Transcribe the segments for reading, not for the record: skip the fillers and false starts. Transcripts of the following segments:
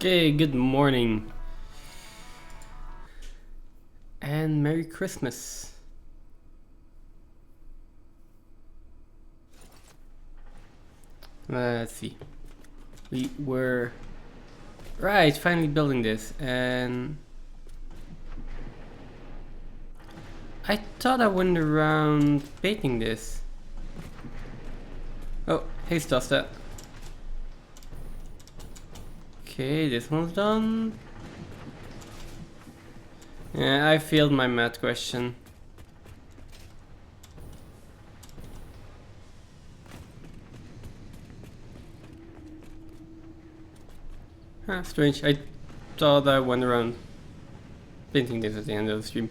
Okay, good morning. And Merry Christmas. Let's see. We were finally building this, and I thought I went around painting this. Oh, hey Stosta. Okay, this one's done. Yeah, I failed my math question. Huh, strange. I thought I went around painting this at the end of the stream.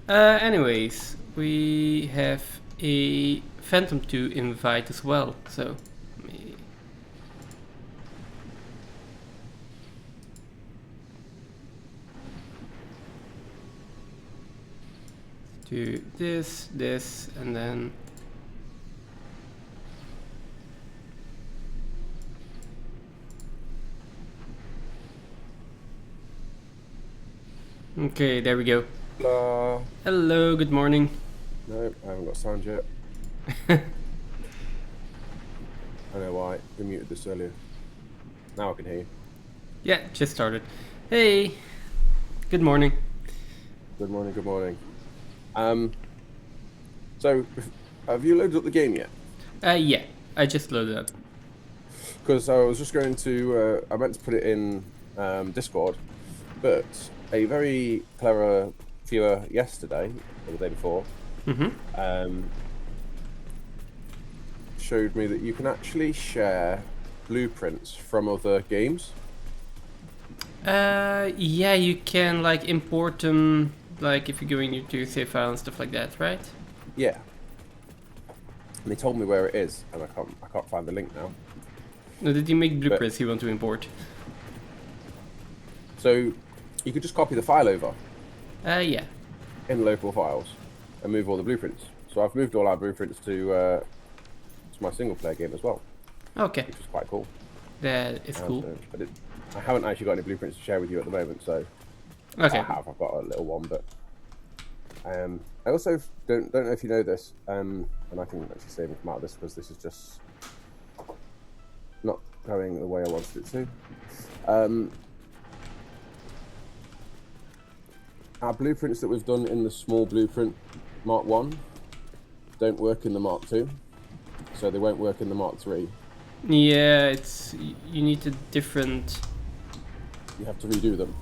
Anyways, we have a Phantom to invite as well, so maybe. Do this, and then okay, there we go. Hello. Hello, good morning. No, I haven't got sound yet. I know why. We muted this earlier. Now I can hear you. Yeah, just started. Hey, good morning. Good morning, good morning. So, have you loaded up the game yet? Yeah, I just loaded up. Because I was just going to, I meant to put it in Discord, but a very clever viewer yesterday, or the day before, showed me that you can actually share blueprints from other games. Yeah, you can like import them, like if you're going into your save file and stuff like that, right? Yeah. And they told me where it is, and I can't find the link now. No, did you make blueprints you want to import? So you could just copy the file over Yeah. in local files and move all the blueprints. So I've moved all our blueprints to my single player game as well. Okay. Which is quite cool. That is cool. But I haven't actually got any blueprints to share with you at the moment, so okay. I've got a little one, but I also don't know if you know this, and I can actually save and come out of this because this is just not going the way I wanted it to. Our blueprints that we've done in the small blueprint Mark 1 don't work in the Mark 2, so they won't work in the Mark 3. Yeah, it's you need a different. You have to redo them.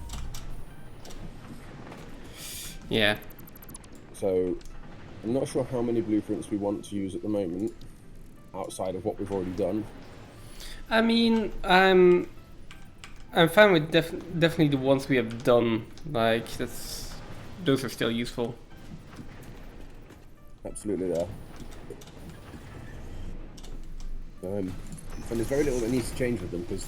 Yeah. So I'm not sure how many blueprints we want to use at the moment, outside of what we've already done. I mean, I'm fine with definitely the ones we have done. Like those are still useful. Absolutely there. And there's very little that needs to change with them because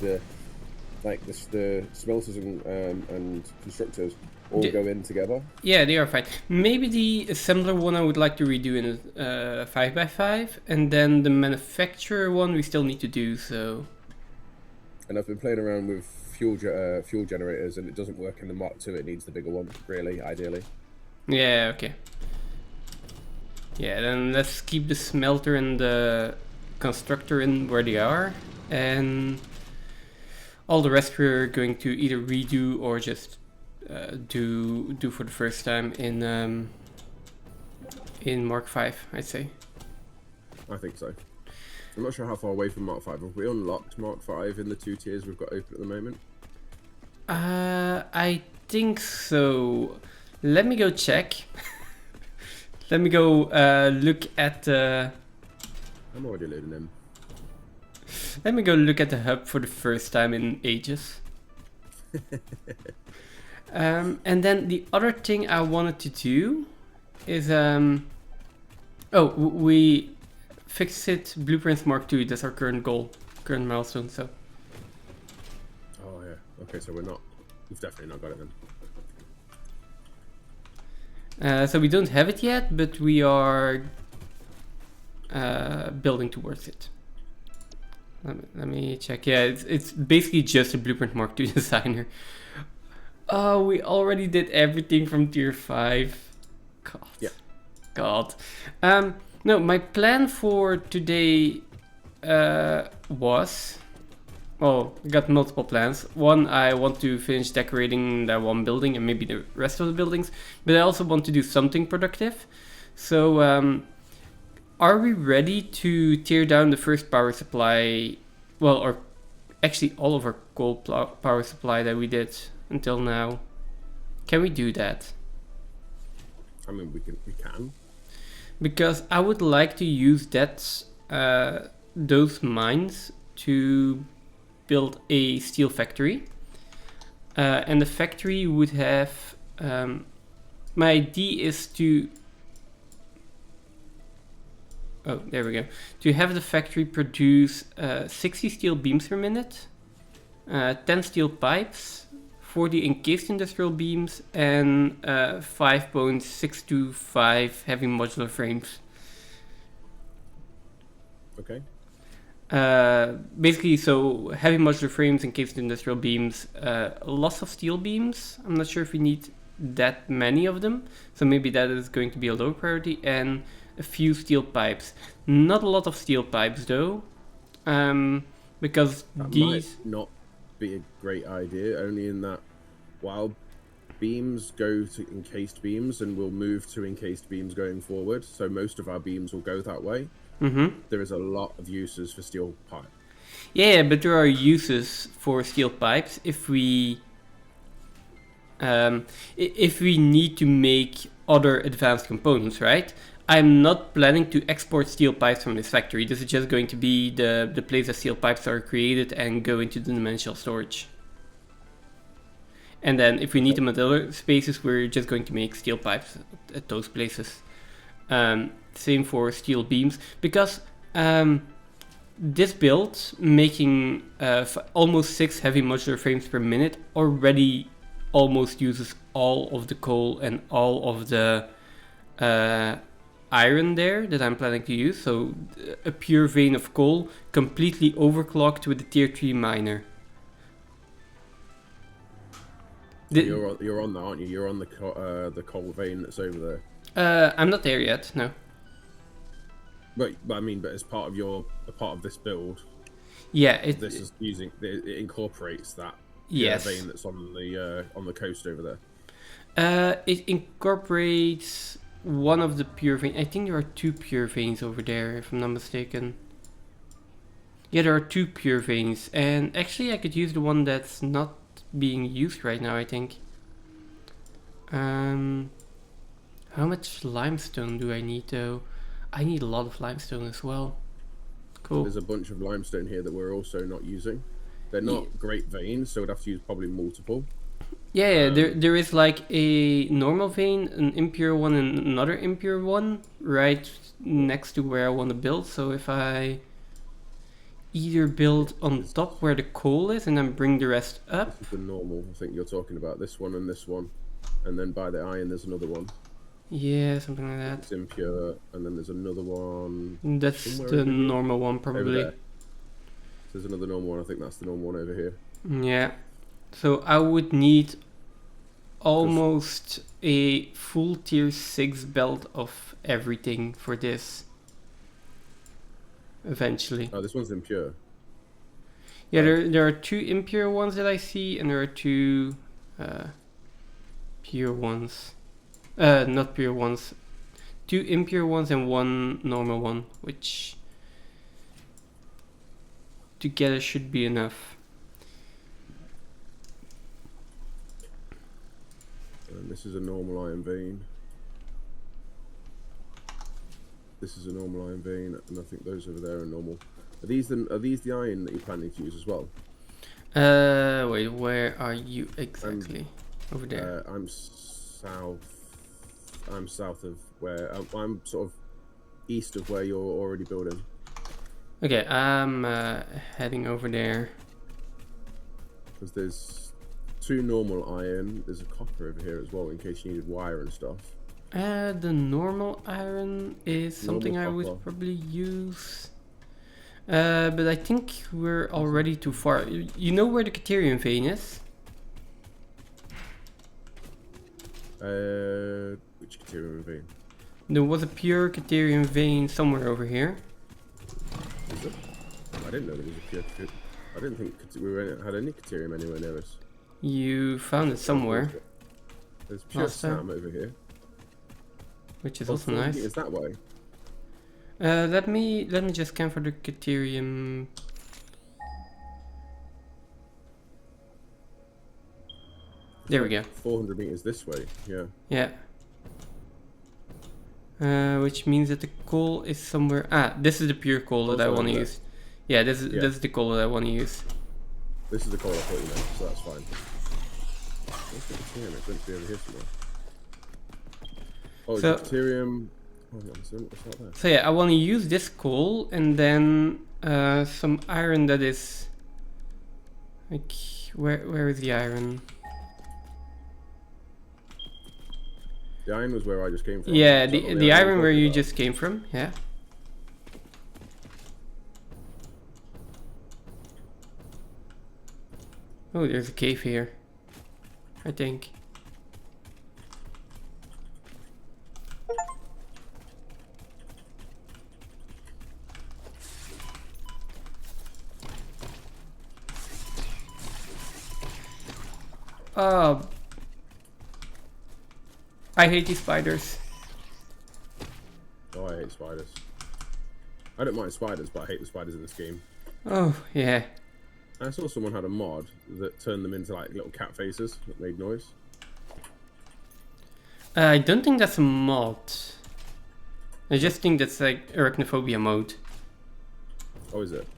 the smelters and constructors all go in together. Yeah, they are fine. Maybe the assembler one I would like to redo in a 5x5, and then the manufacturer one we still need to do. So. And I've been playing around with fuel generators, and it doesn't work in the Mark II. It needs the bigger one, really, ideally. Yeah. Okay. Yeah. Then let's keep the smelter and the constructor in where they are, and all the rest we're going to either redo or just do for the first time in Mark 5, I'd say. I think so. I'm not sure how far away from Mark 5. Have we unlocked Mark 5 in the 2 tiers we've got open at the moment? I think so. Let me go check. Let me go look at the. I'm already loading them. Let me go look at the hub for the first time in ages. And then the other thing I wanted to do is we fix it blueprints Mark II. That's our current goal, current milestone. So. Oh yeah. Okay, so we've definitely not got it then. So we don't have it yet, but we are building towards it. Let me check. Yeah, it's basically just a Blueprint Mark II designer. Oh, we already did everything from tier 5. God. Yeah. God. No, my plan for today was... Well, I got multiple plans. One, I want to finish decorating that one building and maybe the rest of the buildings. But I also want to do something productive. So, are we ready to tear down the first power supply? Well, or actually all of our coal power supply that we did until now. Can we do that? I mean, we can. Because I would like to use that those mines to build a steel factory, and the factory would have. My idea is to. Oh, there we go. To have the factory produce 60 steel beams per minute, 10 steel pipes, 40 encased industrial beams, and 5.625 heavy modular frames. Okay. Basically, so heavy modular frames, encased industrial beams, lots of steel beams. I'm not sure if we need that many of them, so maybe that is going to be a low priority, and a few steel pipes. Not a lot of steel pipes though, because That these might not be a great idea, only in that while beams go to encased beams and we'll move to encased beams going forward, so most of our beams will go that way. There is a lot of uses for steel pipe. Yeah, but there are uses for steel pipes if we need to make other advanced components, right? I'm not planning to export steel pipes from this factory. This is just going to be the place that steel pipes are created and go into the dimensional storage. And then if we need them at other spaces, we're just going to make steel pipes at those places. Same for steel beams, because this build, making almost 6 heavy modular frames per minute, already almost uses all of the coal and all of the iron there that I'm planning to use. So a pure vein of coal, completely overclocked with a tier 3 miner. You're on that, aren't you? You're on the coal vein that's over there. I'm not there yet, no. But I mean, but as part of this build, Yeah, it incorporates that yes. vein that's on the coast over there. It incorporates one of the pure veins. I think there are 2 pure veins over there, if I'm not mistaken. Yeah, there are 2 pure veins, and actually I could use the one that's not being used right now, I think. How much limestone do I need though? I need a lot of limestone as well. Cool. There's a bunch of limestone here that we're also not using. They're not great veins, so we'd have to use probably multiple. Yeah, there is like a normal vein, an impure one, and another impure one right next to where I want to build. So if I either build on top where the coal is and then bring the rest up. This is the normal. I think you're talking about this one, and then by the iron there's another one. Yeah, something like that. It's impure, and then there's another one. That's the normal one, probably. There's another normal one. I think that's the normal one over here. Yeah. So I would need almost a full tier 6 belt of everything for this. Eventually. Oh, this one's impure. Yeah, there are 2 impure ones that I see, and there are 2 pure ones. Not pure ones. 2 impure ones and 1 normal one, which together should be enough. And this is a normal iron vein. This is a normal iron vein, and I think those over there are normal. Are these the iron that you're planning to use as well? Wait, where are you exactly? Over there. I'm south of where I'm sort of east of where you're already building. Okay, I'm heading over there. Because there's 2 normal iron. There's a copper over here as well in case you needed wire and stuff. The normal iron is something I would copper. probably use. But I think we're already too far. You know where the Caterium vein is? Which Caterium vein? There was a pure Caterium vein somewhere over here. Is it? I didn't know there was a pure. I didn't think had any Caterium anywhere near us. You found it somewhere. There's pure Last time. Sam over here. Which is also nice. Is that way? Let me just scan for the Caterium. There we go. 400 meters this way. Yeah. Yeah. Which means that the coal is somewhere. Ah, this is the pure coal that I want to use. Yeah, this is the coal that I want to use. This is the coal I thought you meant, so that's fine. What's the Caterium? It's meant to be over here somewhere. Oh, so, Caterium. Oh, what's that there? So yeah, I want to use this coal and then some iron that is like where is the iron? The iron was where I just came from. Yeah, the iron where you just came from. Yeah. Oh, there's a cave here, I think. I hate these spiders. Oh, I hate spiders. I don't mind spiders, but I hate the spiders in this game. Oh, yeah. I saw someone had a mod that turned them into like little cat faces that made noise. I don't think that's a mod. I just think that's like arachnophobia mode. Oh, is it?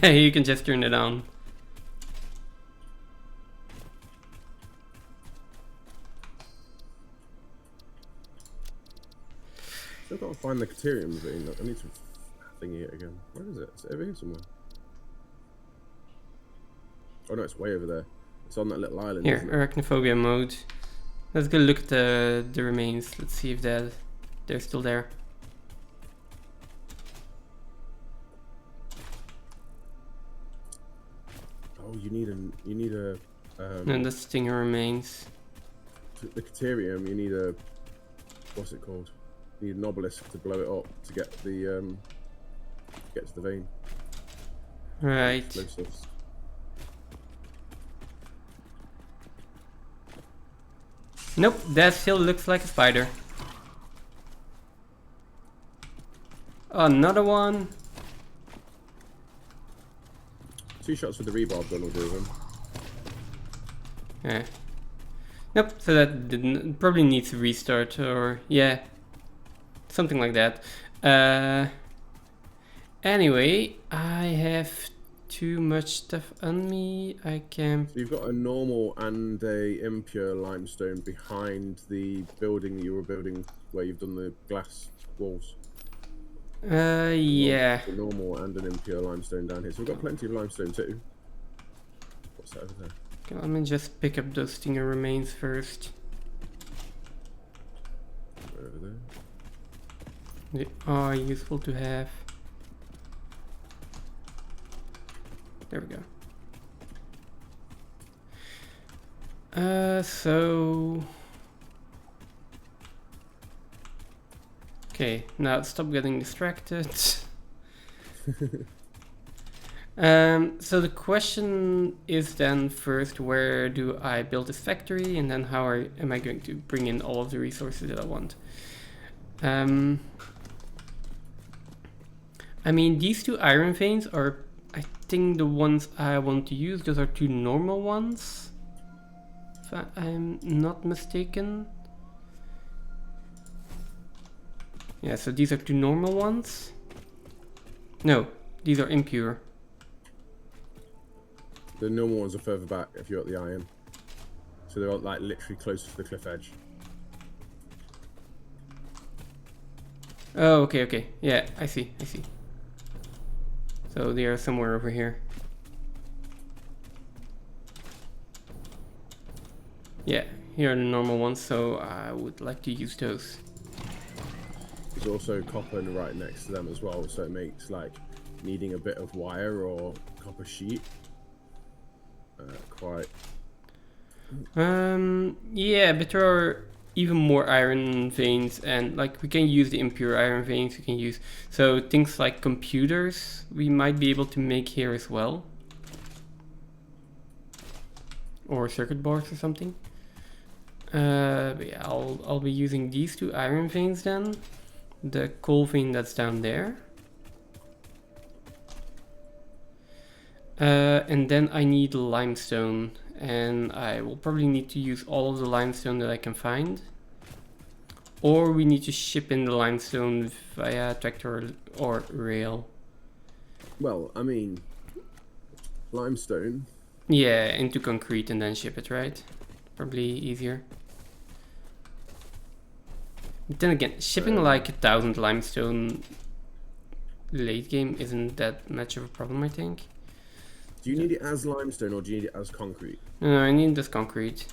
You can just turn it on. Still can't find the Caterium vein. I need to thingy it again. Where is it? Is it over here somewhere? Oh no, it's way over there. It's on that little island. Here, arachnophobia mode. Let's go look at the remains. Let's see if they're still there. Oh, you need a. No, that's stinger remains. The Caterium, you need a. What's it called? You need an obelisk to blow it up to get the vein. Right. Explosives. Nope, that still looks like a spider. Another one. 2 shots with the rebarb gun will do them. Yeah. Nope, so that didn't probably needs a restart or yeah. Something like that. Anyway, I have too much stuff on me. I can. So you've got a normal and a impure limestone behind the building that you were building, where you've done the glass walls. Yeah. A normal and an impure limestone down here. So we've got plenty of limestone too. What's that over there? Okay, let me just pick up those stinger remains first. Over there. They are useful to have. There we go. So... Okay, now stop getting distracted. So the question is then first, where do I build this factory, and then how am I going to bring in all of the resources that I want? I mean, these 2 iron veins are, I think, the ones I want to use. Those are 2 normal ones, if I'm not mistaken. Yeah, so these are 2 normal ones. No, these are impure. The normal ones are further back if you're at the iron. So they're like literally closer to the cliff edge. Oh, okay. Yeah, I see. So they are somewhere over here. Yeah, here are the normal ones, so I would like to use those. There's also copper right next to them as well, so it makes like needing a bit of wire or copper sheet. Quite. Yeah, but there are even more iron veins, and like we can use the impure iron veins. We can use so things like computers. We might be able to make here as well, or circuit boards or something. But yeah, I'll be using these 2 iron veins then. The coal vein that's down there. And then I need limestone, and I will probably need to use all of the limestone that I can find. Or we need to ship in the limestone via tractor or rail. Well, I mean, limestone. Yeah, into concrete and then ship it, right? Probably easier. But then again, shipping like 1,000 limestone late game isn't that much of a problem, I think. Do you need it as limestone or do you need it as concrete? No, I need this concrete.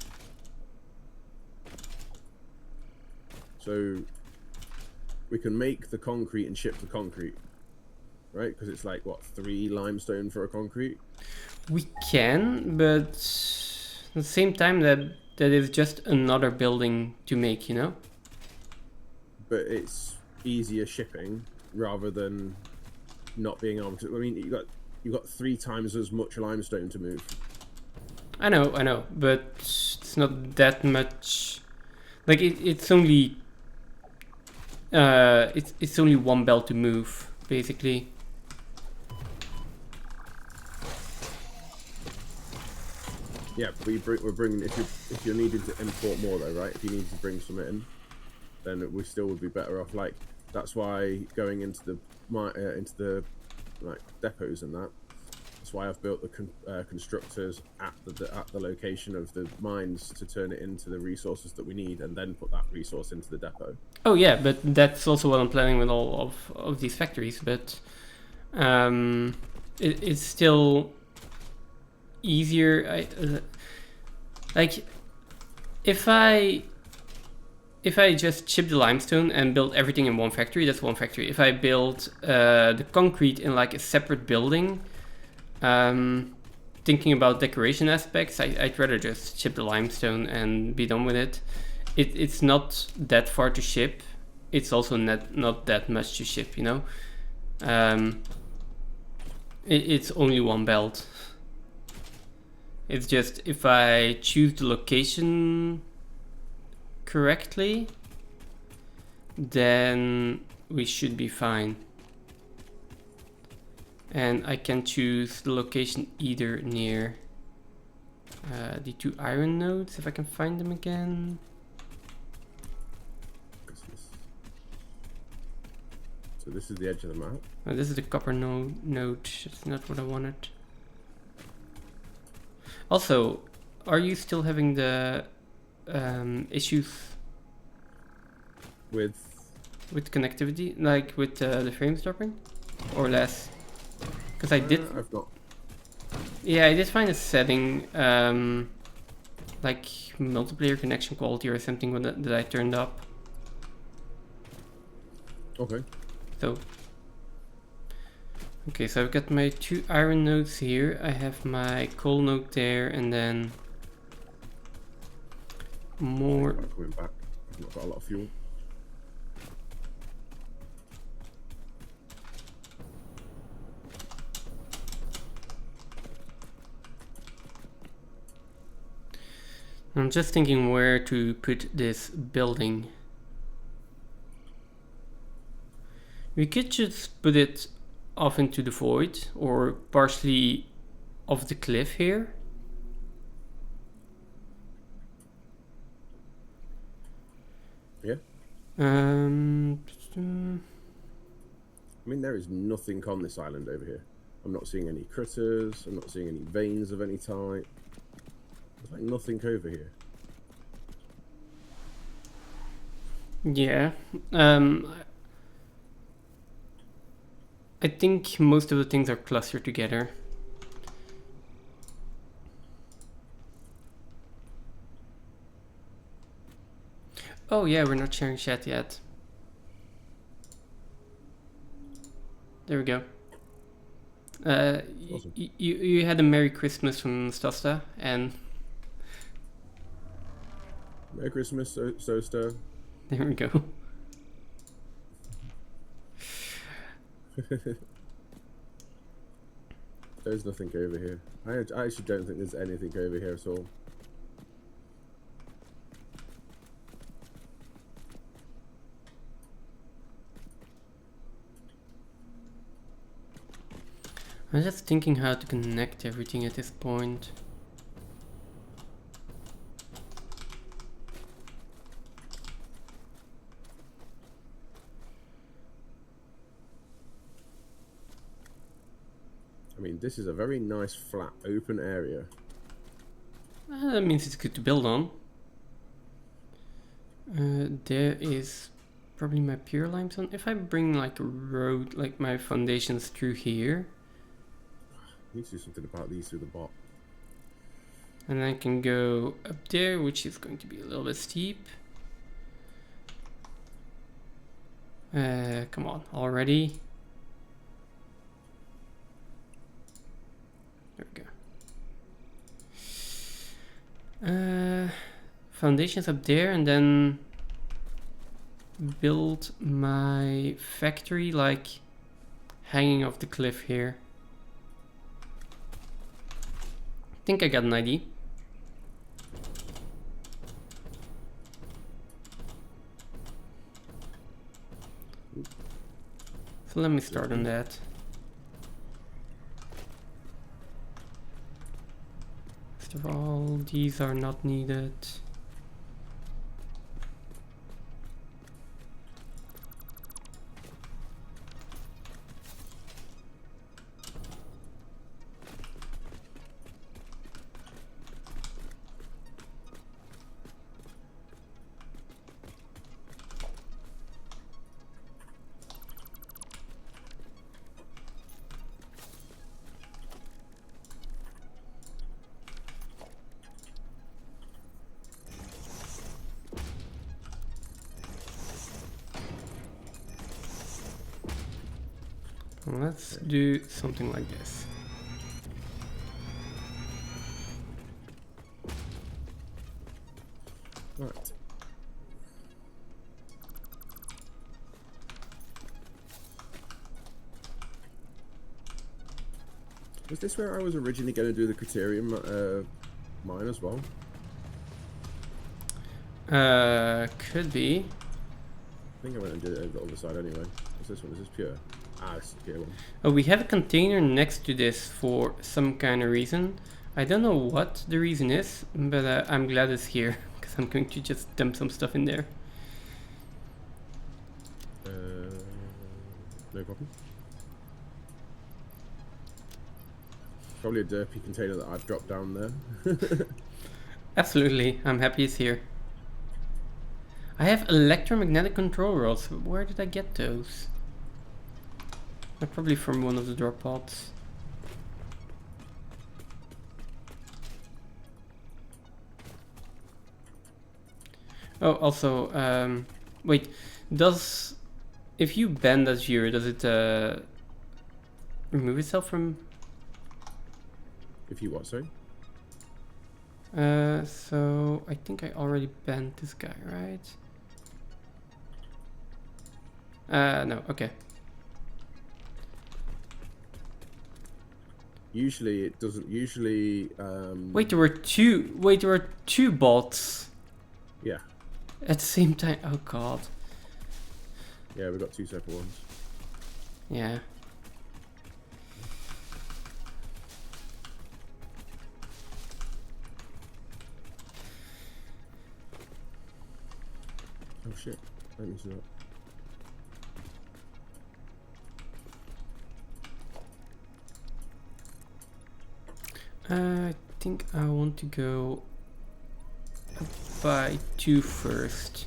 So we can make the concrete and ship the concrete, right? Because it's like, what, 3 limestone for a concrete? We can, but at the same time that is just another building to make, you know? But it's easier shipping rather than not being able to. I mean, you got 3 times as much limestone to move. I know, but it's not that much. Like it's only it's only 1 belt to move, basically. Yeah, but we're bringing if you're needing to import more though, right? If you need to bring some in, then we still would be better off. Like that's why going into the like depots and that. That's why I've built the constructors at the location of the mines to turn it into the resources that we need, and then put that resource into the depot. Oh yeah, but that's also what I'm planning with all of these factories. But it's still easier. Like if I just chip the limestone and build everything in one factory, that's one factory. If I build the concrete in like a separate building, thinking about decoration aspects, I'd rather just chip the limestone and be done with it. It's not that far to ship. It's also not that much to ship, you know. It's only 1 belt. It's just if I choose the location correctly, then we should be fine. And I can choose the location either near the 2 iron nodes, if I can find them again. So this is the edge of the map. Oh, this is the copper node. It's not what I wanted. Also, are you still having the issues with connectivity, like with the frames dropping, or less? Because I did. I've not. Yeah, I did find a setting, like multiplayer connection quality or something that I turned up. Okay. So. Okay, so I've got my 2 iron nodes here. I have my coal node there, and then more. I'm coming back. I've not got a lot of fuel. I'm just thinking where to put this building. We could just put it off into the void, or partially off the cliff here. Yeah. I mean, there is nothing on this island over here. I'm not seeing any critters. I'm not seeing any veins of any type. There's like nothing over here. Yeah. I think most of the things are clustered together. Oh yeah, we're not sharing chat yet. There we go. Awesome. You had a Merry Christmas from Stosta, and Merry Christmas, Sosta. there we go. There's nothing over here. I actually don't think there's anything over here at all. I'm just thinking how to connect everything at this point. I mean, this is a very nice, flat, open area. That means it's good to build on. There is probably my pure limestone. If I bring like a road, like my foundations through here, I need to do something about these through the bot. and I can go up there, which is going to be a little bit steep. Come on, already. There we go. Foundations up there, and then build my factory like hanging off the cliff here. I think I got an idea. So let me start on that. First of all, these are not needed. Let's do something like this. Right. Was this where I was originally going to do the Criterium mine as well? Could be. I think I went and did it over the other side anyway. What's this one? Is this pure? Ah, this is the pure one. Oh, we have a container next to this for some kind of reason. I don't know what the reason is, but I'm glad it's here because I'm going to just dump some stuff in there. No problem. Probably a derpy container that I've dropped down there. Absolutely, I'm happy it's here. I have electromagnetic control rods. Where did I get those? Probably from one of the drop pods. Oh, also, wait, if you bend that viewer, does it remove itself from? If you what, sorry? So I think I already bent this guy, right? No, okay. Usually it doesn't. Usually. Wait, there were two. Wait, there were two bots Yeah. at the same time. Oh god. Yeah, we've got two separate ones. Yeah. Oh shit! I didn't see that. I think I want to go by 2 first.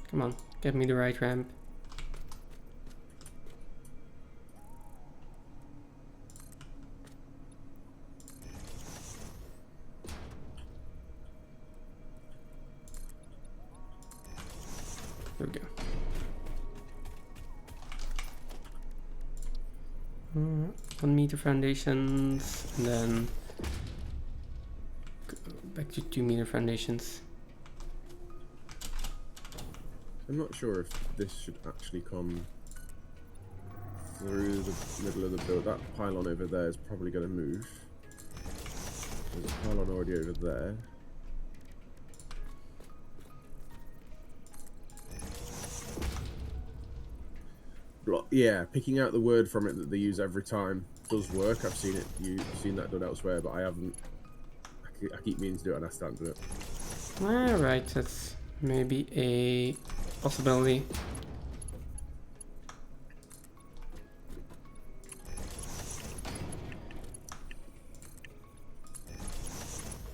Come on, get me the right ramp. There we go. 1 meter foundations, and then go back to 2 meter foundations. I'm not sure if this should actually come through the middle of the build. That pylon over there is probably going to move. There's a pylon already over there. Yeah, picking out the word from it that they use every time does work. I've seen it. You've seen that done elsewhere, but I haven't. I keep meaning to do it, and I can't do it. Alright, that's maybe a possibility.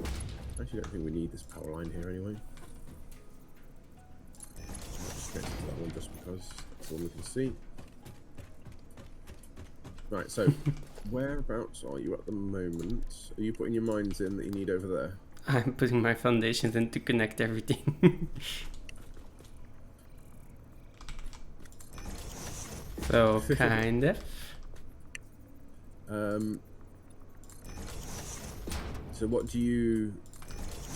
I actually don't think we need this power line here anyway. I'll just get to that one just because that's all we can see. Right, so whereabouts are you at the moment? Are you putting your mines in that you need over there? I'm putting my foundations in to connect everything. So, kind of. So what do you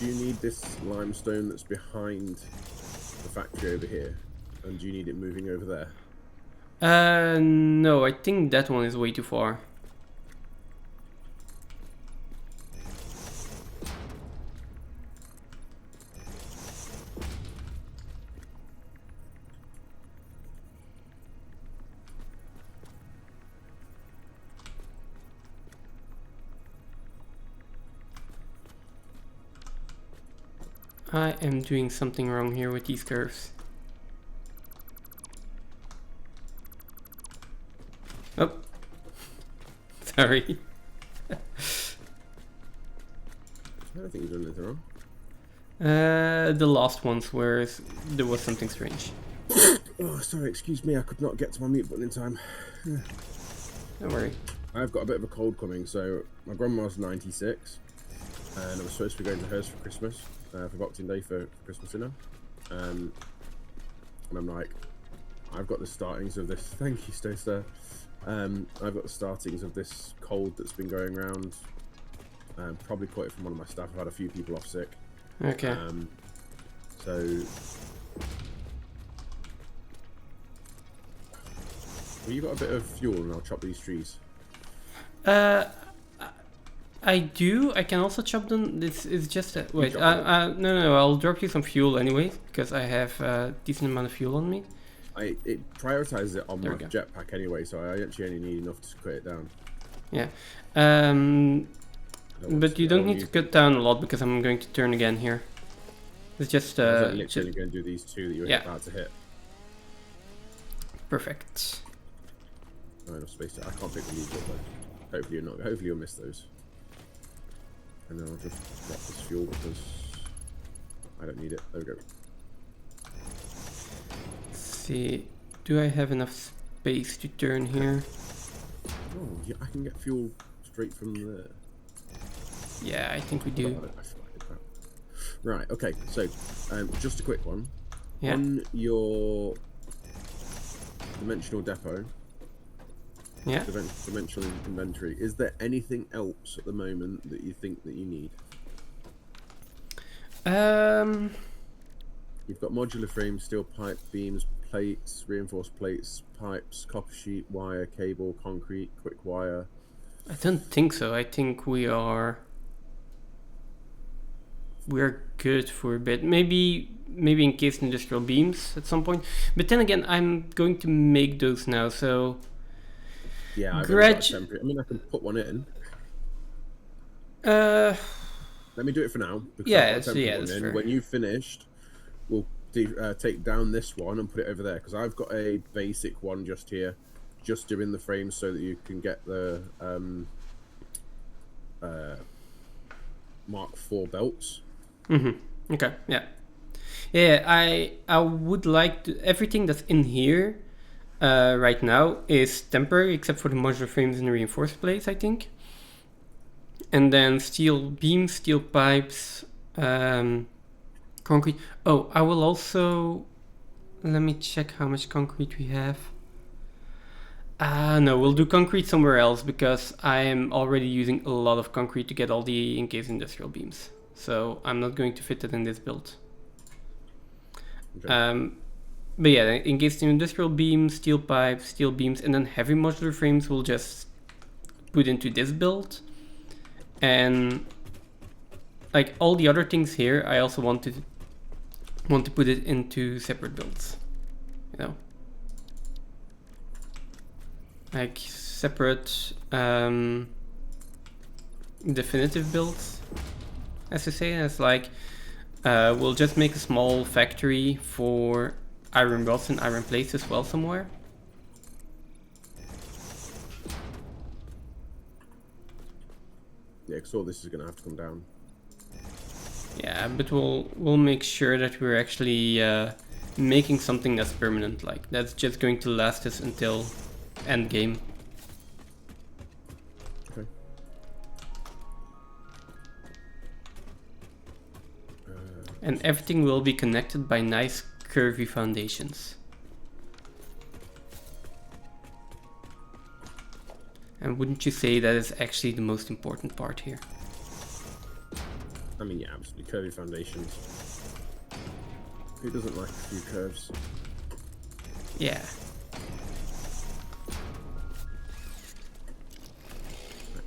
need this limestone that's behind the factory over here? And do you need it moving over there? No, I think that one is way too far. I am doing something wrong here with these curves. Oh, sorry. I don't think you've done anything wrong. The last ones where there was something strange. Oh, sorry, excuse me, I could not get to my mute button in time. Don't worry. I've got a bit of a cold coming, so my grandma's 96, and I was supposed to be going to hers for Christmas, for Boxing Day for Christmas dinner. And I'm like, I've got the startings of this. Thank you, Stoster. I've got the startings of this cold that's been going around. Probably caught it from one of my staff. I've had a few people off sick. Okay. So well, you got a bit of fuel, and I'll chop these trees. I do. I can also chop them. This is just a wait. chop No. I'll drop you some fuel anyway because I have a decent amount of fuel on me. It prioritizes it on There my we go. jetpack anyway, so I actually only need enough to cut it down. Yeah. I don't want But you I don't need to cut down a lot because I'm going to turn again here. It's just I was literally going to do these two that you were yeah. about to hit. Perfect. Not enough space. I can't pick the leaves up though. Hopefully you're not. Hopefully you'll miss those. And then I'll just drop this fuel because I don't need it. There we go. Let's see. Do I have enough space to turn here? Oh, yeah, I can get fuel straight from there. Yeah, I think we do. I forgot that. Right. Okay. So, just a quick one. Yeah. On your dimensional depot. Yeah. Dimensional inventory. Is there anything else at the moment that you think that you need? You've got modular frames, steel pipe, beams, plates, reinforced plates, pipes, copper sheet, wire, cable, concrete, quick wire. I don't think so. I think we're good for a bit. Maybe encased industrial beams at some point. But then again, I'm going to make those now. So yeah, I've only got a temporary. I mean, I can put one in. Let me do it for now. Yeah, so yeah, that's fair. When you've finished, we'll take down this one and put it over there because I've got a basic one just here, just doing the frames so that you can get the Mark IV belts. Mm-hmm. Okay. Yeah. Yeah. I would like to, everything that's in here right now is temporary except for the modular frames and the reinforced plates, I think. And then steel beams, steel pipes, concrete. Oh, I will also... Let me check how much concrete we have. No, we'll do concrete somewhere else because I am already using a lot of concrete to get all the encased industrial beams. So I'm not going to fit it in this build. Okay. But yeah, encased industrial beams, steel pipes, steel beams, and then heavy modular frames we'll just put into this build. And like all the other things here, I also want to put it into separate builds. You know? Like separate definitive builds, as you say. It's like we'll just make a small factory for iron rods and iron plates as well somewhere. Yeah, because all this is going to have to come down. Yeah, but we'll make sure that we're actually making something that's permanent, like that's just going to last us until end game. Okay. And everything will be connected by nice curvy foundations. And wouldn't you say that is actually the most important part here? I mean, yeah, absolutely. Curvy foundations. Who doesn't like a few curves? Yeah.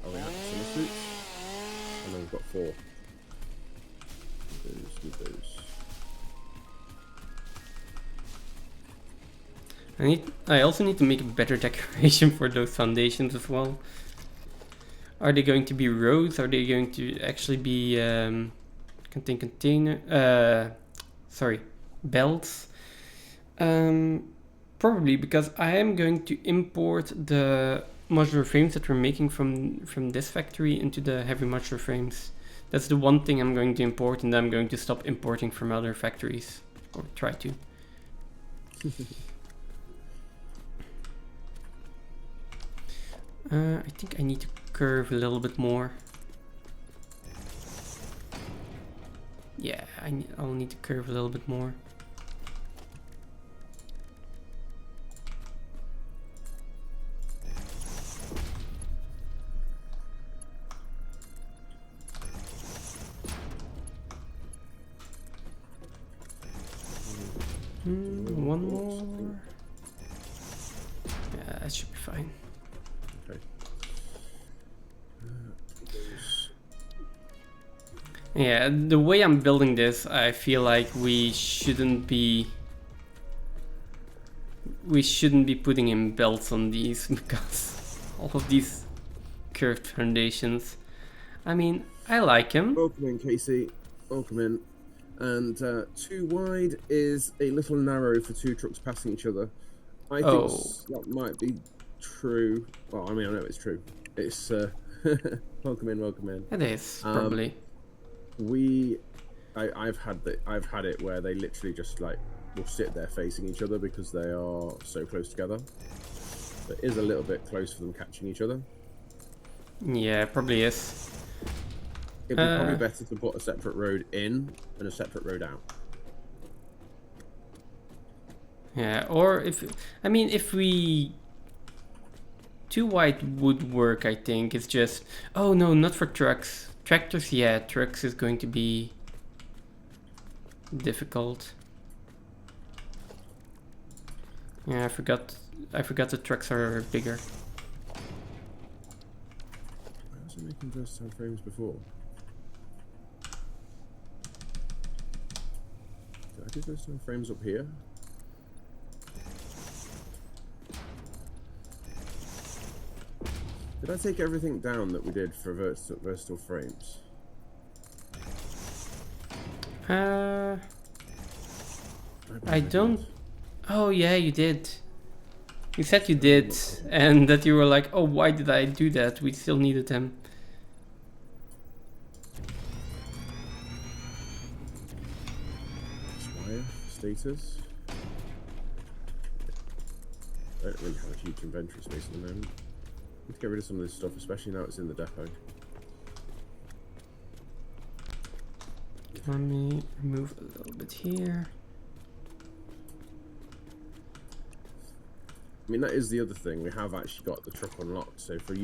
Oh, we have some suits. And then we've got 4. Those with those. I also need to make a better decoration for those foundations as well. Are they going to be rows? Are they going to actually be belts? Probably, because I am going to import the modular frames that we're making from this factory into the heavy modular frames. That's the one thing I'm going to import, and then I'm going to stop importing from other factories, or try to. I think I need to curve a little bit more. Yeah, I'll need to curve a little bit more. One more. Yeah, that should be fine. Okay. Yeah, the way I'm building this, I feel like we shouldn't be putting in belts on these because all of these curved foundations. I mean, I like them. Welcome in, Casey. Welcome in. And too wide is a little narrow for 2 trucks passing each other. I think that might be true. Well, I mean, I know it's true. It's welcome in, welcome in. It is probably. I've had it where they literally just like will sit there facing each other because they are so close together. It is a little bit close for them catching each other. Yeah, it probably is. It'd be probably better to put a separate road in and a separate road out. Yeah, or if we too wide would work, I think. It's just, oh no, not for trucks. Tractors, yeah, trucks is going to be difficult. Yeah, I forgot the trucks are bigger. I was making versatile frames before. Did I do versatile frames up here? Did I take everything down that we did for versatile frames? I don't. Oh yeah, you did. You said you did, and that you were like, oh, why did I do that? We still needed them. Wire status. I don't really have a huge inventory space at the moment. Need to get rid of some of this stuff, especially now it's in the depot. Let me remove a little bit here. I mean, that is the other thing. We have actually got the truck unlocked, so for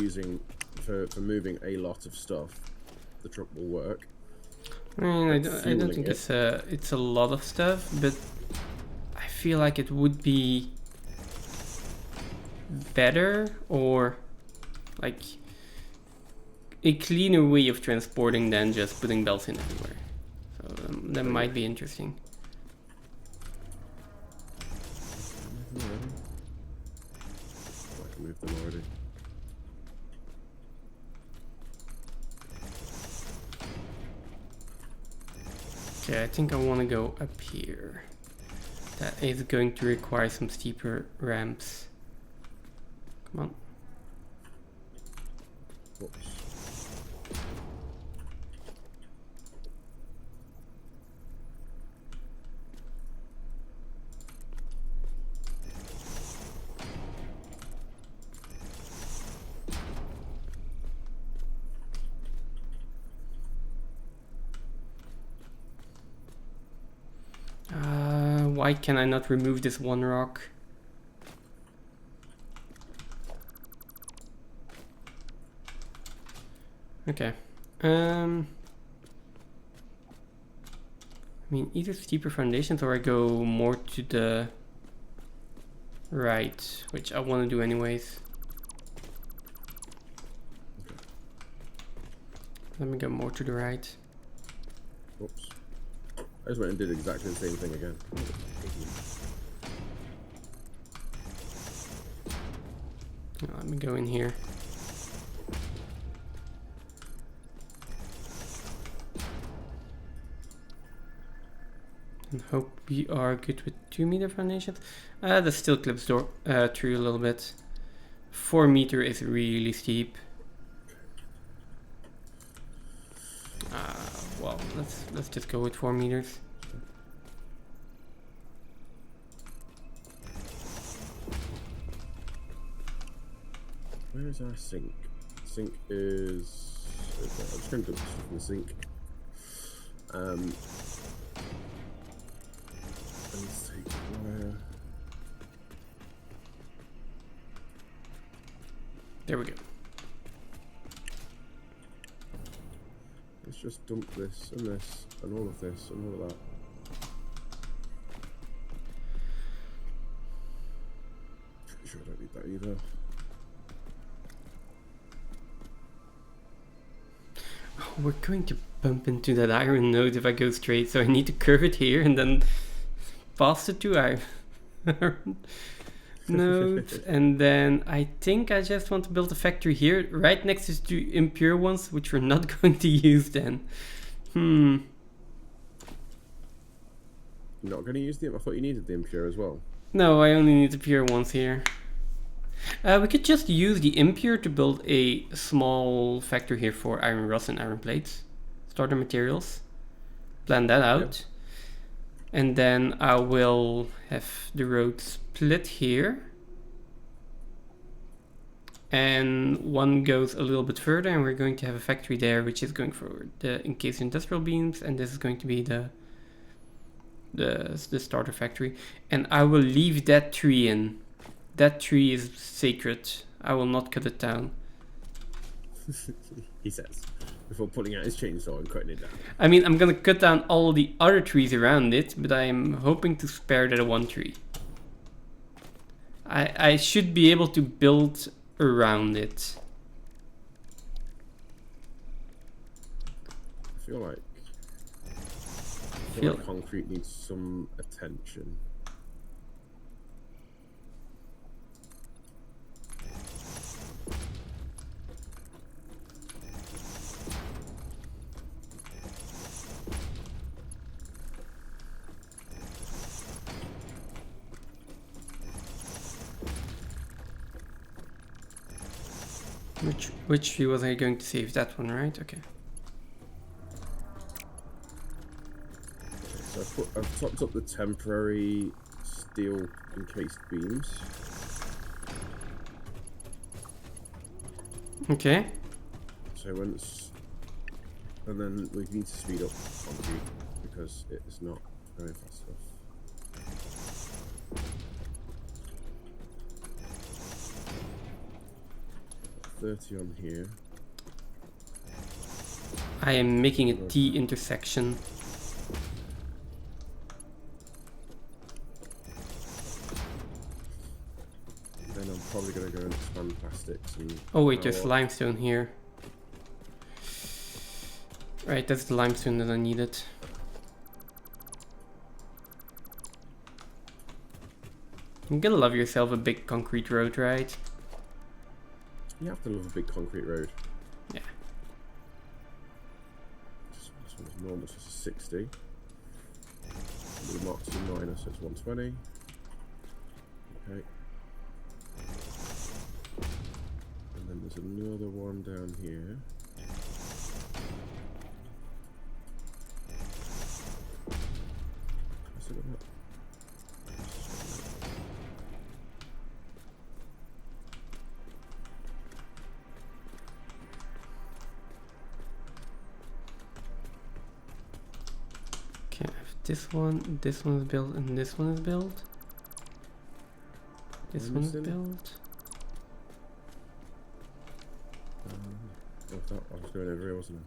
moving a lot of stuff, the truck will work. I mean, I don't Fueling think it. it's a lot of stuff, but I feel like it would be better, or like a cleaner way of transporting than just putting belts in everywhere. So that might be interesting. I can move them already. Okay, I think I want to go up here. That is going to require some steeper ramps. Come on. Whoops. Why can I not remove this one rock? Okay. I mean, either steeper foundations or I go more to the right, which I want to do anyways. Okay. Let me go more to the right. Whoops. I just went and did exactly the same thing again. Let me go in here. And hope we are good with 2-meter foundations. That still clips through a little bit. 4 meter is really steep. Well, let's just go with 4 meters. Where is our sink? Sink is. I'm just going to dump stuff in the sink. Let's take wire. There we go. Let's just dump this and this and all of this and all of that. Pretty sure I don't need that either. Oh, we're going to bump into that iron node if I go straight, so I need to curve it here and then pass it to iron node. And then I think I just want to build a factory here, right next to the impure ones, which we're not going to use then. You're not going to use them? I thought you needed the impure as well. No, I only need the pure ones here. We could just use the impure to build a small factory here for iron rods and iron plates. Starter materials. Plan that out. Yeah. And then I will have the road split here. And one goes a little bit further, and we're going to have a factory there, which is going for the encased industrial beams, and this is going to be the starter factory. And I will leave that tree in. That tree is sacred. I will not cut it down. He says, before pulling out his chainsaw and cutting it down. I mean, I'm gonna cut down all the other trees around it, but I'm hoping to spare that one tree. I should be able to build around it. I feel like concrete needs some attention. Which tree was I going to save? That one, right? Okay. So I've topped up the temporary steel encased beams. Okay. So and then we need to speed up concrete because it's not very fast enough. 30 on here. I am making a T intersection. Then I'm probably going to go and expand plastics. And Oh wait, there's power. limestone here. Right, that's the limestone that I needed. You gotta love yourself a big concrete road, right? You have to love a big concrete road. Yeah. This one's normal, so it's a 60. The Mark 2 minus, so it's 120. Okay. And then there's another one down here. Let's look at that. Okay, this one is built, and this one is built. This one is built. I was going over here, wasn't I?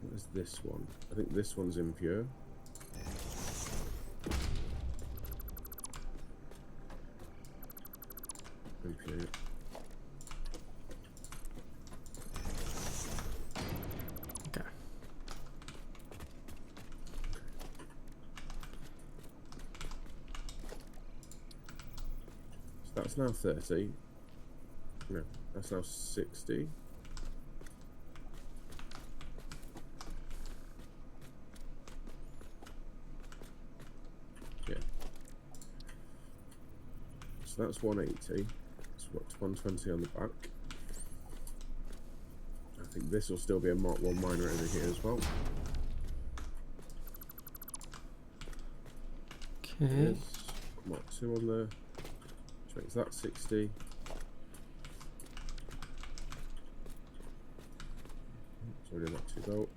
What is this one? I think this one's impure. Impure. Okay. So that's now 30. No, that's now 60. Yeah. So that's 180. So what's 120 on the back? I think this will still be a Mark 1 miner over here as well. Okay. There's Mark 2 on there. Which makes that 60. It's already not too belt.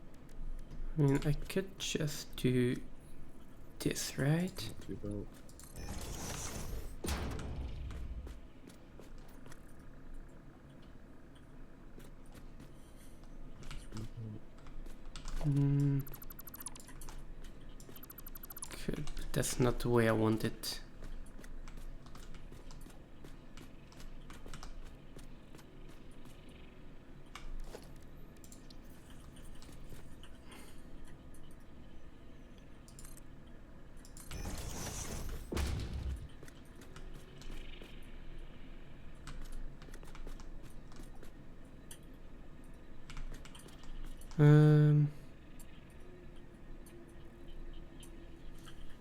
I mean, I could just do this, right? Not too belt. Could, but that's not the way I want it.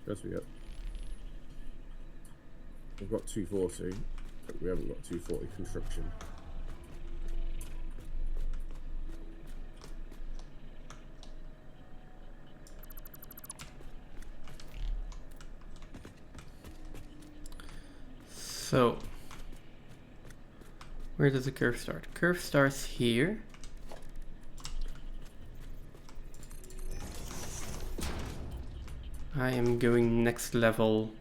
Yes, we got. We've got 240, but we haven't got 240 construction. So, where does the curve start? Curve starts here. I am going next level,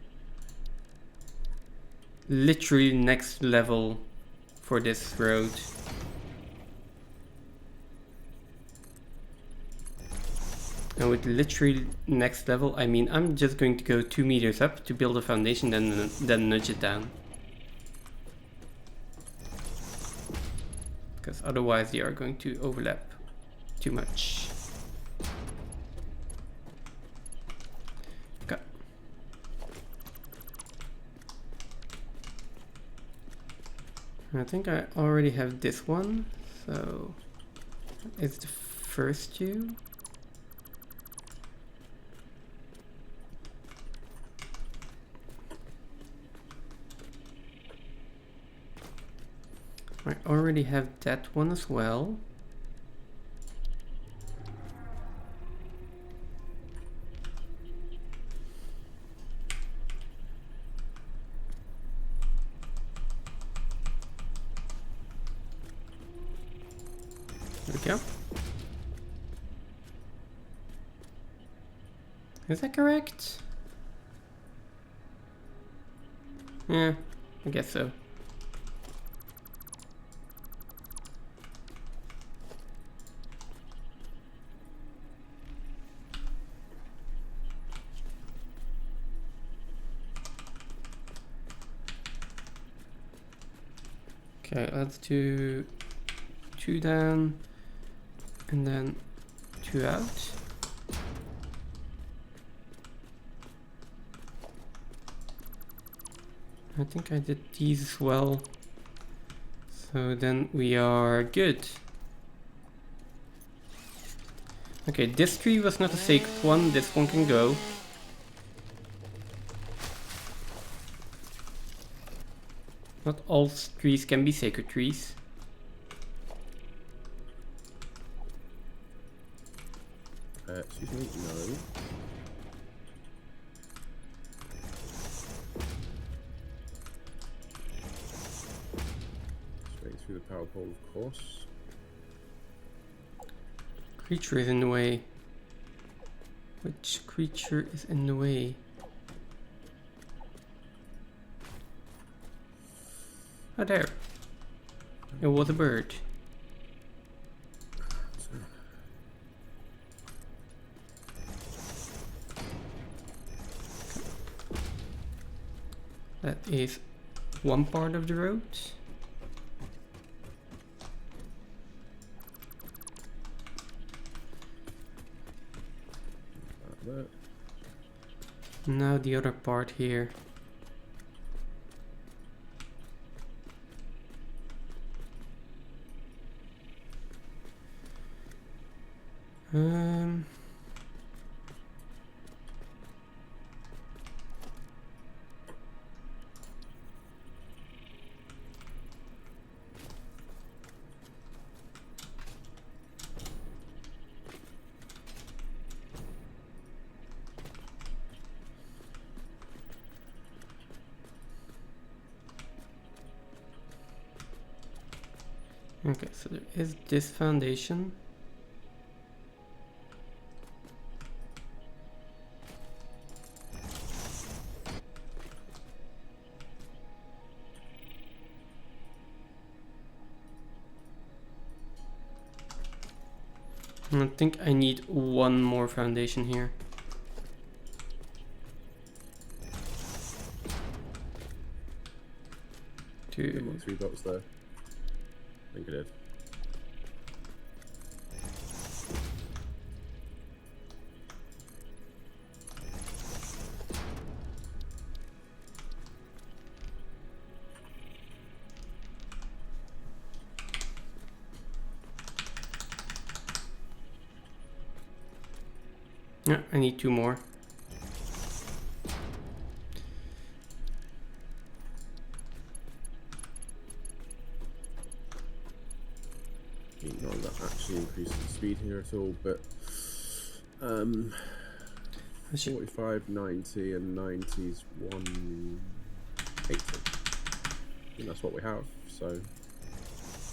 literally next level for this road. And with literally next level, I mean I'm just going to go 2 meters up to build a foundation, then nudge it down. Because otherwise they are going to overlap too much. Okay. I think I already have this one, so it's the first two. I already have that one as well. There we go. Is that correct? Yeah, I guess so. Okay, let's do 2 down and then 2 out. I think I did these as well. So then we are good. Okay, this tree was not a sacred one. This one can go. Not all trees can be sacred trees. Excuse me, no. Straight through the power pole, of course. Creature is in the way. Which creature is in the way? Oh, there. It was a bird. That is one part of the road. Now the other part here. Okay, so there is this foundation. I think I need one more foundation here. Two. 3 dots there. I think it is. Yeah, I need 2 more. Not that actually increases the speed here at all, but 45, 90, and 90 is 180. And that's what we have, so.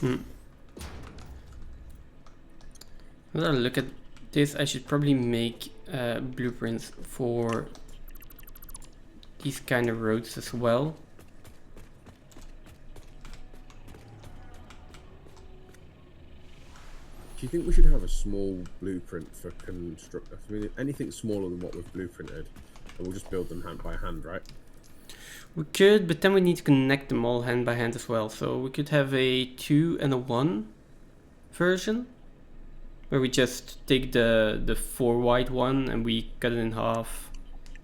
When I look at this, I should probably make blueprints for these kind of roads as well. Do you think we should have a small blueprint for construct? I mean, anything smaller than what we've blueprinted, and we'll just build them hand by hand, right? We could, but then we need to connect them all hand by hand as well. So we could have a 2 and a 1 version, where we just take the 4 wide one and we cut it in half,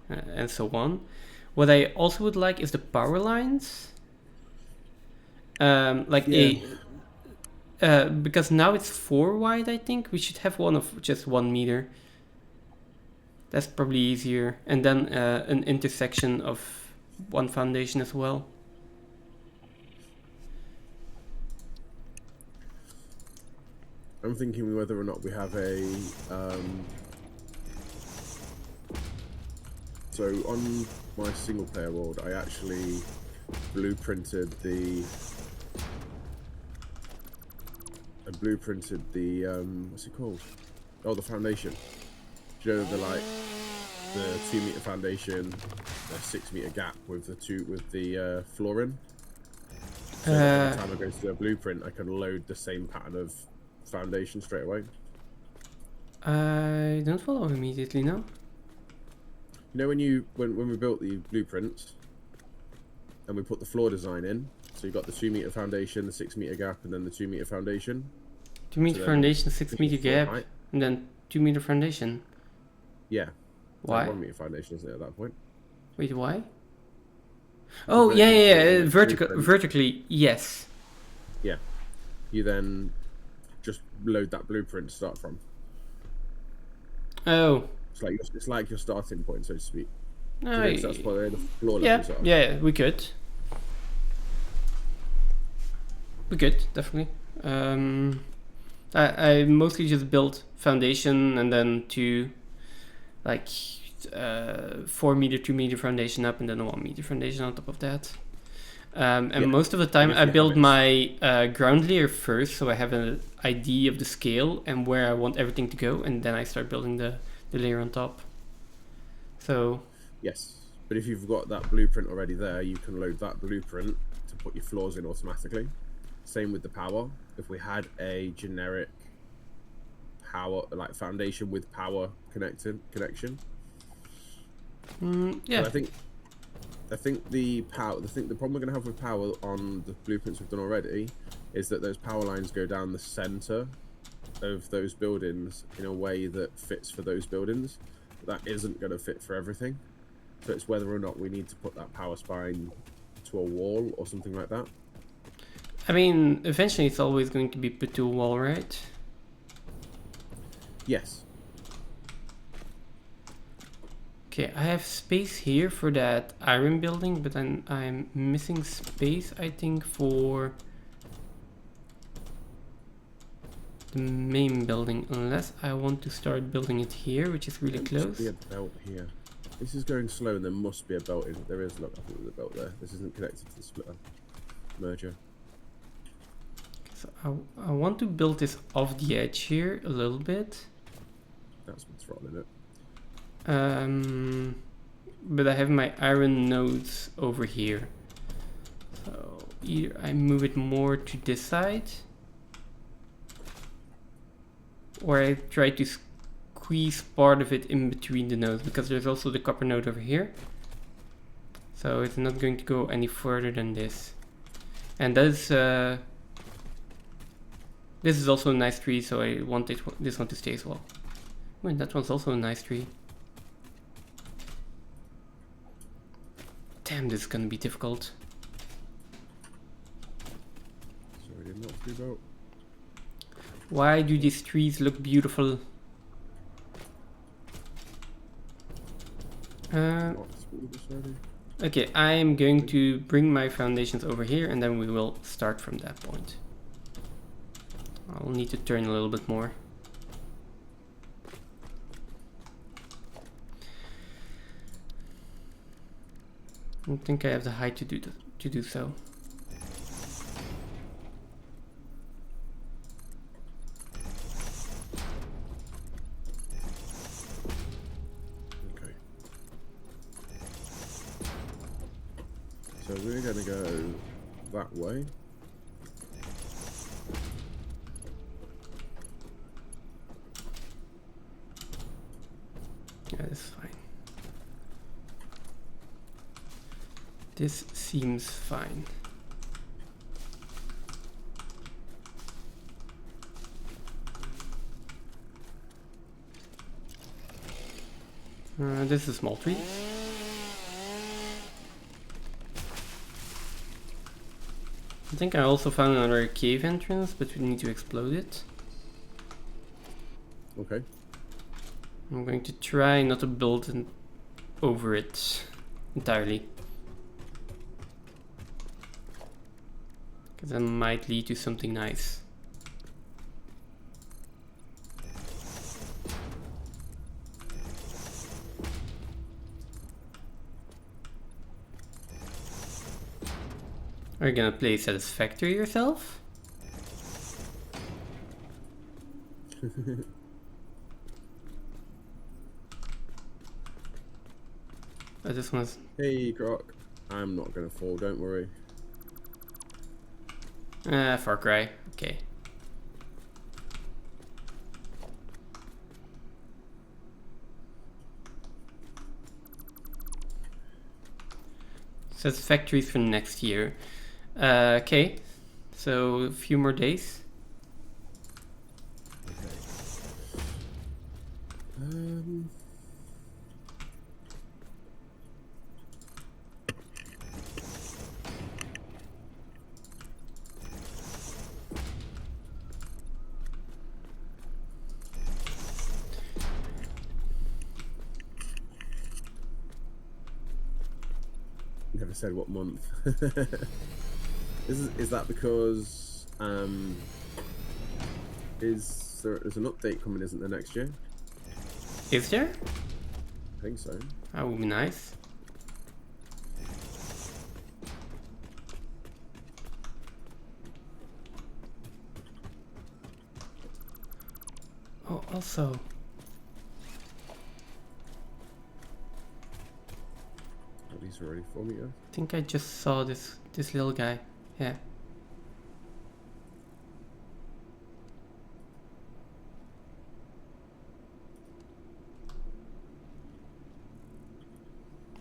and so on. What I also would like is the power lines. Because now it's 4 wide, I think we should have one of just 1 meter. That's probably easier. And then an intersection of 1 foundation as well. I'm thinking whether or not we have a. So on my single player world, I actually blueprinted the. What's it called? Oh, the foundation. Do you know the 2 meter foundation, the 6 meter gap with the floor in. So by the time I go to the blueprint, I can load the same pattern of foundation straight away. I don't follow immediately, no? You know when we built the blueprints, and we put the floor design in. So you got the 2 meter foundation, the 6 meter gap, and then the 2 meter foundation. 2 meter then foundation, this 6 is meter floor gap, height. and then 2 meter foundation. Yeah. Why? 1 meter foundation, isn't it, at that point? Wait, why? Oh, Because yeah, if yeah, you yeah. make blueprint, Vertically, yes. Yeah. You then just load that blueprint to start from. Oh. It's like your starting point, so to speak. No, So that's why the floor yeah, levels are. yeah, we could. We could, definitely. I mostly just built foundation and then 2, like, 4 meter, 2 meter foundation up, and then a 1 meter foundation on top of that. And Yeah. most of the time if I you build have it- my ground layer first, so I have an idea of the scale and where I want everything to go, and then I start building the layer on top. So, Yes. But if you've got that blueprint already there, you can load that blueprint to put your floors in automatically. Same with the power. If we had a generic power, like foundation with power connection. yeah. So I think the problem we're going to have with power on the blueprints we've done already is that those power lines go down the center of those buildings in a way that fits for those buildings. That isn't going to fit for everything. So it's whether or not we need to put that power spine to a wall or something like that. I mean, eventually it's always going to be put to a wall, right? Yes. Okay, I have space here for that iron building, but then I'm missing space, I think, for the main building, unless I want to start building it here, which is really There must close. be a belt here. This is going slow, and there must be a belt in. There is. Look, I think there's a belt there. This isn't connected to the splitter merger. So I want to build this off the edge here a little bit. That's what's wrong in it. But I have my iron nodes over here. So either I move it more to this side, or I try to squeeze part of it in between the nodes, because there's also the copper node over here. So it's not going to go any further than this. And this is also a nice tree, so I want this one to stay as well. Wait, that one's also a nice tree. Damn, this is gonna be difficult. Sorry, did not do belt. Why do these trees look beautiful? Not speed this already. Okay, I am going to bring my foundations over here, and then we will start from that point. I'll need to turn a little bit more. I don't think I have the height to do so. Okay. So we're going to go that way. Yeah, that's fine. This seems fine. This is a small tree. I think I also found another cave entrance, but we need to explode it. Okay. I'm going to try not to build over it entirely, because that might lead to something nice. Are you gonna play Satisfactory yourself? I just want to... Hey, Croc. I'm not going to fall, don't worry. Far Cry. Okay. Satisfactory for next year. Okay, so a few more days. Okay. Never said what month. Is that because there's an update coming, isn't there, next year? Is there? I think so. That would be nice. Oh, also, Oh, these are already 4 meters. I think I just saw this little guy. Yeah.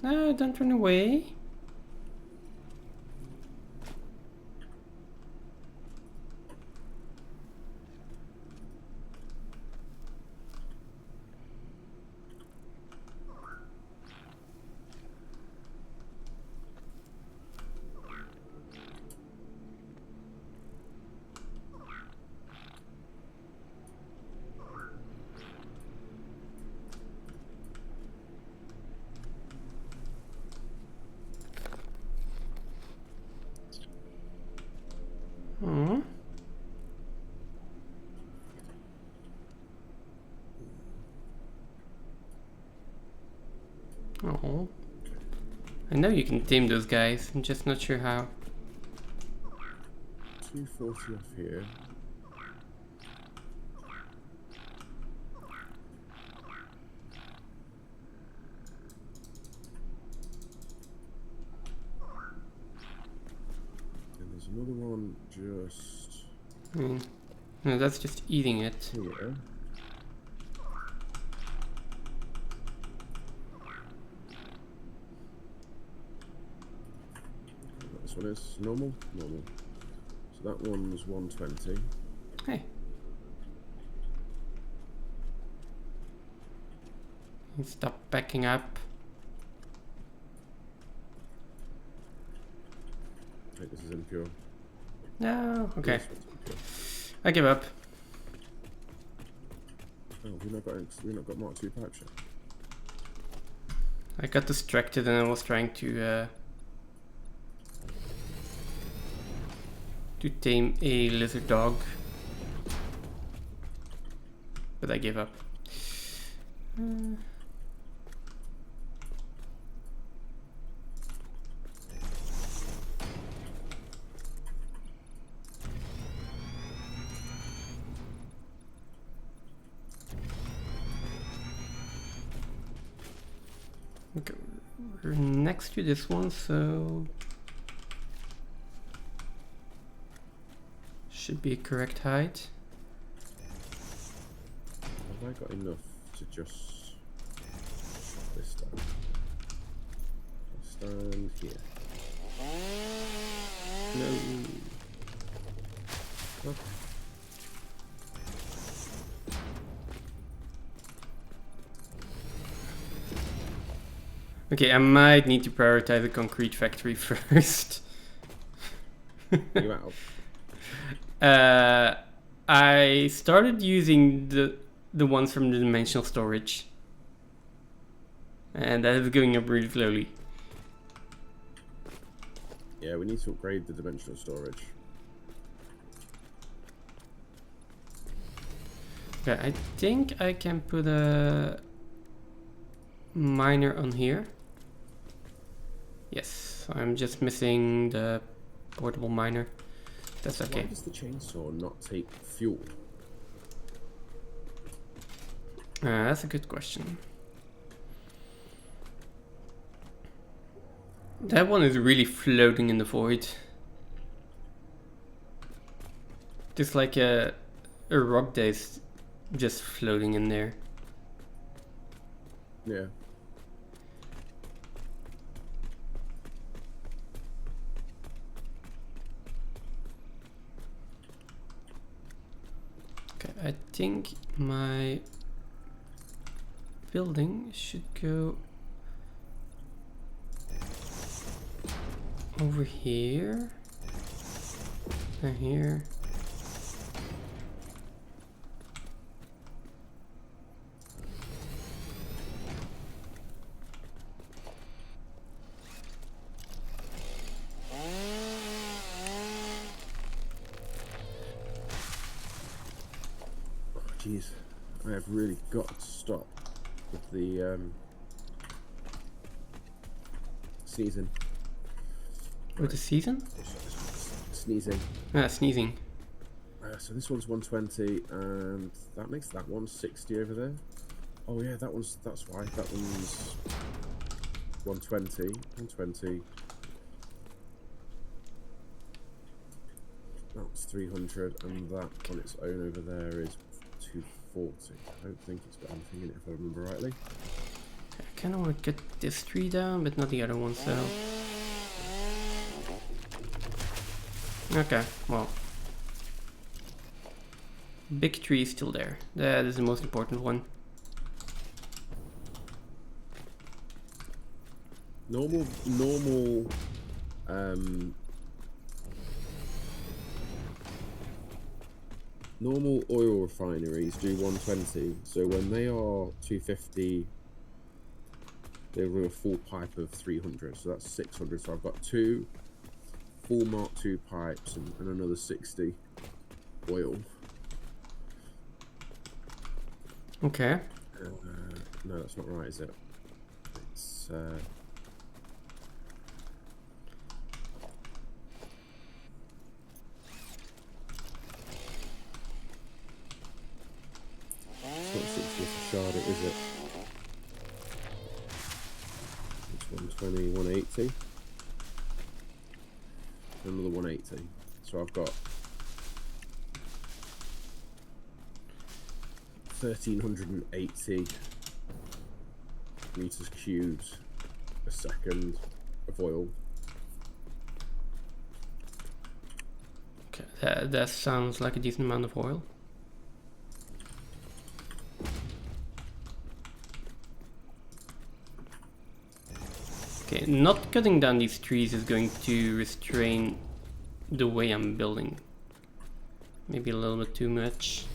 No, don't run away. Hmm. Oh. I know you can tame those guys, I'm just not sure how. 240 off here. And there's another one just No, that's just eating it. here. This one is normal? Normal. So that one's 120. Hey. Stop backing up. I think this is impure. No, okay. This one's impure. I give up. Oh, we've not got Mark II pipe shot. I got distracted and I was trying to tame a lizard dog. But I gave up. Okay, we're next to this one, so should be a correct height. Have I got enough to just this time? I'll stand here. No. Okay. Okay, I might need to prioritize the concrete factory first. Are you out? I started using the ones from the dimensional storage, and that is going up really slowly. Yeah, we need to upgrade the dimensional storage. Okay, I think I can put a miner on here. Yes, I'm just missing the portable miner. That's okay. Why does the chainsaw not take fuel? That's a good question. That one is really floating in the void. Just like a rock that's just floating in there. Yeah. I think my building should go over here and here. Jeez, I have really got to stop with the sneezing. With the season? Sneezing. Ah, sneezing. So this one's 120, and that makes that one 60 over there. Oh yeah, that's why. That one's 120. 120. That's 300, and that on its own over there is 240. I don't think it's got anything in it if I remember rightly. I kind of want to get this tree down, but not the other one, so... Okay, well... Big tree is still there. That is the most important one. Normal oil refineries do 120, so when they are 250, they'll do a full pipe of 300, so that's 600. So I've got 2 full Mark II pipes and another 60 oil. Okay. No, that's not right, is it? It's it's not 60 for Sharda, is it? It's 120, 180. Another 180. So I've got 1,380 meters cubed a second of oil. Okay, that sounds like a decent amount of oil. Okay, not cutting down these trees is going to restrain the way I'm building. Maybe a little bit too much.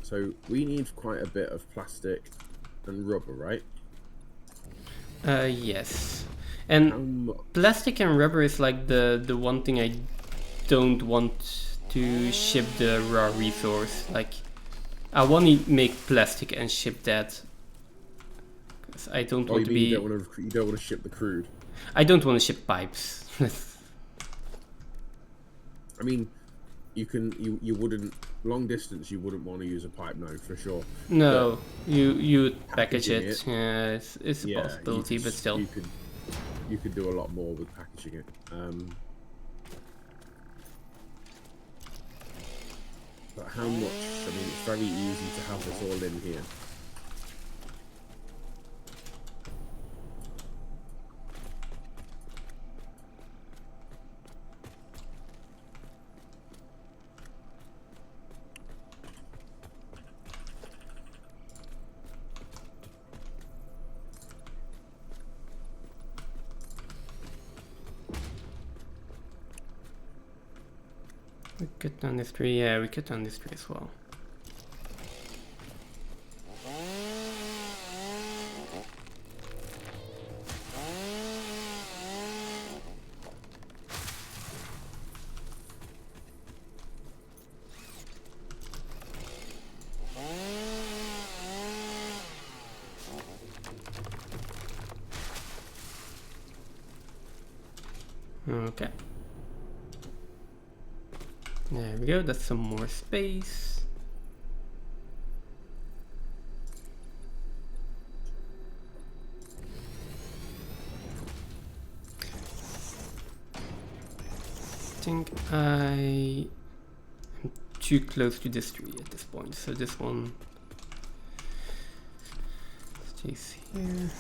So we need quite a bit of plastic and rubber, right? Yes. And plastic and rubber is like the one thing I don't want to ship the raw resource. Like, I want to make plastic and ship that. 'Cause I don't want to be... You don't want to ship the crude? I don't want to ship pipes. I mean, you wouldn't, long distance you wouldn't want to use a pipe, no, for sure. No, you package packaging it. Yeah, it's a possibility, but still. You could do a lot more with packaging it. But how much? I mean, it's very easy to have this all in here. We cut down this tree. Yeah, we cut down this tree as well. Okay. There we go, that's some more space. I think I am too close to this tree at this point, so this one stays here.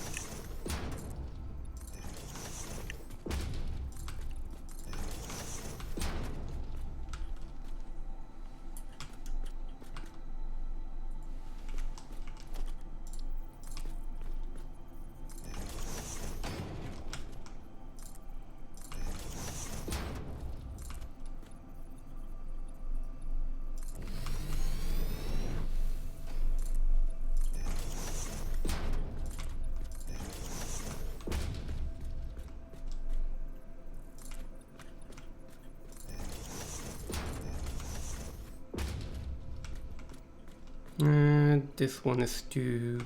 this one is too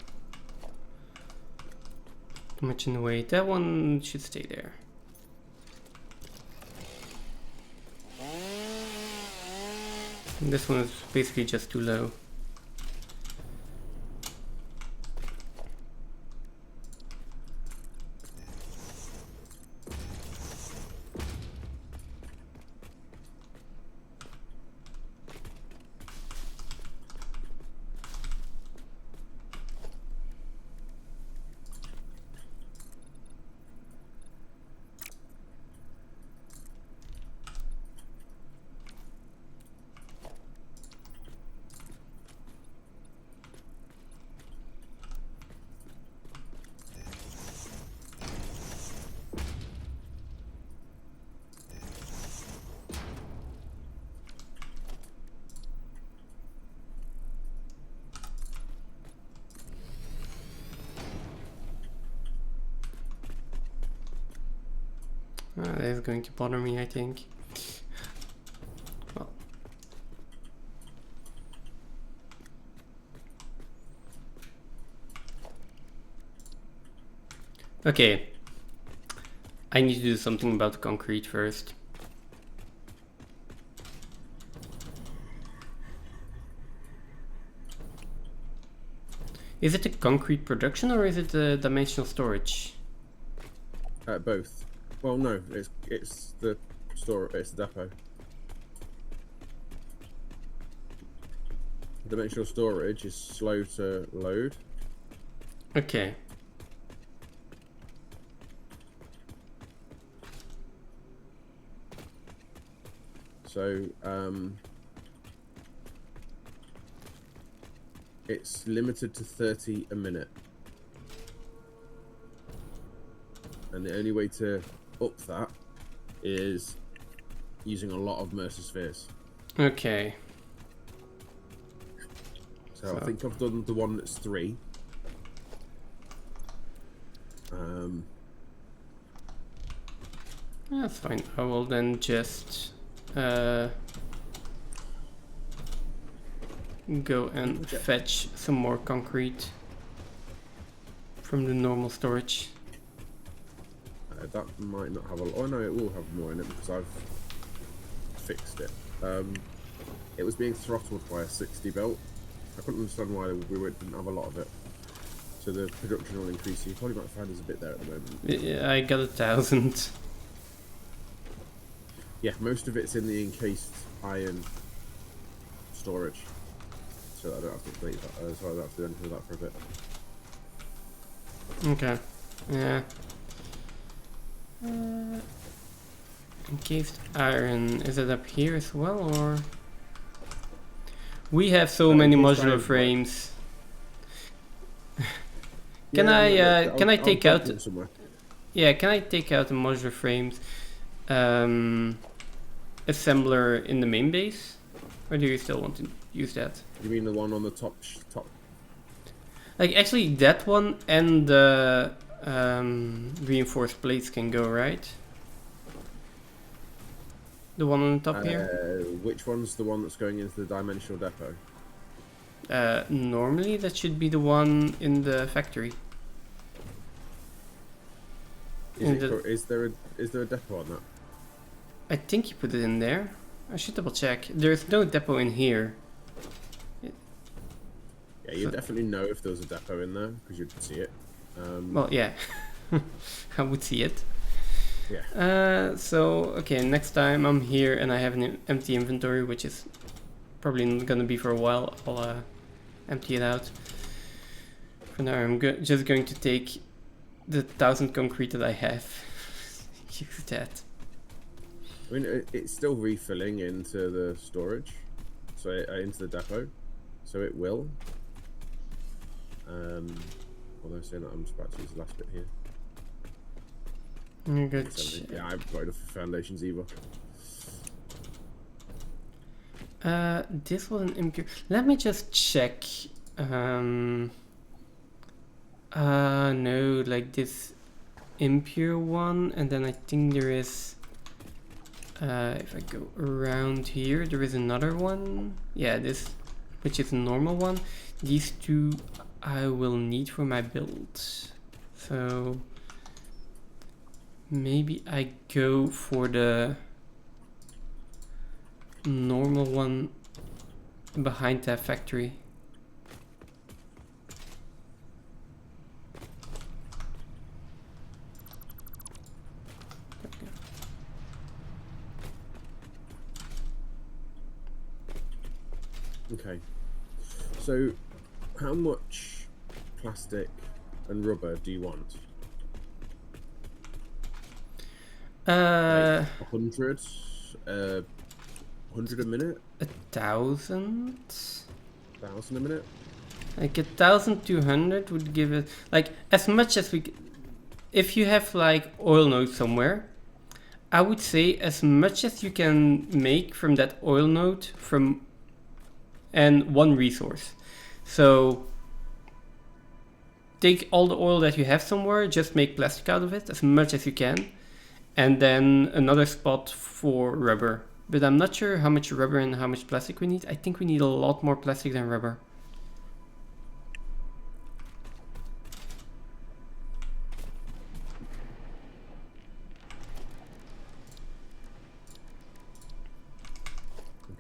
much in the way. That one should stay there. And this one is basically just too low. That is going to bother me, I think. Well. Okay. I need to do something about the concrete first. Is it the concrete production or is it the dimensional storage? Both. Well, no, it's the store. It's the depot. Dimensional storage is slow to load. Okay. So it's limited to 30 a minute, and the only way to up that is using a lot of Mercer spheres. Okay. So I think I've done the one that's 3. That's fine. I will then just go and fetch some more concrete from the normal storage. That might not have a lot. Oh no, it will have more in it because I've fixed it. It was being throttled by a 60 belt. I couldn't understand why we didn't have a lot of it. So the production will increase. You probably might find there's a bit there at the moment. Yeah, I got 1,000. Yeah, most of it's in the encased iron storage. So I don't have to delete that. So I don't have to do anything with that for a bit. Okay. Yeah. Encased iron, is it up here as well, or? We have so many modular frames. Can I take out? Yeah, can I take out the modular frames? Assembler in the main base, or do you still want to use that? You mean the one on the top? Like actually, that one and the reinforced plates can go, right? The one on the top here? Which one's the one that's going into the dimensional depot? Normally that should be the one in the factory. Is there a depot on that? I think you put it in there. I should double check. There's no depot in here. Yeah, you definitely know if there was a depot in there because you'd see it. Well, yeah, I would see it. Yeah. So, okay, next time I'm here and I have an empty inventory, which is probably not gonna be for a while, I'll empty it out. For now, I'm just going to take the 1,000 concrete that I have. Use that. I mean, it's still refilling into the storage, so into the depot, so it will. Although saying that, I'm just about to use the last bit here. Good. Yeah, I haven't got enough foundations either. This was an impure. Let me just check. No, like this impure one, and then I think there is. If I go around here, there is another one. Yeah, this which is a normal one. These two I will need for my build. So maybe I go for the normal one behind that factory. Okay. So, how much plastic and rubber do you want? 100? 100 a minute? 1,000? 1,000 a minute? Like 1,200 would give it like as much as we. If you have like oil node somewhere, I would say as much as you can make from that oil node from and one resource. So take all the oil that you have somewhere, just make plastic out of it as much as you can, and then another spot for rubber. But I'm not sure how much rubber and how much plastic we need. I think we need a lot more plastic than rubber.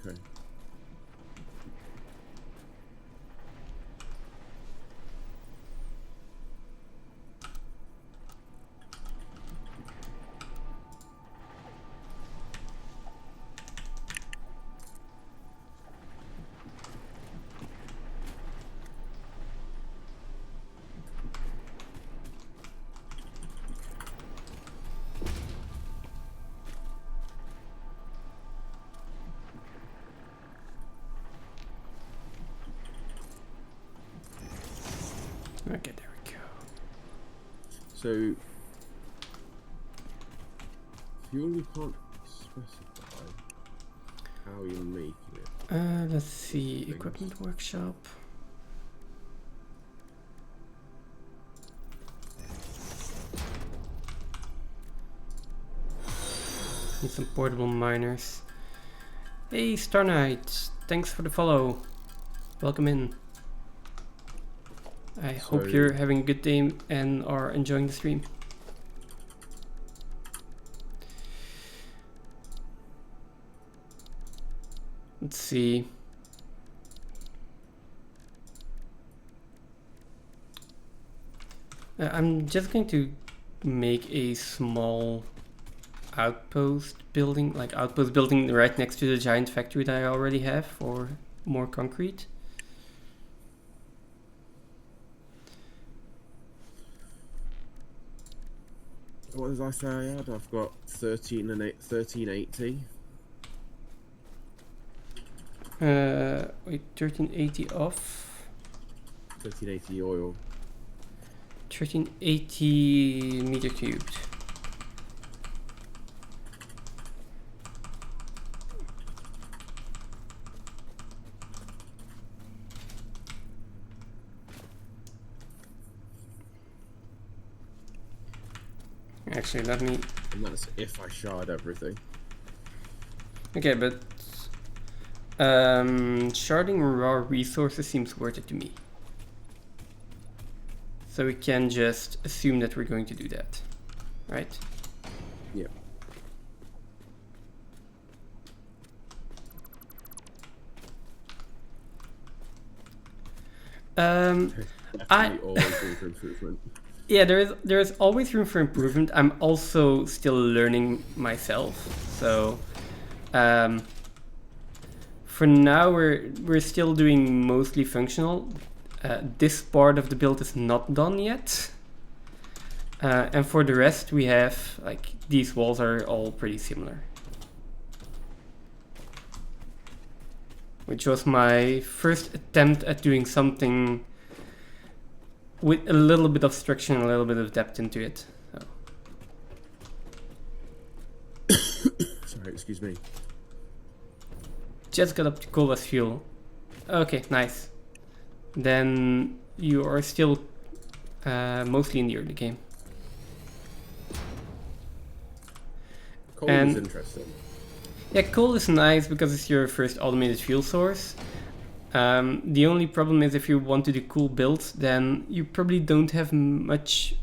Okay. Okay, there we go. So, fuel you can't specify how you're making it. Let's see, equipment workshop. Need some portable miners. Hey, Star Knight, thanks for the follow. Welcome in. I hope you're having a good day and are enjoying the stream. Let's see. I'm just going to make a small outpost building, like outpost building right next to the giant factory that I already have for more concrete. What did I say I had? I've got 1380. Wait, 1380 off. 1380 oil. 1380 meter cubed. Actually, let me. And that's if I shard everything. Okay, but sharding raw resources seems worth it to me. So we can just assume that we're going to do that, right? Yeah. I always room for improvement. Yeah, there is always room for improvement. I'm also still learning myself, so for now we're still doing mostly functional. This part of the build is not done yet, and for the rest we have like these walls are all pretty similar, which was my first attempt at doing something with a little bit of structure and a little bit of depth into it. So. Sorry, excuse me. Just got up to coal as fuel. Okay, nice. Then you are still mostly in the early game. Coal is interesting. Yeah, coal is nice because it's your first automated fuel source. The only problem is if you want to do cool builds, then you probably don't have much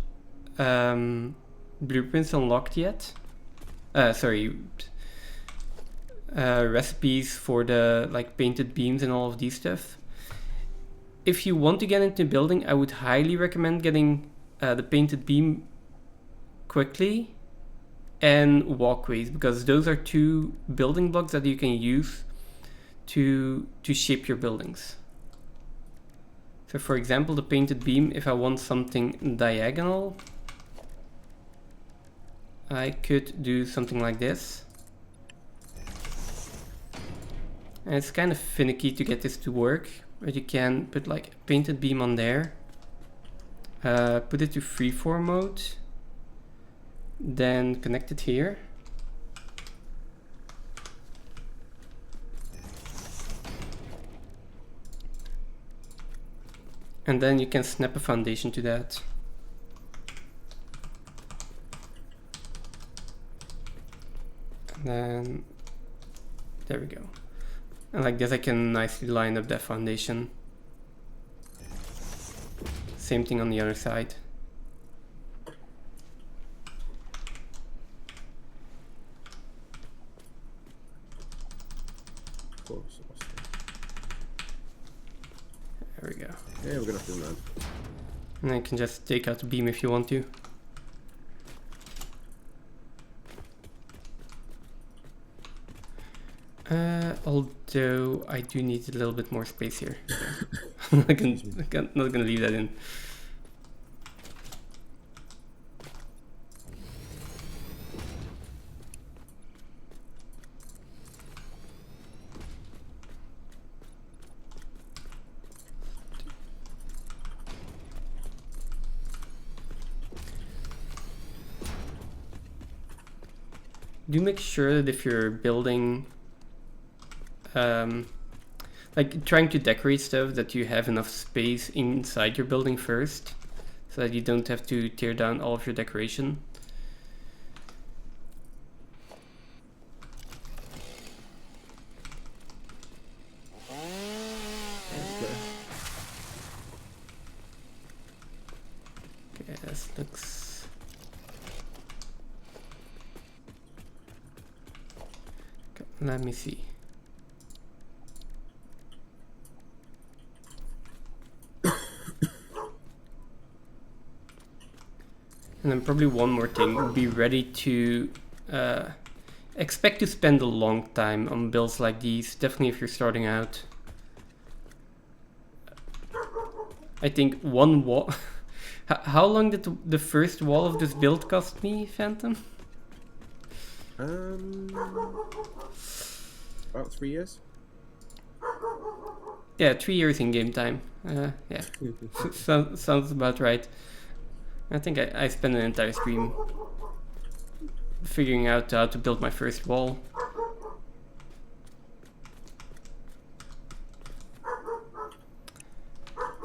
blueprints unlocked yet. Recipes for the like painted beams and all of these stuff. If you want to get into building, I would highly recommend getting the painted beam quickly and walkways, because those are 2 building blocks that you can use to shape your buildings. So for example, the painted beam, if I want something diagonal, I could do something like this. And it's kind of finicky to get this to work, but you can put like a painted beam on there, put it to freeform mode, then connect it here. And then you can snap a foundation to that. And then there we go. And like this I can nicely line up that foundation. Same thing on the other side. Of course. There we go. Yeah, we're gonna have to do that. And then you can just take out the beam if you want to. Although I do need a little bit more space here. I'm not gonna leave that in. Do make sure that if you're building like trying to decorate stuff, that you have enough space inside your building first, so that you don't have to tear down all of your decoration. Okay, this looks... Okay, let me see. And then probably one more thing, be ready to expect to spend a long time on builds like these, definitely if you're starting out. I think one wall... How long did the first wall of this build cost me, Phantom? About 3 years. Yeah, 3 years in game time. Yeah, sounds about right. I think I spent an entire stream figuring out how to build my first wall.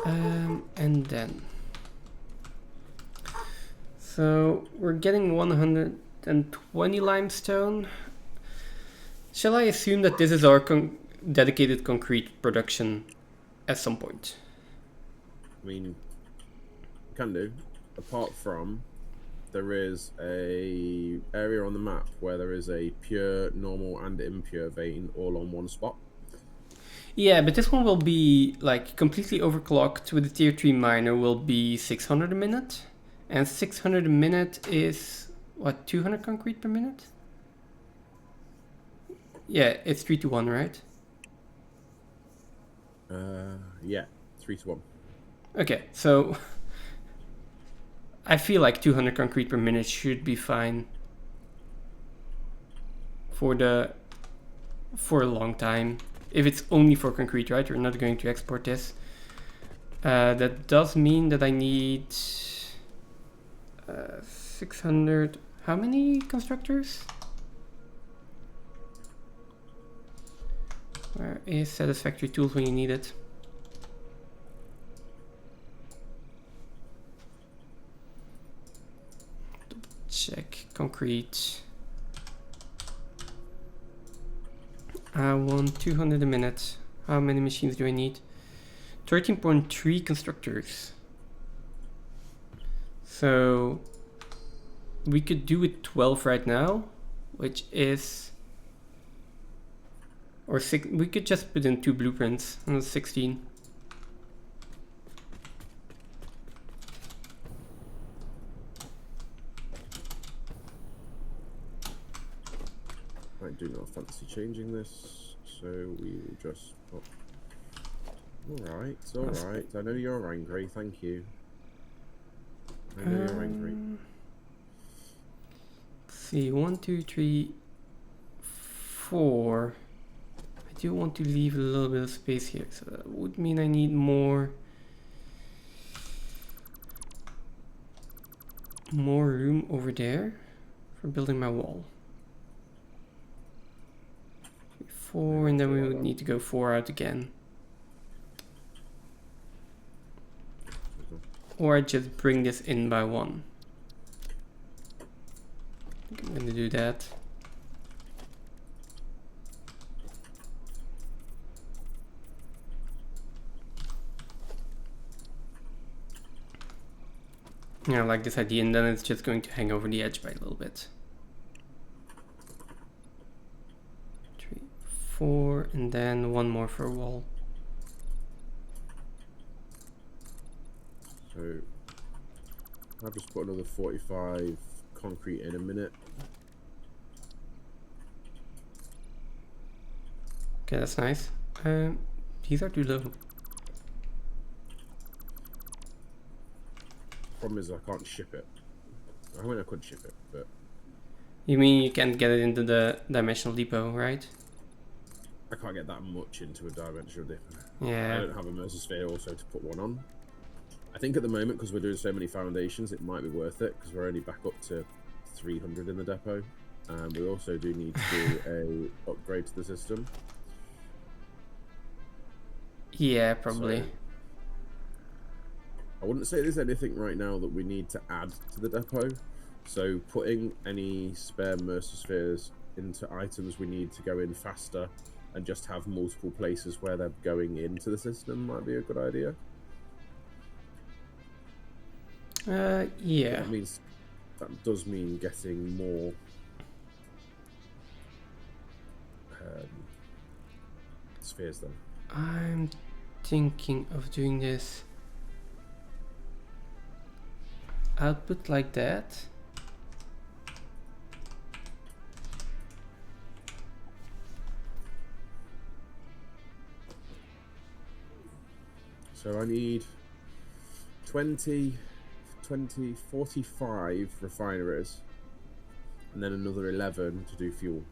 And then... So, we're getting 120 limestone. Shall I assume that this is our dedicated concrete production at some point? I mean, can do. Apart from, there is a area on the map where there is a pure, normal, and impure vein all on one spot. Yeah, but this one will be like completely overclocked with the tier 3 miner, will be 600 a minute. And 600 a minute is, what, 200 concrete per minute? Yeah, it's 3 to 1, right? Yeah, 3 to 1. Okay, so... I feel like 200 concrete per minute should be fine for a long time. If it's only for concrete, right? We're not going to export this. That does mean that I need 600. How many constructors? Where is Satisfactory tools when you need it? Check concrete. I want 200 a minute. How many machines do I need? 13.3 constructors. So we could do with 12 right now, which is, or six. We could just put in 2 blueprints, and that's 16. I do not fancy changing this, so we will just put... Alright, alright. I know you're angry, thank you. I know you're angry. Let's see, 1, 2, 3, 4. I do want to leave a little bit of space here, so that would mean I need more room over there for building my wall. 4, and then we would need to go 4 out again. Or I just bring this in by 1. I think I'm gonna do that. Yeah, I like this idea, and then it's just going to hang over the edge by a little bit. 3, 4, and then 1 more for a wall. So I'll just put another 45 concrete in a minute. Okay, that's nice. These are too low. Problem is I can't ship it. I mean I could ship it, but You mean you can't get it into the dimensional depot, right? I can't get that much into a dimensional depot. Yeah. I don't have a Mercersphere also to put one on. I think at the moment, because we're doing so many foundations, it might be worth it, because we're only back up to 300 in the depot. And we also do need to do a upgrade to the system. Yeah, probably. So, I wouldn't say there's anything right now that we need to add to the depot. So putting any spare Mercerspheres into items we need to go in faster and just have multiple places where they're going into the system might be a good idea. Yeah. That does mean getting more spheres though. I'm thinking of doing this output like that. So I need 20, 45 refineries and then another 11 to do fuel.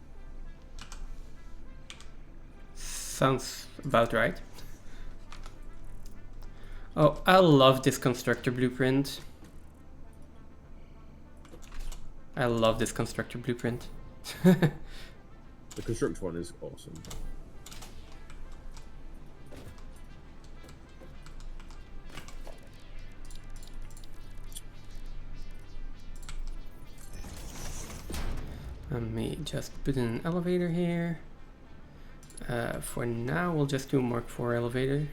Sounds about right. Oh, I love this constructor blueprint. I love this constructor blueprint. The construct one is awesome. Let me just put in an elevator here. For now, we'll just do a Mark IV elevator.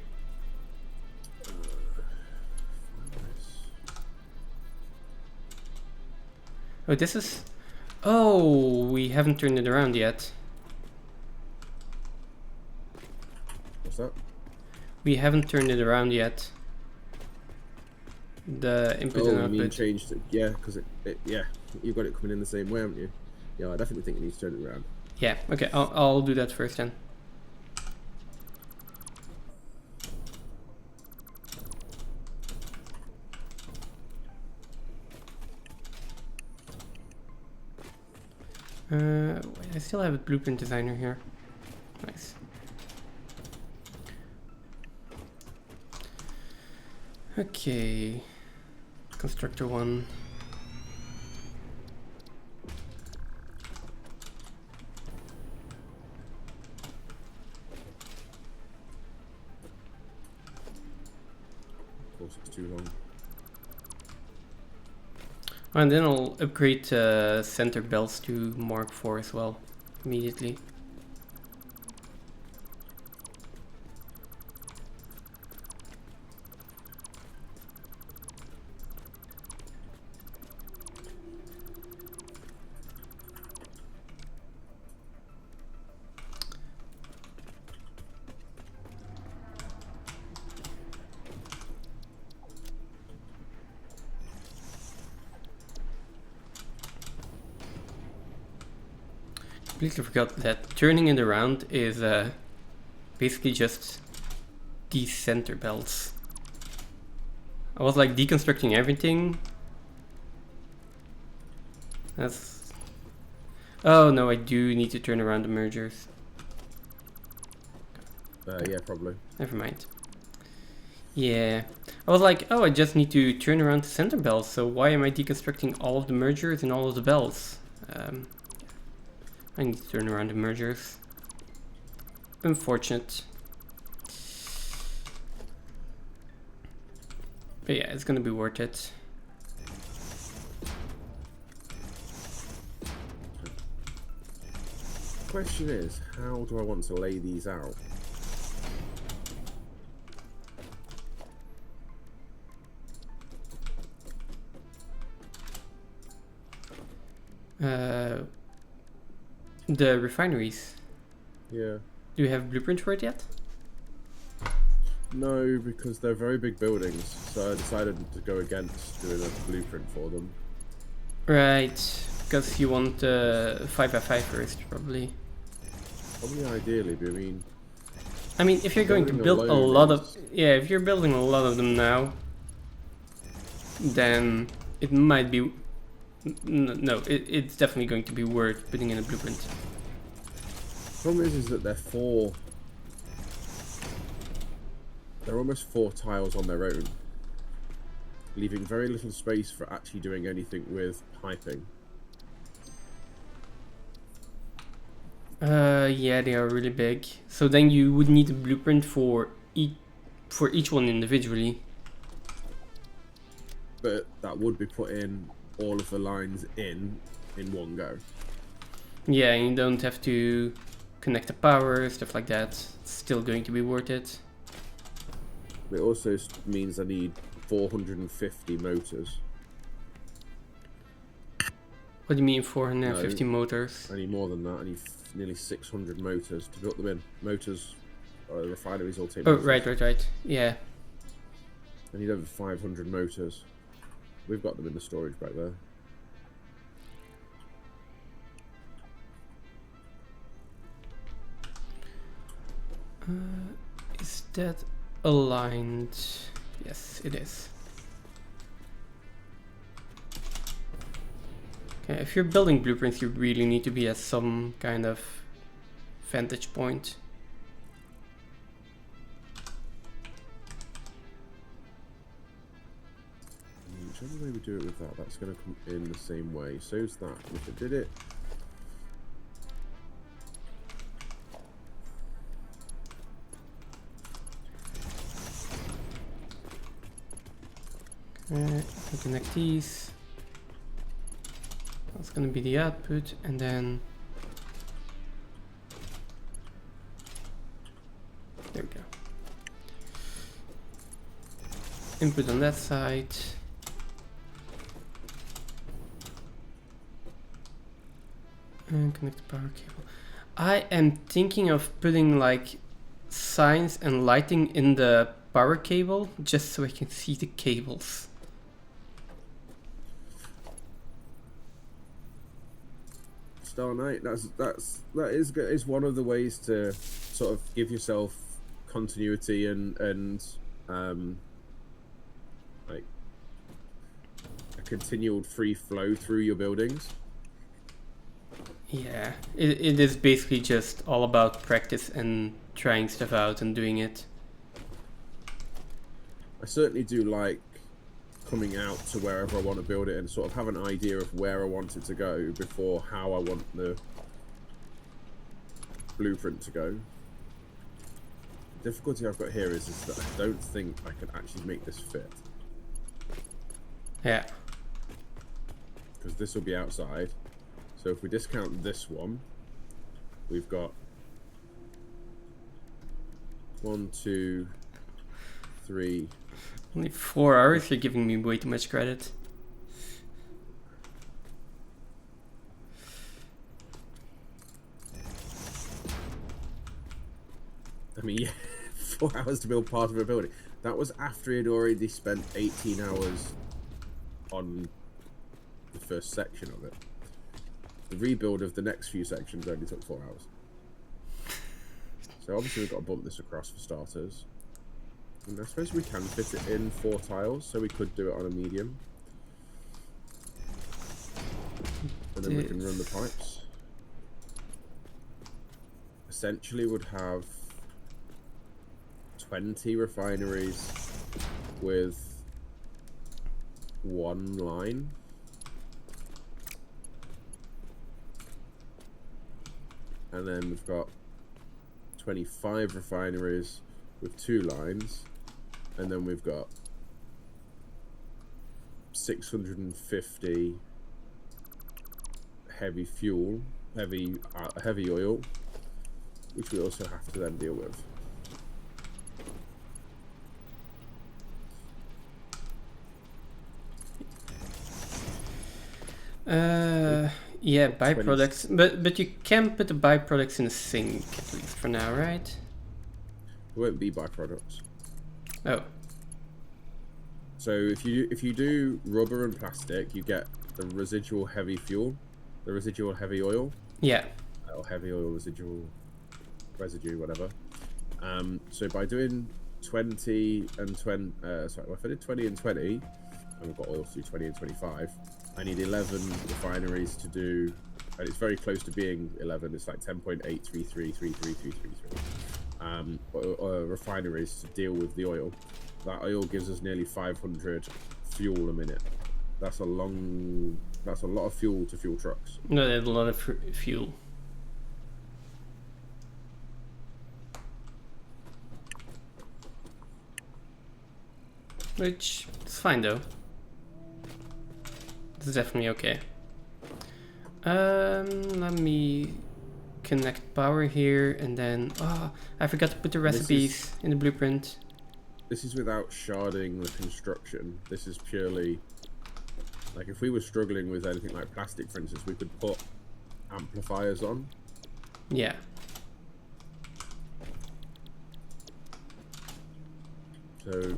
Oh, this is... Oh, we haven't turned it around yet. What's that? We haven't turned it around yet. The input and you output. mean changed it? Yeah, because yeah, you've got it coming in the same way, haven't you? Yeah, I definitely think you need to turn it around. Yeah, okay, I'll do that first then. Wait, I still have a blueprint designer here. Nice. Okay. Constructor 1. Of course, it's too long. And then I'll upgrade center belts to Mark IV as well, immediately. completely forgot that turning it around is basically just these center belts. I was like deconstructing everything. That's... Oh no, I do need to turn around the mergers. Yeah, probably. Never mind. Yeah. I was like, oh, I just need to turn around the center bells, so why am I deconstructing all of the mergers and all of the bells? I need to turn around the mergers. Unfortunate. But yeah, it's gonna be worth it. Question is, how do I want to lay these out? The refineries. Yeah. Do you have a blueprint for it yet? No, because they're very big buildings, so I decided to go against doing a blueprint for them. Right, because you want 5x5 first, probably. Probably ideally, but I mean, if you're going to Building build a alone lot of... is- Yeah, if you're building a lot of them now, then it might be... No, it's definitely going to be worth putting in a blueprint. Problem is that they're almost 4 tiles on their own, leaving very little space for actually doing anything with piping. Yeah, they are really big. So then you would need a blueprint for each one individually. But that would be putting all of the lines in one go. Yeah, and you don't have to connect the power, stuff like that. It's still going to be worth it. It also means I need 450 motors. What do you mean 450 motors? I need more than that. I need nearly 600 motors to build them in. Motors, refineries all take Oh, motors. right. Yeah. I need over 500 motors. We've got them in the storage back there. Is that aligned? Yes, it is. Okay, if you're building blueprints, you really need to be at some kind of vantage point. Whichever way we do it with that, that's going to come in the same way. So's that. And if it did it... Okay, connect these. That's gonna be the output, and then there we go. Input on that side. And connect the power cable. I am thinking of putting like signs and lighting in the power cable just so I can see the cables. Star Knight, that is one of the ways to sort of give yourself continuity and like a continual free flow through your buildings. Yeah, it is basically just all about practice and trying stuff out and doing it. I certainly do like coming out to wherever I want to build it and sort of have an idea of where I want it to go before how I want the blueprint to go. The difficulty I've got here is that I don't think I can actually make this fit. Yeah. Because this will be outside. So if we discount this one, we've got 1, 2, 3. Only 4 hours, you're giving me way too much credit. I mean, yeah, 4 hours to build part of a building. That was after he'd already spent 18 hours on the first section of it. The rebuild of the next few sections only took 4 hours. So obviously we've got to bump this across for starters. And I suppose we can fit it in 4 tiles, so we could do it on a medium. And then we can run the pipes. Essentially would have 20 refineries with 1 line. And then we've got 25 refineries with 2 lines. And then we've got 650 heavy fuel, heavy oil, which we also have to then deal with. Yeah, byproducts, but you can put the byproducts in a sink at least for now, right? There won't be byproducts. Oh. So if you do rubber and plastic, you get the residual heavy fuel, the residual heavy oil. Yeah. Or heavy oil residue, whatever. So by doing 20 and 20, sorry, if I did 20 and 20, and we've got oil to do 20 and 25, I need 11 refineries to do, and it's very close to being 11, it's like 10.8333333. Refineries to deal with the oil. That oil gives us nearly 500 fuel a minute. That's a lot of fuel to fuel trucks. No, that's a lot of fuel. Which is fine though. It's definitely okay. Let me connect power here, and then I forgot to put the recipes in the blueprint. This is without sharding the construction. This is purely like if we were struggling with anything like plastic, for instance, we could put amplifiers on. Yeah. So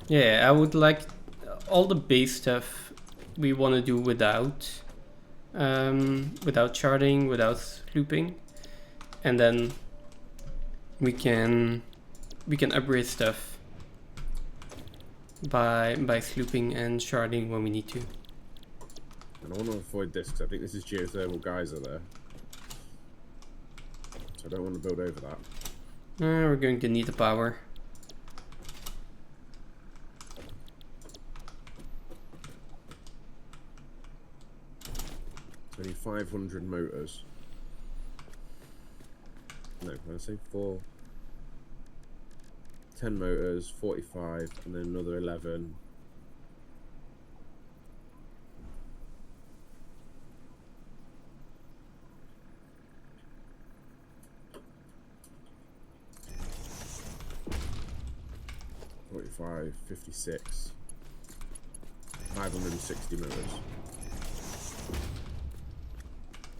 yeah, I would like all the base stuff we want to do without sharding, without looping, and then we can upgrade stuff by slooping and sharding when we need to. And I want to avoid this because I think this is geothermal geyser there, so I don't want to build over that. We're going to need the power. So I need 500 motors. No, I say 10 motors, 45, and then another 11. $45, 56, 560 motors.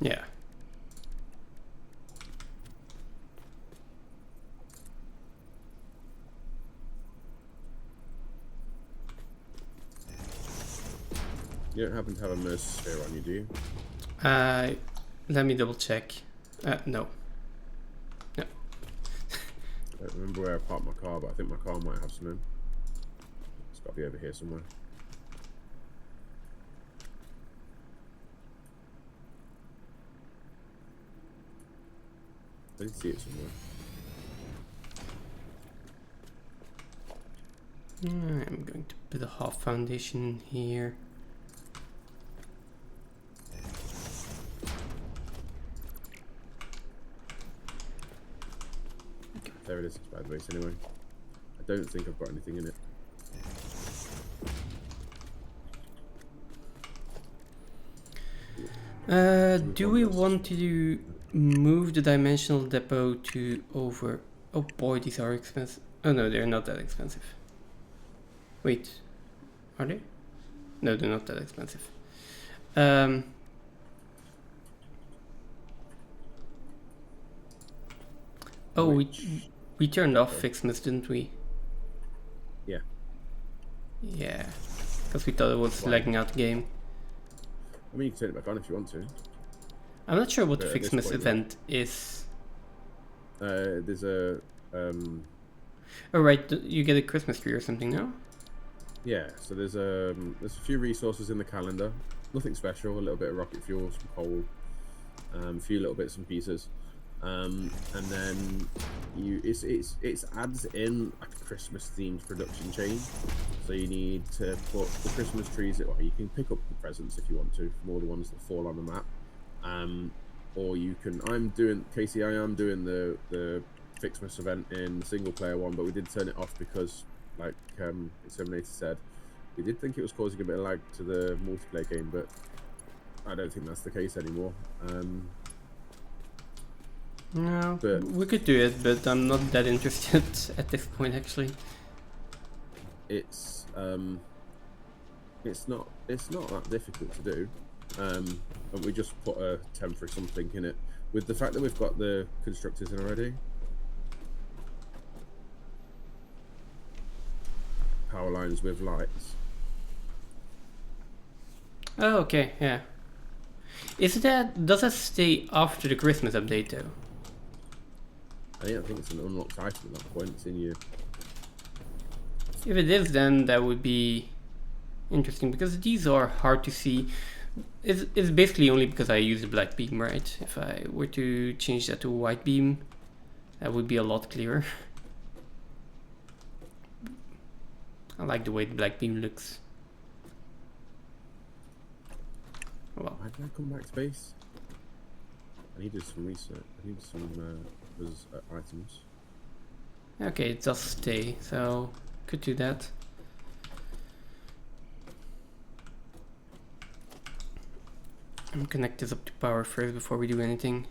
Yeah. You don't happen to have a Mercer sphere on you, do you? Let me double check. No. No. I don't remember where I parked my car, but I think my car might have some in. It's got to be over here somewhere. I did see it somewhere. I'm going to put a half foundation in here. There it is, it's by the base anyway. I don't think I've got anything in it. Do we want to move the dimensional depot to over... Oh boy, these are expensive. Oh no, they're not that expensive. Wait, are they? No, they're not that expensive. Oh, we turned off Fixmas, didn't we? Yeah. Yeah, because we thought it was lagging out the game. I mean, you can turn it back on if you want to. I'm not sure what the But at this Fixmas point, event is. There's a Oh right, you get a Christmas tree or something, no? yeah. So there's a few resources in the calendar. Nothing special. A little bit of rocket fuel, some coal, a few little bits and pieces, and then it adds in like a Christmas themed production chain. So you need to put the Christmas trees. Well, you can pick up the presents if you want to from all the ones that fall on the map, or you can. I am doing the Fixmas event in the single player one, but we did turn it off because, like Exterminator said, we did think it was causing a bit of lag to the multiplayer game, but I don't think that's the case anymore. No, But we could do it, but I'm not that interested at this point, actually. it's not that difficult to do, and we just put a temporary something in it. With the fact that we've got the constructors in already, power lines with lights. Oh, okay, yeah. Does that stay after the Christmas update though? I think it's an unlocked item at that point. It's in you. If it is, then that would be interesting, because these are hard to see. It's basically only because I use the black beam, right? If I were to change that to a white beam, that would be a lot clearer. I like the way the black beam looks. Well, Why did I come back to base? I needed some research. I needed some those items. okay, it does stay, so could do that. I'm gonna connect this up to power first before we do anything.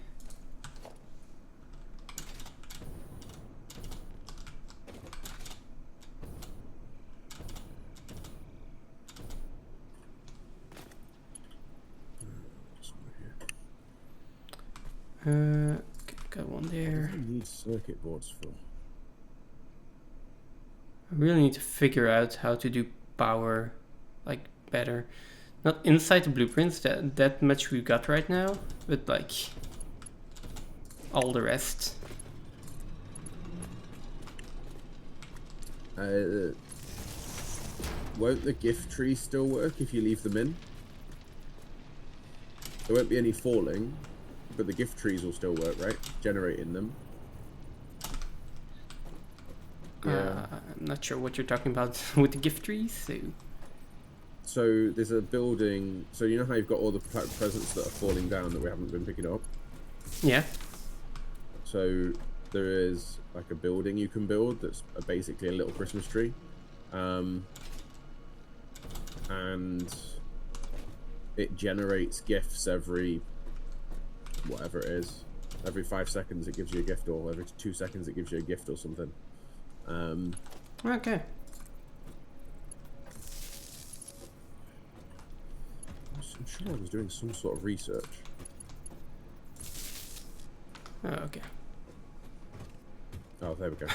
Okay, got one there. I need circuit boards for. I really need to figure out how to do power like better. Not inside the blueprints, that much we've got right now, but like all the rest. Won't the gift trees still work if you leave them in? There won't be any falling, but the gift trees will still work, right? Generating them. Yeah. I'm not sure what you're talking about with the gift trees. So there's a building. So you know how you've got all the presents that are falling down that we haven't been picking up? Yeah. So there is like a building you can build that's basically a little Christmas tree. And it generates gifts every whatever it is. Every 5 seconds it gives you a gift, or every 2 seconds it gives you a gift or something. Okay. I'm sure I was doing some sort of research. Oh, okay. Oh, there we go.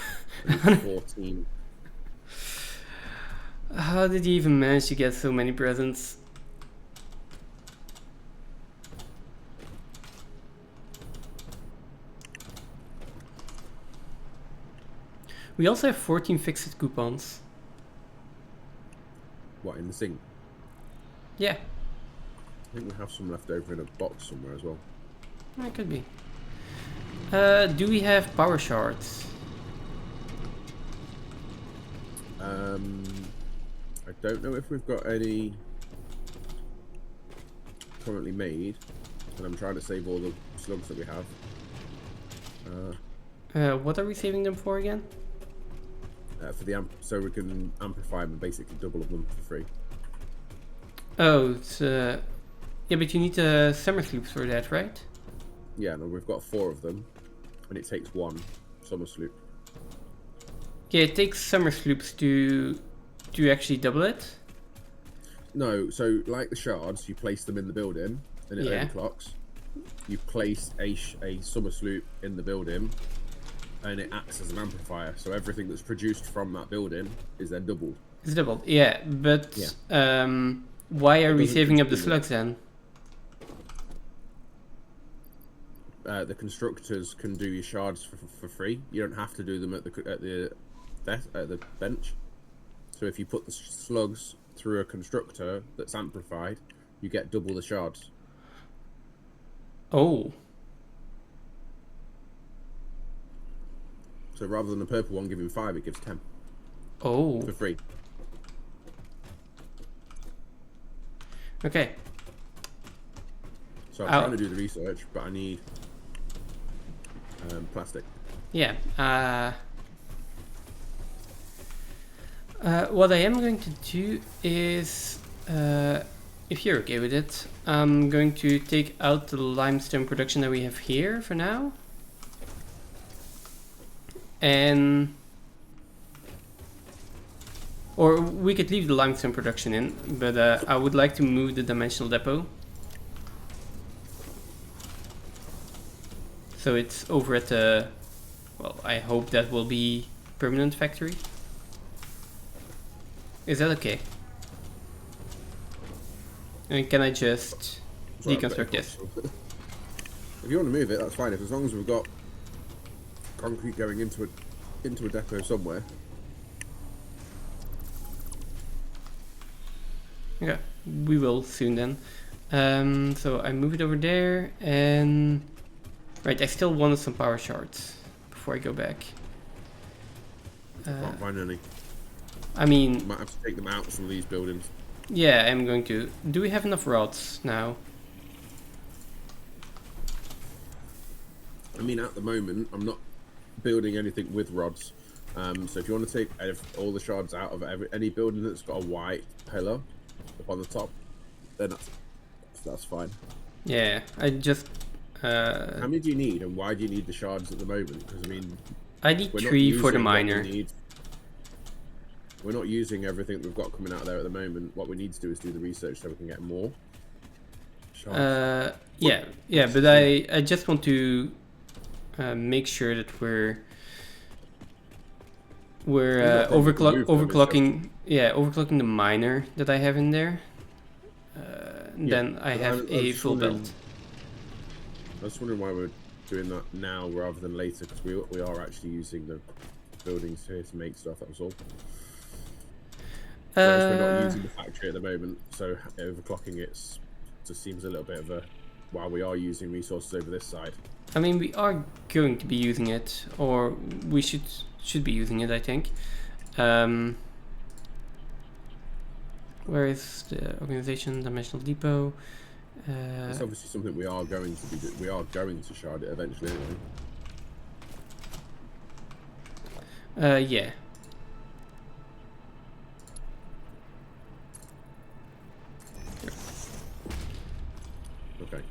I need 14. How did you even manage to get so many presents? We also have 14 fixed coupons. What, in the sink? Yeah, I think we have some left over in a box somewhere as well. that could be. Do we have power shards? I don't know if we've got any currently made, and I'm trying to save all the slugs that we have. What are we saving them for again? For the so we can amplify them and basically double of them for free. Oh, it's yeah, but you need summer sloops for that, right? Yeah, no, we've got 4 of them, and it takes 1 summer sloop. Yeah, it takes summer sloops to actually double it. No, so like the shards, you place them in the building, and it overclocks. You place a summer sloop in the building, and it acts as an amplifier. So everything that's produced from that building is then doubled. It's doubled, yeah, but why are we saving up the slugs then? the constructors can do your shards for free. You don't have to do them at the bench. So if you put the slugs through a constructor that's amplified, you get double the shards. Oh. So rather than the purple one giving 5, it gives 10 Oh. for free. Okay. So I'm trying to do the research, but I need plastic. Yeah. What I am going to do is, if you're okay with it, I'm going to take out the limestone production that we have here for now. And... Or we could leave the limestone production in, but I would like to move the dimensional depot. So it's over at the... Well, I hope that will be permanent factory. Is that okay? And can I just deconstruct this? If you want to move it, that's fine. As long as we've got concrete going into a depot somewhere. Okay, we will soon then. So I move it over there, and right, I still wanted some power shards before I go back. Can't find any. I mean, Might have to take them out from these buildings. yeah, I'm going to. Do we have enough rods now? I mean, at the moment, I'm not building anything with rods. So if you want to take all the shards out of any building that's got a white pillar up on the top, then that's fine. Yeah, I just. How many do you need, and why do you need the shards at the moment? Because I mean, I need we're not 3 for the using what we miner. need. We're not using everything we've got coming out there at the moment. What we need to do is do the research so we can get more shards. Yeah, but I just want to make sure that we're overclocking. Yeah, overclocking the miner that I have in there. Then I have a full belt. I was wondering why we're doing that now rather than later, because we are actually using the buildings here to make stuff. That was all. Whereas we're not using the factory at the moment, so overclocking it just seems a little bit of a... While we are using resources over this side. I mean, we are going to be using it, or we should be using it, I think. Where is the organization, dimensional depot? It's obviously something we are going to be. We are going to shard it eventually, anyway. Yeah. Okay.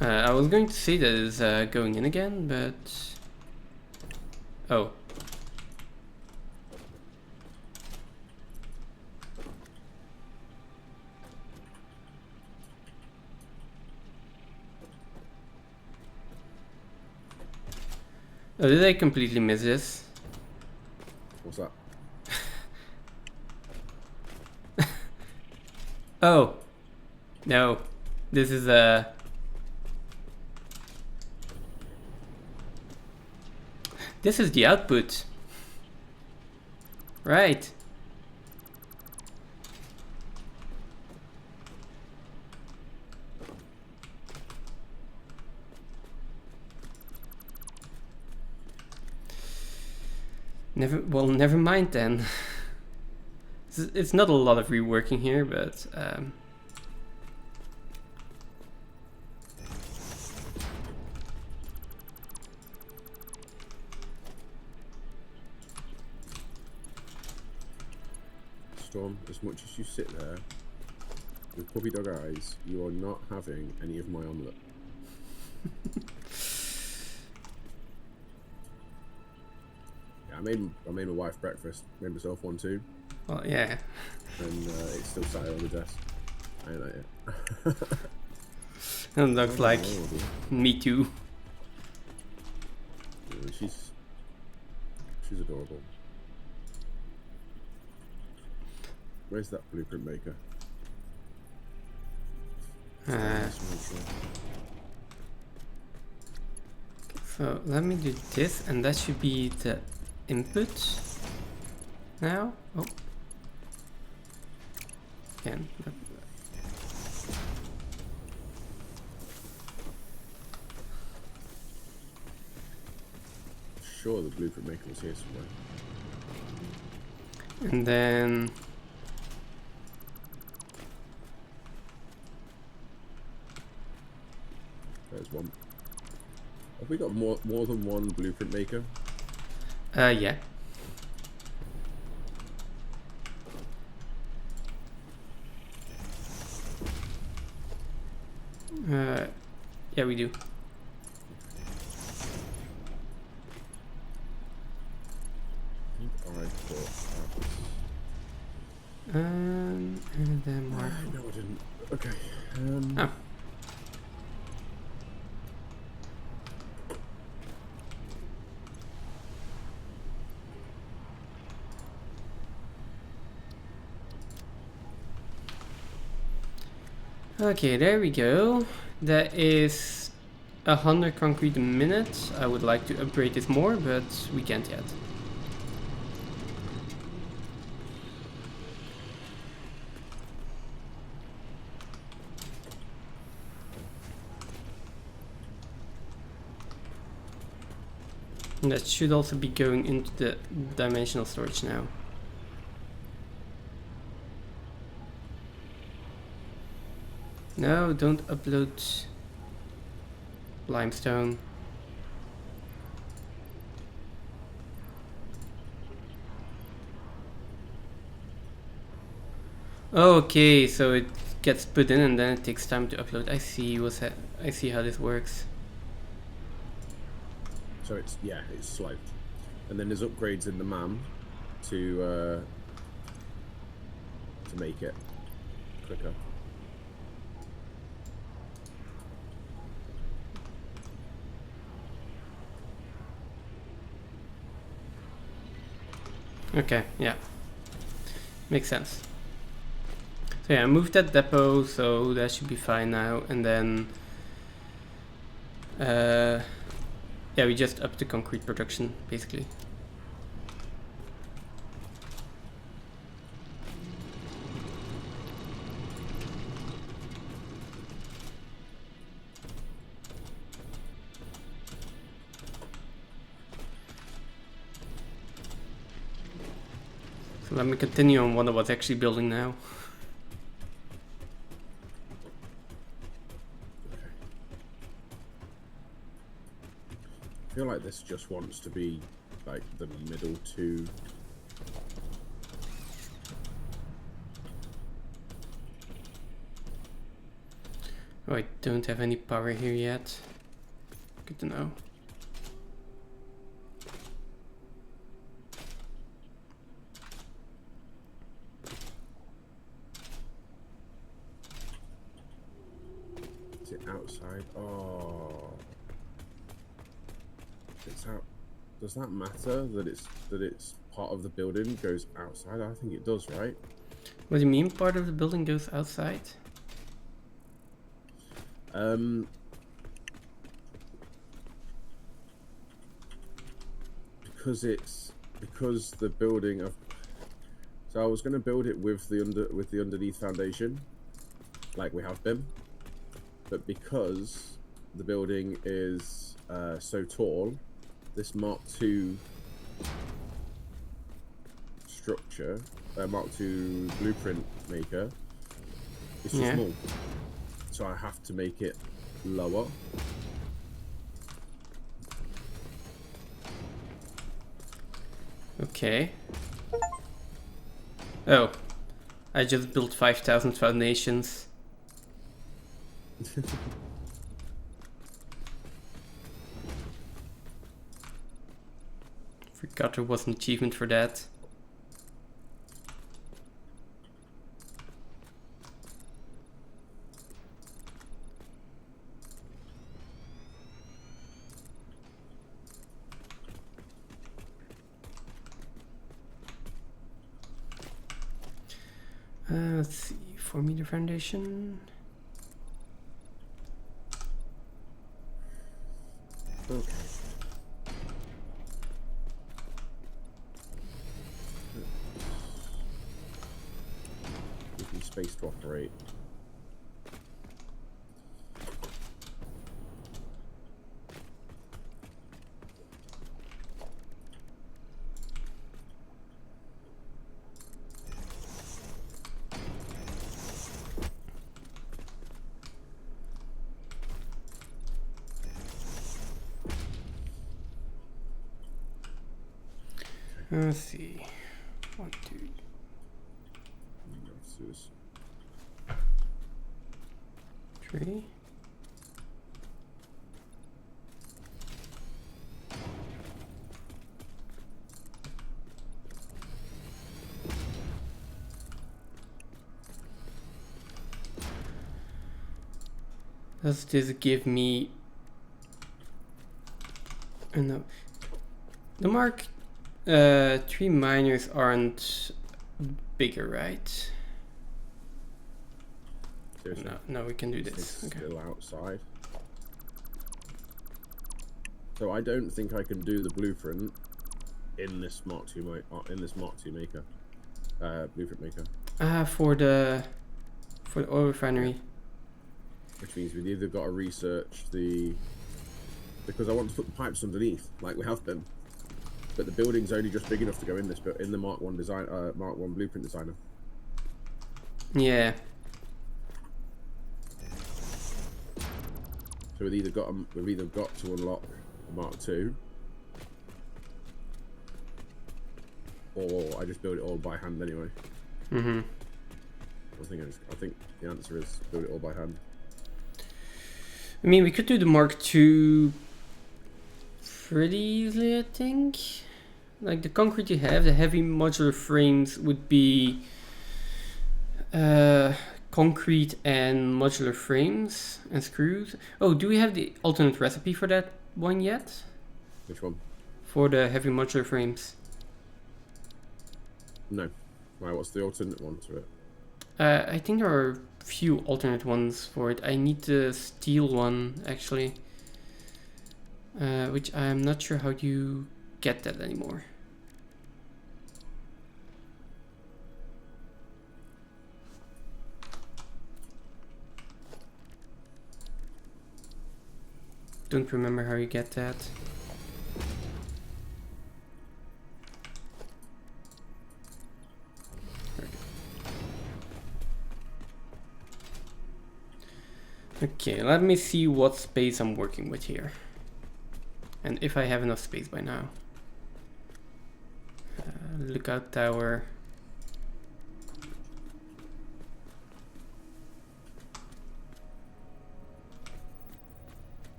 I was going to say that it's going in again, but... Oh. Oh, did I completely miss this? What's that? Oh. No. This is This is the output. Right. Never mind then. It's not a lot of reworking here, but Storm, as much as you sit there with puppy dog eyes, you are not having any of my omelette. Yeah, I made my wife breakfast, made myself one too. well, yeah. And it's still sat on the desk. I ain't like it. It looks like me too. Yeah, she's adorable. Where's that blueprint maker? So let me do this, and that should be the input now. Oh, again. Sure, the blueprint maker was here somewhere. And then There's one. Have we got more than one blueprint maker? yeah. Yeah, we do. I thought And then more. no, I didn't. Okay. Oh. Okay, there we go. That is 100 concrete a minute. I would like to upgrade this more, but we can't yet. And that should also be going into the dimensional storage now. No, don't upload limestone. Okay, so it gets put in and then it takes time to upload. I see what's that. I see how this works. So it's sloped, and then there's upgrades in the MAM to make it quicker. Okay, yeah. Makes sense. So yeah, move that depot, so that should be fine now. And then, yeah, we just upped the concrete production, basically. So let me continue on what I was actually building now. I feel like this just wants to be like the middle two. Oh, I don't have any power here yet. Good to know. Is it outside? Oh, it's out. Does that matter that it's part of the building goes outside? I think it does, right? What do you mean part of the building goes outside? Because the building of. So I was going to build it with the underneath foundation, like we have been, but because the building is so tall, this Mark II structure, Mark II blueprint maker, is too small. So I have to make it lower. Okay. Oh, I just built 5,000 foundations. Forgot there was an achievement for that. Let's see, 4 meter foundation. Okay. Give me space to operate. Let's see. 1, 2. Let's do this. 3. Does this give me... no. The Mark 3 miners aren't bigger, right? Seriously. No, we can do this. It's Okay. still outside. So I don't think I can do the blueprint in this Mark II maker, blueprint maker. For the oil refinery. Which means we've either got to research because I want to put the pipes underneath, like we have been, but the building's only just big enough to go in this, but in the Mark 1 design, Mark 1 blueprint designer. Yeah. So we've either got to unlock the Mark 2, or I just build it all by hand anyway. Mm-hmm. I think the answer is build it all by hand. I mean, we could do the Mark II pretty easily, I think. Like the concrete you have, the heavy modular frames would be concrete and modular frames and screws. Oh, do we have the alternate recipe for that one yet? Which one? For the heavy modular frames. No. Right, what's the alternate one to it? I think there are a few alternate ones for it. I need the steel one, actually. Which I'm not sure how you get that anymore. Don't remember how you get that. Okay, let me see what space I'm working with here. And if I have enough space by now. Lookout tower.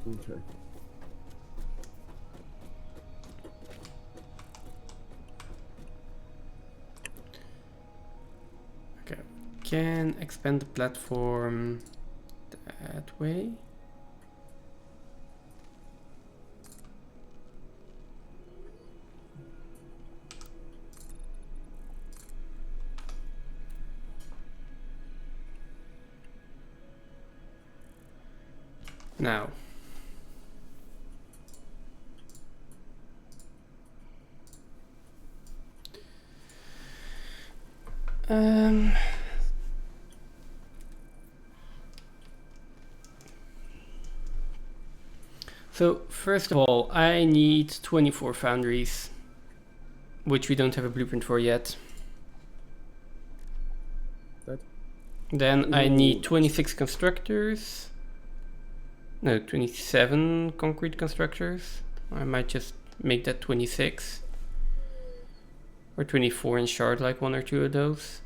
Okay. Okay, can expand the platform that way. Now. So first of all, I need 24 foundries, which we don't have a blueprint for yet. That? Then I Ooh. need 26 constructors. No, 27 concrete constructors. I might just make that 26. Or 24 in shard, like one or two of those.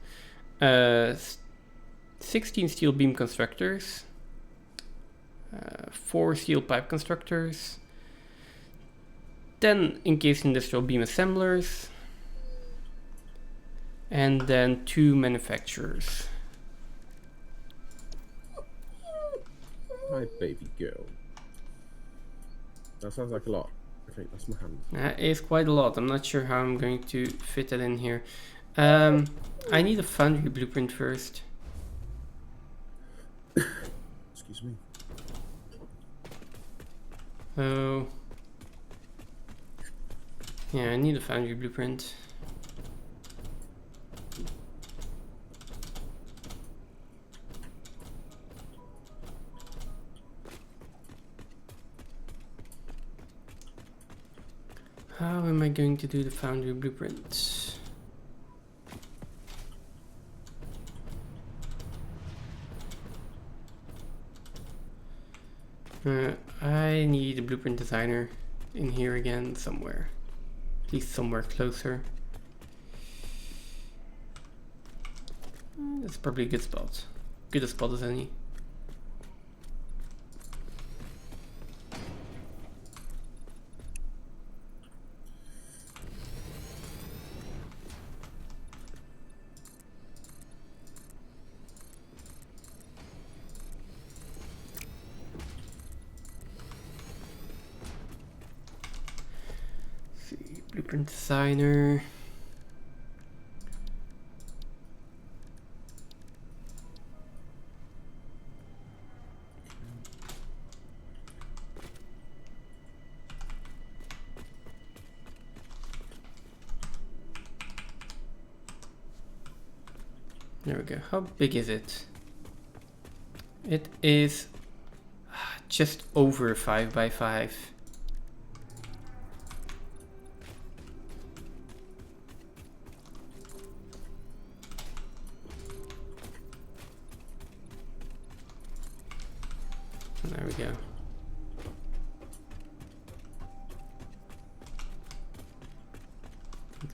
16 steel beam constructors. 4 steel pipe constructors. 10 encased industrial beam assemblers. And then 2 manufacturers. My baby girl. That sounds like a lot. I think that's my hand. That is quite a lot. I'm not sure how I'm going to fit that in here. I need a foundry blueprint first. Excuse me. Oh. Yeah, I need a foundry blueprint. How am I going to do the foundry blueprint? I need a blueprint designer in here again somewhere. At least somewhere closer. That's probably a good spot. Good a spot as any. Blueprint designer. There we go. How big is it? It is just over 5 by 5. There we go.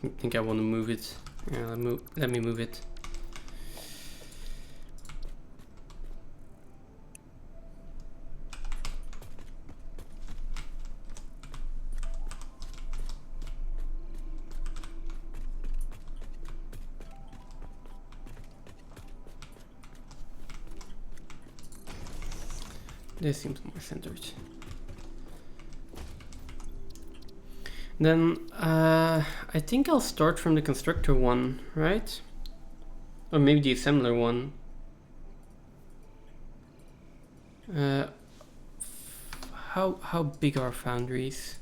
I think I want to move it. Yeah, let me move it. This seems more centered. Then I think I'll start from the constructor one, right? Or maybe the assembler one. How big are foundries?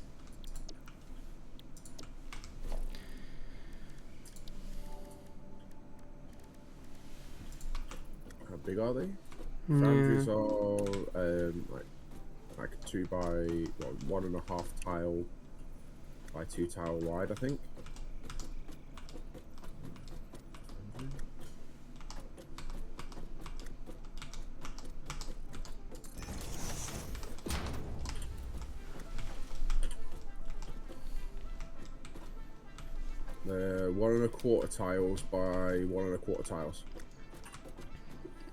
How big are they? Foundries are like 2 by 1.5 tile by 2 tile wide, I think. They're 1.25 tiles by 1.25 tiles.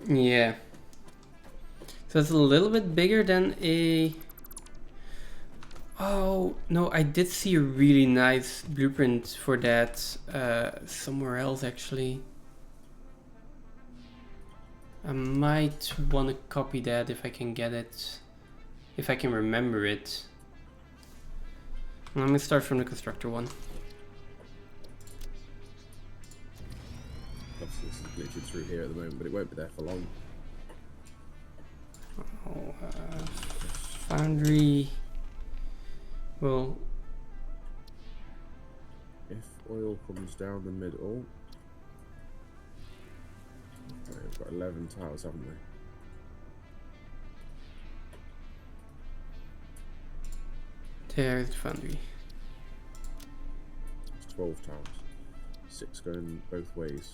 Yeah. So it's a little bit bigger than a... Oh, no, I did see a really nice blueprint for that somewhere else, actually. I might want to copy that if I can get it. If I can remember it. Let me start from the constructor one. Obviously, this is glitching through here at the moment, but it won't be there for long. Oh, foundry. Well, If oil comes down the middle, okay, we've got 11 tiles, haven't we? there's the foundry. It's 12 tiles. 6 going both ways.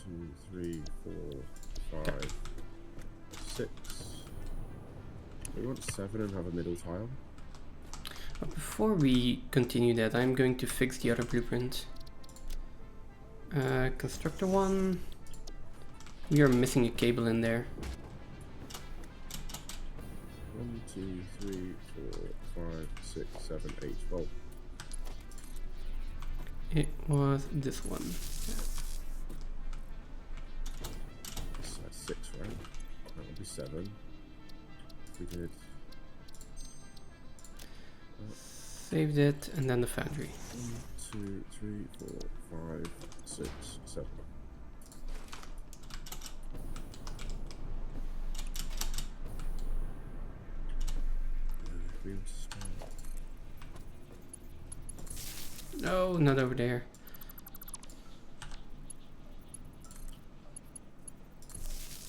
1, 2, 3, 4, 5, 6. We want 7 and have a middle tile. But before we continue that, I'm going to fix the other blueprint. Constructor one. We are missing a cable in there. 1, 2, 3, 4, 5, 6, 7, 8, 12. It was this one. That's 6, right? That would be 7. We did. Saved it, and then the foundry. 1, 2, 3, 4, 5, 6, 7. be able to start. No, not over there.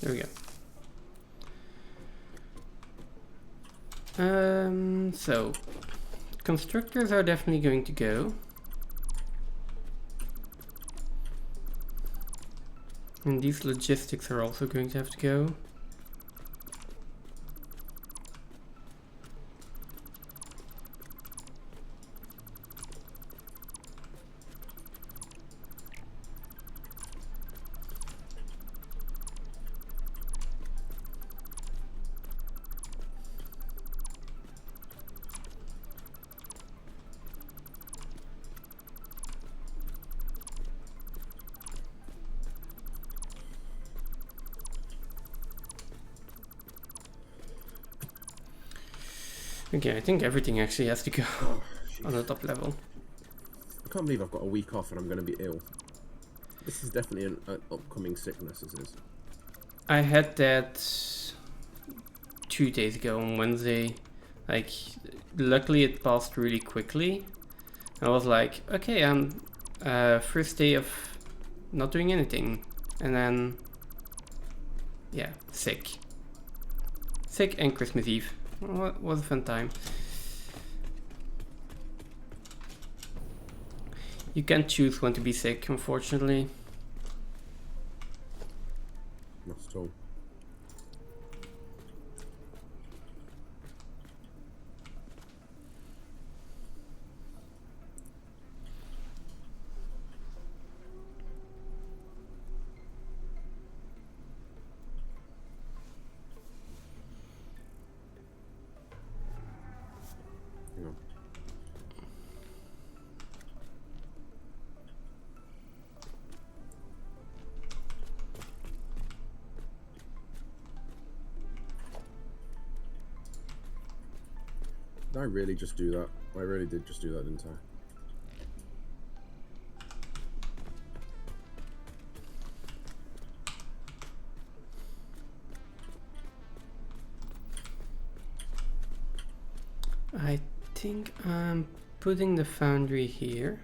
There we go. So constructors are definitely going to go. And these logistics are also going to have to go. Okay, I think everything actually has to go on the top level. I can't believe I've got a week off and I'm going to be ill. This is definitely an upcoming sickness, this is. I had that 2 days ago on Wednesday. Like, luckily it passed really quickly. I was like, okay, I'm first day of not doing anything. And then, yeah, sick. Sick and Christmas Eve. What was a fun time. You can't choose when to be sick, unfortunately. Not at all. Hang on. Did I really just do that? I really did just do that, didn't I? I think I'm putting the foundry here.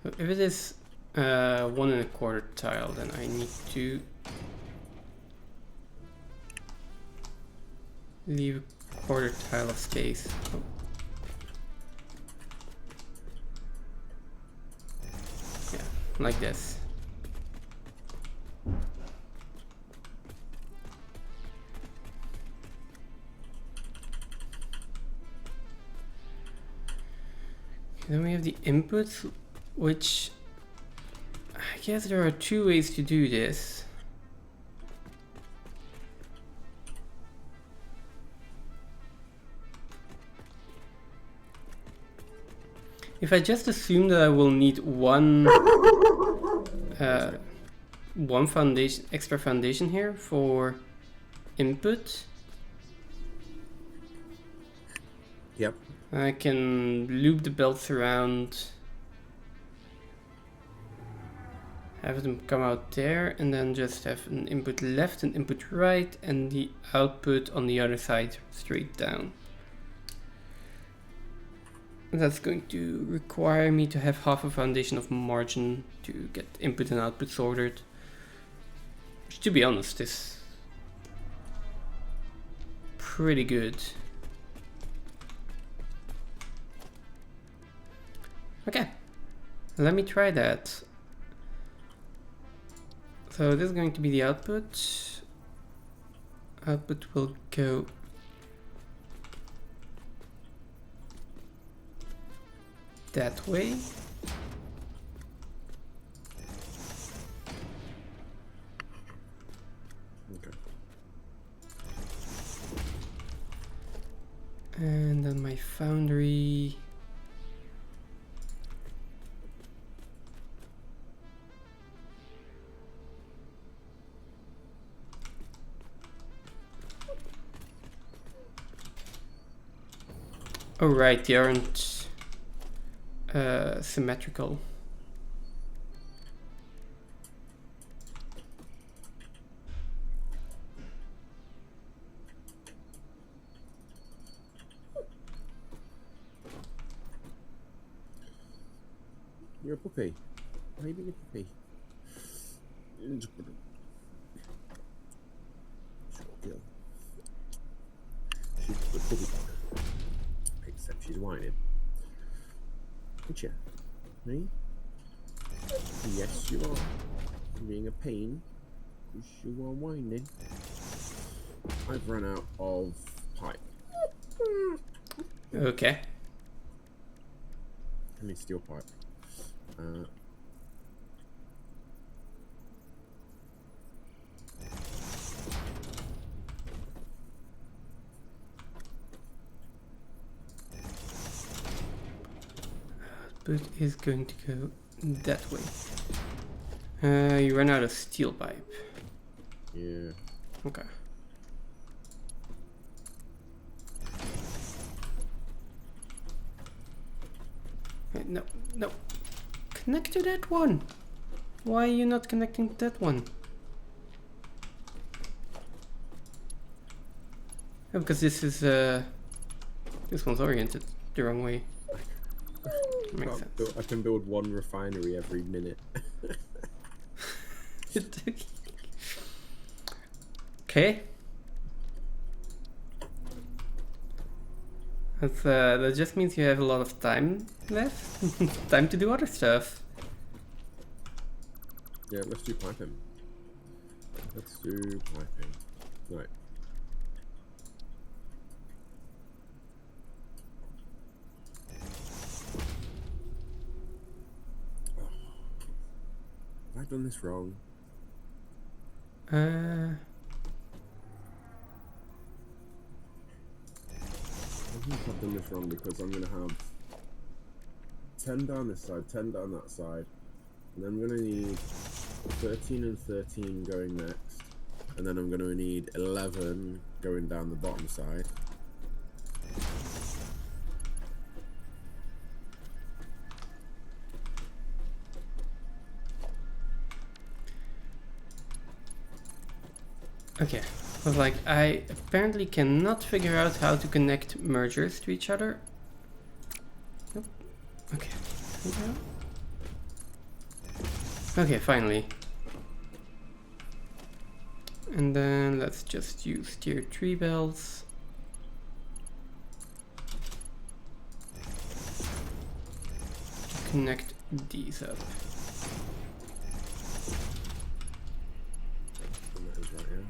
So if it is 1 1/4 tile, then I need to leave a quarter tile of space. Oh. Yeah, like this. Then we have the inputs, which I guess there are 2 ways to do this. If I just assume that I will need one foundation, extra foundation here for input, Yep. I can loop the belts around, have them come out there, and then just have an input left and input right, and the output on the other side straight down. That's going to require me to have half a foundation of margin to get input and output sorted. Which, to be honest, is pretty good. Okay, let me try that. So this is going to be the output. Output will go that way. Okay. And then my foundry. Oh right, they aren't symmetrical. You're a puppy. Why are you being a puppy? Short girl. She's a puppy dog. Except she's whining. Aren't you? Me? Yes, you are. You're being a pain. Because you are whining. I've run out of pipe. Okay. I need steel pipe. But is going to go that way. You run out of steel pipe. Yeah. Okay. Wait, no, no. Connect to that one. Why are you not connecting to that one? Oh, because this is this one's oriented the wrong way. Makes sense. I can build one refinery every minute. Okay. That's, that just means you have a lot of time left. Time to do other stuff. Yeah, let's do piping. Let's do piping. Right. Oh. Have I done this wrong? I think I've done this wrong because I'm going to have 10 down this side, 10 down that side, and then I'm going to need 13 and 13 going next, and then I'm going to need 11 going down the bottom side. Okay. I was like, I apparently cannot figure out how to connect mergers to each other. Nope. Okay. Okay, finally. And then let's just use tier 3 belts. To connect these up. And that is right here.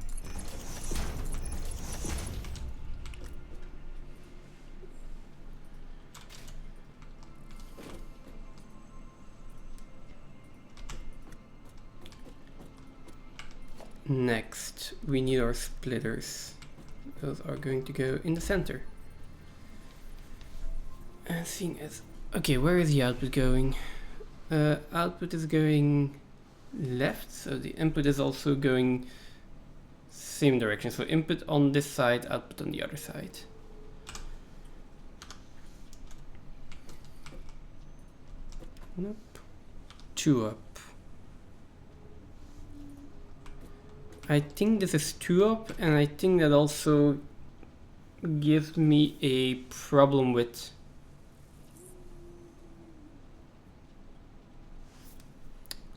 Next, we need our splitters. Those are going to go in the center. And seeing as... Okay, where is the output going? Output is going left, so the input is also going same direction. So input on this side, output on the other side. Nope. 2 up. I think this is 2 up, and I think that also gives me a problem with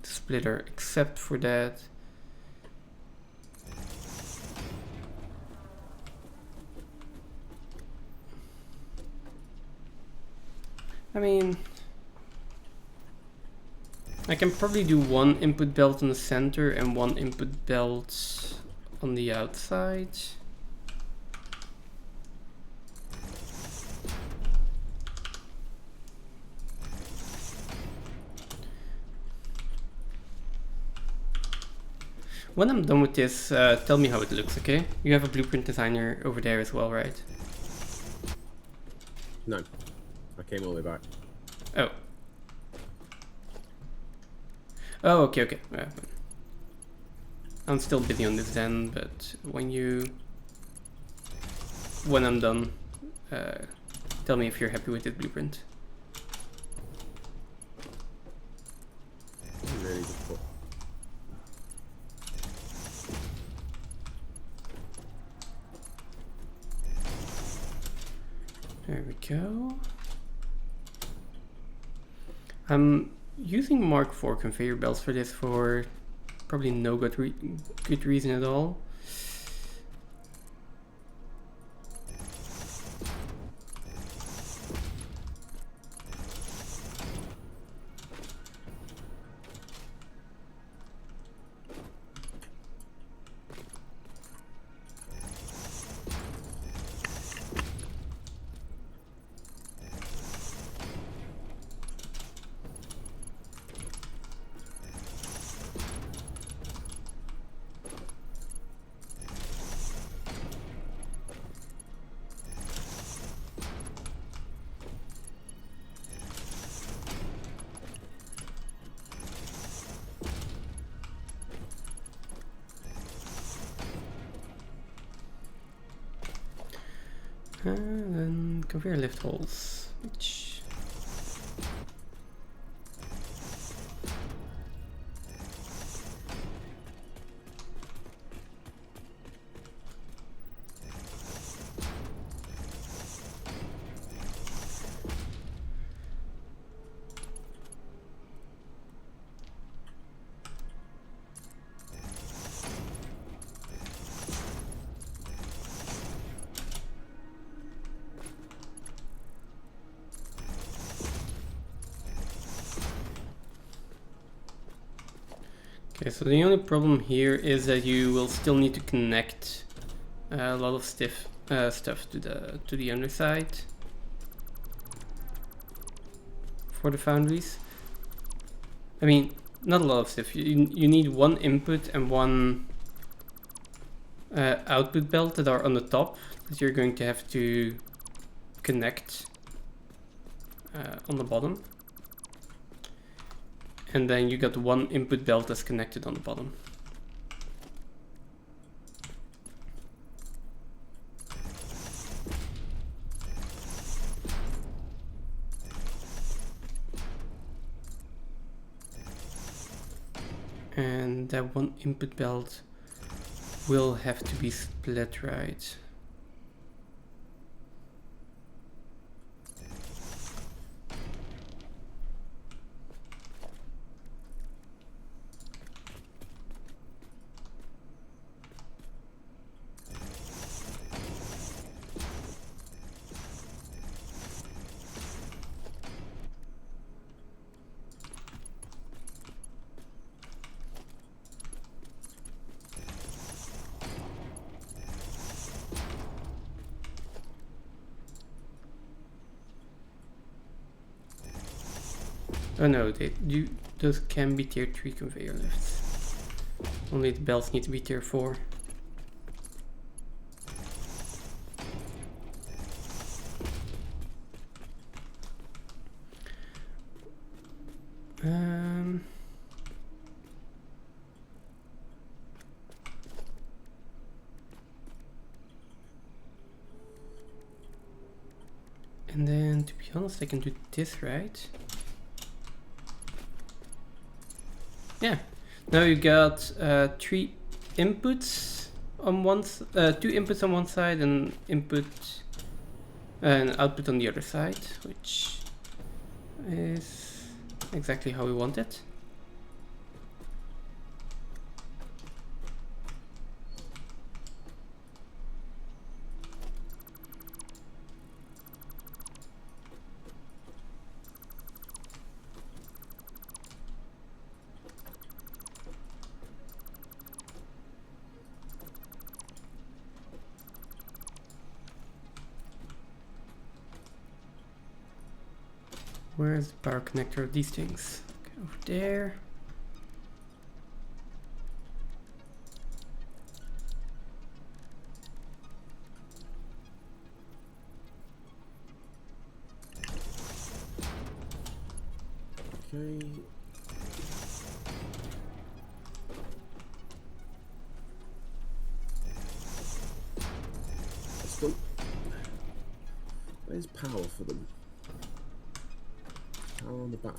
the splitter, except for that. I mean, I can probably do one input belt in the center and one input belt on the outside. When I'm done with this, tell me how it looks, okay? You have a blueprint designer over there as well, right? No. I came all the way back. Oh. Oh, okay, okay. I'm still busy on this then, but when I'm done, tell me if you're happy with this blueprint. Really difficult. There we go. I'm using Mark IV conveyor belts for this for probably no good reason at all. And then conveyor lift holes, which okay, so the only problem here is that you will still need to connect a lot of stuff to the underside for the foundries. I mean, not a lot of stuff. You need one input and one output belt that are on the top that you're going to have to connect on the bottom. And then you got one input belt that's connected on the bottom. And that one input belt will have to be split right. Oh no, those can be tier 3 conveyor lifts. Only the belts need to be tier 4. And then, to be honest, I can do this right. Yeah, now you got 3 inputs on one, 2 inputs on one side and output on the other side, which is exactly how we want it. Where's the power connector of these things? Okay, over there. Okay. That's done. Where's power for them? Power on the back.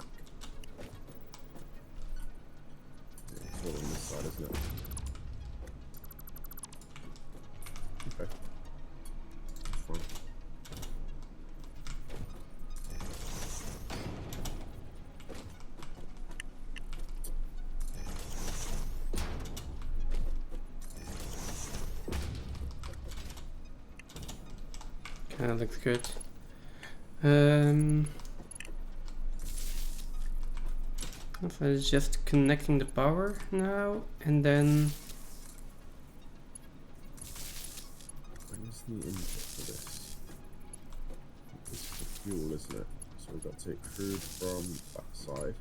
Yeah, it's all on this side, isn't it? Okay. That's fine. Kind of looks good. So it's just connecting the power now, and then Where's the input for this? This is the fuel, isn't it? So we've got to take crude from that side.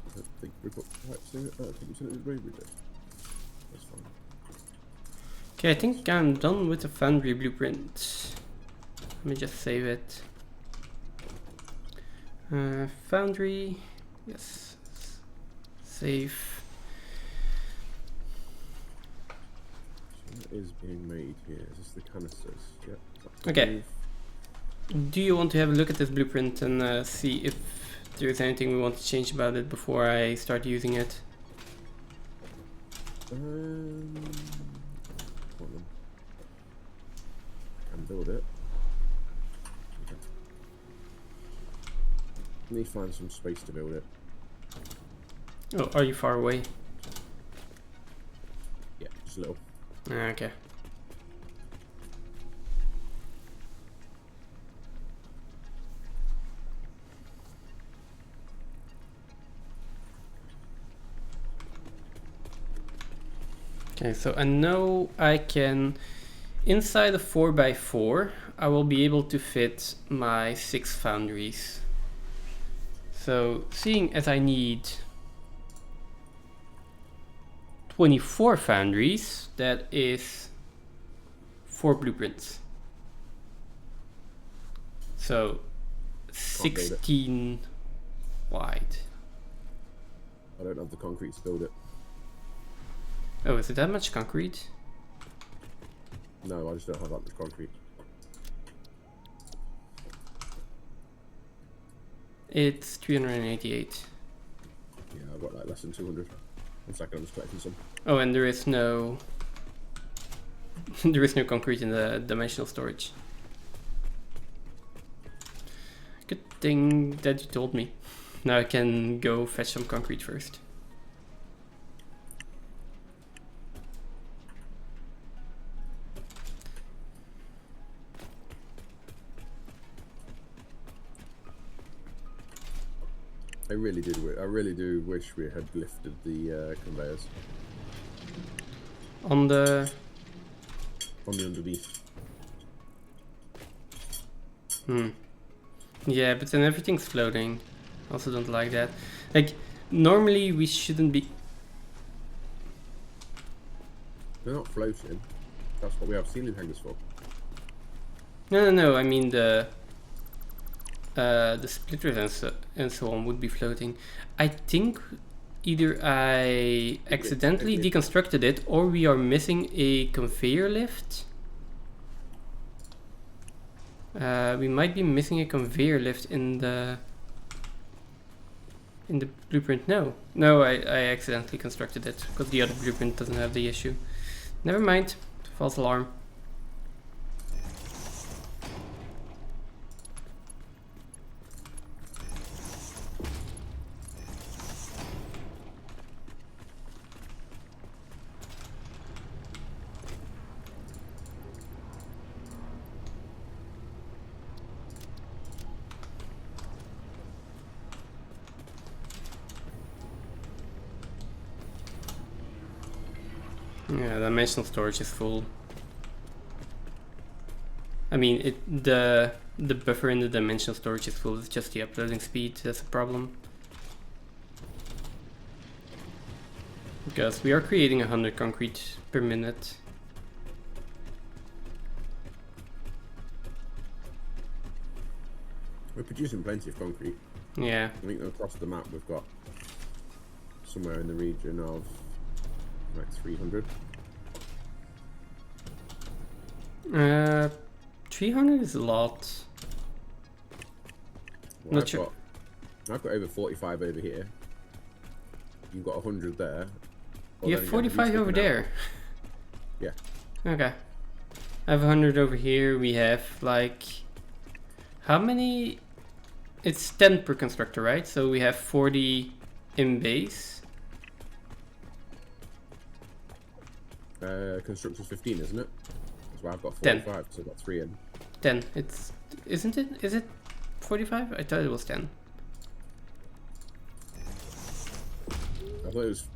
I don't think we've got pipes in it. I don't think we said it was we did. That's fine. okay, I think I'm done with the foundry blueprint. Let me just save it. Foundry, yes, save. So what is being made here? Is this the canisters? Yep. Okay. Do you want to have a look at this blueprint and see if there's anything we want to change about it before I start using it? Hold on. I can build it. Okay. Let me find some space to build it. Oh, are you far away? Yeah, just a little. Okay. Okay, so I know I can, inside a 4x4, I will be able to fit my 6 foundries. So seeing as I need 24 foundries, that is 4 blueprints. So 16 wide. I don't have the concrete to build it. Oh, is it that much concrete? No, I just don't have that much concrete. It's 388. Yeah, I've got like less than 200. 1 second, I'm just collecting some. Oh, and there is no there is no concrete in the dimensional storage. Good thing that you told me. Now I can go fetch some concrete first. I really do wish we had lifted the conveyors On the on the underneath. yeah, but then everything's floating. Also don't like that. Like normally we shouldn't be. They're not floating. That's what we have ceiling hangers for. No. I mean the splitters and so on would be floating. I think either I accidentally deconstructed it or we are missing a conveyor lift. We might be missing a conveyor lift in the blueprint. No, I accidentally constructed it because the other blueprint doesn't have the issue. Never mind. False alarm. Yeah, the dimensional storage is full. I mean, the buffer in the dimensional storage is full. It's just the uploading speed that's a problem. Because we are creating 100 concrete per minute. We're producing plenty of concrete. Yeah. I think across the map we've got somewhere in the region of like 300. 300 is a lot. Well, Not sure. I've got over 45 over here. You've got 100 there. Well, You then have again, who's 45 over looking there. out? Yeah. Okay. I have 100 over here. We have like... How many? It's 10 per constructor, right? So we have 40 in base. Constructor's 15, isn't it? That's why I've got 10. 45, so I've got 3 in. 10. It's... Isn't it? Is it 45? I thought it was 10. I thought it was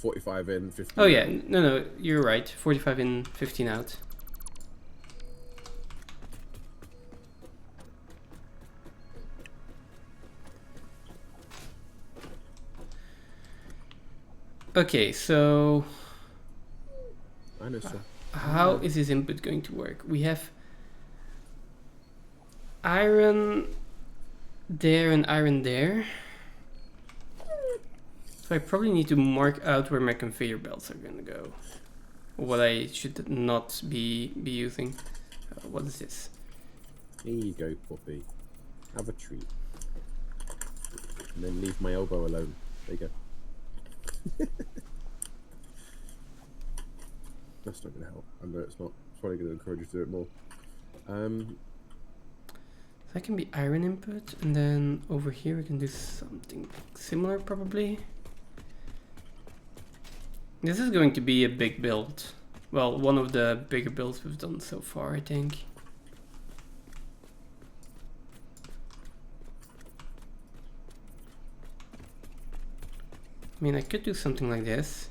45 in, 15 Oh yeah, out. no, you're right. 45 in, 15 out. Okay, so I know, sir. how is this input going to work? We have iron there and iron there. So I probably need to mark out where my conveyor belts are gonna go. What I should not be using. What is this? Here you go, puppy. Have a treat. And then leave my elbow alone. There you go. That's not going to help. I know it's not. It's probably going to encourage you to do it more. That can be iron input, and then over here we can do something similar probably. This is going to be a big build. Well, one of the bigger builds we've done so far, I think. I mean, I could do something like this.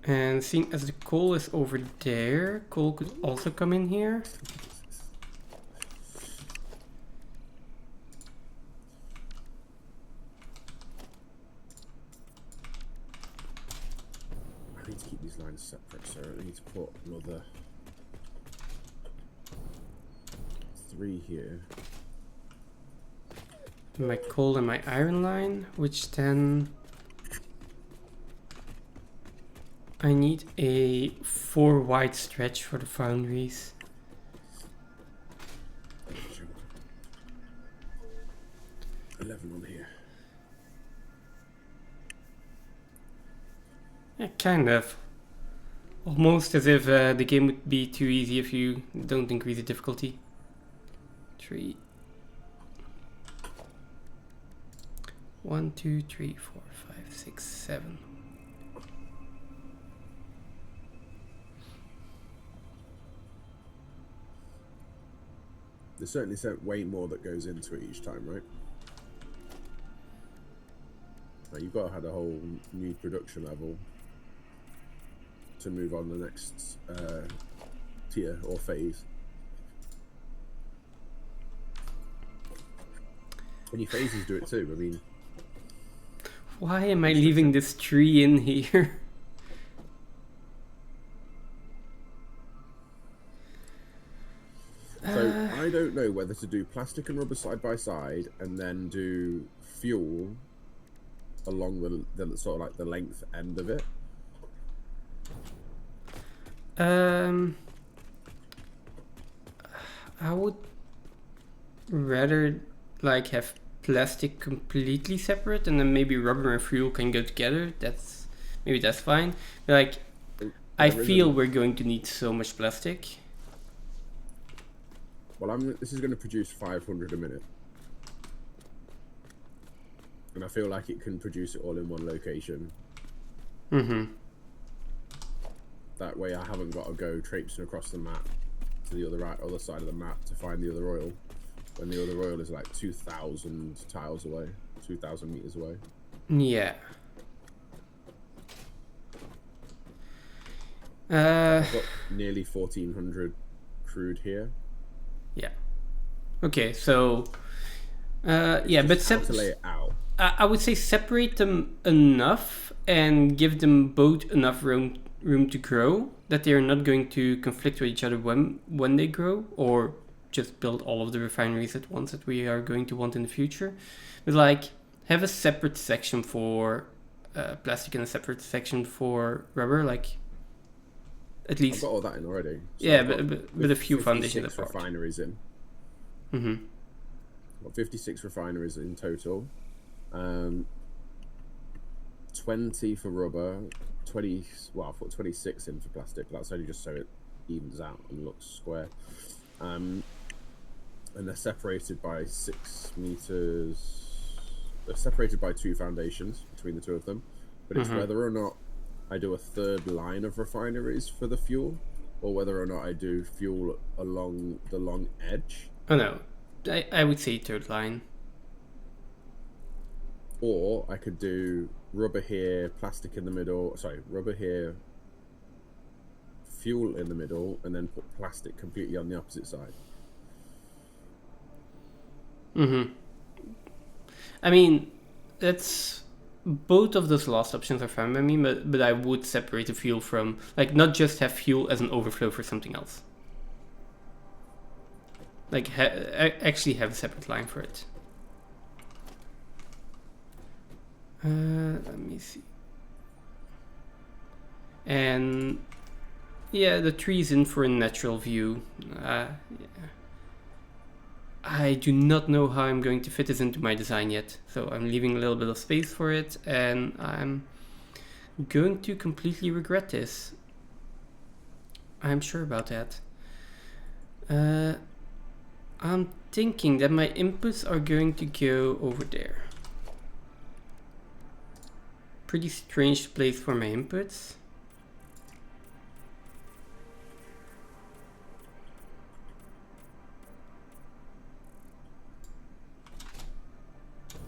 And seeing as the coal is over there, coal could also come in here. I need to keep these lines separate, so I need to put another 3 here. My coal and my iron line, which then I need a 4 wide stretch for the foundries. 11 on here. Yeah, kind of. Almost as if the game would be too easy if you don't increase the difficulty. 3. 1, 2, 3, 4, 5, 6, 7. There's certainly way more that goes into it each time, right? Now you've got to have a whole new production level to move on the next tier or phase. And your phases do it too. I mean, Why am I leaving this tree in here? so I don't know whether to do plastic and rubber side by side and then do fuel along the sort of like the length end of it. I would rather like have plastic completely separate, and then maybe rubber and fuel can go together. Maybe that's fine. But like, I feel we're going to need so much plastic. Well, this is going to produce 500 a minute. And I feel like it can produce it all in one location. Mm-hmm. That way I haven't got to go traipsing across the map to the other side of the map to find the other oil. When the other oil is like 2,000 tiles away, 2,000 meters away. Yeah. I've got nearly 1,400 crude here. Yeah. Okay, so Yeah, but How to lay it out. I would say separate them enough and give them both enough room to grow that they are not going to conflict with each other when they grow, or just build all of the refineries at once that we are going to want in the future. But like have a separate section for plastic and a separate section for rubber, like at I've least. got all that in already. So Yeah, I've got but a few foundations 56 apart. refineries in. Mm-hmm. I've got 56 refineries in total. 20 for rubber, 20. Well, I've put 26 in for plastic. That's only just so it evens out and looks square. And they're separated by 6 meters. They're separated by 2 foundations between the 2 of them. But it's whether or not I do a third line of refineries for the fuel, or whether or not I do fuel along the long edge. Oh no, I would say third line. Or I could do rubber here, plastic in the middle. Sorry, rubber here, fuel in the middle, and then put plastic completely on the opposite side. Mm-hmm. I mean, that's both of those last options are fine by me, but I would separate the fuel from, like, not just have fuel as an overflow for something else. Like, actually have a separate line for it. Let me see. And yeah, the tree's in for a natural view. Yeah. I do not know how I'm going to fit this into my design yet, so I'm leaving a little bit of space for it, and I'm going to completely regret this. I'm sure about that. I'm thinking that my inputs are going to go over there. Pretty strange place for my inputs.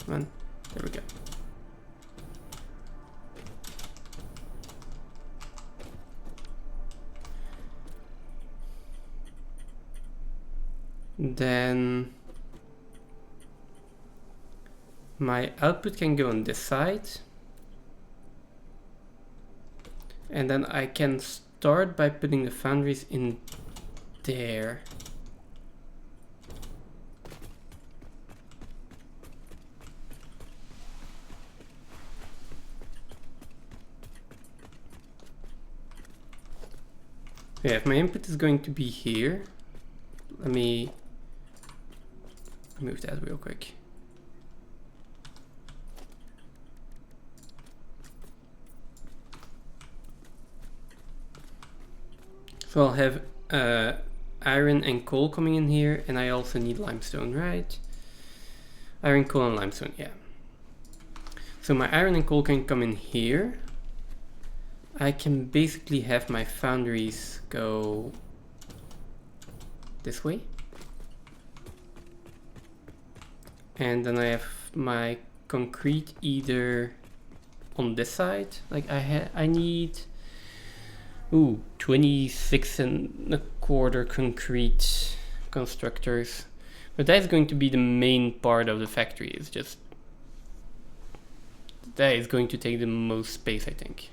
Come on, there we go. Then my output can go on this side. And then I can start by putting the foundries in there. Yeah, if my input is going to be here, let me move that real quick. So I'll have iron and coal coming in here, and I also need limestone, right? Iron, coal, and limestone, yeah. So my iron and coal can come in here. I can basically have my foundries go this way. And then I have my concrete either on this side, like I need 26¼ concrete constructors, but that's going to be the main part of the factory. It's just that is going to take the most space, I think.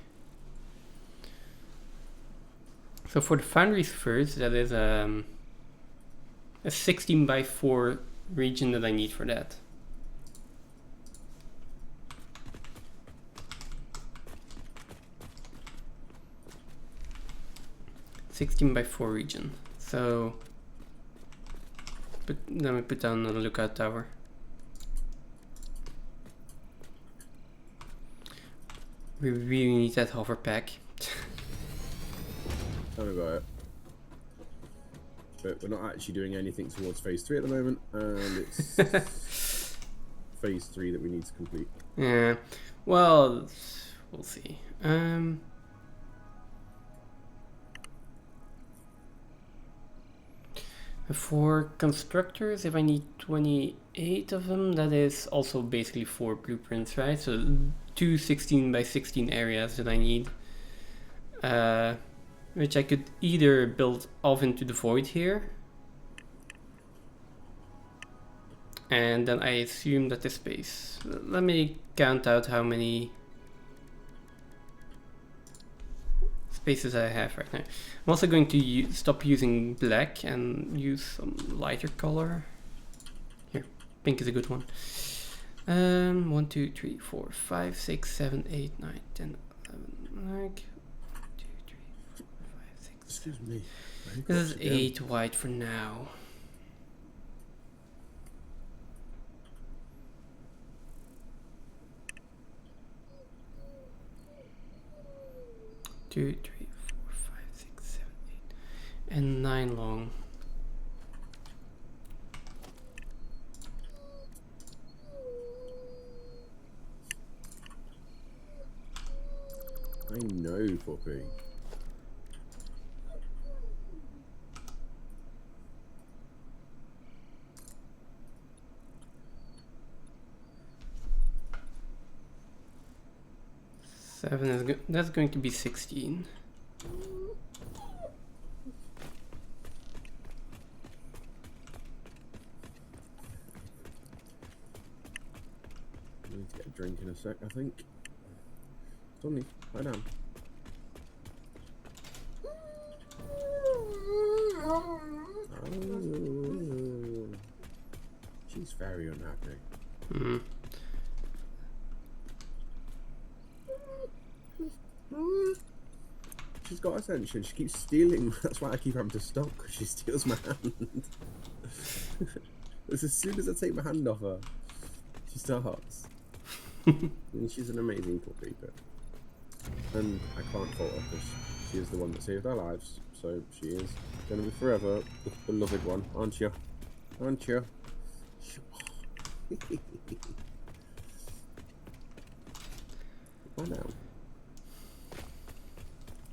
So for the foundries first, that is a 16×4 region that I need for that. (16×4) region. So let me put down another lookout tower. We really need that hover pack. Tell me about it. But we're not actually doing anything towards phase 3 at the moment, and it's phase 3 that we need to complete. Yeah, well, we'll see. For constructors, if I need 28 of them, that is also basically 4 blueprints, right? So 2 16×16 areas that I need. Which I could either build off into the void here, And then I assume that the space. Let me count out how many spaces I have right now. I'm also going to stop using black and use some lighter color. Here, pink is a good one. 1, 2, 3, 4, 5, 6, 7, 8, 9, 10, 11. Like 1, 2, 3, 4, 5, 6. Excuse me. This is 8 white for now. 2, 3, 4, 5, 6, 7, 8, and 9 long. I know, puppy. Seven is that's going to be 16. I need to get a drink in a sec, I think. Tommy, lie down. Oh, she's very unhappy. Mm. She's got attention. She keeps stealing. That's why I keep having to stop, because she steals my hand. As soon as I take my hand off her, she starts. And she's an amazing puppy, and I can't fault her because she is the one that saved our lives. So she is going to be forever the beloved one, aren't you? Aren't you? Lie down.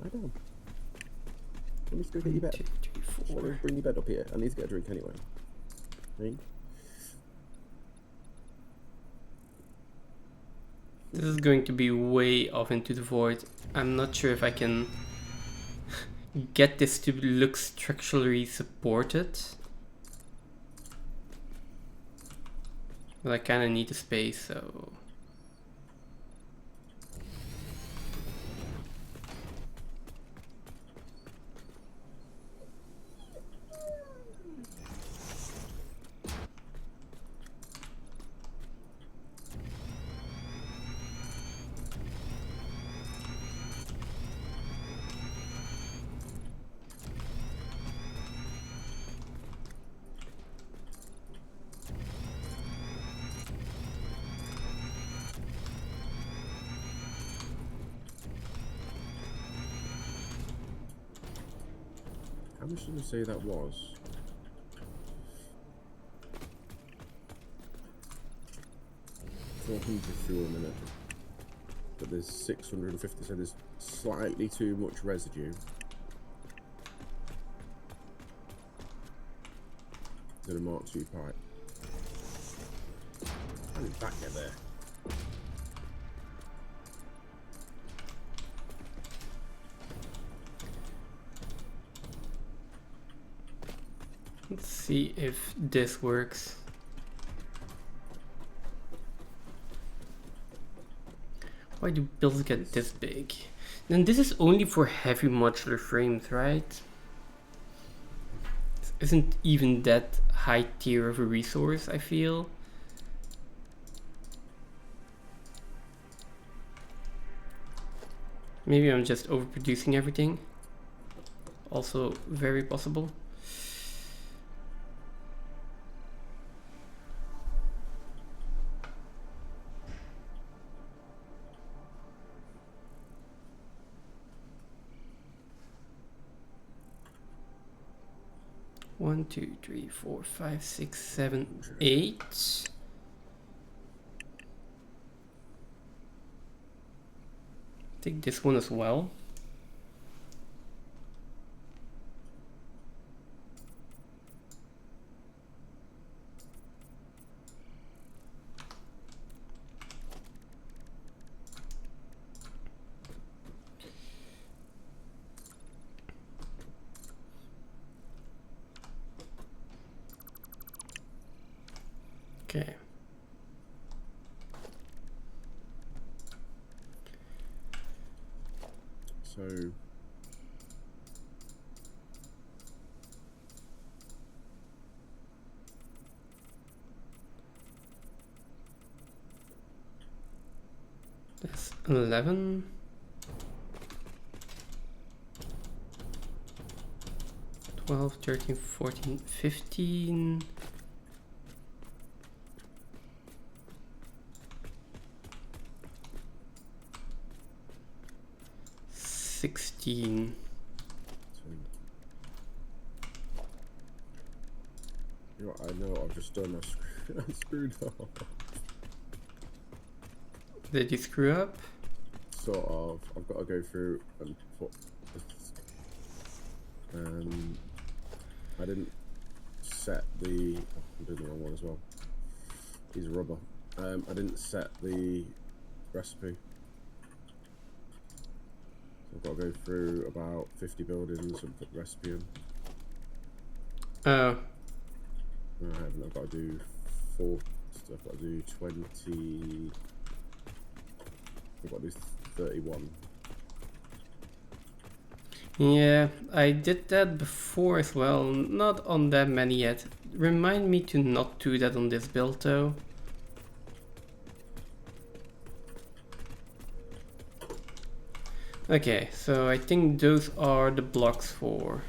Lie down. Let me just go get your bed. 2, 3, 4. Let me bring your bed up here. I need to get a drink anyway. Right? This is going to be way off into the void. I'm not sure if I can get this to look structurally supported. But I kind of need the space, so... How much did I say that was? $400 fuel a minute. But there's 650, so there's slightly too much residue. In a Mark II pipe. How did that get there? Let's see if this works. Why do builds get this big? Then this is only for heavy modular frames, right? This isn't even that high tier of a resource, I feel. Maybe I'm just overproducing everything. Also very possible. One, 2, 3, 4, 5, 6, 7, 8. Take this one as well. Okay. So That's 11. 12, 13, 14, 15. 16. you know what, I know what I've just done. I screwed up. Did you screw up? Sort of. I've got to go through and put. I didn't set the. I'm doing the wrong one as well. He's rubber. I didn't set the recipe. So I've got to go through about 50 buildings and put the recipe in. Oh. No, I haven't. I've got to do 4. I've got to do 20. I've got to do 31. Yeah, I did that before as well. Not on that many yet. Remind me to not do that on this build though. Okay, so I think those are the blocks for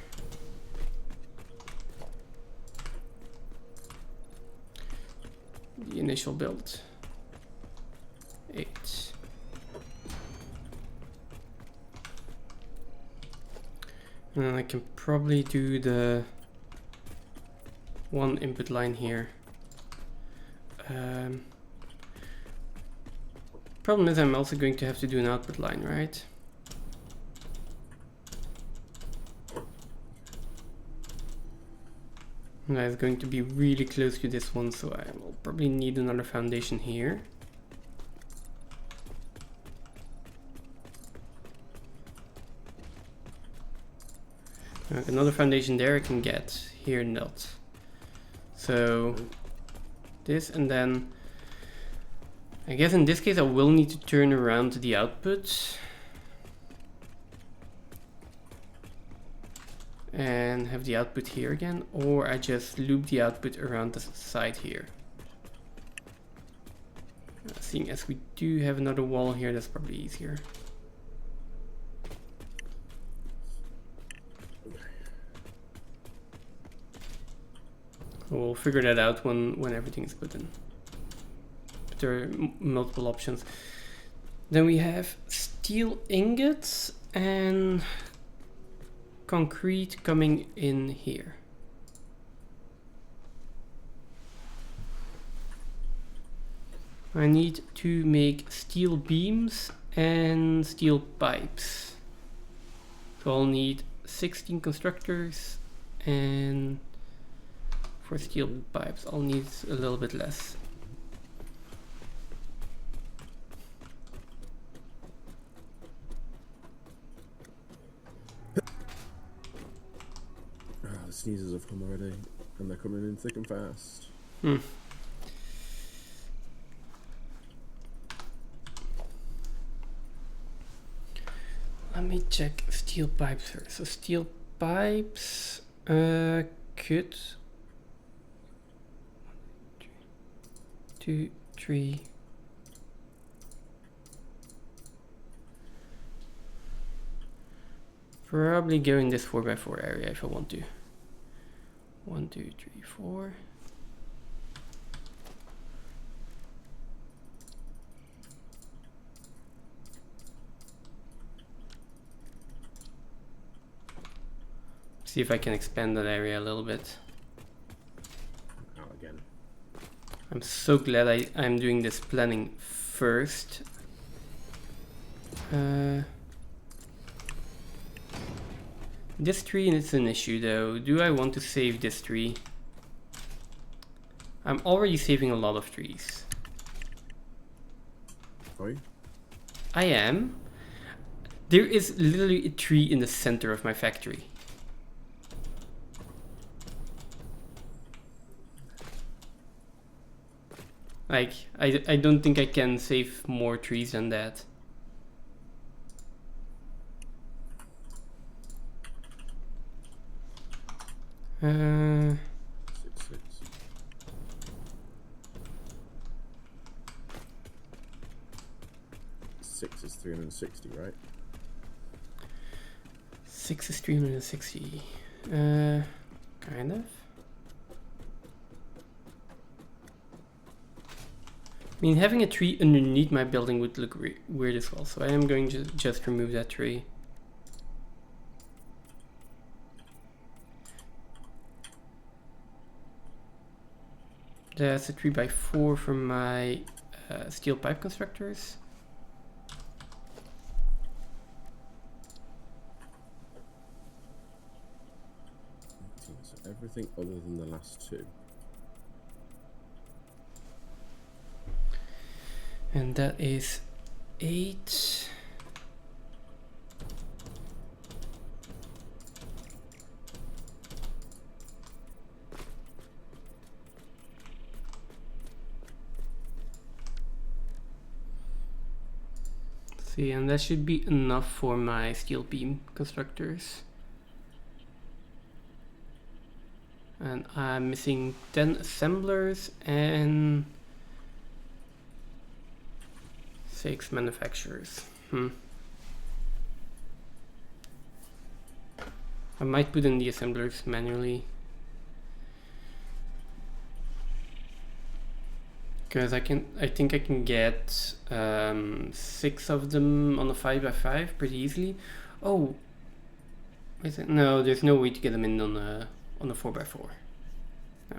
the initial build. 8. And then I can probably do the one input line here. Problem is I'm also going to have to do an output line, right? And that's going to be really close to this one, so I will probably need another foundation here. Another foundation there I can get, here not. So this, and then I guess in this case I will need to turn around the output and have the output here again, or I just loop the output around the side here. Seeing as we do have another wall here, that's probably easier. We'll figure that out when everything is put in. But there are multiple options. Then we have steel ingots and concrete coming in here. I need to make steel beams and steel pipes. So I'll need 16 constructors, and for steel pipes I'll need a little bit less. The sneezes have come already, and they're coming in thick and fast. Let me check steel pipes first. So steel pipes could 2, 3. Probably go in this 4x4 area if I want to. 1, 2, 3, 4. See if I can expand that area a little bit. Out again. I'm so glad I'm doing this planning first. This tree is an issue though. Do I want to save this tree? I'm already saving a lot of trees. Are you? I am. There is literally a tree in the center of my factory. Like, I don't think I can save more trees than that. Uh, 6, 6. 6 is 360, right? 6 is 360. Kind of. I mean, having a tree underneath my building would look weird as well, so I am going to just remove that tree. That's a 3x4 from my steel pipe constructors. So everything other than the last 2. And that is 8. See, and that should be enough for my steel beam constructors. And I'm missing 10 assemblers and 6 manufacturers. I might put in the assemblers manually, because I think I can get 6 of them on a 5x5 pretty easily. Oh, is it? No, there's no way to get them in on a 4x4. No.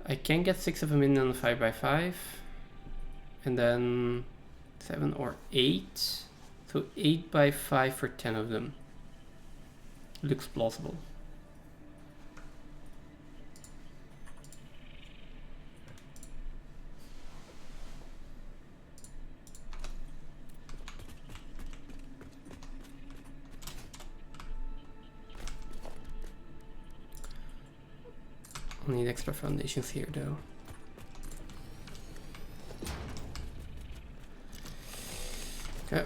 I can get 6 of them in on a 5x5, and then 7 or 8. So 8x5 for 10 of them. Looks plausible. I'll need extra foundations here though. Okay.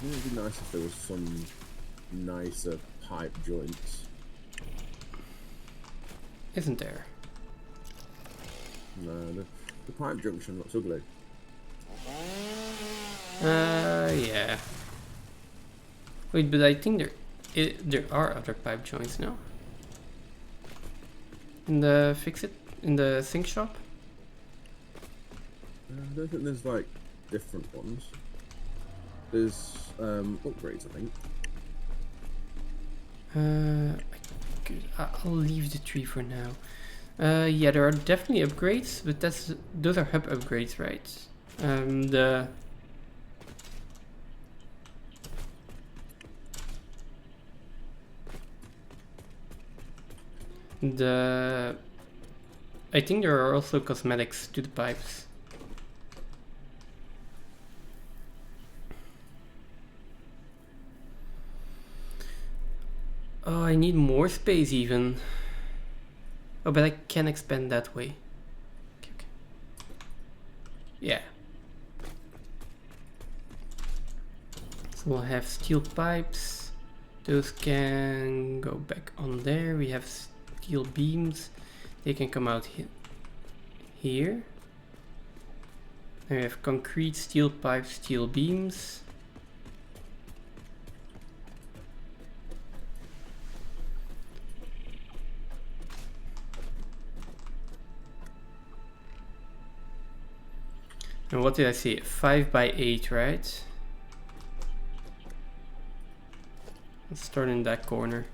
It would be nice if there was some nicer pipe joints. Isn't there? No, the pipe junction looks ugly. Yeah. Wait, but I think there are other pipe joints now. In the in the sink shop? I don't think there's like different ones. There's upgrades, I think. I'll leave the tree for now. Yeah, there are definitely upgrades, but those are hub upgrades, right? I think there are also cosmetics to the pipes. Oh, I need more space even. Oh, but I can expand that way. Okay. Yeah. So we'll have steel pipes. Those can go back on there. We have steel beams. They can come out here. Then we have concrete, steel pipes, steel beams. And what did I say? 5x8, right? Let's start in that corner.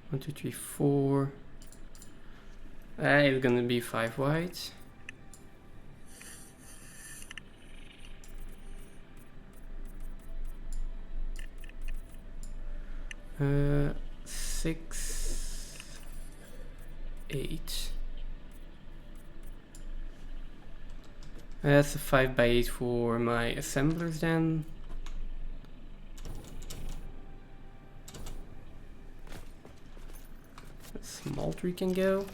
One, two, three, 4. It's gonna be 5 wide. Uh, 6, 8. That's a 5x8 for my assemblers then. A small tree can go.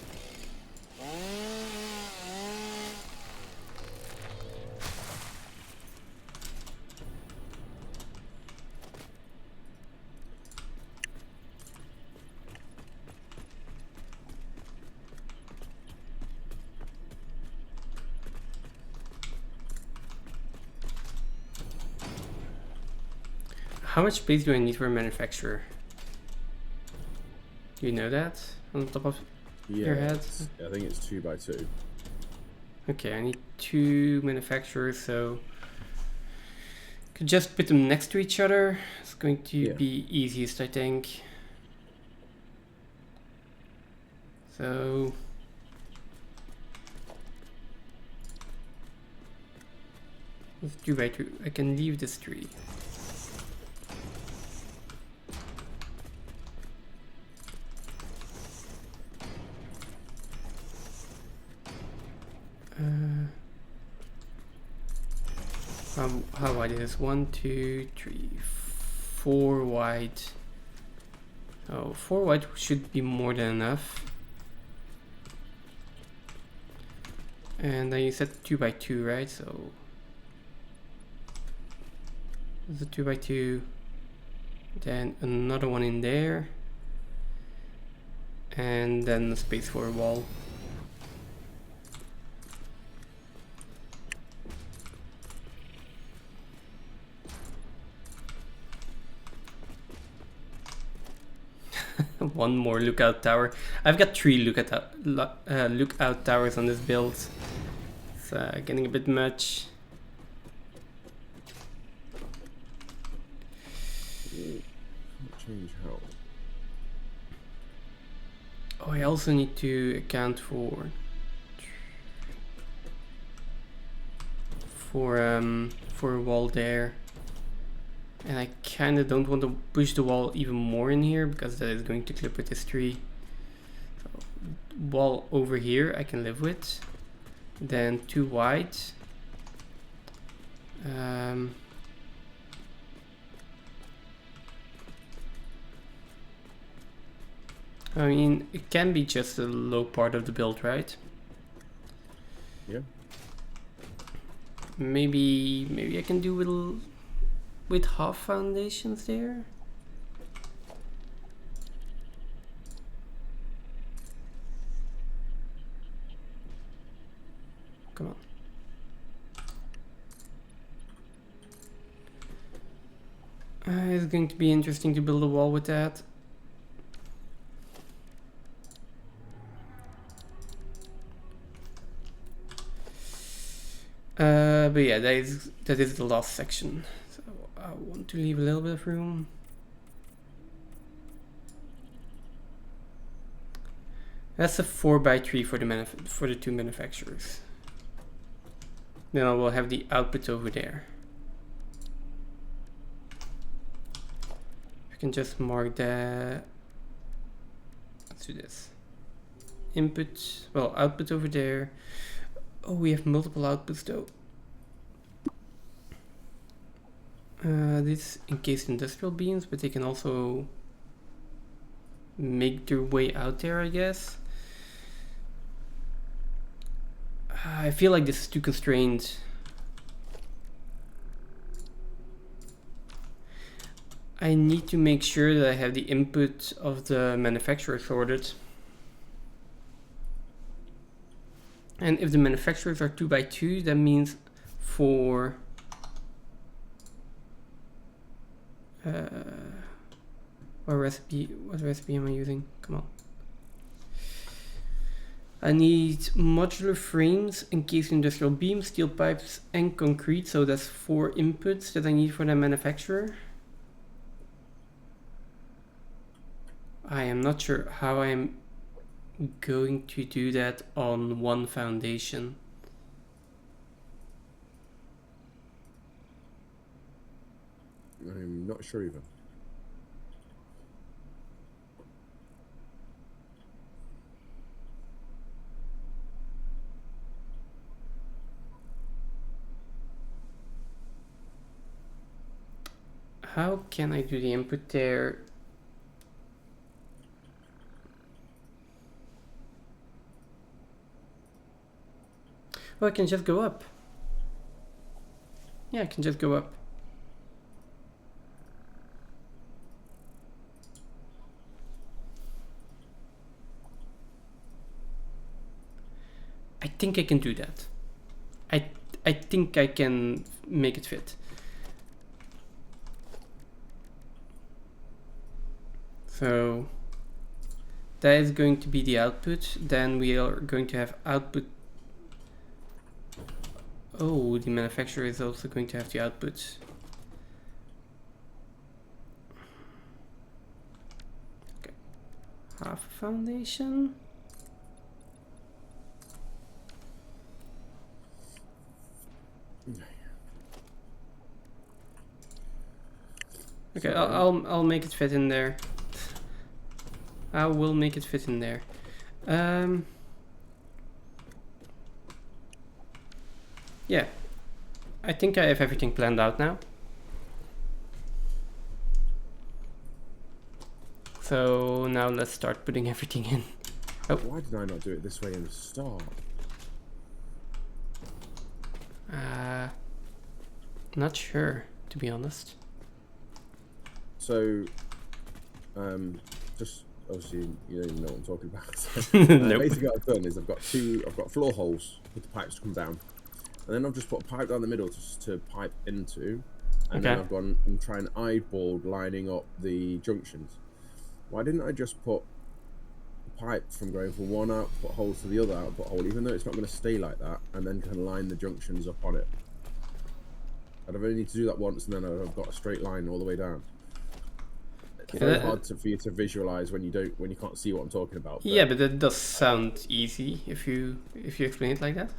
How much space do I need for a manufacturer? Do you know that on the top of your head? I think it's 2x2. Okay, I need 2 manufacturers, so could just put them next to each other. It's going to be easiest, I think. So let's 2x2. I can leave this tree. How wide is this? 1, 2, 3, 4 wide. Oh, 4 wide should be more than enough. And then you said 2x2, right? So there's a 2x2, then another one in there, and then a space for a wall. One more lookout tower. I've got 3 lookout towers on this build. It's getting a bit much. Change how? Oh, I also need to account for a wall there. And I kind of don't want to push the wall even more in here because that is going to clip with this tree. So, wall over here I can live with. Then 2 wide. I mean, it can be just a low part of the build, right? Yeah. Maybe I can do with half foundations there. Come on. It's going to be interesting to build a wall with that. But yeah, that is the last section. So I want to leave a little bit of room. That's a 4x3 for the 2 manufacturers. Then I will have the output over there. I can just mark that. Let's do this. Input, well, output over there. Oh, we have multiple outputs though. These encased industrial beams, but they can also make their way out there, I guess. I feel like this is too constrained. I need to make sure that I have the input of the manufacturer sorted. And if the manufacturers are 2x2, that means for what recipe am I using? Come on. I need modular frames, encased industrial beams, steel pipes, and concrete. So that's 4 inputs that I need for the manufacturer. I am not sure how I'm going to do that on 1 foundation. I'm not sure either. how can I do the input there? Oh, I can just go up. Yeah, I can just go up. I think I can do that. I think I can make it fit. So that is going to be the output. Then we are going to have output. Oh, the manufacturer is also going to have the output. Okay. Half a foundation. Okay, I'll make it fit in there. I will make it fit in there. Yeah, I think I have everything planned out now. So now let's start putting everything in. Oh. Why did I not do it this way in the start? Not sure, to be honest. So, just obviously you don't even know what I'm talking about. So, Nope. Basically, what I've done is I've got floor holes with the pipes to come down, and then I've just put a pipe down the middle to pipe into, and then Okay. I've gone and try and eyeball lining up the junctions. Why didn't I just put a pipe from going from one output hole to the other output hole, even though it's not going to stay like that, and then can line the junctions up on it? I'd only need to do that once, and then I've got a straight line all the way down. It's very hard for you to visualize when you can't see what I'm talking about. Yeah, but it does sound easy if you explain it like that.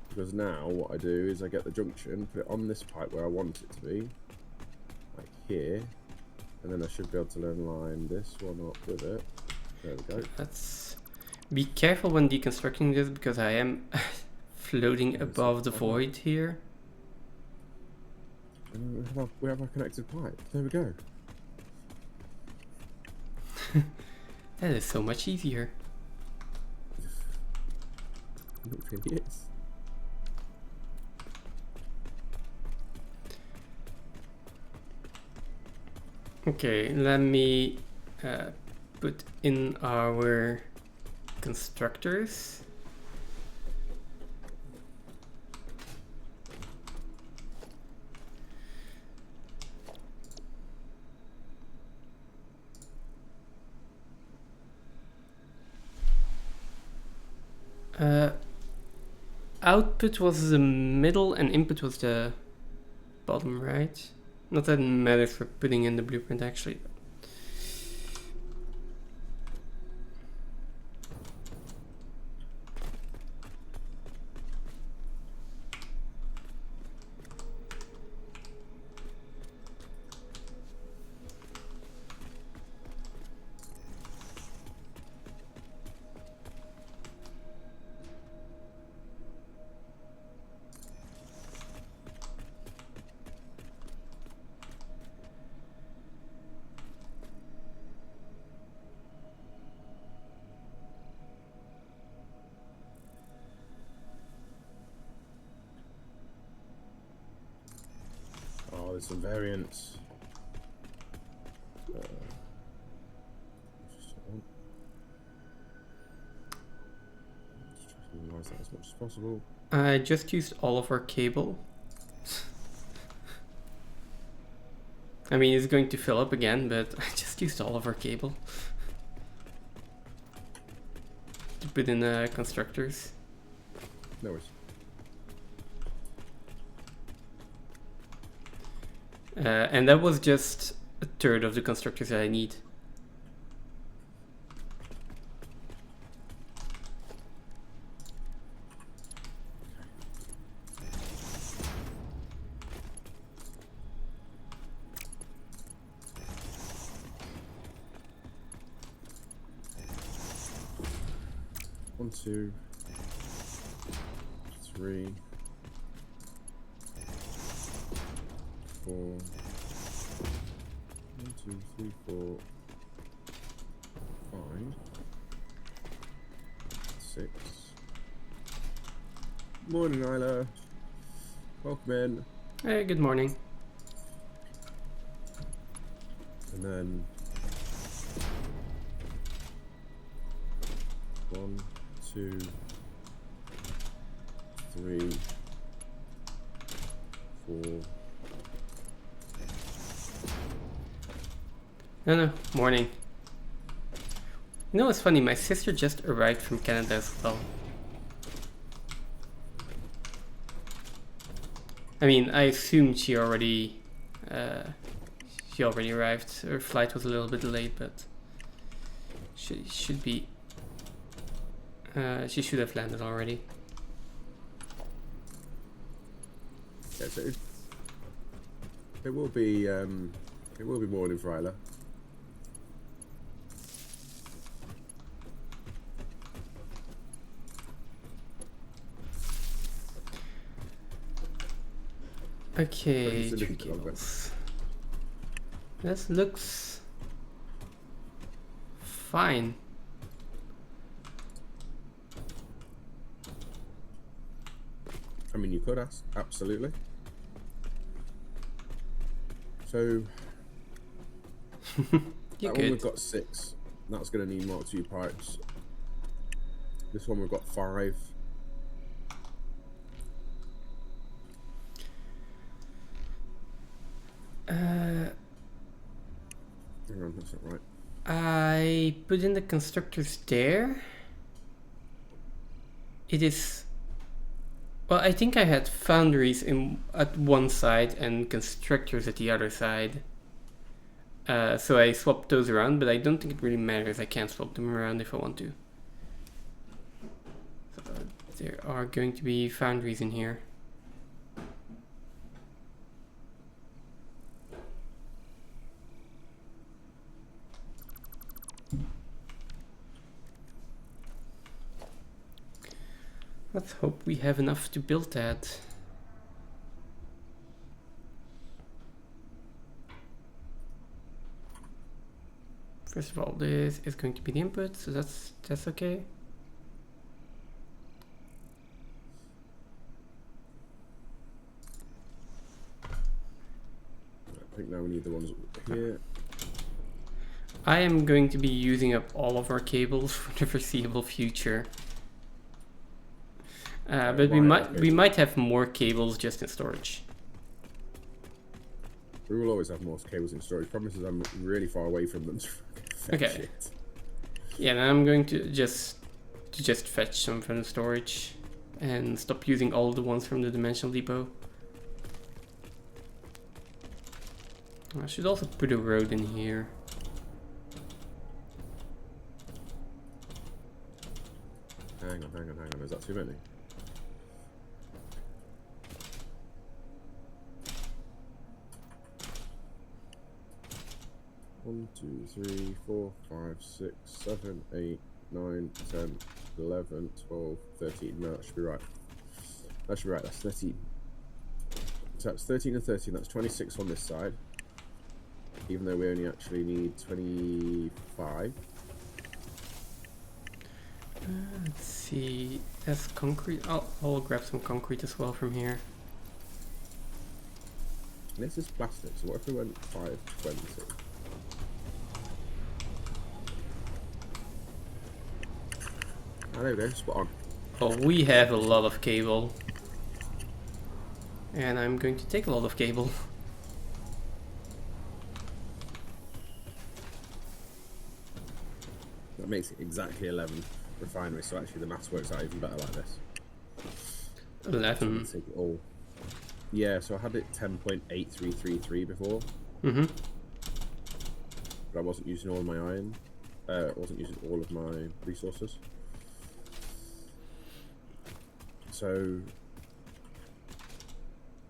Because now what I do is I get the junction, put it on this pipe where I want it to be, like here, and then I should be able to then line this one up with it. There we go. Let's be careful when deconstructing this because I am floating above the void here. And we have our connected pipe. There we go. That is so much easier. It really is. Okay, let me put in our constructors. Output was the middle and input was the bottom right. Not that it matters for putting in the blueprint actually. Oh, there's some variants. Just try to minimize that as much as possible. I just used all of our cable. I mean, it's going to fill up again, but I just used all of our cable to put in constructors. No worries. And that was just a third of the constructors that I need. One, two, three, 4, 2, 3, 4, 5, 6. Morning, Isla. Welcome in. Hey, good morning. And then 1, 2, 3, 4. No, morning. You know what's funny? My sister just arrived from Canada as well. I mean, I assumed she already arrived. Her flight was a little bit delayed, but she should be. She should have landed already. Yeah, so it will be morning for Isla. Okay, Just a 3 little bit longer. cables. This looks fine. I mean, you could ask, absolutely. So You that one could. we've got 6. That's going to need more 2 pipes. This one we've got 5. Hang on, that's not right. I put in the constructors there. It is. Well, I think I had foundries at one side and constructors at the other side. So I swapped those around, but I don't think it really matters. I can swap them around if I want to. So there are going to be foundries in here. Let's hope we have enough to build that. First of all, this is going to be the input, so that's okay. I think now we need the ones here. I am going to be using up all of our cables for the foreseeable future. But we might have more cables just in storage. We will always have more cables in storage. Problem is I'm really far away from them. Okay. Shit. Yeah, and I'm going to just fetch some from the storage and stop using all the ones from the dimensional depot. I should also put a road in here. Hang on. Is that too many? One, 2, 3, 4, 5, 6, 7, 8, 9, 10, 11, 12, 13. No, that should be right. That should be right. That's 13. So that's 13 and 13. That's 26 on this side. Even though we only actually need 25. Let's see. That's concrete. I'll grab some concrete as well from here. And this is plastic. So what if we went 520? Oh, there we go. Spot on. Oh, we have a lot of cable. And I'm going to take a lot of cable. That makes it exactly 11 refineries. So actually the maths works out even better like this. 11. Take it all. Yeah, so I had it 10.8333 before. Mm-hmm. But I wasn't using all of my iron. I wasn't using all of my resources. So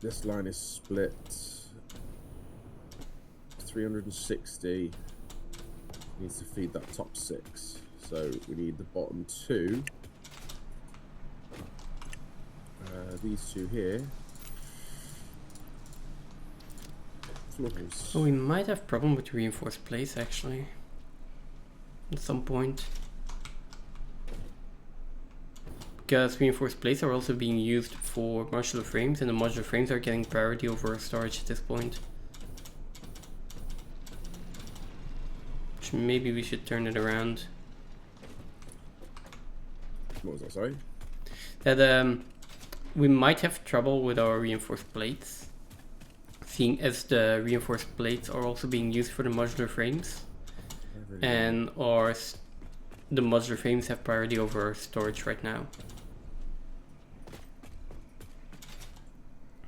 this line is split 360. Needs to feed that top 6. So we need the bottom 2. These 2 here Floors. Oh, we might have problem with reinforced plates actually. At some point. Because reinforced plates are also being used for modular frames, and the modular frames are getting priority over storage at this point. Which maybe we should turn it around. What was that, sorry? That we might have trouble with our reinforced plates, seeing as the reinforced plates are also being used for the modular frames, and the modular frames have priority over storage right now.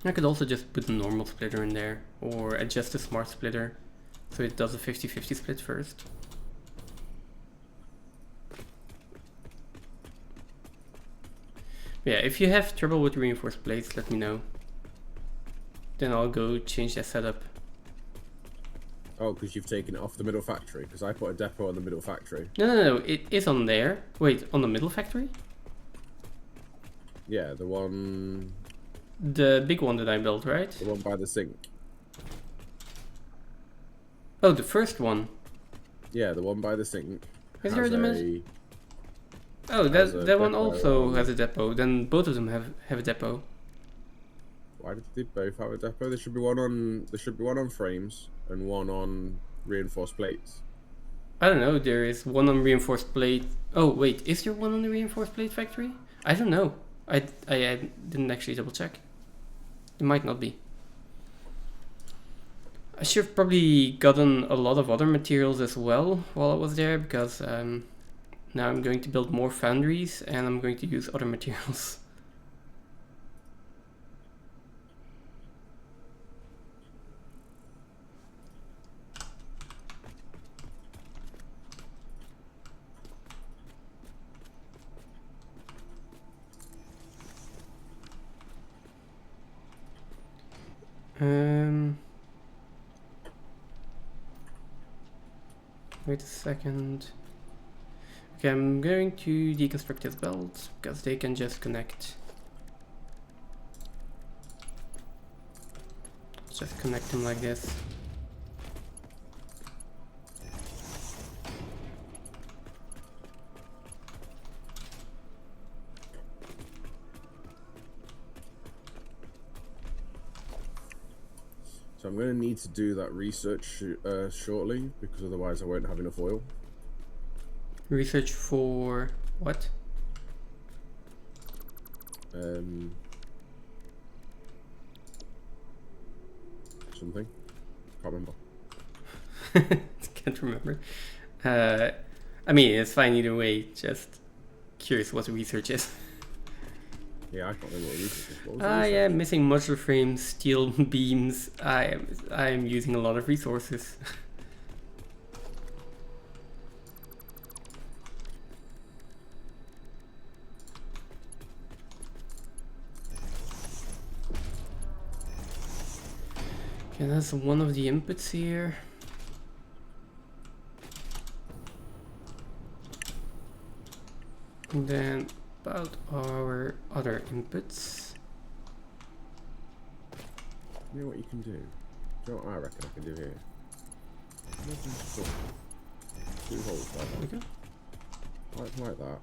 I could also just put a normal splitter in there, or adjust a smart splitter, so it does a 50-50 split first. Yeah, if you have trouble with reinforced plates, let me know. Then I'll go change that setup. Oh, because you've taken it off the middle factory. Because I put a depot on the middle factory. No, it is on there. Wait, on the middle factory? Yeah, the one The big one that I built, right? the one by the sink. Oh, the first one. Yeah, the one by the sink. Is there has the a- Oh, has a that one depot also on- has a depot. Then both of them have a depot. Why did they both have a depot? There should be one on frames and one on reinforced plates. I don't know, there is one on reinforced plate. Oh, wait, is there one on the reinforced plate factory? I don't know. I didn't actually double check. It might not be. I should have probably gotten a lot of other materials as well while I was there, because now I'm going to build more foundries and I'm going to use other materials. Wait a second. Okay, I'm going to deconstruct this belt because they can just connect. Just connect them like this. So I'm going to need to do that research shortly, because otherwise I won't have enough oil. Research for what? Something. Can't remember. Can't remember. I mean, it's fine either way. Just curious what the research is. Yeah, I can't remember what research is. What was the Ah, research? yeah, missing modular frames, steel beams. I am using a lot of resources. Okay, that's one of the inputs here. And then about our other inputs. You know what you can do? Do you know what I reckon I can do here? Just put 2 holes like that. Okay. Like that.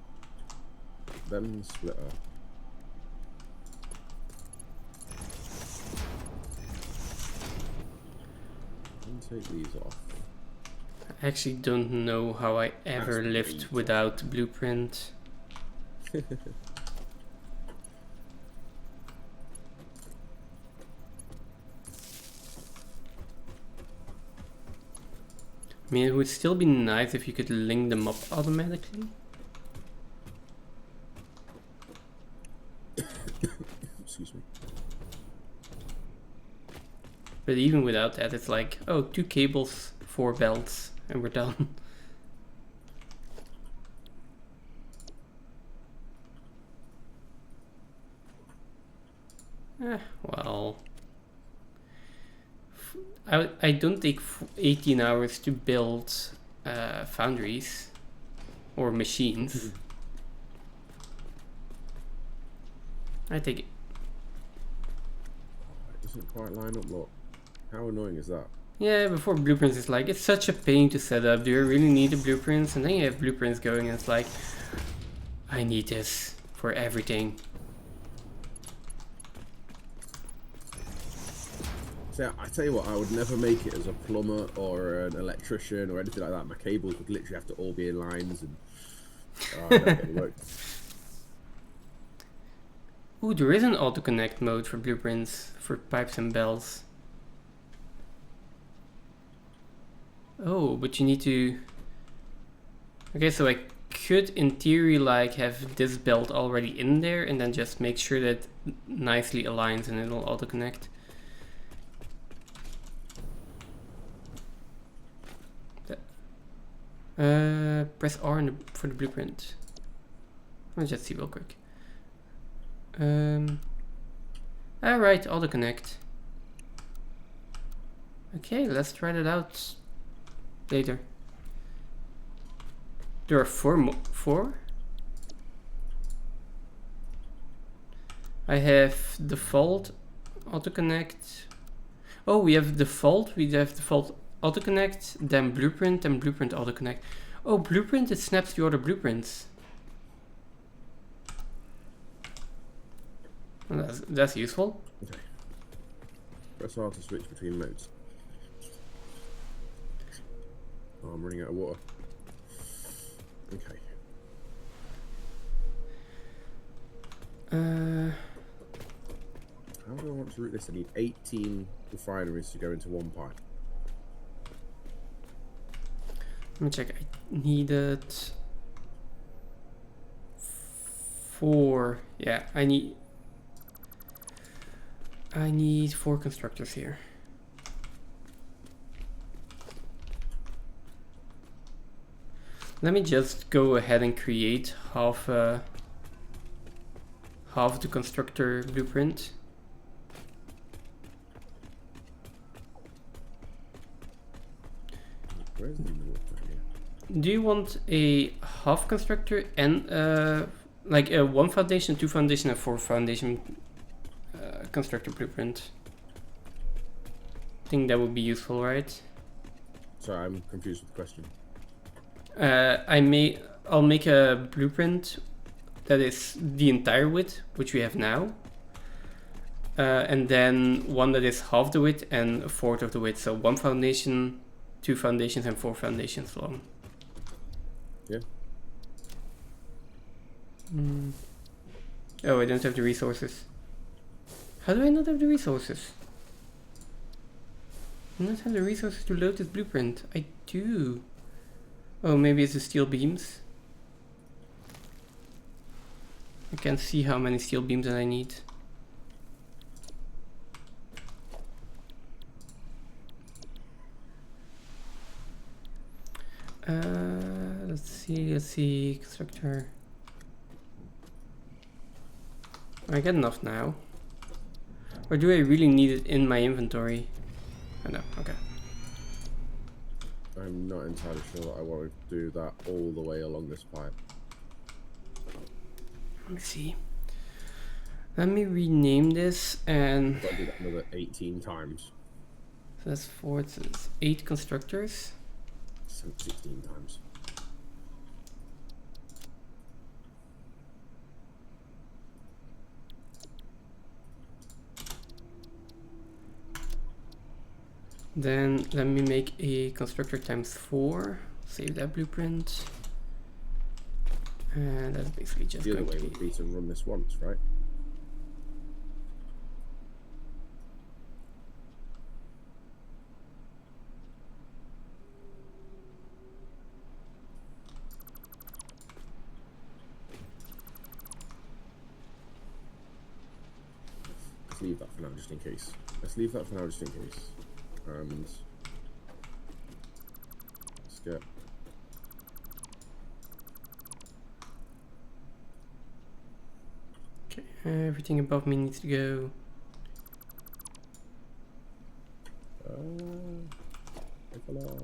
Then the splitter. And take these off. I actually don't know how I ever That's lived great. without blueprint. I mean, it would still be nice if you could link them up automatically. Excuse me. But even without that, it's like, oh, 2 cables, 4 belts, and we're done. Well, I don't take 18 hours to build foundries or machines. I take it. It doesn't quite line up, look. How annoying is that? Yeah, before blueprints it's like, it's such a pain to set up. Do you really need the blueprints? And then you have blueprints going and it's like, I need this for everything. So I tell you what, I would never make it as a plumber or an electrician or anything like that. My cables would literally have to all be in lines and I'd never get it worked. Ooh, there is an auto-connect mode for blueprints, for pipes and bells. Oh, but you need to... Okay, so I could, in theory, like, have this belt already in there and then just make sure that it nicely aligns and it'll auto-connect. Press R for the blueprint. Let's just see real quick. Alright, auto-connect. Okay, let's try that out later. There are four? I have default auto-connect. Oh, we have default auto-connect, then blueprint auto-connect. Oh, blueprint, it snaps to other blueprints. Well, that's useful. Okay. Press R to switch between modes. Oh, I'm running out of water. Okay. How do I want to route this? I need 18 refineries to go into one pipe. Let me check. I needed 4. Yeah, I need 4 constructors here. Let me just go ahead and create half the constructor blueprint. Where's the water here? Do you want a half constructor and like a 1 foundation, 2 foundation, and 4 foundation constructor blueprint? I think that would be useful, right? Sorry, I'm confused with the question. I'll make a blueprint that is the entire width, which we have now, and then one that is half the width and a fourth of the width. So 1 foundation, 2 foundations, and 4 foundations long. Yeah. Oh, I don't have the resources. How do I not have the resources? I don't have the resources to load this blueprint. I do. Oh, maybe it's the steel beams. I can't see how many steel beams that I need. Let's see, constructor. I get enough now. Or do I really need it in my inventory? Oh no, okay. I'm not entirely sure that I want to do that all the way along this pipe. Let me see. Let me rename this and... I've got to do that another 18 times. So that's 4, so it's 8 constructors. 16 times. Then let me make a constructor times 4. Save that blueprint. And that's basically just The other going way to would be to run this once, right? Let's leave that for now, just in case. Let's leave that for now, just in case. And let's get. Okay, everything above me needs to go. Hello.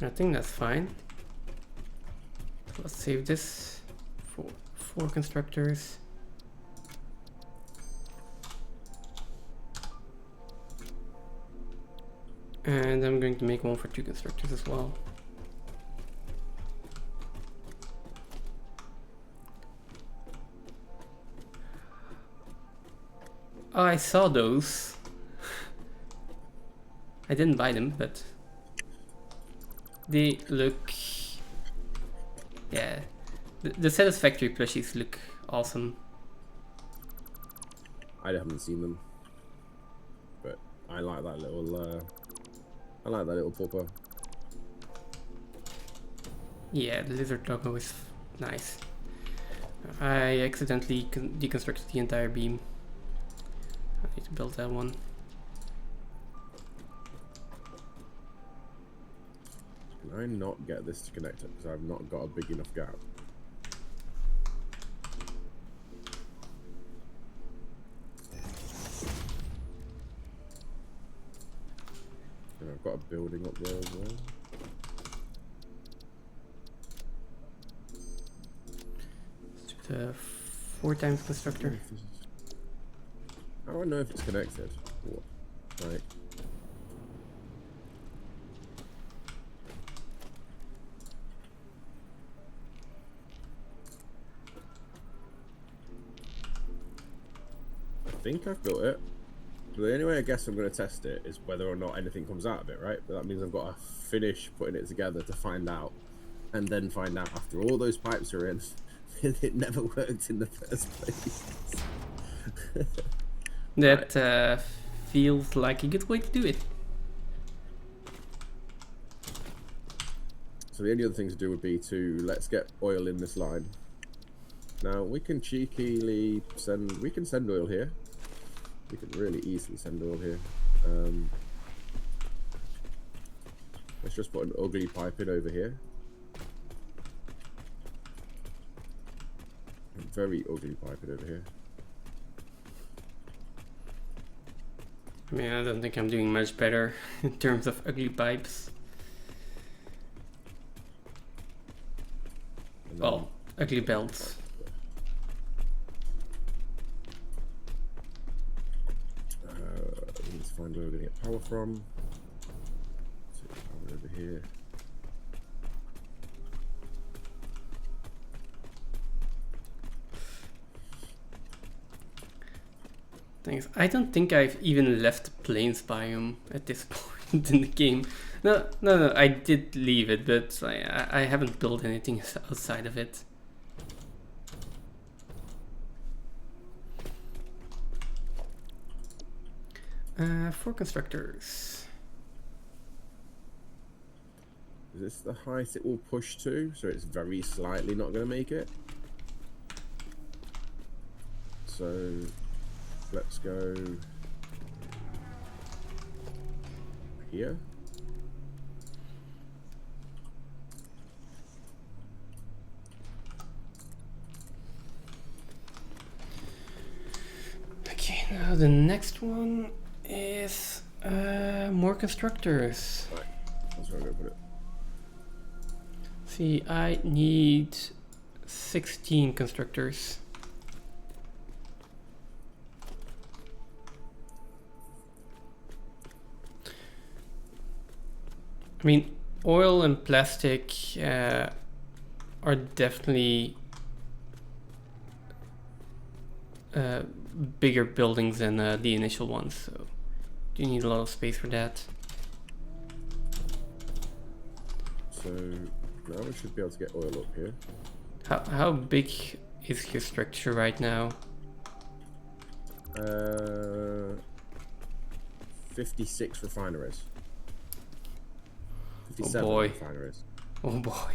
I think that's fine. Let's save this for 4 constructors. And I'm going to make one for 2 constructors as well. Oh, I saw those. I didn't buy them, but they look... Yeah, the Satisfactory plushies look awesome. I haven't seen them, but I like that little. I like that little pupper. Yeah, the lizard doggo is nice. I accidentally deconstructed the entire beam. I need to build that one. Can I not get this to connect it because I've not got a big enough gap? And I've got a building up there as well. Let's do the 4 times constructor. How do I know if it's connected? What? Like, I think I've built it. But the only way I guess I'm going to test it is whether or not anything comes out of it, right? But that means I've got to finish putting it together to find out. And then find out after all those pipes are in, it never worked in the first place. That feels like a good way to do it. So the only other thing to do would be to let's get oil in this line. Now we can cheekily send oil here. We can really easily send oil here. Let's just put an ugly pipe in over here. A very ugly pipe in over here. I mean, I don't think I'm doing much better in terms of ugly pipes. Well, ugly belts. We need to find where we're going to get power from. So power over here. Thanks. I don't think I've even left the plains biome at this point in the game. No, I did leave it, but I haven't built anything outside of it. For constructors. Is this the height it will push to? So it's very slightly not going to make it. So let's go here. Okay, now the next one is more constructors. Right, that's where I'm going to put it. See, I need 16 constructors. I mean, oil and plastic are definitely bigger buildings than the initial ones, so you need a lot of space for that. So now we should be able to get oil up here. How big is your structure right now? 56 refineries. 57 boy. refineries. Oh boy.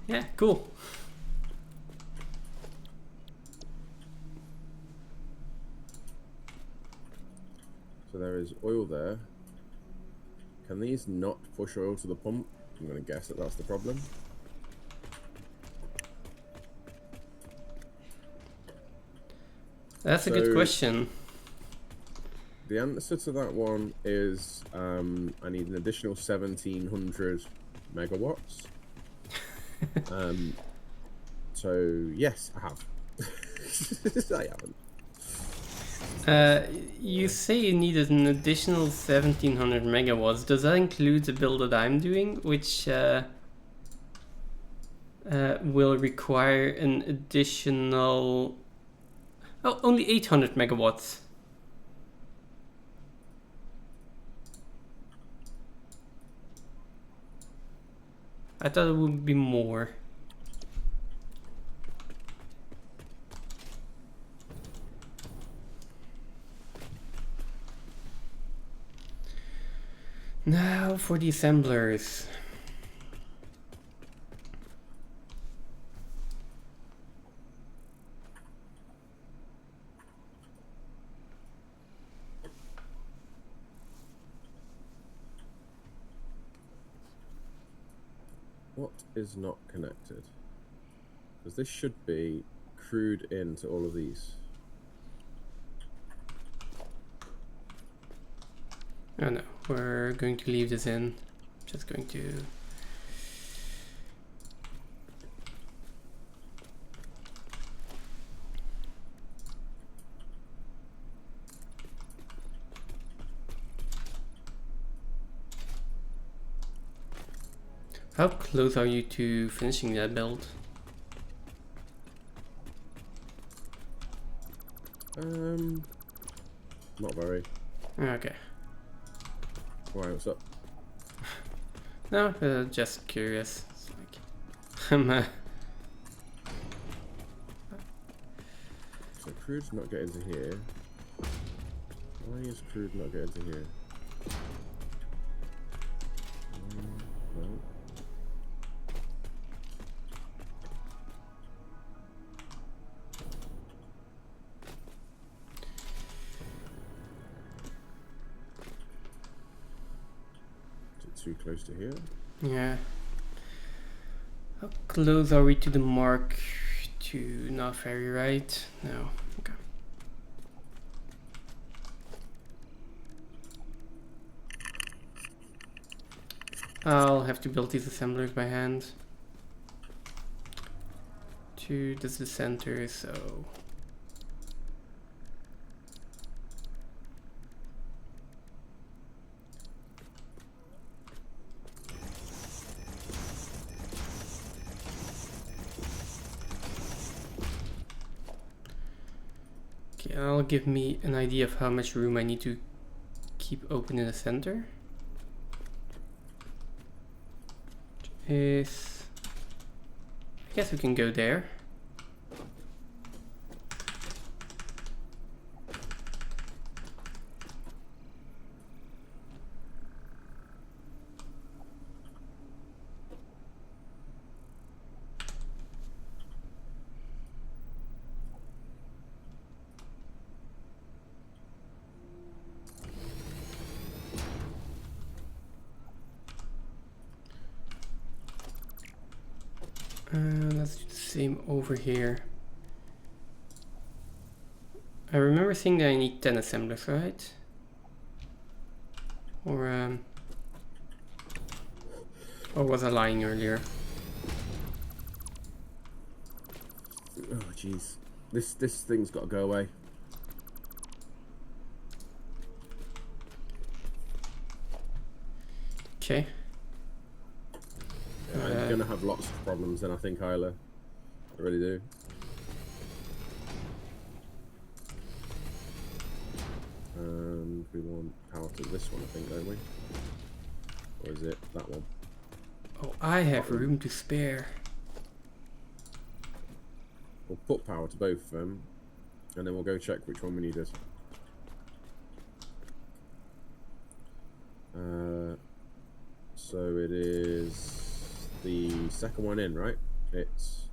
Yeah, cool. So there is oil there. Can these not push oil to the pump? I'm going to guess that that's the problem. That's a good question. The answer to that one is I need an additional 1700 megawatts. So yes, I have. I haven't. You say you needed an additional 1700 megawatts. Does that include the build that I'm doing, which will require an additional... Oh, only 800 megawatts. I thought it would be more. Now for the assemblers. What is not connected? Because this should be crewed into all of these. Oh no, we're going to leave this in. Just going to... How close are you to finishing that build? Not very. Okay. Why, what's up? No, just curious. It's like, I'm So crude's not getting to here. Why is crude not getting to here? No. Is it too close to here? Yeah. How close are we to the mark? To not very right? No. Okay. I'll have to build these assemblers by hand. This is the center, so... Okay, that'll give me an idea of how much room I need to keep open in the center. Is... I guess we can go there. Let's do the same over here. I remember saying that I need 10 assemblers, right? Or was I lying earlier? Oh jeez. This thing's got to go away. Okay. Yeah, I'm gonna have lots of problems then, I think, Isla. I really do. And we want power to this one, I think, don't we? Or is it that one? Oh, I have room to spare. We'll put power to both of them, and then we'll go check which one we needed. So it is the second one in, right? It's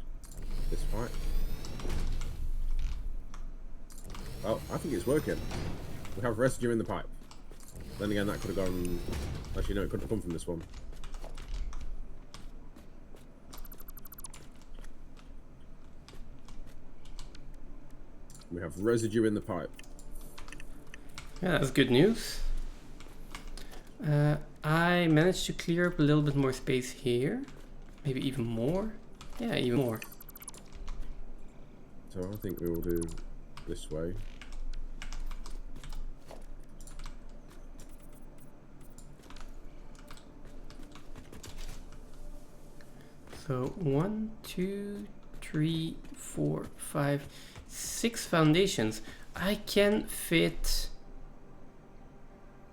this pipe. Well, I think it's working. We have residue in the pipe. Then again, that could have gone... Actually, no, it couldn't have come from this one. We have residue in the pipe. Yeah, that's good news. I managed to clear up a little bit more space here. Maybe even more. Yeah, even more. So I think we will do this way. So 1, 2, 3, 4, 5, 6 foundations. I can fit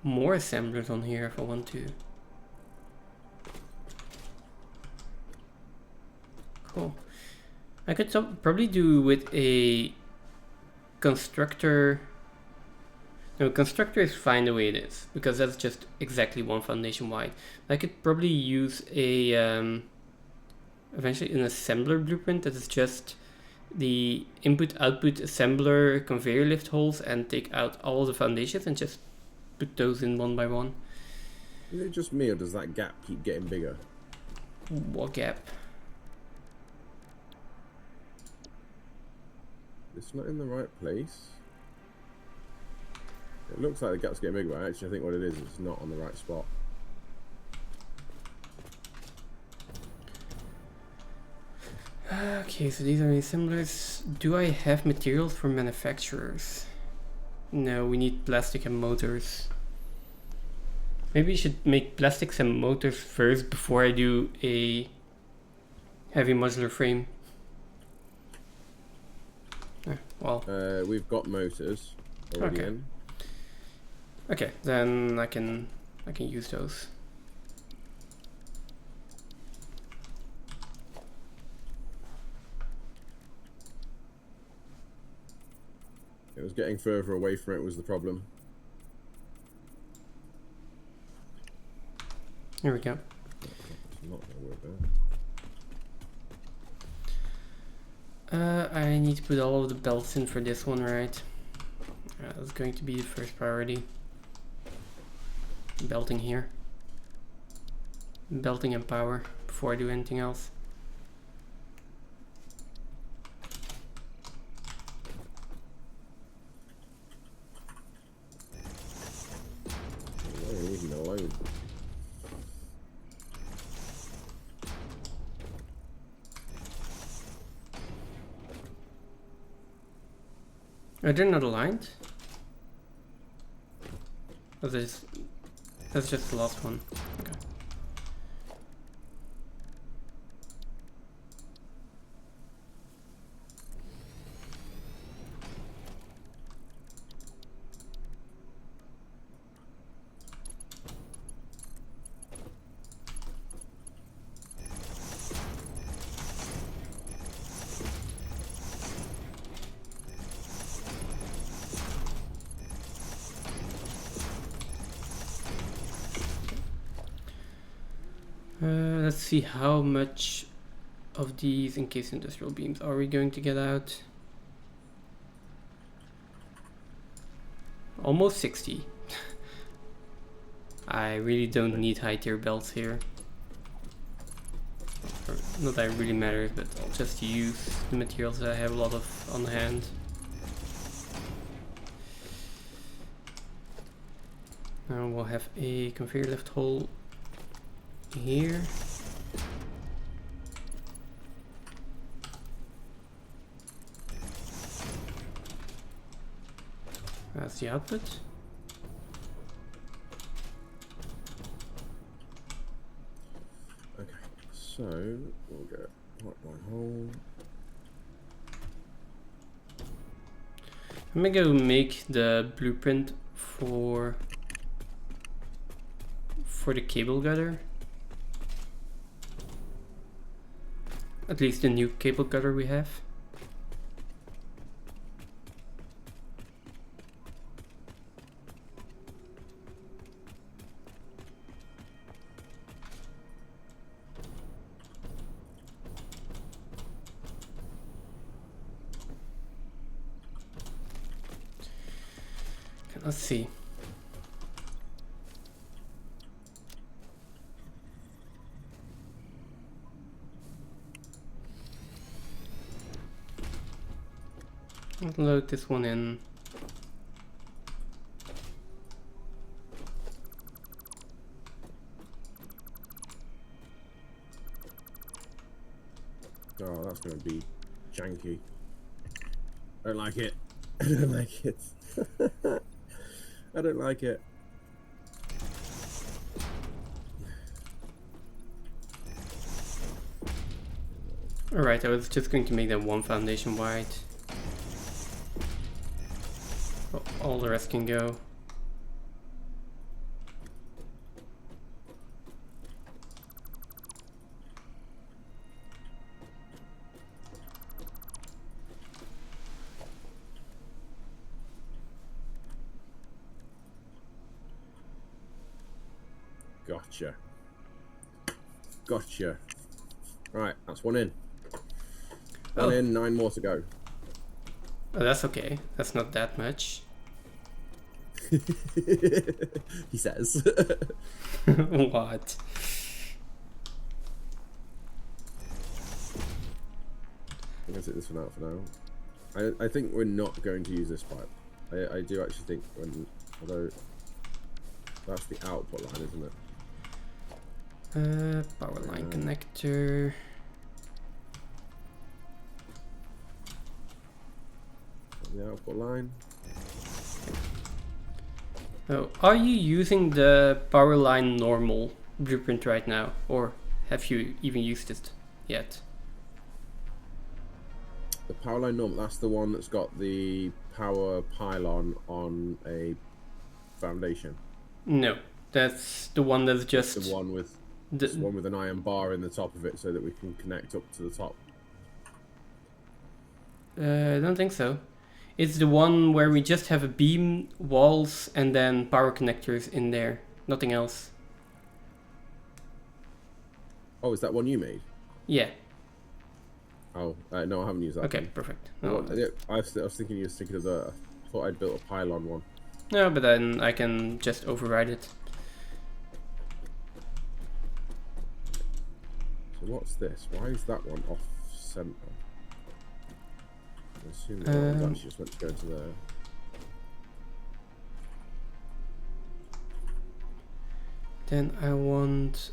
more assemblers on here if I want to. Cool. I could probably do with a constructor. No, constructor is fine the way it is, because that's just exactly one foundation wide. I could probably use a eventually an assembler blueprint that is just the input-output assembler conveyor lift holes and take out all of the foundations and just put those in one by one. Is it just me, or does that gap keep getting bigger? What gap? It's not in the right place. It looks like the gap's getting bigger, but actually I think what it is, it's not on the right spot. Okay, so these are the assemblers. Do I have materials for manufacturers? No, we need plastic and motors. Maybe you should make plastics and motors first before I do a heavy modular frame. Well, we've got motors already Okay. in. okay, then I can use those. It was getting further away from it was the problem. Here we go. It's not gonna work there. I need to put all of the belts in for this one, right? That's going to be the first priority. Belting here. Belting and power before I do anything else. Why are you leaving it alone? Are they not aligned? Oh, that's just the last one. Okay. Let's see how much of these encased industrial beams are we going to get out. Almost 60. I really don't need high tier belts here. Or, not that it really matters, but I'll just use the materials that I have a lot of on hand. Now we'll have a conveyor lift hole here. That's the output. Okay, so we'll get one hole. I'm gonna go make the blueprint for the cable gutter. At least the new cable gutter we have. Okay, let's see. I'll load this one in. Oh, that's gonna be janky. I don't like it. I don't like it. I don't like it. Alright, I was just going to make them one foundation wide. All the rest can go. Gotcha. Right, that's one in. Oh. One in, 9 more to go. Oh, that's okay. That's not that much. He says. What? I'm gonna take this one out for now. I think we're not going to use this pipe. I do actually think although that's the output line, isn't it? Power line connector. The output line. Oh, are you using the power line normal blueprint right now, or have you even used it yet? The power line normal, that's the one that's got the power pylon on a foundation. No, that's the one that's just The one with the one with an iron bar in the top of it, so that we can connect up to the top. I don't think so. It's the one where we just have a beam, walls, and then power connectors in there. Nothing else. Oh, is that one you made? Yeah. Oh, no, I haven't used that. Okay, one. perfect. What, No, I was thinking you were thinking of the. I thought I'd built a pylon one. no, but then I can just override it. So what's this? Why is that one off center? I assume that one's actually just meant to go into there. Then I want...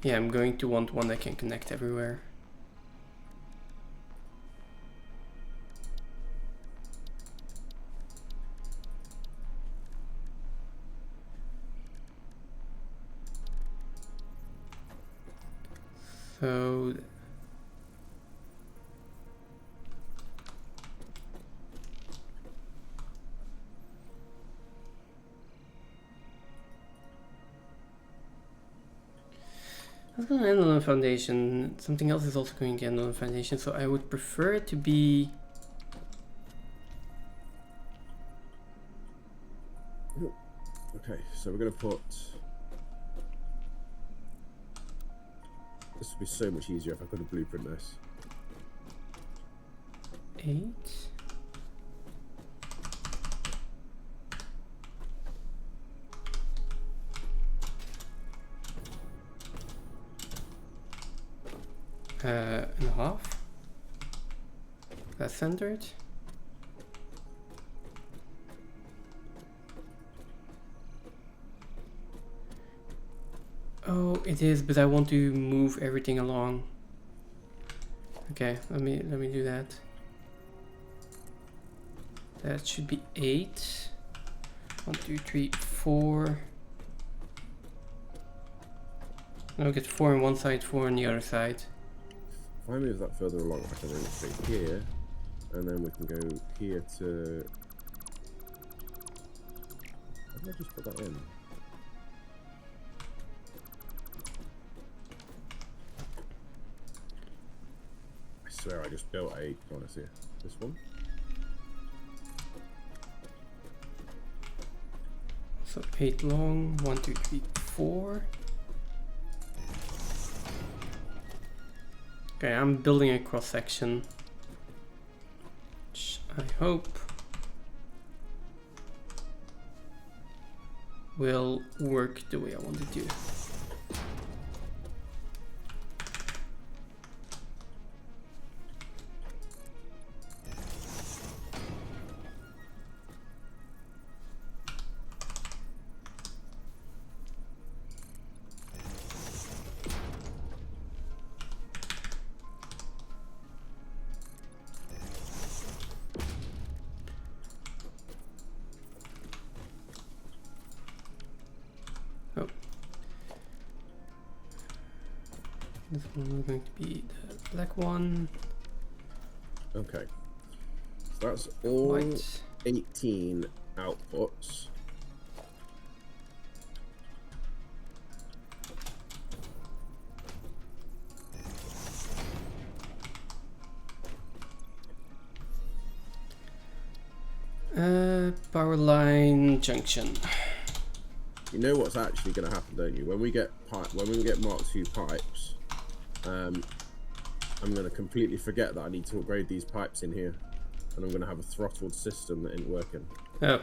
Yeah, I'm going to want one that can connect everywhere. So... I was going to end on a foundation. Something else is also going to end on a foundation, so I would prefer it to be... Okay, so we're gonna put. This would be so much easier if I could have blueprint this. 8. And a half. That's centered. Oh, it is, but I want to move everything along. Okay, let me do that. That should be 8. 1, 2, 3, 4. I'll get 4 on one side, 4 on the other side. If I move that further along, I can bring it straight here, and then we can go here to. How did I just put that in? I swear I just built a cornice here. This one? So 8 long, 1, 2, 3, 4. Okay, I'm building a cross section, which I hope will work the way I want it to. Oh, This one is going to be the black one. Okay. So that's all White. 18 outputs. Power line junction. You know what's actually going to happen, don't you? When we get Mark II pipes, I'm going to completely forget that I need to upgrade these pipes in here, and I'm going to have a throttled system that ain't working. Oh.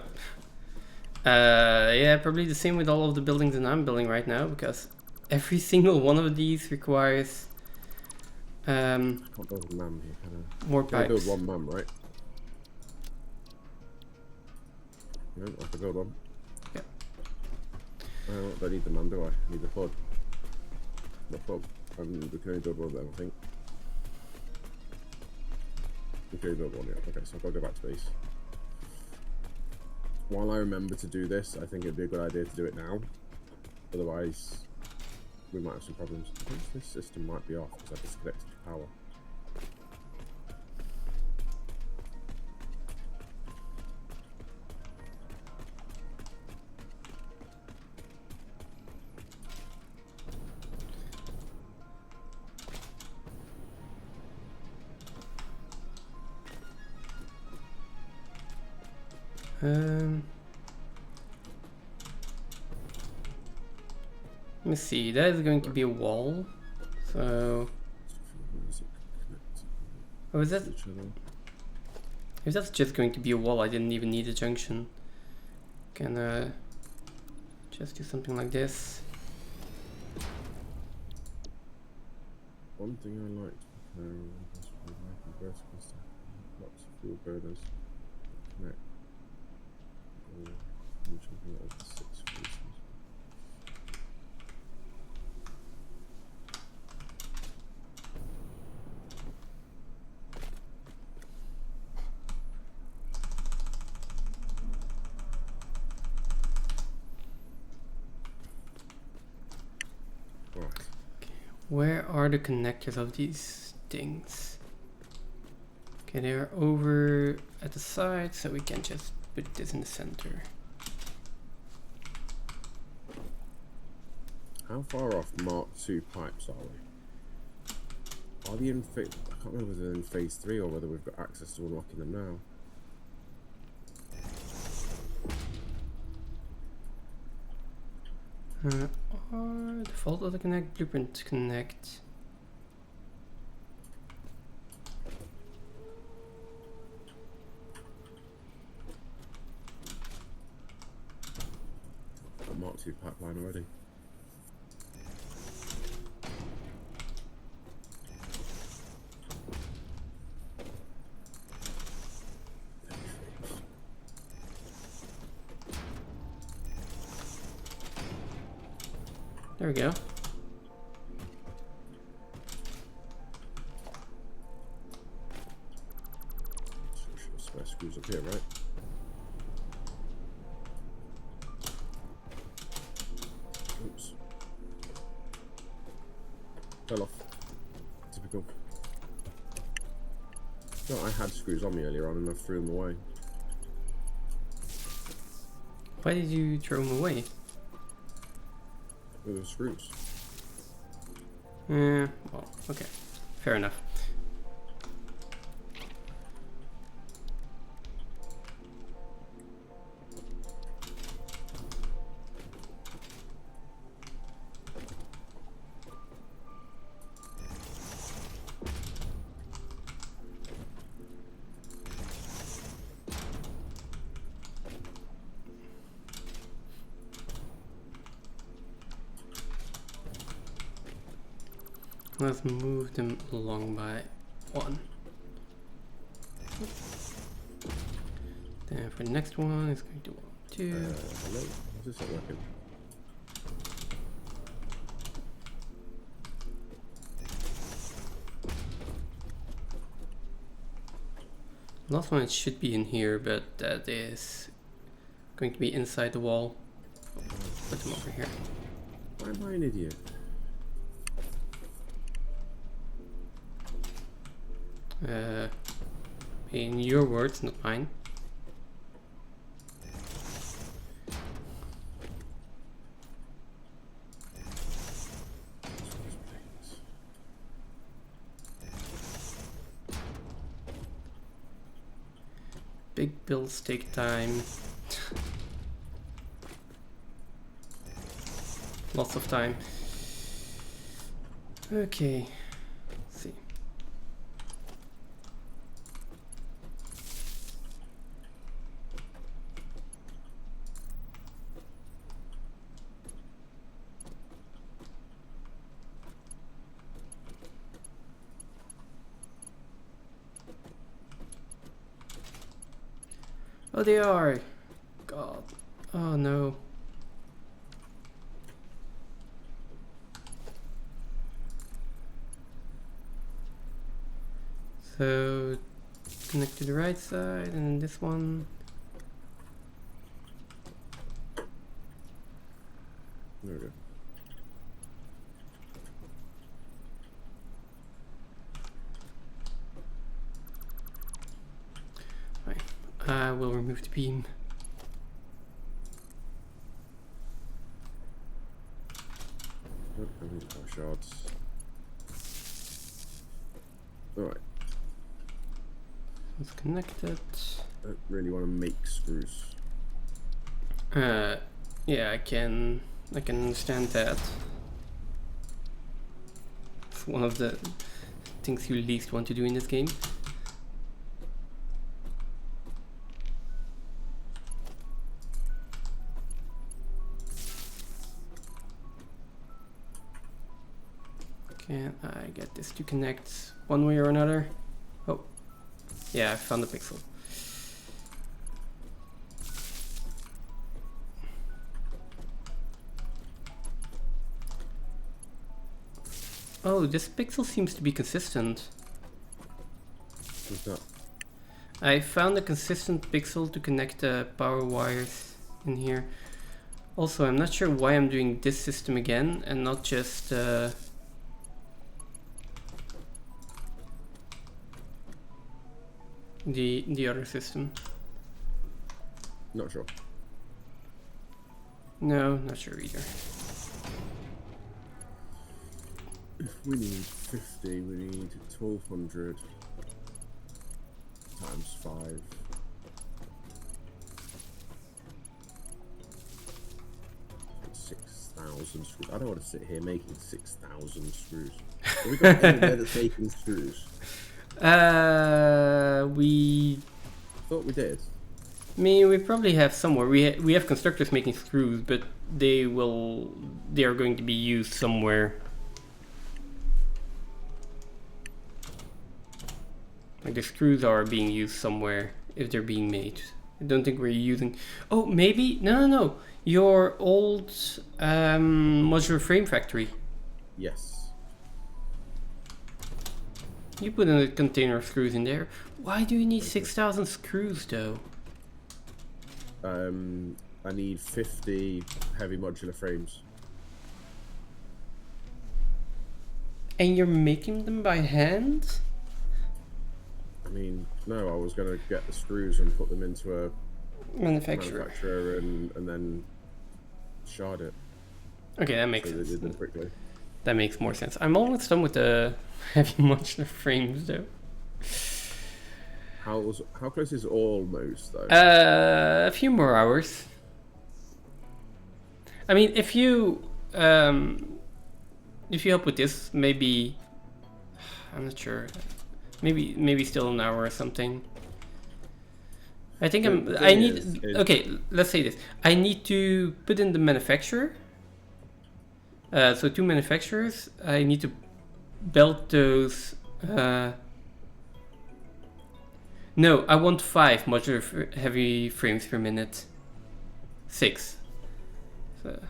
Yeah, probably the same with all of the buildings that I'm building right now, because every single one of these requires I can't build a mam here, can I? more Can I build pipes. one mam, right? No, I can build one. Yeah. I don't need the mam, do I? I need the pod. The pod. We can only build one of them, I think. We can only build one, yeah. Okay, so I've got to go back to base. While I remember to do this, I think it'd be a good idea to do it now. Otherwise, we might have some problems. I think this system might be off because I've disconnected the power. Let me see, that is going to be a wall. So, oh, is that? If that's just going to be a wall, I didn't even need a junction. Can just do something like this. One thing I like to vertical stuff. Lots of fuel burners. Connect. Something like 6 pieces. Right. Where are the connectors of these things? Okay, they're over at the side, so we can just put this in the center. How far off Mark II pipes are we? Are they in phase? I can't remember whether they're in phase 3 or whether we've got access to unlocking them now. Default auto connect, blueprint connect. Got Mark II pipeline already. There we go. Spare screws up here, right? Oops. Fell off. Typical. No, I had screws on me earlier on and I threw them away. Why did you throw them away? With the screws. Well, okay. Fair enough. Let's move them along by 1. Then for the next one, it's going to 1, 2. Hello? How's this not working? Last one, it should be in here, but that is going to be inside the wall. Put them over here. Why am I an idiot? In your words, not mine. Big builds take time. Lots of time. Okay. Let's see. Oh, they are. God. Oh no. So connect to the right side and then this one. There we go. Right. We'll remove the beam. Nope, I need more shards. Alright. It's connected. I don't really want to make screws. Yeah, I can understand that. It's one of the things you least want to do in this game. Can I get this to connect one way or another? Oh, yeah, I found the pixel. Oh, this pixel seems to be consistent. What's that? I found a consistent pixel to connect the power wires in here. Also, I'm not sure why I'm doing this system again and not just the other system. Not sure. No, not sure either. If we need 50, we need 1200 times 5. That's 6,000 screws. I don't want to sit here making 6,000 screws. Have we got anywhere that's making screws? We. Thought we did. I mean, we probably have somewhere. We have constructors making screws, but they are going to be used somewhere. Like the screws are being used somewhere if they're being made. I don't think we're using. Oh, maybe no. Your old modular frame factory. Yes. You put in a container of screws in there. Why do you need 6,000 screws though? I need 50 heavy modular frames. And you're making them by hand? I mean, no, I was going to get the screws and put them into a Manufacturer. and then shard it. Okay, that makes So they sense. did them quickly. That makes more sense. I'm almost done with the heavy modular frames though. How close is almost though? A few more hours. I mean, if you help with this, maybe I'm not sure. Maybe still an hour or something. I think I need. Okay, let's say this. I need to put in the manufacturer. So 2 manufacturers. I need to belt those. No, I want 5 modular heavy frames per minute. 6. So,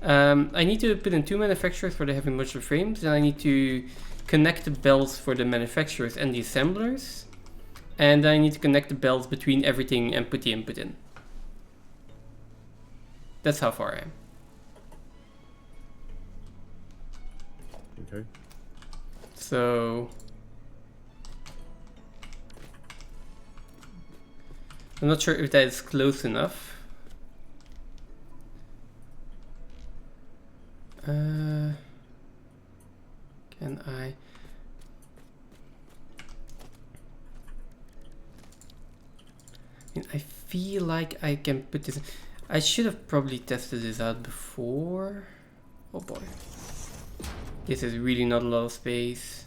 I need to put in 2 manufacturers for the heavy modular frames, and I need to connect the belts for the manufacturers and the assemblers, and I need to connect the belts between everything and put the input in. That's how far I am. Okay. So I'm not sure if that is close enough. Can I? I feel like I can put this. I should have probably tested this out before. Oh boy. This is really not a lot of space.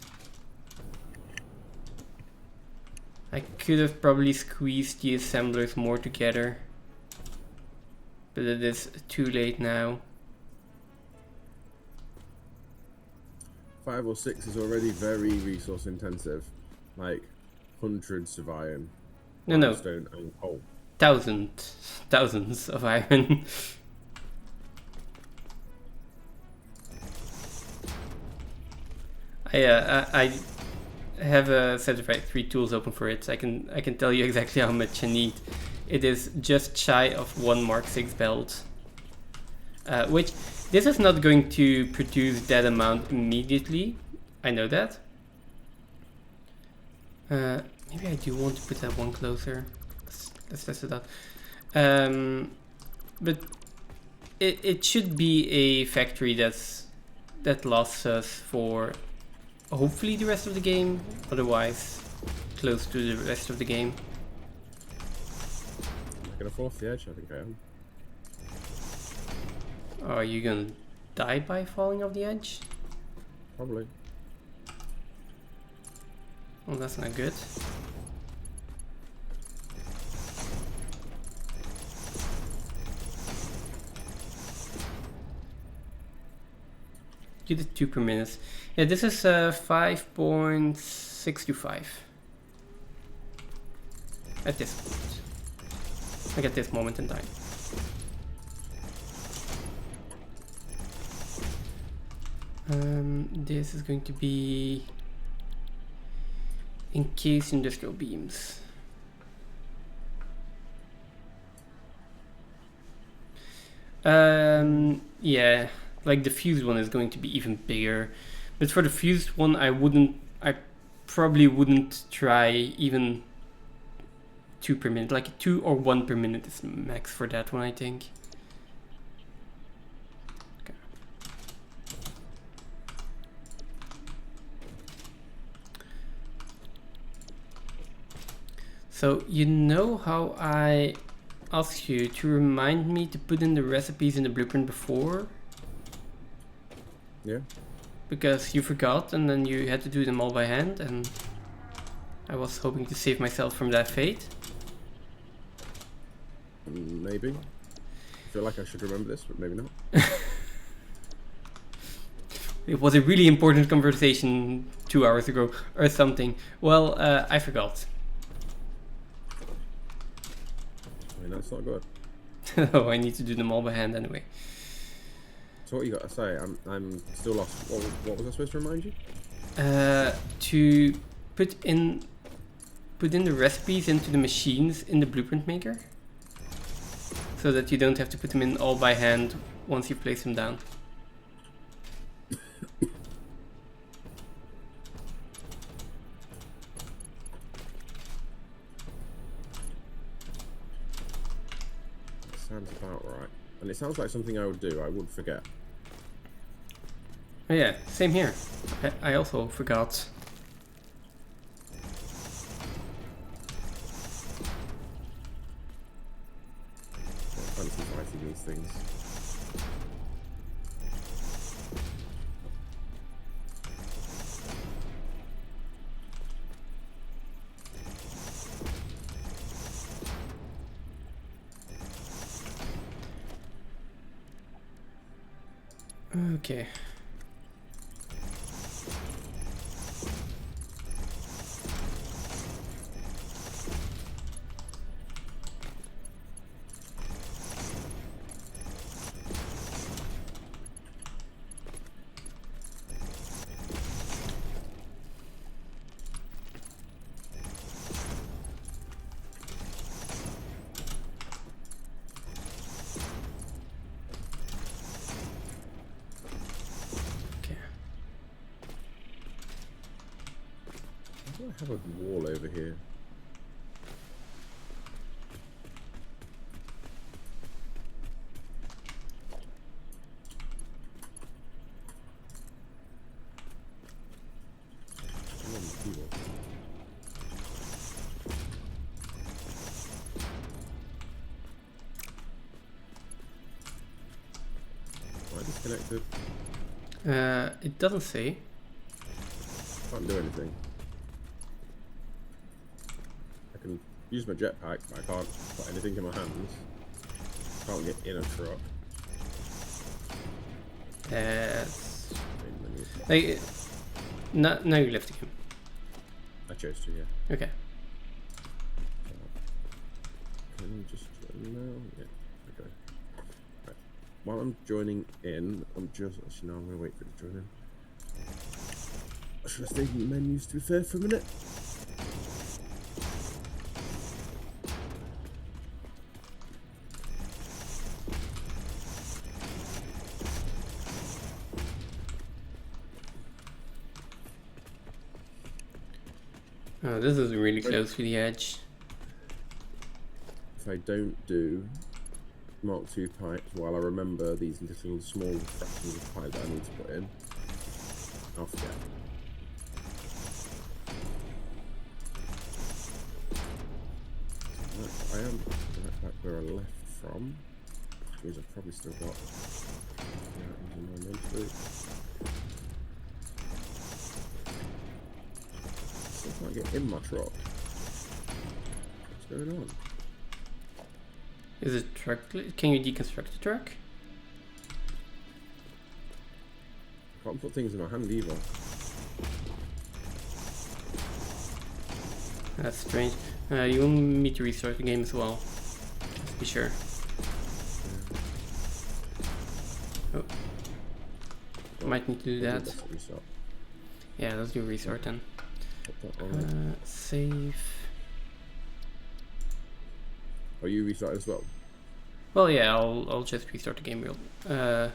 I could have probably squeezed the assemblers more together. But it is too late now. 5 or 6 is already very resource intensive. Like hundreds of iron, No. stone and coal. Thousands of iron. I have a Satisfactory tools open for it. I can tell you exactly how much I need. It is just shy of 1 Mark 6 belt. Which this is not going to produce that amount immediately. I know that. Maybe I do want to put that one closer. Let's test it out. But it should be a factory that lasts us for hopefully the rest of the game. Otherwise, close to the rest of the game. I'm gonna fall off the edge. I think I am. Are you gonna die by falling off the edge? Probably. Well, that's not good. You did 2 per minute. Yeah, this is 5.625 at this point. Like at this moment in time. This is going to be encased industrial beams. Yeah, like the fused one is going to be even bigger, but for the fused one I probably wouldn't try even 2 per minute. Like 2 or 1 per minute is max for that one, I think. Okay. So you know how I asked you to remind me to put in the recipes in the blueprint before? Yeah. Because you forgot and then you had to do them all by hand, and I was hoping to save myself from that fate. Maybe. I feel like I should remember this, but maybe not. It was a really important conversation 2 hours ago or something. Well, I forgot. I mean, that's not good. Oh, I need to do them all by hand anyway. So what you got to say? I'm still lost. What was I supposed to remind you? To put in the recipes into the machines in the blueprint maker, so that you don't have to put them in all by hand once you place them down. Sounds about right. And it sounds like something I would do. I would forget. Oh yeah, same here. I also forgot. Fancy fighting these things. Okay. I have a wall over here. disconnected? It doesn't say. Can't do anything. I can use my jetpack, but I can't put anything in my hands. Can't get in a truck. That's... Main menu. Like, now you're lifting him. I chose to, yeah. Okay. Can you just join now? Yeah. Okay. Right. While I'm joining in, actually no, I'm gonna wait for it to join in. Should I stay in the menus to be fair for a minute? Oh, this is really close to the edge. If I don't do Mark II pipes while I remember these little small fractions of pipe that I need to put in, I'll forget. Right, I am right back where I left from, which means I've probably still got items in my inventory. Still can't get in my truck. What's going on? Is it truck? Can you deconstruct the truck? I can't put things in my hand either. That's strange. You will need to restart the game as well. Just be sure. Oh. Might need to do that. Restart. Yeah, let's do a restart then. Put that on. Save. Oh, you restart as well? Well, yeah, I'll just restart the game real. I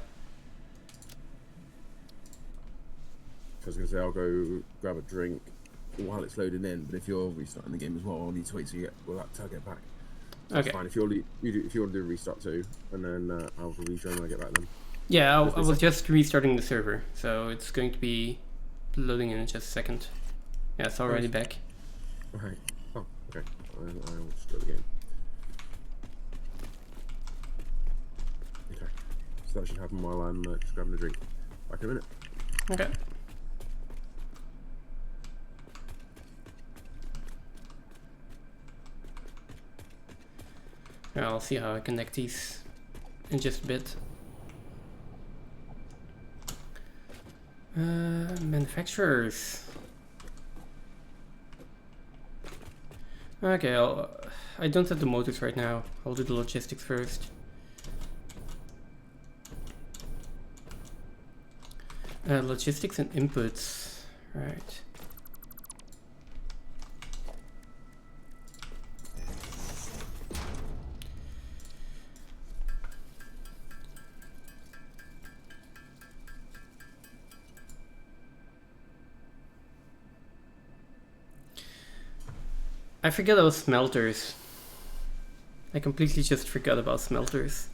was going to say I'll go grab a drink while it's loading in, but if you're restarting the game as well, I'll need to wait till till I get back. That's Okay. fine. If you want to do a restart too, and then I'll rejoin when I get back then. Yeah, I was just restarting the server, so it's going to be loading in just a second. Yeah, it's already back. Right. Oh, okay. I'll just go the game. Okay. So that should happen while I'm just grabbing a drink. Back in a minute. Okay. Yeah, I'll see how I connect these in just a bit. Manufacturers. Okay, I don't have the motors right now. I'll do the logistics first. Logistics and inputs. Right. I forget about smelters. I completely just forgot about smelters.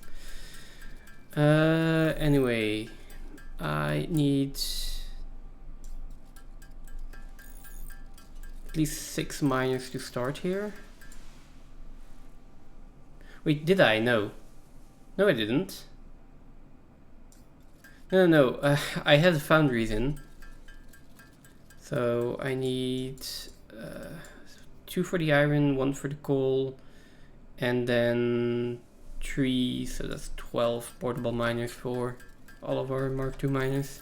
Anyway, I need at least 6 miners to start here. Wait, did I? No. No, I didn't. No. I had foundries in. So I need 2 for the iron, 1 for the coal, and then 3, so that's 12 portable miners for all of our Mark II miners.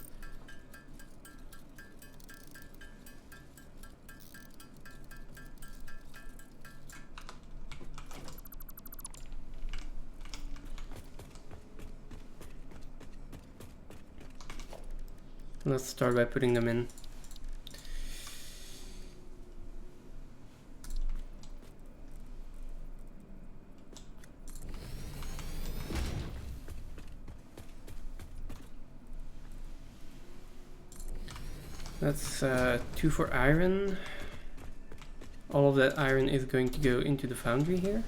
Let's start by putting them in. That's 2 for iron. All of that iron is going to go into the foundry here.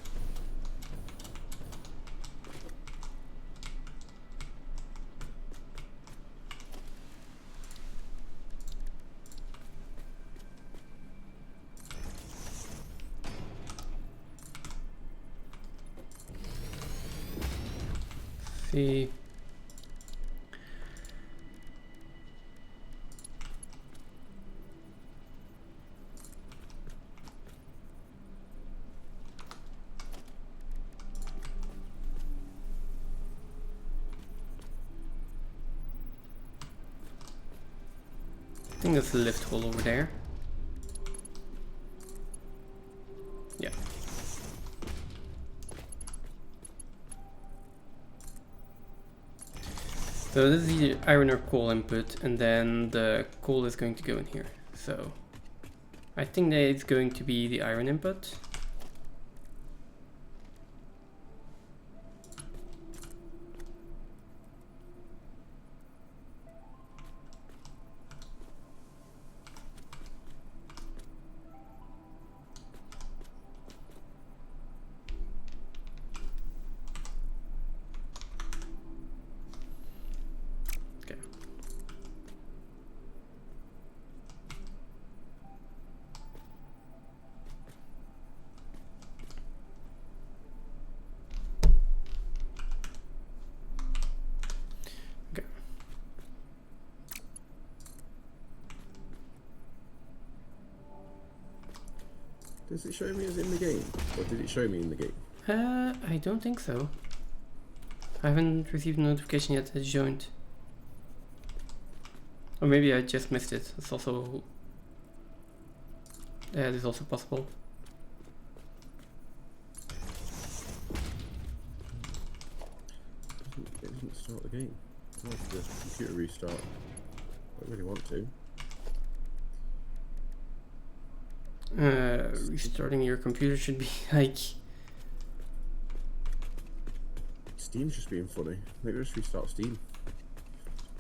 See. think there's a lift hole over there. Yeah. So this is the iron or coal input, and then the coal is going to go in here. So I think that it's going to be the iron input. Does it show me as in the game? Or did it show me in the game? I don't think so. I haven't received a notification yet that it's joined. Or maybe I just missed it. It's also... That is also possible. It doesn't start the game. I want the computer restart. I don't really want to. Restarting your computer should be like... Steam's just being funny. Maybe just restart Steam.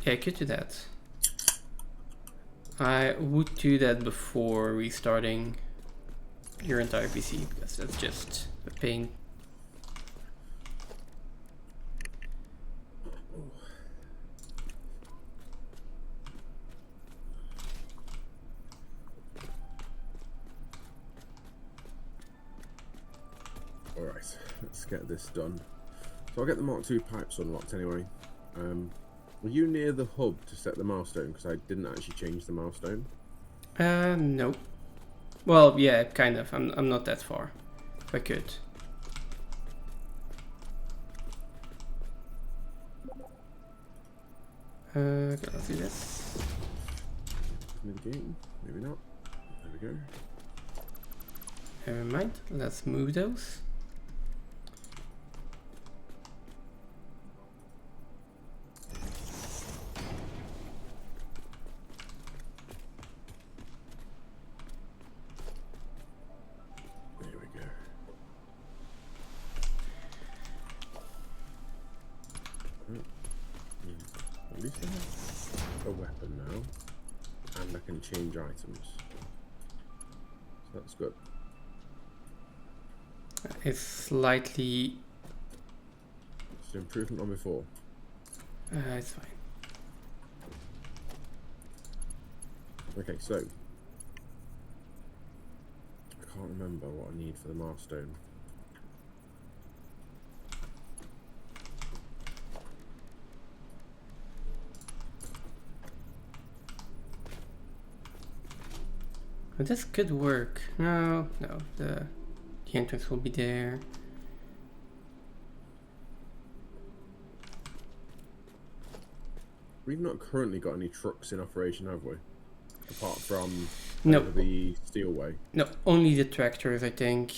Yeah, I could do that. I would do that before restarting your entire PC, because that's just a pain. Alright, let's get this done. So I'll get the Mark II pipes unlocked anyway. Were you near the hub to set the milestone? Because I didn't actually change the milestone. No. Well, yeah, kind of. I'm not that far. If I could. Okay, let's do this. Maybe game, maybe not. There we go. Never mind. Let's move those. At least I have a weapon now, and I can change items. So that's good. It's slightly... It's an improvement on before. It's fine. Okay, so I can't remember what I need for the milestone. But this could work. No, the entrance will be there. We've not currently got any trucks in operation, have we? Apart from No. the steelway. No, only the tractors, I think.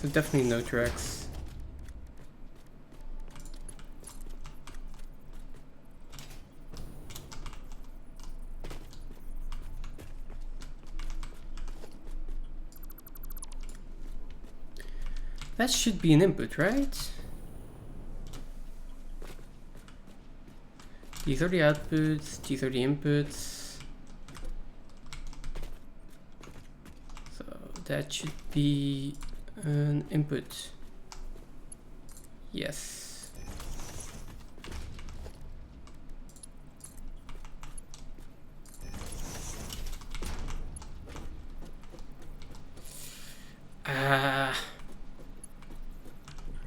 So definitely no trucks. That should be an input, right? These are the outputs, these are the inputs. So that should be an input. Yes.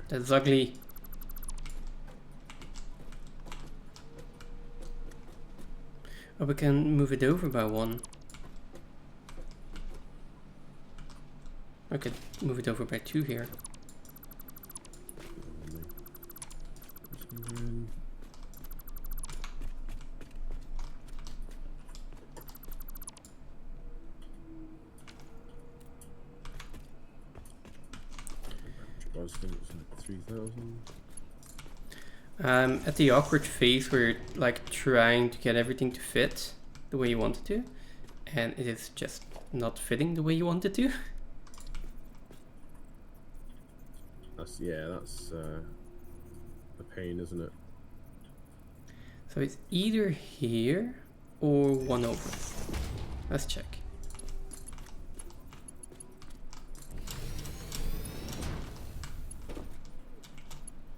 That's ugly. Oh, we can move it over by one. I could move it over by two here. I was thinking it was like 3,000. At the awkward phase where you're like trying to get everything to fit the way you want it to, and it is just not fitting the way you want it to. That's a pain, isn't it? So it's either here or one over. Let's check.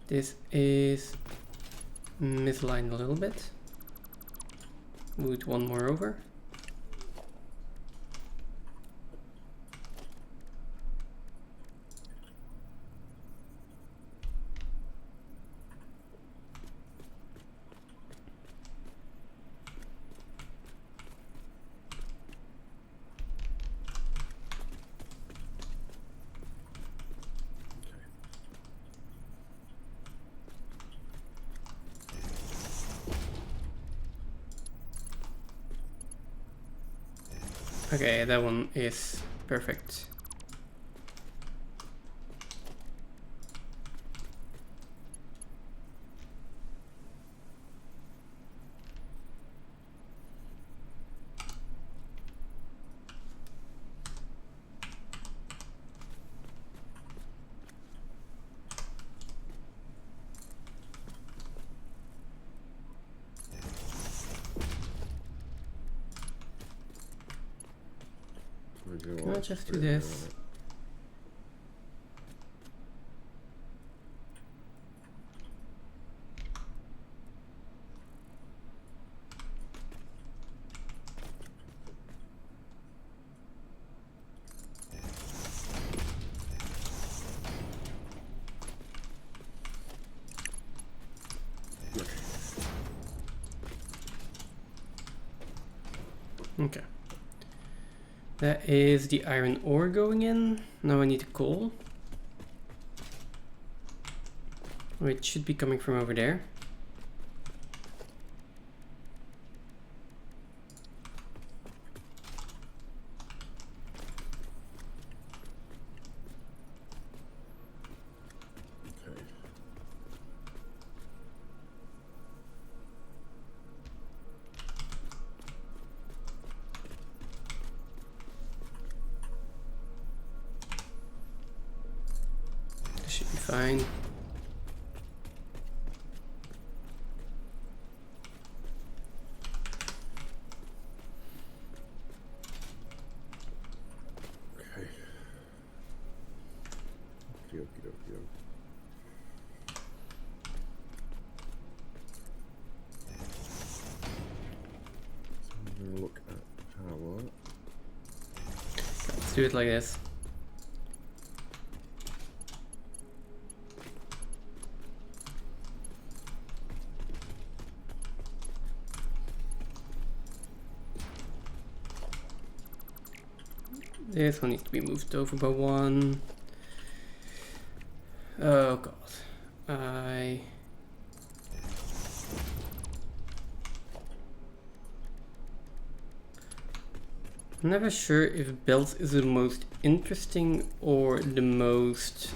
This is misaligned a little bit. Move it one more over. Okay, that one is perfect. Can I just do this? Okay. That is the iron ore going in. Now I need coal. It should be coming from over there. Okay. This should be fine. Okay. Okey-dokey-dokey. So I'm gonna look at power. Let's do it like this. This one needs to be moved over by one. Oh god. I'm never sure if belts is the most interesting or the most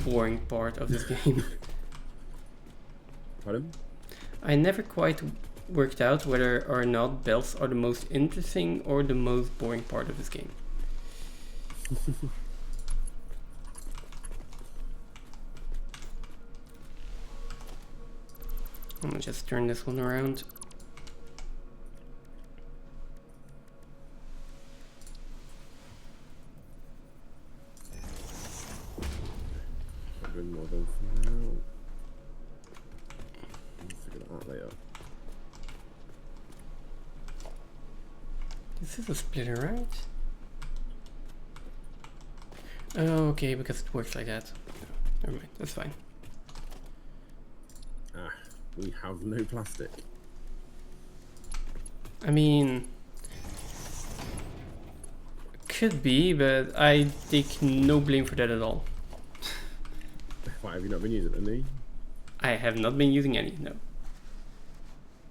boring part of this game. Pardon? I never quite worked out whether or not belts are the most interesting or the most boring part of this game. I'm gonna just turn this one around. I've been more than for now. I'll figure that out later. This is a splitter, right? Oh, okay, because it works like that. Never mind, that's fine. Ah, we have no plastic. I mean, could be, but I take no blame for that at all. Why have you not been using any? I have not been using any, no.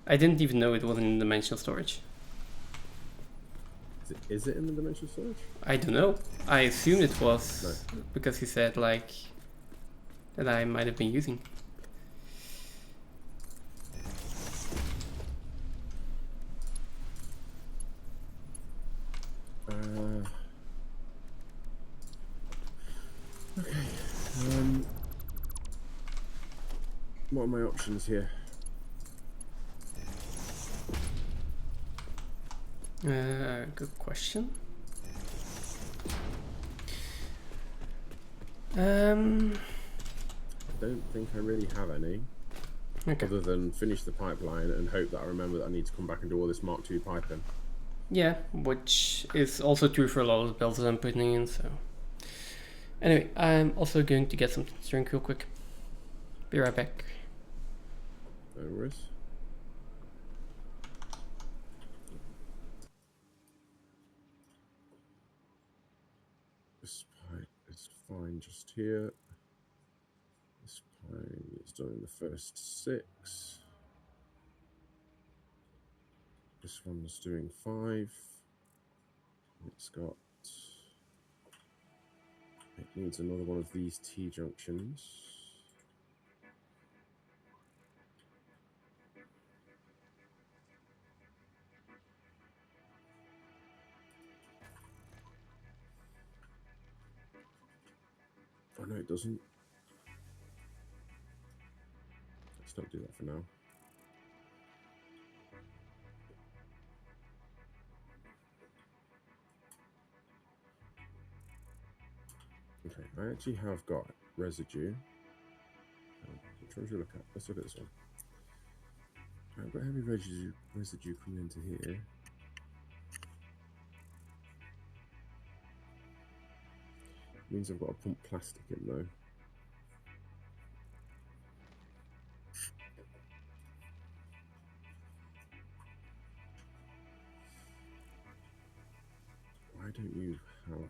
I didn't even know it wasn't in dimensional storage. Is it in the dimensional storage? I don't know. I assumed it was because he said like that I might have been using. Okay. What are my options here? Good question. Um. I don't think I really have any. Okay. Other than finish the pipeline and hope that I remember that I need to come back and do all this Mark II piping. Yeah, which is also true for a lot of the builds that I'm putting in, so. Anyway, I'm also going to get something to drink real quick. Be right back. No worries. This pipe is fine just here. This pipe is done in the first 6. This one's doing 5. It's got... It needs another one of these T-junctions. Oh no, it doesn't. Let's not do that for now. Okay, I actually have got residue. Which one should we look at? Let's look at this one. I've got heavy residue coming into here. Means I've got to pump plastic in though. Why don't you have...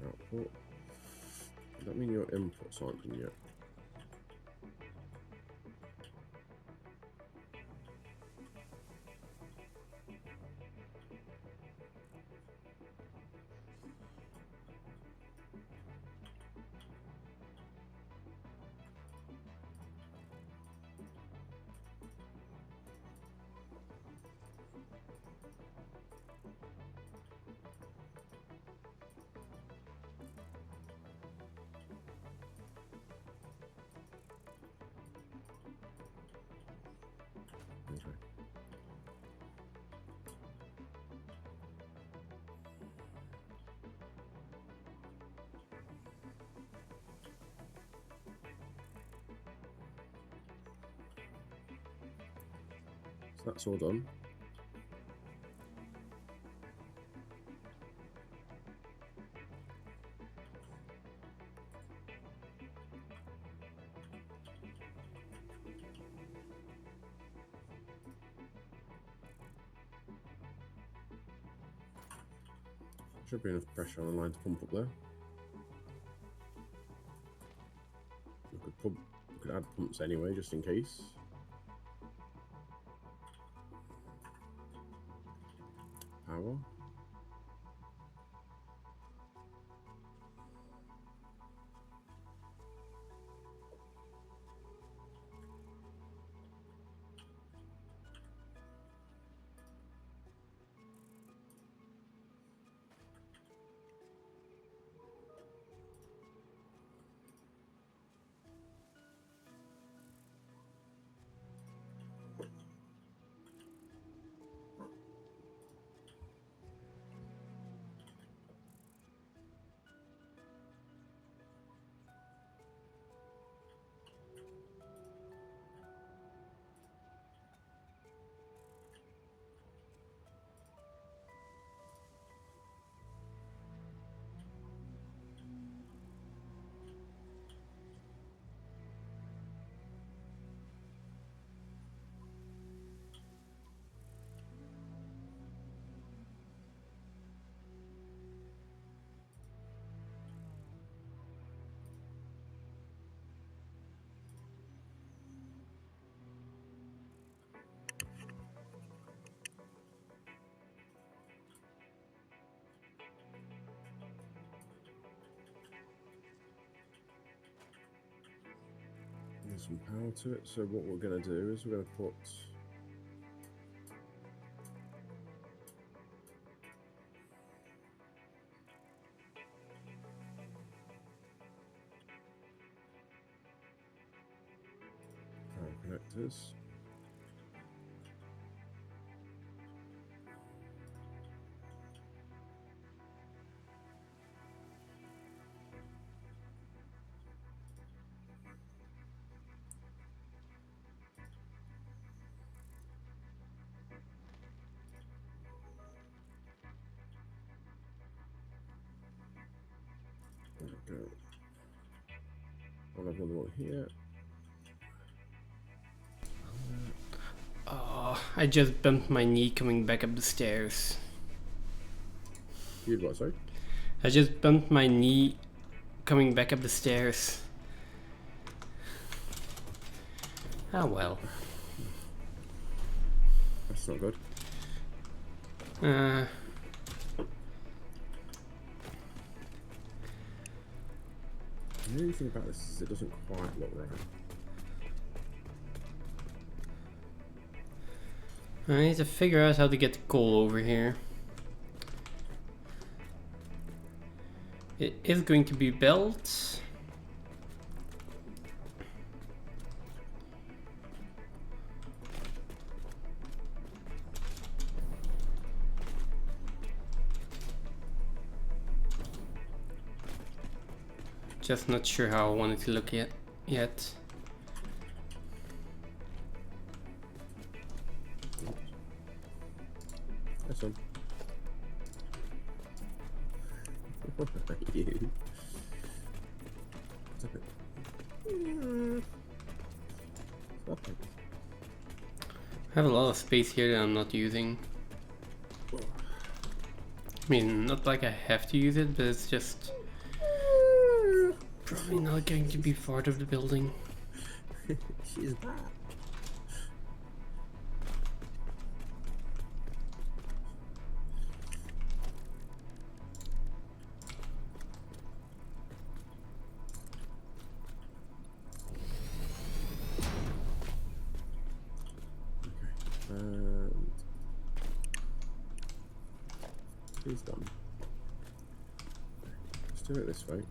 output. Does that mean your inputs aren't done yet? Okay. So that's all done. Should be enough pressure on the line to pump up there. We could add pumps anyway, just in case. Power. some power to it. So what we're going to do is we're going to put power connectors. There we go. I'll have another one here. Oh, I just bumped my knee coming back up the stairs. You'd what, sorry? I just bumped my knee coming back up the stairs. Ah well. That's not good. The only thing about this is it doesn't quite look right. I need to figure out how to get the coal over here. It is going to be built. Just not sure how I want it to look yet. That's on. What are you? Stop it. Stop it. I have a lot of space here that I'm not using. I mean, not like I have to use it, but it's just probably not going to be part of the building. She's back. He's done. Let's do it this way.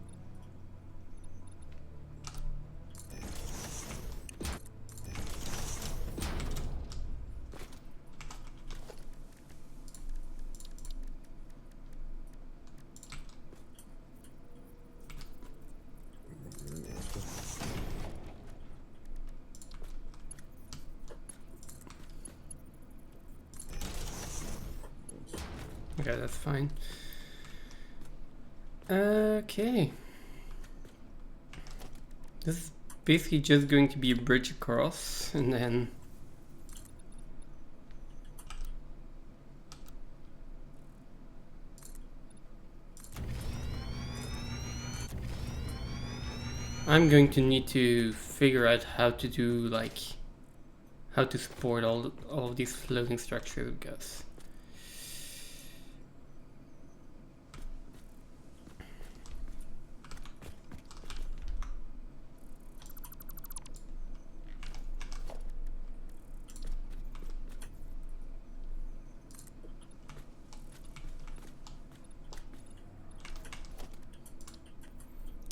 Okay, that's fine. Okay. This is basically just going to be a bridge across, and then I'm going to need to figure out how to do, like, how to support all of these floating structures, because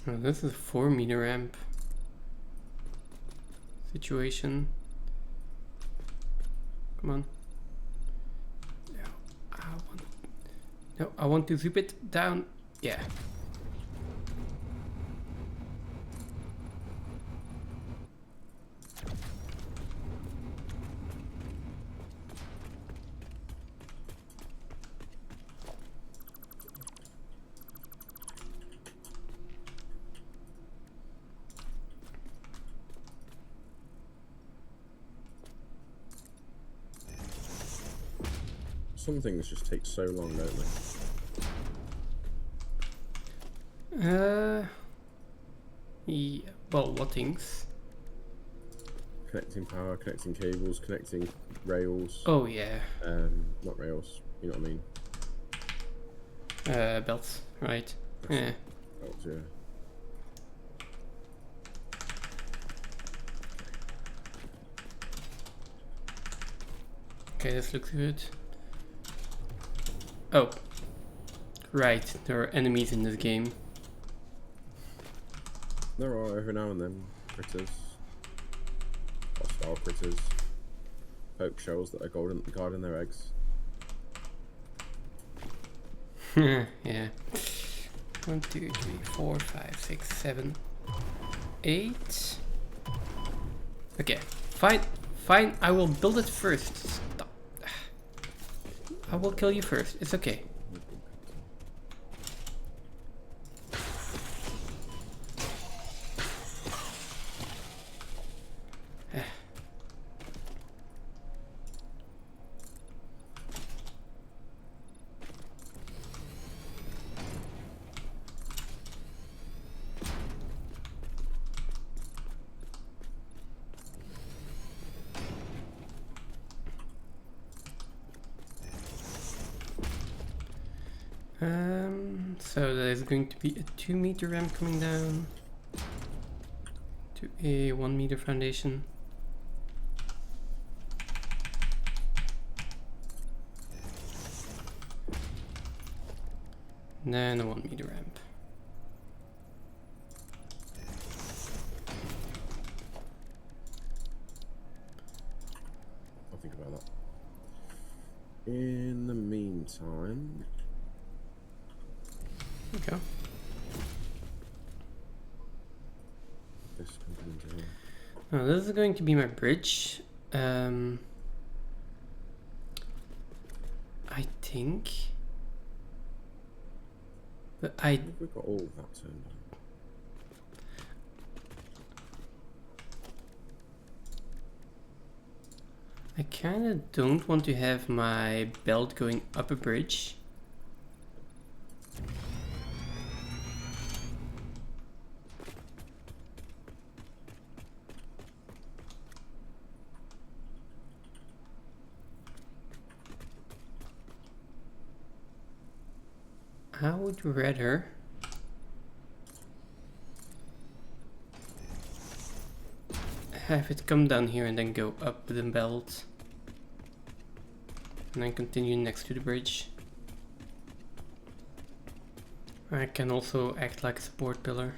oh, this is a 4-meter ramp situation. Come on. No, I want to zip it down. Yeah. Some things just take so long, don't they? Yeah. Well, what things? Connecting power, connecting cables, connecting rails. Oh yeah. Not rails. You know what I mean? Belts. Right. Yeah. Belts, yeah. Okay, this looks good. Oh. Right, there are enemies in this game. There are every now and then critters. Hostile critters. Poke shells that are guarding their eggs. Yeah. 1, 2, 3, 4, 5, 6, 7, 8. Okay, fine, fine. I will build it first. Stop. I will kill you first. It's okay. So there's going to be a 2-meter ramp coming down to a 1-meter foundation. And then a 1-meter ramp. I'll think about that. In the meantime, Okay. this comes into here. Oh, this is going to be my bridge. I think. But I We've got all of that turned on. kind of don't want to have my belt going up a bridge. I would rather have it come down here and then go up the belt and then continue next to the bridge. I can also act like a support pillar.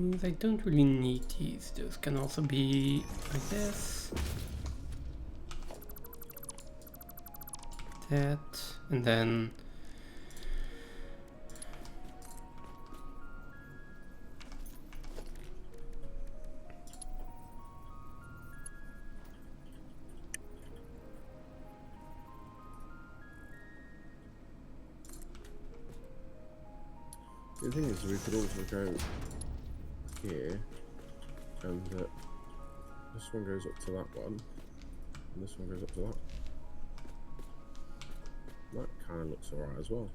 Means I don't really need these. Those can also be like this. That. And then The thing is, we could also go here, and this one goes up to that one, and this one goes up to that. That kind of looks alright as well.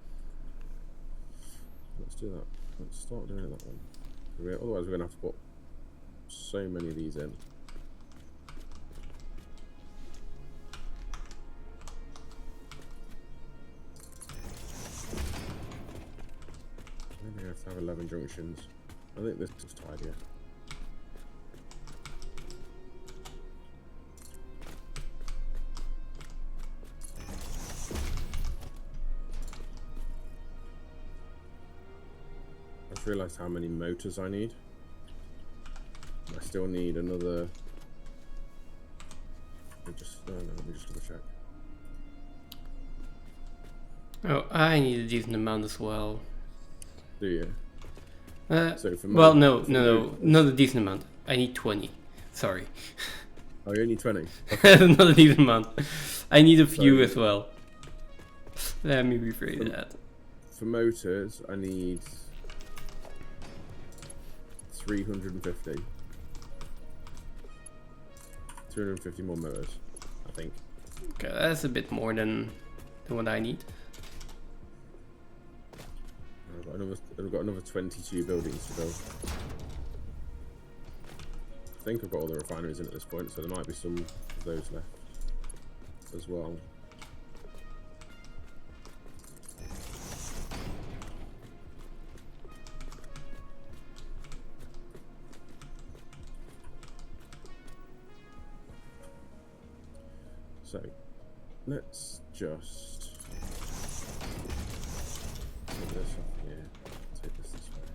Let's do that. Let's start doing it that one. Otherwise, we're going to have to put so many of these in. Maybe we have to have 11 junctions. I think this is tidier. I just realised how many motors I need. I still need another. Let me just double check. oh, I need a decent amount as well. Do you? So for Well, no, not a decent amount. I need 20. Sorry. Oh, you only need 20. Not a decent amount. I need a few So- as well. Let me rephrase that. For motors, I need 350. 350 more motors. think. Okay, that's a bit more than what I need. I've got another 22 buildings to build. I think I've got all the refineries in at this point, so there might be some of those left as well. So let's just take this off here. Take this way.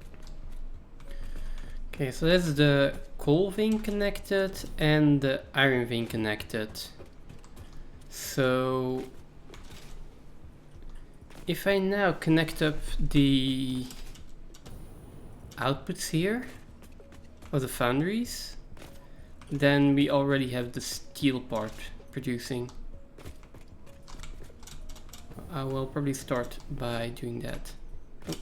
Okay, so that's the coal vein connected and the iron vein connected. So if I now connect up the outputs here of the foundries, then we already have the steel part producing. I will probably start by doing that. Oh.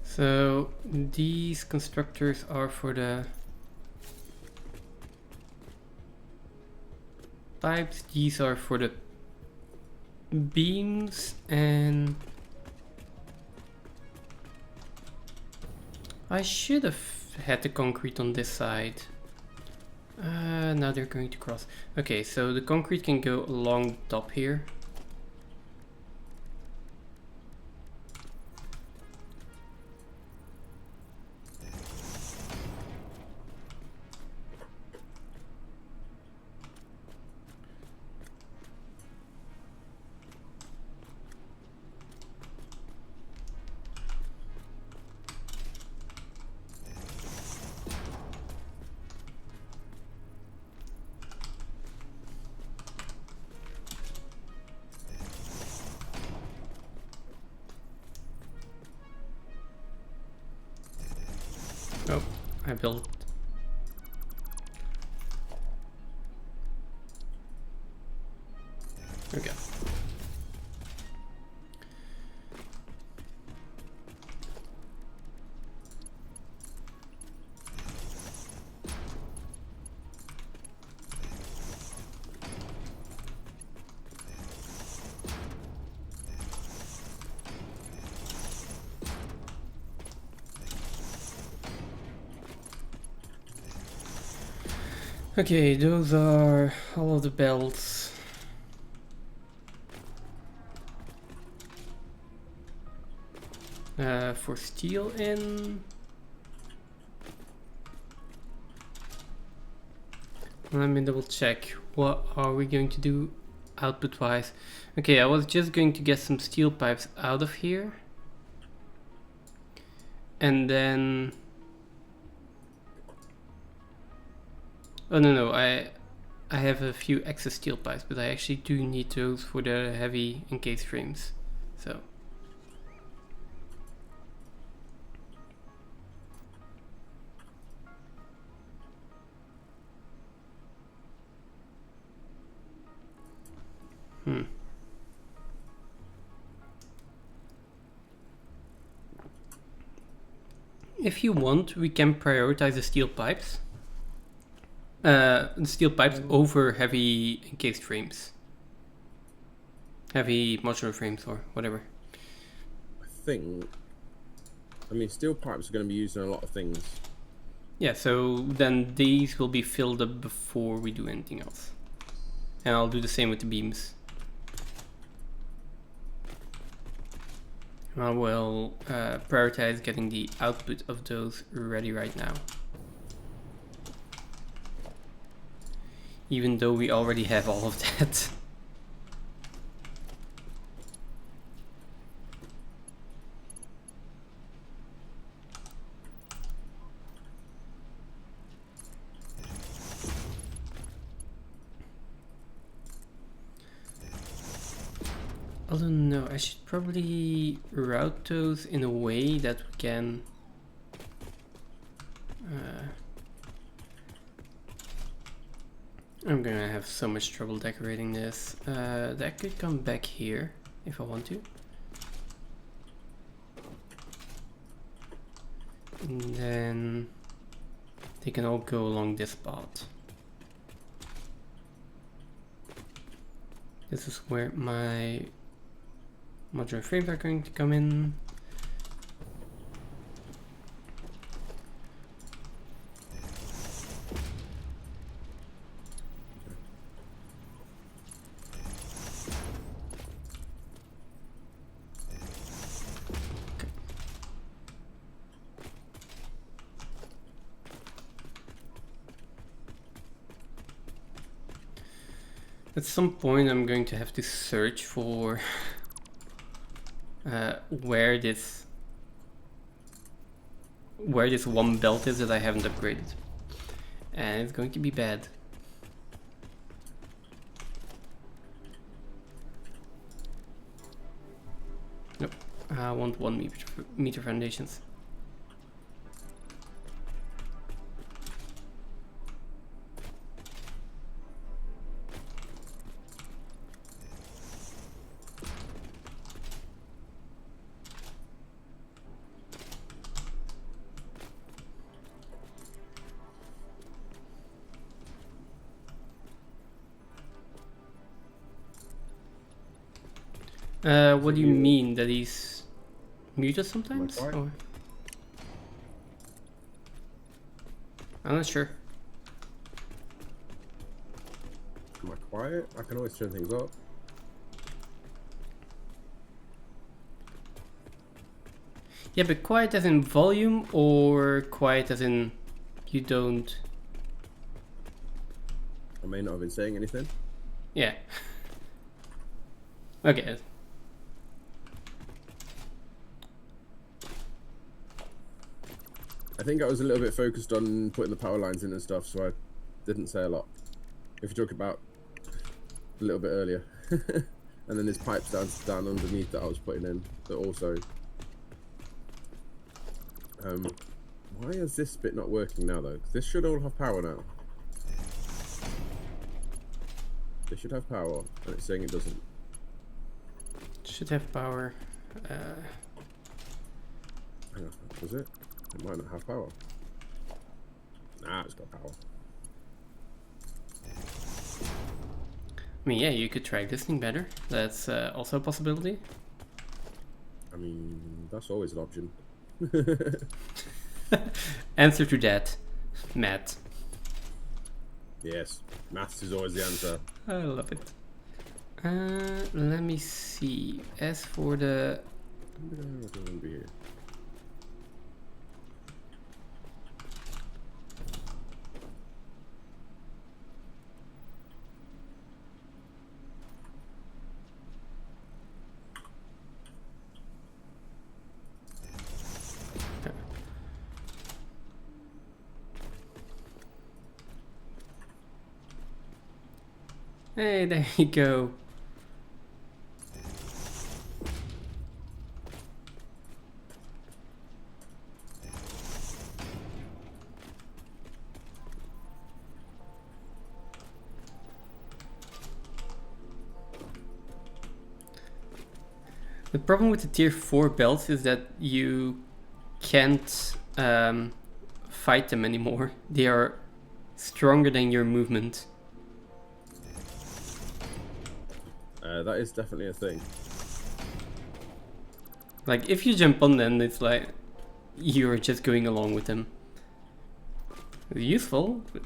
So these constructors are for the pipes, these are for the beams, and I should have had the concrete on this side. Now they're going to cross. Okay, so the concrete can go along the top here. Oh, I built. Okay. Okay, those are all of the belts. For steel in. Let me double check. What are we going to do output wise? Okay, I was just going to get some steel pipes out of here. And then... Oh no, I have a few excess steel pipes, but I actually do need those for the heavy encased frames. So if you want, we can prioritize the steel pipes. Over heavy encased frames. heavy modular frames or whatever. I think. I mean, steel pipes are going to be used in a lot of things. Yeah, so then these will be filled up before we do anything else. And I'll do the same with the beams. I will prioritize getting the output of those ready right now. Even though we already have all of that. Although no, I should probably route those in a way that we can I'm gonna have so much trouble decorating this. That could come back here if I want to. And then they can all go along this path. This is where my modular frames are going to come in. At some point I'm going to have to search for where this one belt is that I haven't upgraded. And it's going to be bad. Nope, I want 1 meter foundations. What do you mean? That he's muted sometimes? Or? I'm not sure. Am I quiet? I can always turn things up. Yeah, but quiet as in volume or quiet as in you don't... I may not have been saying anything. Yeah. Okay. I think I was a little bit focused on putting the power lines in and stuff, so I didn't say a lot. If you talk about a little bit earlier. And then there's pipes down underneath that I was putting in that also... why is this bit not working now though? 'Cause this should all have power now. They should have power, and it's saying it doesn't. Should have power. Hang on, does it? It might not have power. Nah, it's got power. I mean, yeah, you could try this thing better. That's also a possibility. I mean, that's always an option. Answer to that, Matt. Yes, maths is always the answer. I love it. Let me see. As for the... Be here. Hey, there you go. The problem with the tier 4 belts is that you can't fight them anymore. They are stronger than your movement. That is definitely a thing. Like, if you jump on them, it's like you're just going along with them. It's useful, but...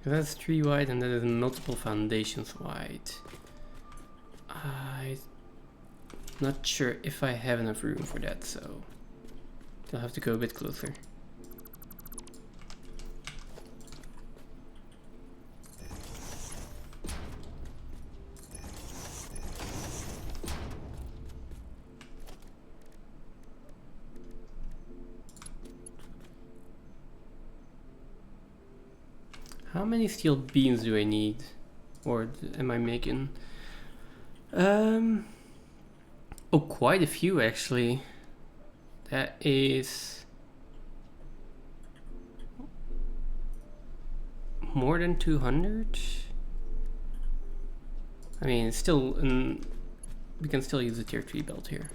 That's 3 wide and that is multiple foundations wide. I'm not sure if I have enough room for that, so I'll have to go a bit closer. How many steel beams do I need? Or am I making? Oh, quite a few actually. That is more than 200. I mean, it's still, we can still use a tier 3 belt here.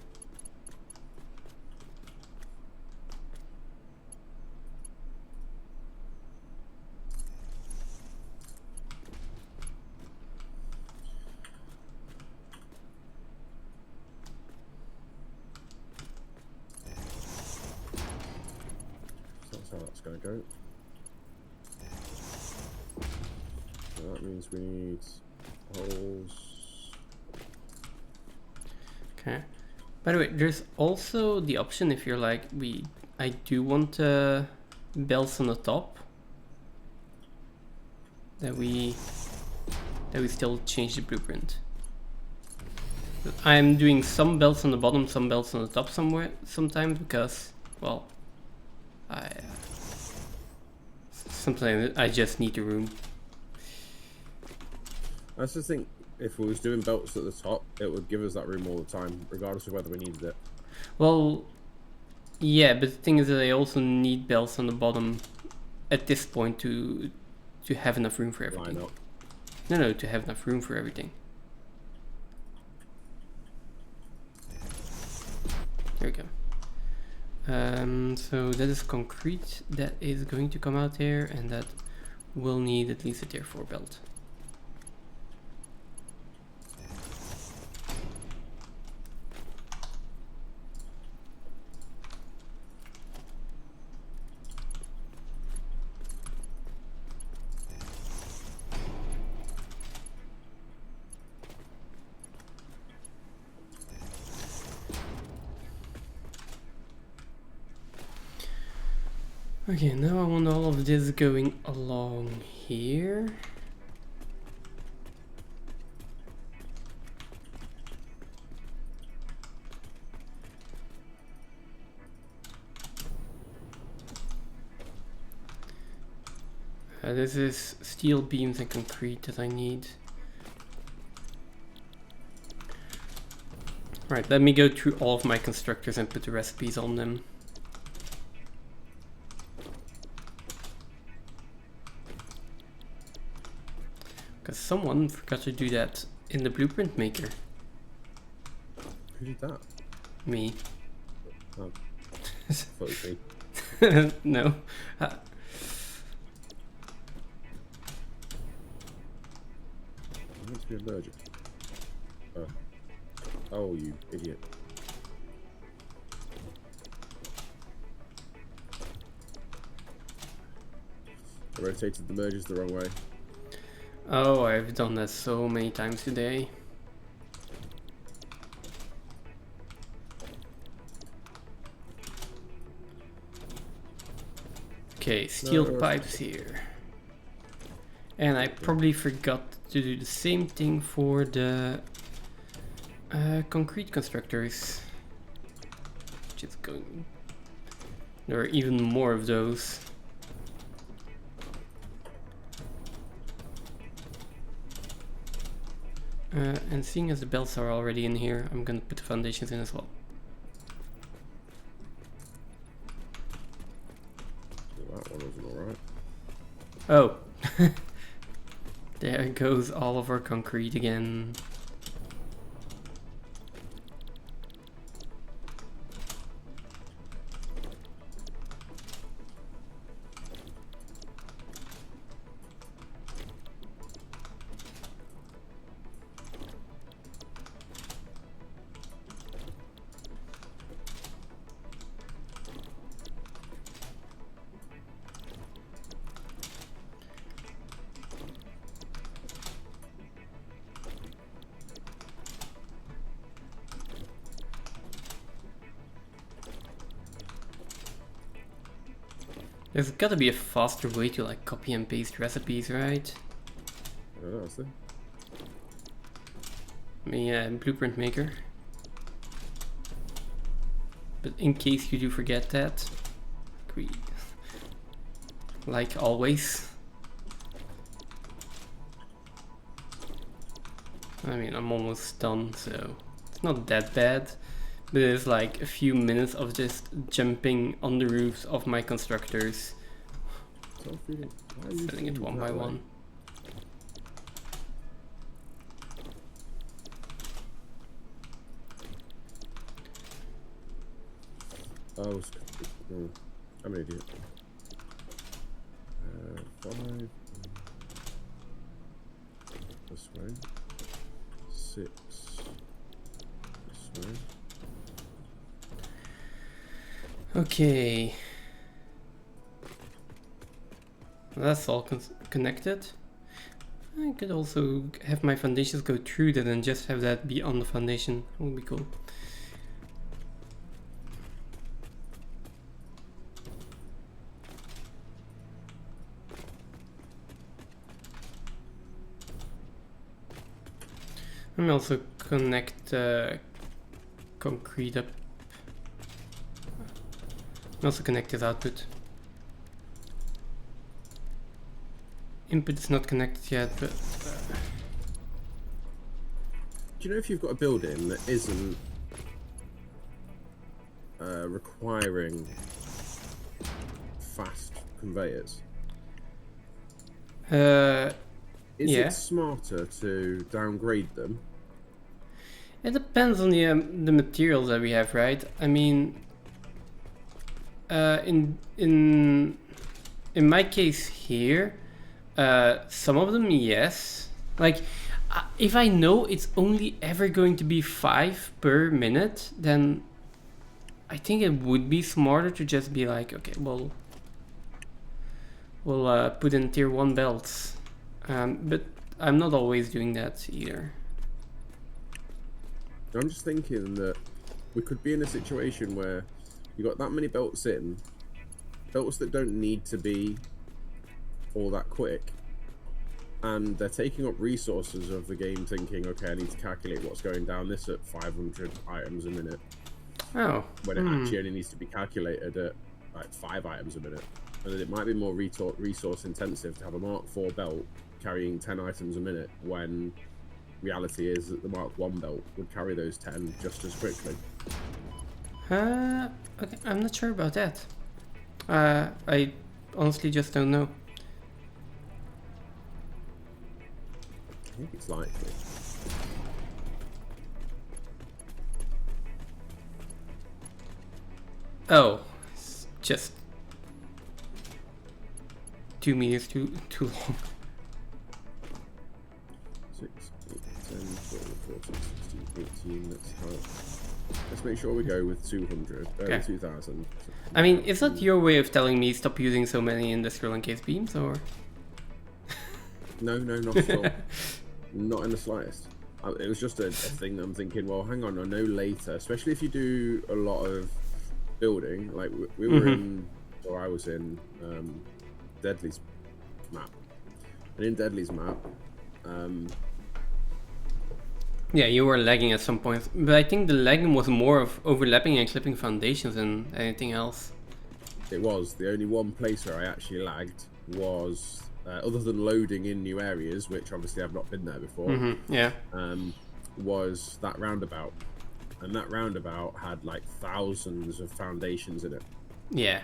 How that's going to go. So that means we need holes. Okay. By the way, there's also the option if you're like, I do want bells on the top, that we still change the blueprint. I'm doing some belts on the bottom, some belts on the top sometimes because, well, sometimes I just need the room. I just think if we was doing belts at the top, it would give us that room all the time, regardless of whether we needed it. Well, yeah, but the thing is that I also need belts on the bottom at this point to have enough room for everything. Why not? No, to have enough room for everything. There we go. So that is concrete that is going to come out here, and that will need at least a tier 4 belt. Okay, now I want all of this going along here. This is steel beams and concrete that I need. Right, let me go through all of my constructors and put the recipes on them. Because someone forgot to do that in the blueprint maker. Who did that? Me. Oh. I thought it was me. No. It needs to be allergic. Oh. Oh, you idiot. I rotated the merges the wrong way. Oh, I've done that so many times today. Okay, steel pipes here. And I probably forgot to do the same thing for the concrete constructors. Just going. There are even more of those. And seeing as the belts are already in here, I'm gonna put the foundations in as well. Well, that one wasn't alright. Oh. There goes all of our concrete again. There's gotta be a faster way to like copy and paste recipes, right? I don't know, is there? I mean, blueprint maker. But in case you do forget that, agreed. Like always. I mean, I'm almost done, so it's not that bad. But it's like a few minutes of just jumping on the roofs of my constructors, filling it one by one. Oh, I'm an idiot. 5. This way. 6. This way. Okay. That's all connected. I could also have my foundations go through that and just have that be on the foundation. That would be cool. Let me also connect concrete up. And also connect this output. Input is not connected yet, but... Do you know if you've got a building that isn't requiring fast conveyors? Is yeah. it smarter to downgrade them? It depends on the materials that we have, right? I mean, in my case here, some of them, yes. Like, if I know it's only ever going to be 5 per minute, then I think it would be smarter to just be like, okay, well, we'll put in tier 1 belts. But I'm not always doing that either. I'm just thinking that we could be in a situation where you got that many belts in, belts that don't need to be all that quick, and they're taking up resources of the game, thinking, okay, I need to calculate what's going down this at 500 items a minute. Oh. When it actually only needs to be calculated at like 5 items a minute. And it might be more resource intensive to have a Mark 4 belt carrying 10 items a minute, when reality is that the Mark 1 belt would carry those 10 just as quickly. Okay, I'm not sure about that. I honestly just don't know. I think it's likely. Oh, it's just 2 meters too long. 6, 8, 10, 12, 14, 16, 18. Let's make sure we go with 200. Okay. 2000. I mean, is that your way of telling me stop using so many industrial encased beams, or? No, not at all. Not in the slightest. It was just a thing that I'm thinking, well, hang on, I know later, especially if you do a lot of building, like we were in, or I was in Deadly's map. And in Deadly's map, yeah, you were lagging at some point, but I think the lagging was more of overlapping and clipping foundations than anything else. it was. The only one place where I actually lagged was, other than loading in new areas, which obviously I've not been there before, Yeah. was that roundabout. And that roundabout had like thousands of foundations in it. Yeah.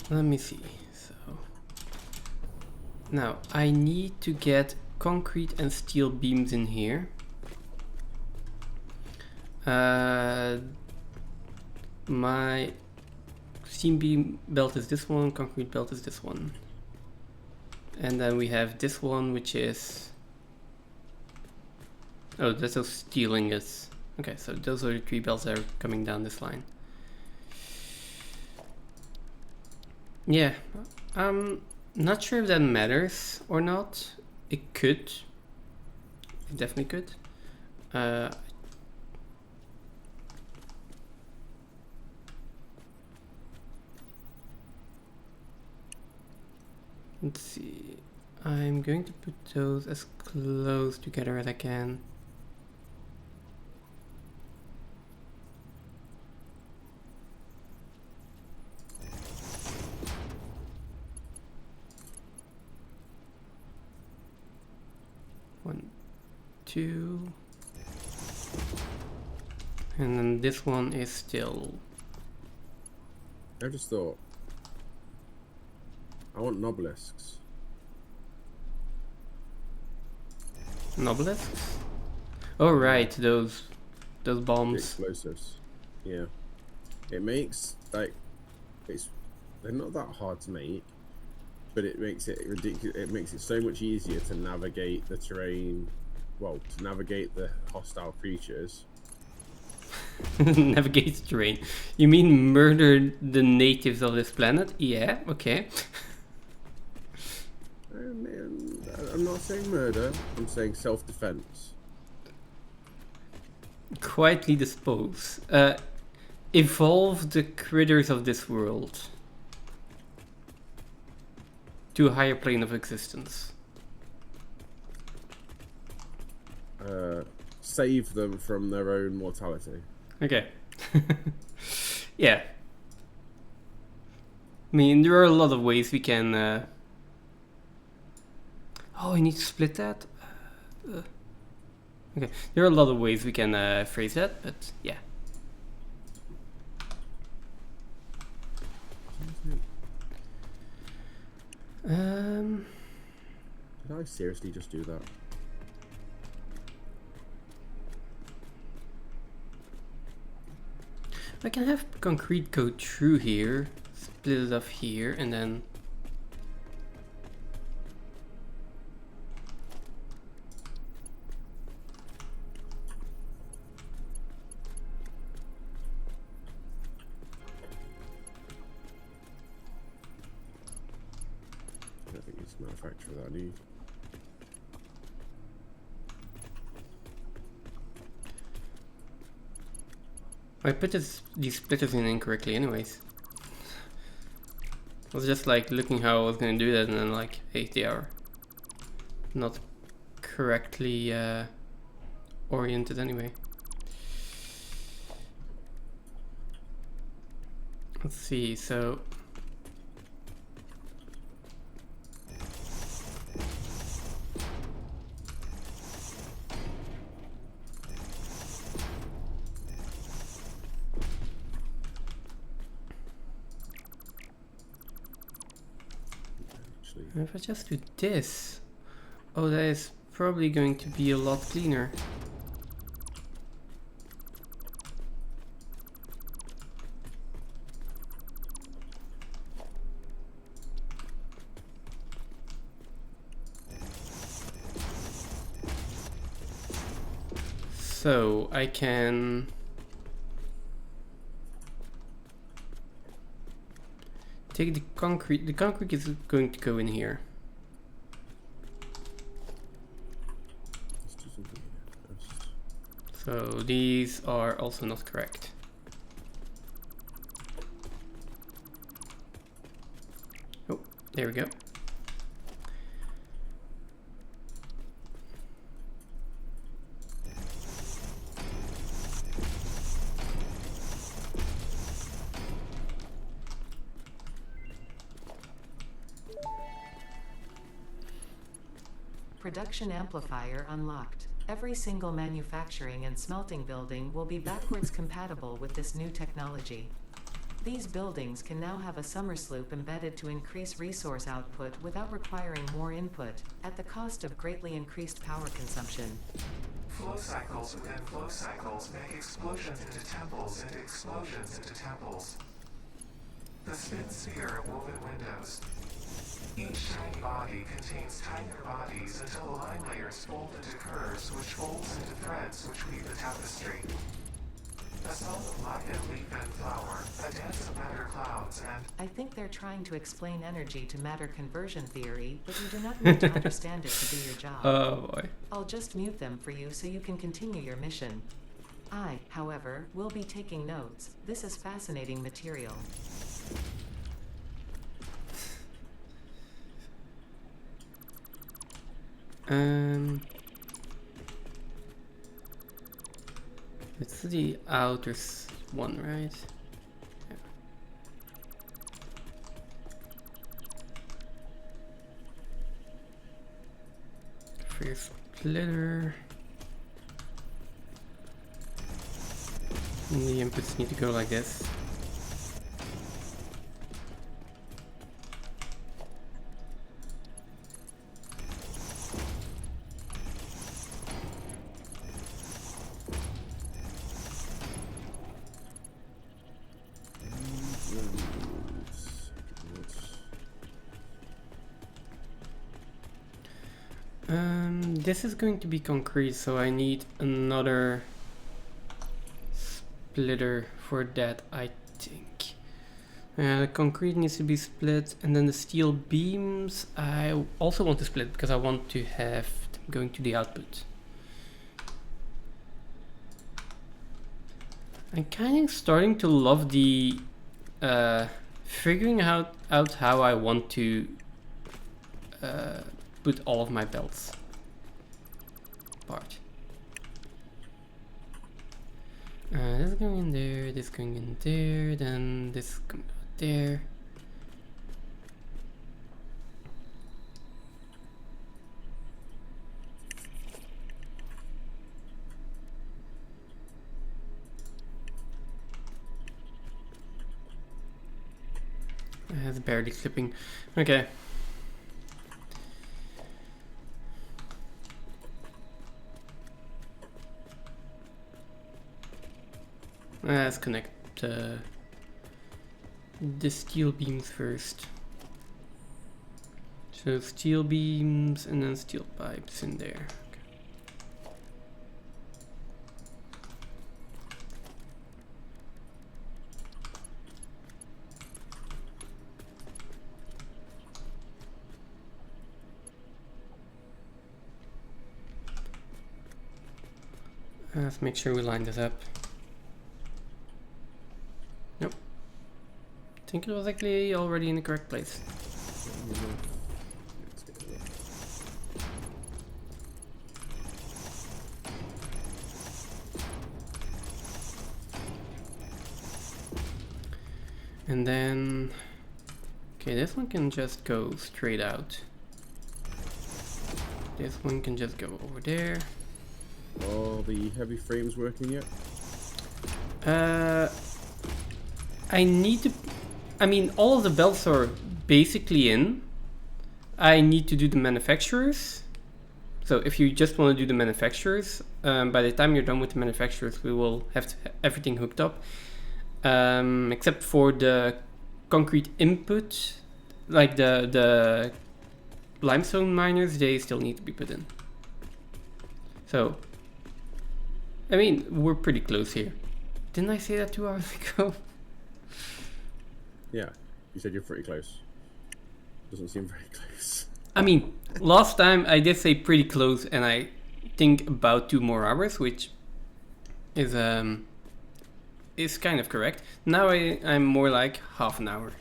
Let me see. So Now, I need to get concrete and steel beams in here. My steam beam belt is this one, concrete belt is this one. And then we have this one, which is... Oh, that's those steel ingots. Okay, so those are the 3 belts that are coming down this line. Yeah, I'm not sure if that matters or not. It could. It definitely could. Let's see. I'm going to put those as close together as I can. One, two. And then this one is still... I just thought, I want obelisks. Obelisks? Oh right, those The bombs. explosives. Yeah. It makes, like, they're not that hard to make, but it makes it ridiculous. It makes it so much easier to navigate the terrain, well, to navigate the hostile creatures. Navigate the terrain. You mean murder the natives of this planet? Yeah, okay. I'm not saying murder, I'm saying self-defense. Quietly dispose. Evolve the critters of this world to a higher plane of existence. Save them from their own mortality. Okay. Yeah. I mean, there are a lot of ways we can... Oh, I need to split that? Okay, there are a lot of ways we can phrase that, but yeah. Did I seriously just do that? I can have concrete go through here, split it off here, and then... I don't think it's manufacturer that I need. I put these splitters in incorrectly anyways. I was just like looking how I was gonna do that and then like, hey, they are not correctly oriented anyway. Let's see, so... If I just do this, oh, that is probably going to be a lot cleaner. So I can take the concrete. The concrete is going to go in here. Let's do something here first. So these are also not correct. Oh, there we go. Production amplifier unlocked. Every single manufacturing and smelting building will be backwards compatible with this new technology. These buildings can now have a summer sloop embedded to increase resource output without requiring more input, at the cost of greatly increased power consumption. Flow cycles within flow cycles make explosions into temples into explosions into temples. The spin sphere of woven windows. Each tiny body contains tinier bodies until the line layers fold into curves which folds into threads which weave the tapestry. A song of light and leaf and flower, a dance of matter clouds and... I think they're trying to explain energy to matter conversion theory, but you do not need to understand it to do your job. Oh boy. I'll just mute them for you so you can continue your mission. I, however, will be taking notes. This is fascinating material. It's the outer one, right? Yeah. First splitter. And the inputs need to go like this. This is going to be concrete, so I need another splitter for that, I think. The concrete needs to be split, and then the steel beams I also want to split because I want to have them going to the output. I'm kind of starting to love the figuring out how I want to put all of my belts apart. This going in there, this going in there, then this going out there. It's barely clipping. Okay. Let's connect the steel beams first. So steel beams and then steel pipes in there. Let's make sure we line this up. Nope. I think it was actually already in the correct place. And then, okay, this one can just go straight out. This one can just go over there. Are the heavy frames working yet? I need to, I mean, all of the belts are basically in. I need to do the manufacturers. So if you just want to do the manufacturers, by the time you're done with the manufacturers, we will have everything hooked up. Except for the concrete input, like the limestone miners, they still need to be put in. So, I mean, we're pretty close here. Didn't I say that 2 hours ago? Yeah, you said you're pretty close. Doesn't seem very close. I mean, last time I did say pretty close, and I think about 2 more hours, which is kind of correct. Now I'm more like half an hour.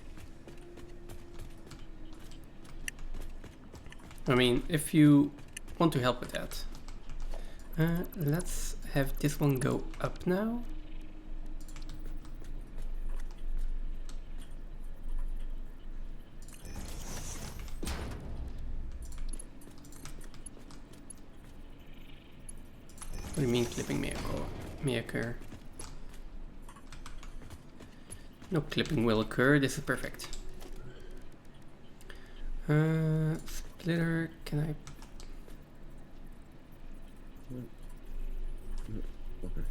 I mean, if you want to help with that. Let's have this one go up now. What do you mean clipping may occur? No clipping will occur. This is perfect. Splitter, can I? Okay.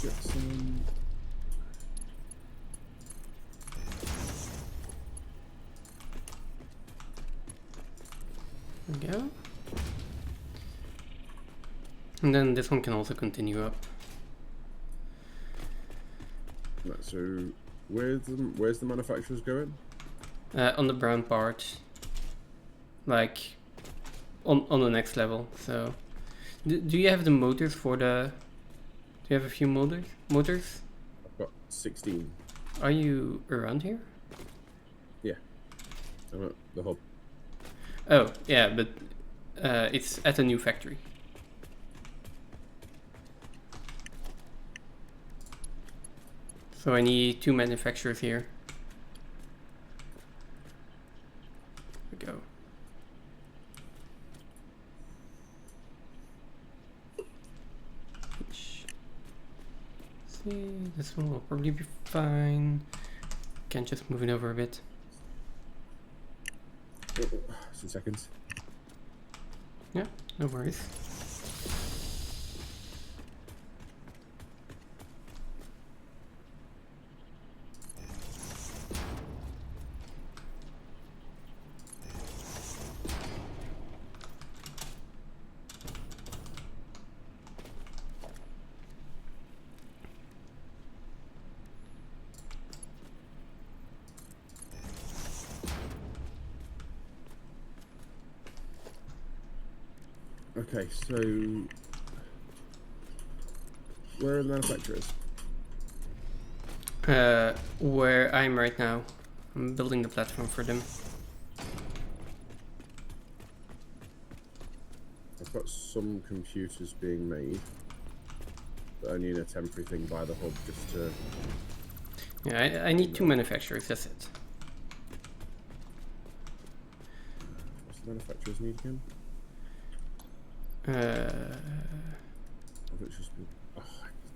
Get some. There we go. And then this one can also continue up. Right, so where's the manufacturers going? On the brown part. Like, on the next level, so... Do you have the motors for the... Do you have a few motors? I've got 16. Are you around here? Yeah. I'm at the hub. Oh, yeah, but it's at a new factory. So I need 2 manufacturers here. There we go. See, this one will probably be fine. Can just move it over a bit. 2 seconds. Yeah, no worries. Okay, so where are the manufacturers? Where I'm right now. I'm building the platform for them. I've got some computers being made, but only in a temporary thing by the hub just to... Yeah, I need 2 manufacturers, that's it. What's the manufacturers need again? Uh, Oh, it's just... Oh,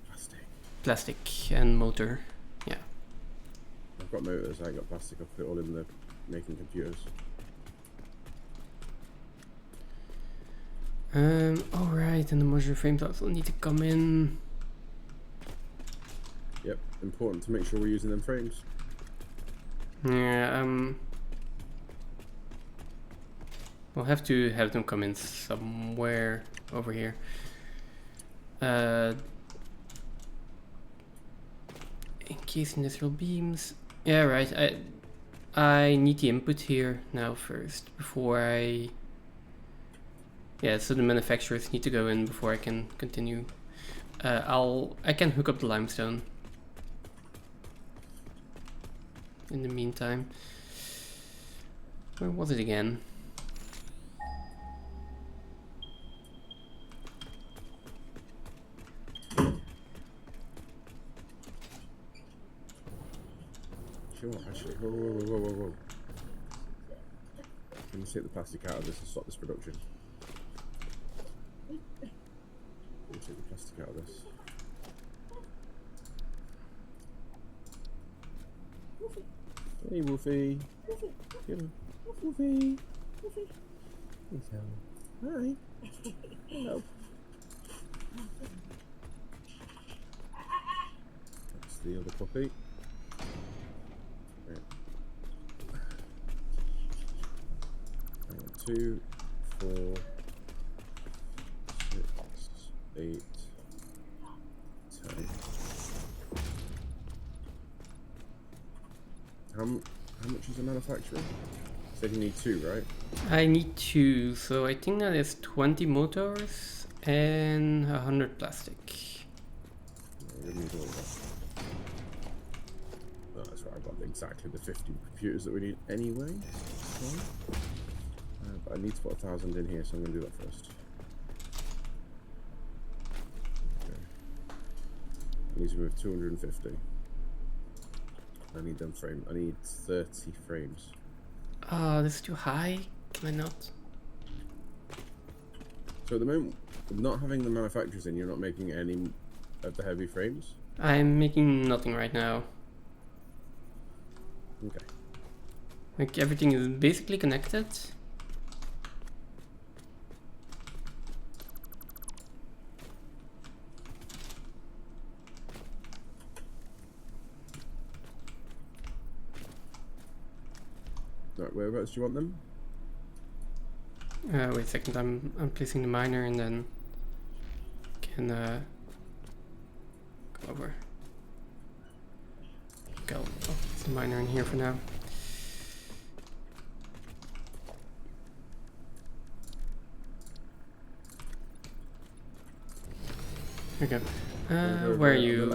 plastic. Plastic and motor, yeah. I've got motors, I ain't got plastic, I'll put it all in the making computers. Alright, and the modular frames also need to come in. Yep, important to make sure we're using them frames. Yeah, we'll have to have them come in somewhere over here. Encased industrial beams. Yeah, right. I need the input here now first before I... Yeah, so the manufacturers need to go in before I can continue. I can hook up the limestone in the meantime. Where was it again? Sure, actually. Whoa. Let me take the plastic out of this and stop this production. Let me take the plastic out of this. Hey, Wolfie. Come on. Wolfie. Hi. Hello. That's the other puppy. Right. 2, 4, 6, 8, 10. How much is a manufacturer? So you need 2, right? I need 2, so I think that is 20 motors and 100 plastic. No, we need all of that. Oh, that's right, I've got exactly the 50 computers that we need anyway. So that's fine. But I need to put 1,000 in here, so I'm going to do that first. Okay. I need to move 250. I need them frame. I need 30 frames. Oh, this is too high. Can I not? So at the moment, not having the manufacturers in, you're not making any of the heavy frames? I'm making nothing right now. Okay. Like everything is basically connected. Right, whereabouts do you want them? Wait a second, I'm placing the miner and then can go over. Go. I'll place the miner in here for now. Here we go. Where are you?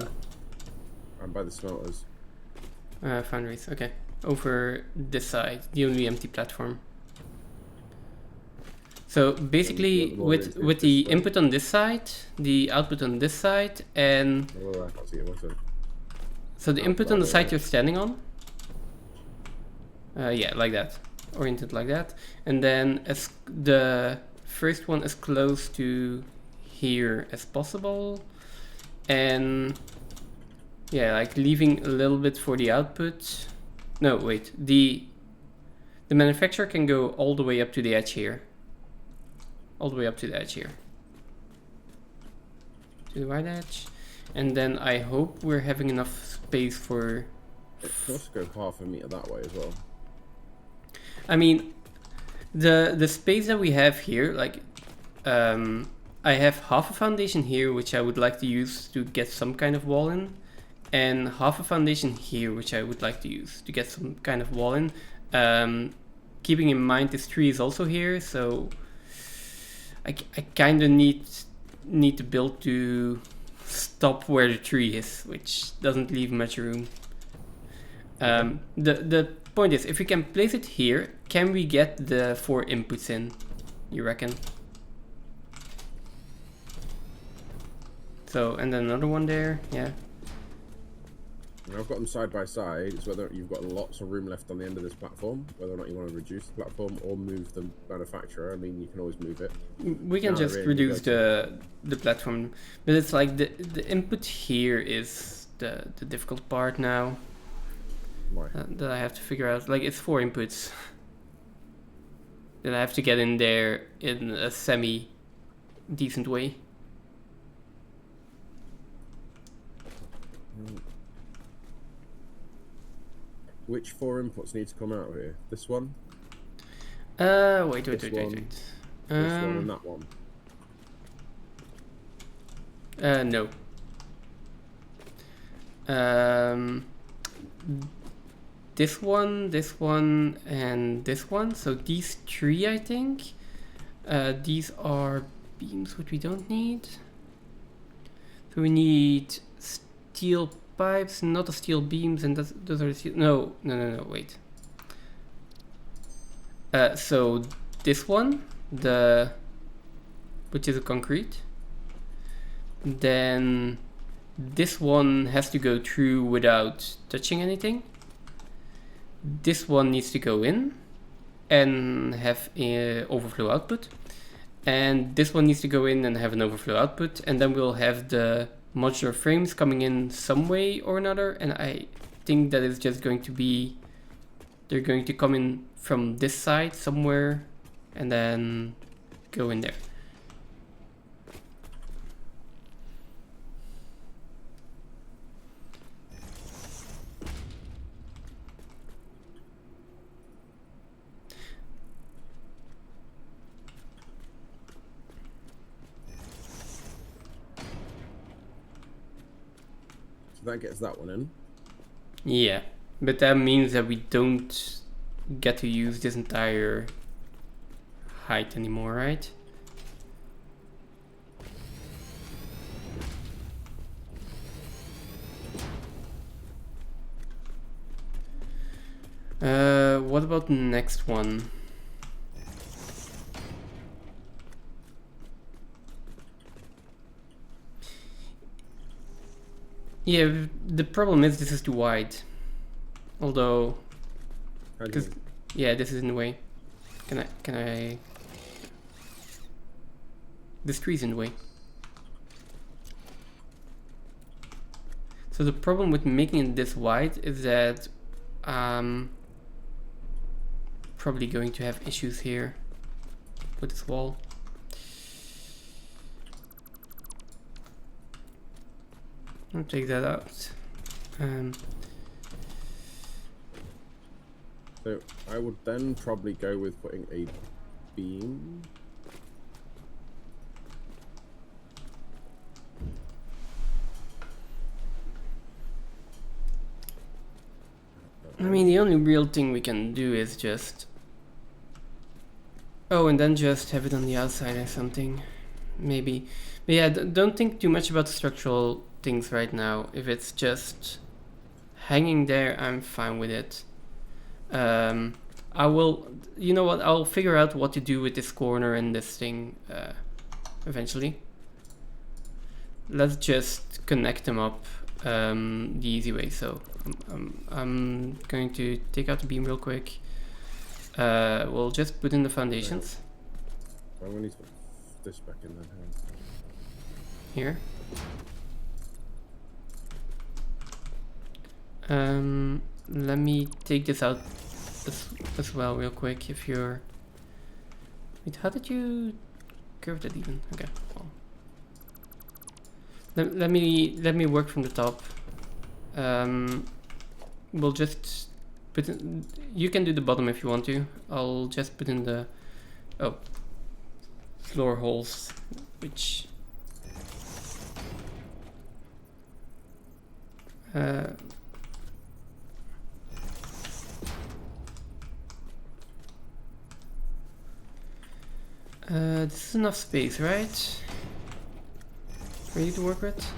I'm by the smelters. Foundries. Okay. Over this side, the only empty platform. So basically, with the input on this side, the output on this side, and Oh, I can't see it. What's it? so the input on the side you're standing on. Yeah, like that, oriented like that, and then as the first one as close to here as possible, and yeah, like leaving a little bit for the output. No, wait, the manufacturer can go all the way up to the edge here. All the way up to the edge here. To the right edge. And then I hope we're having enough space for... It can also go half a meter that way as well. I mean, the space that we have here, like, I have half a foundation here, which I would like to use to get some kind of wall in. And half a foundation here, which I would like to use to get some kind of wall in. Keeping in mind this tree is also here, so... I kind of need to build to stop where the tree is, which doesn't leave much room. The point is, if we can place it here, can we get the 4 inputs in, you reckon? So, and then another one there, yeah. And I've got them side by side. It's whether you've got lots of room left on the end of this platform, whether or not you want to reduce the platform or move the manufacturer. I mean, you can always move it. We can just really reduce the platform, but it's like the input here is the difficult part now. Why? That I have to figure out. Like, it's 4 inputs that I have to get in there in a semi-decent way. Which 4 inputs need to come out here? This one? Wait. This one and that one. No. This one, and this one. So these 3, I think. These are beams, which we don't need. So we need steel pipes, not the steel beams, and those are the steel. No, wait. So this one, which is a concrete. Then this one has to go through without touching anything. This one needs to go in and have overflow output. And this one needs to go in and have an overflow output. And then we'll have the modular frames coming in some way or another. And I think that is just going to be... They're going to come in from this side somewhere and then go in there. That gets that one in. Yeah, but that means that we don't get to use this entire height anymore, right? What about the next one? Yeah, the problem is this is too wide. Although, because yeah, this is in the way. Can I? This tree's in the way. So the problem with making it this wide is that probably going to have issues here with this wall. I'll take that out. So I would then probably go with putting a beam. I mean, the only real thing we can do is just... Oh, and then just have it on the outside or something. Maybe. But yeah, don't think too much about structural things right now. If it's just hanging there, I'm fine with it. I will... You know what? I'll figure out what to do with this corner and this thing eventually. Let's just connect them up the easy way. So I'm going to take out the beam real quick. We'll just put in the foundations. I'm gonna need to put this back in there. Here. Let me take this out as well real quick. If you're... Wait, how did you curve that even? Okay, well. Let me work from the top. We'll just put in, you can do the bottom if you want to. I'll just put in the floor holes, which this is enough space, right? For you to work with?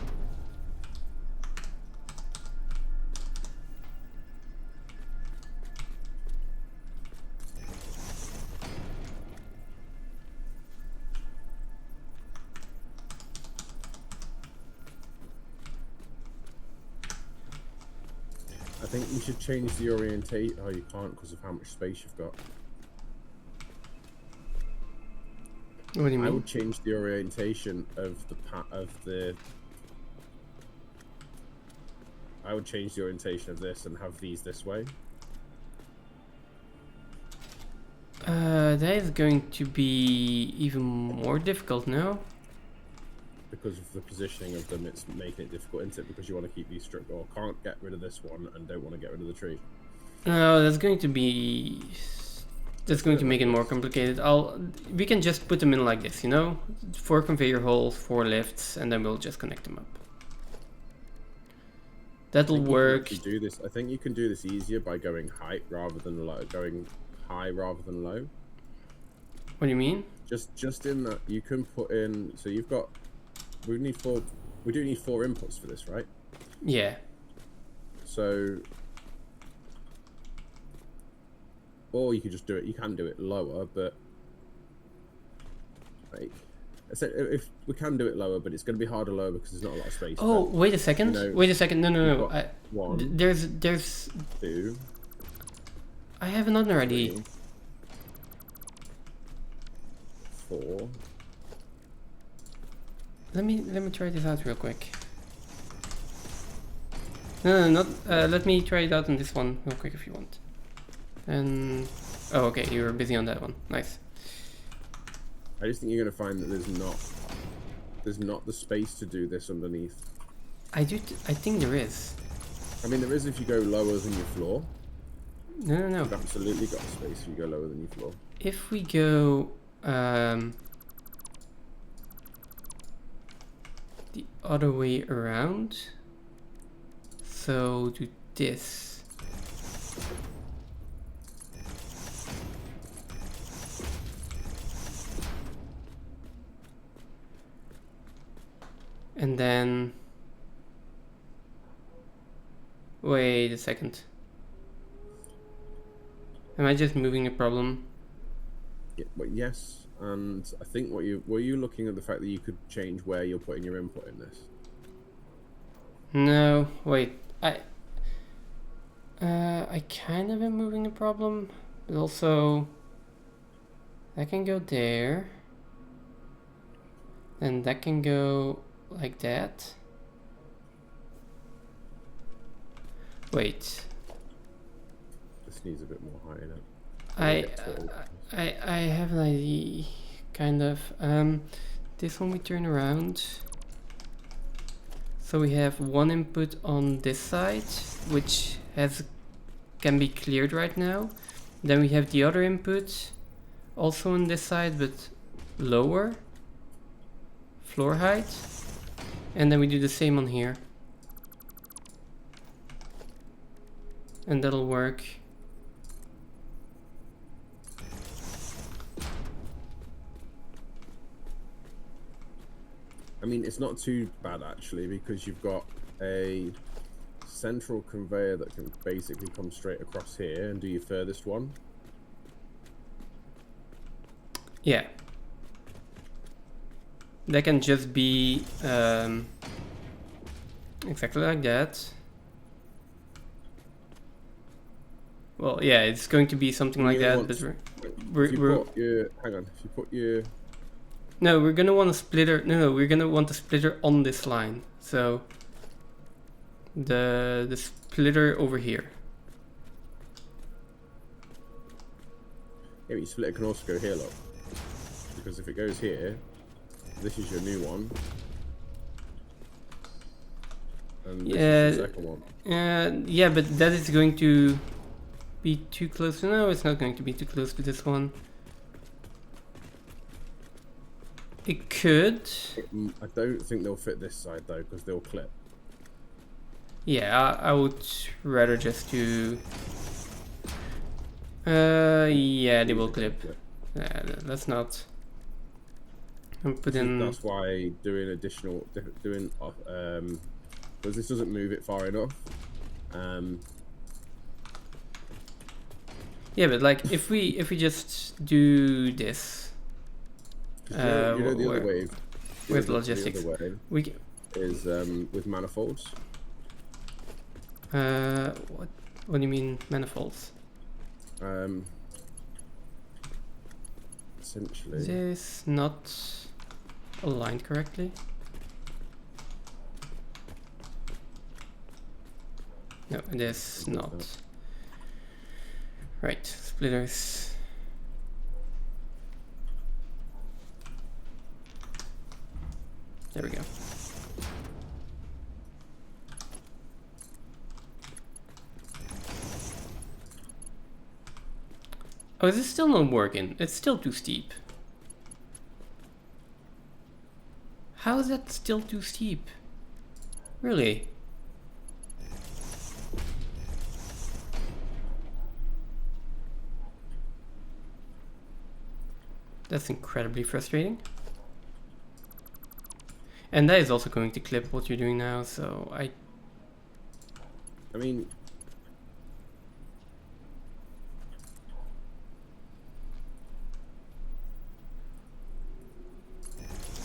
I think you should change the orientation. Oh, you can't because of how much space you've got. What do you mean? I would change the orientation of the I would change the orientation of this and have these this way. That is going to be even more difficult now. Because of the positioning of them, it's making it difficult, isn't it? Because you want to keep these strict, or can't get rid of this one and don't want to get rid of the tree. No, that's going to be... That's going to make it more complicated. We can just put them in like this, you know? 4 conveyor holes, 4 lifts, and then we'll just connect them up. That'll work. Do this. I think you can do this easier by going height rather than low, going high rather than low. What do you mean? Just in that you can put in. So you've got. We do need 4 inputs for this, right? Yeah. So. Or you could just do it. You can do it lower, but like, if we can do it lower, but it's going to be harder lower because there's not a lot of space. Oh, but, wait a second. you know, wait a second. No. One. There's. 2. I have another idea. 3, 4. Let me try this out real quick. No, not. Let me try it out on this one real quick if you want. And oh, okay, you were busy on that one. Nice. I just think you're going to find that there's not the space to do this underneath. I think there is. I mean, there is if you go lower than your floor. No. You've absolutely got space if you go lower than your floor. If we go the other way around, so do this. And then, wait a second. Am I just moving a problem? Yeah, but yes, and I think were you looking at the fact that you could change where you're putting your input in this? No, wait. I kind of am moving a problem, but also that can go there, and that can go like that. this needs a bit more height in it. I have an idea, kind of. This one we turn around. So we have one input on this side, which can be cleared right now. Then we have the other input, also on this side, but lower floor height. And then we do the same on here. And that'll work. I mean, it's not too bad actually, because you've got a central conveyor that can basically come straight across here and do your furthest one. Yeah. That can just be exactly like that. Well, yeah, it's going to be something like that, but hang on, if you put your... No, we're gonna want a splitter. No, we're gonna want a splitter on this line. So the splitter over here. Yeah, but your splitter can also go here, look. Because if it goes here, this is your new one. And this is the second one. Yeah, but that is going to be too close. No, it's not going to be too close to this one. It could. I don't think they'll fit this side though, because they'll clip. Yeah, I would rather just do. Yeah, they will clip. Yeah, that's not. I'm putting. That's why doing additional, because this doesn't move it far enough. Yeah, but like if we just do this. You know the other way. With logistics, the other way we can, is with manifolds. what do you mean manifolds? Essentially. Is this not aligned correctly? No, it is not. Right, splitters. There we go. Oh, is this still not working? It's still too steep. How is that still too steep? Really? That's incredibly frustrating. And that is also going to clip what you're doing now, so I mean...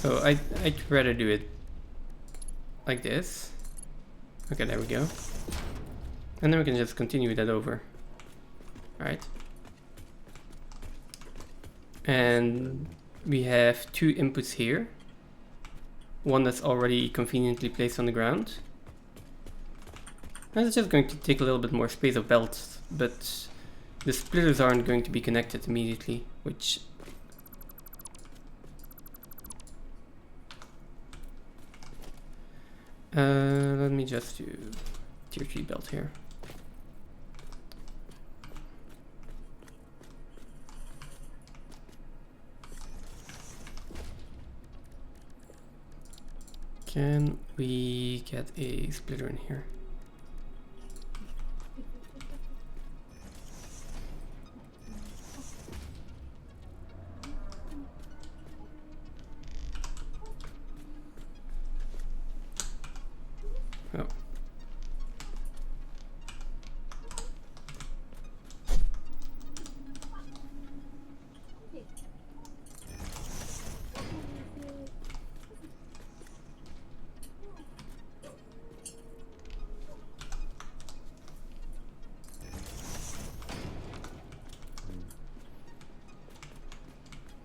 So I'd rather do it like this. Okay, there we go. And then we can just continue that over. Alright. And we have two inputs here. One that's already conveniently placed on the ground. And it's just going to take a little bit more space of belt, but the splitters aren't going to be connected immediately, which... let me just do tier 3 belt here. Can we get a splitter in here? Oh.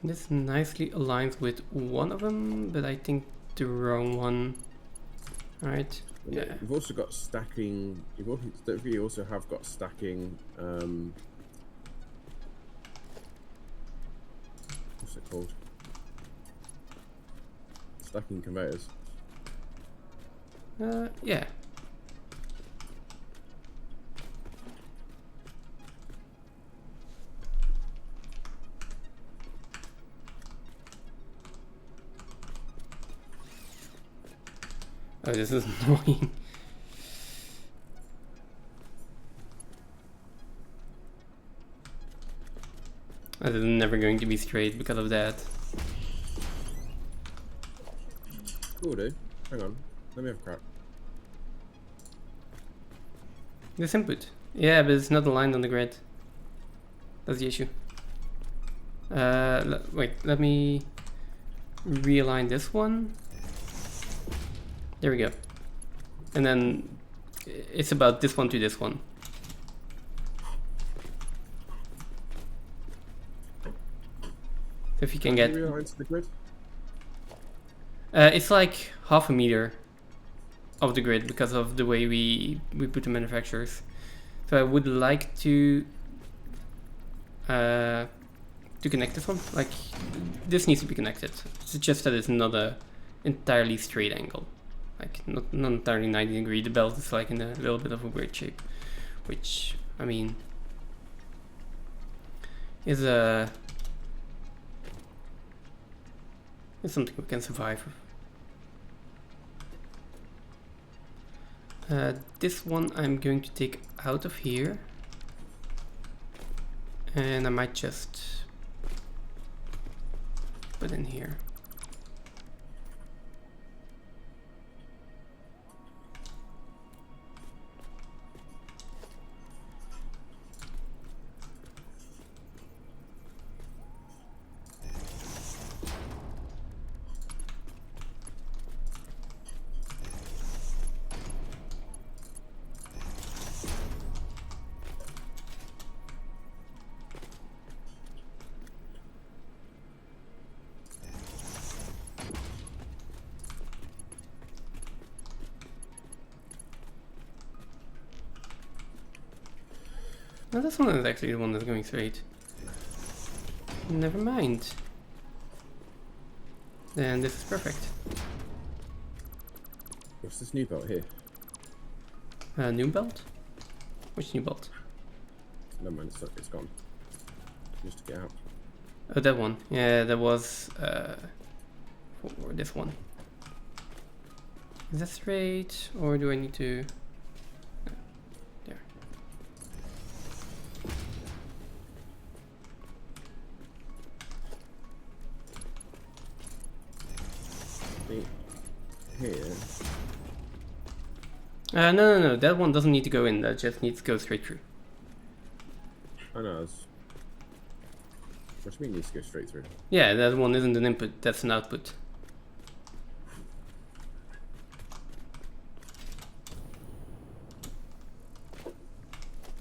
This nicely aligns with one of them, but I think the wrong one. Alright. Yeah. You've also got stacking. You also have got stacking. What's it called? Stacking conveyors. Yeah. Oh, this is annoying. This is never going to be straight because of that. Cool, dude. Hang on. Let me have a crack. This input. Yeah, but it's not aligned on the grid. That's the issue. Wait, let me realign this one. There we go. And then it's about this one to this one. So if you can get... realign to the grid? it's like half a meter of the grid because of the way we put the manufacturers. So I would like to connect this one. Like, this needs to be connected. It's just that it's not a entirely straight angle. Like, not entirely 90 degree. The belt is like in a little bit of a weird shape, which, I mean, is something we can survive. This one I'm going to take out of here, and I might just put in here. No, this one is actually the one that's going straight. Never mind. Then this is perfect. What's this new belt here? New belt? Which new belt? Never mind, it's gone. Just to get out. Oh, that one. Yeah, that was for this one. Is that straight, or do I need to? No. There. Here. No. That one doesn't need to go in. That just needs to go straight through. I know. What do you mean needs to go straight through? Yeah, that one isn't an input. That's an output.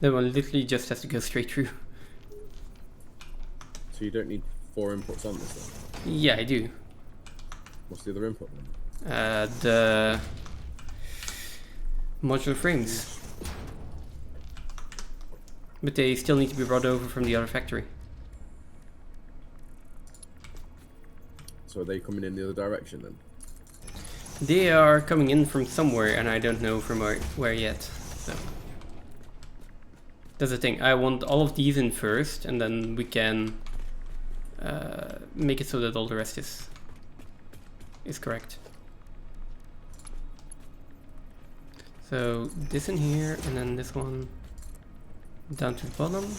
That one literally just has to go straight through. So you don't need 4 inputs on this then? Yeah, I do. What's the other input then? The modular frames. But they still need to be brought over from the other factory. So are they coming in the other direction then? They are coming in from somewhere, and I don't know from where yet. So that's the thing. I want all of these in first, and then we can make it so that all the rest is correct. So this in here, and then this one down to the bottom.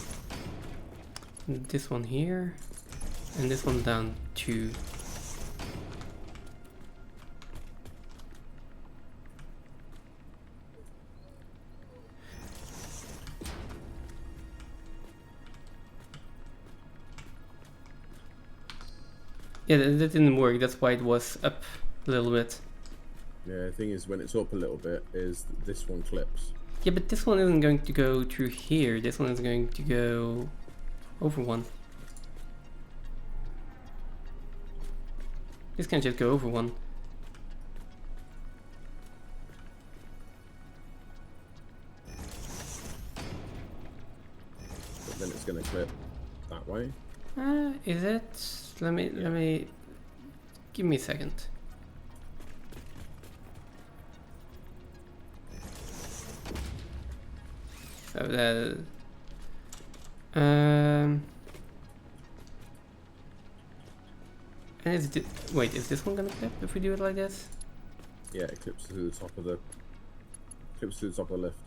This one here, and this one down to. Yeah, that didn't work. That's why it was up a little bit. Yeah, the thing is, when it's up a little bit, is this one clips. Yeah, but this one isn't going to go through here. This one is going to go over one. This can just go over one. then it's going to clip that way. Is it? Let me. Give me a second. So that. And wait, is this one gonna clip if we do it like this? Yeah, it clips to the top of the lift.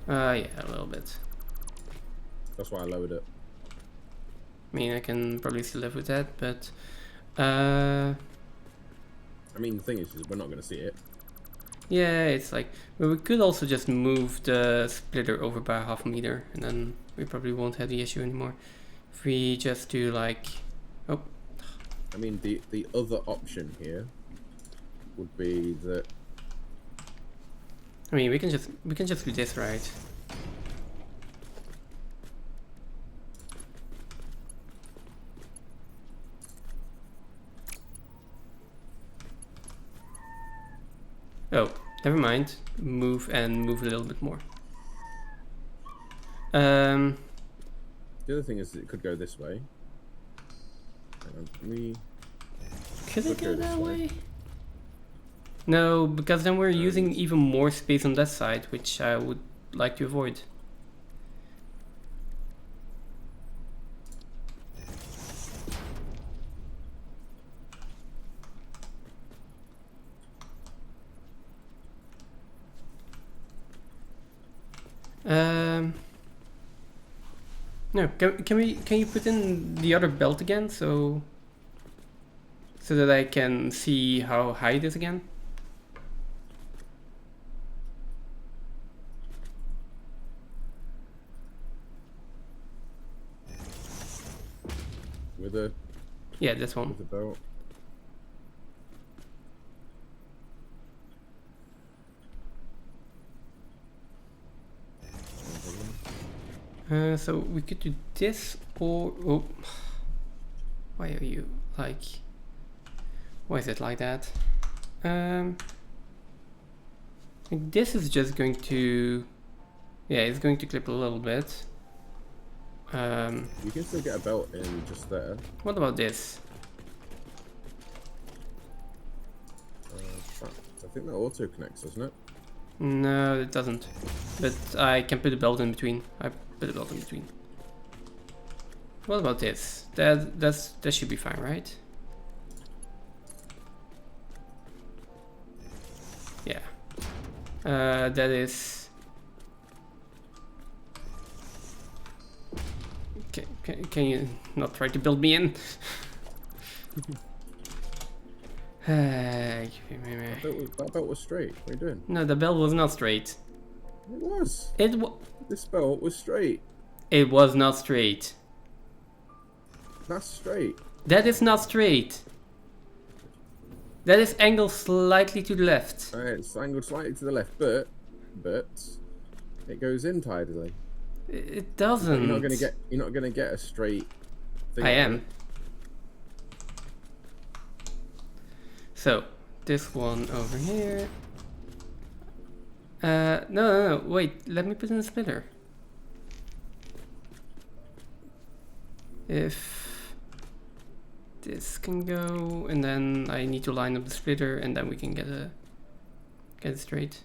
Yeah, a little bit. That's why I lowered it. I mean, I can probably still live with that, but I mean, the thing is we're not going to see it. yeah, it's like, but we could also just move the splitter over by 0.5 meter, and then we probably won't have the issue anymore. If we just do like, oh, I mean, the other option here would be that. I mean, we can just do this, right? Oh, never mind. Move a little bit more. The other thing is that it could go this way. Could it go that way? No, because then we're using even more space on that side, which I would like to avoid. No, can you put in the other belt again so that I can see how high it is again? With a Yeah, this one. with the belt. So we could do this, or oh, why are you like? Why is it like that? This is just going to, yeah, it's going to clip a little bit. You can still get a belt in just there. What about this? I think that auto connects, doesn't it? No, it doesn't. But I can put a belt in between. I put a belt in between. What about this? That should be fine, right? Yeah. That is. Can you not try to build me in? That belt was straight. What are you doing? No, the belt was not straight. It was. This belt was straight. It was not straight. That's straight. That is not straight. That is angled slightly to the left. It's angled slightly to the left, but it goes in tidily. It doesn't. You're not gonna get a straight thing. I am. So this one over here. No, wait, let me put in a splitter. If this can go, and then I need to line up the splitter, and then we can get it straight.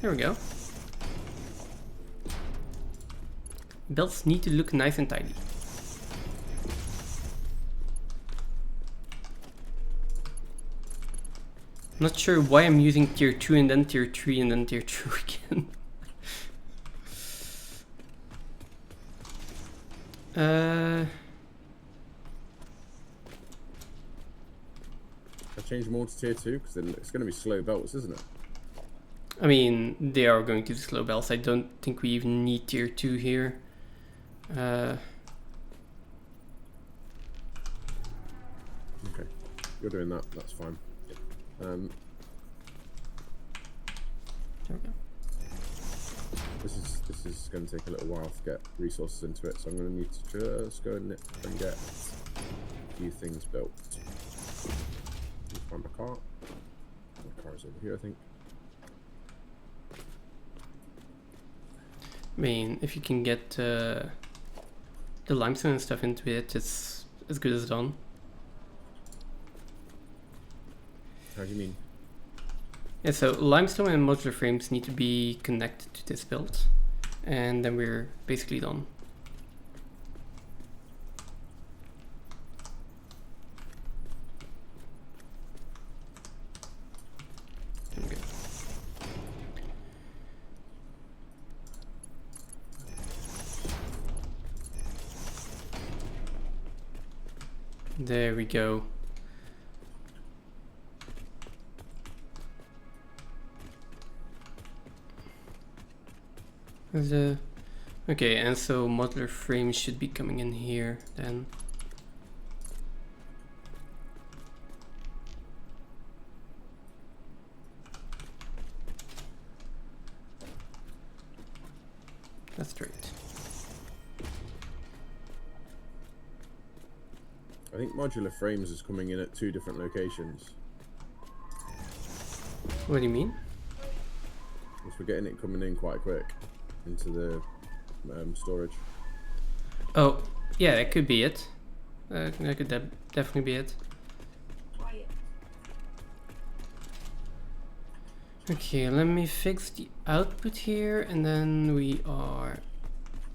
There we go. Belts need to look nice and tidy. Not sure why I'm using tier 2 and then tier 3 and then tier 2 again. I changed more to tier 2 because then it's going to be slow belts, isn't it? I mean, they are going to be slow belts. I don't think we even need tier 2 here. Okay, you're doing that. That's fine. There we go. This is going to take a little while to get resources into it, so I'm going to need to just go and get a few things built. Find my car. My car is over here, I think. I mean, if you can get the limestone and stuff into it, it's as good as done. How do you mean? Yeah, so limestone and modular frames need to be connected to this build, and then we're basically done. Okay. There we go. Okay, and so modular frames should be coming in here then. That's straight. I think modular frames is coming in at 2 different locations. What do you mean? Because we're getting it coming in quite quick into the storage. Oh, yeah, that could be it. That could definitely be it. Okay, let me fix the output here, and then we are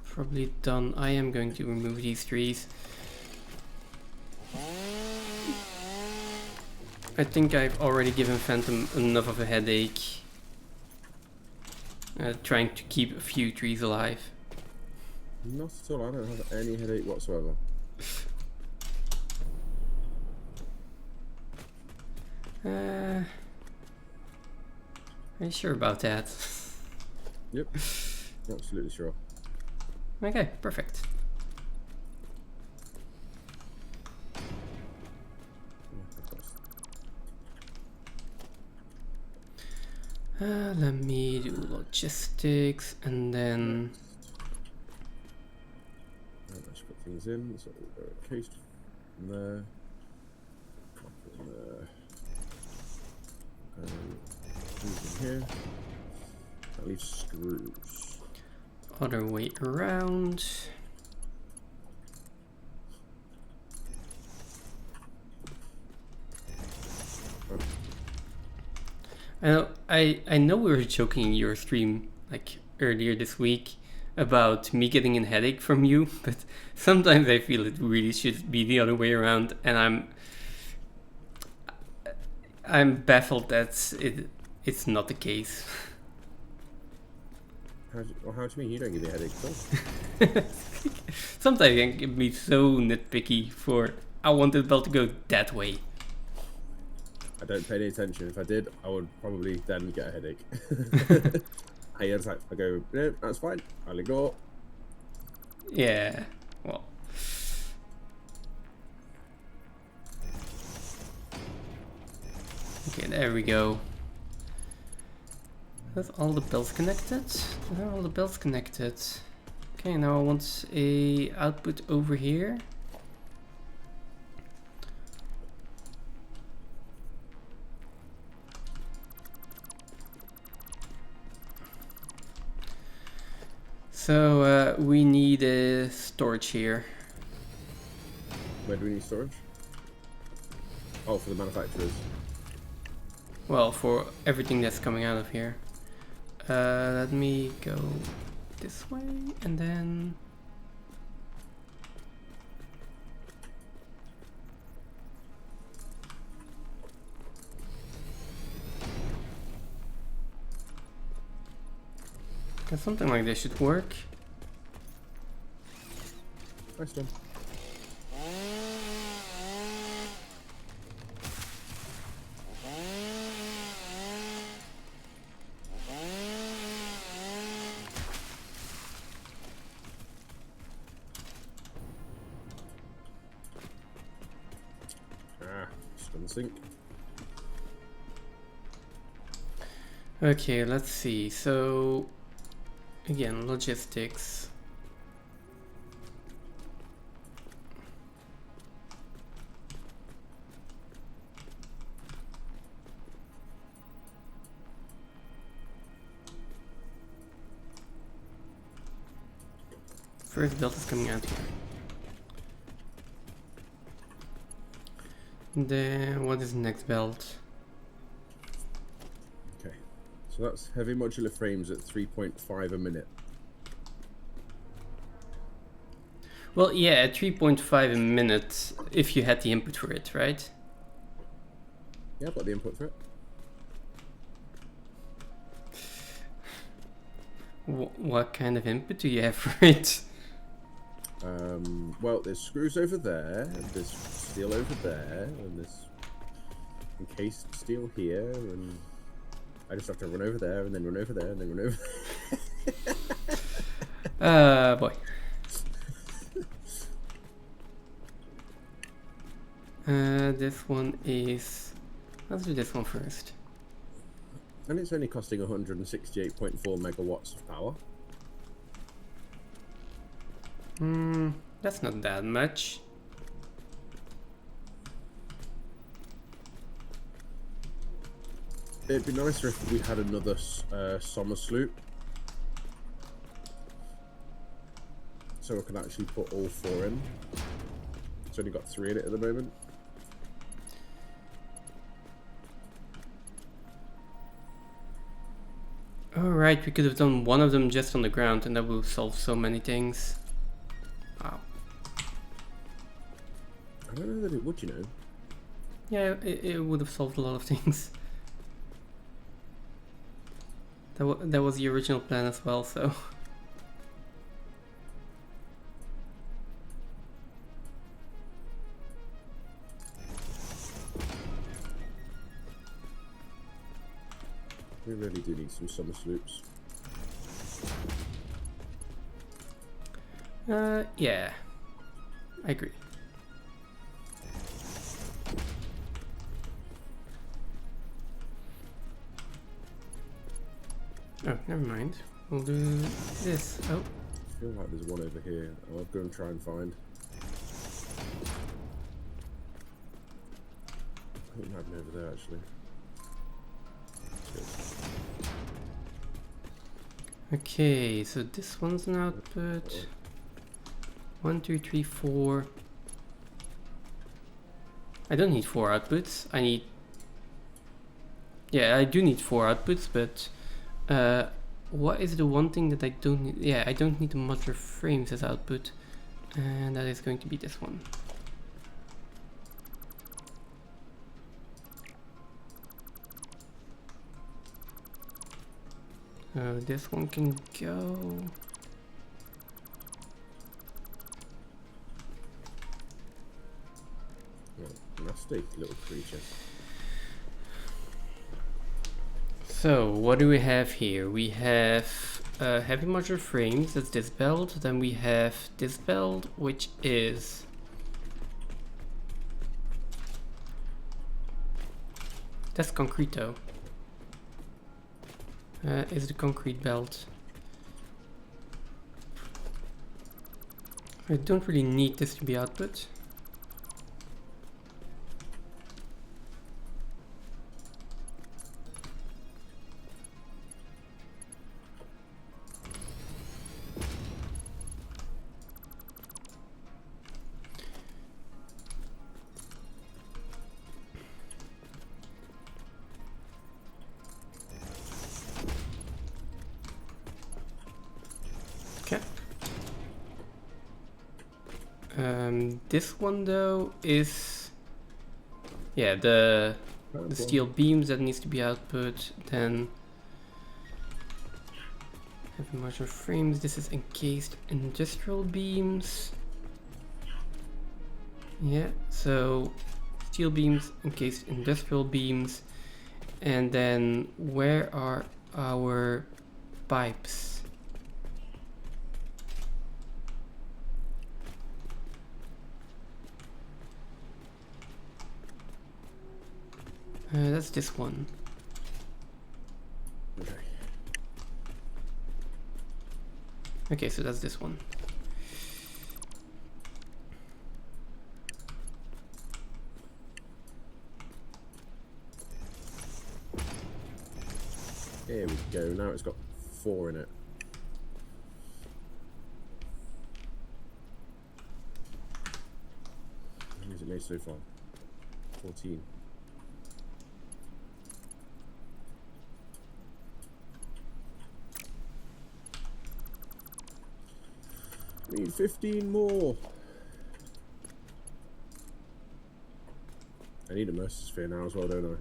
probably done. I am going to remove these trees. I think I've already given Phantom enough of a headache trying to keep a few trees alive. Not at all, I don't have any headache whatsoever. Are you sure about that? Yep, absolutely sure. Okay, perfect. Let me do logistics and then... Let's put things in, so we'll go case from there. From there. These in here. That leaves screws. Other way around. I know we were joking in your stream like earlier this week about me getting a headache from you, but sometimes I feel it really should be the other way around, and I'm baffled that it's not the case. How do you mean you don't give me a headache at all? Sometimes it can be so nitpicky for I want the belt to go that way. I don't pay any attention. If I did, I would probably then get a headache. I go, no, that's fine. I'll ignore. Yeah, well. Okay, there we go. That's all the belts connected. Are all the belts connected? Okay, now I want a output over here. So we need a storage here. Where do we need storage? Oh, for the manufacturers. Well, for everything that's coming out of here. Let me go this way and then... something like this should work. Nice one. Just on the sink. Okay, let's see. So, again, logistics. first belt is coming out here. Then what is the next belt? Okay, so that's heavy modular frames at 3.5 a minute. Well, yeah, at 3.5 a minute if you had the input for it, right? Yeah, I've got the input for it. What kind of input do you have for it? Well, there's screws over there, and there's steel over there, and there's encased steel here, and I just have to run over there, and then run over there, and then run over there. Boy. This one is... Let's do this one first. And it's only costing 168.4 megawatts of power. That's not that much. It'd be nicer if we had another summer sloop, so we can actually put all 4 in. It's only got 3 in it at the moment. Alright, we could have done one of them just on the ground and that would have solved so many things. Wow. I don't know that it would, you know. Yeah, it would have solved a lot of things. That was the original plan as well, so... We really do need some summer sloops. Yeah. I agree. Oh, never mind. We'll do this. Oh. I feel like there's one over here. I'll go and try and find. I think I have one over there actually. Okay, so this one's an output. 1, 2, 3, 4. I don't need 4 outputs. I need... Yeah, I do need 4 outputs, but... what is the one thing that I don't need? Yeah, I don't need the modular frames as output. And that is going to be this one. This one can go. Oh, nasty little creature. So, what do we have here? We have heavy modular frames, that's this belt. Then we have this belt, which is... That's concrete though. Is the concrete belt. I don't really need this to be output. This one though is, yeah, the steel beams that needs to be output. Then heavy modular frames. This is encased industrial beams. Yeah, so steel beams, encased industrial beams, and then where are our pipes? That's this one. Okay. Okay, so that's this one. There we go. Now it's got 4 in it. many so far? 14. We need 15 more. I need a Mercer Sphere now as well, don't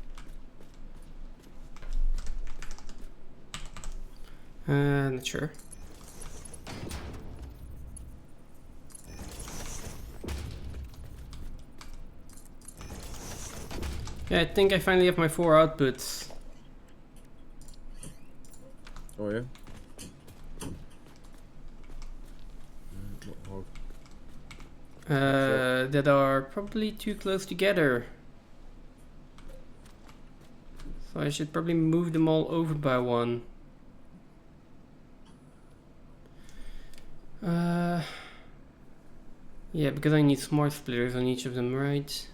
I? Not sure. Yeah, I think I finally have my 4 outputs. Oh yeah. Not hard. That are probably too close together. So I should probably move them all over by 1. Yeah, because I need smart splitters on each of them, right?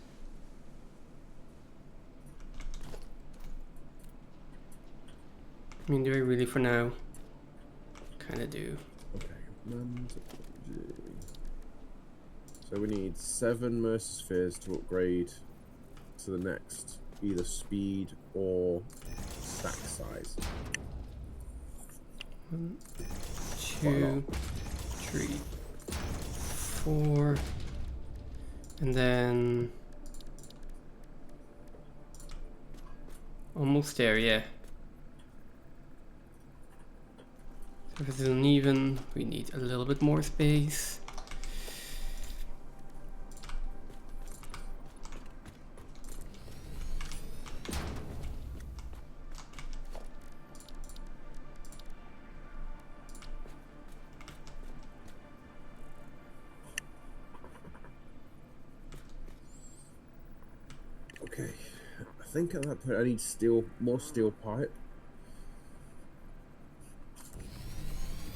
I mean, do I really for now? Kinda do. Okay. So we need 7 Mercer Spheres to upgrade to the next either speed or stack size. 1, 2, 3, 4, and then almost there, yeah. So if it's uneven, we need a little bit more space. Okay. I think at that point I need more steel pipe.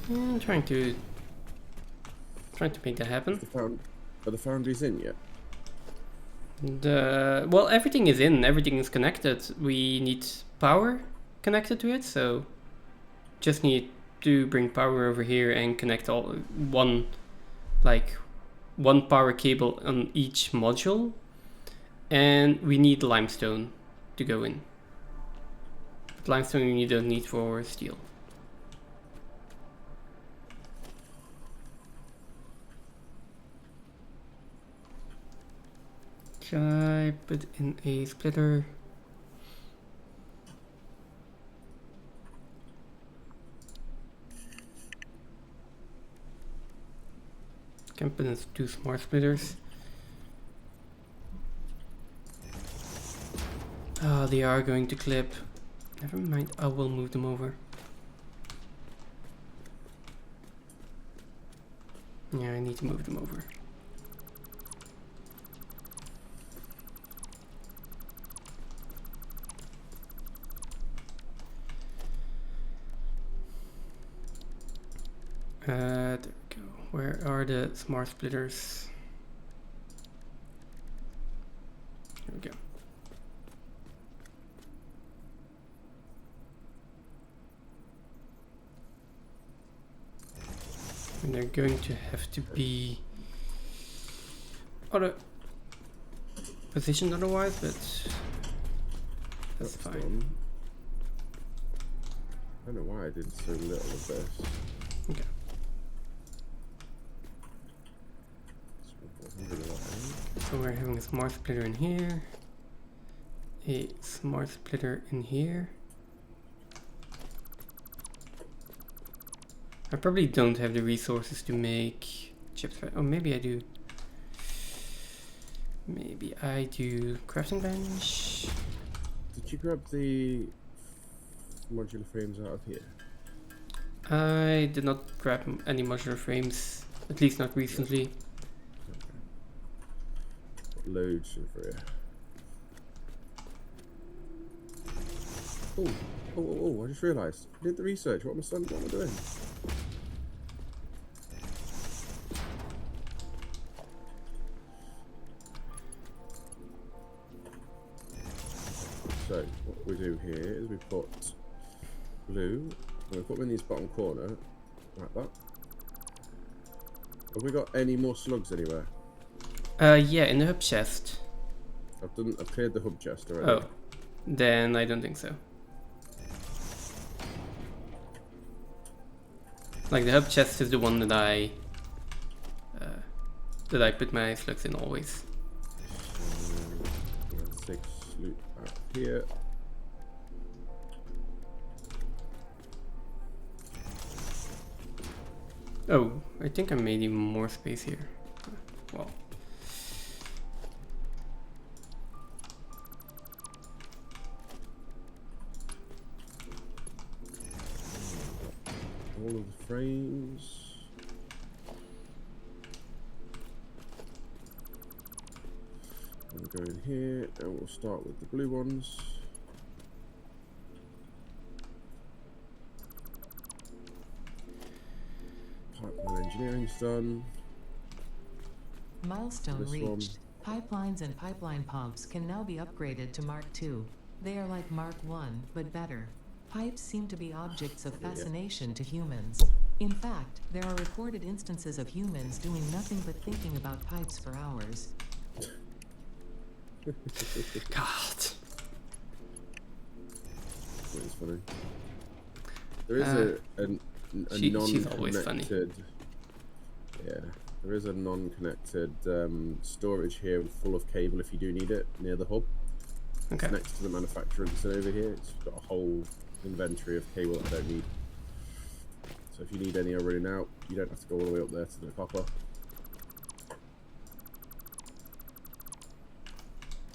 I'm trying to make that happen. Are the foundries in yet? Well, everything is in, everything is connected. We need power connected to it, so just need to bring power over here and connect all one power cable on each module, and we need limestone to go in. But limestone you don't need for steel. Shall I put in a splitter? Can put in 2 smart splitters. Oh, they are going to clip. Never mind, I will move them over. Yeah, I need to move them over. There we go. Where are the smart splitters? Here we go. And they're going to have to be positioned otherwise, but that's fine. Done. I don't know why I did so little of this. Okay. So we're having a smart splitter in here, a smart splitter in here. I probably don't have the resources to make chips. Oh, maybe I do. Maybe I do. Crafting bench. Did you grab the modular frames out of here? I did not grab any modular frames, at least not recently. Loads for you. Oh, I just realised. I did the research. What am I doing? So, what we do here is we put blue, and we put them in this bottom corner, like that. Have we got any more slugs anywhere? Yeah, in the hub chest. I've cleared the hub chest already. Oh, then I don't think so. Like the hub chest is the one that I put my slugs in always. Let's take loot out here. Oh, I think I made even more space here. Well. All of the frames. We'll go in here and we'll start with the blue ones. Pipeline engineering's done. Milestone This one. reached. Pipelines and pipeline pumps can now be upgraded to Mark II. They are like Mark I, but better. Pipes seem to be objects of fascination to humans. In fact, there are reported instances of humans doing nothing but thinking about pipes for hours. God. That is funny. There is a She's always funny. non-connected. Yeah, there is a non-connected storage here full of cable if you do need it near the hub. Okay. It's next to the manufacturer that's over here. It's got a whole inventory of cable that I don't need. So if you need any running out, you don't have to go all the way up there to the copper.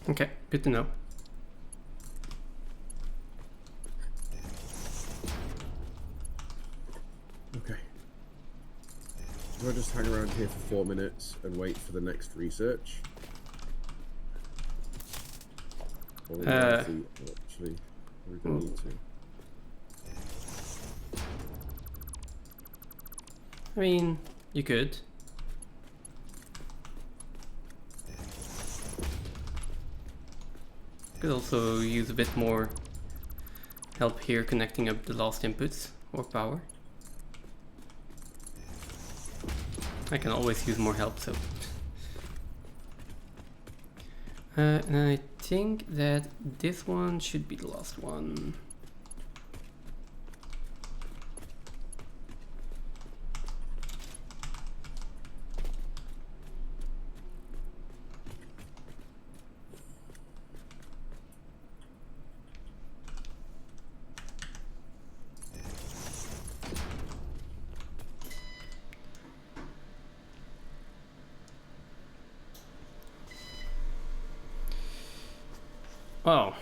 Okay, good to know. Okay. Do I just hang around here for 4 minutes and wait for the next research? Or we actually we don't need to. I mean, you could. Could also use a bit more help here connecting up the last inputs or power. I can always use more help, so. And I think that this one should be the last one. Oh.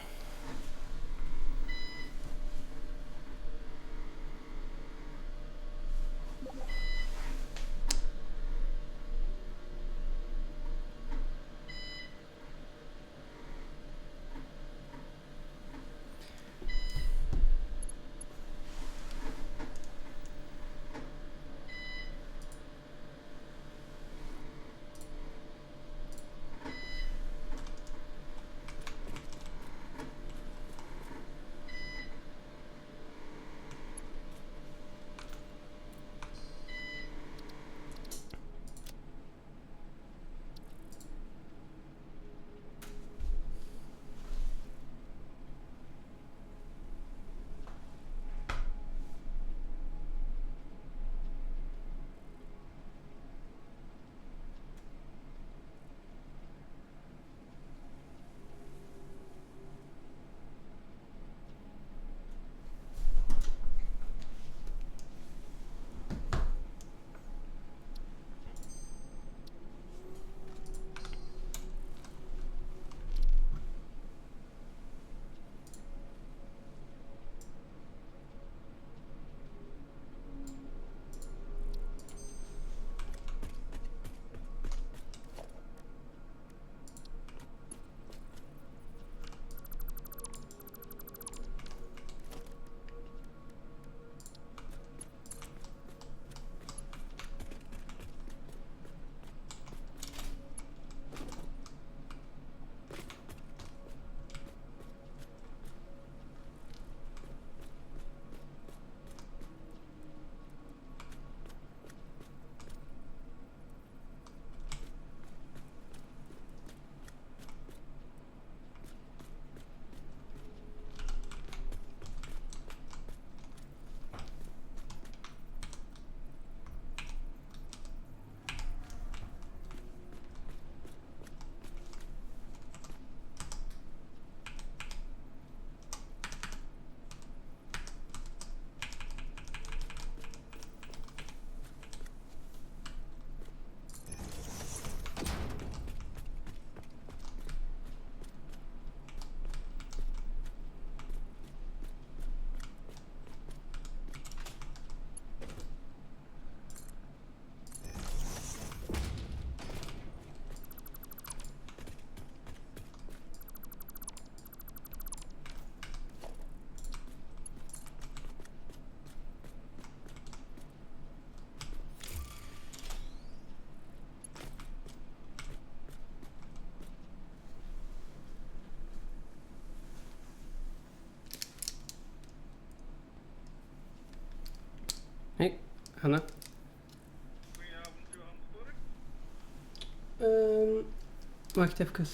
Hannah? Wacht even.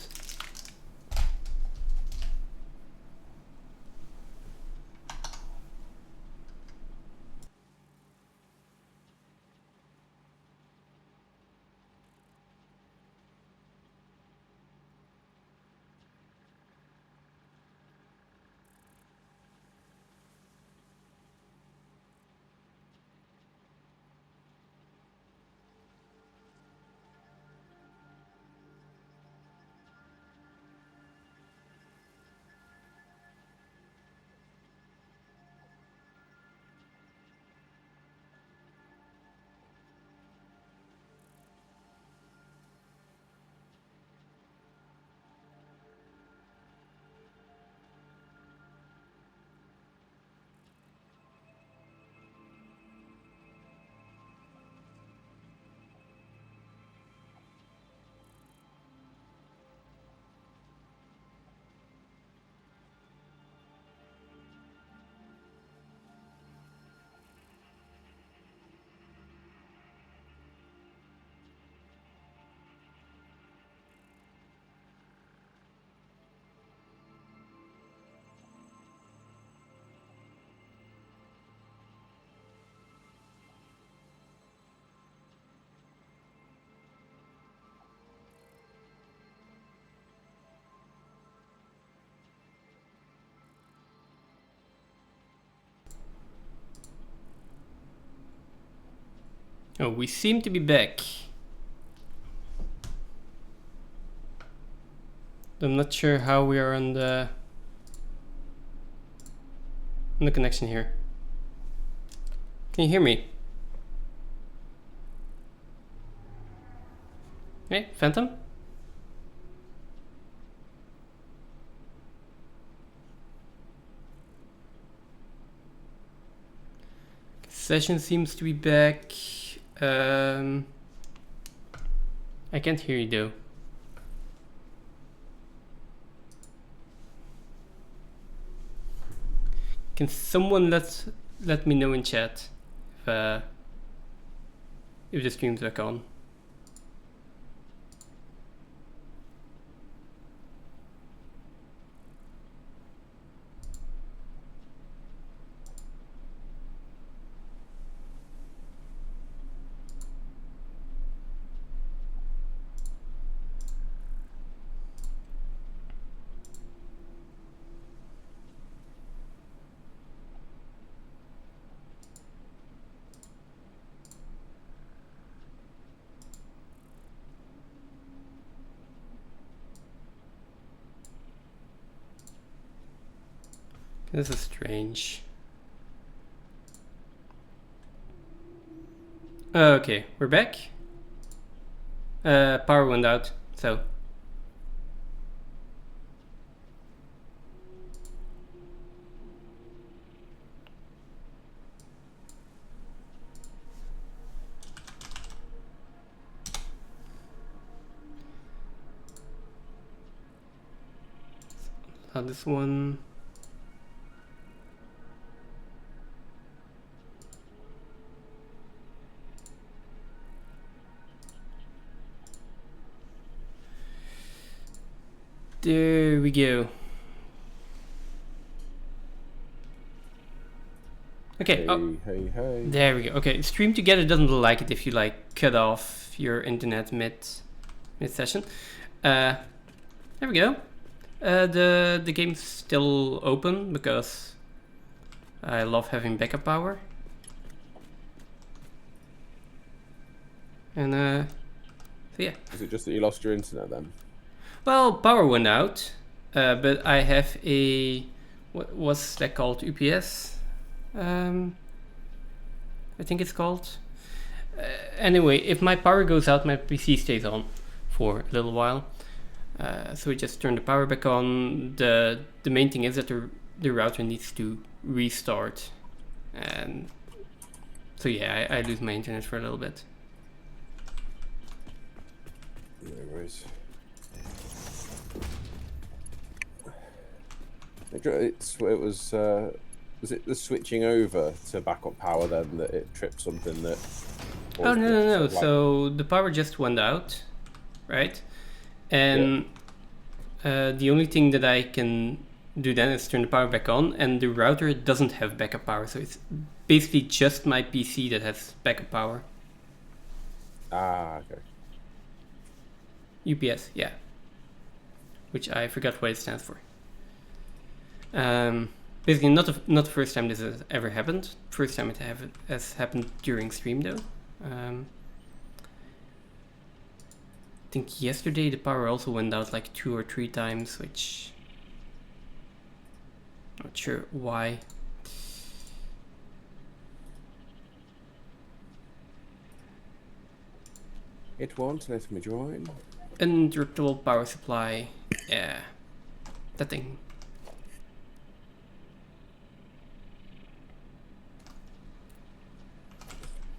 Oh, we seem to be back. I'm not sure how we are on the connection here. Can you hear me? Hey, Phantom? Session seems to be back. I can't hear you though. Can someone let me know in chat if the stream's back on? This is strange. Okay, we're back. Power went out, so. This one. There we go. Okay. Hey. There we go. Okay, Stream Together doesn't like it if you like cut off your internet mid session. There we go. The game's still open because I love having backup power. And so yeah. Is it just that you lost your internet then? Well, power went out, but I have a what's that called? UPS, I think it's called. Anyway, if my power goes out, my PC stays on for a little while. So we just turn the power back on. The main thing is that the router needs to restart, and so yeah, I lose my internet for a little bit. No worries. It was Was it the switching over to backup power then that it tripped something that? Oh, caused no, it no, to no. sort of like- So the power just went out, right? And the only thing that I can do then is turn the power back on, and the router doesn't have backup power, so it's basically just my PC that has backup power. Ah, okay. UPS, yeah. Which I forgot what it stands for. Basically, not the first time this has ever happened. First time it has happened during stream though. I think yesterday the power also went out like 2 or 3 times, which not sure why. It won't let me join. Uninterruptible power supply. Yeah, that thing.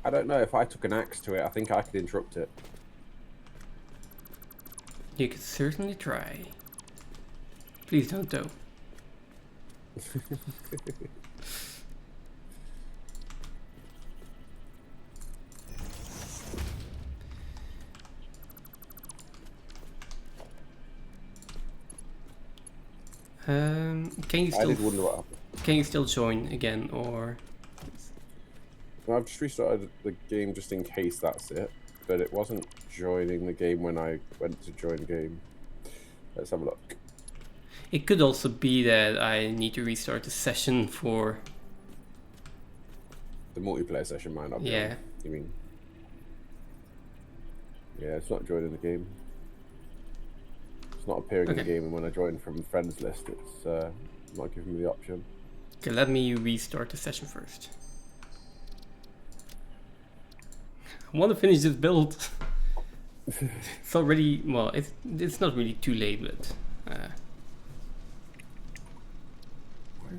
I don't know if I took an axe to it. I think I could interrupt it. You could certainly try. Please don't though. Can you I still did wonder what happened. can you still join again, or Well, I've just restarted the game just in case that's it, but it wasn't joining the game when I went to join the game. Let's have a look. it could also be that I need to restart the session for The multiplayer session might not be Yeah. on. You mean? Yeah, it's not joining the game. It's not appearing in the Okay. game, and when I join from friends list, it's not giving me the option. Okay, let me restart the session first. I want to finish this build. It's already, well, it's not really too late, but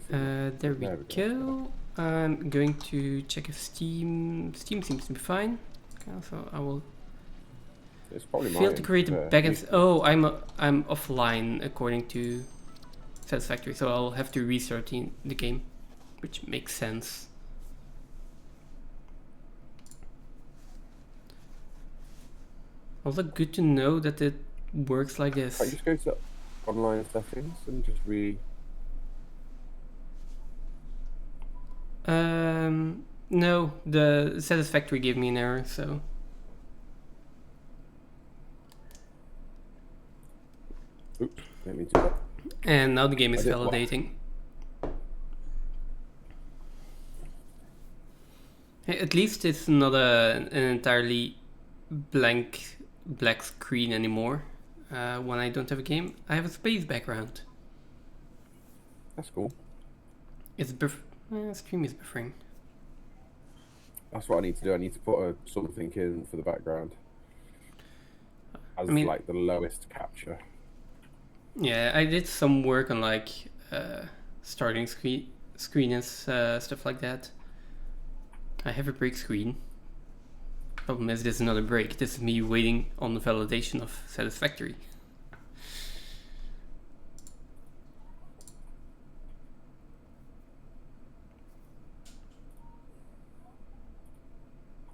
there we There we go. I'm going to check if Steam seems to be fine. Okay, so I will It's probably fail to create a backend. Oh, I'm offline according to Satisfactory, so I'll have to restart the game, which makes sense. Also good to know that it works like I this. just go to online settings and just No, the Satisfactory gave me an error, so Oops, let me do that. and now the game is I did what? validating. Hey, at least it's not an entirely black screen anymore. When I don't have a game, I have a space background. That's cool. It's stream is buffering. That's what I need to do. I need to put something in for the background as like the lowest capture. Yeah, I did some work on like starting screen and stuff like that. I have a break screen. Problem is, this is not a break. This is me waiting on the validation of Satisfactory.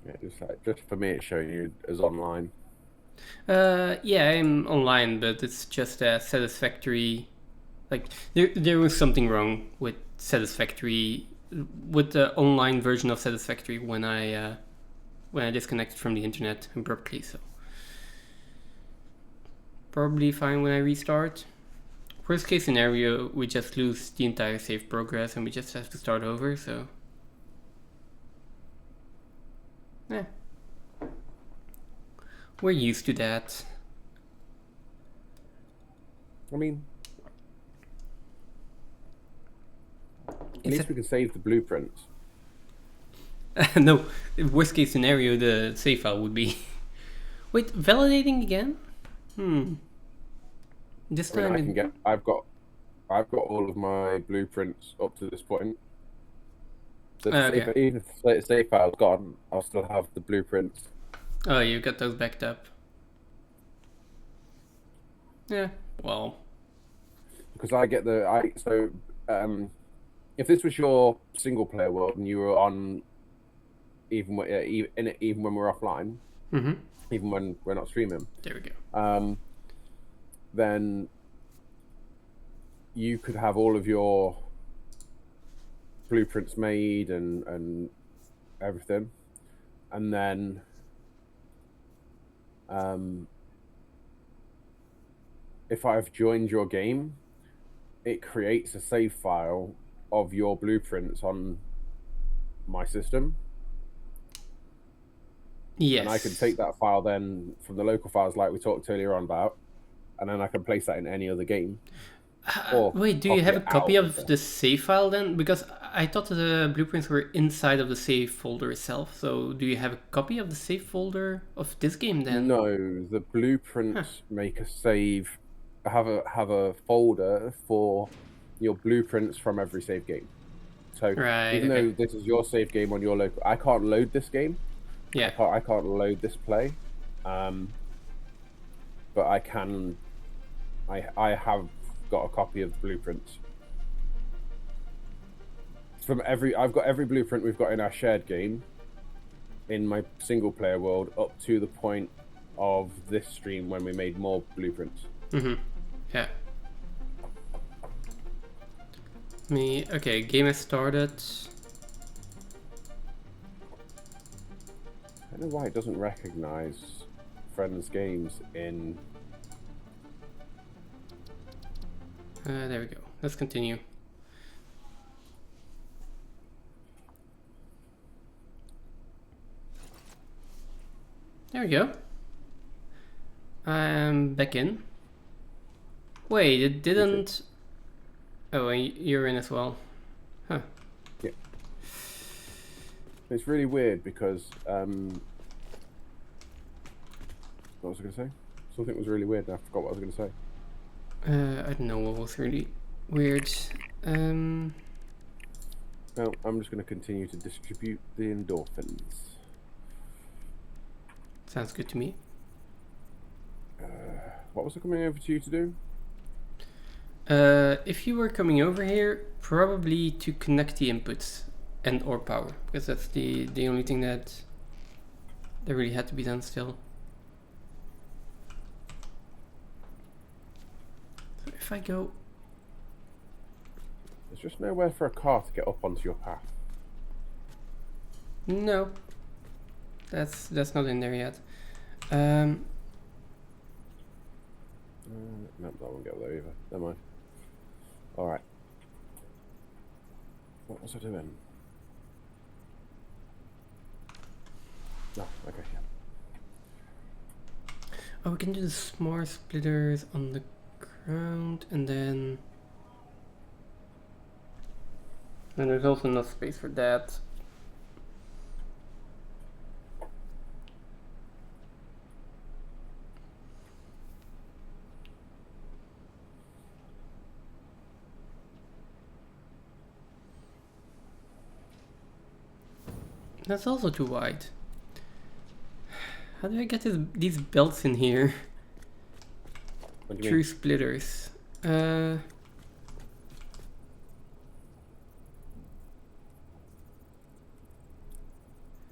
Yeah, just for me, it's showing you as online. Yeah, I'm online, but it's just a Satisfactory. Like there was something wrong with Satisfactory, with the online version of Satisfactory when I disconnected from the internet abruptly. So probably fine when I restart. Worst case scenario, we just lose the entire save progress and we just have to start over. So yeah. We're used to that. I mean, at least we can save the blueprints. No, worst case scenario, the save file would be. Wait, validating again? This I mean, time I can get. I've got all of my blueprints up to this point. So Okay. even if the save file's gone, I'll still have the blueprints. Oh, you got those backed up. Yeah, well. Because I get if this was your single player world and you were on even when we're offline, Mm-hmm. even when we're not streaming, There we go. then you could have all of your blueprints made and everything, and then if I've joined your game, it creates a save file of your blueprints on my system. Yes. And I can take that file then from the local files like we talked earlier on about, and then I can place that in any other game. Or Wait, do you copy have a it copy out of the save file then? Because I thought the blueprints were inside of the save folder itself. So do you have a copy of the save folder of this game then? No, the blueprints make a save. Have a folder for your blueprints from every save game. So Right, even okay. though this is your save game on your local, I can't load this game. Yeah. I can't load this play, but I can. I have got a copy of the blueprints from every. I've got every blueprint we've got in our shared game, in my single player world, up to the point of this stream when we made more blueprints. Mm-hmm. Yeah. Okay, game has started. I don't know why it doesn't recognize friends' games in. There we go. Let's continue. There we go. I'm back in. Wait, it didn't... Oh, and you're in as well. Huh. Yeah. It's really weird because what was I going to say? Something was really weird and I forgot what I was going to say. I don't know what was really weird. Well, I'm just going to continue to distribute the endorphins. Sounds good to me. What was I coming over to you to do? If you were coming over here, probably to connect the inputs and or power, because that's the only thing that really had to be done still. So if I go... There's just nowhere for a car to get up onto your path. No, that's not in there yet. No, that won't get there either. Never mind. Alright. What was I doing? No, okay, yeah. Oh, we can do the smart splitters on the ground, and then there's also enough space for that. That's also too wide. How do I get these belts in here? What do you True mean? splitters. I'm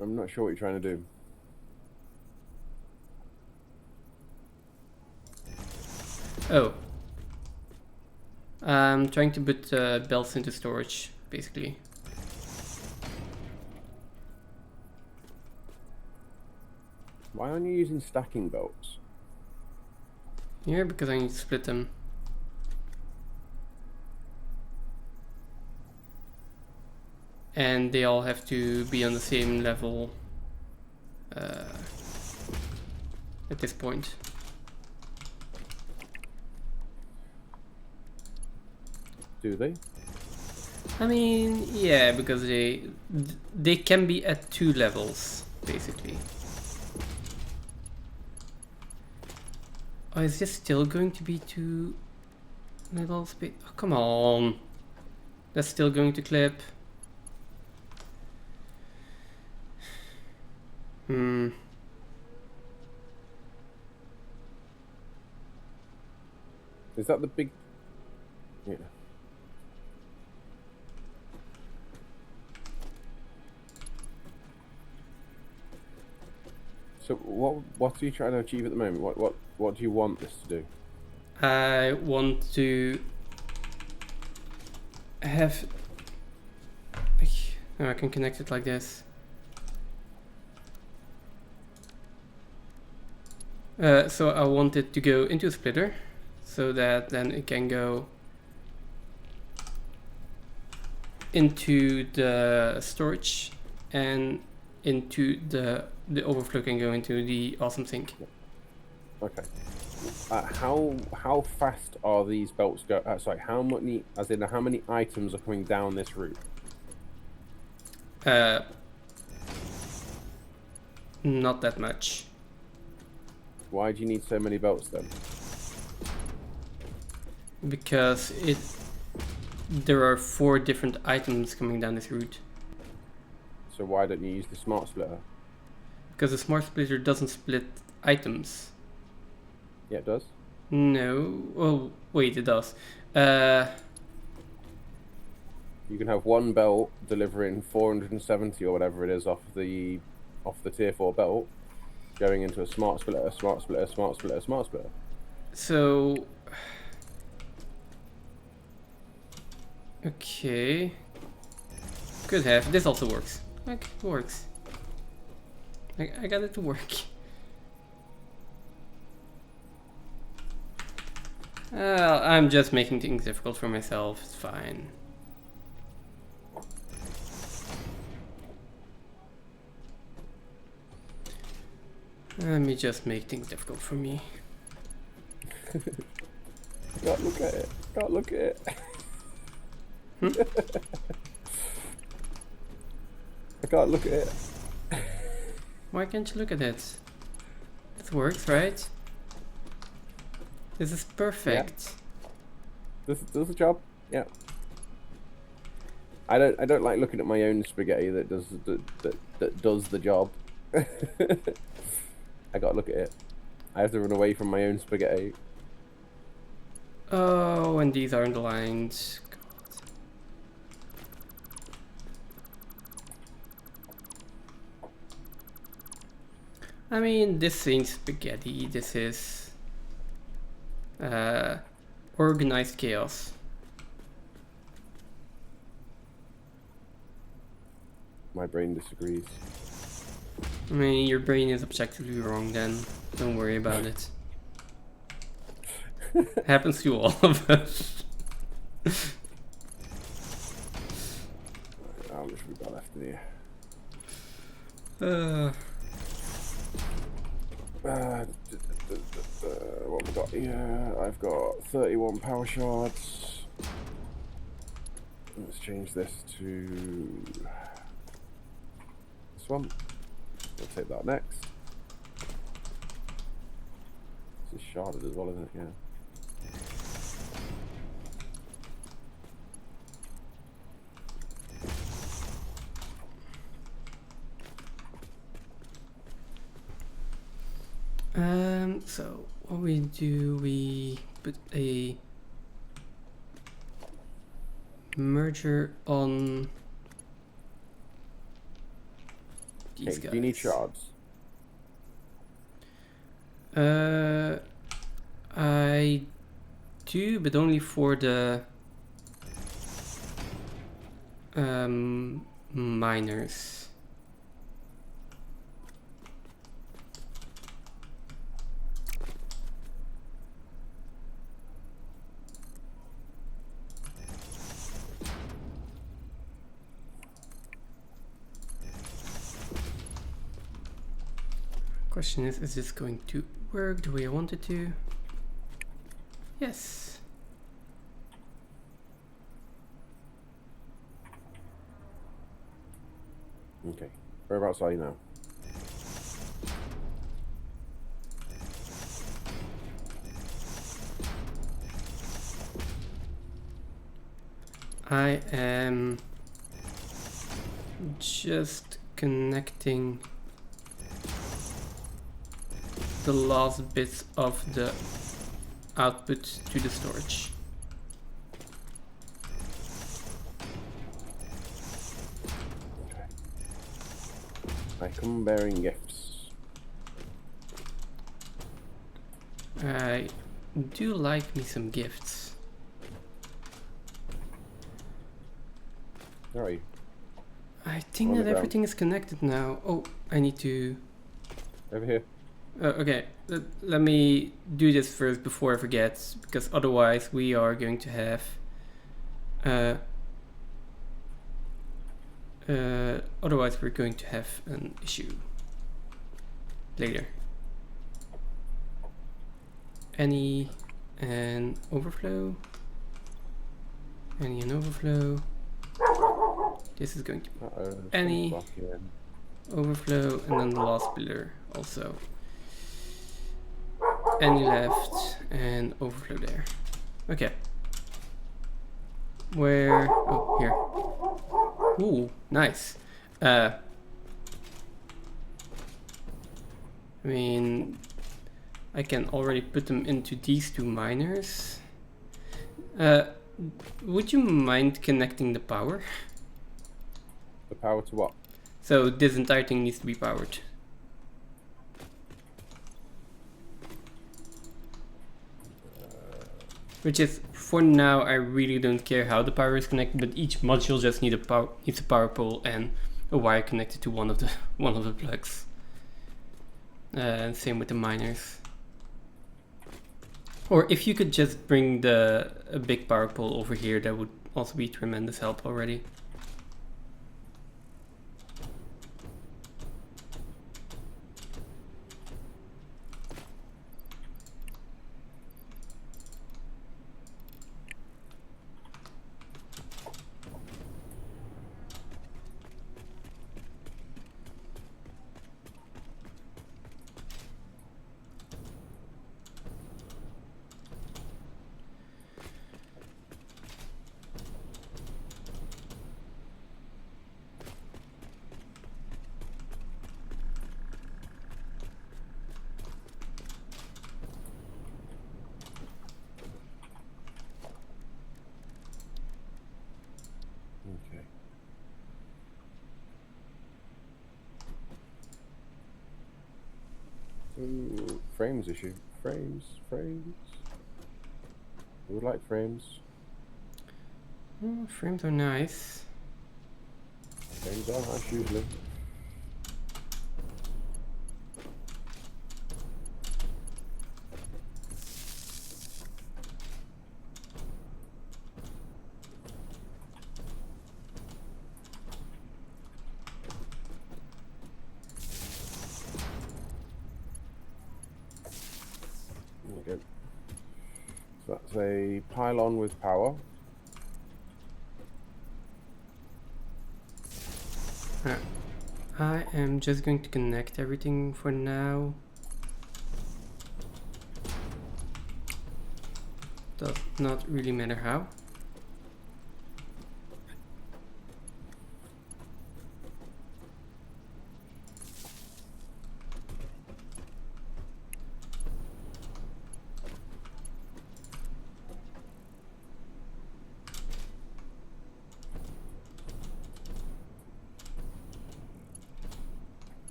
not sure what you're trying to do. Oh. I'm trying to put belts into storage, basically. Why aren't you using stacking belts? Here, because I need to split them. And they all have to be on the same level at this point. Do they? I mean, yeah, because they can be at 2 levels, basically. Oh, is this still going to be 2 levels? Oh, come on. That's still going to clip. Is that the big... Yeah. So what are you trying to achieve at the moment? What do you want this to do? I want to have. No, I can connect it like this. So I want it to go into a splitter, so that then it can go into the storage, and into the overflow can go into the awesome sink. Okay. How fast are these belts go? Sorry, how many? As in, how many items are coming down this route? Not that much. Why do you need so many belts then? Because there are 4 different items coming down this route. So why don't you use the smart splitter? Because the smart splitter doesn't split items. Yeah, it does. No. Oh, wait, it does. You can have one belt delivering 470 or whatever it is off the tier 4 belt, going into a smart splitter, a smart splitter, a smart splitter, a smart splitter. So. Okay. Could have. This also works. Okay, it works. I got it to work. I'm just making things difficult for myself. It's fine. Let me just make things difficult for me. I can't look at it. I can't look at it. I can't look at it. Why can't you look at it? It works, right? This is perfect. This does the job. Yeah. I don't like looking at my own spaghetti that does the job. I gotta look at it. I have to run away from my own spaghetti. Oh, and these aren't aligned. I mean, this ain't spaghetti. This is organized chaos. My brain disagrees. I mean, your brain is objectively wrong then. Don't worry about it. Happens to all of us. How much we got left in here? What we got here? I've got 31 power shards. Let's change this to this one. We'll take that next. This is sharded as well, isn't it? Yeah. So what we do, we put a merger on these guys. Do you need shards? I do, but only for the miners. Question is this going to work the way I want it to? Yes. Okay. Whereabouts are you now? I am just connecting the last bits of the output to the storage. I come bearing gifts. I do like me some gifts. Where are you? I think On the that ground. everything is connected now. Oh, I need to... Over here. Okay, let me do this first before I forget, because otherwise we are going to have... otherwise we're going to have an issue later. Any and overflow. Any and overflow. This is going to be Uh-oh. Any- someone's barking in. overflow, and then the last pillar also. Any left and overflow there. Okay. Where? Oh, here. Ooh, nice. I mean, I can already put them into these two miners. Would you mind connecting the power? The power to what? So this entire thing needs to be powered. Which is, for now, I really don't care how the power is connected, but each module just needs a power pole and a wire connected to one of the plugs. And same with the miners. Or if you could just bring a big power pole over here, that would also be tremendous help already. Okay. Ooh, frames issue. Frames. We would like frames. Oh, frames are nice. Frames are nice usually. There we go. So that's a pylon with power. I am just going to connect everything for now. Does not really matter how.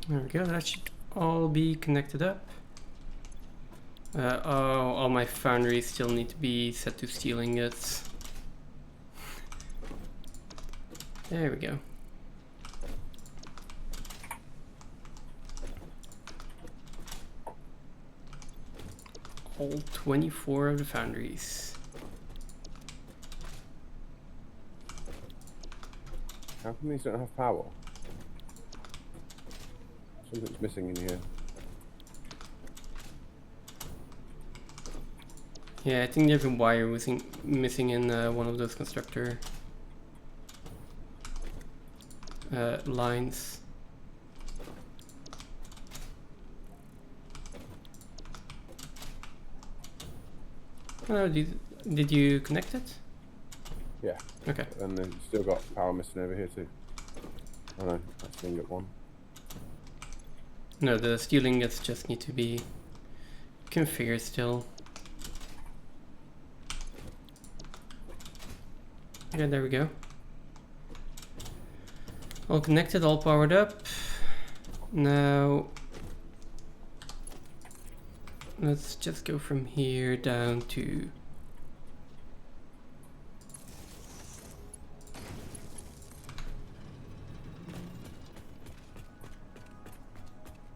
There we go, that should all be connected up. Oh, all my foundries still need to be set to steel ingots. There we go. All 24 of the foundries. How come these don't have power? Something's missing in here. Yeah, I think there's a wire missing in one of those constructor lines. Oh, did you connect it? Yeah. Okay. And then still got power missing over here too. Oh no, that's ingot one. No, the steel ingots just need to be configured still. Yeah, there we go. All connected, all powered up. Now let's just go from here down to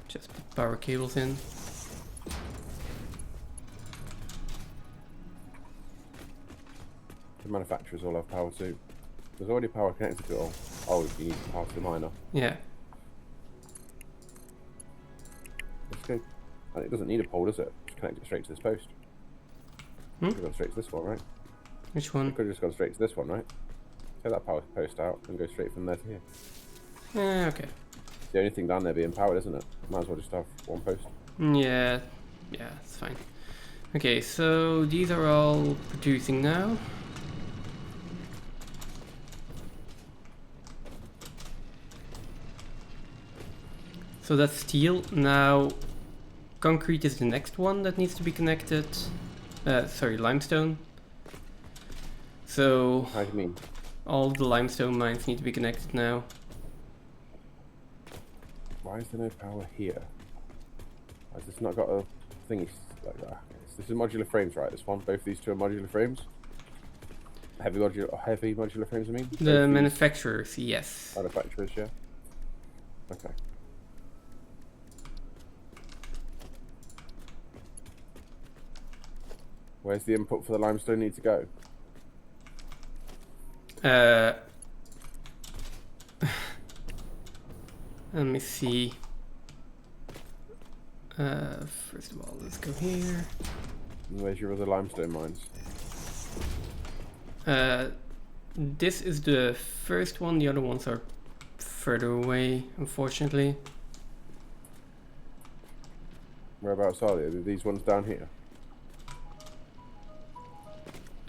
just put power cables in. The manufacturers all have power too. There's already power connected to it all. Oh, you need power to the miner. Yeah. Let's go. And it doesn't need a pole, does it? Just connect it straight to this post. We've gone straight to this one, right? Which We one? could have just gone straight to this one, right? Take that power post out and go straight from there to here. Okay. It's the only thing down there being powered, isn't it? Might as well just have one post. Yeah, it's fine. Okay, so these are all producing now. So that's steel. Now, concrete is the next one that needs to be connected. Sorry, limestone. So How do you mean? all the limestone mines need to be connected now. Why is there no power here? Has this not got a thingy like that? This is modular frames, right? This one, both these two are modular frames. Heavy modular frames, I mean. Both The these manufacturers, yes. manufacturers, yeah. Okay. Where's the input for the limestone need to go? Let me see. First of all, let's go here. And where's your other limestone mines? This is the first one, the other ones are further away, unfortunately. Whereabouts are they? Are these ones down here?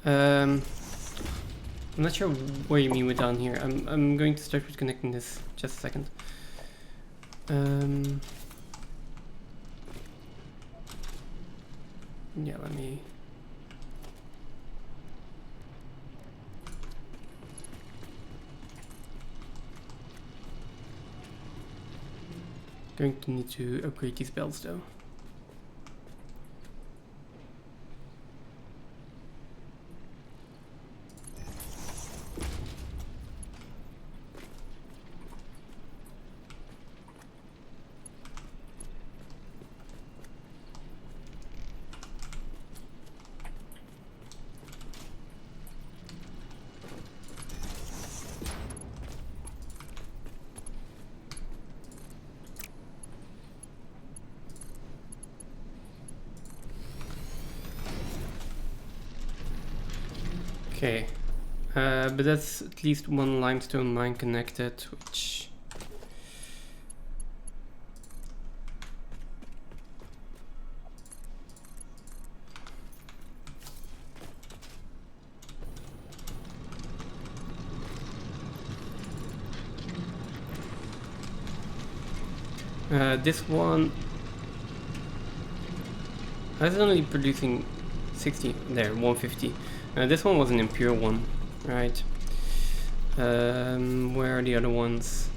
I'm not sure what you mean with down here. I'm going to start with connecting this. Just a second. Yeah, let me. Going to need to upgrade these belts though. Okay, but that's at least one limestone mine connected, which this one is only producing 60 there, 150. This one was an impure one, right? Where are the other ones?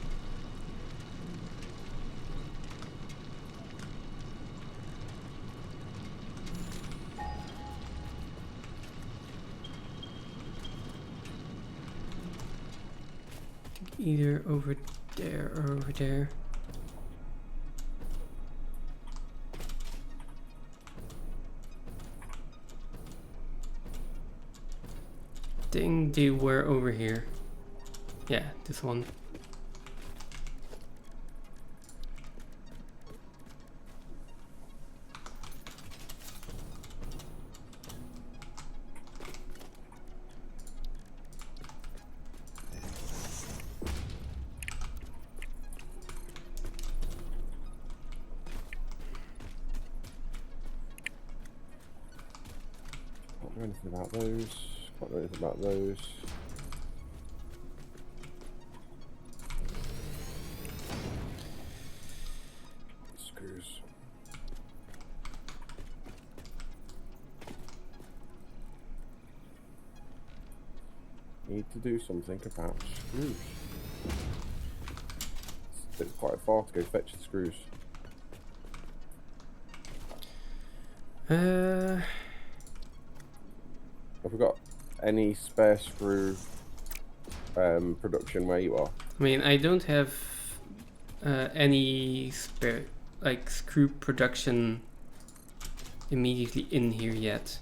Either over there or over there. I think they were over here. Yeah, this one. Can't do anything about those. Can't do anything about those. Need to do something about screws. It's quite far to go fetch the screws. Uh, Have we got any spare screw production where you are? I mean, I don't have any spare, like, screw production immediately in here yet.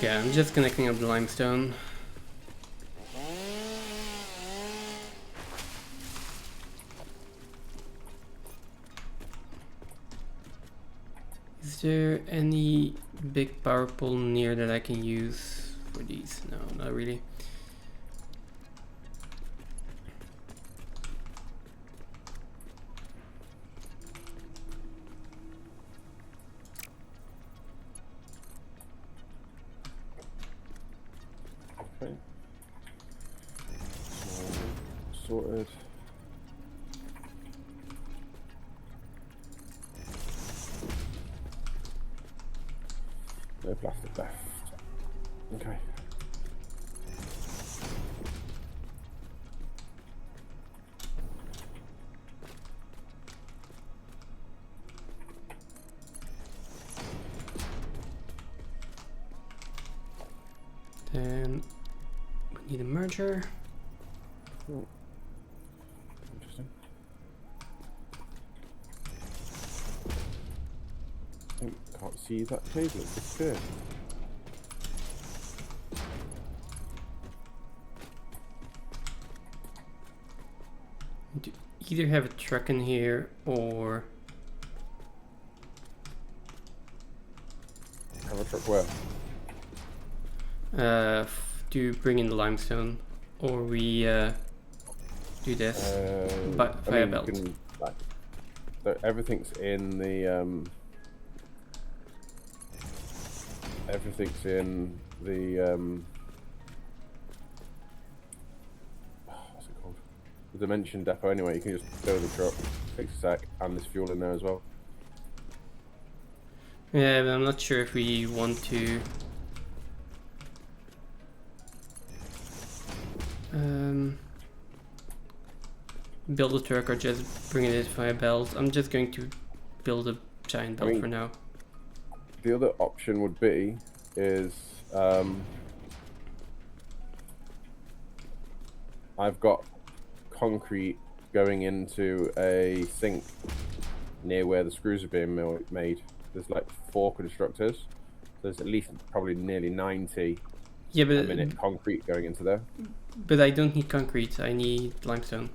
Yeah, I'm just connecting up the limestone. Is there any big power pole near that I can use for these? No, not really. Okay. Sorted. No plastic left. Okay. Then we need a merger. Oh. Interesting. Oh, can't see that cable, it's disappeared. To either have a truck in here or Have a truck where? to bring in the limestone, or we do this via belt. So everything's in the what's it called? The dimension depot. Anyway, you can just fill the truck, fix a sec, and there's fuel in there as well. Yeah, but I'm not sure if we want to build a truck or just bring it in via belt. I'm just going to build a giant belt for now. The other option would be is I've got concrete going into a sink near where the screws are being made. There's like 4 constructors. There's at least probably nearly 90 a minute concrete going into there. But I don't need concrete. I need limestone.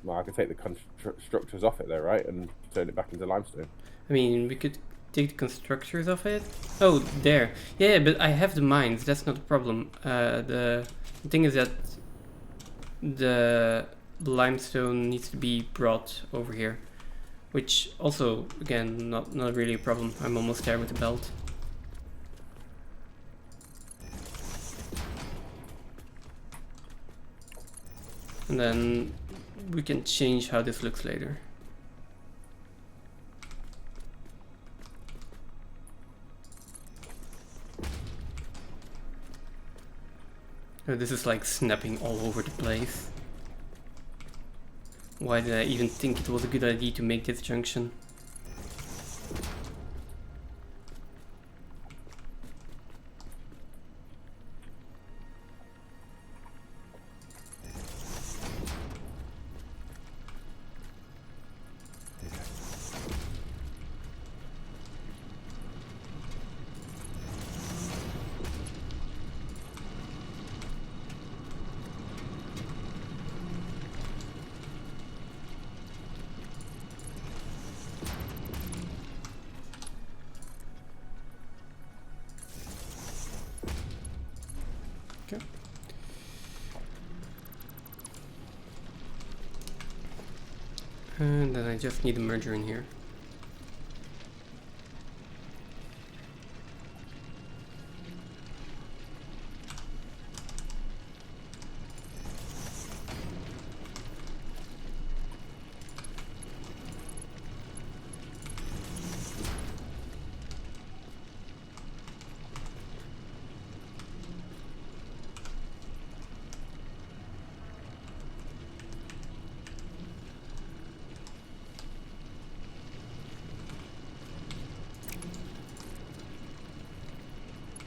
Well, I could take the constructors off it there, right, and turn it back into limestone. I mean, we could take the constructors off it. Oh, there. Yeah, but I have the mines. That's not a problem. The thing is that the limestone needs to be brought over here, which also, again, not really a problem. I'm almost there with the belt. And then we can change how this looks later. Oh, this is like snapping all over the place. Why did I even think it was a good idea to make this junction? And then I just need a merger in here.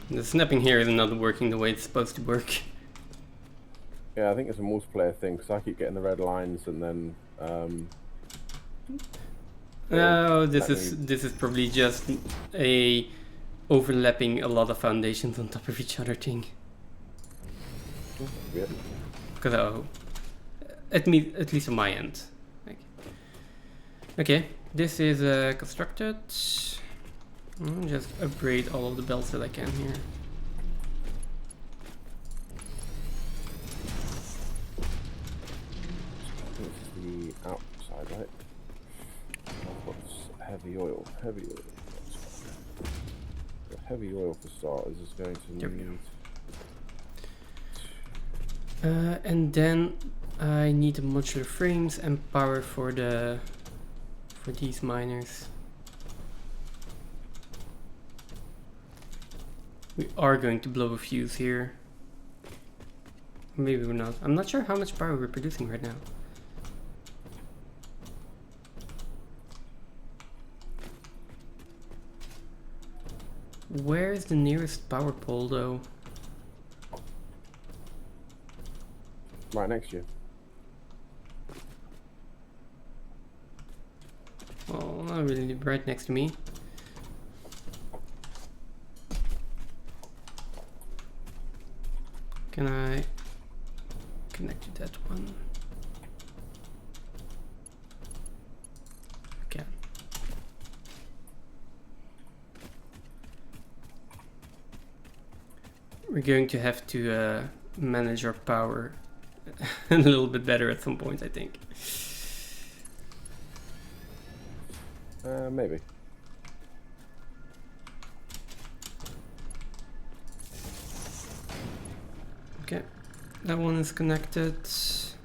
The snapping here is not working the way it's supposed to work. Yeah, I think it's a multiplayer thing because I keep getting the red lines and then. No, that this is probably just a overlapping a lot of foundations on top of each other thing. Weird. Because at least on my end. Okay, this is constructed. Just upgrade all of the belts that I can here. This is the outside, right? What's heavy oil? Heavy oil. The heavy oil for starters is going to There we need. And then I need the modular frames and power for these miners. We are going to blow a fuse here. Maybe we're not. I'm not sure how much power we're producing right now. Where is the nearest power pole though? Right next to you. Well, not really right next to me. Can I connect to that one? Okay. We're going to have to manage our power a little bit better at some point, I think. Maybe. Okay, that one is connected to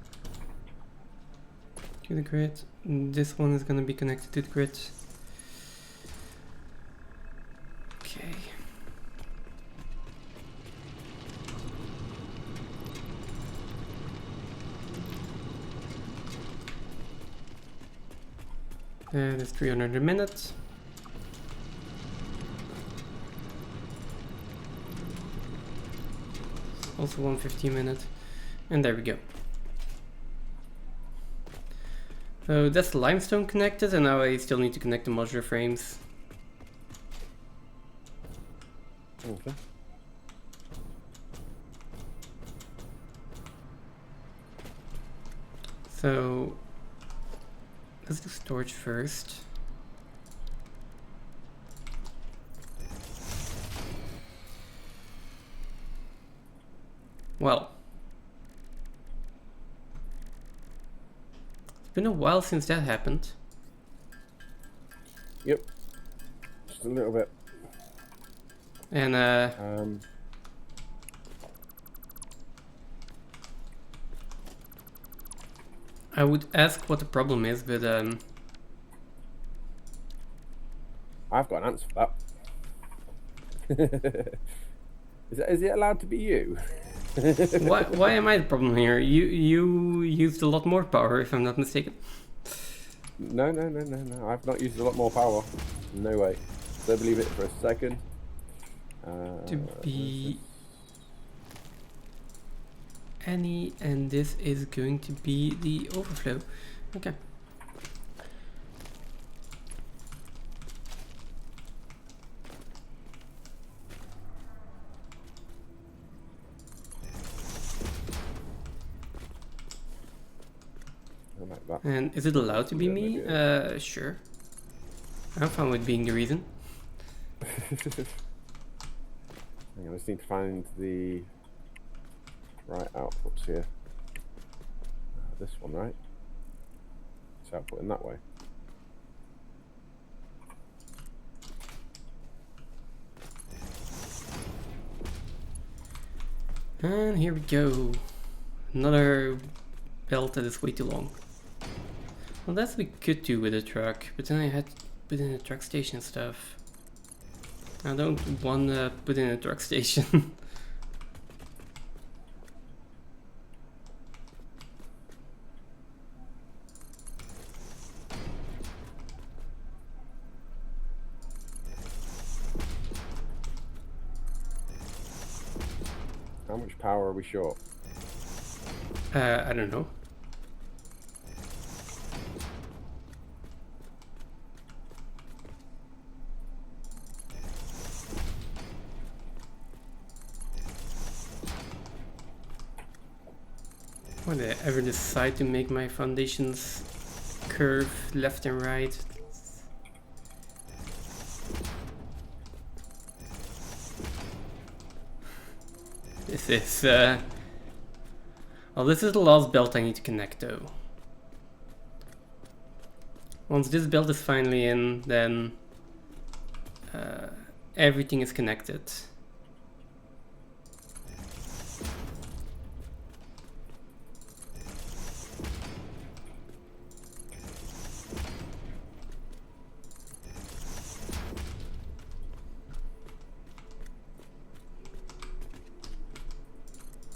the grid. This one is going to be connected to the grid. Okay. That's 300 a minute. Also 150 a minute. And there we go. So that's the limestone connected, and now I still need to connect the modular frames. Okay. So let's do storage first. Well, it's been a while since that happened. Yep. Just a little bit. And I would ask what the problem is, but I've got an answer for that. Is it allowed to be you? why am I the problem here? You used a lot more power, if I'm not mistaken. No. I've not used a lot more power. No way. So believe it for a second. To be any, and this is going to be the overflow. Okay. Like that. And is it allowed to be Yeah, me? maybe. Sure. I'm fine with being the reason. Hang on, I just need to find the right outputs here. This one, right? this output in that way. And here we go. Another belt that is way too long. Well, that's what we could do with a truck, but then I had to put in a truck station stuff. I don't want to put in a truck station. How much power are we short? I don't know. Would I ever decide to make my foundations curve left and right? This is well, this is the last belt I need to connect though. Once this belt is finally in, then everything is connected.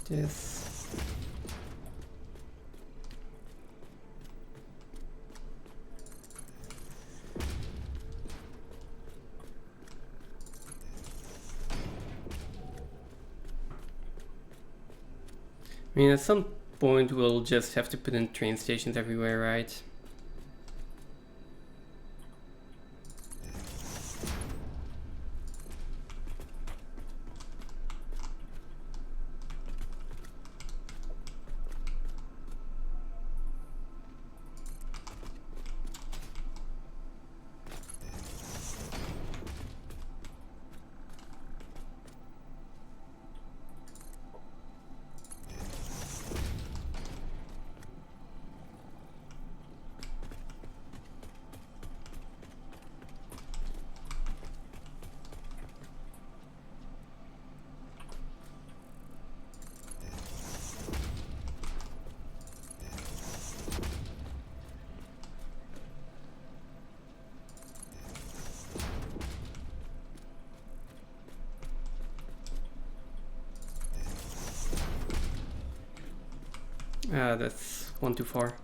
This. I mean, at some point we'll just have to put in train stations everywhere, right? That's one too far.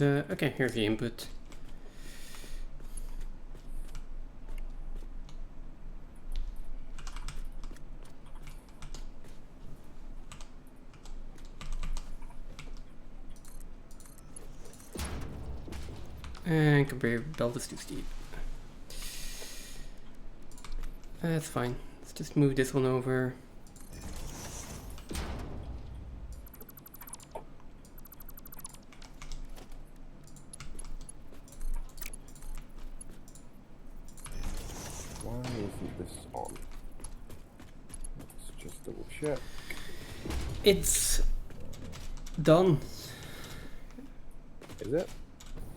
Okay, here's the input. And conveyor belt is too steep. That's fine. Let's just move this one over. Why isn't this on? Let's just double check. It's done. Is it?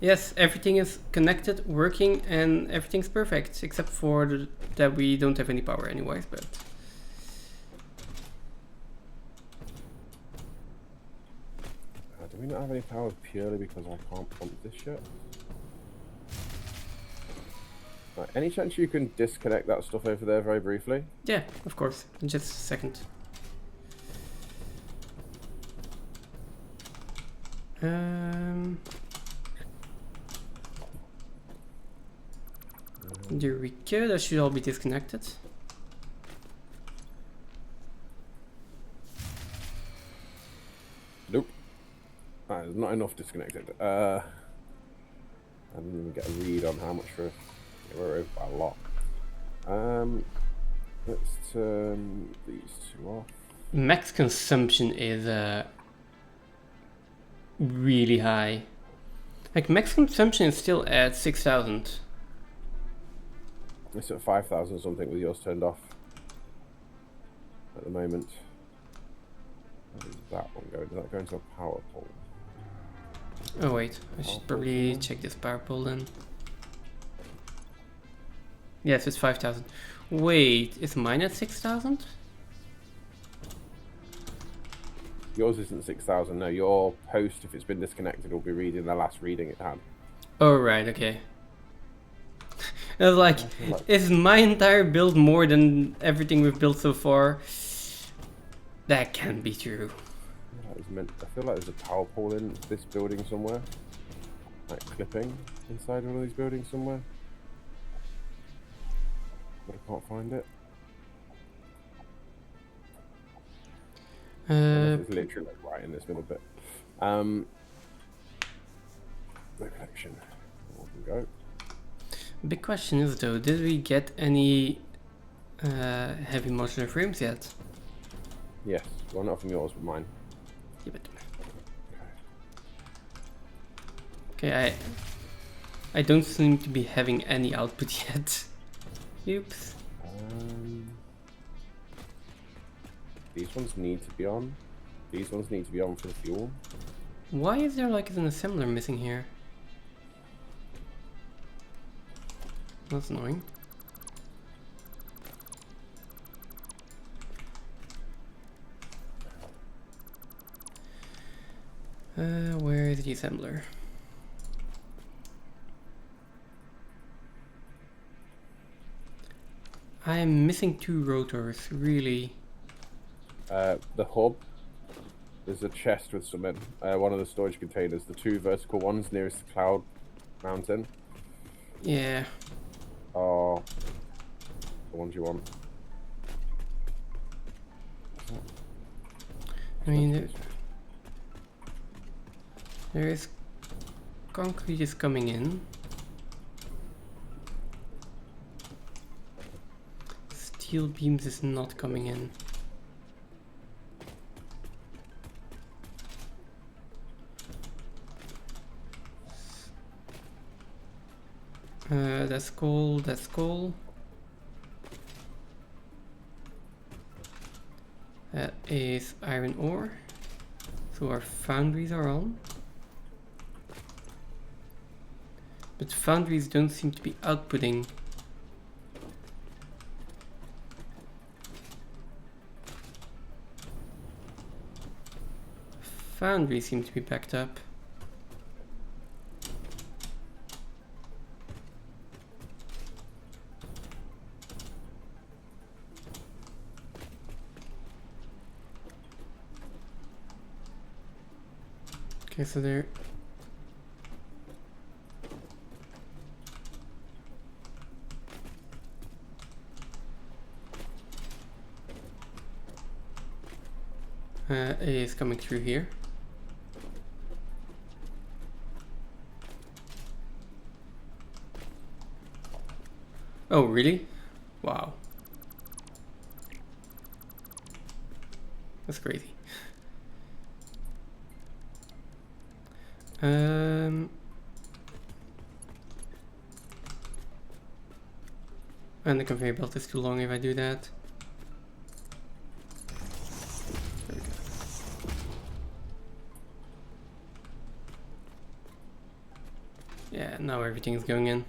Yes, everything is connected, working, and everything's perfect, except for that we don't have any power anyways, but... Do we not have any power purely because I can't pump this shit? Right, any chance you can disconnect that stuff over there very briefly? Yeah, of course. In just a second. There we go, that should all be disconnected. There's not enough disconnected. I didn't even get a read on how much we're over by a lot. Let's turn these two off. Max consumption is really high. Like max consumption is still at 6,000. It's at 5,000 something with yours turned off at the moment. Where does that one go? Does that go into a power pole? Oh wait, I should probably check this power pole then. Yes, it's 5,000. Wait, is mine at 6,000? Yours isn't 6,000. No, your post, if it's been disconnected, will be reading the last reading it had. Oh right, okay. I was like, is my entire build more than everything we've built so far? That can't be true. I feel like there's a power pole in this building somewhere. Like clipping inside one of these buildings somewhere. But I can't find it. It's literally like right in this middle bit. No connection. There we go. Big question is though, did we get any heavy modular frames yet? Yes, well not from yours, but mine. Yeah, but... Okay, I don't seem to be having any output yet. Oops. These ones need to be on. These ones need to be on for the fuel. Why is there like an assembler missing here? That's annoying. Where is the assembler? I'm missing 2 rotors, really. The hub. There's a chest with some in. One of the storage containers. The 2 vertical ones nearest the cloud mountain Yeah. are the ones you want. I mean, there is concrete is coming in. Steel beams is not coming in. That's coal, that's coal. That is iron ore. So our foundries are on. But foundries don't seem to be outputting. Foundries seem to be backed up. Okay, so there. Is coming through here. Oh, really? Wow. That's crazy. And the conveyor belt is too long if I do that. There we go. Yeah, now everything is going in.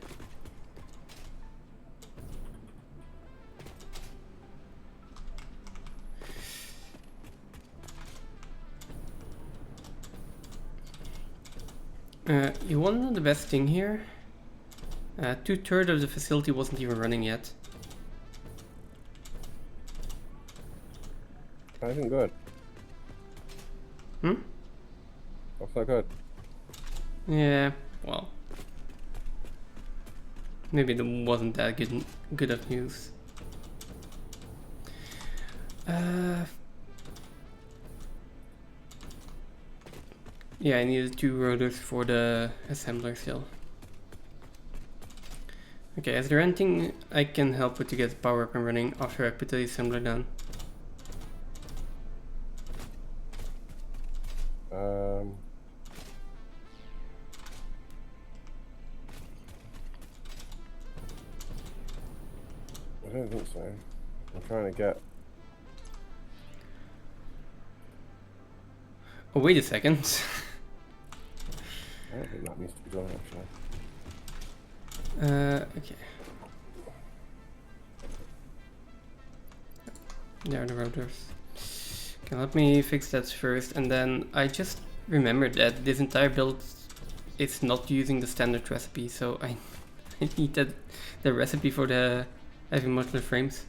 You want to know the best thing here? 2/3 of the facility wasn't even running yet. That isn't good. Hmm? That's not good. Yeah, well. Maybe it wasn't that good of news. Yeah, I needed 2 rotors for the assembler still. Okay, is there anything I can help with to get the power up and running after I put the assembler down? I don't think so. I'm trying to get. Oh, wait a second. I don't think that needs to be done actually. Okay. There are the rotors. Okay, let me fix that first, and then I just remembered that this entire build is not using the standard recipe, so I need the recipe for the heavy modular frames.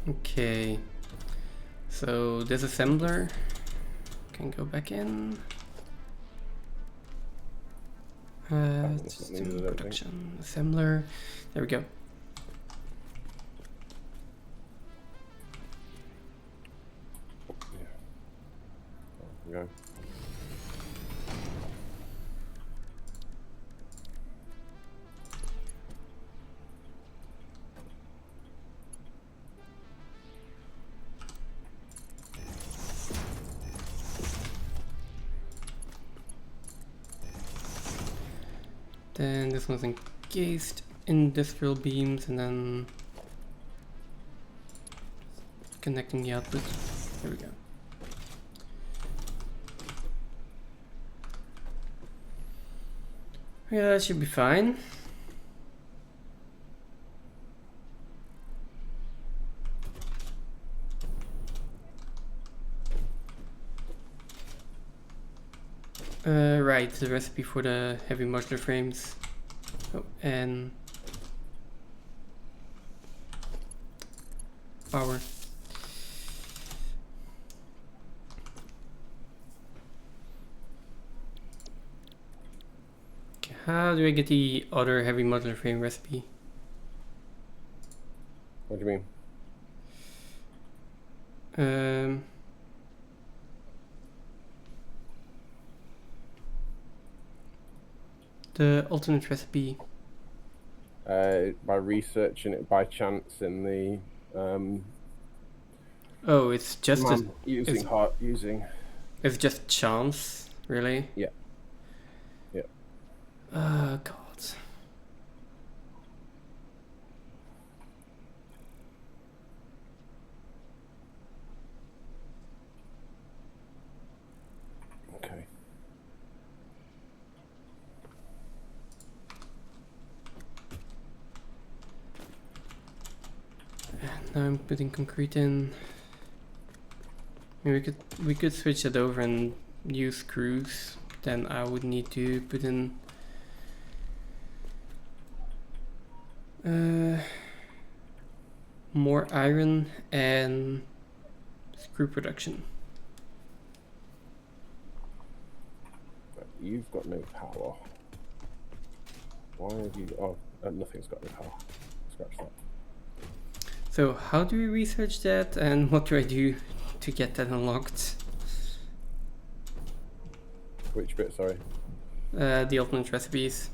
Okay, so this assembler can go back in. That's not needed, I don't think. Production assembler. There we go. Yeah. There we go. Then this one's encased industrial beams, and then connecting the output. There we go. Yeah, that should be fine. Right, the recipe for the heavy modular frames. Oh, and power. Okay, how do I get the other heavy modular frame recipe? What do you mean? The alternate recipe. By researching it by chance in the Oh, it's just using. it's just chance, really. Yeah. Yeah. God. Okay. Now I'm putting concrete in. Maybe we could switch that over and use screws. Then I would need to put in more iron and screw production. But you've got no power. Why have you? Oh, nothing's got no power. Scratch that. So how do we research that, and what do I do to get that unlocked? Which bit? Sorry. The alternate recipes.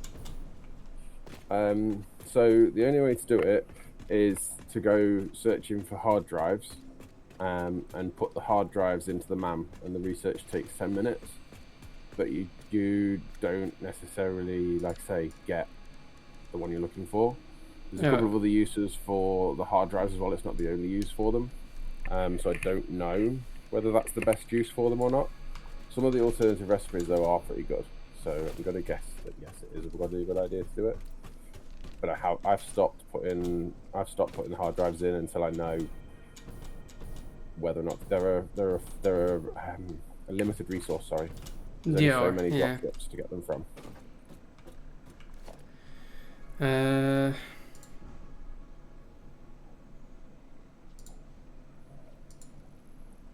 So the only way to do it is to go searching for hard drives, and put the hard drives into the MAM, and the research takes 10 minutes. But you don't necessarily, like I say, get the one you're looking for. There's a couple of other uses for the hard drives as well. It's not the only use for them. So I don't know whether that's the best use for them or not. Some of the alternative recipes though are pretty good. So I'm going to guess that yes, it is a good idea to do it. But I've stopped putting hard drives in until I know whether or not there are a limited resource. Sorry, there's only so many dropships to get them from. Uh,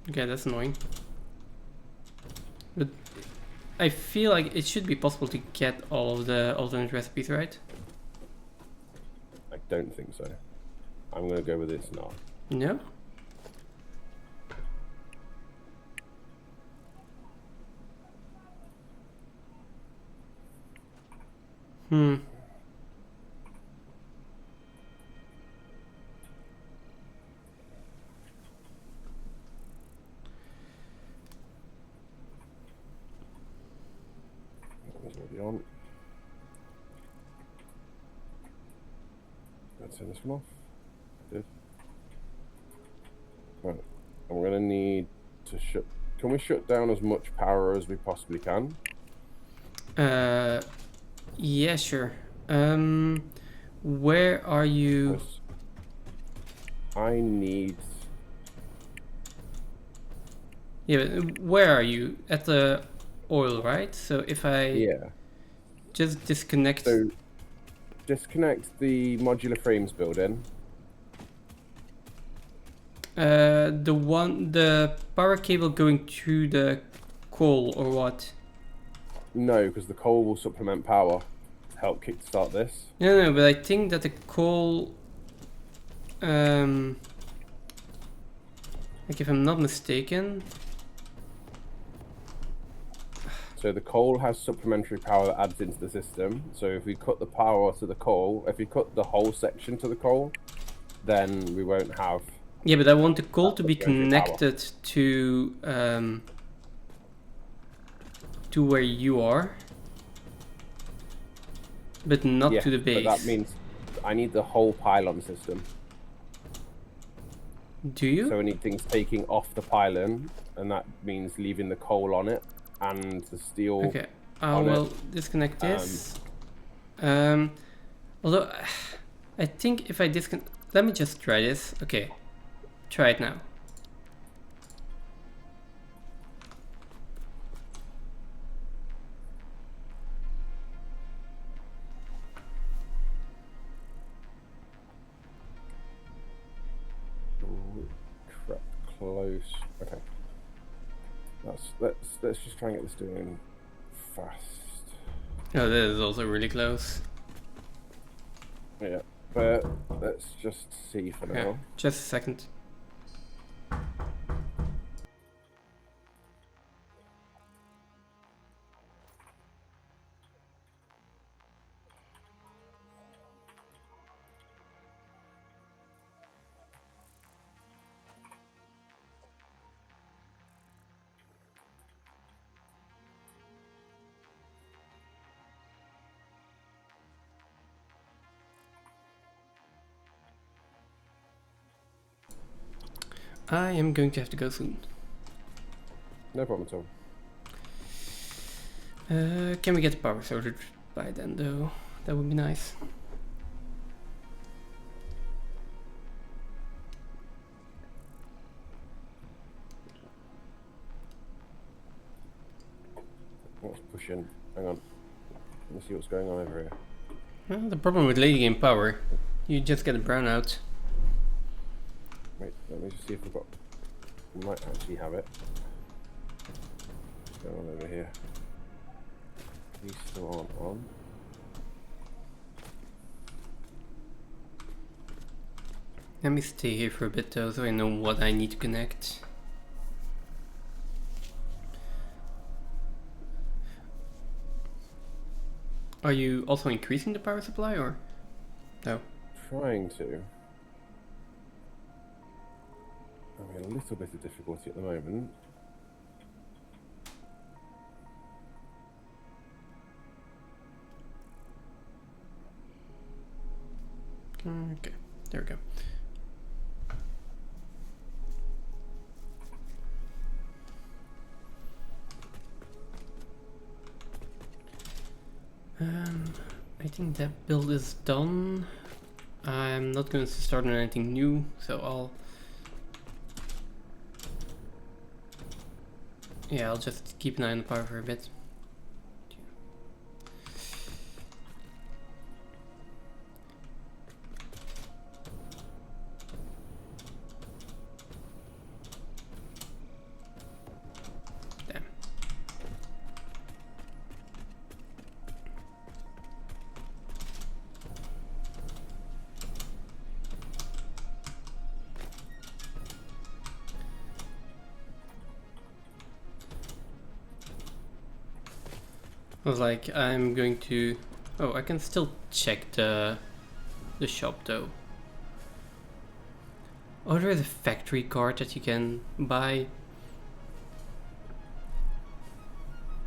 okay, that's annoying. But I feel like it should be possible to get all of the alternate recipes, right? I don't think so. I'm gonna go with it's not. No? Hmm. That's already on. Let's turn this one off. Did. Right. I'm gonna need to shut. Can we shut down as much power as we possibly can? Yeah, sure. Where are you? 'Cause I need. Yeah, but where are you? At the oil, right? So if I Yeah. just disconnect. So disconnect the modular frames building. The power cable going through the coal or what? No, because the coal will supplement power to help kickstart this. No, but I think that the coal, like if I'm not mistaken, So the coal has supplementary power that adds into the system. So if we cut the power to the coal, if we cut the whole section to the coal, then we won't have. yeah, but I want the coal to be supplementary power. connected to where you are, but not Yeah, to the base. but that means I need the whole pylon system. Do you? So I need things taking off the pylon, and that means leaving the coal on it and the steel. Okay, I on will it. disconnect this. Although I think if I disconnect, let me just try this. Okay, try it now. Ooh, crap, close. Okay. Let's just try and get this doing fast. Oh, that is also really close. Yeah, but let's just see for Yeah, now. just a second. I am going to have to go soon. No problem at all. Can we get the power sorted by then, though? That would be nice. What's pushing? Hang on. Let me see what's going on over here. Well, the problem with lady game power, you just get a brownout. Wait, let me just see if we've got. We might actually have it. What's going on over here? These still aren't on. Let me stay here for a bit though, so I know what I need to connect. Are you also increasing the power supply or no? Trying to. Having a little bit of difficulty at the moment. Okay, there we go. I think that build is done. I'm not going to start on anything new, so I'll just keep an eye on the power for a bit. I was like, I'm going to... Oh, I can still check the shop though. Oh, there is a factory card that you can buy.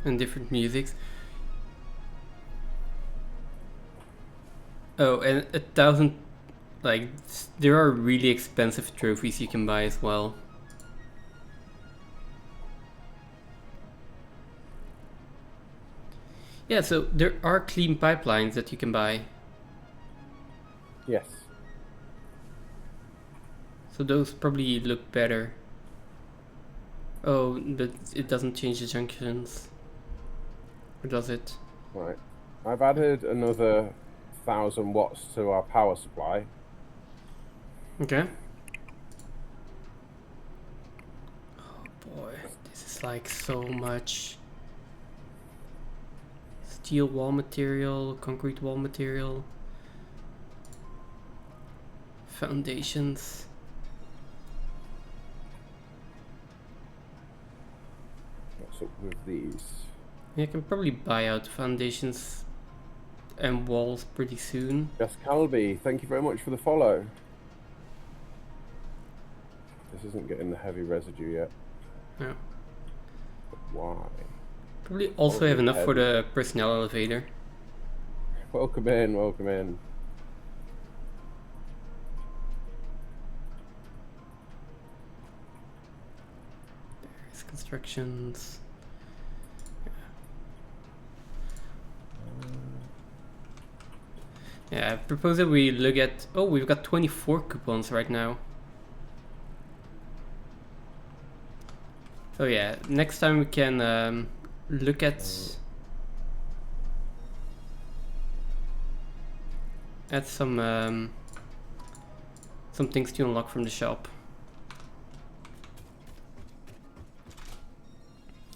And different musics. Oh, and 1,000... Like, there are really expensive trophies you can buy as well. Yeah, so there are clean pipelines that you can buy. Yes. So those probably look better. Oh, but it doesn't change the junctions. Or does it? Right. I've added another 1,000 watts to our power supply. Okay. Oh boy, this is like so much. Steel wall material, concrete wall material. Foundations. What's up with these? Yeah, I can probably buy out foundations and walls pretty soon. Jess Calby, thank you very much for the follow. This isn't getting the heavy residue yet. Yeah. But why? Probably also have enough for the personnel elevator. Welcome in, welcome in. There's constructions. Yeah, I propose that we look at... Oh, we've got 24 coupons right now. So yeah, next time we can look at some things to unlock from the shop.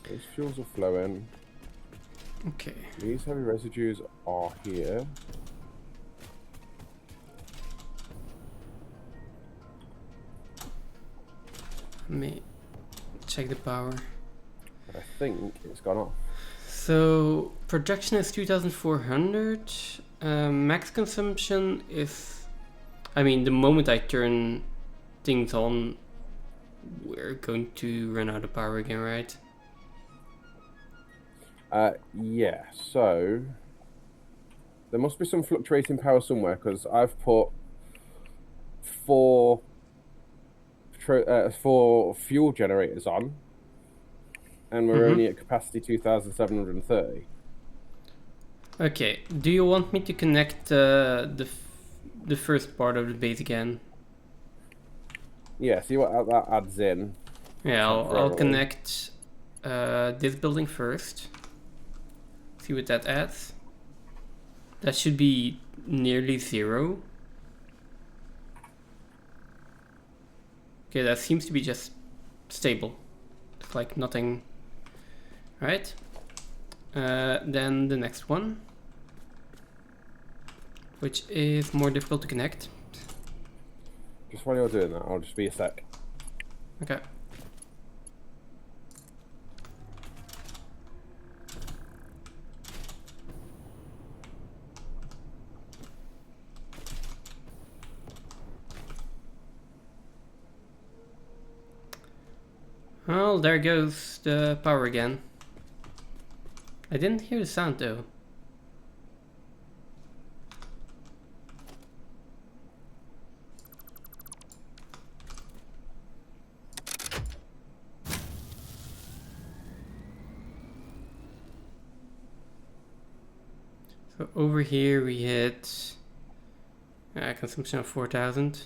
Those fuels are flowing. Okay. These heavy residues are here. Let me check the power. But I think it's gone off. So production is 2,400. Max consumption is, I mean, the moment I turn things on, we're going to run out of power again, right? Yeah, so there must be some fluctuating power somewhere because I've put four fuel generators on, and we're only at capacity 2,730. Okay. Do you want me to connect the first part of the base again? Yeah, see what that adds in. Yeah, I'll Temporarily. connect this building first. See what that adds. That should be nearly 0. Okay, that seems to be just stable. It's like nothing. Right? Then the next one, which is more difficult to connect. Just while you're doing that, I'll just be a sec. Okay. Well, there goes the power again. I didn't hear the sound though. So over here we hit consumption of 4,000.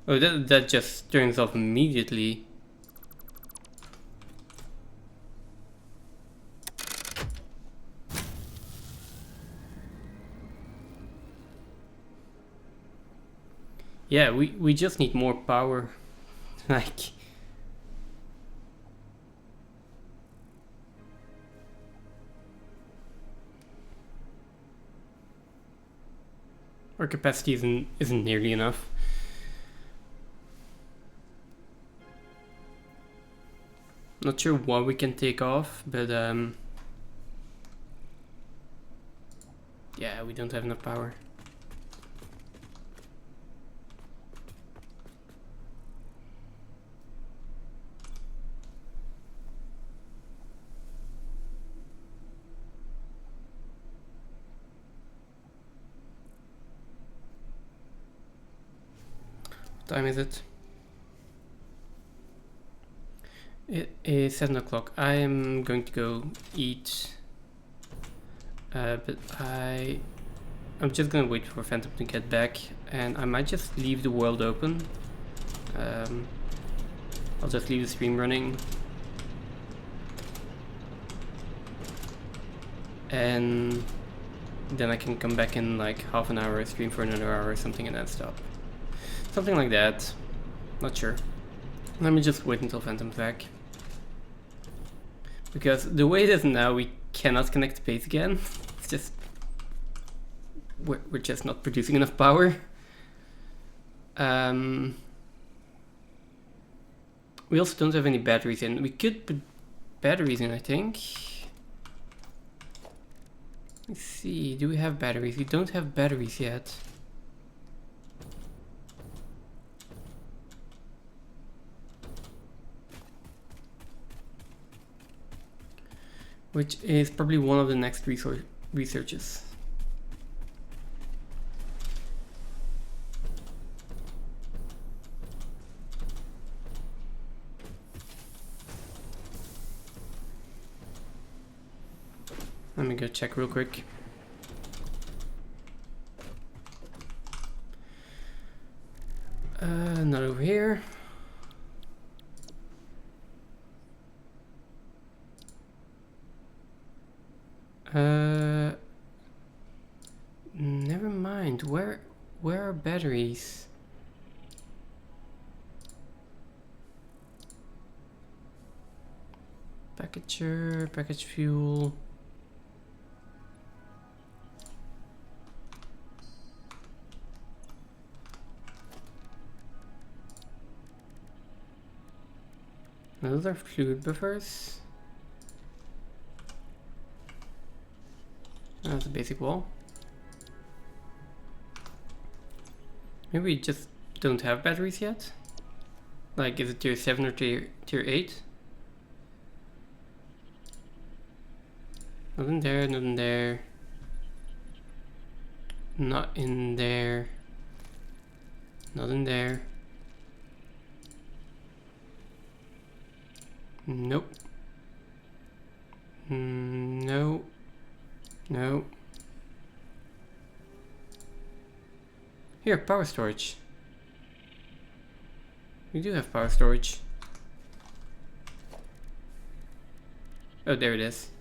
Oh, that just turns off immediately. Yeah, we just need more power. Like, Our capacity isn't nearly enough. Not sure what we can take off, but yeah, we don't have enough power. What time is it? It is 7 o'clock. I am going to go eat, but I'm just gonna wait for Phantom to get back, and I might just leave the world open. I'll just leave the stream running, and then I can come back in like half an hour, stream for another hour or something, and then stop. Something like that. Not sure. Let me just wait until Phantom's back. Because the way it is now, we cannot connect the base again. It's just... We're just not producing enough power. We also don't have any batteries in. We could put batteries in, I think. Let's see, do we have batteries? We don't have batteries yet. Which is probably one of the next researches. Let me go check real quick. Not over here. Never mind. Where are batteries? Packager, package fuel. Those are fluid buffers. That's a basic wall. Maybe we just don't have batteries yet? Like, is it tier 7 or tier 8? Not in there, not in there. Not in there. Not in there. Nope. No. No. Here, power storage. We do have power storage. Oh, there it is.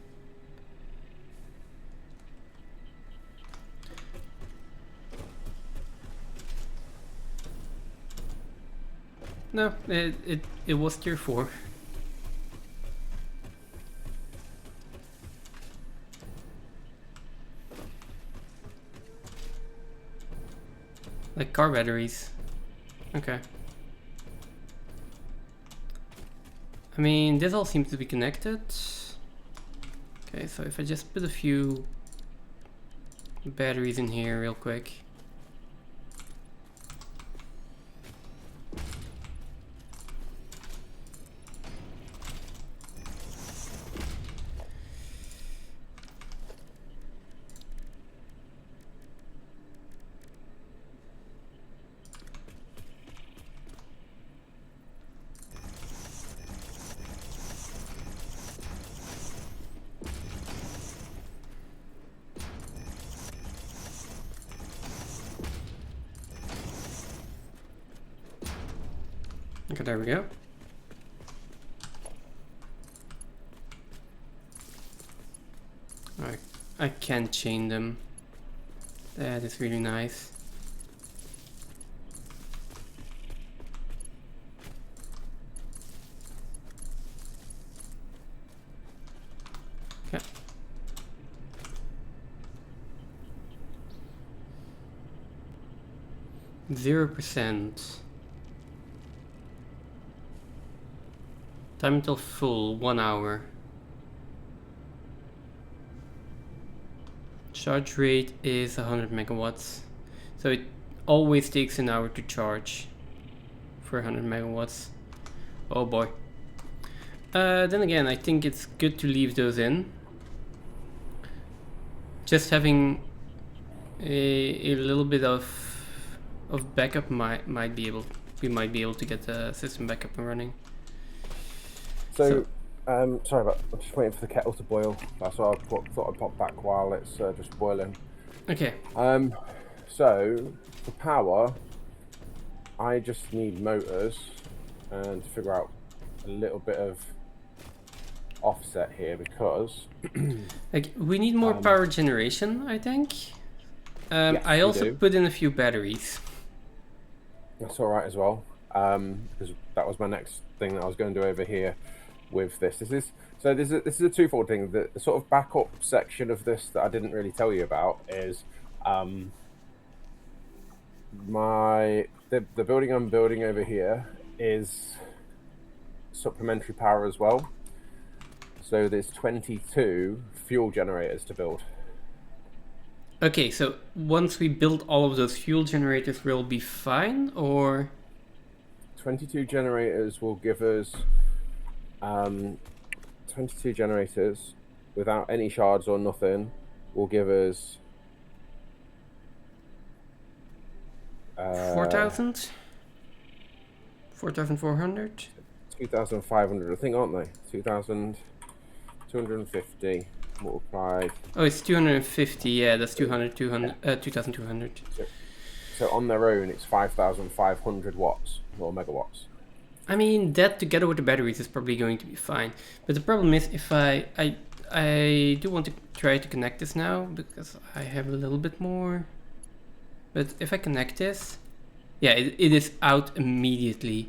No, it was tier 4. Like car batteries. Okay. I mean, this all seems to be connected. Okay, so if I just put a few batteries in here real quick. Okay, there we go. I can chain them. That is really nice. Okay. 0%. Time until full, 1 hour. Charge rate is 100 megawatts. So it always takes an hour to charge for 100 megawatts. Oh boy. Then again, I think it's good to leave those in. Just having a little bit of backup we might be able to get the system back up and running. So sorry about. I'm just waiting for the kettle to boil. That's why thought I'd pop back while it's just boiling. Okay. So for power, I just need motors and to figure out a little bit of offset here because like we need more power generation, I think. Yes, I also do. put in a few batteries. That's all right as well, because that was my next thing that I was going to do over here with this. This is a twofold thing. The sort of backup section of this that I didn't really tell you about is the building I'm building over here is supplementary power as well. So there's 22 fuel generators to build. Okay, so once we build all of those fuel generators, we'll be fine, or 22 generators will give us 22 generators without any shards or nothing will give us 4,000? 4,400? 2,500, I think, aren't they? 2,250 multiplied. Oh, it's 250. Yeah, that's 2,200. So on their own, it's 5,500 watts or megawatts. I mean, that together with the batteries is probably going to be fine. But the problem is, if I do want to try to connect this now because I have a little bit more. But if I connect this, yeah, it is out immediately.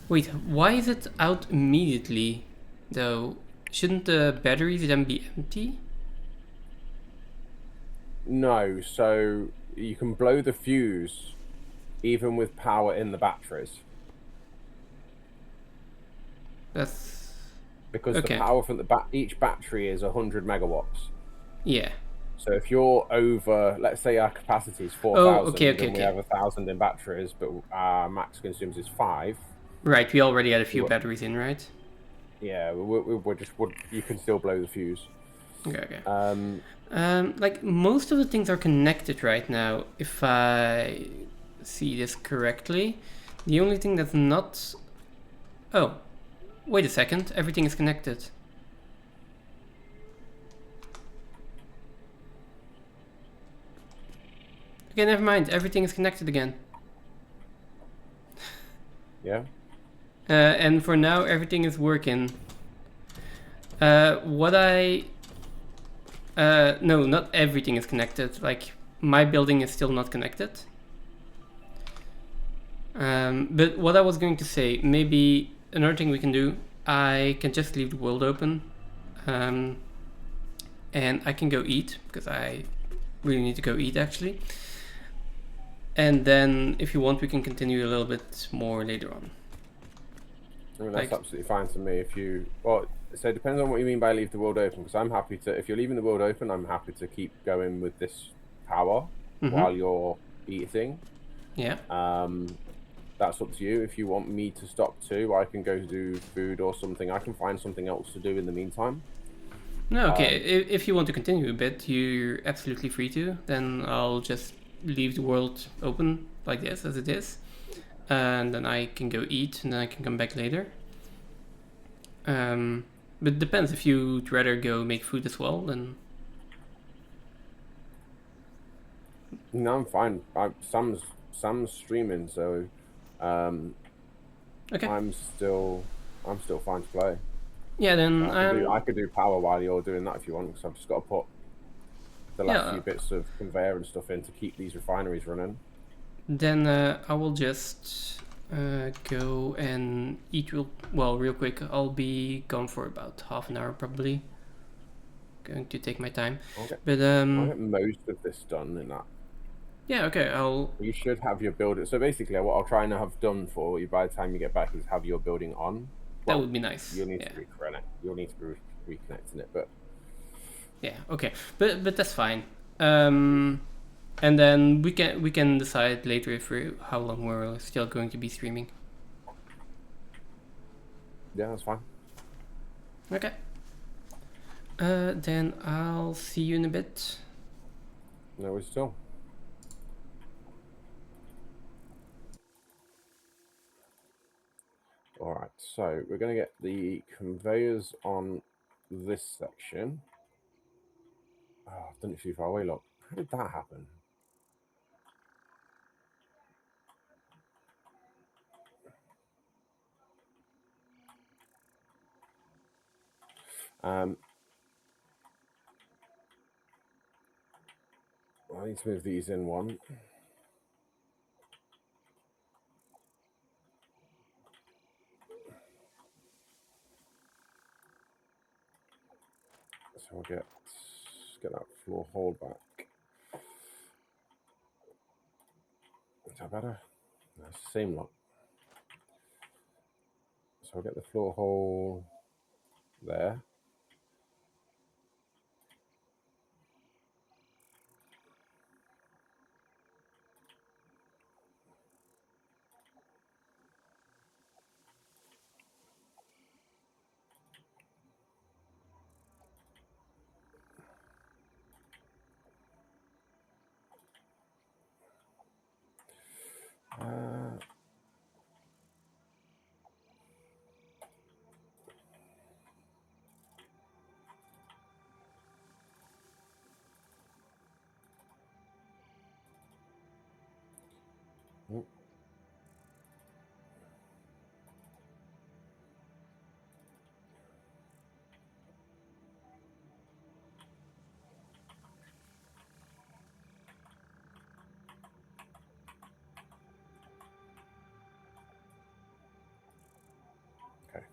Wait, why is it out immediately, though? Shouldn't the batteries then be empty? No, so you can blow the fuse even with power in the batteries. That's... Because okay. the power from each battery is 100 megawatts. Yeah. So if you're over, let's say our capacity is 4,000, okay. and we have 1,000 in batteries, but our max consumes is 5. Right, we already had a few batteries in, right? Yeah, you can still blow the fuse. Okay. Like most of the things are connected right now, if I see this correctly. The only thing that's not... Oh, wait a second, everything is connected. Okay, never mind, everything is connected again. Yeah? And for now, everything is working. No, not everything is connected. Like, my building is still not connected. But what I was going to say, maybe another thing we can do, I can just leave the world open. And I can go eat, because I really need to go eat, actually. And then, if you want, we can continue a little bit more later on. I mean, that's absolutely fine to me. So it depends on what you mean by leave the world open, because I'm happy to, if you're leaving the world open, I'm happy to keep going with this power while you're eating. Yeah. That's up to you. If you want me to stop too, I can go do food or something. I can find something else to do in the meantime. No, okay. If you want to continue a bit, you're absolutely free to. Then I'll just leave the world open like this, as it is. And then I can go eat, and then I can come back later. But it depends. If you'd rather go make food as well, then... No, I'm fine. Sam's streaming, so okay. I'm still fine to play. Yeah, then I could do power while you're doing that if you want, because I've just got to put the last few bits of conveyor and stuff in to keep these refineries running. Then I will just go and eat real quick. I'll be gone for about half an hour probably, going to take my time. I'll get, But I'll get most of this done in that. yeah, okay, You should have your builder. So basically, what I'll try and have done for you by the time you get back is have your building on. that would be nice. You'll need Yeah. to reconnect it. You'll need to be reconnecting it, but Yeah, okay, but that's fine. And then we can decide later if how long we're still going to be streaming. yeah, that's fine. Okay. Then I'll see you in a bit. No, we're still. All right, so we're going to get the conveyors on this section. Oh, I've done it too far away, look. How did that happen? I need to move these in one. So we'll get that floor hole back. Is that better? No, it's the same lot. So I'll get the floor hole there. Okay.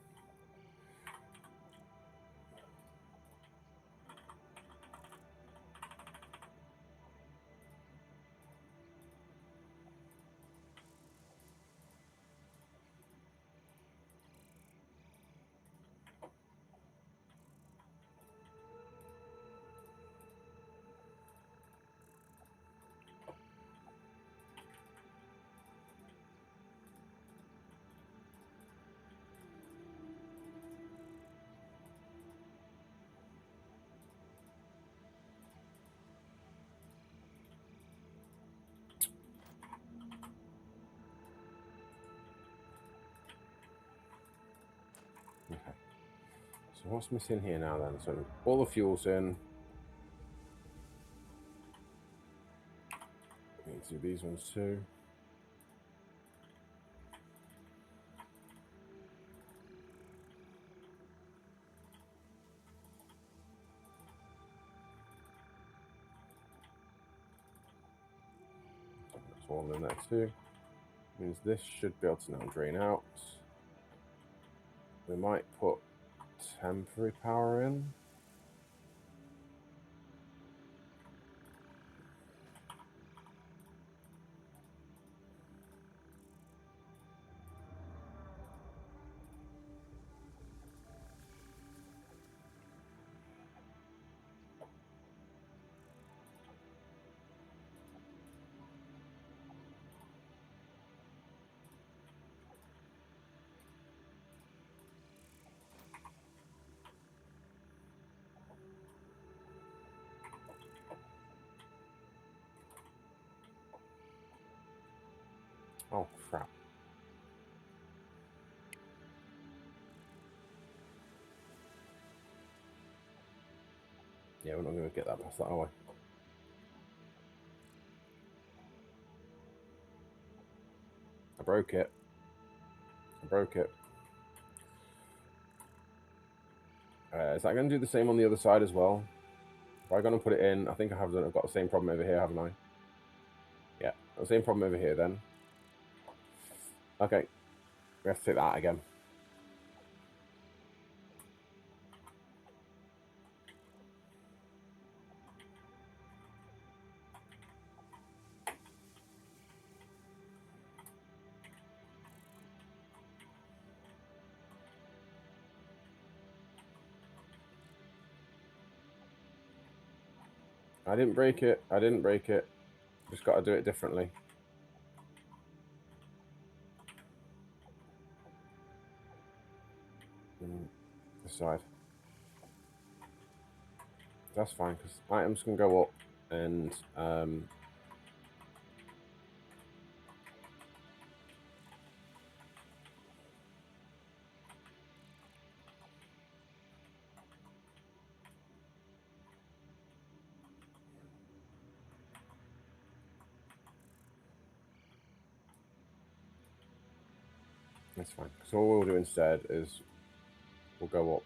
Okay. So what's missing here now then? So all the fuel's in. Need to do these ones too. That's all in there too. Means this should be able to now drain out. We might put temporary power in. Oh crap. Yeah, we're not going to get that past that, are we? I broke it. I broke it. Is that going to do the same on the other side as well? If I'm going to put it in, I think I have done. I've got the same problem over here, haven't I? Yeah, the same problem over here then. Okay, we have to take that out again. I didn't break it. I didn't break it. Just got to do it differently. This side. That's fine because items can go up and that's fine. So all we'll do instead is we'll go up.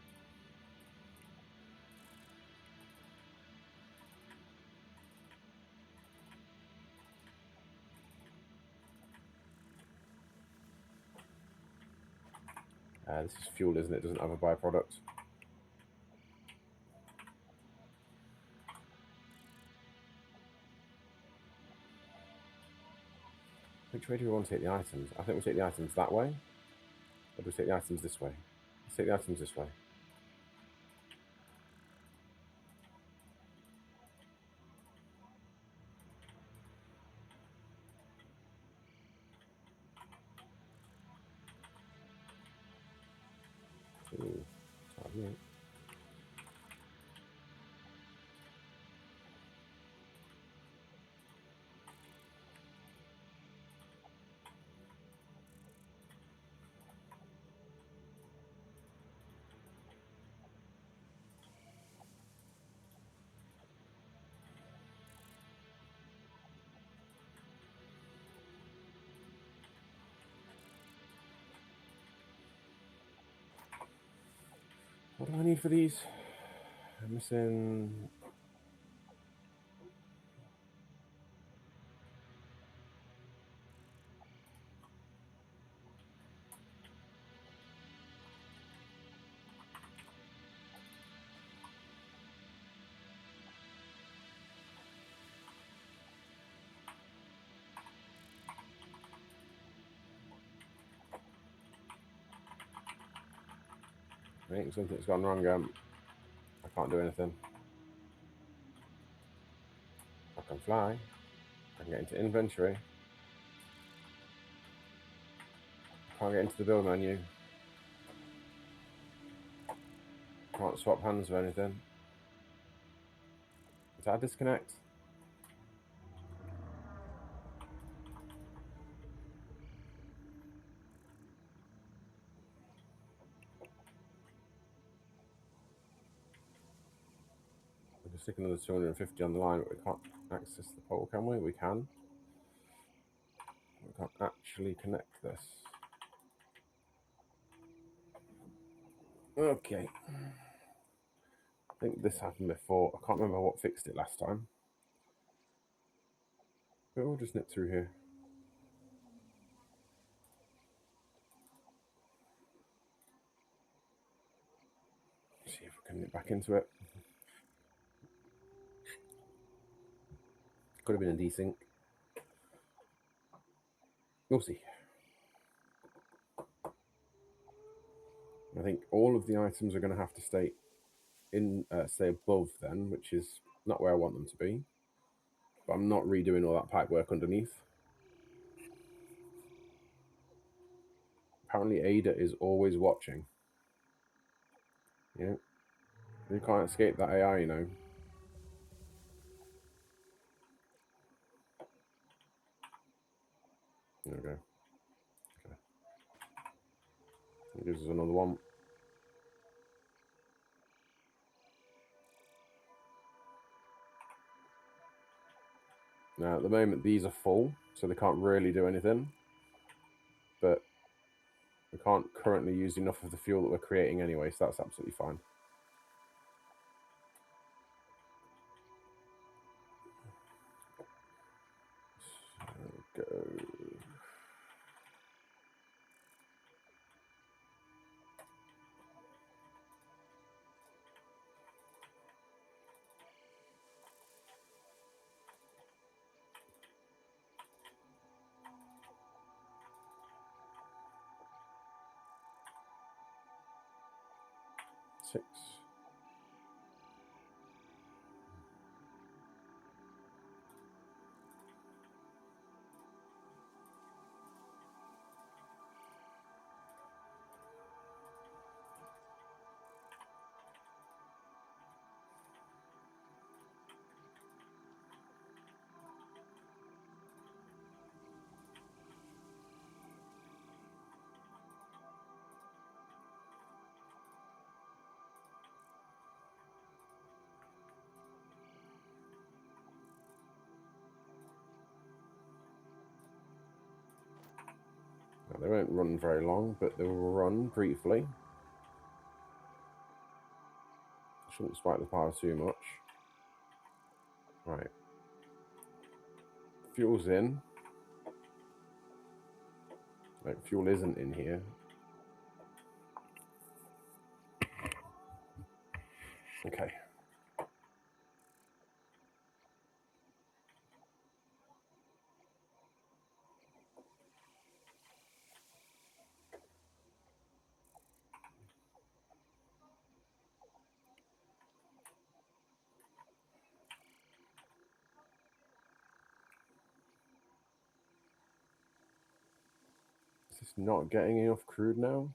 This is fuel, isn't it? Doesn't have a byproduct. Which way do we want to take the items? I think we'll take the items that way. Or do we take the items this way? Let's take the items this way. Ooh, sorry. What do I need for these? I'm missing. I think something's gone wrong. I can't do anything. I can fly. I can get into inventory. I can't get into the build menu. Can't swap hands or anything. Is that a disconnect? We can stick another 250 on the line, but we can't access the pole, can we? We can. We can't actually connect this. Okay. I think this happened before. I can't remember what fixed it last time. But we'll just nip through here. See if we can nip back into it. Could have been a desync. We'll see. I think all of the items are going to have to stay above then, which is not where I want them to be. But I'm not redoing all that pipe work underneath. Apparently Ada is always watching. Yeah. You can't escape that AI, you know. There we go. Okay. It gives us another one. Now, at the moment, these are full, so they can't really do anything. But we can't currently use enough of the fuel that we're creating anyway, so that's absolutely fine. So go. Six. They won't run very long, but they will run briefly. Shouldn't spike the power too much. Right. Fuel's in. Like, fuel isn't in here. Okay. Is this not getting enough crude now?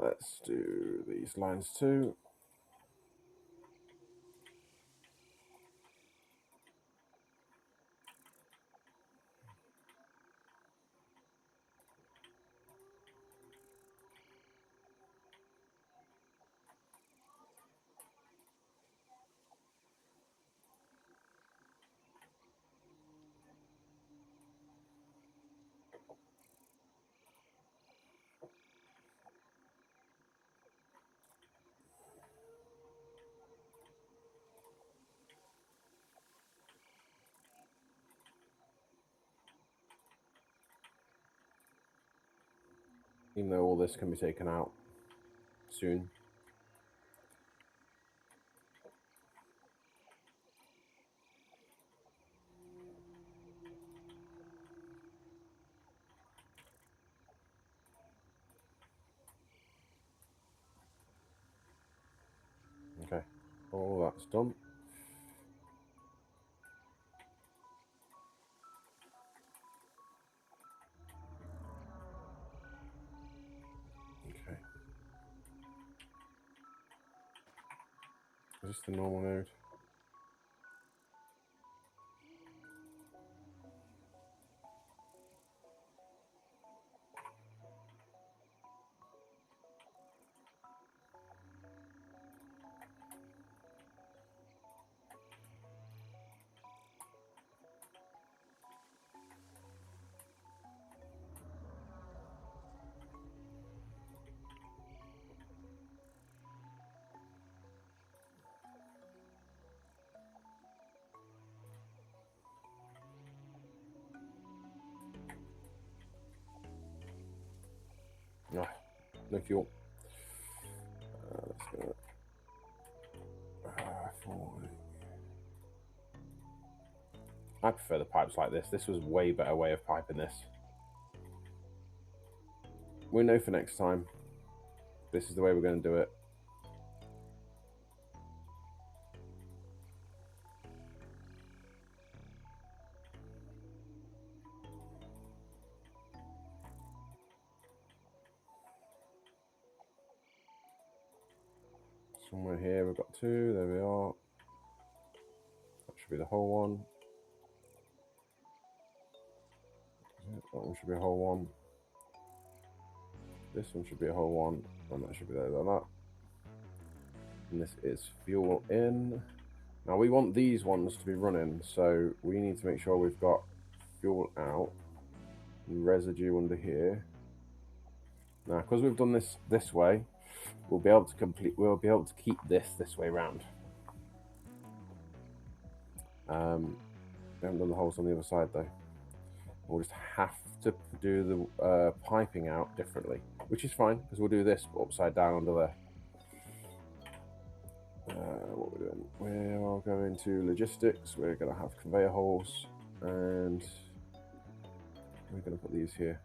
Let's do these lines too. Even though all this can be taken out soon. Okay, all that's done. Okay. Is this the normal node? No, no fuel. Let's go. I prefer the pipes like this. This was way better way of piping this. We know for next time. This is the way we're going to do it. Somewhere here we've got two. There we are. That should be the whole one. That one should be a whole one. This one should be a whole one. And that should be there like that. And this is fuel in. Now we want these ones to be running, so we need to make sure we've got fuel out and residue under here. Now, because we've done this way, we'll be able to keep this way round. We haven't done the holes on the other side though. We'll just have to do the piping out differently, which is fine because we'll do this upside down under there. What we're doing, we're going to logistics. We're going to have conveyor holes, and we're going to put these here.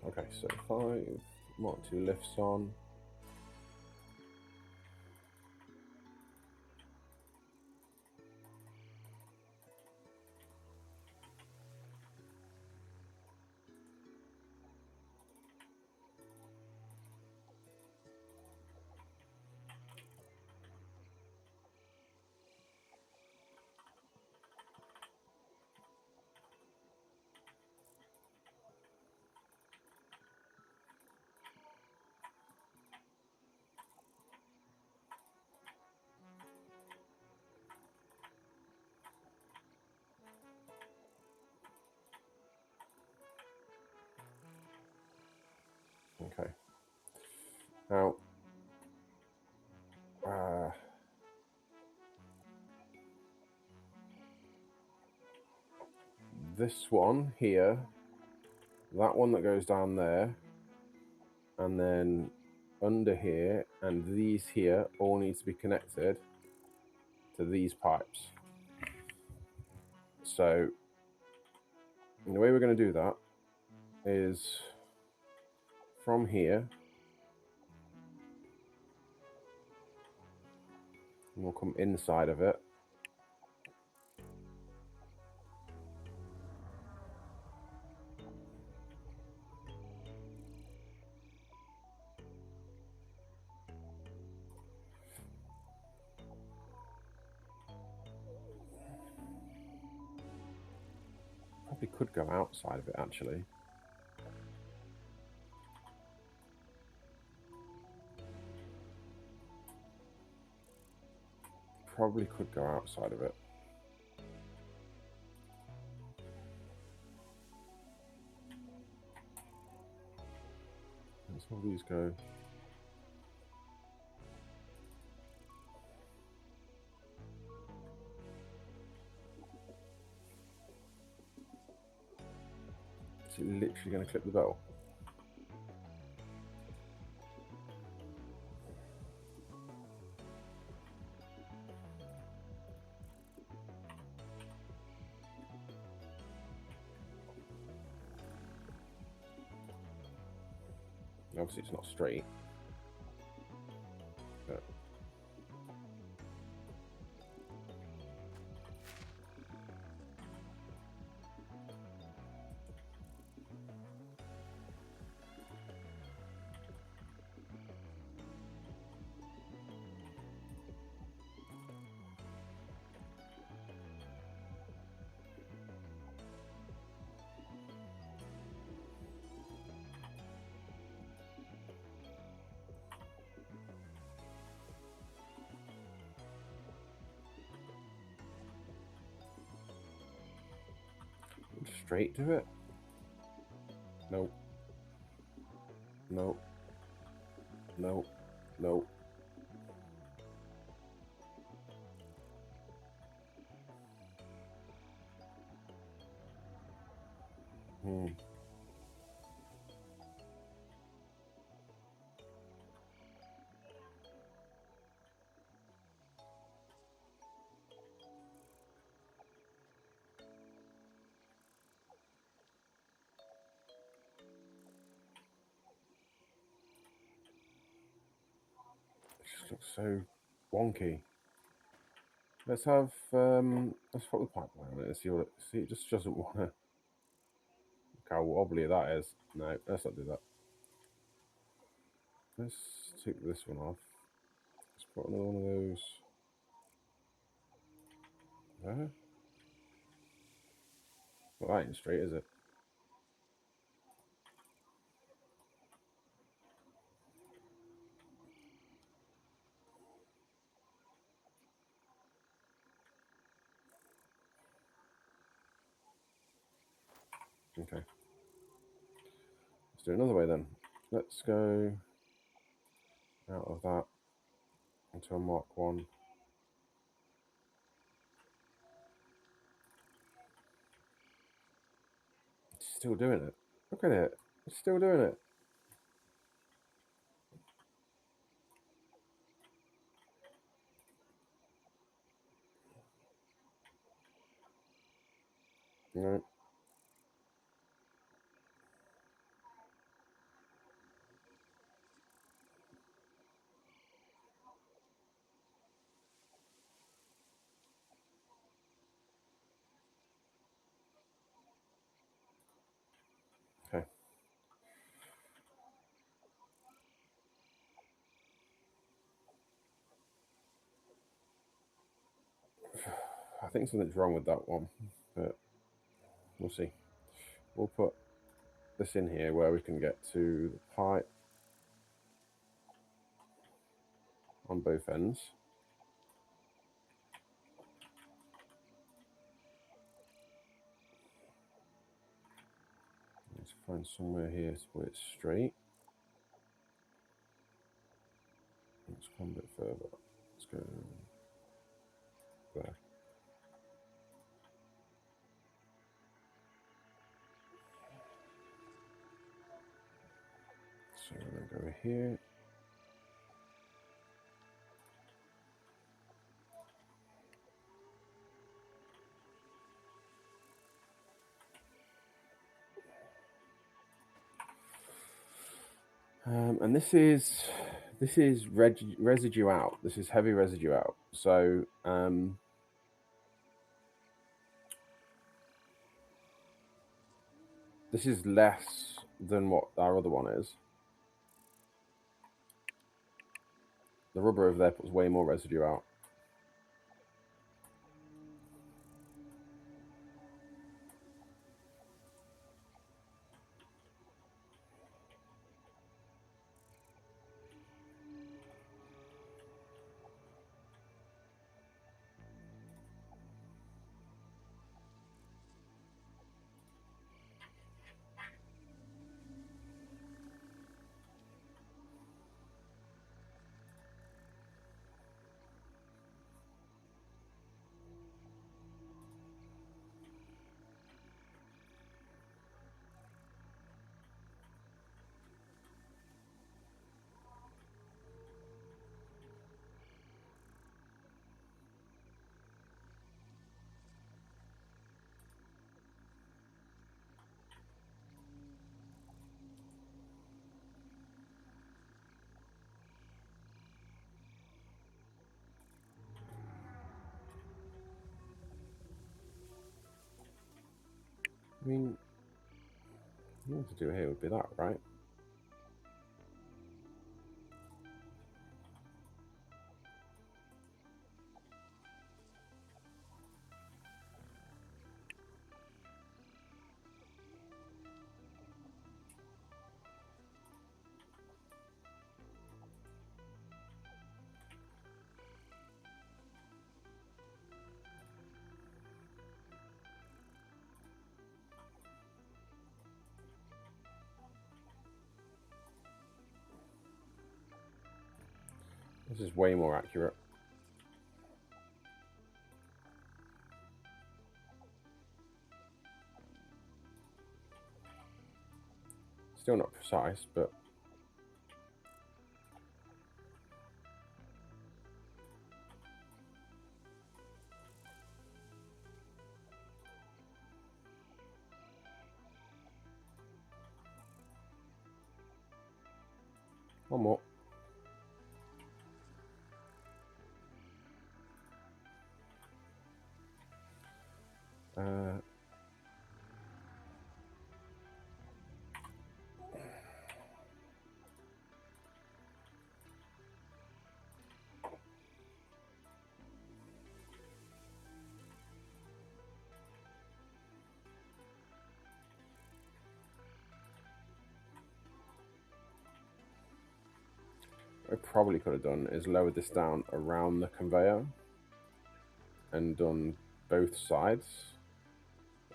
Okay, so 5 Mark 2 lifts on. Okay. Now, this one here, that one that goes down there, and then under here, and these here all need to be connected to these pipes. So the way we're going to do that is from here, and we'll come inside of it. Probably could go outside of it actually. Probably could go outside of it. Let's all these go. Is it literally going to clip the bell? Obviously it's not straight. But straight to it? Nope. Nope. Nope. Nope. It just looks so wonky. Let's have let's put the pipeline on it and see what it just doesn't want to. Look how wobbly that is. No, let's not do that. Let's take this one off. Let's put another one of those there. Well, that ain't straight, is it? Okay. Let's do it another way then. Let's go out of that until Mark 1. It's still doing it. Look at it. It's still doing it. No. I think something's wrong with that one, but we'll see. We'll put this in here where we can get to the pipe on both ends. Let's find somewhere here to put it straight. Let's come a bit further. Let's go there. So we're going to go here. And this is residue out. This is heavy residue out. So this is less than what our other one is. The rubber over there puts way more residue out. I mean, what to do here would be that, right? This is way more accurate. Still not precise, but one more. What I probably could have done is lowered this down around the conveyor and done both sides.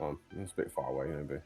Oh, it's a bit far away, maybe.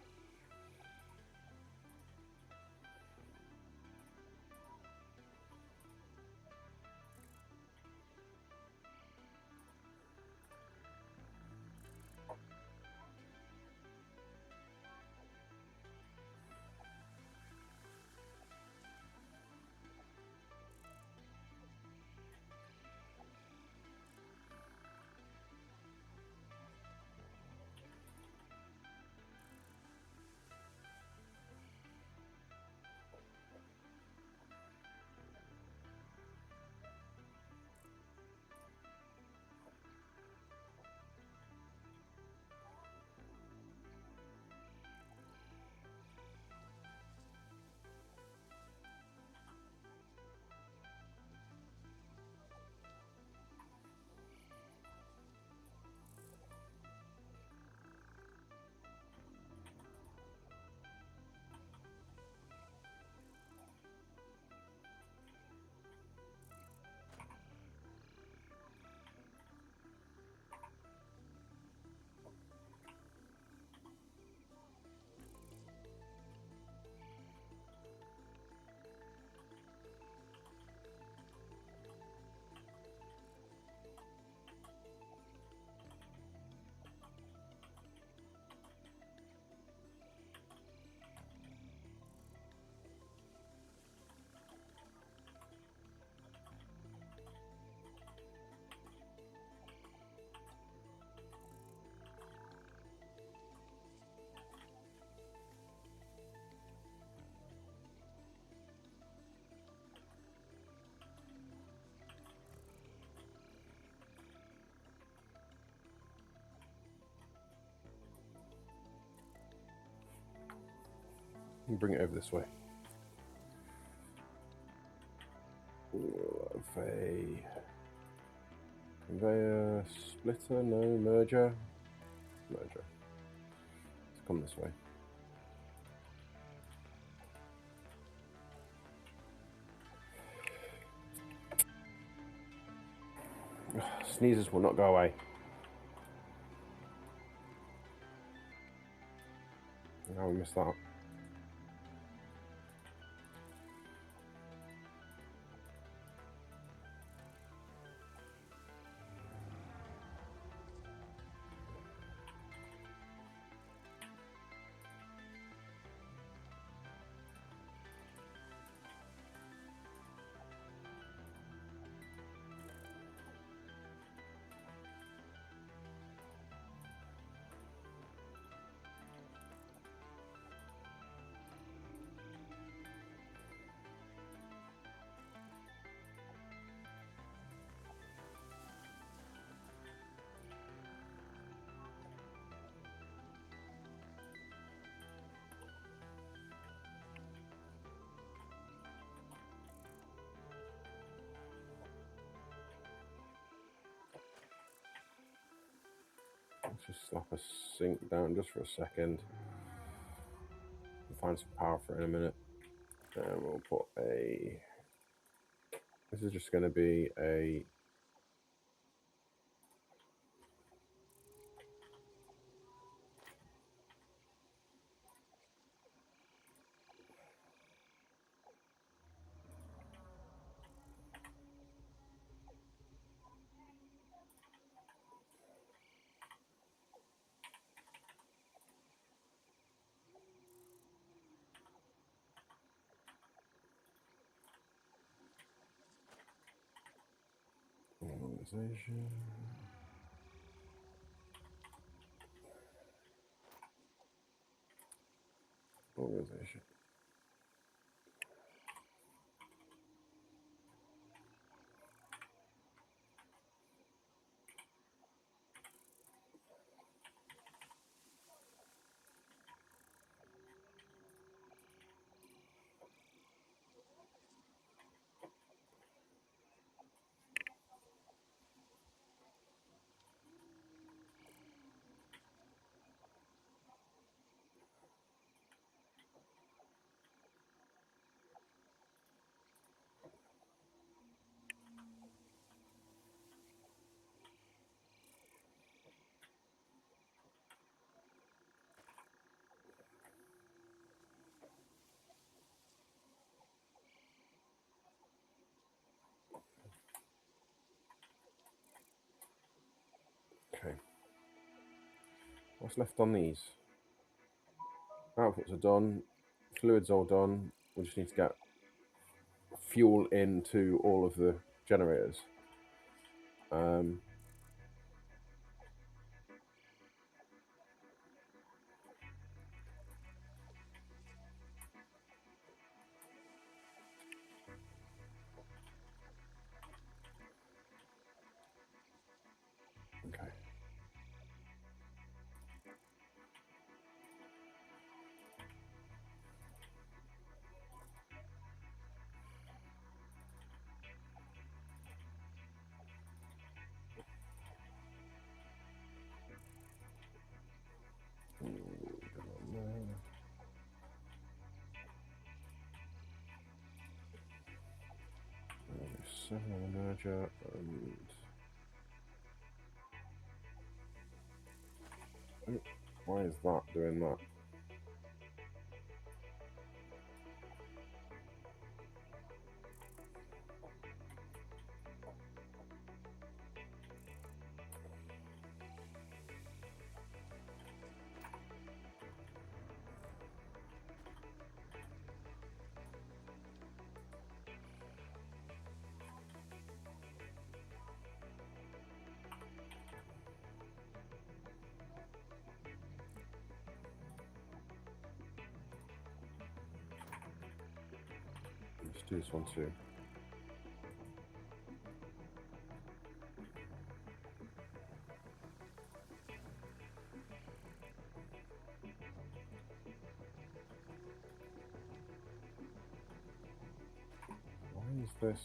Bring it over this way. We'll have a conveyor splitter, no, merger. Merger. Let's come this way. Ugh, sneezes will not go away. Now we missed that. Let's just slap a sink down just for a second. We'll find some power for it in a minute. And we'll put a... This is just going to be a... Organization. Organization. Okay. What's left on these? Outputs are done. Fluids all done. We just need to get fuel into all of the generators. Okay. Seven on the merger and oh, why is that doing that? Let's do this one too. Is this?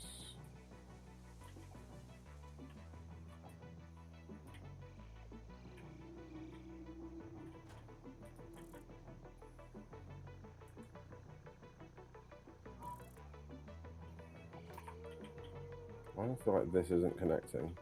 I don't feel like this isn't connecting.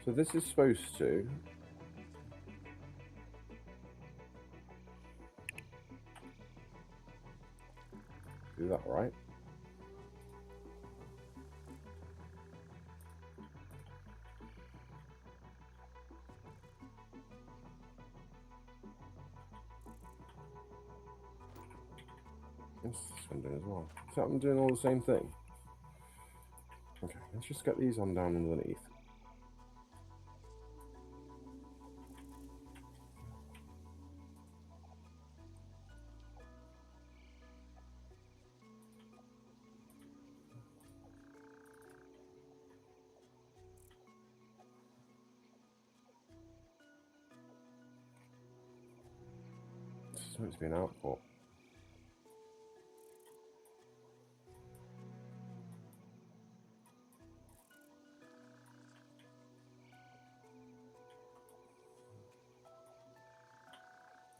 So this is supposed to do that, right? What's this one doing as well? So I'm doing all the same thing. Okay, let's just get these on down underneath. This is meant to be an output.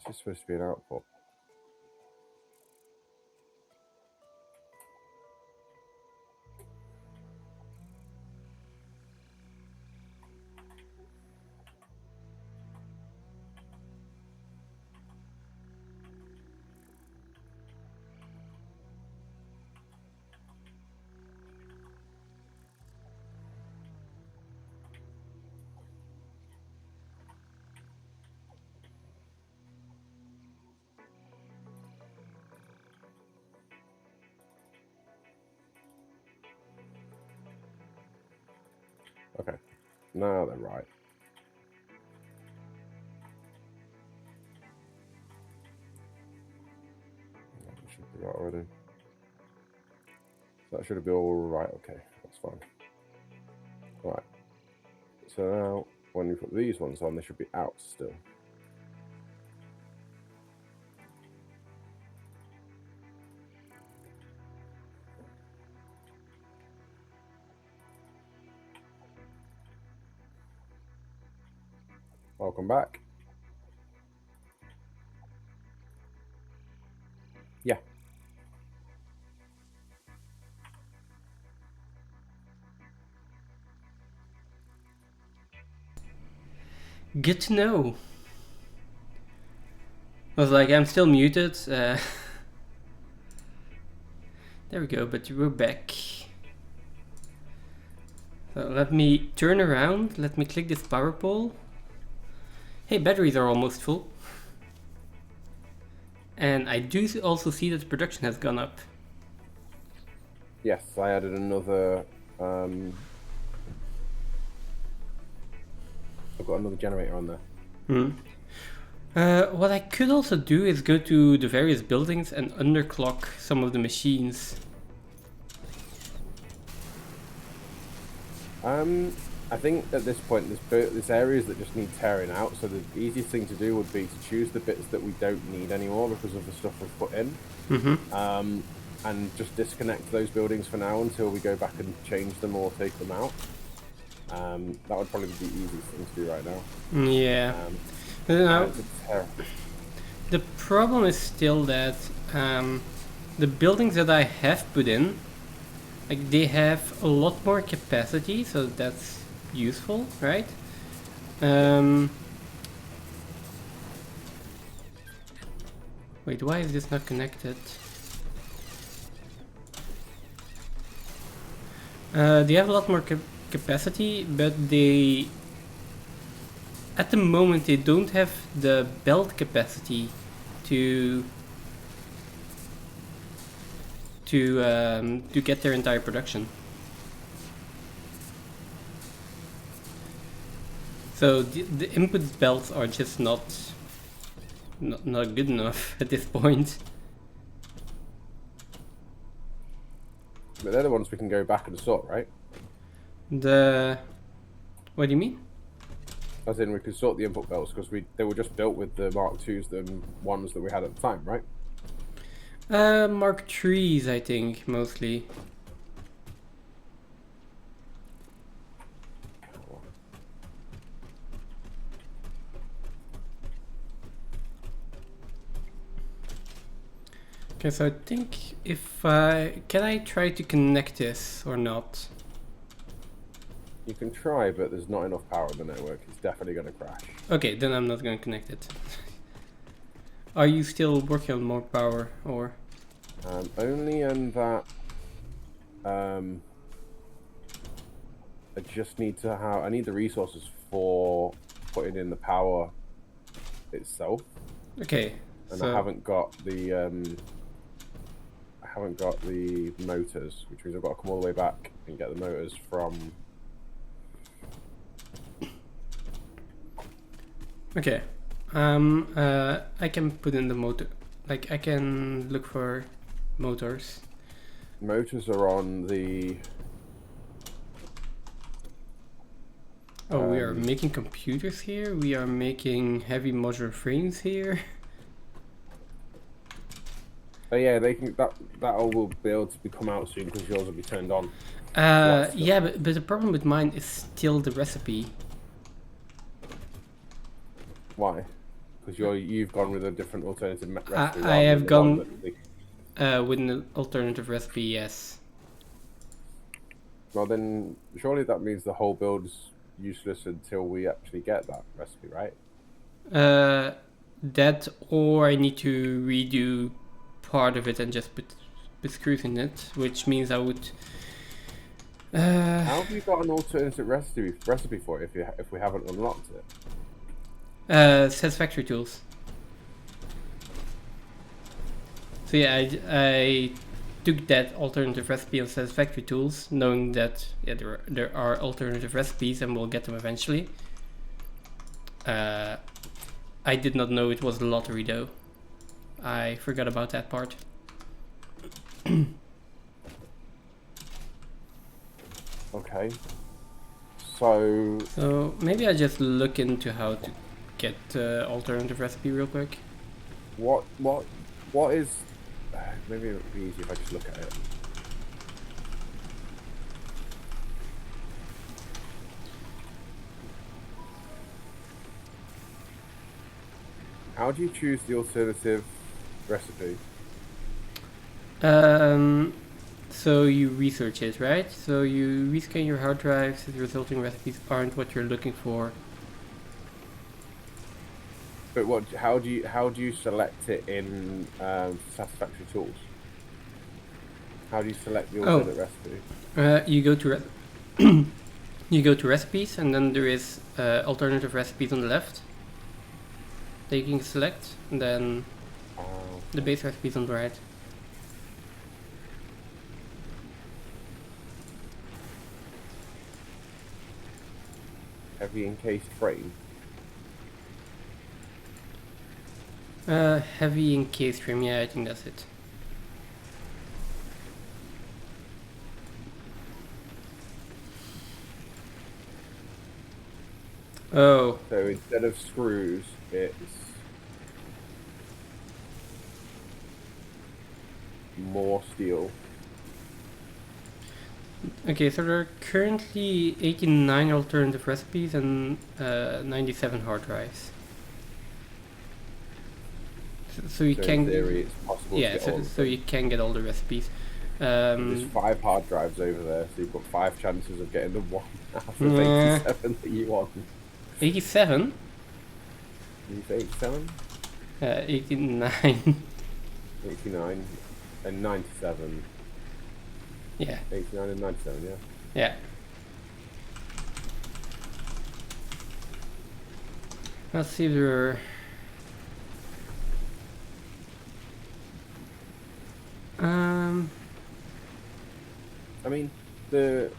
This is supposed to be an output. Okay, now they're right. That should be right already. So that should be all right. Okay, that's fine. Right. So now, when we put these ones on, they should be out still. Welcome back. Yeah. Good to know. I was like, I'm still muted. There we go, but we're back. So let me turn around. Let me click this power pole. Hey, batteries are almost full. And I do also see that production has gone up. Yes, I added another. I've got another generator on there. What I could also do is go to the various buildings and underclock some of the machines. I think at this point, there's areas that just need tearing out. So the easiest thing to do would be to choose the bits that we don't need anymore because of the stuff we've put in, and just disconnect those buildings for now until we go back and change them or take them out. That would probably be the easiest thing to do right now. Yeah. The problem is still that the buildings that I have put in, like, they have a lot more capacity, so that's useful, right? Wait, why is this not connected? They have a lot more capacity, but they, at the moment, they don't have the belt capacity to get their entire production. So the input belts are just not good enough at this point. But they're the ones we can go back and sort, right? What do you mean? As in, we could sort the input belts because they were just built with the Mark IIs, the ones that we had at the time, right? Mark IIIs, I think, mostly. Okay, so I think can I try to connect this or not? You can try, but there's not enough power in the network. It's definitely going to crash. Okay, then I'm not going to connect it. Are you still working on more power, or? Only in that I just need to have. I need the resources for putting in the power itself, Okay, and so I haven't got the motors, which means I've got to come all the way back and get the motors from. okay, I can put in the motor. Like I can look for motors. Motors are on the. Oh, we are making computers here. We are making heavy modular frames here. Oh yeah, they can. That all will be able to come out soon because yours will be turned on. Yeah, but the problem with mine is still the recipe. Why? Because you've gone with a different alternative recipe. I rather have than the gone one that with an alternative recipe. Yes. Well, then surely that means the whole build's useless until we actually get that recipe, right? That, or I need to redo part of it and just put screws in it, which means I would. How have you got an alternative recipe for it if we haven't unlocked it? Satisfactory tools. So yeah, I took that alternative recipe on Satisfactory tools, knowing that there are alternative recipes and we'll get them eventually. I did not know it was a lottery though. I forgot about that part. Okay. So Maybe I just look into how to get alternative recipe real quick. what is? Maybe it would be easy if I just look at it. How do you choose the alternative recipe? So you research it, right? So you rescan your hard drives. The resulting recipes aren't what you're looking for. But how do you select it in Satisfactory tools? How do you select the alternate recipe? You go to you go to recipes, and then there is alternative recipes on the left that you can select, and then the base recipes on the right. Heavy encased frame. Heavy encased frame, yeah, I think that's it. Oh. So instead of screws, it's more steel. Okay, so there are currently 89 alternative recipes and 97 hard drives. So you So can. in theory, it's possible to get all of so them. you can get all the recipes. There's 5 hard drives over there, so you've got 5 chances of getting the one out of Nah. 87 that you want. 87? You say 87? 89. 89 and 97. Yeah. 89 and 97, yeah. Yeah. Let's see if there are. I mean, the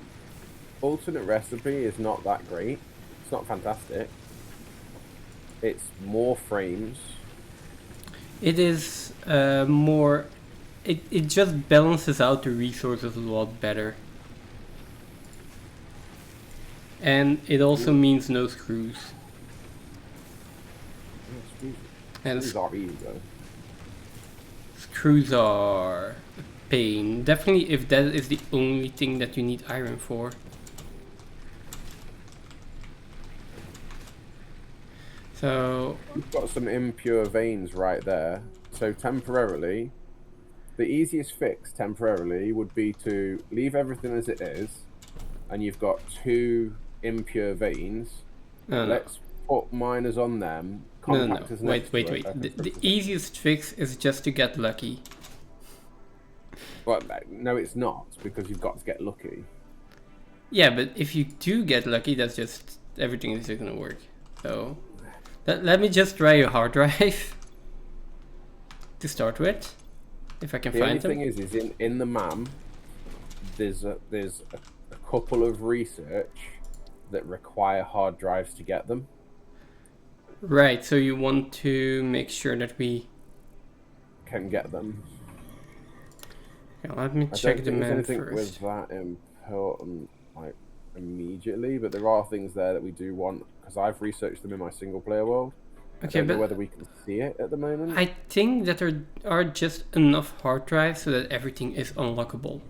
alternate recipe is not that great. It's not fantastic. It's more frames. It is more. It just balances out the resources a lot better. And it also means no screws. And These are easy though. screws are a pain. Definitely if that is the only thing that you need iron for. So We've got some impure veins right there. So temporarily, the easiest fix temporarily would be to leave everything as it is, and you've got 2 impure veins. no. Let's put miners on them. No. Compactors Wait. next to it. The easiest fix is just to get lucky. Well, no, it's not, because you've got to get lucky. Yeah, but if you do get lucky, that's just everything is just gonna work. So let me just try a hard drive to start with, if I can The only find them. thing is in the MAM, there's a couple of research that require hard drives to get them. Right. So you want to make sure that we. Can get them. Yeah, let me I check don't the think there's map anything first. with that important, like, immediately, but there are things there that we do want, because I've researched them in my single player world. Okay, I don't know but whether we can see it at the moment. I think that there are just enough hard drives so that everything is unlockable.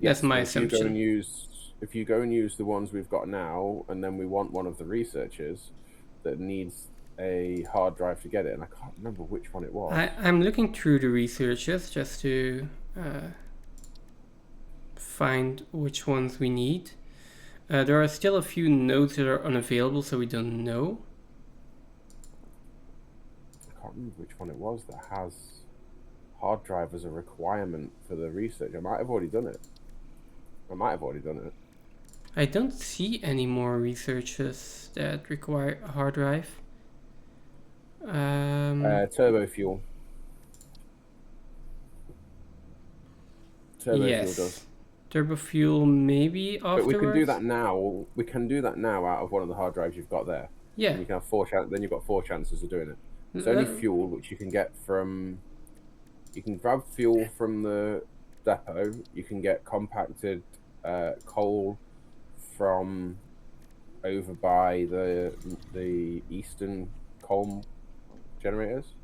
That's my If you go assumption. and use the ones we've got now, and then we want one of the researchers that needs a hard drive to get it, and I can't remember which one it was. I'm looking through the researches just to find which ones we need. There are still a few nodes that are unavailable, so we don't know. I can't remember which one it was that has hard drive as a requirement for the research. I might have already done it. I don't see any more researches that require a hard drive. Turbo fuel. Turbo fuel Yes. does. Turbo fuel maybe afterwards. But we can do that now. We can do that now out of one of the hard drives you've got there. Yeah. And you can have then you've got 4 chances of doing it. It's only Let- fuel, which you can get from. You can grab fuel from the depot. You can get compacted coal from over by the eastern coal generators.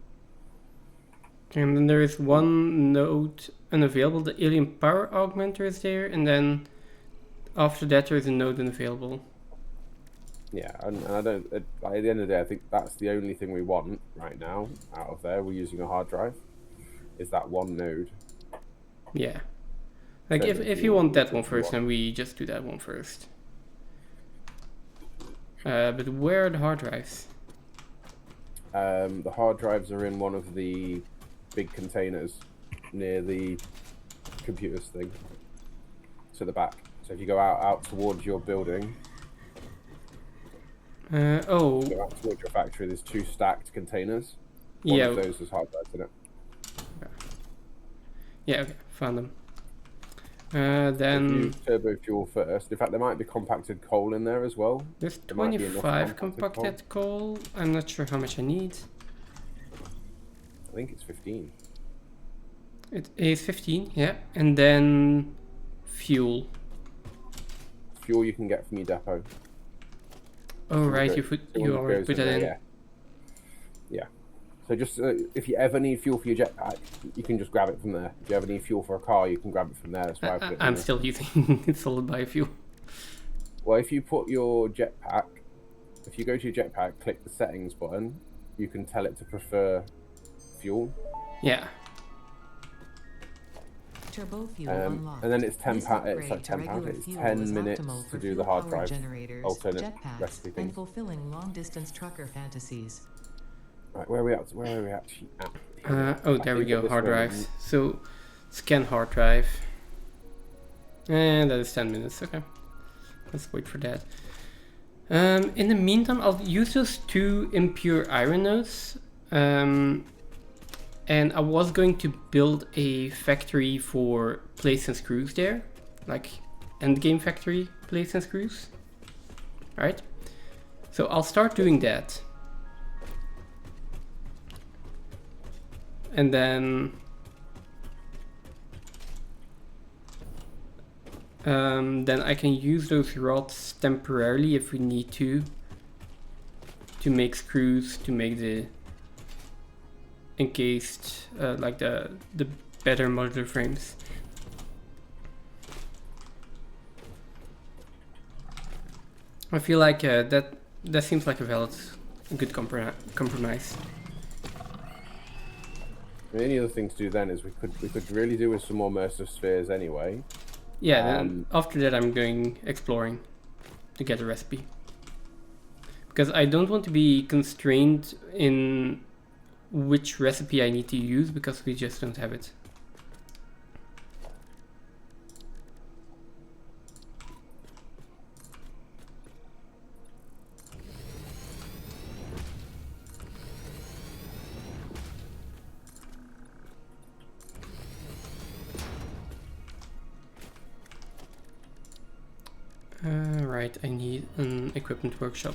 And then there is one node unavailable. The alien power augmenter is there, and then after that there is a node unavailable. Yeah, and I don't. At the end of the day, I think that's the only thing we want right now out of there. We're using a hard drive. Is that one node? Yeah. Like So if you want that one first, then we just do that one first. But where are the hard drives? The hard drives are in one of the big containers near the computers thing. To the back. So if you go out towards your building, go out towards your factory, there's 2 stacked containers. One Yeah. of those has hard drives in it. Yeah, okay, found them. If Then you use turbo fuel first. In fact, there might be compacted coal in there as well. there's There might be enough 25 compacted compacted coal. I'm not sure how much I need. I think it's 15. It is 15, yeah. And then fuel. Fuel you can get from your depot. Oh right, So you the one already goes put that there, in. Yeah. So just if you ever need fuel for your jetpack, you can just grab it from there. If you ever need fuel for a car, you can grab it from there. That's why I put it in I'm there. still using it's solid biofuel. Well, if you put your jetpack, if you go to your jetpack, click the settings button, you can tell it to prefer fuel. Yeah. Turbo fuel unlocked. And then it's This It's upgrade like to £10. regular It's fuel 10 is minutes optimal to for do the fuel hard power drive generators, alternate jetpacks, recipe and things. fulfilling long-distance trucker fantasies. Right, where are we at? Where are we actually at? Oh, I there we think at go. this Hard moment- drives. So scan hard drive. And that is 10 minutes. Okay. Let's wait for that. In the meantime, I'll use those 2 impure iron nodes. And I was going to build a factory for plates and screws there. Like endgame factory plates and screws. Right? So I'll start doing that. And then I can use those rods temporarily if we need to make screws, to make the encased, like the better modular frames. I feel like that seems like a good compromise. The only other thing to do then is we could really do with some more immersive spheres anyway. Yeah, then after that I'm going exploring to get a recipe. Because I don't want to be constrained in which recipe I need to use, because we just don't have it. Right, I need an equipment workshop.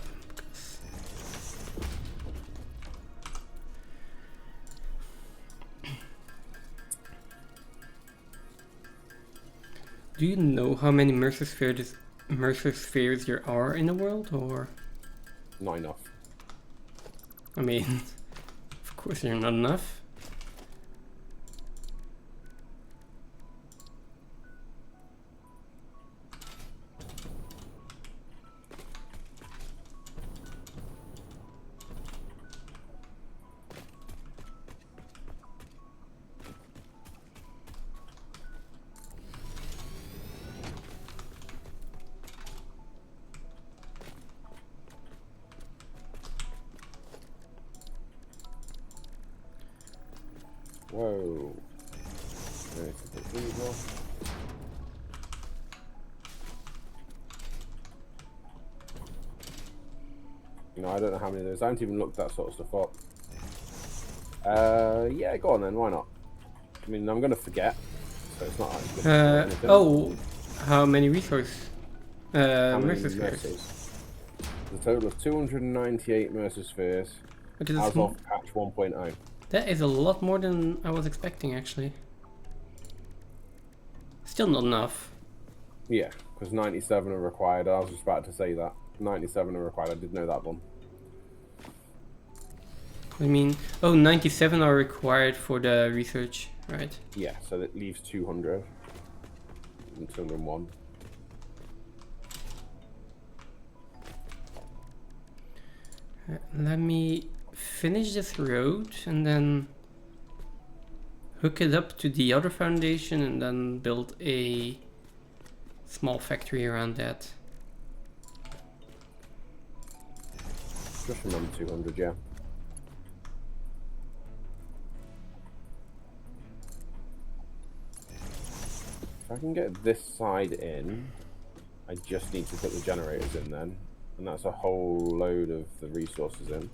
Do you know how many immersive spheres there are in the world, or? Not enough. I mean, of course they're not enough. Whoa. Nice to put these off. You know, I don't know how many of those. I haven't even looked that sort of stuff up. Yeah, go on then. Why not? I mean, I'm gonna forget, so it's not like anything. Oh, how many resources? How many Immersive spheres. immersives? The total of 298 immersive spheres Okay, as of patch 1.0. that is a lot more than I was expecting, actually. Still not enough. Yeah, because 97 are required. I was just about to say that. 97 are required. I did know that one. I mean, oh, 97 are required for the research, right? Yeah, so that leaves 200 and 201. Let me finish this road and then hook it up to the other foundation and then build a small factory around that. Just remember 200, yeah. If I can get this side in, I just need to put the generators in then. And that's a whole load of the resources in.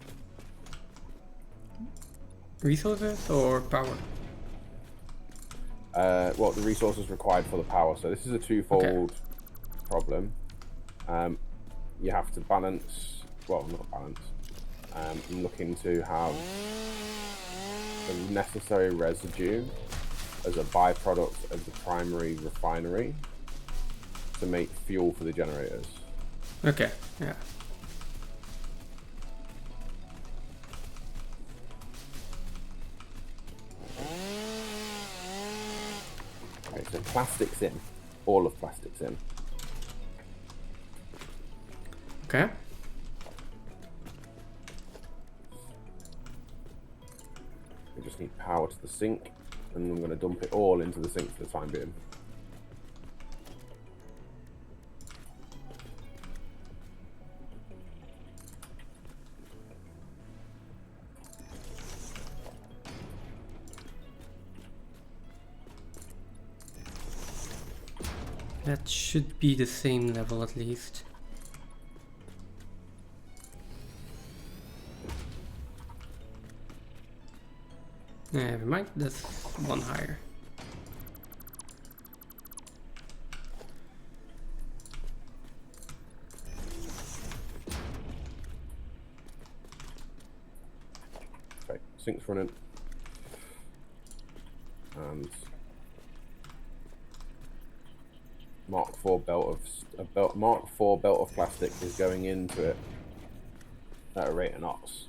Resources or power? Well, the resources required for the power. So this is a twofold problem. You have to balance, well, not balance. I'm looking to have the necessary residue as a byproduct of the primary refinery to make fuel for the generators. Okay, yeah. Okay, so plastics in. All of plastics in. Okay. We just need power to the sink, and I'm going to dump it all into the sink for the time being. That should be the same level at least. Never mind, that's one higher. Sink's running. And Mark IV belt of plastic is going into it at a rate of knots.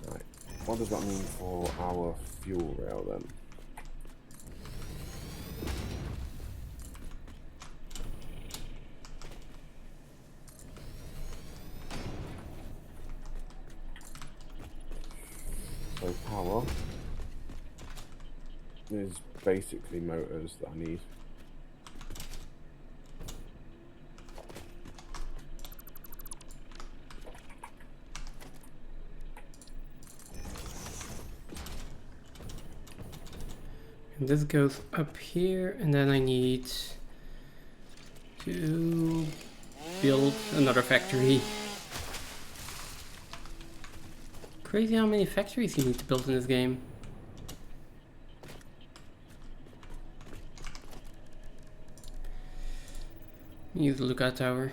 Right. What does that mean for our fuel rail then? So power is basically motors that I need. And this goes up here, and then I need to build another factory. Crazy how many factories you need to build in this game. Use the lookout tower.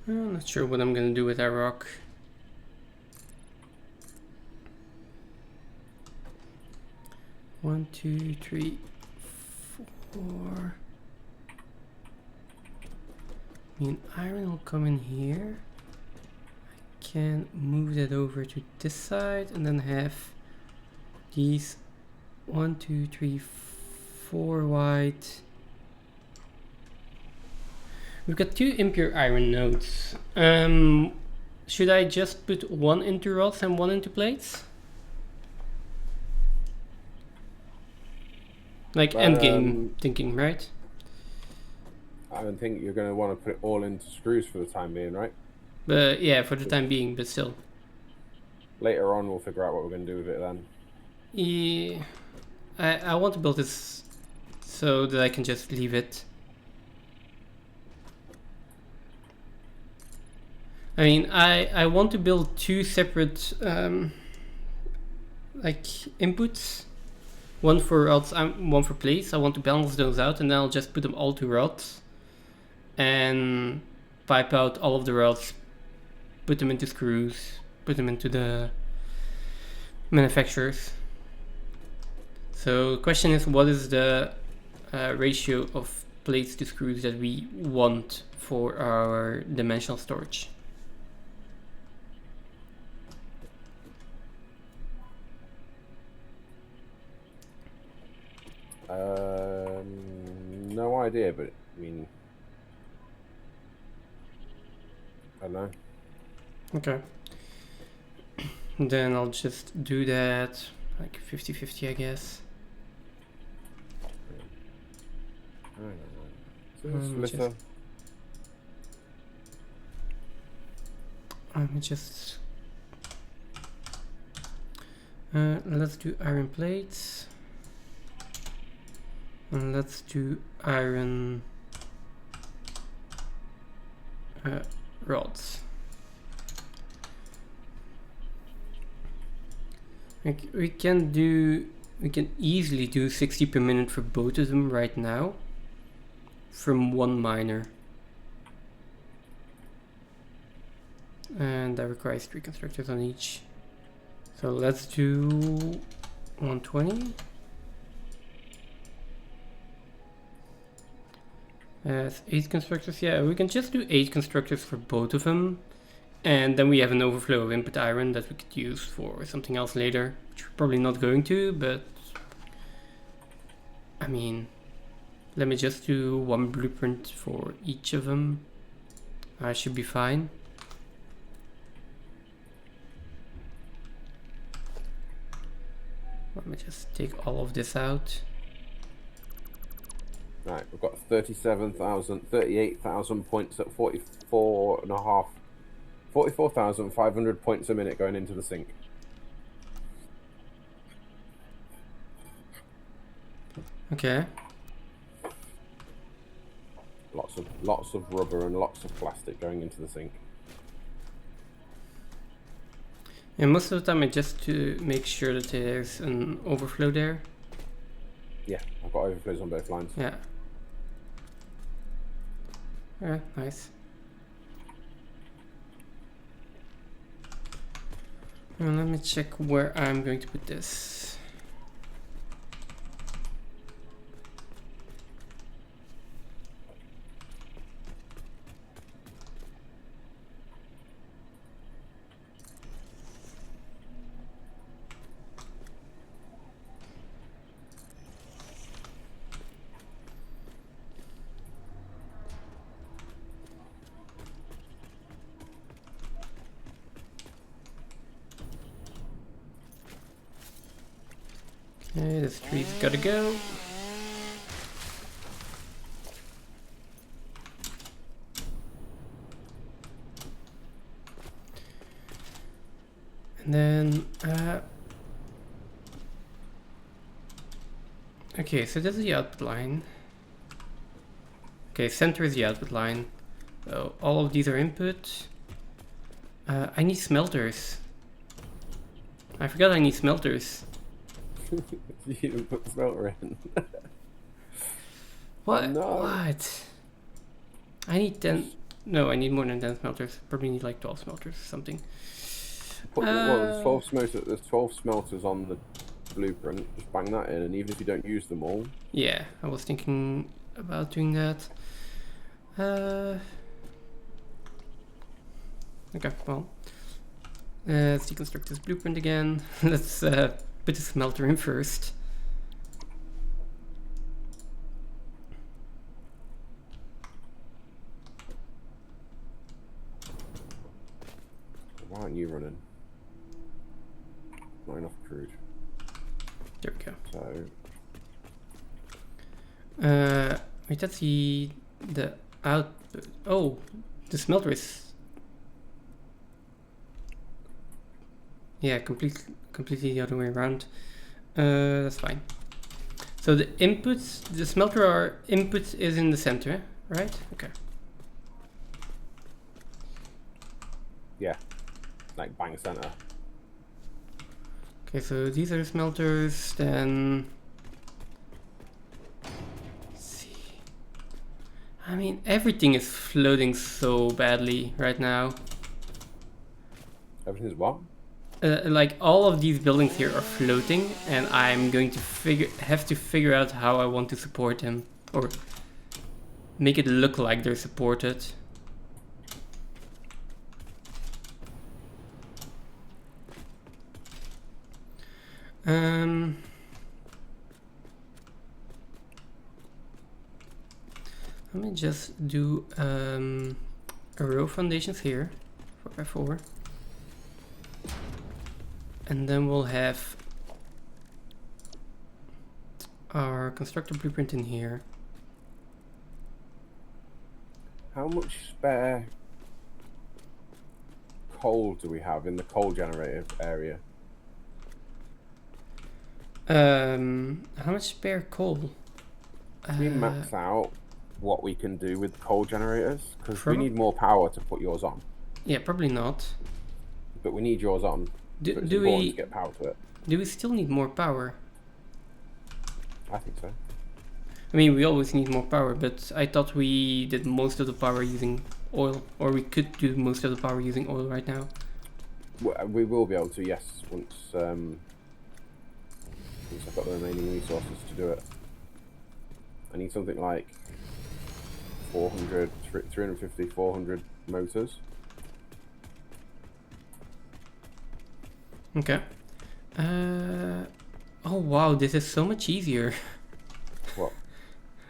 I'm not sure what I'm gonna do with that rock. One, two, three, four. I mean, iron will come in here. I can move that over to this side and then have these 1, 2, 3, 4 wide. We've got 2 impure iron nodes. Should I just put 1 into rods and 1 into plates? Like endgame thinking, right? I don't think you're going to want to put it all into screws for the time being, right? But yeah, for the time being, but still. Later on, we'll figure out what we're going to do with it then. Yeah, I want to build this so that I can just leave it. I mean, I want to build 2 separate like inputs. One for rods, one for plates. I want to balance those out, and then I'll just put them all to rods and pipe out all of the rods, put them into screws, put them into the manufacturers. So the question is, what is the ratio of plates to screws that we want for our dimensional storage? No idea, but I mean, I don't know. Okay. Then I'll just do that like 50-50, I guess. Splitter. Let me just let's do iron plates. And let's do iron rods. Like we can easily do 60 per minute for both of them right now from 1 miner. And that requires 3 constructors on each. So let's do 120. As 8 constructors, yeah, we can just do 8 constructors for both of them, and then we have an overflow of input iron that we could use for something else later, which we're probably not going to, but I mean, let me just do 1 blueprint for each of them. I should be fine. Let me just take all of this out. Right, we've got 38,000 points at 44,500 points a minute going into the sink. Okay. Lots of rubber and lots of plastic going into the sink. And most of the time I just to make sure that there's an overflow there. Yeah, I've got overflows on both lines. Yeah. Yeah, nice. And let me check where I'm going to put this. Okay, this tree's gotta go. And then, okay, so this is the output line. Okay, center is the output line. So all of these are input. I need smelters. I forgot I need smelters. You didn't put the smelter in. What? No. What? I need 10. No, I need more than 10 smelters. Probably need like 12 smelters or something. There's 12 smelters. There's 12 smelters on the blueprint. Just bang that in, and even if you don't use them all. Yeah, I was thinking about doing that. Okay, well, let's deconstruct this blueprint again. Let's put the smelter in first. Why aren't you running? Not enough crude. There we go. So. Wait, that's the output. Oh, the smelter is. Yeah, completely the other way around. That's fine. So the inputs, the smelter are input is in the center, right? Okay. Yeah, like bang center. Okay, so these are the smelters. Then let's see. I mean, everything is floating so badly right now. Everything's what? Like all of these buildings here are floating, and I'm going to have to figure out how I want to support them, or make it look like they're supported. Let me just do a row foundations here, 4x4. And then we'll have our constructor blueprint in here. How much spare coal do we have in the coal generator area? How much spare coal? Can we max out what we can do with coal generators? Because we Prob- need more power to put yours on. Yeah, probably not. But we need yours on. Do, But it's do important we to get power to it. do we still need more power? I think so. I mean, we always need more power, but I thought we did most of the power using oil, or we could do most of the power using oil right now. We will be able to, yes, once I've got the remaining resources to do it. I need something like 350, 400 motors. Okay. Oh wow, this is so much easier. What?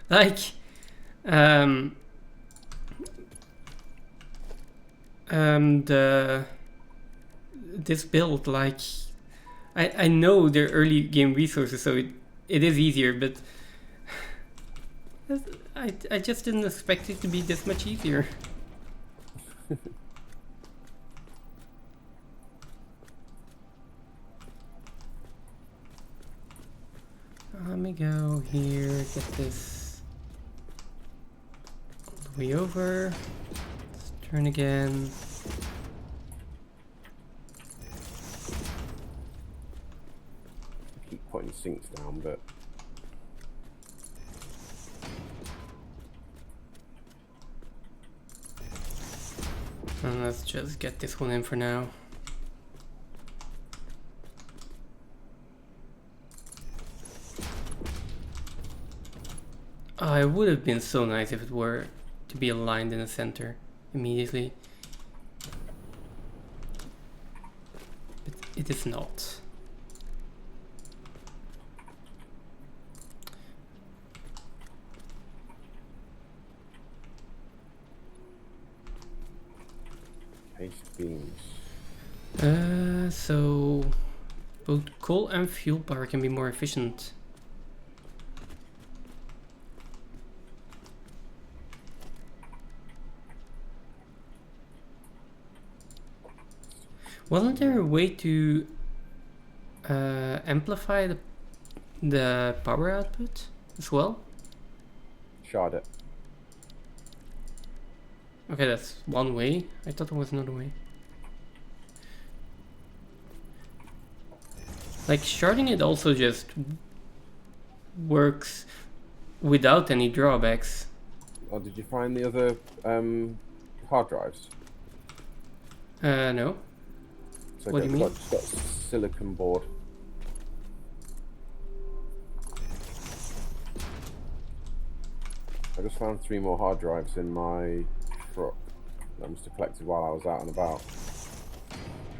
Like, this build, like, I know they're early game resources, so it is easier, but I just didn't expect it to be this much easier. Let me go here, get this all the way over. Let's turn again. Keep putting sinks down, but And let's just get this one in for now. Oh, it would have been so nice if it were to be aligned in the center immediately. But it is not. paste beams. So both coal and fuel power can be more efficient. Wasn't there a way to amplify the power output as well? Shard it. Okay, that's one way. I thought there was another way. Like, sharding it also just works without any drawbacks. Oh, did you find the other hard drives? No. So What do you mean? It's got silicon board. I just found 3 more hard drives in my truck that I must have collected while I was out and about.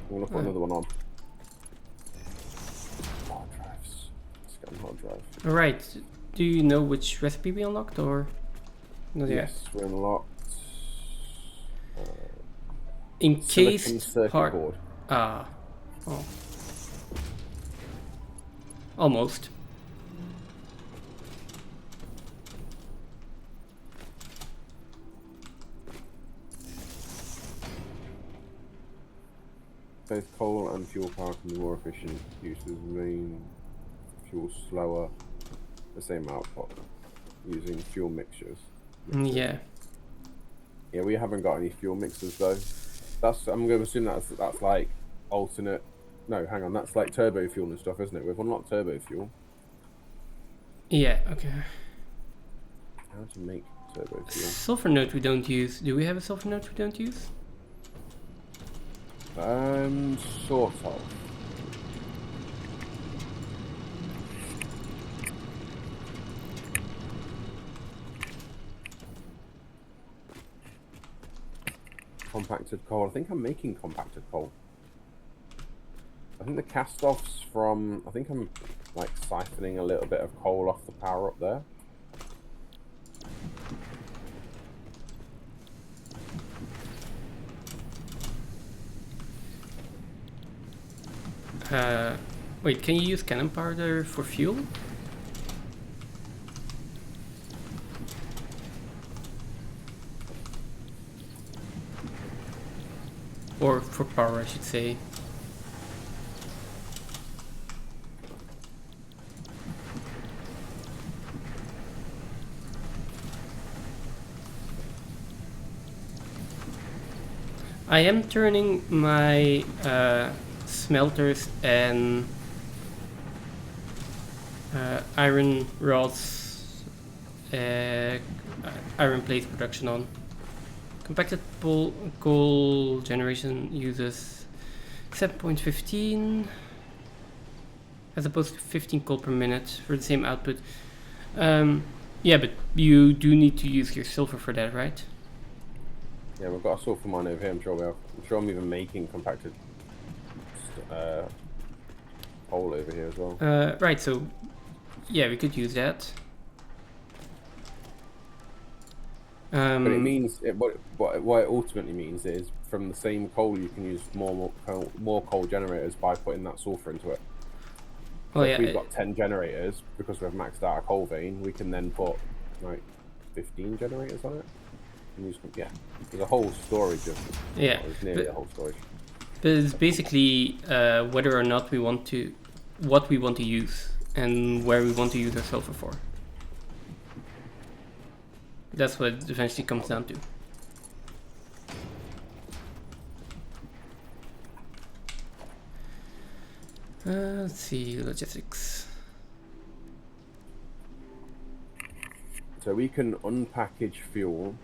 I'm gonna put another one on. Hard drives. Let's get on hard drive. Alright. Do you know which recipe we unlocked or not yet? Yes, we're unlocked. Encased Silicon circuit part. board. Ah. Oh. Almost. Both coal and fuel power can be more efficient. Uses main fuel slower. The same output. Using fuel mixtures. Yeah. Yeah, we haven't got any fuel mixers though. I'm going to assume that's like alternate. No, hang on. That's like turbo fuel and stuff, isn't it? We've unlocked turbo fuel. Yeah, okay. How to make turbo fuel? Sulfur note we don't use. Do we have a sulfur note we don't use? Sort of. Compacted coal. I think I'm making compacted coal. I think the cast-offs from... I think I'm like siphoning a little bit of coal off the power up there. Wait, can you use cannon powder for fuel? Or for power, I should say. I am turning my smelters and iron rods, iron plate production on. Compacted coal generation uses 7.15 as opposed to 15 coal per minute for the same output. Yeah, but you do need to use your sulfur for that, right? Yeah, we've got a sulfur mine over here. I'm sure we have. I'm sure I'm even making compacted coal over here as well. Right, so yeah, we could use that. But it means what it ultimately means is from the same coal you can use more coal generators by putting that sulfur into it. Well, So yeah, if we've got 10 generators because we've maxed out our coal vein, we can then put like 15 generators on it. Yeah, there's a whole storage of. Yeah, Well, there's nearly but- a whole storage. But it's basically whether or not what we want to use, and where we want to use our sulfur for. That's what it eventually comes down to. Let's see, logistics. So we can unpackage fuel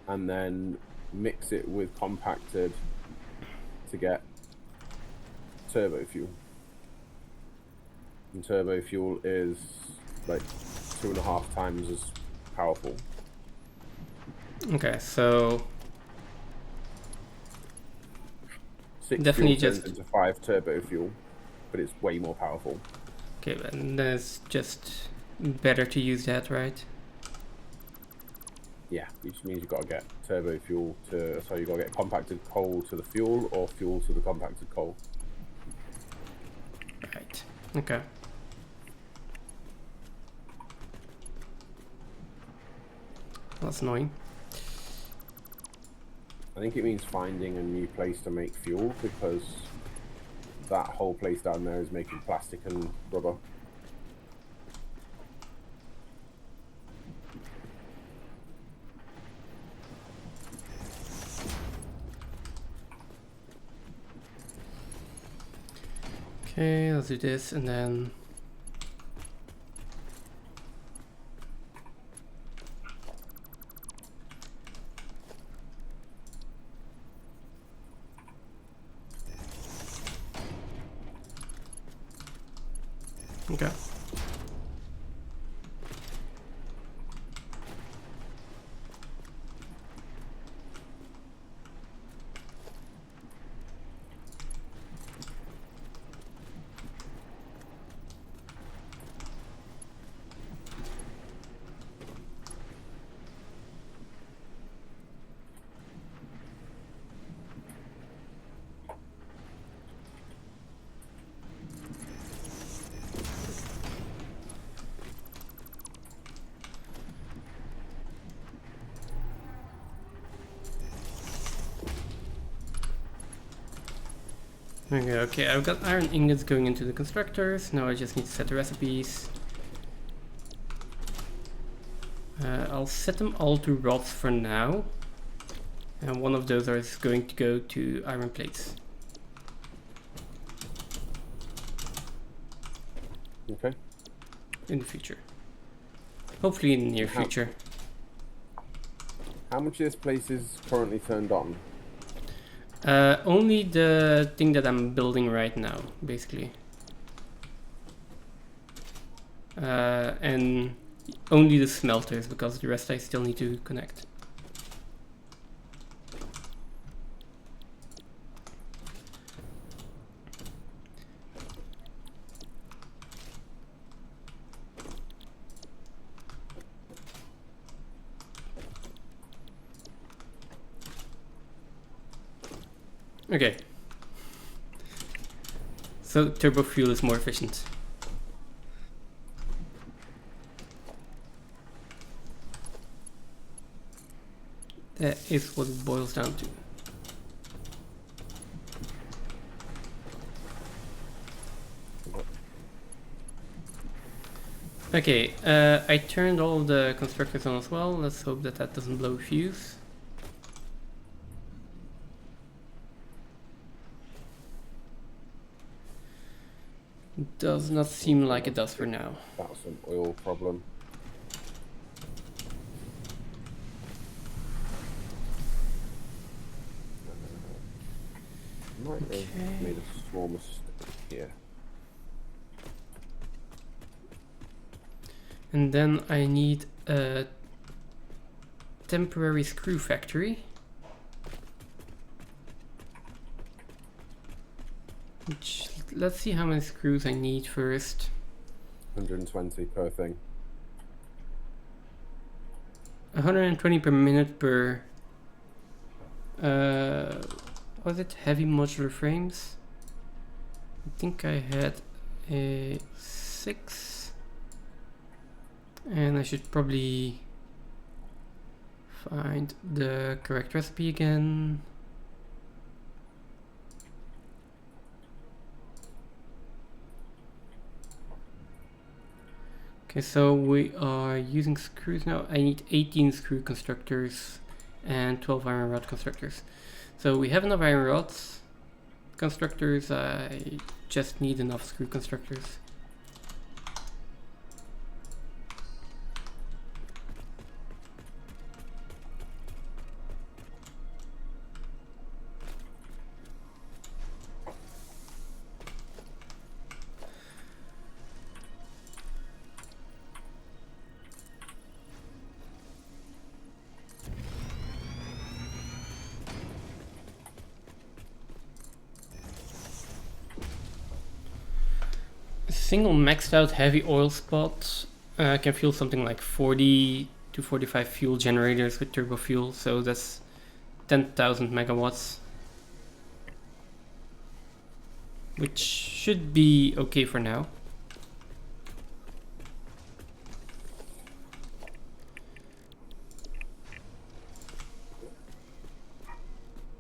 and then mix it with compacted to get turbo fuel. And turbo fuel is like 2.5 times as powerful. Okay, so 6 Definitely fuel turns just- into 5 turbo fuel, but it's way more powerful. okay, but then it's just better to use that, right? Yeah, which means you've got to get turbo fuel to, so you've got to get compacted coal to the fuel or fuel to the compacted coal. Right. Okay. That's annoying. I think it means finding a new place to make fuel because that whole place down there is making plastic and rubber. Okay, let's do this and then. Okay. Okay, I've got iron ingots going into the constructors. Now I just need to set the recipes. I'll set them all to rods for now. And one of those is going to go to iron plates. Okay. In the future. Hopefully in the near How- future. How much of this place is currently turned on? Only the thing that I'm building right now, basically. And only the smelters, because the rest I still need to connect. Okay. So turbo fuel is more efficient. That is what it boils down to. Okay, I turned all the constructors on as well. Let's hope that that doesn't blow a fuse. Does not seem like it does for now. That's an oil problem. Might have made a small mistake here. And then I need a temporary screw factory. Which, let's see how many screws I need first. 120 per thing. 120 per minute per... was it heavy modular frames? I think I had a 6. And I should probably find the correct recipe again. Okay, so we are using screws now. I need 18 screw constructors and 12 iron rod constructors. So we have enough iron rods constructors. I just need enough screw constructors. Single maxed out heavy oil spot can fuel something like 40 to 45 fuel generators with turbo fuel, so that's 10,000 megawatts, which should be okay for now.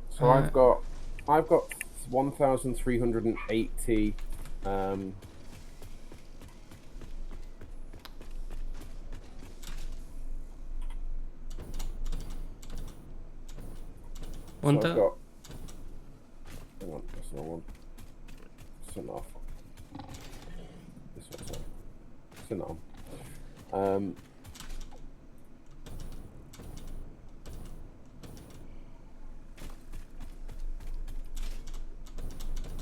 So I've got 1,380 One so I've ta- got, hang on, that's the wrong one. It's enough. This one's on. It's enough.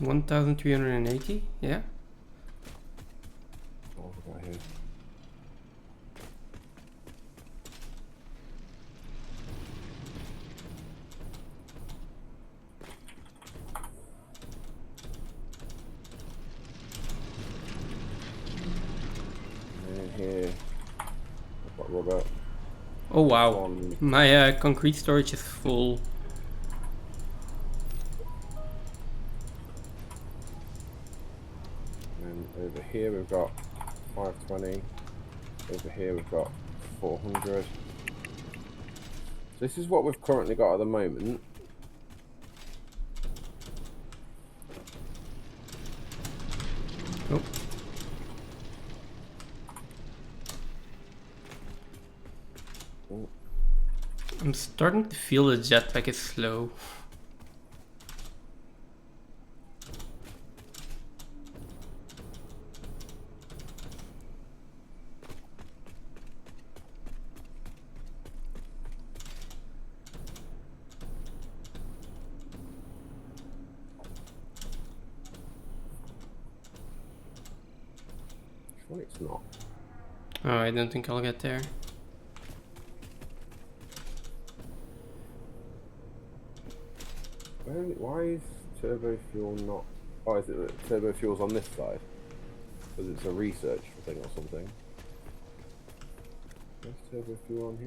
1,380, yeah. What have I got here? And here, I've got rubber. Oh wow, On my concrete storage is full. And over here we've got 520. Over here we've got 400. So this is what we've currently got at the moment. Oh. Oh. I'm starting to feel the jetpack is slow. Well, it's not. Oh, I don't think I'll get there. Why is turbo fuel not? Oh, is it that turbo fuel's on this side? Because it's a research thing or something. Is turbo fuel on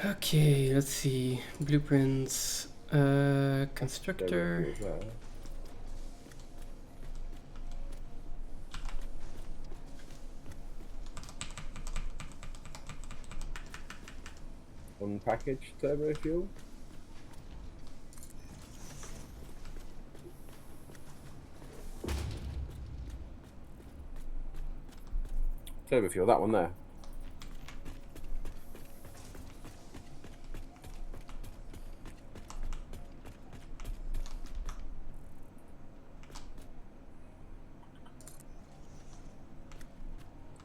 here? Okay, let's see. Blueprints. Constructor. Turbo fuel's there. Unpackaged turbo fuel. Turbo fuel, that one there.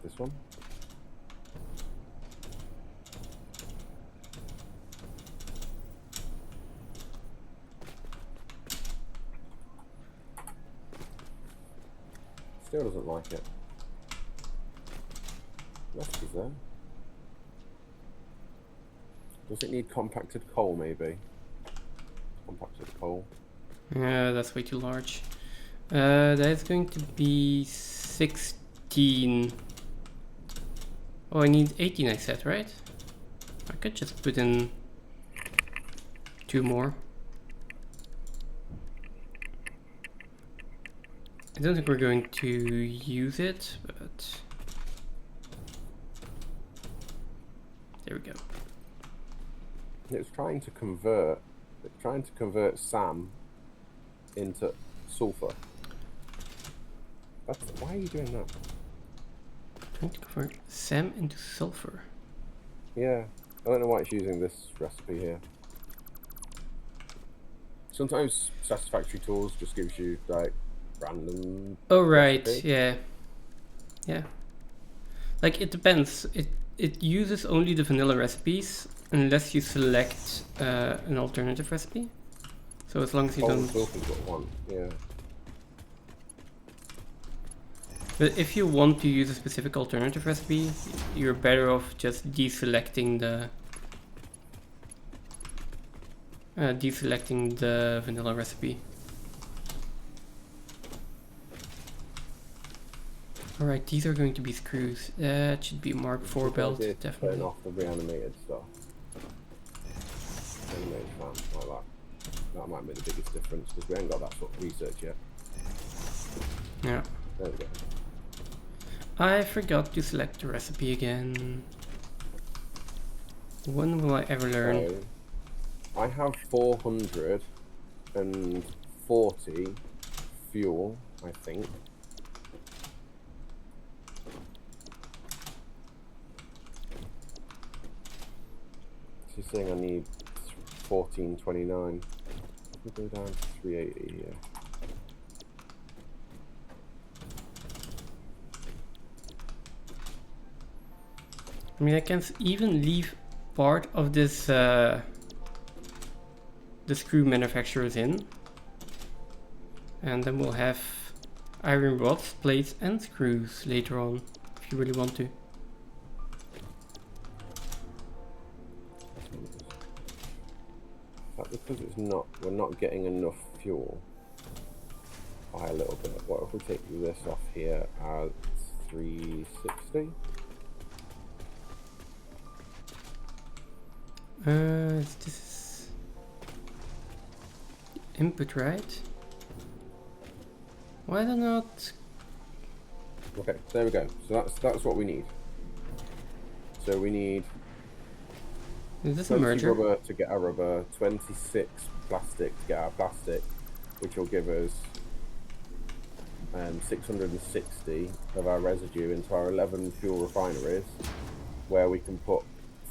This one. Still doesn't like it. Rest is there. Does it need compacted coal, maybe? Compacted coal. Yeah, that's way too large. That's going to be 16. Oh, I need 18, I said, right? I could just put in 2 more. I don't think we're going to use it, but There we go. It's trying to convert Sam into sulfur. Why are you doing that? Trying to convert Sam into sulfur. Yeah, I don't know why it's using this recipe here. Sometimes Satisfactory tools just gives you like random. Oh right, recipe. yeah. Yeah. Like it depends. It uses only the vanilla recipes unless you select an alternative recipe. So as long as you Oh, don't. sulfur's got one. Yeah. But if you want to use a specific alternative recipe, you're better off just deselecting the vanilla recipe. Alright, these are going to be screws. That should be a Mark IV belt, Turn definitely. off the reanimated stuff. Reanimated fan like that. That might make the biggest difference because we ain't got that sort of research yet. Yeah. There we go. I forgot to select the recipe again. When will I ever learn? So, I have 440 fuel, I think. She's saying I need 1429. We go down to 380 here. I mean, I can even leave part of this the screw manufacturers in, and then we'll have iron rods, plates, and screws later on if you really want to. But because we're not getting enough fuel by a little bit. What if we take this off here at 360? This is input, right? Why do not? Okay, there we go. So that's what we need. So we need Is this a 20 merger? rubber to get our rubber, 26 plastic to get our plastic, which will give us 660 of our residue into our 11 fuel refineries, where we can put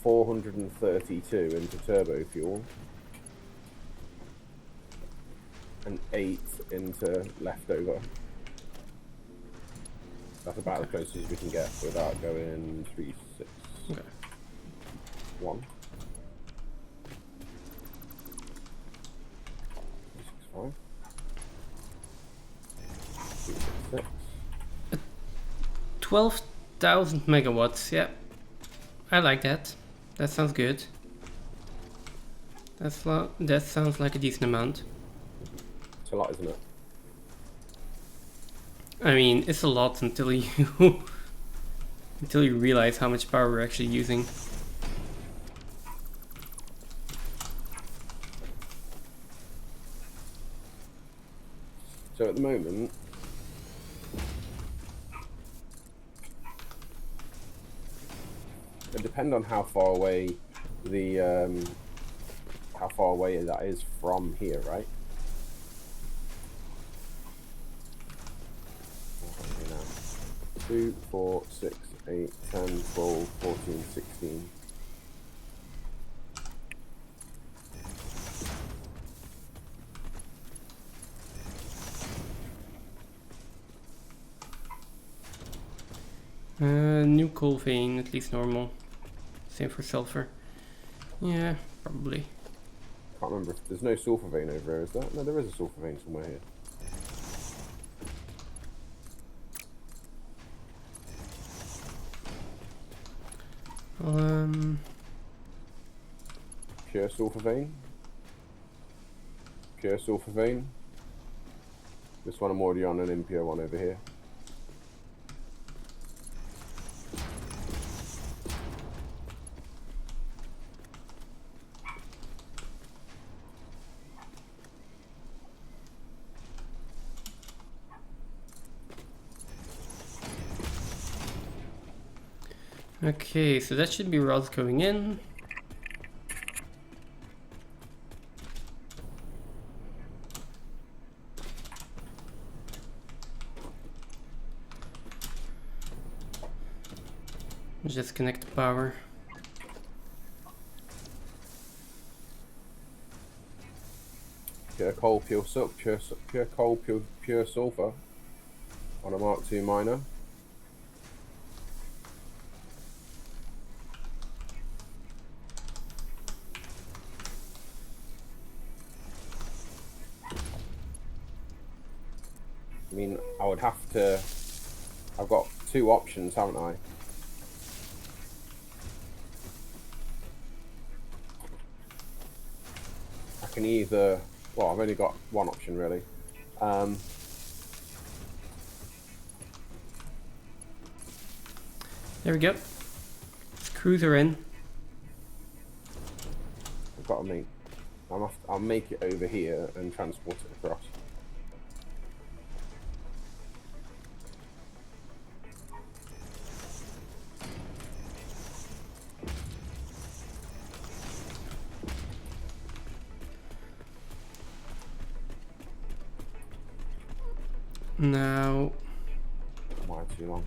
432 into turbo fuel and 8 into leftover. That's about as close as we can get without going 3, 6, Okay. 1. 3, 6, 5. 2, 6, 6. 12,000 megawatts. Yeah, I like that. That sounds good. That sounds like a decent amount. It's a lot, isn't it? I mean, it's a lot until you until you realize how much power we're actually using. So at the moment, it depends on how far away that is from here, right? 2, 4, 6, 8, 10, 12, 14, 16. New coal vein, at least normal. Same for sulfur. Yeah, probably. Can't remember if there's no sulfur vein over here, is there? No, there is a sulfur vein somewhere here. Pure sulfur vein. Pure sulfur vein. This one I'm already on an impure one over here. Okay, so that should be rods going in. Just connect the power. Pure coal, pure coal, pure sulfur on a Mark II miner. I mean, I would have to. I've got two options, haven't I? I can either. Well, I've only got one option really. There we go. Screws are in. I've got to make. I'll make it over here and transport it across. Now, Why too long?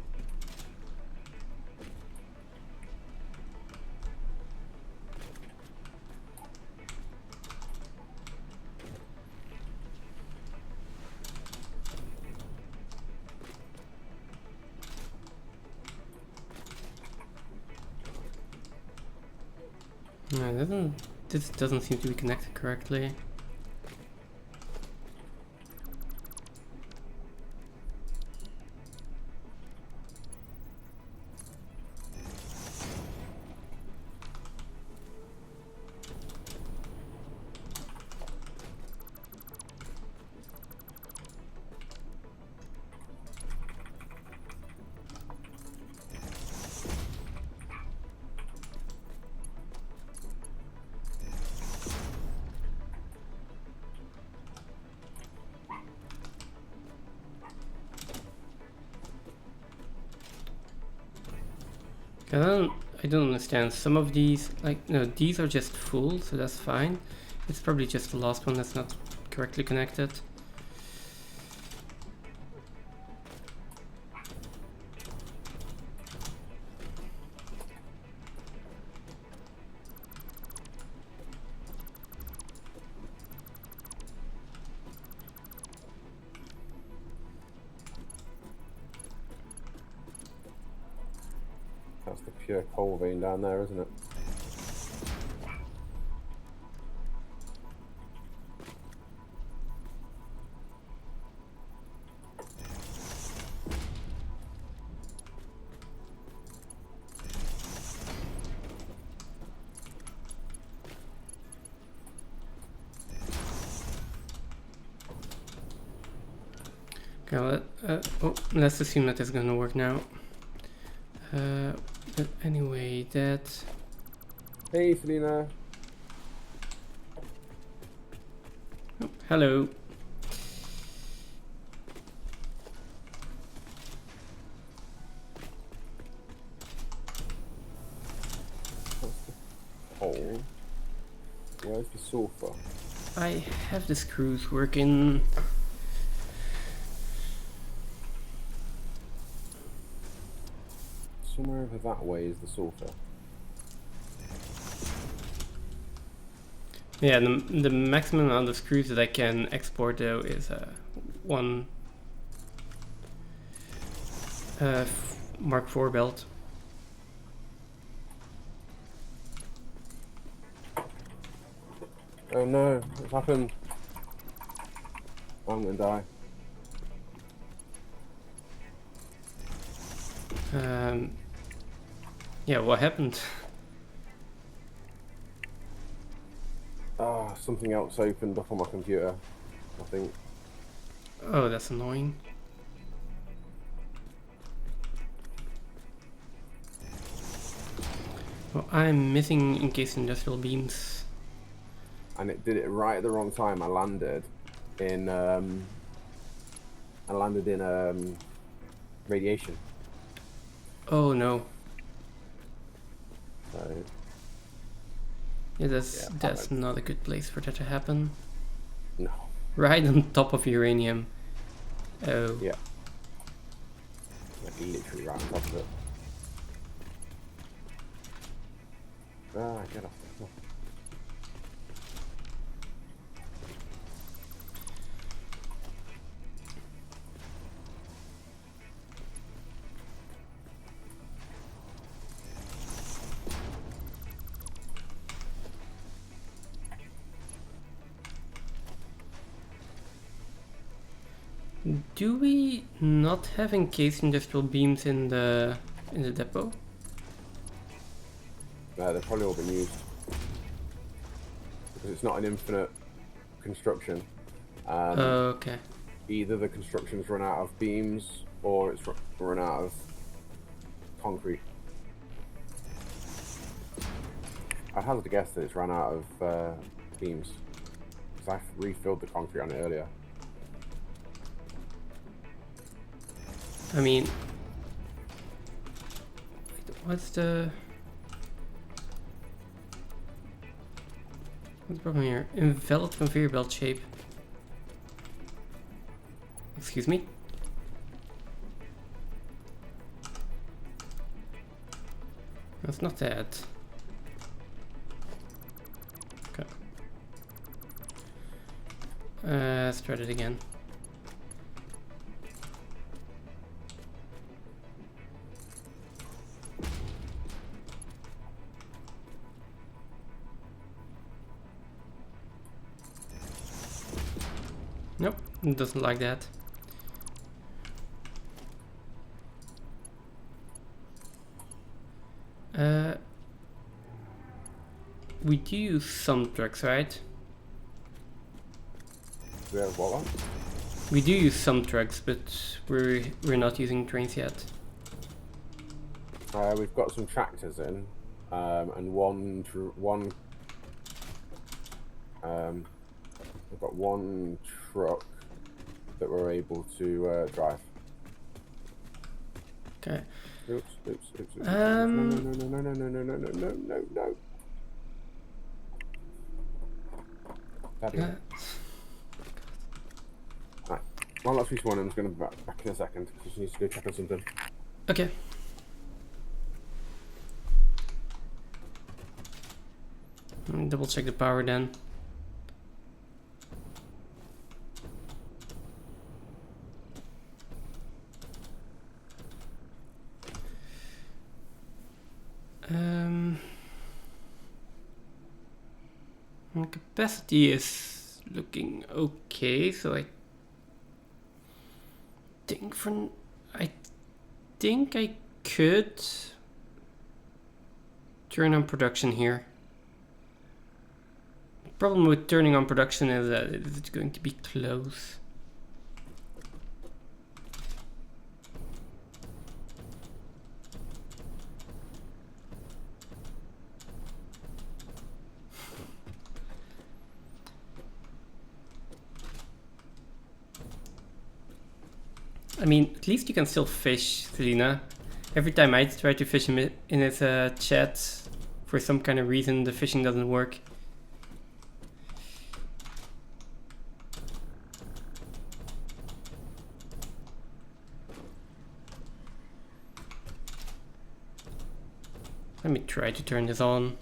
no, this doesn't seem to be connected correctly. I don't understand. Some of these, like, no, these are just full, so that's fine. It's probably just the last one that's not correctly connected. That's the pure coal vein down there, isn't it? Okay, let's assume that it's gonna work now. But anyway, that... Hey, Selena. Oh, hello. Coal. Where's the sulfur? I have the screws working. Somewhere over that way is the sulfur. Yeah, the maximum amount of screws that I can export though is one Mark IV belt. Oh no, what's happened? I'm gonna die. Yeah, what happened? Ah, something else opened up on my computer, I think. Oh, that's annoying. Well, I'm missing encased industrial beams. And it did it right at the wrong time. I landed in radiation. Oh no. So, Yeah, that's Yeah, that's fine. not a good place for that to happen. no. Right on top of uranium. Oh. Yeah. Like literally right on top of it. Ah, get off the floor. Do we not have encased industrial beams in the depot? They've probably all been used. Because it's not an infinite construction. Okay. Either the construction's run out of beams or it's run out of concrete. I'd hazard a guess that it's run out of beams. Because I refilled the concrete on it earlier. I mean, what's the problem here? Invalid conveyor belt shape. Excuse me? That's not that. Okay. Let's try it again. Nope, it doesn't like that. We do use some trucks, right? Do we have what one? We do use some trucks, but we're not using trains yet. We've got some tractors in, and we've got one truck that we're able to drive. Okay. Oops. Um, No. Daddy. Right. One last piece of one, I'm just going to be back in a second, because she needs to go check on something. Okay. Double check the power then. Capacity is looking okay, so I think I could turn on production here. The problem with turning on production is that it's going to be close. I mean, at least you can still fish, Selena. Every time I try to fish in his chat, for some kind of reason, the fishing doesn't work. Let me try to turn this on.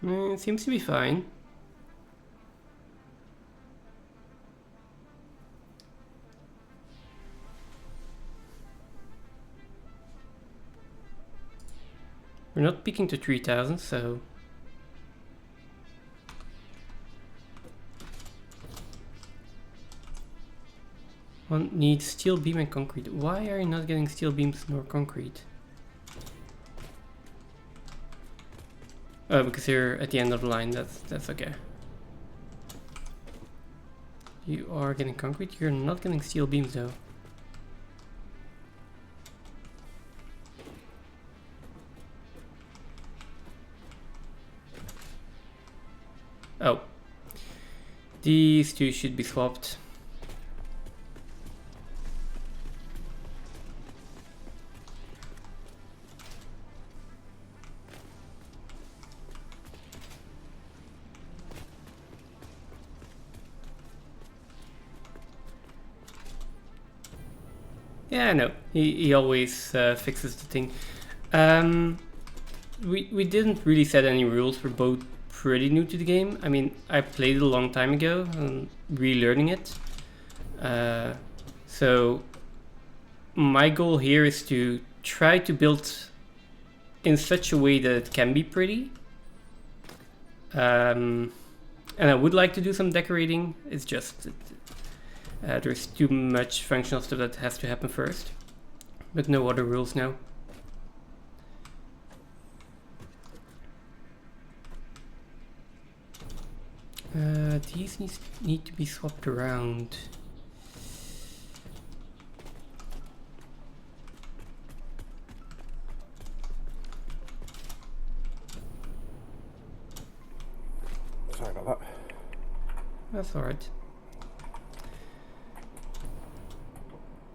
It seems to be fine. We're not peaking to 3000, so... One needs steel beam and concrete. Why are you not getting steel beams nor concrete? Oh, because you're at the end of the line. That's okay. You are getting concrete. You're not getting steel beams though. Oh. These two should be swapped. Yeah, no, he always fixes the thing. We didn't really set any rules. We're both pretty new to the game. I mean, I played it a long time ago and relearning it. So my goal here is to try to build in such a way that it can be pretty. And I would like to do some decorating. It's just there's too much functional stuff that has to happen first, but no other rules now. These need to be swapped around. Sorry about that. That's alright.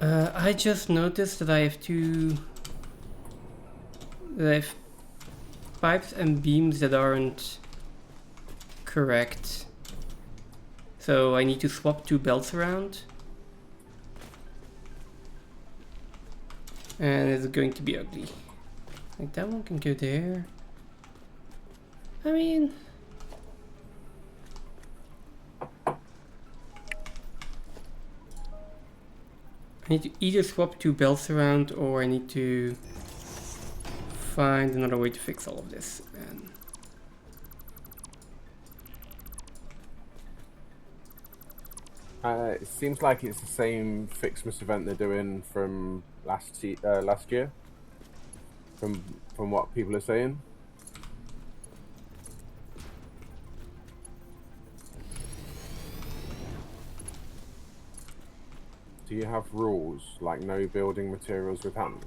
I just noticed that I have pipes and beams that aren't correct. So I need to swap 2 belts around. And it's going to be ugly. Like that one can go there. I mean... I need to either swap 2 belts around or I need to find another way to fix all of this. And it seems like it's the same Fixmas event they're doing from last year. From what people are saying. Do you have rules like no building materials with hands?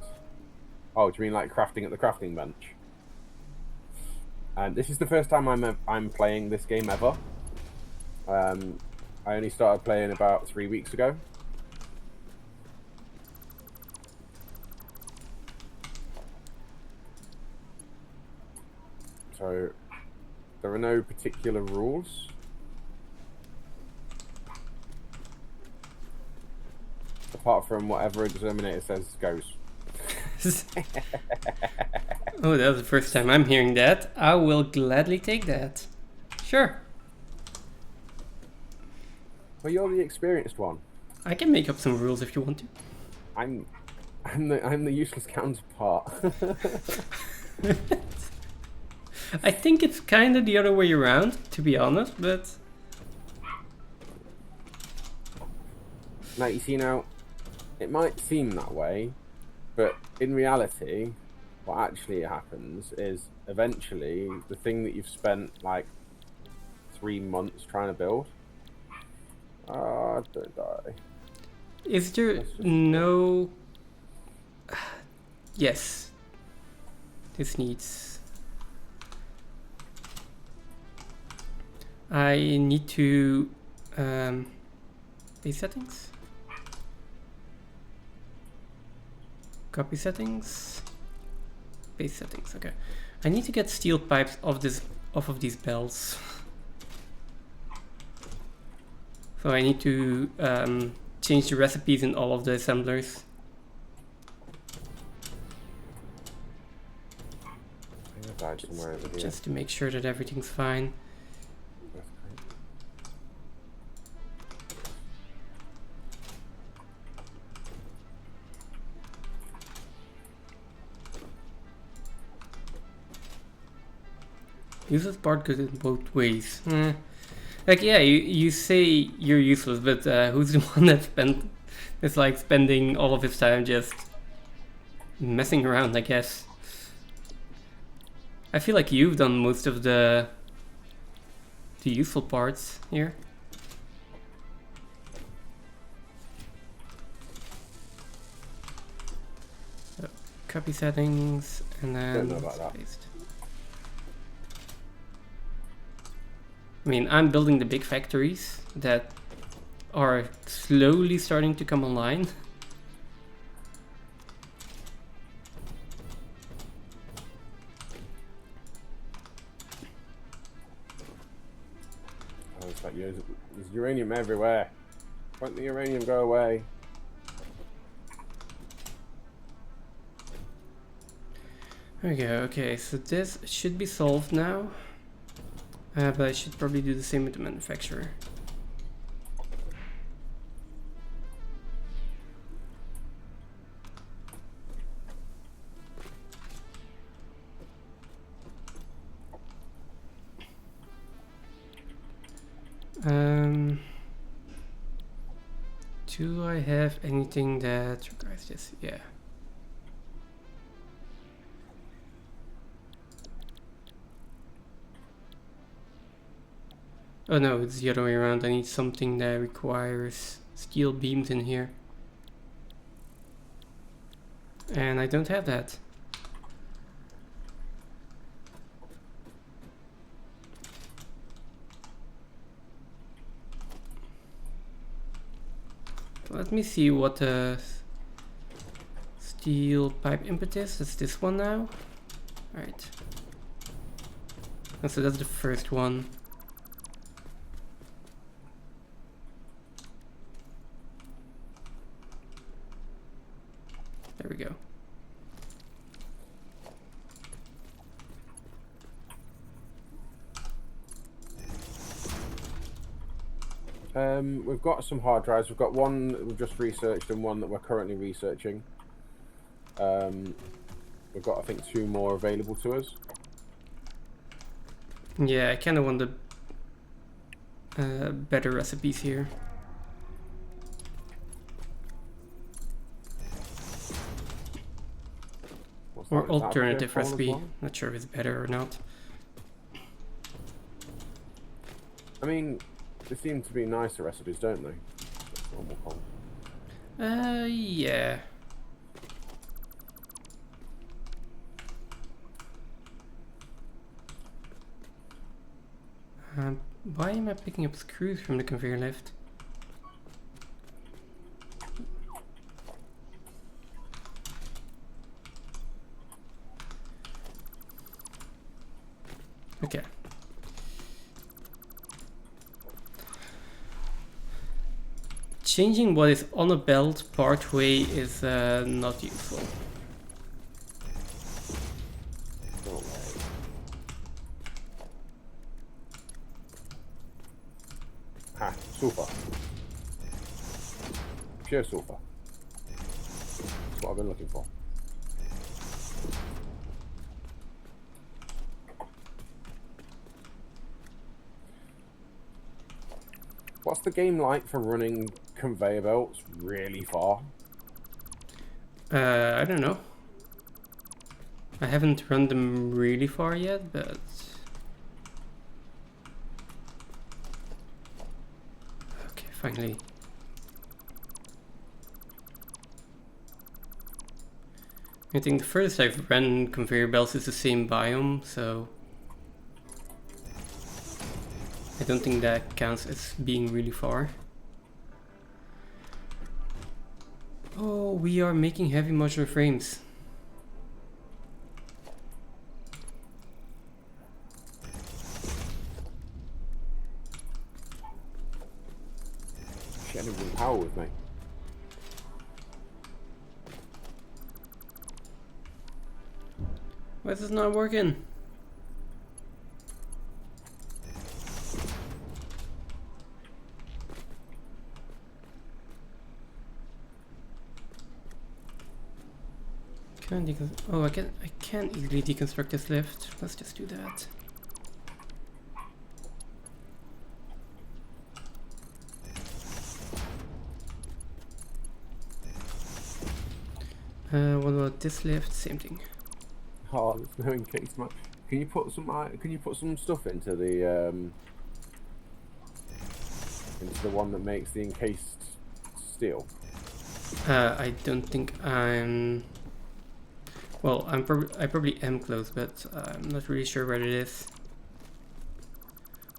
Oh, do you mean like crafting at the crafting bench? And this is the first time I'm playing this game ever. I only started playing about 3 weeks ago. So there are no particular rules. Apart from whatever a Determinator says goes. oh, that's the first time I'm hearing that. I will gladly take that. Sure. Well, you're the experienced one. I can make up some rules if you want to. I'm the useless counterpart. I think it's kind of the other way around, to be honest, but... Now, you see, now, it might seem that way, but in reality, what actually happens is eventually the thing that you've spent like 3 months trying to build. Don't die. Is there no... Yes. This needs... I need to... base settings? Copy settings? Base settings, okay. I need to get steel pipes off of these bells. So I need to change the recipes in all of the assemblers. I died somewhere over here. Just to make sure that everything's fine. That's great. Useless part goes in both ways. Like, yeah, you say you're useless, but who's the one that's like spending all of his time just messing around, I guess. I feel like you've done most of the useful parts here. So, copy settings and then Don't know about that. paste. I mean, I'm building the big factories that are slowly starting to come online. Oh, it's like there's uranium everywhere. Won't the uranium go away? There we go. Okay, so this should be solved now. But I should probably do the same with the manufacturer. Do I have anything that requires this? Yeah. Oh no, it's the other way around. I need something that requires steel beams in here. And I don't have that. Let me see what the steel pipe input is. It's this one now. Alright. And so that's the first one. There we go. We've got some hard drives. We've got one that we've just researched and one that we're currently researching. We've got, I think, 2 more available to us. Yeah, I kind of want the better recipes here. What's Or that? Is that alternative a call as recipe. well? Not sure if it's better or not. I mean, they seem to be nicer recipes, don't they? That's normal call. Yeah. Why am I picking up screws from the conveyor lift? Okay. Changing what is on a belt partway is not useful. No way. Ha, sulfur. Pure sulfur. That's what I've been looking for. What's the game like for running conveyor belts really far? I don't know. I haven't run them really far yet, but... Okay, finally. I think the furthest I've ran conveyor belts is the same biome, so... I don't think that counts as being really far. Oh, we are making heavy modular frames. Shit, I didn't bring power with me. Why is this not working? Oh, I can easily deconstruct this lift. Let's just do that. What about this lift? Same thing. Oh, there's no encase much. Can you put some stuff into the one that makes the encased steel? I don't think I'm. Well, I probably am close, but I'm not really sure where it is.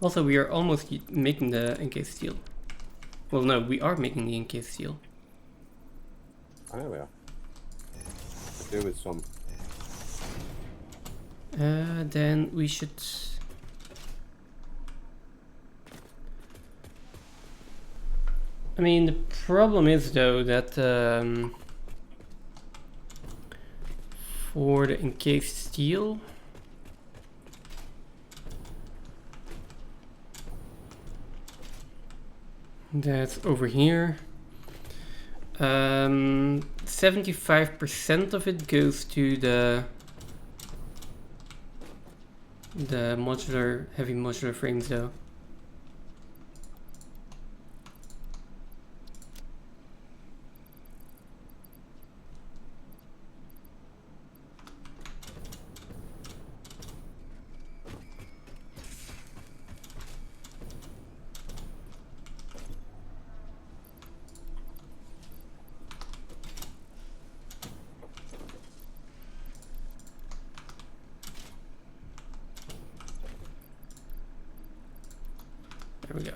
Also, we are almost making the encased steel. Well, no, we are making the encased steel. I know we are. Could do with some. Then we should. I mean, the problem is though that for the encased steel, that's over here. 75% of it goes to the modular, heavy modular frames though. There we go.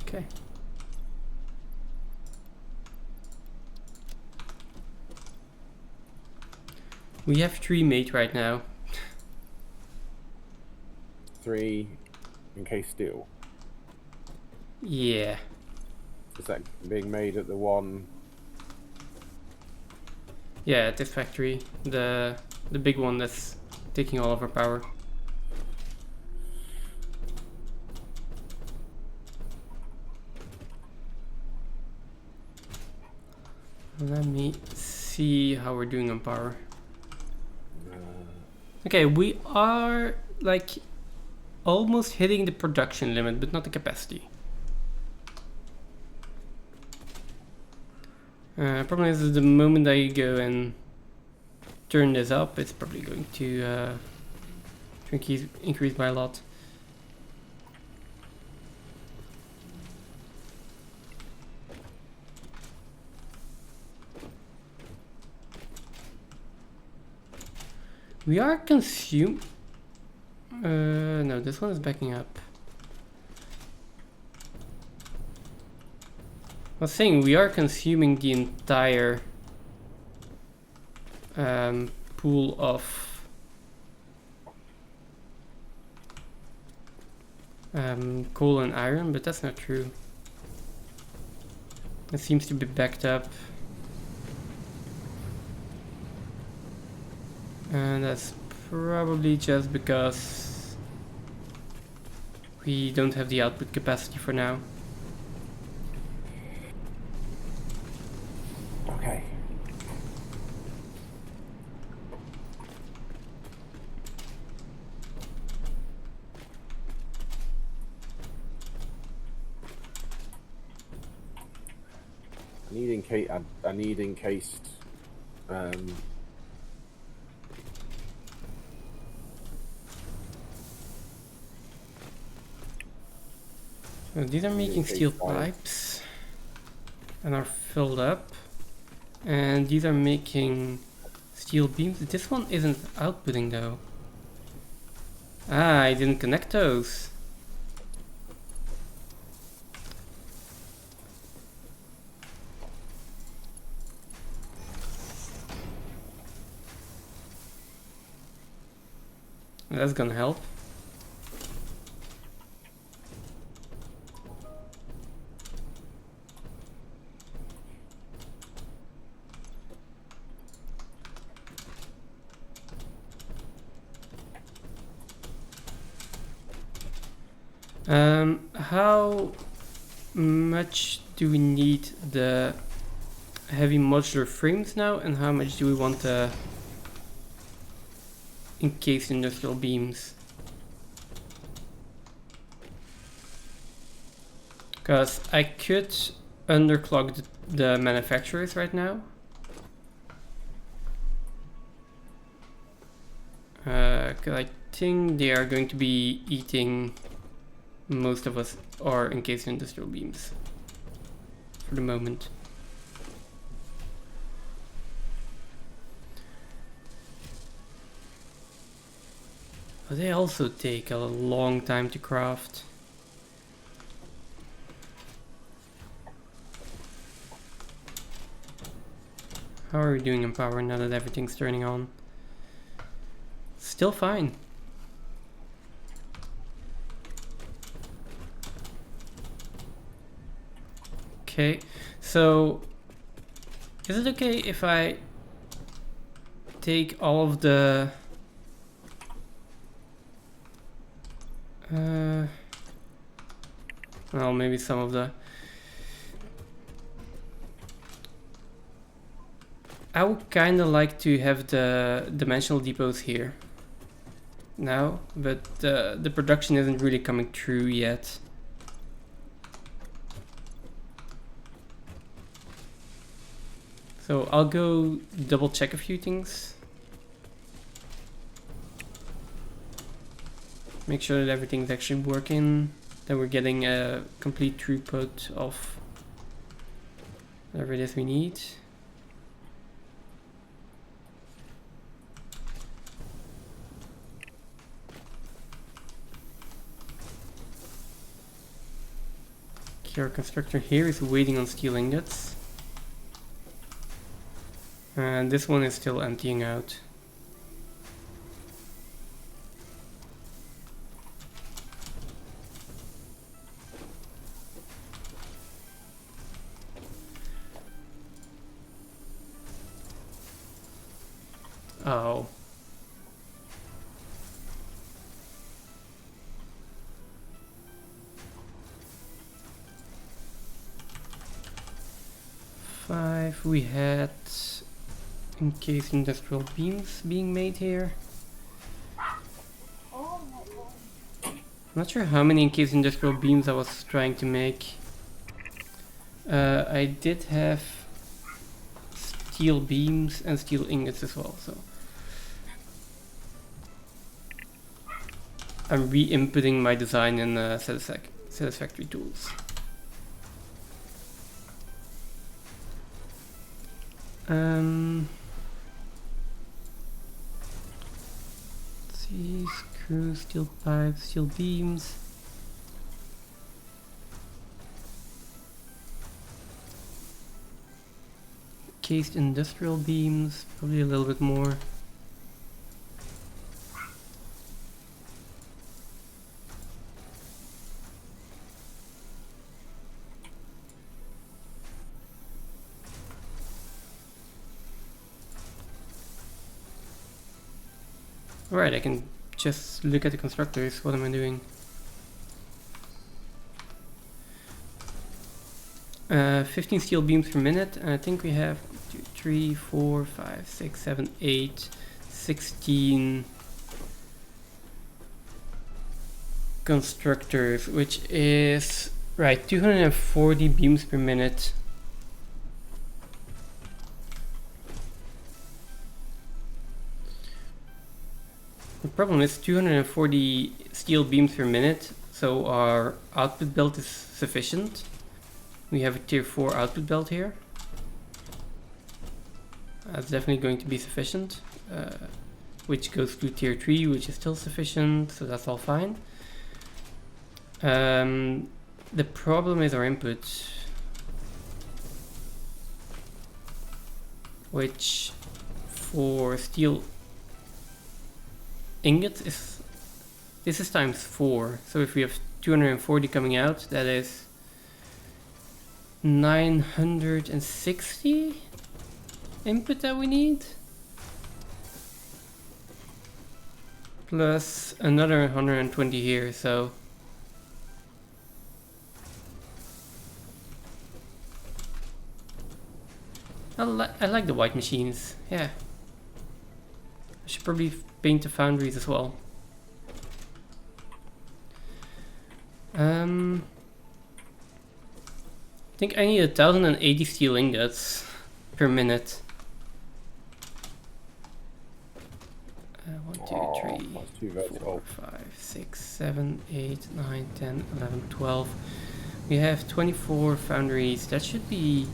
Okay. We have 3 made right now. 3 encased steel. Yeah. Is that being made at the one? Yeah, at this factory. The big one that's taking all of our power. Let me see how we're doing on power. Okay, we are like almost hitting the production limit, but not the capacity. Problem is the moment I go and turn this up, it's probably going to increase by a lot. We are no, this one is backing up. I was saying we are consuming the entire pool of coal and iron, but that's not true. It seems to be backed up. And that's probably just because we don't have the output capacity for now. Okay. I need encased. So these are making steel Encased iron. pipes and are filled up, and these are making steel beams. This one isn't outputting though. Ah, I didn't connect those. That's gonna help. How much do we need the heavy modular frames now, and how much do we want the encased industrial beams? Because I could underclock the manufacturers right now. 'Cause I think they are going to be eating most of us are encased industrial beams for the moment. But they also take a long time to craft. How are we doing in power now that everything's turning on? Still fine. Okay, so is it okay if I take all of the well, maybe some of the I would kind of like to have the dimensional depots here now, but the production isn't really coming through yet. So I'll go double check a few things. Make sure that everything's actually working, that we're getting a complete throughput of whatever it is we need. Okay, our constructor here is waiting on steel ingots. And this one is still emptying out. Oh. Five, we had encased industrial beams being made here. I'm not sure how many encased industrial beams I was trying to make. I did have steel beams and steel ingots as well, so I'm re-inputting my design in Satisfactory tools. Let's see, screws, steel pipes, steel beams. Cased industrial beams, probably a little bit more. Alright, I can just look at the constructors. What am I doing? 15 steel beams per minute, and I think we have 2, 3, 4, 5, 6, 7, 8, 16 constructors, which is right 240 beams per minute. The problem is 240 steel beams per minute, so our output belt is sufficient. We have a tier 4 output belt here. That's definitely going to be sufficient, which goes to tier 3, which is still sufficient, so that's all fine. The problem is our input, which for steel ingot is, this is times 4, so if we have 240 coming out, that is 960 input that we need, plus another 120 here, so I like the white machines, yeah. I should probably paint the foundries as well. think I need 1080 steel ingots per minute. 1, 2, Oh, 3, that's too 4, vertical. 5, 6, 7, 8, 9, 10, 11, 12. We have 24 foundries. That should be...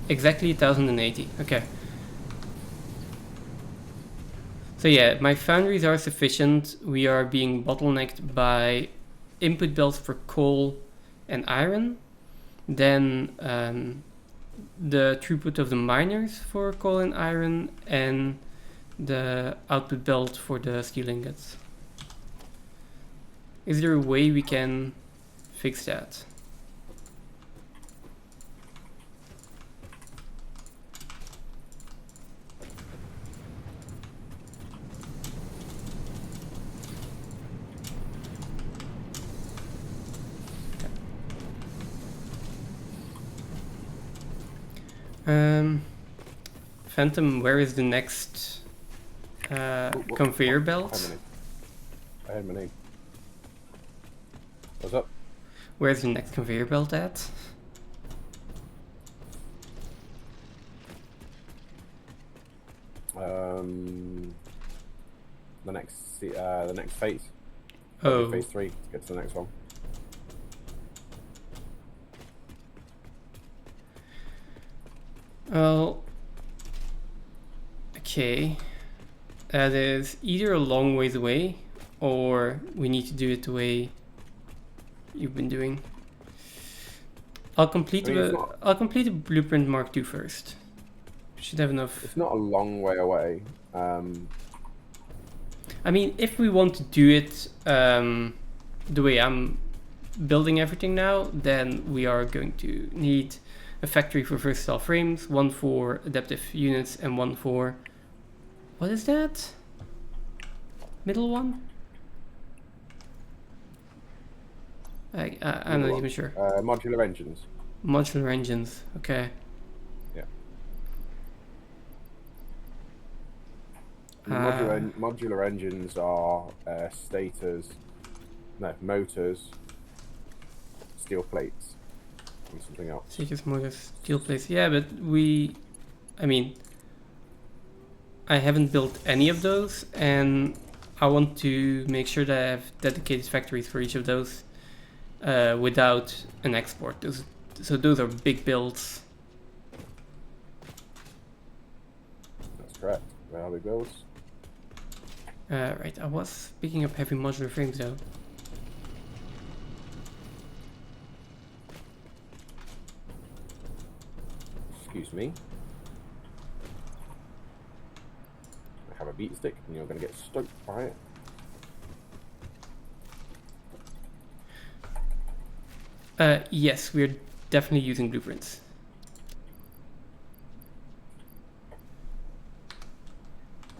exactly 1080. Okay. So yeah, my foundries are sufficient. We are being bottlenecked by input belts for coal and iron. Then the throughput of the miners for coal and iron, and the output belt for the steel ingots. Is there a way we can fix that? Phantom, where is the next conveyor belt? I had my name. What's up? Where's the next conveyor belt at? The next phase. Oh, Phase 3 to get to the next one. well, okay. That is either a long ways away, or we need to do it the way you've been doing. I'll complete I mean, it's I'll complete the blueprint Mark II first. Should have enough. It's not a long way away. I mean, if we want to do it the way I'm building everything now, then we are going to need a factory for versatile frames, one for adaptive units, and one for... what is that? Middle one? I'm not even sure. Modular engines. Modular engines, okay. Yeah. Uh, Modular engines are motors, steel plates, and something else. Seekers, motors, steel plates. Yeah, but I mean, I haven't built any of those, and I want to make sure that I have dedicated factories for each of those without an export. So those are big builds. That's correct. Where are the builds? Right, I was picking up heavy modular frames though. Excuse me. I have a beat stick, and you're going to get stoked by it. Yes, we're definitely using blueprints.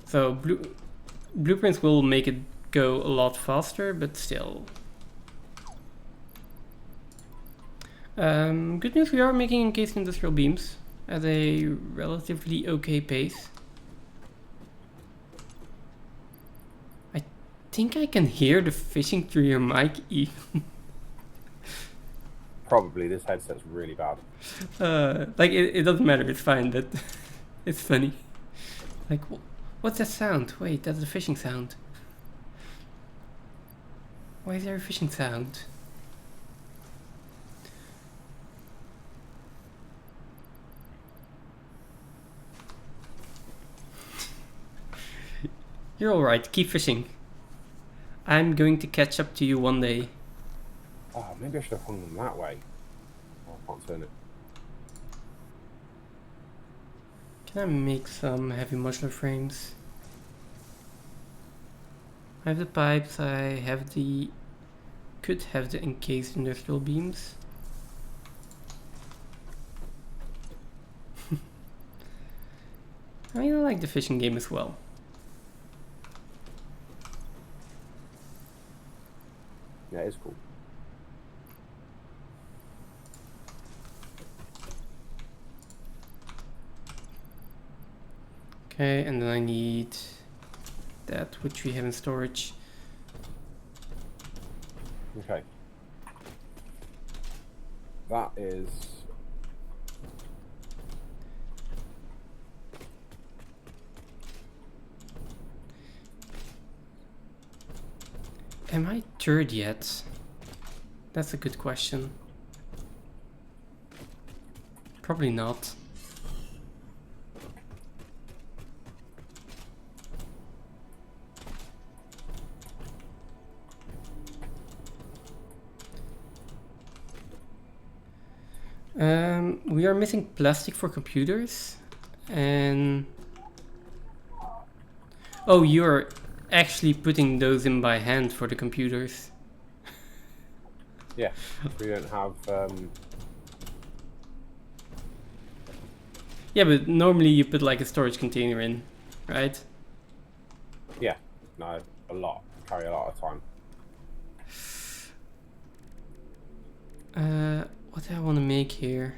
So blueprints will make it go a lot faster, but still. Good news, we are making encased industrial beams at a relatively okay pace. I think I can hear the fishing through your mic even. Probably this headset's really bad. Like it doesn't matter, it's fine, but it's funny. Like, what's that sound? Wait, that's a fishing sound. Why is there a fishing sound? You're alright, keep fishing. I'm going to catch up to you one day. Oh, maybe I should have hung them that way. Oh, I can't turn it. Can I make some heavy modular frames? I have the pipes, I have could have the encased industrial beams. I mean, I like the fishing game as well. Yeah, it's cool. Okay, and then I need that which we have in storage. Okay. That is. Am I third yet? That's a good question. Probably not. We are missing plastic for computers, and oh, you're actually putting those in by hand for the computers. Yeah. We don't have. Yeah, but normally you put like a storage container in, right? Yeah. No, a lot. Carry a lot of time. What do I want to make here?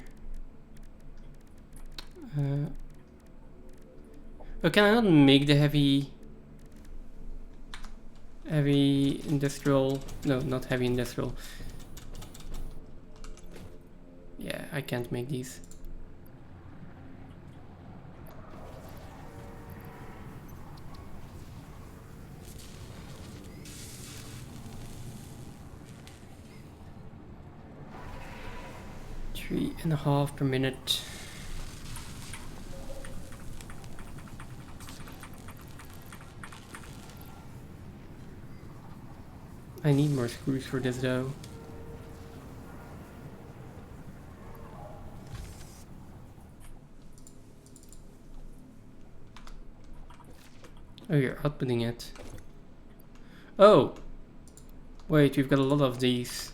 Oh, can I not make the heavy industrial? No, not heavy industrial. Yeah, I can't make these. Three and a half per minute. I need more screws for this though. Oh, you're outputting it. Oh! Wait, we've got a lot of these.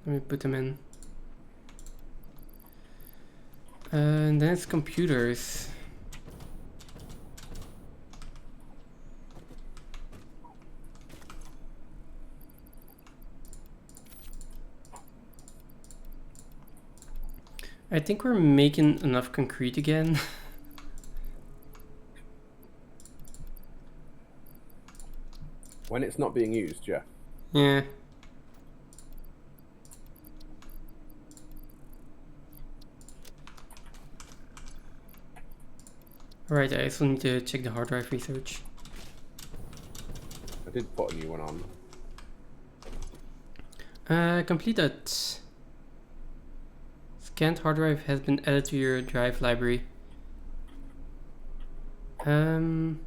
Let me put them in. And then it's computers. I think we're making enough concrete again. When it's not being used, yeah. Yeah. Alright, I also need to check the hard drive research. I did put a new one on. Completed. Scanned hard drive has been added to your drive library. Oh,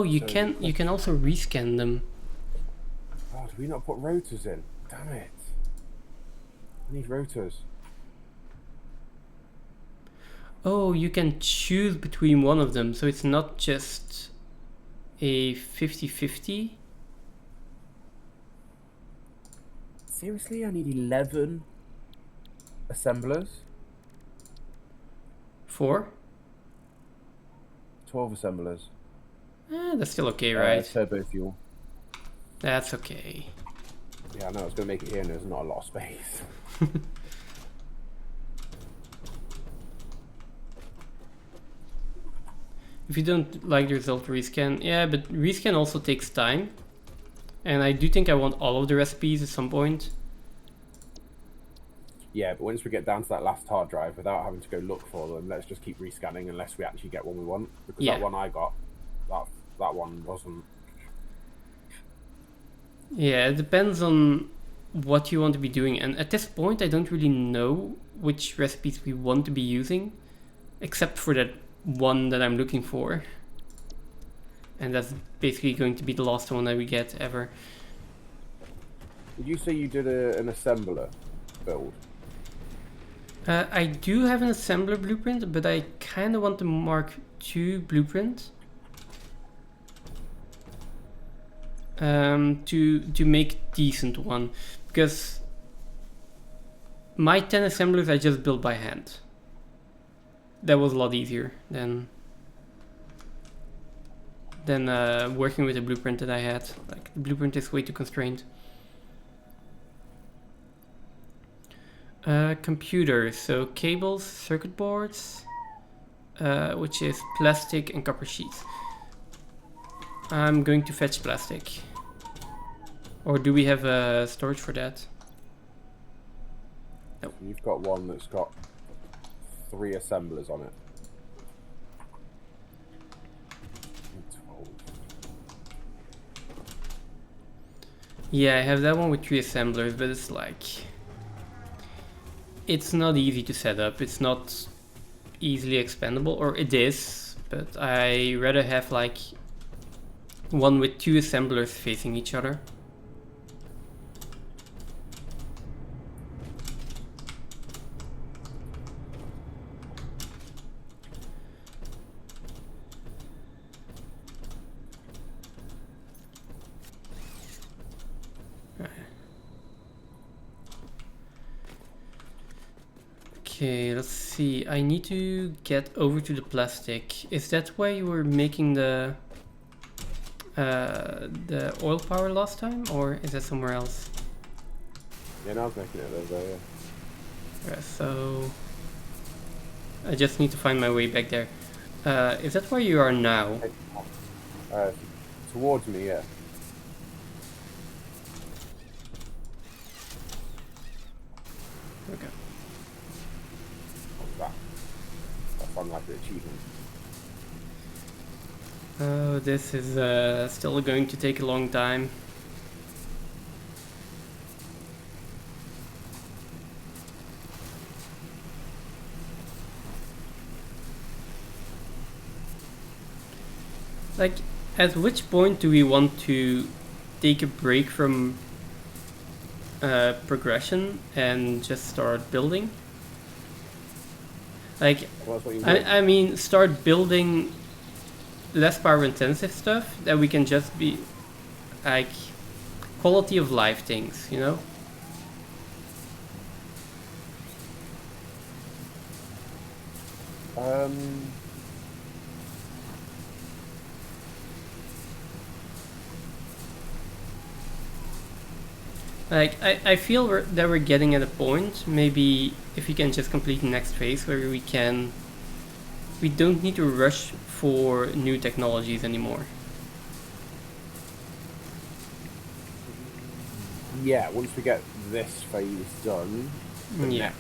you can also rescan them. Oh, did we not put rotors in? Damn it. I need rotors. Oh, you can choose between one of them, so it's not just a 50-50. Seriously, I need 11 assemblers? 4? 12 assemblers. That's still okay, right? Turbo fuel. That's okay. Yeah, I know, I was going to make it here and there's not a lot of space. If you don't like the result, rescan. Yeah, but rescan also takes time. And I do think I want all of the recipes at some point. Yeah, but once we get down to that last hard drive, without having to go look for them, let's just keep rescanning unless we actually get one we want. Because Yeah. that one I got, that one wasn't. Yeah, it depends on what you want to be doing. And at this point, I don't really know which recipes we want to be using. Except for that one that I'm looking for. And that's basically going to be the last one that we get ever. Did you say you did an assembler build? I do have an assembler blueprint, but I kind of want the Mark II blueprint. To make decent one. Because my 10 assemblers I just built by hand. That was a lot easier than working with the blueprint that I had. Like, the blueprint is way too constrained. Computers, so cables, circuit boards, which is plastic and copper sheets. I'm going to fetch plastic. Or do we have a storage for that? No. You've got one that's got 3 assemblers on it. 12. Yeah, I have that one with 3 assemblers, but it's like... It's not easy to set up. It's not easily expandable, or it is, but I rather have like one with 2 assemblers facing each other. Okay, let's see. I need to get over to the plastic. Is that why you were making the oil power last time, or is that somewhere else? Yeah, no, I was making it over there, yeah. Yeah, so I just need to find my way back there. Is that where you are now? Towards me, yeah. Okay. What's that? That's unlikely achievement. Oh, this is still going to take a long time. Like, at which point do we want to take a break from progression and just start building? Like, Well, that's what you want. I mean, start building less power intensive stuff that we can just be like quality of life things, you know? Like, I feel that we're getting at a point, maybe if we can just complete the next phase where we don't need to rush for new technologies anymore. Yeah, once we get this phase done, the Yeah. next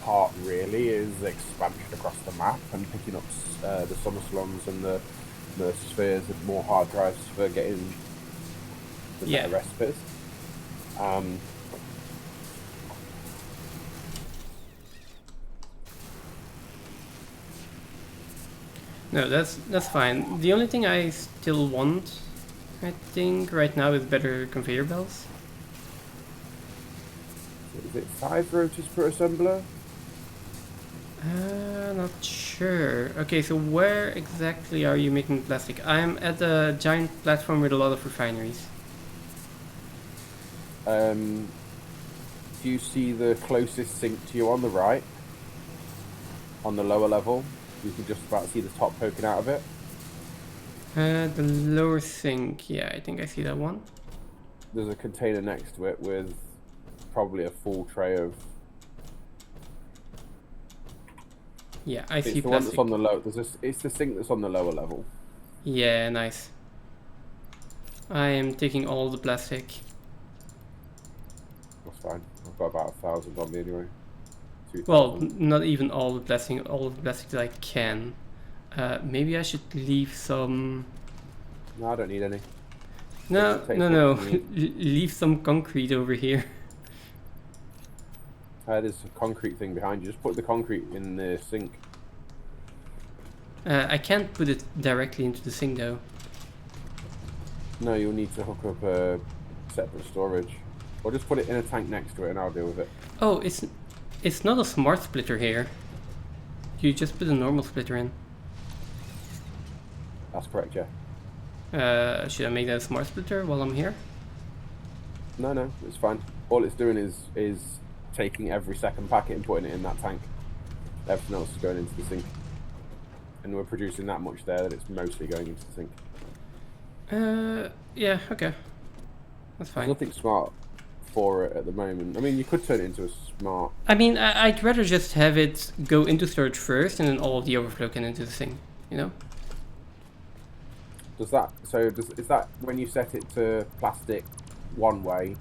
part really is expansion across the map and picking up the summer slums and the spheres and more hard drives for getting the Yeah. better recipes. No, that's fine. The only thing I still want, I think, right now is better conveyor belts. Is it 5 rotors per assembler? Not sure. Okay, so where exactly are you making plastic? I'm at the giant platform with a lot of refineries. Do you see the closest sink to you on the right? On the lower level? You can just about see the top poking out of it. The lower sink, yeah, I think I see that one. There's a container next to it with probably a full tray of... Yeah, I It's see the one plastic. that's on the low. It's the sink that's on the lower level. Yeah, nice. I am taking all the plastic. That's fine. I've got about 1,000 on me anyway. 2,000. Well, not even all the plastic that I can. Maybe I should leave some... No, I don't need any. No, Take no. what you Leave some concrete over here. There's a concrete thing behind you. Just put the concrete in the sink. I can't put it directly into the sink though. No, you'll need to hook up a separate storage. Or just put it in a tank next to it and I'll deal with it. Oh, it's not a smart splitter here. You just put a normal splitter in. That's correct, yeah. Should I make that a smart splitter while I'm here? No, it's fine. All it's doing is taking every second packet and putting it in that tank. Everything else is going into the sink. And we're producing that much there that it's mostly going into the sink. Yeah, okay. That's There's fine. nothing smart for it at the moment. I mean, you could turn it into a smart. I mean, I'd rather just have it go into storage first, and then all of the overflow can into the thing. You know? Is that when you set it to plastic one way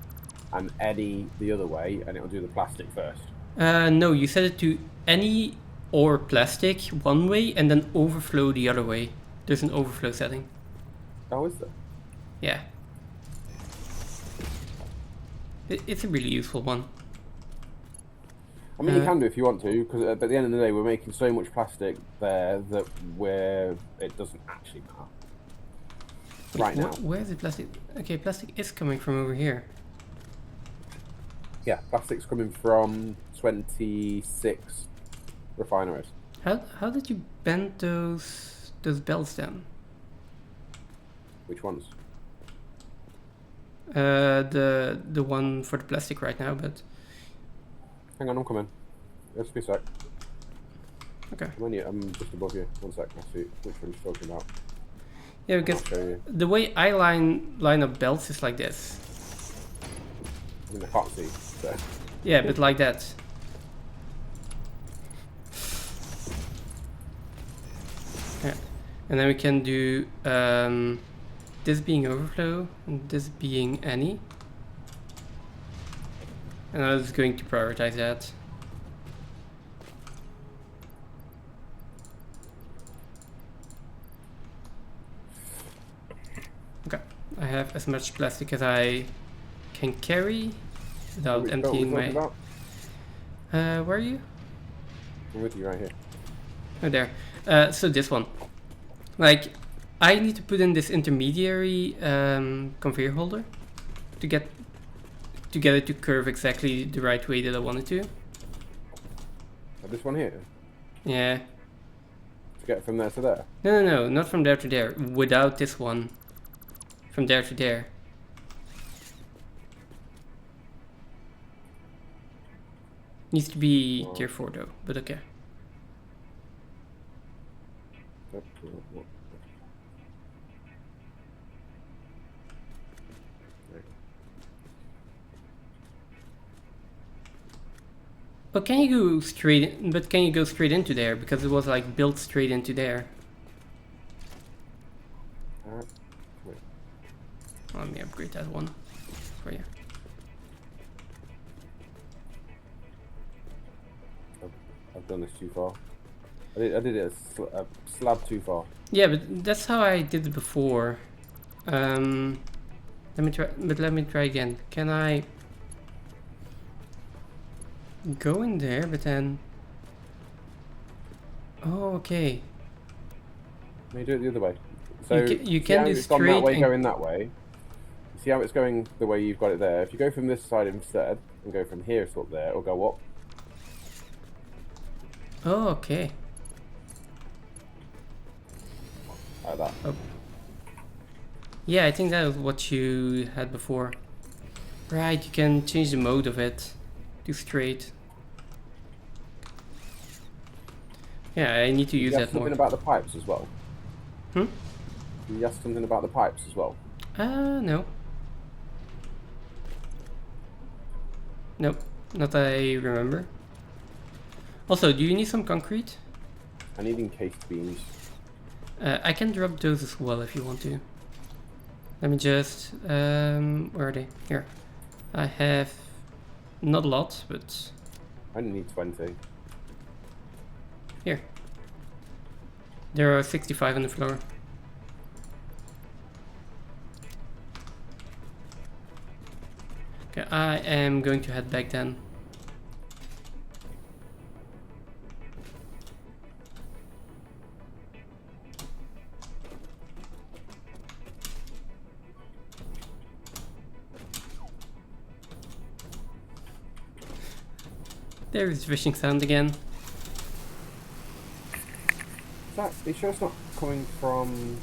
and any the other way, and it'll do the plastic first? No, you set it to any or plastic one way, and then overflow the other way. There's an overflow setting. Oh, is there? Yeah. It's a really useful one. I mean, you can do if you want to, because at the end of the day, we're making so much plastic there that it doesn't actually matter. Wait, Right now. Where's the plastic? Okay, plastic is coming from over here. Yeah, plastic's coming from 26 refineries. How did you bend those belts down? Which ones? The one for the plastic right now, but Hang on, I'm coming. Just be a sec. okay. I'm just above you. One sec. I'll see which one you're talking about. Yeah, because I'll show you. the way I line up belts is like this. I mean, I can't see. So. Yeah, but like that. Yeah, and then we can do this being overflow and this being any. And I was going to prioritize that. Okay, I have as much plastic as I can carry without Which belt emptying we're talking my. about? Where are you? I'm with you right here. Oh, there. So this one, like, I need to put in this intermediary conveyor holder to get it to curve exactly the right way that I want it to. This one here? Yeah. To get from there to there? No, not from there to there. Without this one. From there to there. Needs to be tier 4 though, but okay. Yep. But can you go straight? But can you go straight into there? Because it was like built straight into there. Alright. Wait. Let me upgrade that one for you. I've done this too far. I did it a slab too far. Yeah, but that's how I did it before. Let me try. But let me try again. Can I go in there? But then. Oh, okay. No, you do it the other way. So you see can how do it's gone that way, straight going that way. See how it's going the way you've got it there. If you go from this side instead and go from here to up there, or go up. Oh, okay. Like that. Oh. Yeah, I think that was what you had before. Right, you can change the mode of it to straight. Yeah, I need to use that more. Something about the pipes as well. Hmm? You asked something about the pipes as well. No. Nope, not that I remember. Also, do you need some concrete? I need encased beams. I can drop those as well if you want to. Let me just... where are they? Here. I have... not a lot, but... I only need 20. Here. There are 65 on the floor. Okay, I am going to head back then. There is fishing sound again. Are you sure it's not coming from...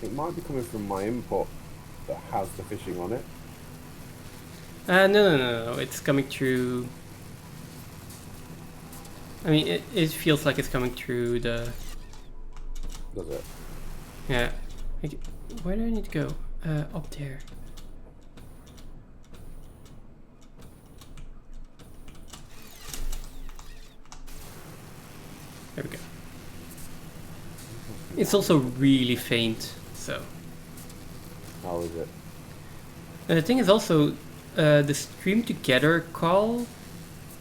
It might be coming from my input that has the fishing on it. No, it's coming through... I mean, it feels like it's coming through the... Does it? Yeah. Where do I need to go? Up there. It's also really faint, so. How is it? And the thing is also, the stream together call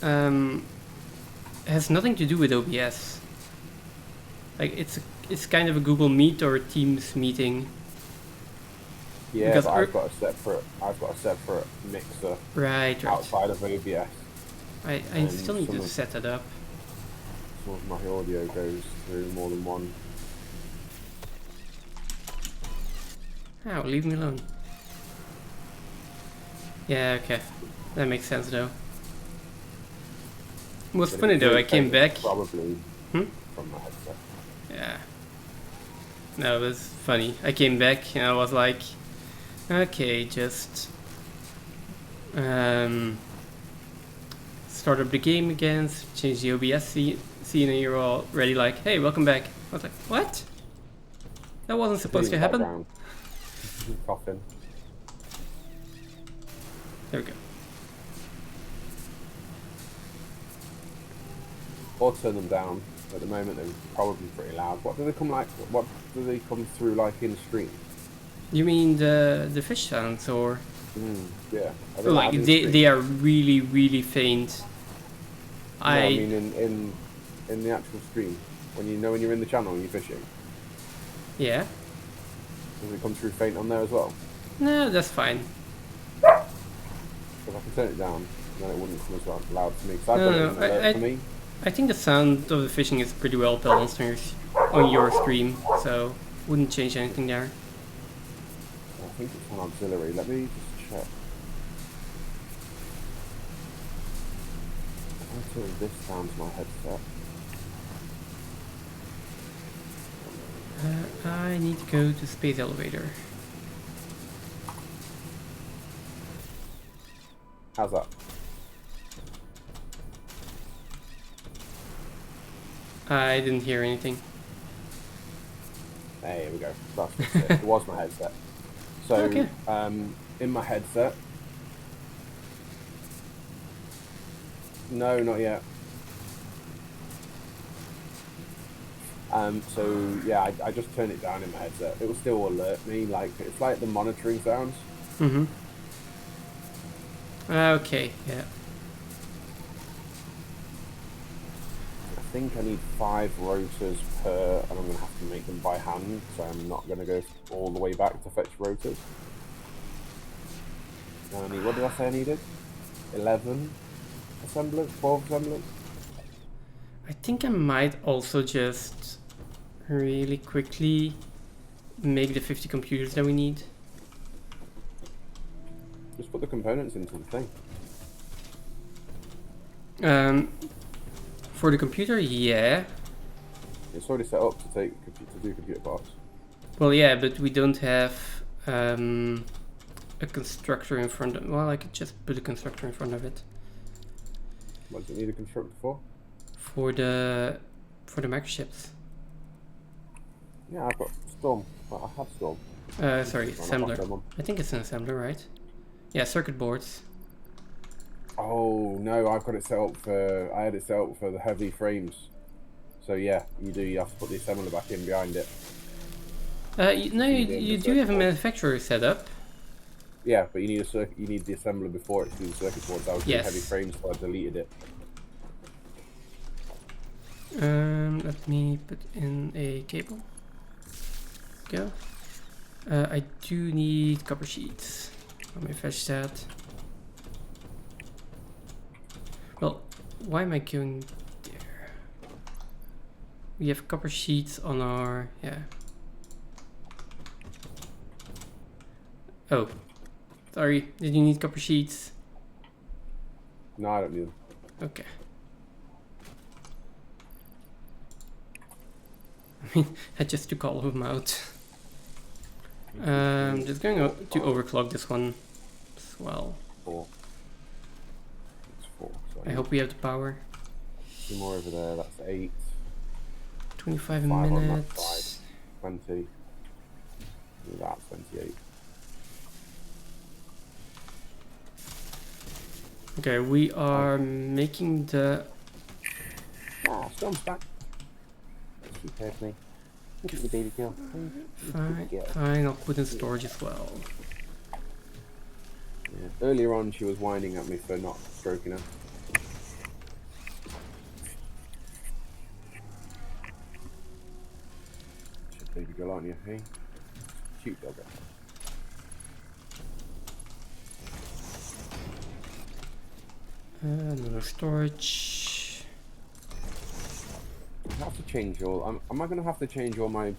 has nothing to do with OBS. Like it's kind of a Google Meet or a Teams meeting. Yeah, Because but I've got a separate mixer Right. outside of OBS. I and still need some to of- set that up. Some of my audio goes through more than one. Oh, leave me alone. Yeah, okay. That makes sense though. What's But funny if though, I it's came back. probably Hmm? from my headset. Yeah. No, it was funny. I came back and I was like, okay, just start up the game again, change the OBS scene, and you're all ready like, hey, welcome back. I was like, what? That wasn't supposed to In the happen? background. Coughing. There we go. Or turn them down. At the moment, they're probably pretty loud. What do they come like? What do they come through like in stream? You mean the fish sounds, or Yeah. Are like loud in stream? they are really faint. No, I mean in the actual stream. When you're in the channel and you're fishing, Yeah. does it come through faint on there as well? No, that's fine. Because I can turn it down, and then it wouldn't come as loud to me. Because I've got it in alert for me. I think the sound of the fishing is pretty well balanced on your stream, so wouldn't change anything there. I think it's on auxiliary. Let me just check. I'll turn this down to my headset. I need to go to space elevator. How's that? I didn't hear anything. There we go. That's it. It was my headset. So, Okay. In my headset. No, not yet. So yeah, I just turned it down in my headset. It will still alert me. Like it's like the monitoring sounds. Mm-hmm. Okay, yeah. I think I need 5 rotors per, and I'm going to have to make them by hand, so I'm not going to go all the way back to fetch rotors. And I need, what did I say I needed? 11 assemblers, 12 assemblers? I think I might also just really quickly make the 50 computers that we need. Just put the components into the thing. For the computer, yeah. It's already set up to do computer parts. Well, yeah, but we don't have a constructor in front of. Well, I could just put a constructor in front of it What does it need a constructor for? for the microchips. Yeah, I've got Storm. Well, I have Storm. Sorry, assembler. I think it's an assembler, right? Yeah, circuit boards. Oh no, I've got it set up for. I had it set up for the heavy frames. So yeah, you do. You have to put the assembler back in behind it. You do have a manufacturer set up. Yeah, but you need you need the assembler before it to do the circuit boards. I was doing Yes. heavy frames, so I deleted it. Let me put in a cable. Go. I do need copper sheets. Let me fetch that. Well, why am I going there? We have copper sheets on our, yeah. Oh, sorry, did you need copper sheets? No, I don't need them. Okay. I mean, I just took all of them out. Just going to overclock this one as well. 4. It's 4. So I hope we have the power. 2 more over there. That's 8. 25 5 on that minutes. side. 20. That's 28. Okay, we are making the. Ah, Storm's back. She heard me. Look at the baby girl. Fine, fine, I'll put in storage as well. Yeah. Earlier on, she was whining at me for not stroking her. Shit, baby girl, aren't you? Hey, cute dogger. Another storage. I have to change all. Am I going to have to change all my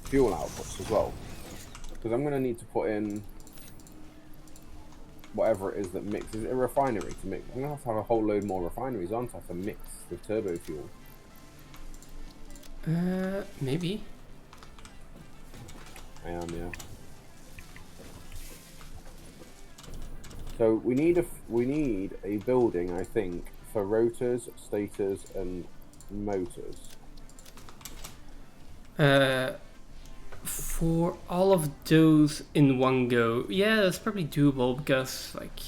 fuel outputs as well? Because I'm going to need to put in whatever it is that mixes. Is it a refinery to mix? I'm going to have a whole load more refineries, aren't I, to mix with turbo fuel? Maybe. I am, yeah. So we need a building, I think, for rotors, stators, and motors. For all of those in one go, yeah, that's probably doable because like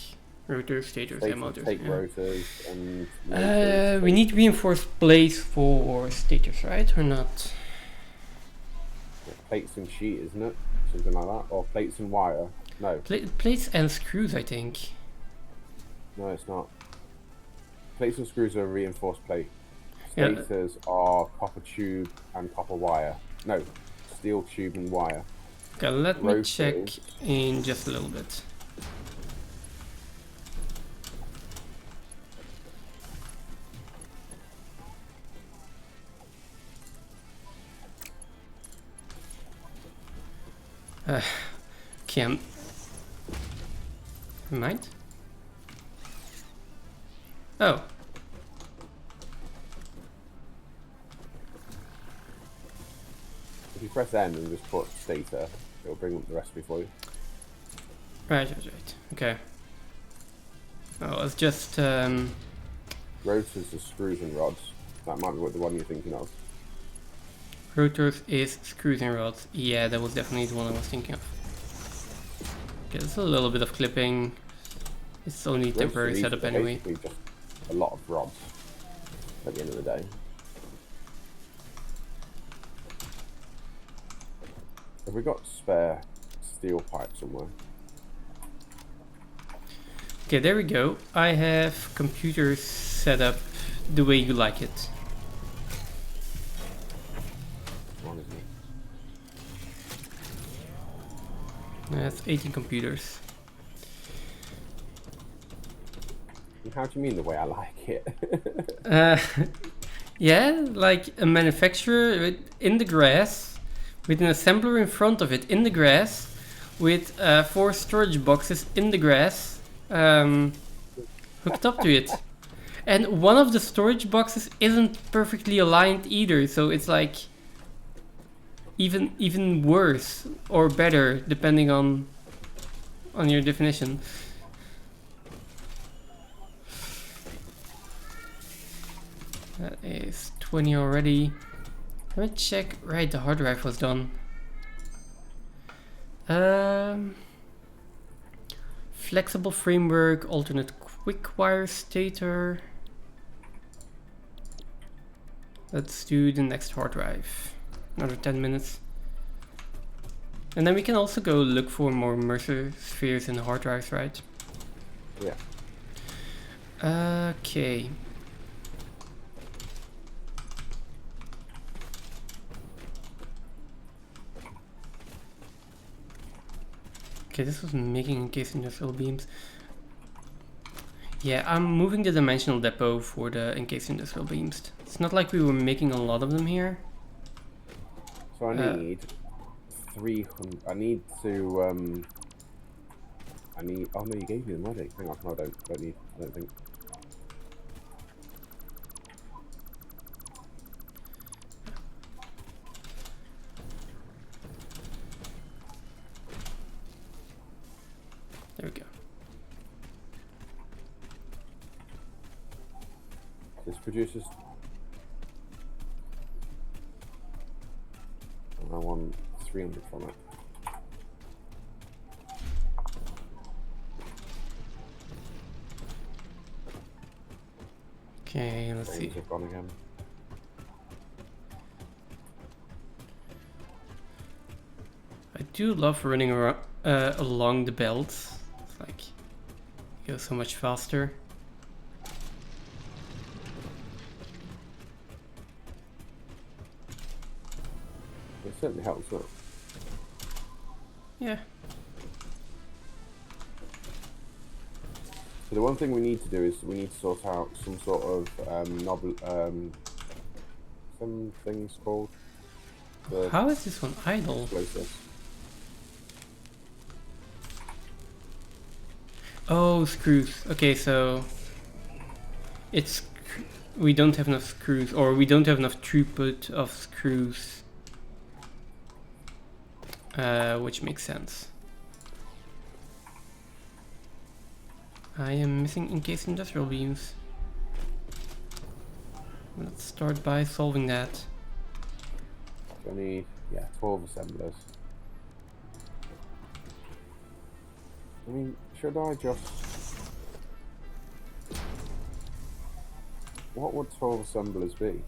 rotors, stators, and motors. Take Yeah. rotors and motors. We need reinforced plates for stators, right, or not? Plates and sheet, isn't it? Something like that, or plates and wire. No, Plates and screws, I think. no, it's not. Plates and screws are a reinforced plate. Yeah. Stators are copper tube and copper wire. No, steel tube and wire. Okay, let me Rotors. check in just a little bit. Okay, mind? Oh. If you press N and just put stator, it'll bring up the recipe for you. Right. Okay. Oh, it's just Rotors are screws and rods. That might be what the one you're thinking of. rotors is screws and rods. Yeah, that was definitely the one I was thinking of. Okay, there's a little bit of clipping. It's only temporary Rotors are setup anyway. basically just a lot of rods at the end of the day. Have we got spare steel pipe somewhere? Okay, there we go. I have computers set up the way you like it. One, isn't it? That's 18 computers. How do you mean the way I like it? Yeah, like a manufacturer in the grass, with an assembler in front of it in the grass, with 4 storage boxes in the grass, hooked up to it. And one of the storage boxes isn't perfectly aligned either, so it's like even worse or better depending on your definition. That is 20 already. Let me check. Right, the hard drive was done. Flexible framework, alternate quick wire stator. Let's do the next hard drive. Another 10 minutes. And then we can also go look for more Mercer spheres in the hard drives, right? Yeah. Okay. Okay, this was making encased industrial beams. Yeah, I'm moving the dimensional depot for the encased industrial beams. It's not like we were making a lot of them here. So I need 300. I need to. I need. Oh no, you gave me them already. Hang on, no, I don't need. I don't think. There we go. This produces. I want 300 from it. Okay, let's see. Frames have gone again. do love running along the belts. It's like, it goes so much faster. It certainly helps. Look. Yeah. So the one thing we need to do is we need to sort out some sort of some things called the How is this one idle? explosives. Oh, screws. Okay, so it's we don't have enough screws, or we don't have enough throughput of screws, which makes sense. I am missing encased industrial beams. Let's start by solving that. So I need 12 assemblers. I mean, should I just? What would 12 assemblers be?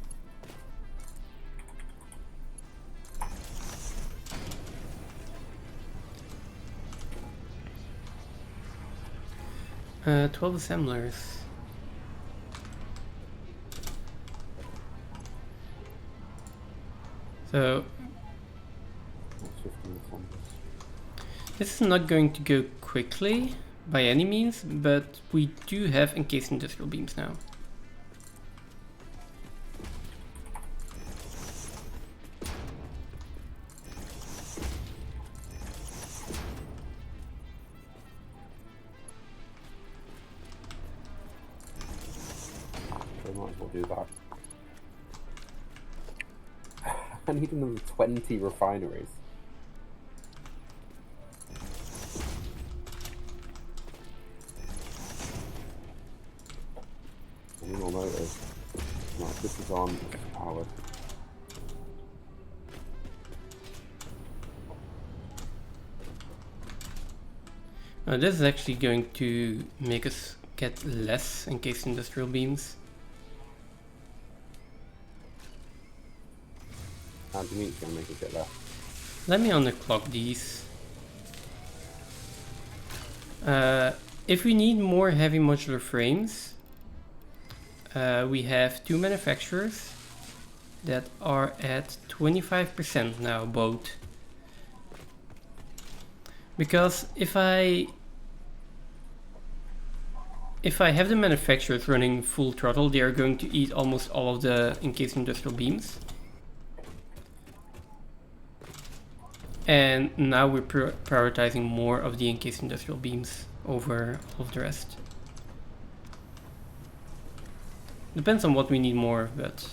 Uh, 12 assemblers. So What's 15 assemblers? this is not going to go quickly by any means, but we do have encased industrial beams now. So I might as well do that. I need another 20 refineries. I need more motors. Right, this is on, this is powered. This is actually going to make us get less encased industrial beams. How do you mean it's going to make it get less? Let me underclock these. If we need more heavy modular frames, we have two manufacturers that are at 25% now, both. Because if I have the manufacturers running full throttle, they are going to eat almost all of the encased industrial beams. And now we're prioritizing more of the encased industrial beams over all of the rest. Depends on what we need more, but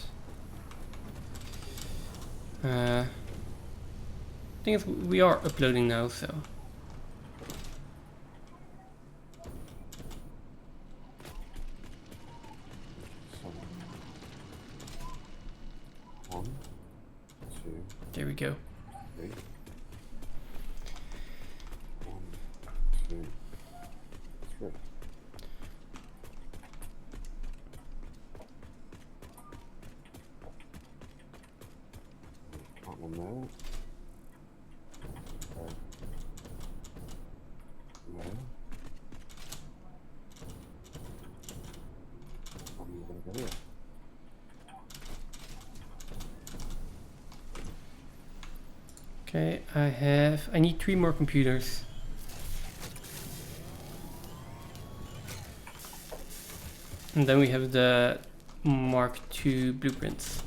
thing is, we are uploading now, so. So, 1, 2, There we go. 3. 1, 2, 3. That one there. Okay. There. I'm gonna go here. Okay, I need 3 more computers. And then we have the Mark II blueprints.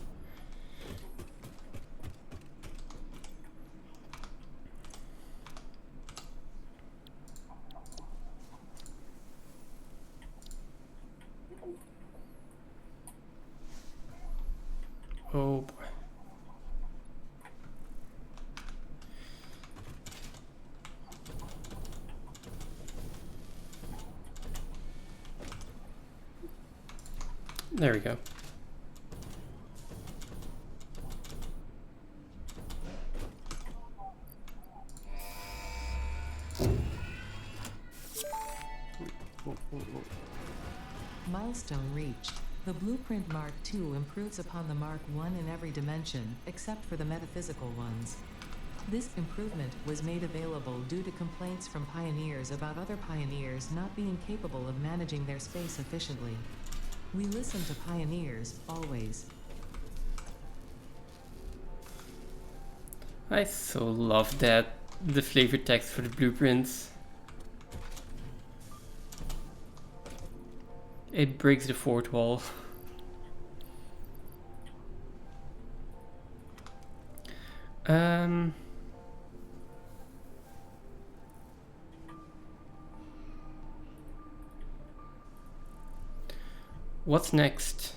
Oh boy. There we go. Milestone reached. The Blueprint Mark II improves upon the Mark I in every dimension, except for the metaphysical ones. This improvement was made available due to complaints from pioneers about other pioneers not being capable of managing their space efficiently. We listen to pioneers, always. I so love that, the flavor text for the blueprints. It breaks the fourth wall. What's next?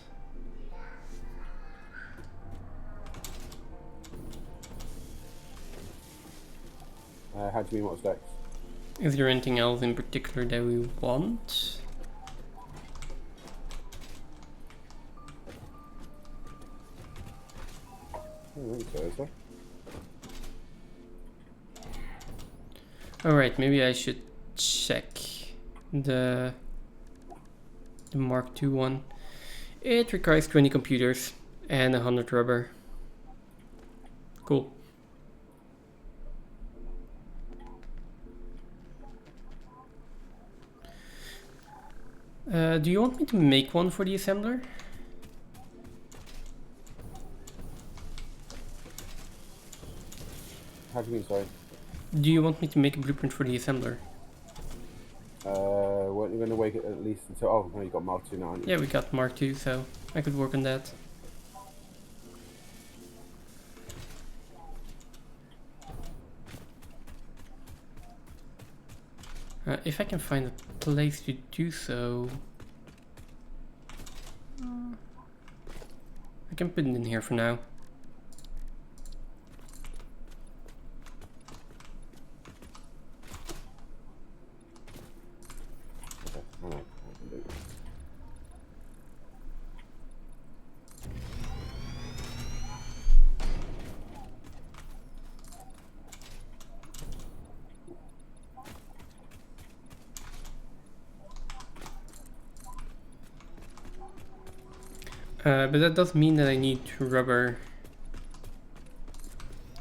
How do you mean what's next? Is there anything else in particular that we want? I don't think so, is there? Alright, maybe I should check the Mark II one. It requires 20 computers and 100 rubber. Cool. Do you want me to make one for the assembler? How do you mean, sorry? Do you want me to make a blueprint for the assembler? Weren't you going to wait at least until... Oh, no, you got Mark II now, haven't you? Yeah, we got Mark II, so I could work on that. If I can find a place to do so... I can put it in here for now. Okay, hang on. I can do it. But that does mean that I need rubber.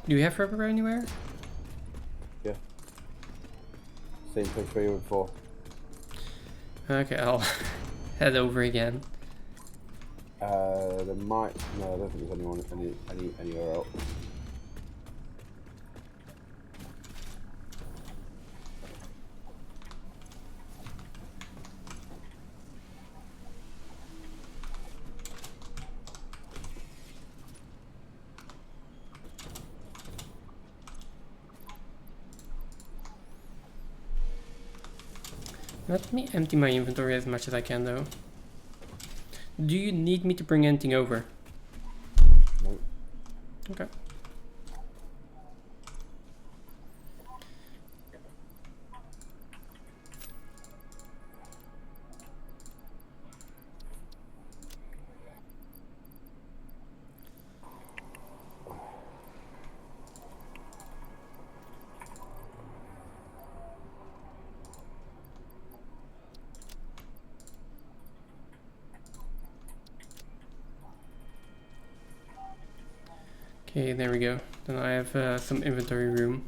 Do you have rubber anywhere? Yeah. Same place where you were before. Okay, I'll head over again. There might... No, I don't think there's anyone anywhere else. Let me empty my inventory as much as I can though. Do you need me to bring anything over? No. Okay. Okay, there we go. Then I have some inventory room.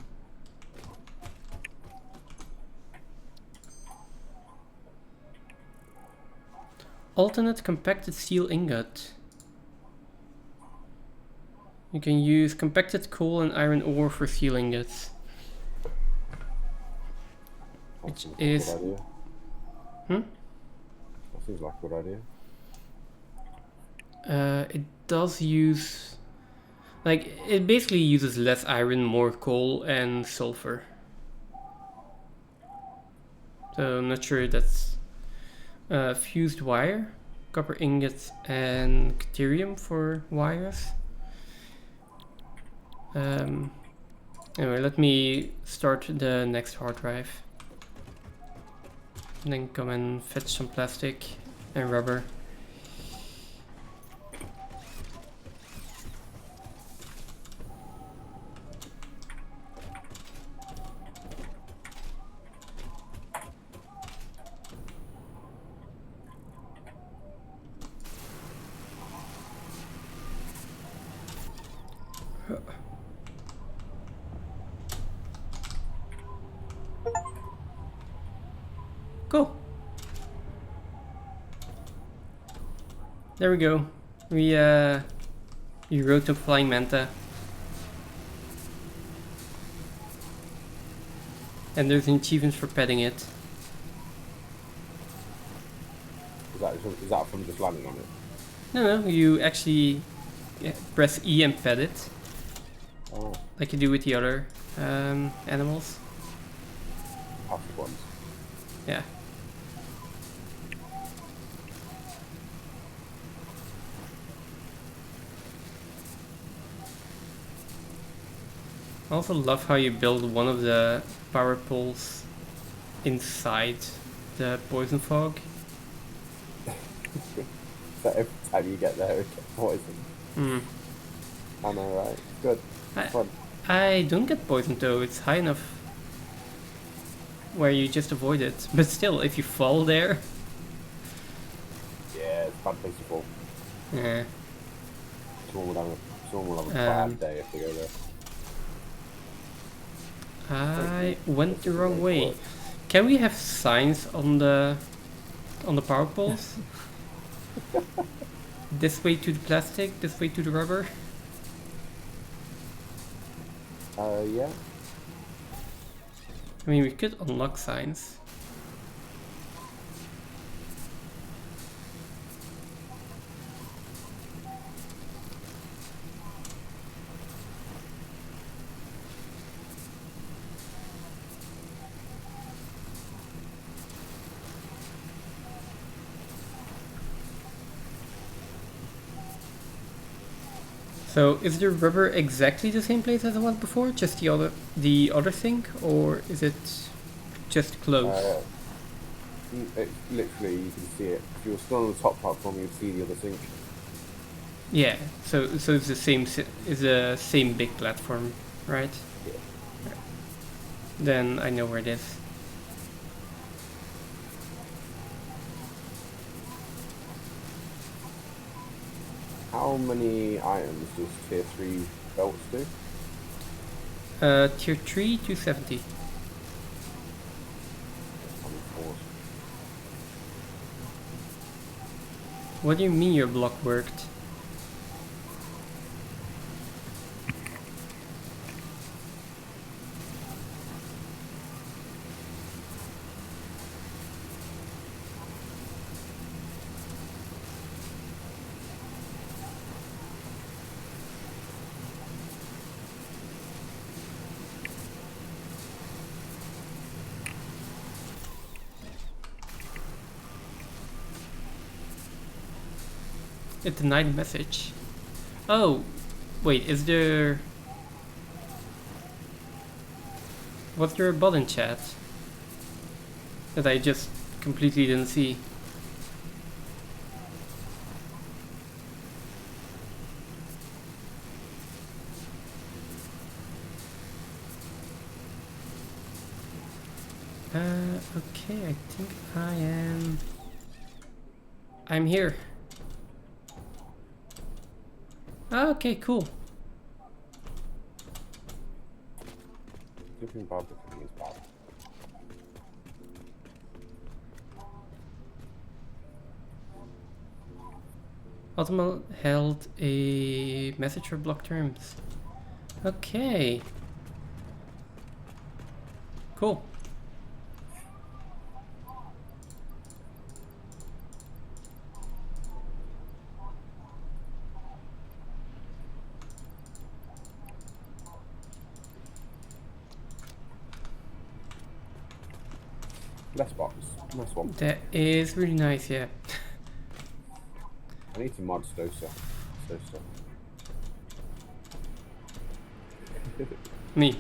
Alternate compacted steel ingot. You can use compacted coal and iron ore for steel ingots. Which That seems like is... a good idea. Hmm? That seems like a good idea. It does use... Like, it basically uses less iron, more coal, and sulfur. So I'm not sure that's fused wire, copper ingots, and deuterium for wires. Anyway, let me start the next hard drive. And then come and fetch some plastic and rubber. There we go. We wrote to Flying Manta. And there's an achievement for petting it. Is that from just landing on it? No, you actually press E and pet it. Oh, Like you do with the other animals. passive ones. Yeah. I also love how you build one of the power poles inside the poison fog. So every time you get there, it gets poisoned. Hmm. I know, right? Good. Fun. I don't get poisoned though, it's high enough where you just avoid it. But still, if you fall there... Yeah, it's a bad place to fall. Yeah. Someone will have a bad day if they go there. I went the wrong way. Can we have signs on the power poles? This way to the plastic, this way to the rubber. Yeah. I mean, we could unlock signs. So is the rubber exactly the same place as it was before? Just the other thing, or is it just close? It, literally, you can see it. If you were still on the top platform, you'd see the other sink. Yeah. So it's the same. It's the same big platform, right? Yeah. Then I know where it is. How many items does tier 3 belts do? Tier 3, 270. What do you mean your block worked? It denied the message. Oh, wait, is there... Was there a bot in chat? That I just completely didn't see. Okay, I think I am... I'm here. Okay, cool. Flipping Bob is bad. Ultima held a message for block terms. Okay. Cool. Less box. Nice one. That is really nice, yeah. I need to mod Stosa. Me.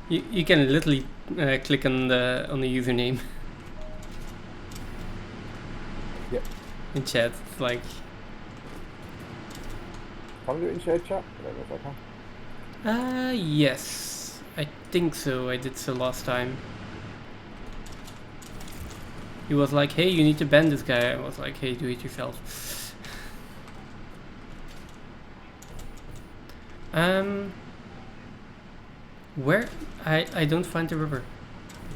You can literally click on the username. Yep. In chat. It's like... Can I do it in shared chat? I don't know if I can. Yes. I think so. I did so last time. He was like, hey, you need to ban this guy. I was like, hey, do it yourself. Where? I don't find the rubber.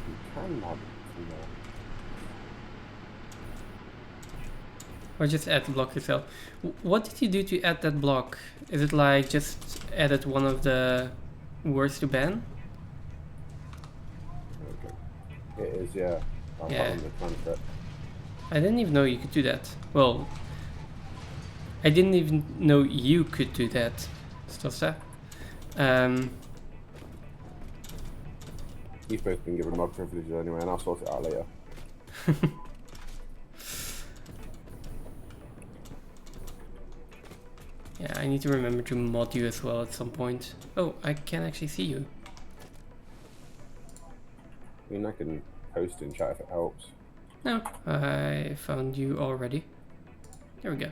You can mod it from Or just add the block yourself. What did you do to add that block? Is it like just added one of the words to ban? It is, yeah. I Yeah. can't remember the transcript. I didn't even know you could do that. Well, I didn't even know you could do that. Stuff that. You've both been given mod privileges anyway, and I'll sort it out later. Yeah, I need to remember to mod you as well at some point. Oh, I can actually see you. I mean, I can post in chat if it helps. No, I found you already. There we go.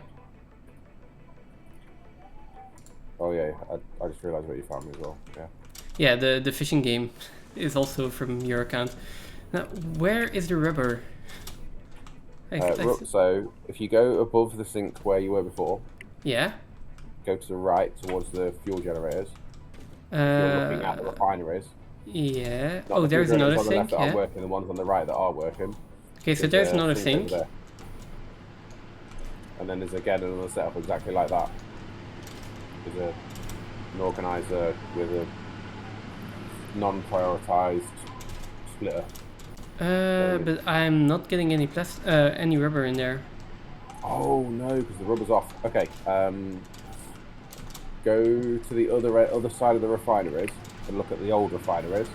Oh yeah, I just realised what you found me as well. Yeah. Yeah, the fishing game is also from your account. Now, where is the rubber? So if you go above the sink where you were before, Yeah. go to the right towards the fuel generators. If you're looking at the refineries. Yeah. Not Oh, the fuel there's another generators on the left sink. that Yeah. aren't working, the ones on the right that are working. Okay, so there's another over sink. there. And then there's again another setup exactly like that. There's an organizer with a non-prioritized splitter. But I'm not getting any rubber in there. Oh no, because the rubber's off. Okay, go to the other side of the refineries and look at the old refineries.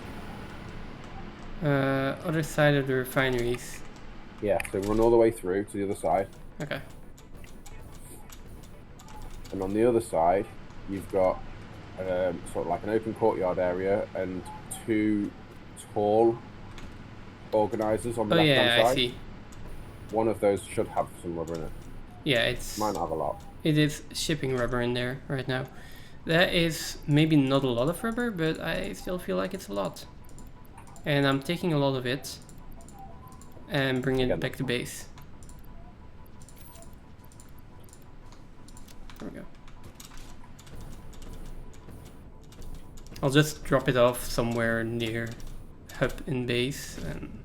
Other side of the refineries. Yeah, so run all the way through to the other side. Okay. And on the other side, you've got sort of like an open courtyard area and two tall organizers on the left-hand side. I see. One of those should have some rubber in it. Yeah, it's... Might not have a lot. It is shipping rubber in there right now. That is maybe not a lot of rubber, but I still feel like it's a lot. And I'm taking a lot of it and bringing it back to base. There we go. I'll just drop it off somewhere near hub in base, and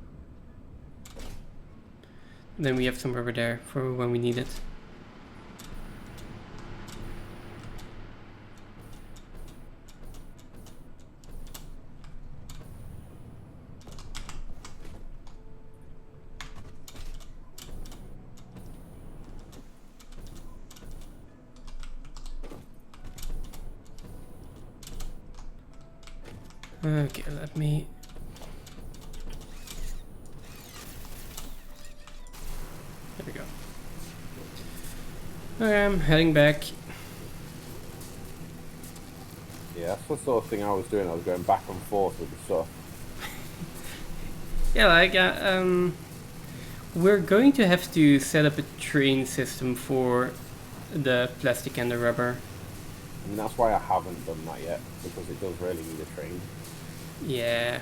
then we have some rubber there for when we need it. Okay, let me... There we go. Okay, I'm heading back. Yeah, that's the sort of thing I was doing. I was going back and forth with the stuff. Yeah, like, we're going to have to set up a train system for the plastic and the rubber. I mean, that's why I haven't done that yet, because it does really need a train. Yeah.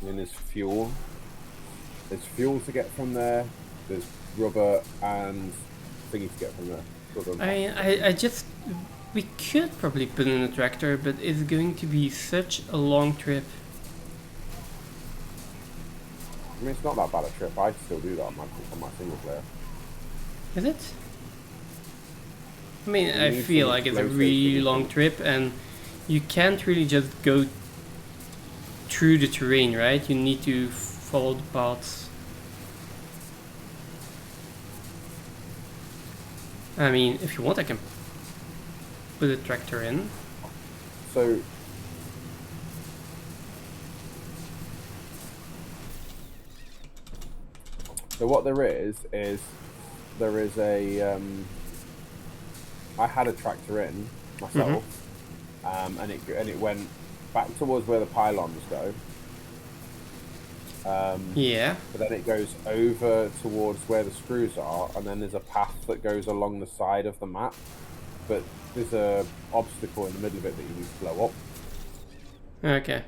I mean, there's fuel. There's fuel to get from there. There's rubber and thingy to get from there. I just... We could probably put in a tractor, but it's going to be such a long trip. I mean, it's not that bad a trip. I still do that on my single player. Is it? I mean, You I need feel some like it's a low really safety. long trip, and you can't really just go through the terrain, right? You need to follow the paths. I mean, if you want, I can put a tractor in. So what there is there is a I had a tractor in myself, and it went back towards where the pylons go. Yeah. But then it goes over towards where the screws are, and then there's a path that goes along the side of the map. But there's a obstacle in the middle of it that you need to blow up. Okay.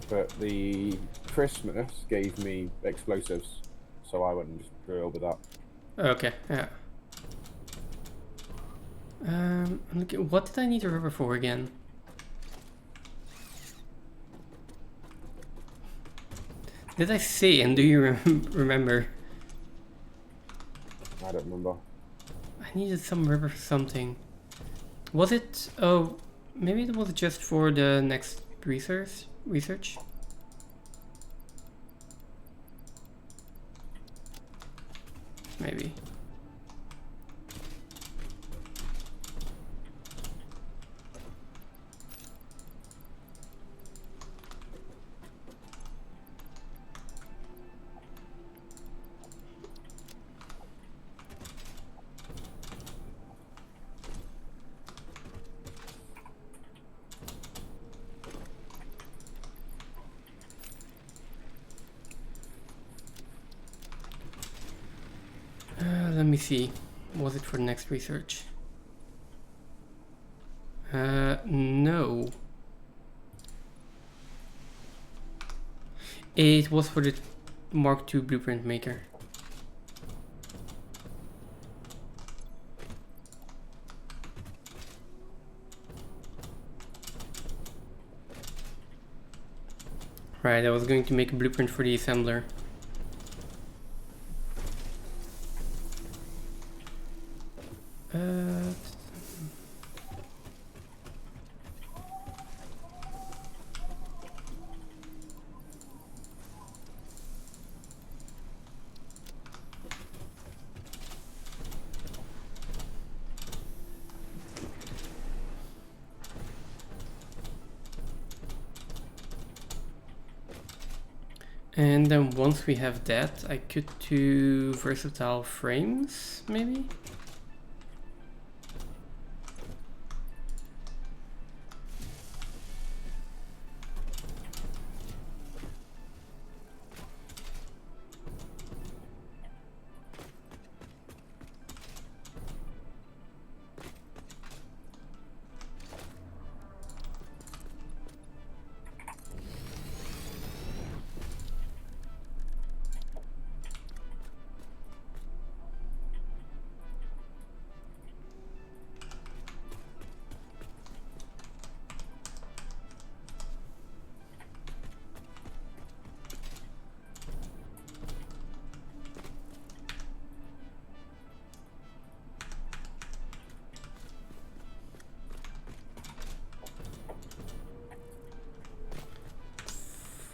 But the Christmas gave me explosives, so I went and just blew over that. Okay. Yeah. What did I need a rubber for again? Did I say, and do you remember? I don't remember. I needed some rubber for something. Was it? Oh, maybe it was just for the next research. Maybe. Let me see. Was it for the next research? No. It was for the Mark II blueprint maker. Right, I was going to make a blueprint for the assembler. And then once we have that, I could do versatile frames, maybe?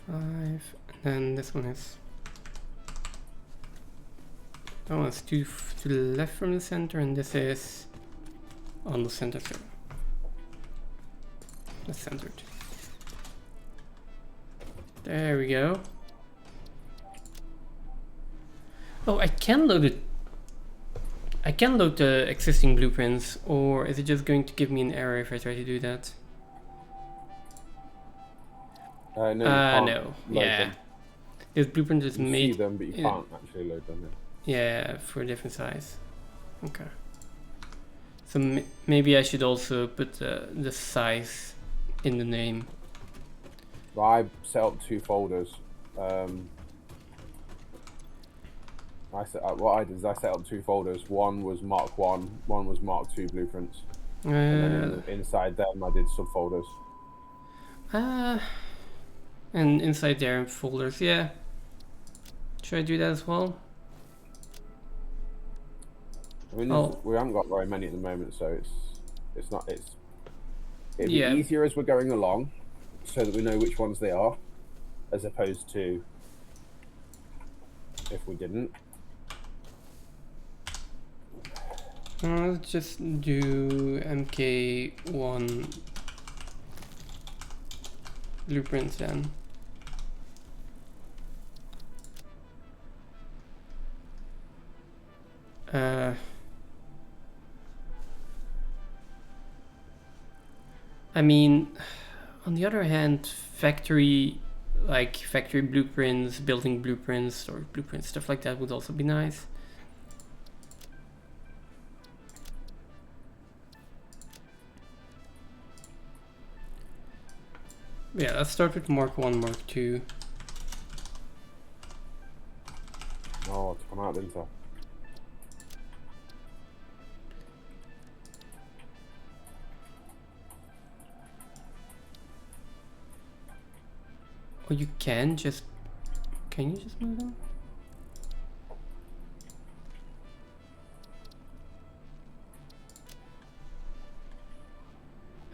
Five, and then this one is... That one's to the left from the center, and this is on the center, so that's centered. There we go. Oh, I can load it. I can load the existing blueprints, or is it just going to give me an error if I try to do that? No, you can't no. load Yeah. them. This blueprint is You made. see them, but you can't actually load them. Yeah, for a different size. Okay. So maybe I should also put the size in the name. Well, I set up 2 folders. What I did is I set up 2 folders. One was Mark 1, one was Mark 2 blueprints. And then inside them I did subfolders. And inside there folders, yeah. Should I do that as well? I mean, we haven't got very many at the moment, so it'd be Yeah. easier as we're going along, so that we know which ones they are, as opposed to if we didn't. Let's just do MK1 blueprints then. I mean, on the other hand, factory blueprints, building blueprints, or blueprints, stuff like that would also be nice. Yeah, let's start with Mark 1, Mark 2. Oh, it's come out, didn't I? Or you can just Can you just move them?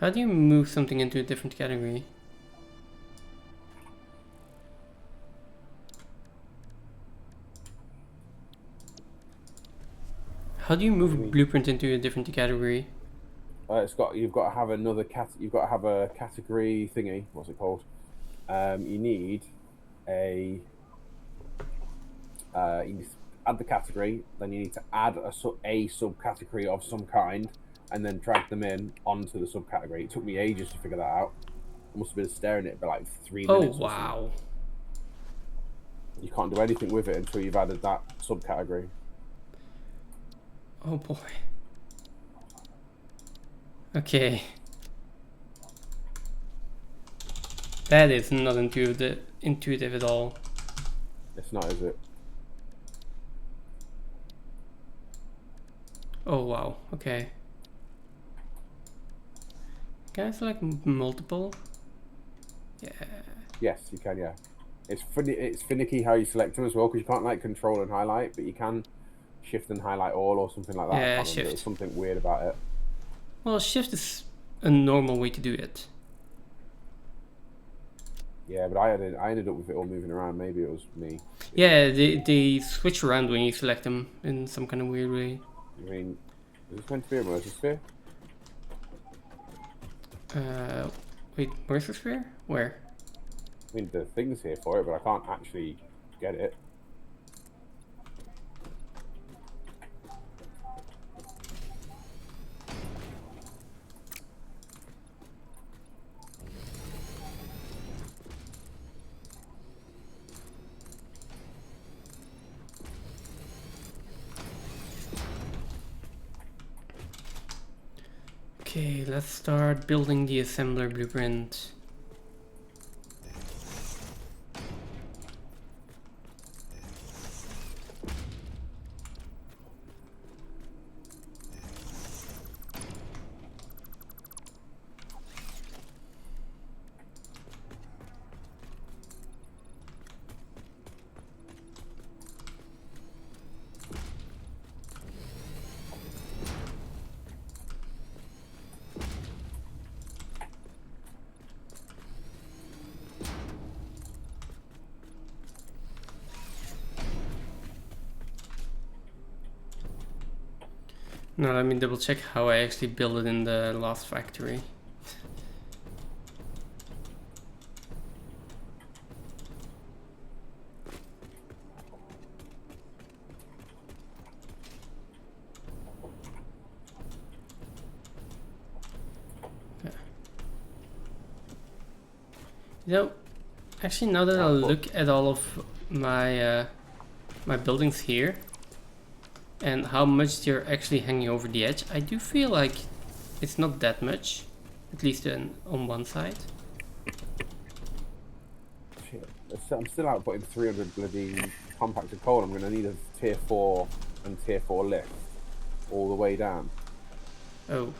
How do you move something into a different category? How do you move a blueprint into a different category? You've got to have another you've got to have a category thingy. What's it called? You need a you need to add the category, then you need to add a subcategory of some kind, and then drag them in onto the subcategory. It took me ages to figure that out. I must have been staring at it for like 3 minutes. Oh wow! You can't do anything with it until you've added that subcategory. Oh boy. Okay. That is not intuitive at all. It's not, is it? Oh wow, okay. Can I select multiple? Yeah. Yes, you can, yeah. It's finicky how you select them as well, because you can't like control and highlight, but you can shift and highlight all or something like that. Yeah, I can't remember. shift. There's something weird about it. Well, shift is a normal way to do it. Yeah, but I ended up with it all moving around. Maybe it was me. Yeah, they switch around when you select them in some kind of weird way. I mean, is this meant to be a Mercer Wait, Mercer Sphere? Where? I mean, the thing's here for it, but I can't actually get it. Okay, let's start building the assembler blueprint. Now let me double check how I actually built it in the last factory. Yeah. You know, actually now that I look at all of my my buildings here, and how much they're actually hanging over the edge, I do feel like it's not that much, at least on one side. Shit. I'm still outputting 300 bloody compacted coal. I'm going to need a tier 4 and tier 4 lift all the way down. Oh.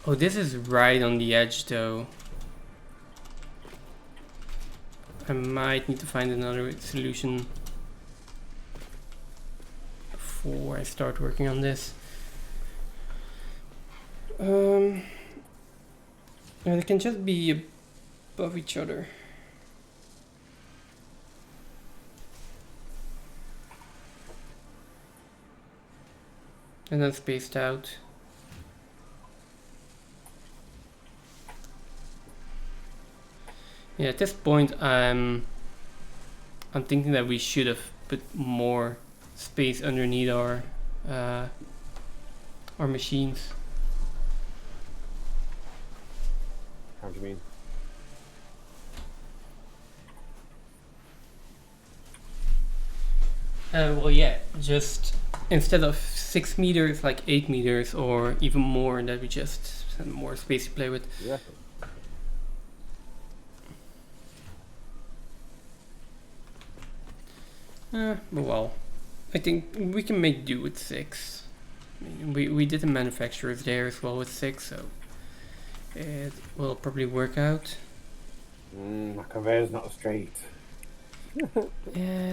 Oh, this is right on the edge though. I might need to find another solution before I start working on this. Yeah, they can just be above each other. And then spaced out. Yeah, at this point I'm thinking that we should have put more space underneath our machines. How do you mean? Well, yeah, just instead of 6 meters, like 8 meters or even more, that we just have more space to play with. Yeah. Well, I think we can make do with 6. I mean, we did the manufacturers there as well with 6, so It will probably work out. My conveyor's not straight. Yeah,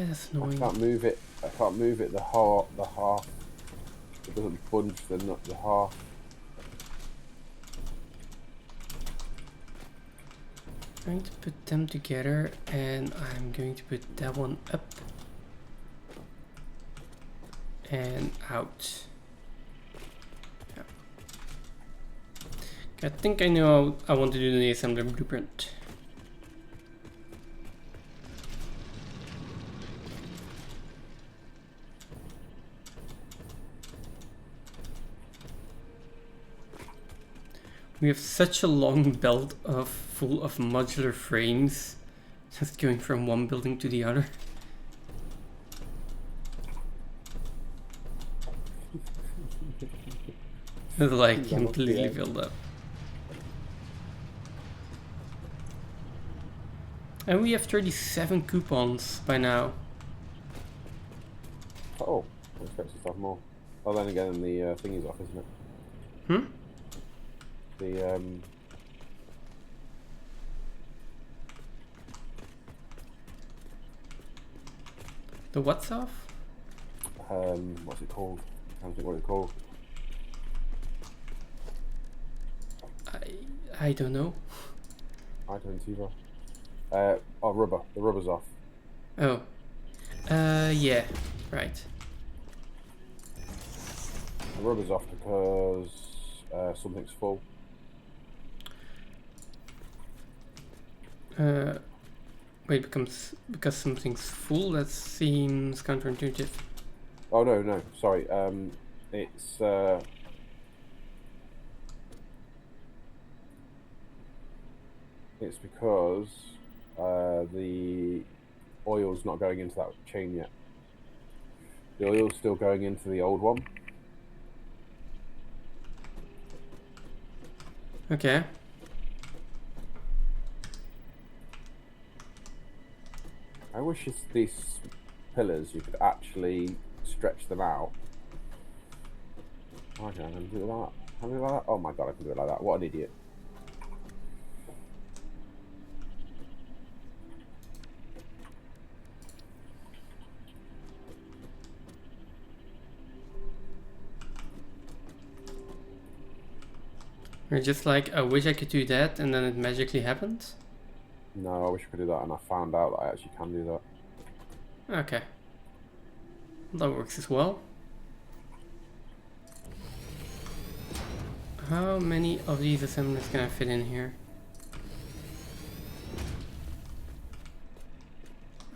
that's I annoying. can't move it. I can't move it the half. It doesn't bunch the half. I'm going to put them together, and I'm going to put that one up and out. Yeah. I think I know how I want to do the assembly blueprint. We have such a long belt full of modular frames, just going from one building to the other. It's like completely filled up. And we have 37 coupons by now. Oh, I expected to have more. Oh, then again, the thingy's off, isn't it? Hmm? The The what's off? what's it called? I don't think what it's called. I don't know. I don't either. Oh, rubber. The rubber's off. Oh. Yeah. Right. The rubber's off because something's full. Wait, because something's full? That seems counterintuitive. Oh no, sorry. It's because the oil's not going into that chain yet. The oil's still going into the old one. Okay. I wish these pillars you could actually stretch them out. Okay, I'm gonna do it like that. Can I do it like that? Oh my god, I can do it like that. What an idiot. You're just like, I wish I could do that, and then it magically happens? No, I wish I could do that, and I found out that I actually can do that. Okay. That works as well. How many of these assemblies can I fit in here?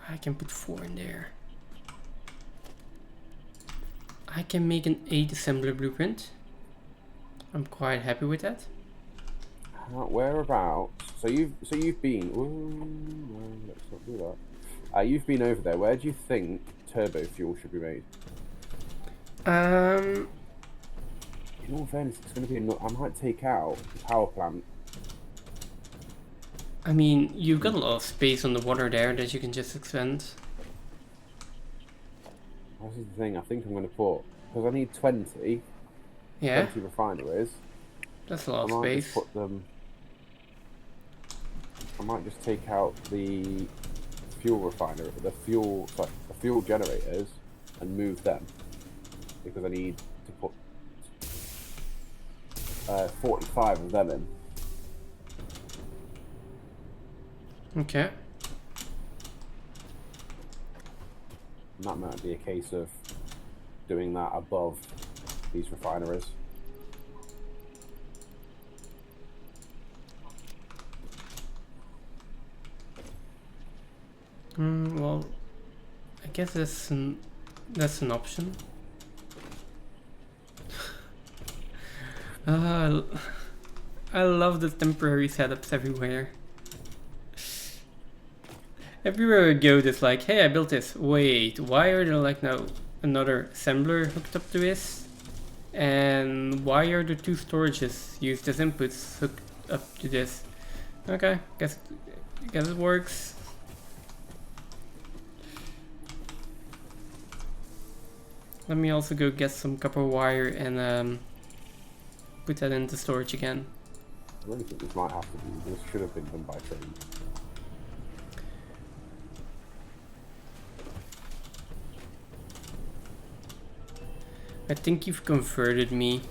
I can put 4 in there. I can make an 8 assembly blueprint. I'm quite happy with that. Whereabouts? So you've been. Ooh, no, let's not do that. You've been over there. Where do you think turbo fuel should be made? In all fairness, it's going to be. I might take out the power plant. I mean, you've got a lot of space on the water there that you can just expand. This is the thing. I think I'm going to put because I need 20. Yeah, 20 refineries. that's a lot I of might space. just put them. I might just take out the fuel refinery, the fuel generators, and move them because I need to put 45 of them in. Okay. And that might be a case of doing that above these refineries. Well, I guess that's an option. I love the temporary setups everywhere. Everywhere I go, there's like, hey, I built this. Wait, why are there like now another assembler hooked up to this? And why are the 2 storages used as inputs hooked up to this? Okay, guess it works. Let me also go get some copper wire and put that into storage again. really think this might have to be. This should have been done by trade. I think you've converted me.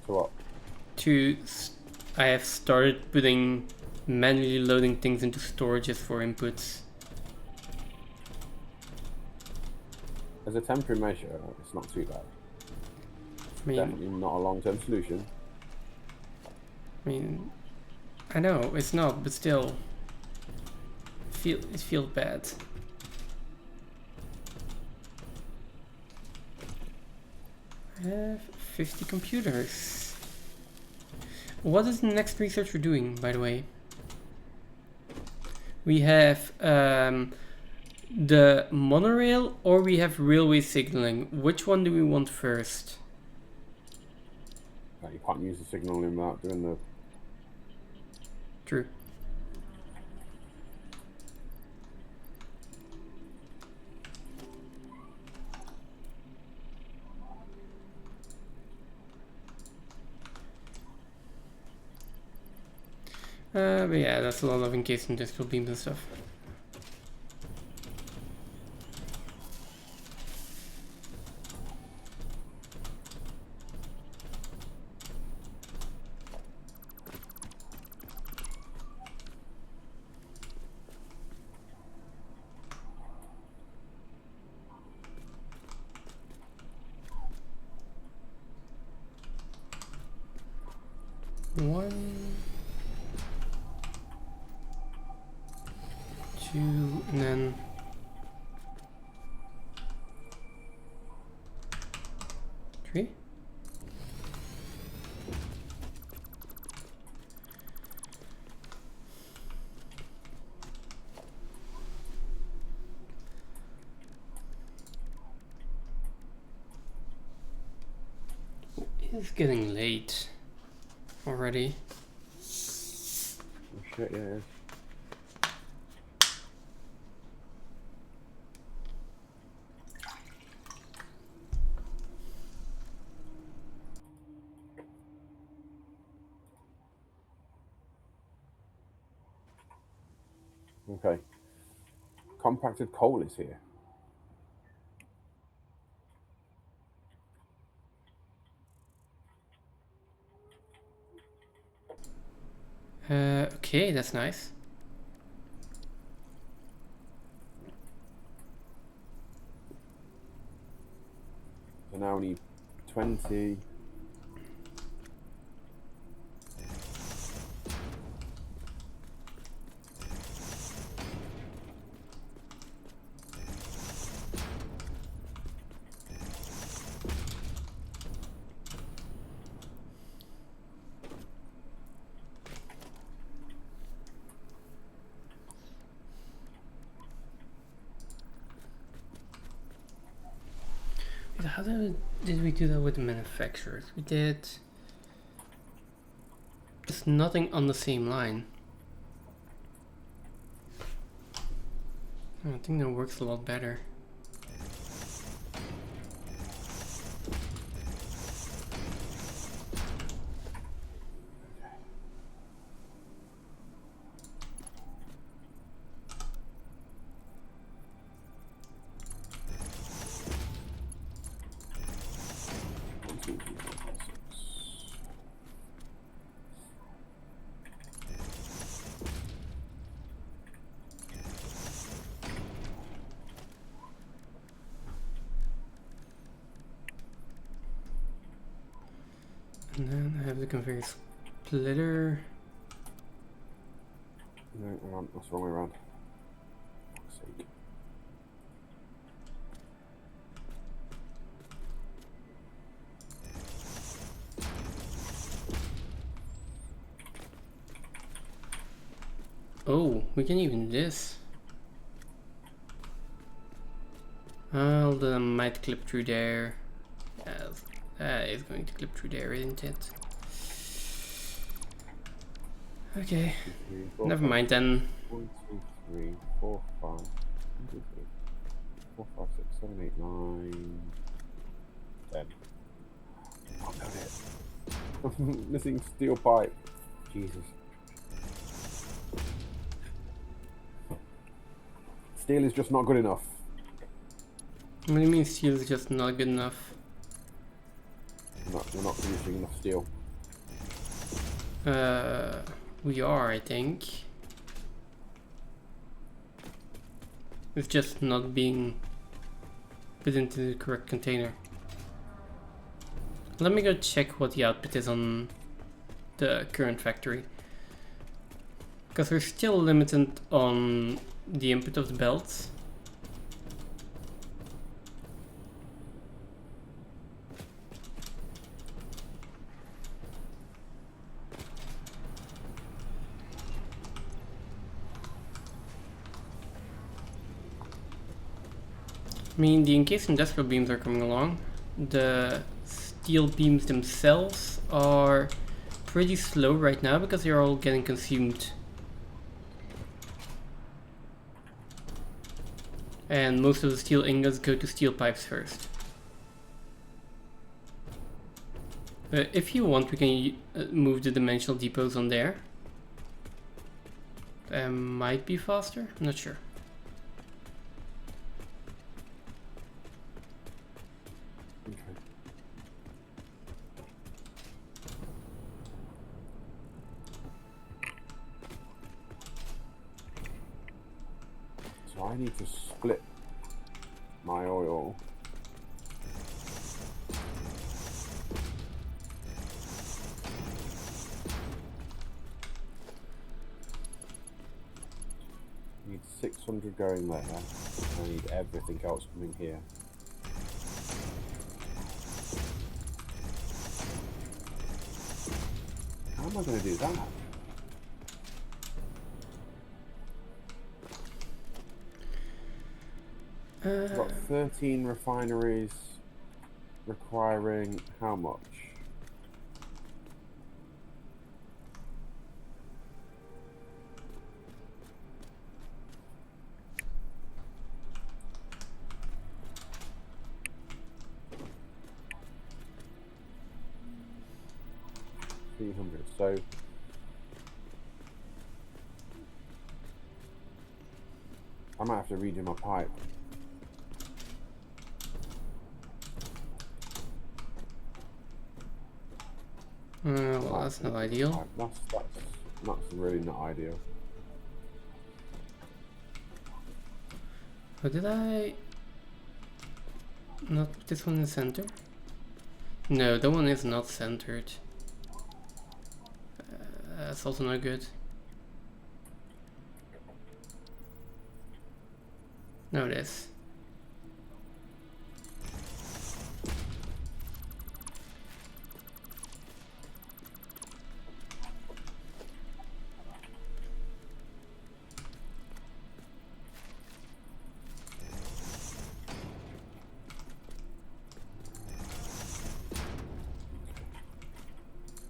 So what? I have started putting manually loading things into storages for inputs. As a temporary measure, it's not too bad. I mean, Definitely not a long-term solution. I know it's not, but still, it feels bad. I have 50 computers. What is the next research we're doing, by the way? We have the monorail, or we have railway signaling. Which one do we want first? You can't use the signaling without doing the. True. But yeah, that's a lot of encased industrial beams and stuff. One, two, and then three. It's getting late already. Oh shit! Yeah. It is. Okay. Compacted coal is here. Okay, that's nice. So now we need 20. How did we do that with the manufacturers? We did. There's nothing on the same line. I think that works a lot better. And then I have the conveyor splitter. No, hang on, that's the wrong way around. For fuck's sake. Oh, we can even do this. Well, that might clip through there. Yes, that is going to clip through there, isn't it? Okay, 2, 3, 4, never mind then. 1, 2, 3, 4, 5. 1, 2, 3. 4, 5, 6, 7, 8, 9, 10. Oh, got it. Missing steel pipe. Jesus. Steel is just not good enough. What do you mean steel is just not good enough? We're not producing enough steel. We are, I think. It's just not being put into the correct container. Let me go check what the output is on the current factory. Because we're still limited on the input of the belts. I mean, the encased industrial beams are coming along. The steel beams themselves are pretty slow right now because they're all getting consumed. And most of the steel ingots go to steel pipes first. If you want, we can move the dimensional depots on there. Might be faster, I'm not sure. So I need to split my oil. I need 600 going there. I need everything else coming here. How am I going to do that? I've got 13 refineries requiring how much? $300. So I might have to redo my pipe. Well, that's not ideal. That's really not ideal. But did I not put this one in the center? No, that one is not centered. That's also not good. No, it is.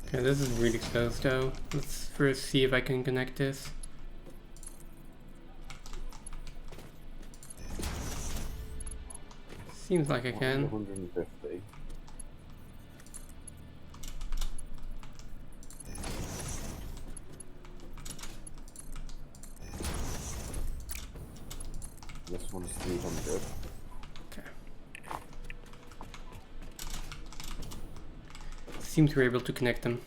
Okay, this is really close though. Let's first see if I can connect this. Seems like I can. 150. This one's 300. Okay. Seems we're able to connect them.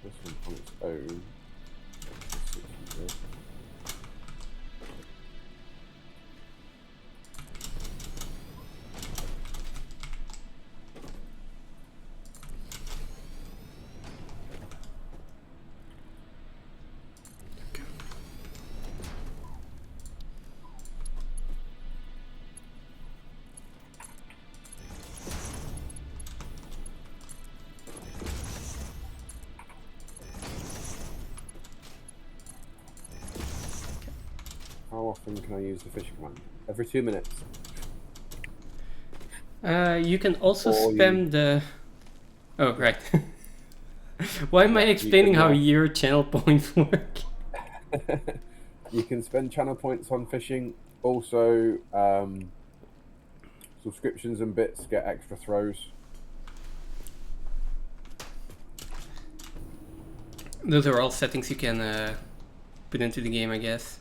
This one on its own. 600. How often can I use the fishing command? Every 2 minutes. You can also Or spam the... Oh, right. Why am I Yeah, you explaining can, how your channel points work? You can spend channel points on fishing. Also, subscriptions and bits get extra throws. Those are all settings you can put into the game, I guess.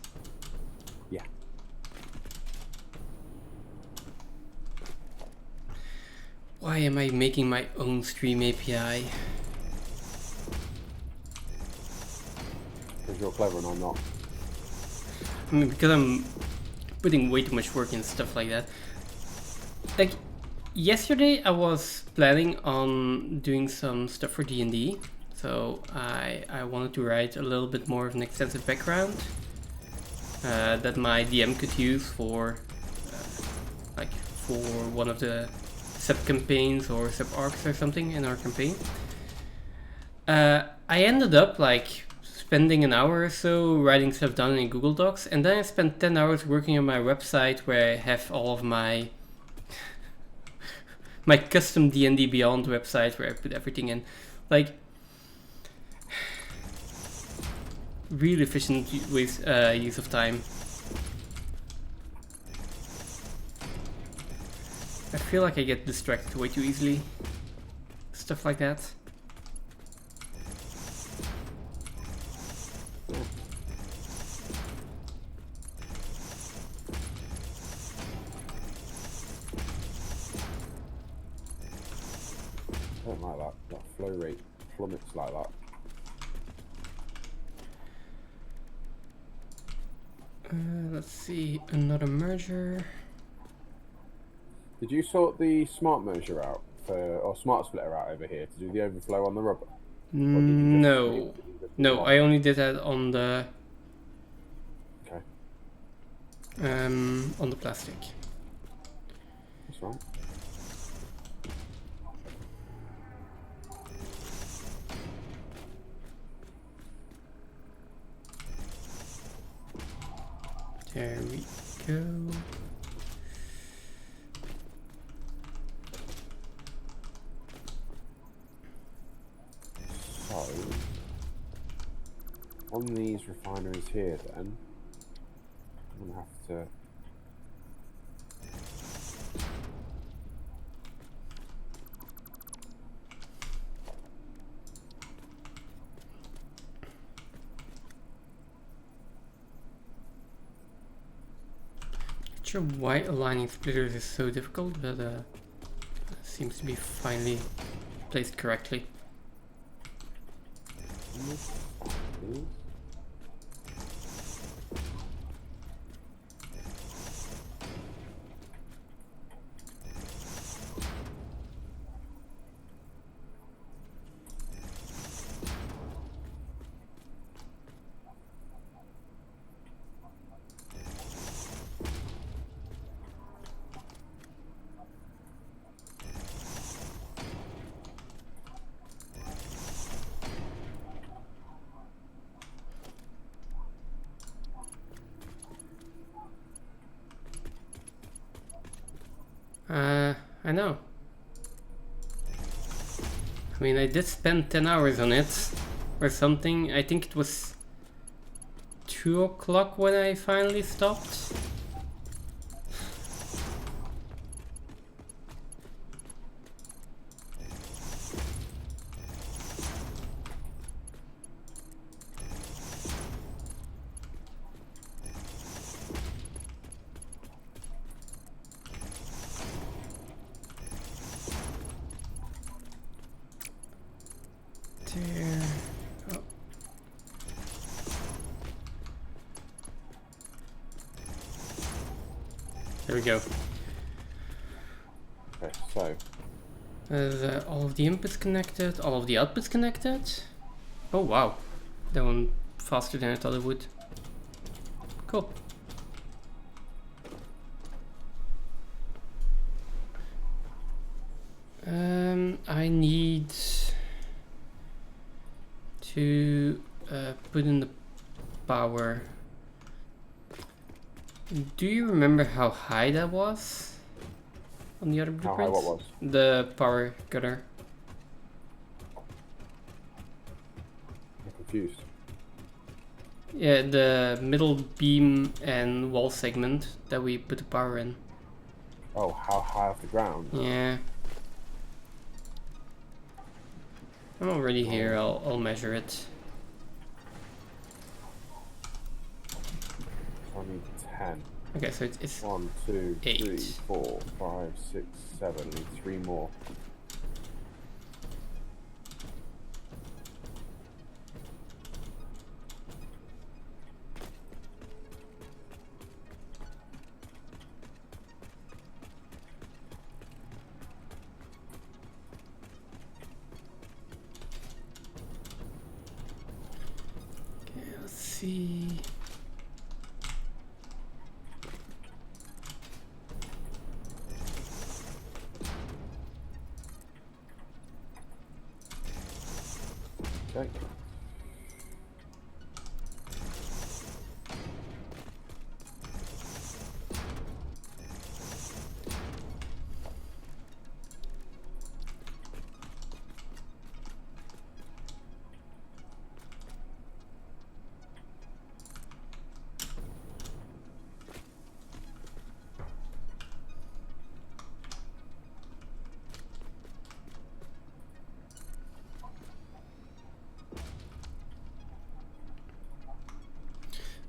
Yeah. Why am I making my own stream API? Because you're clever and I'm not. I mean, because I'm putting way too much work in stuff like that. Like, yesterday I was planning on doing some stuff for D&D. So I wanted to write a little bit more of an extensive background that my DM could use for one of the sub-campaigns or sub-arcs or something in our campaign. I ended up like spending an hour or so writing stuff down in Google Docs, and then I spent 10 hours working on my website where I have all of my custom D&D Beyond website where I put everything in. Like, really efficient use of time. I feel like I get distracted way too easily. Stuff like that. I don't like that. That flow rate plummets like that. Let's see, another merger. Did you sort the smart merger out or smart splitter out over here to do the overflow on the rubber? No, I only did that on the Okay, on the plastic. that's right. There we go. So, on these refineries here then, I'm going to have to... Not sure why aligning splitters is so difficult, but it seems to be finally placed correctly. I know. I mean, I did spend 10 hours on it or something. I think it was 2 o'clock when I finally stopped. There. Oh. There we go. Okay, so... all of the inputs connected, all of the outputs connected. Oh wow, that one faster than I thought it would. Cool. I need to put in the power. Do you remember how high that was on the other How high blueprints? what was? The power gutter. I'm confused. Yeah, the middle beam and wall segment that we put the power in. Oh, how high off the ground? Yeah. I'm already here, I'll measure it. I need 10. Okay, so it's 1, 2, 3, 8. 4, 5, 6, 7. Need 3 more. Okay, let's see. Okay.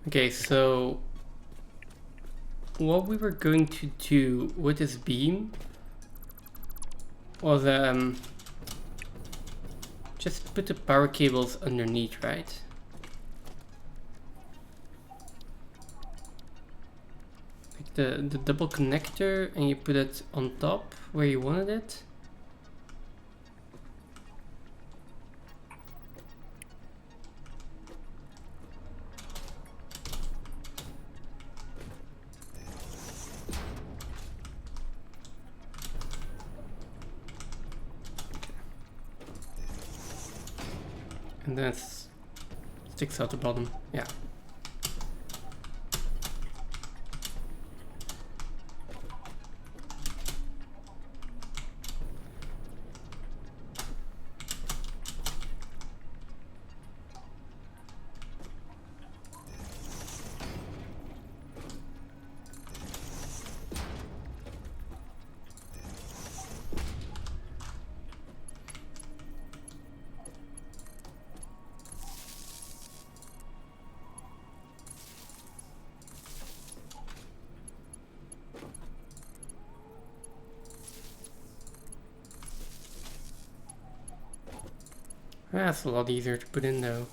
Okay, so what we were going to do with this beam was just put the power cables underneath, right? Like the double connector, and you put it on top where you wanted it. And then it sticks out the bottom. Yeah. That's a lot easier to put in though.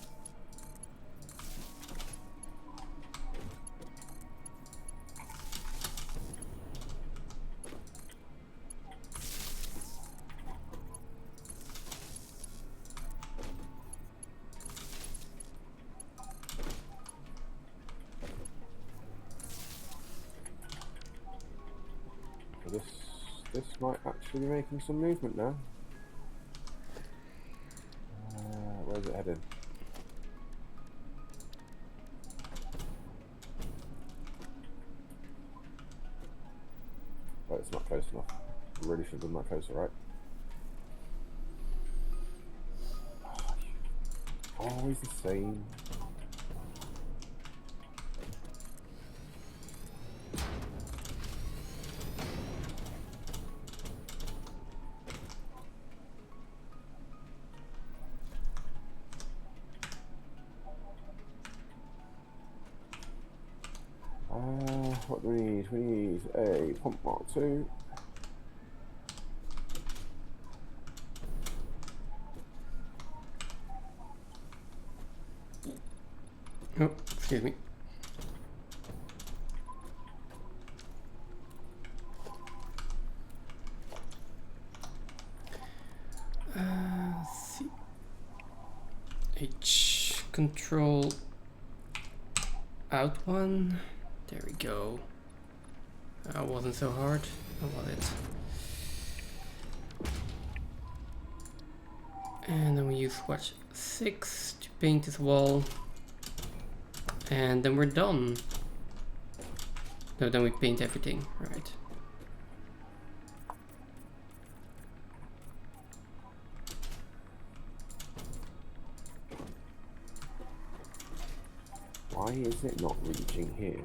So this might actually be making some movement now. Where's it headed? Oh, it's not close enough. I really should have done that closer, right? Always the same. What do we need? We need a pump mark 2. Oh, excuse me. Let's see. H control out one. There we go. That wasn't so hard. How was it? And then we use swatch 6 to paint this wall. And then we're done. No, then we paint everything. Right. Why is it not reaching here?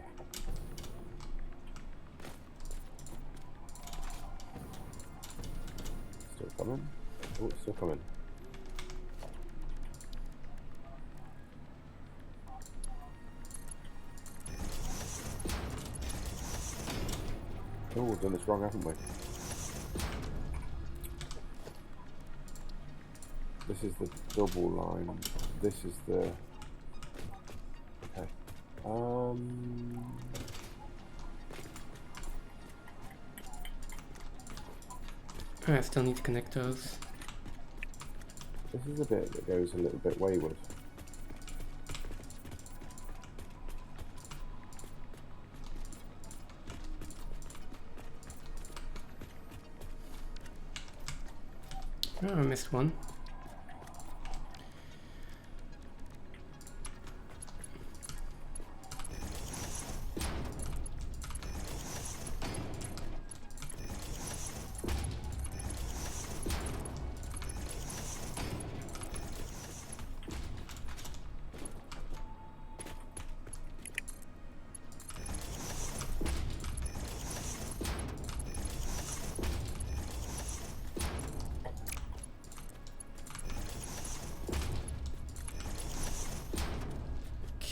Still coming? Oh, it's still coming. Oh, we've done this wrong, haven't we? This is the double line. This is the... Okay. I still need to connect those. This is a bit that goes a little bit wayward. Oh, I missed one.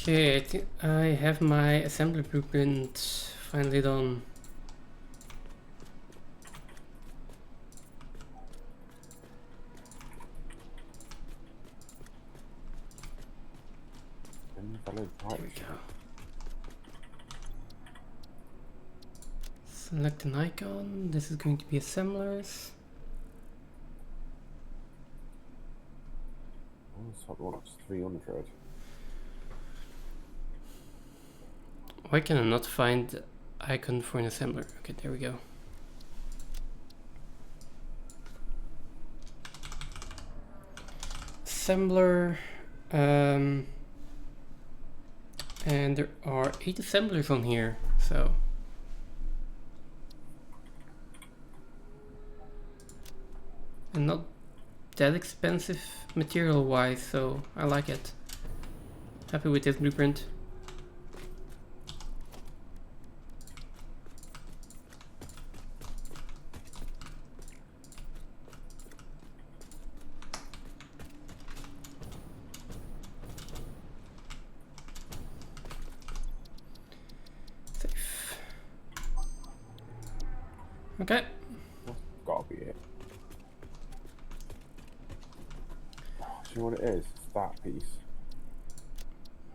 Okay, I have my assembly blueprint finally done. Invalid There pipe. we go. Select an icon. This is going to be assemblers. Oh, top one's 300. Why can I not find the icon for an assembler? Okay, there we go. Assembler. And there are 8 assemblers on here, so. And not that expensive material wise, so I like it. Happy with this blueprint. Safe. Okay. That's gotta be it. See what it is? It's that piece.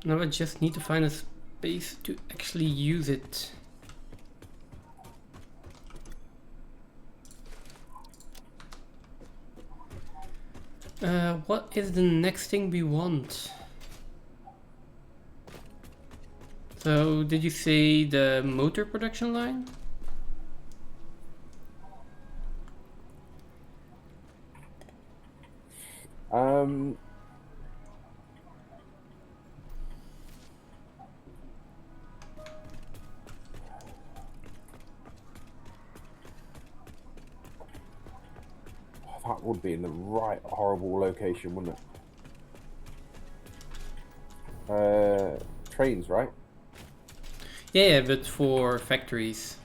Now I just need to find a space to actually use it. What is the next thing we want? So, did you say the motor production line? That would be in the right horrible location, wouldn't it? Trains, right? Yeah, but for factories.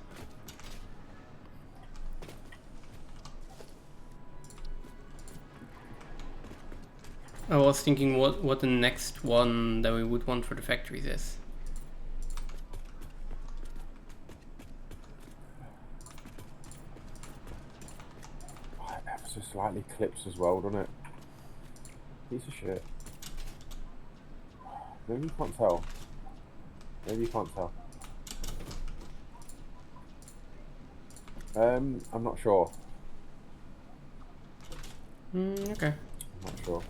I was thinking what the next one that we would want for the factories is. Oh, it ever so slightly clips as well, doesn't it? Piece of shit. Maybe you can't tell. Maybe you can't tell. I'm not sure. Okay. I'm not sure.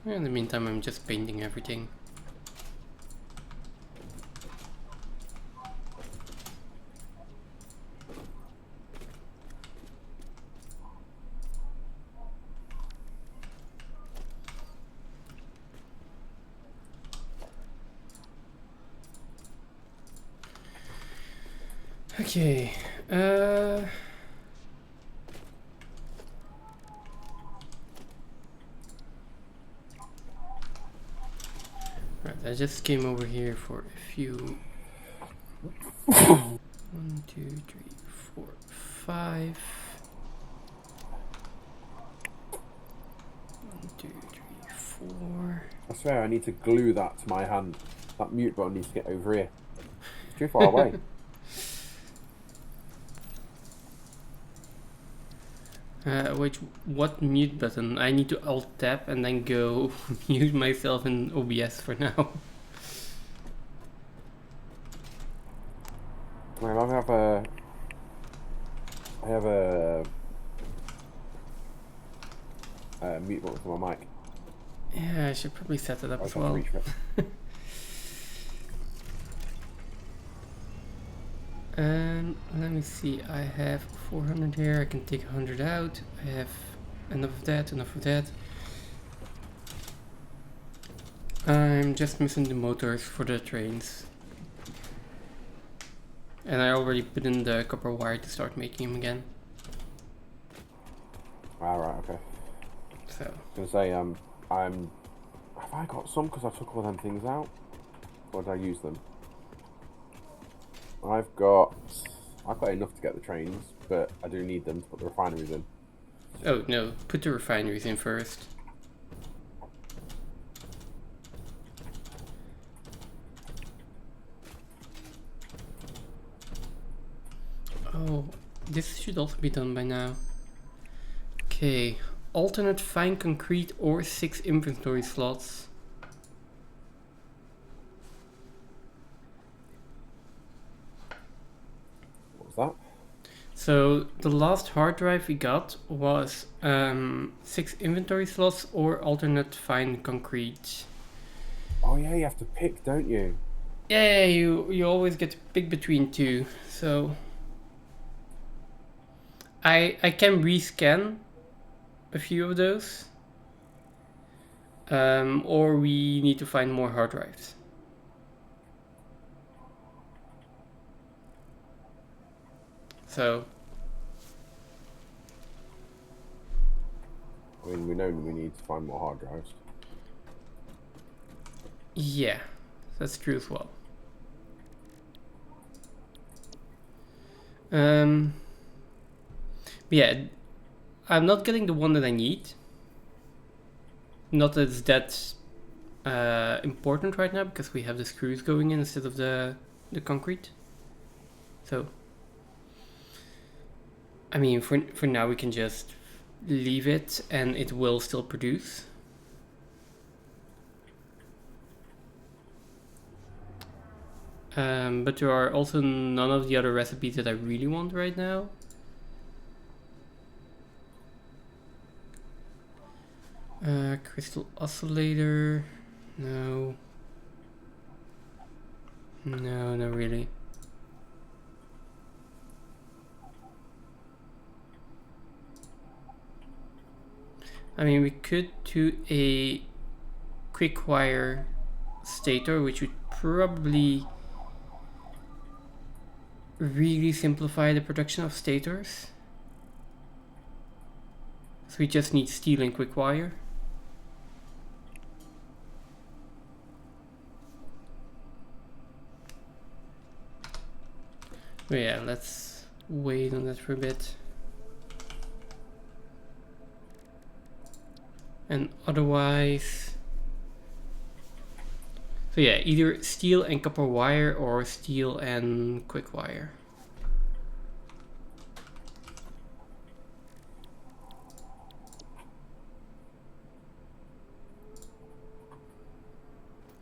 In the meantime, I'm just painting everything. Okay. Right, I just came over here for a few. 1, 2, 3, 4, 5. 1, 2, 3, 4. I swear I need to glue that to my hand. That mute button needs to get over here. It's too far away. Wait, what mute button? I need to alt tab and then go mute myself in OBS for now. Well, I have a mute button for my mic. Yeah, I should probably set it up I as just have to well. reach for it. Let me see, I have 400 here, I can take 100 out, I have enough of that, enough of that. I'm just missing the motors for the trains. And I already put in the copper wire to start making them again. Alright, okay. So, I was gonna say, have I got some because I took all them things out? Or did I use them? I've got enough to get the trains, but I do need them to put the refineries in. oh no, put the refineries in first. Oh, this should also be done by now. Okay, alternate fine concrete or 6 inventory slots. What was that? So the last hard drive we got was 6 inventory slots or alternate fine concrete. Oh yeah, you have to pick, don't you? Yeah, you always get to pick between 2. So I can rescan a few of those, or we need to find more hard drives. So I mean, we know we need to find more hard drives. yeah, that's true as well. Yeah, I'm not getting the one that I need. Not that it's that important right now because we have the screws going in instead of the concrete. So, I mean, for now we can just leave it and it will still produce. But there are also none of the other recipes that I really want right now. Crystal oscillator, no. No, not really. I mean, we could do a quick wire stator, which would probably really simplify the production of stators. So we just need steel and quick wire. But yeah, let's wait on that for a bit. And otherwise, so yeah, either steel and copper wire or steel and quick wire.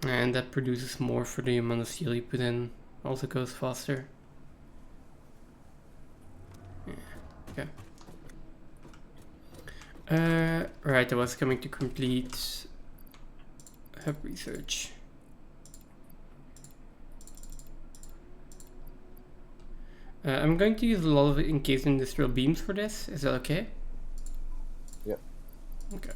And that produces more for the amount of steel you put in. Also goes faster. Yeah, okay. Right, I was coming to complete hub research. I'm going to use a lot of encased industrial beams for this. Is that okay? Yep. Okay.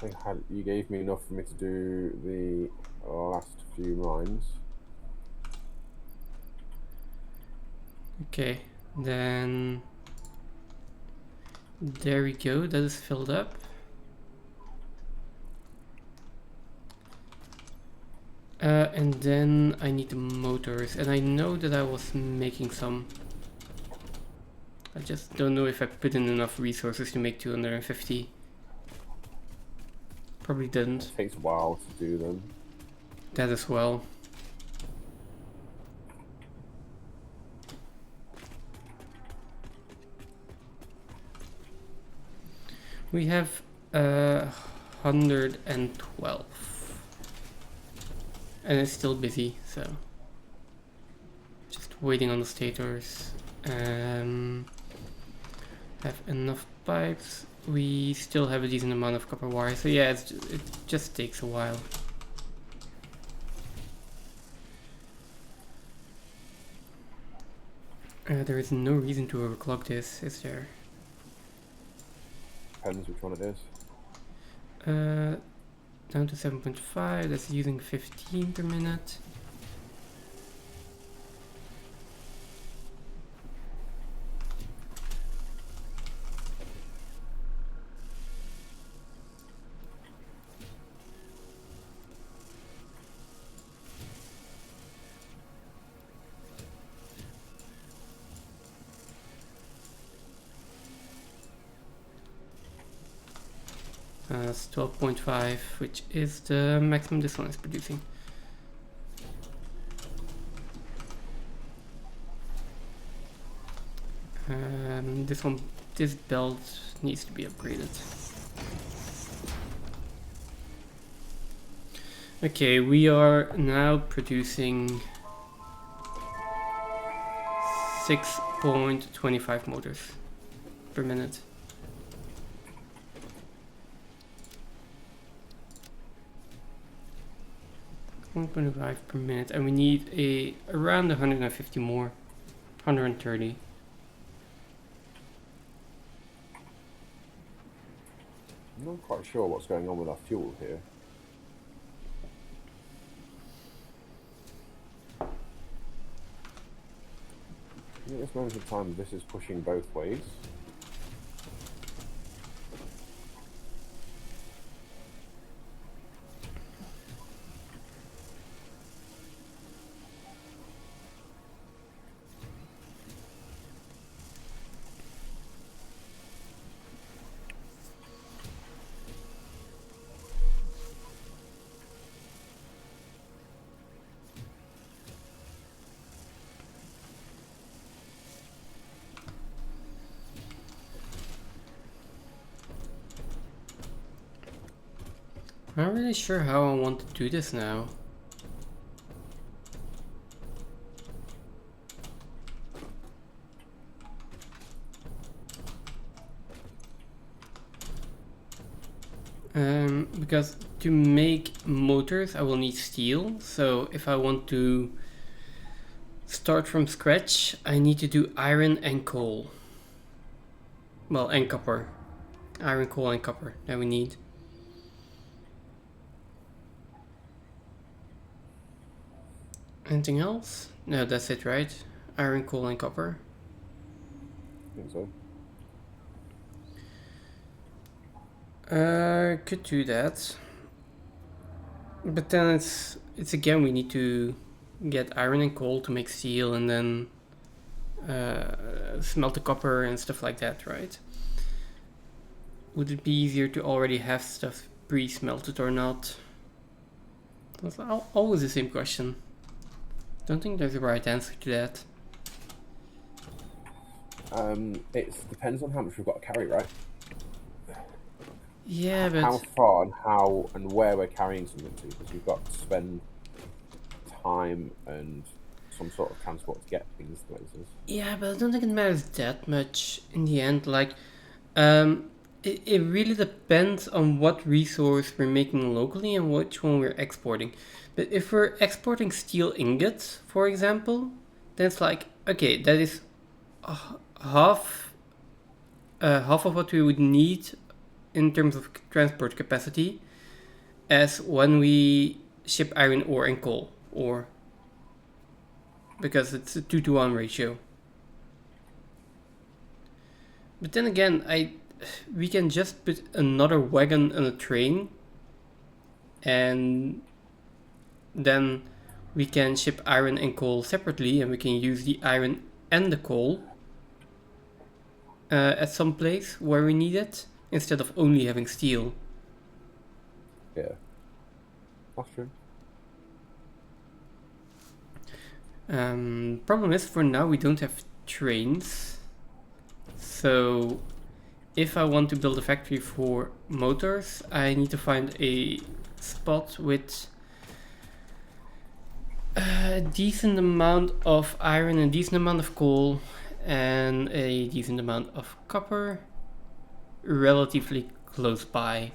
I think you gave me enough for me to do the last few mines. Okay, then there we go, that is filled up. And then I need the motors, and I know that I was making some. I just don't know if I put in enough resources to make 250. Probably didn't. It takes a while to do them. That as well. We have 112. And it's still busy, so just waiting on the stators. Have enough pipes. We still have a decent amount of copper wire, so yeah, it just takes a while. There is no reason to overclock this, is there? Depends which one it is. Down to 7.5, that's using 15 per minute. That's 12.5, which is the maximum this one is producing. This belt needs to be upgraded. Okay, we are now producing 6.25 motors per minute. $1.5 per minute, and we need around 150 more, 130. I'm not quite sure what's going on with our fuel here. At this moment of time, this is pushing both ways. I'm not really sure how I want to do this now. Because to make motors I will need steel, so if I want to start from scratch I need to do iron and coal. Well, and copper. Iron, coal and copper that we need. Anything else? No, that's it, right? Iron, coal and copper. I think so. Could do that. But then it's again, we need to get iron and coal to make steel and then smelt the copper and stuff like that, right? Would it be easier to already have stuff pre-smelted or not? That's always the same question. Don't think there's a right answer to that. It depends on how much we've got to carry, right? Yeah, but How far and how and where we're carrying something to, because we've got to spend time and some sort of transport to get things places. yeah, but I don't think it matters that much in the end. Like, it really depends on what resource we're making locally and which one we're exporting. But if we're exporting steel ingots, for example, then it's like, okay, that is half of what we would need in terms of transport capacity as when we ship iron ore and coal, or because it's a 2-to-1 ratio. But then again, we can just put another wagon on a train, and then we can ship iron and coal separately, and we can use the iron and the coal at some place where we need it, instead of only having steel. Yeah. That's true. Problem is, for now we don't have trains. So if I want to build a factory for motors, I need to find a spot with a decent amount of iron, a decent amount of coal, and a decent amount of copper relatively close by.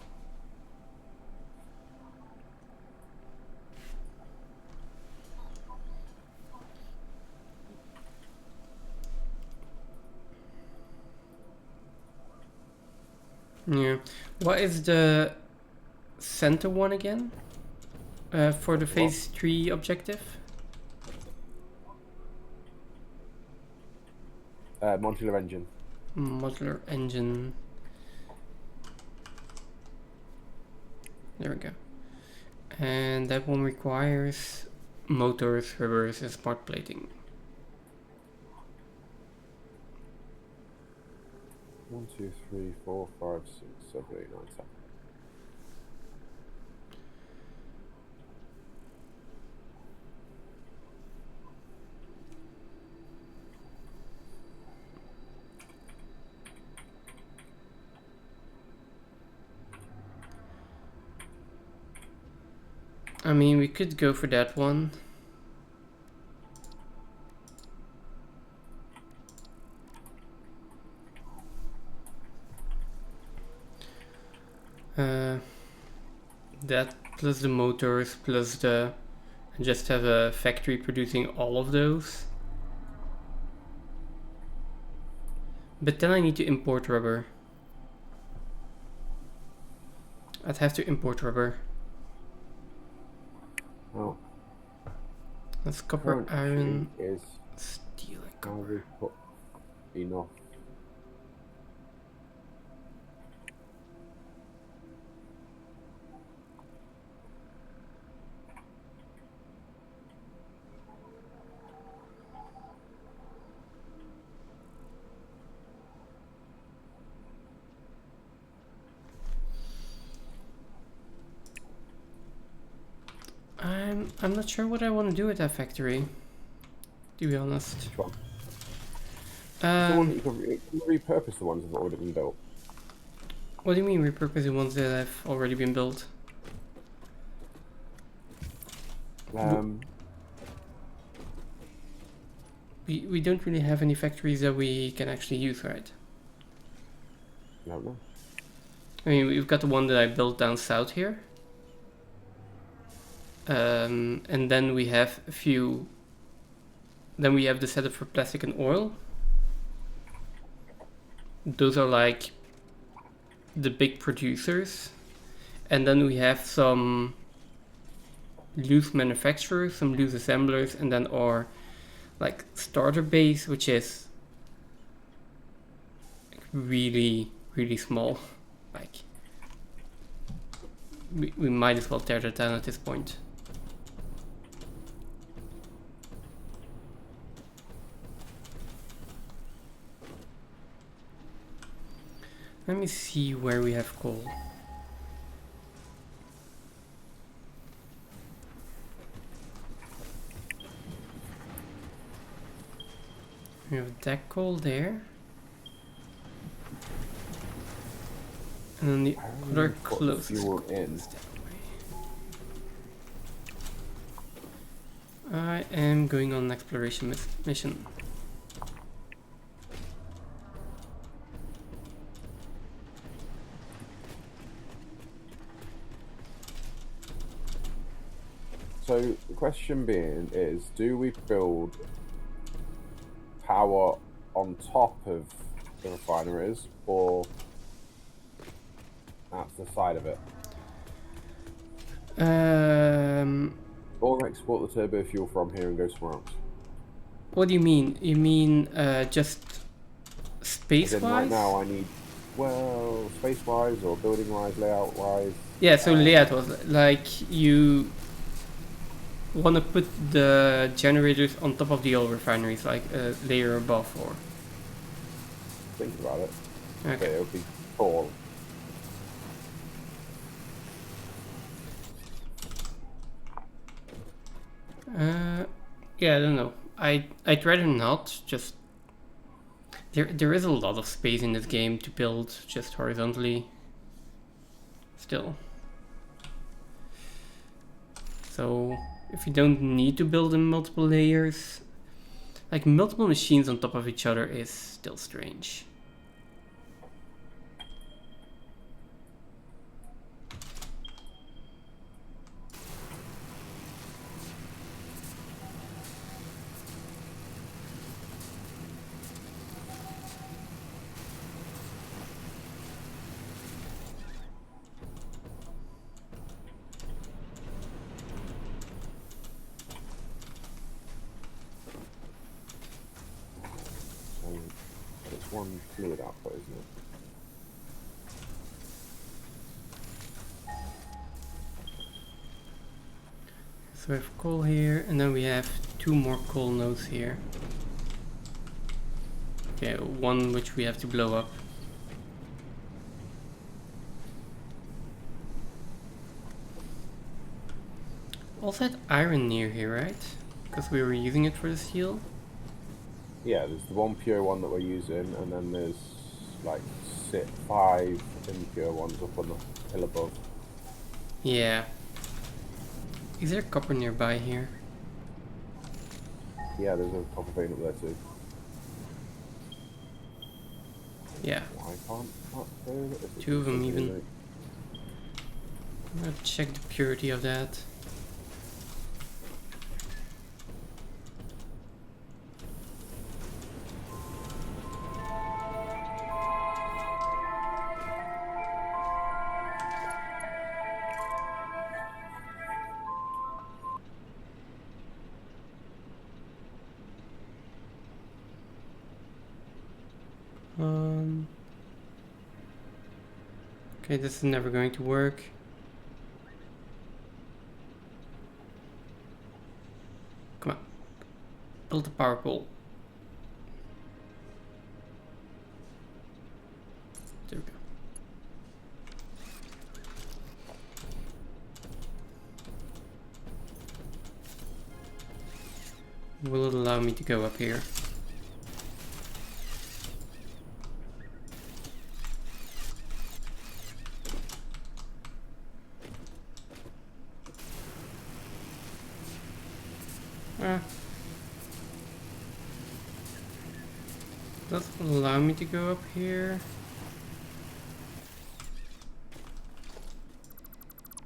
Yeah. What is the center one again? For the phase 3 objective? Modular engine. Modular engine. There we go. And that one requires motors, rubbers, and smart plating. 1, 2, 3, 4, 5, 6, 7, 8, 9, 10. I mean, we could go for that one. That plus the motors plus the... just have a factory producing all of those. But then I need to import rubber. I'd have to import rubber. Oh. That's copper, iron, is steel, and how copper. we put enough. I'm not sure what I want to do with that factory, to be honest. Which one? The one that you can repurpose the ones that have already been built. What do you mean repurpose the ones that have already been built? We don't really have any factories that we can actually use, right? I don't know. I mean, we've got the one that I built down south here. And then we have a few... Then we have the setup for plastic and oil. Those are like the big producers. And then we have some loose manufacturers, some loose assemblers, and then our like starter base, which is really, really small. Like we might as well tear that down at this point. Let me see where we have coal. We have that coal there. And then the other closest fuel coal in. is that way. I am going on an exploration mission. So the question being is, do we build power on top of the refineries or at the side of it? Or export the turbo fuel from here and go somewhere else? What do you mean? You mean just spin space As in, right wise? now I need, well, space wise or building wise, layout wise. Yeah, so layout was like you want to put the generators on top of the oil refineries, like a layer above, or Thinking about it, but okay. it would be tall. Yeah, I don't know. I'd rather not. Just there is a lot of space in this game to build just horizontally. Still. So if you don't need to build in multiple layers, like multiple machines on top of each other is still strange. So it's one fluid output, isn't it? So we have coal here, and then we have 2 more coal nodes here. Okay, one which we have to blow up. Also had iron near here, right? Because we were using it for the steel. Yeah, there's the one pure one that we're using, and then there's like 5 impure ones up on the hill above. Yeah. Is there copper nearby here? Yeah, there's a copper vein up there too. Yeah. Why can't that do it? If it 2 of them doesn't even. really- I'm gonna check the purity of that. Okay, this is never going to work. Come on. Build a power pole. There we go. Will it allow me to go up here? Doesn't allow me to go up here.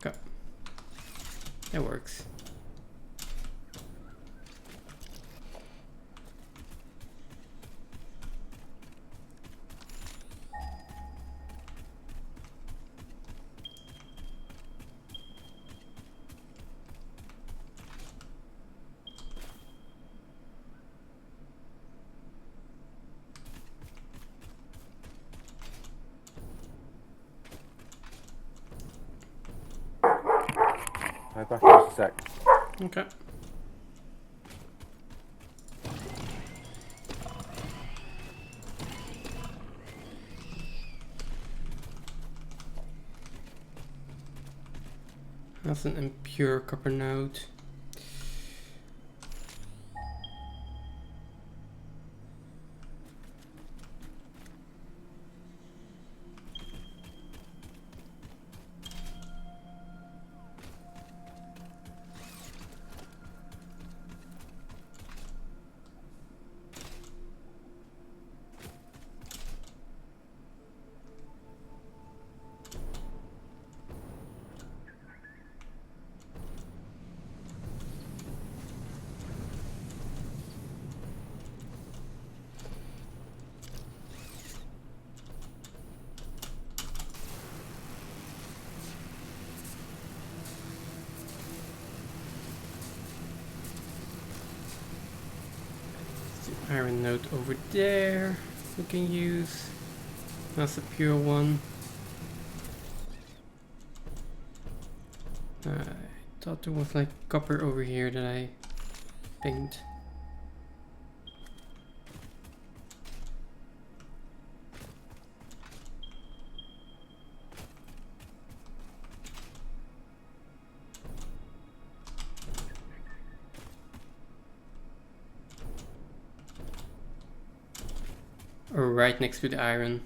Okay. That works. I'll back in just a sec. Okay. That's an impure copper node. Iron node over there. we can use. That's a pure one. I thought there was like copper over here that I pinged. Or right next to the iron.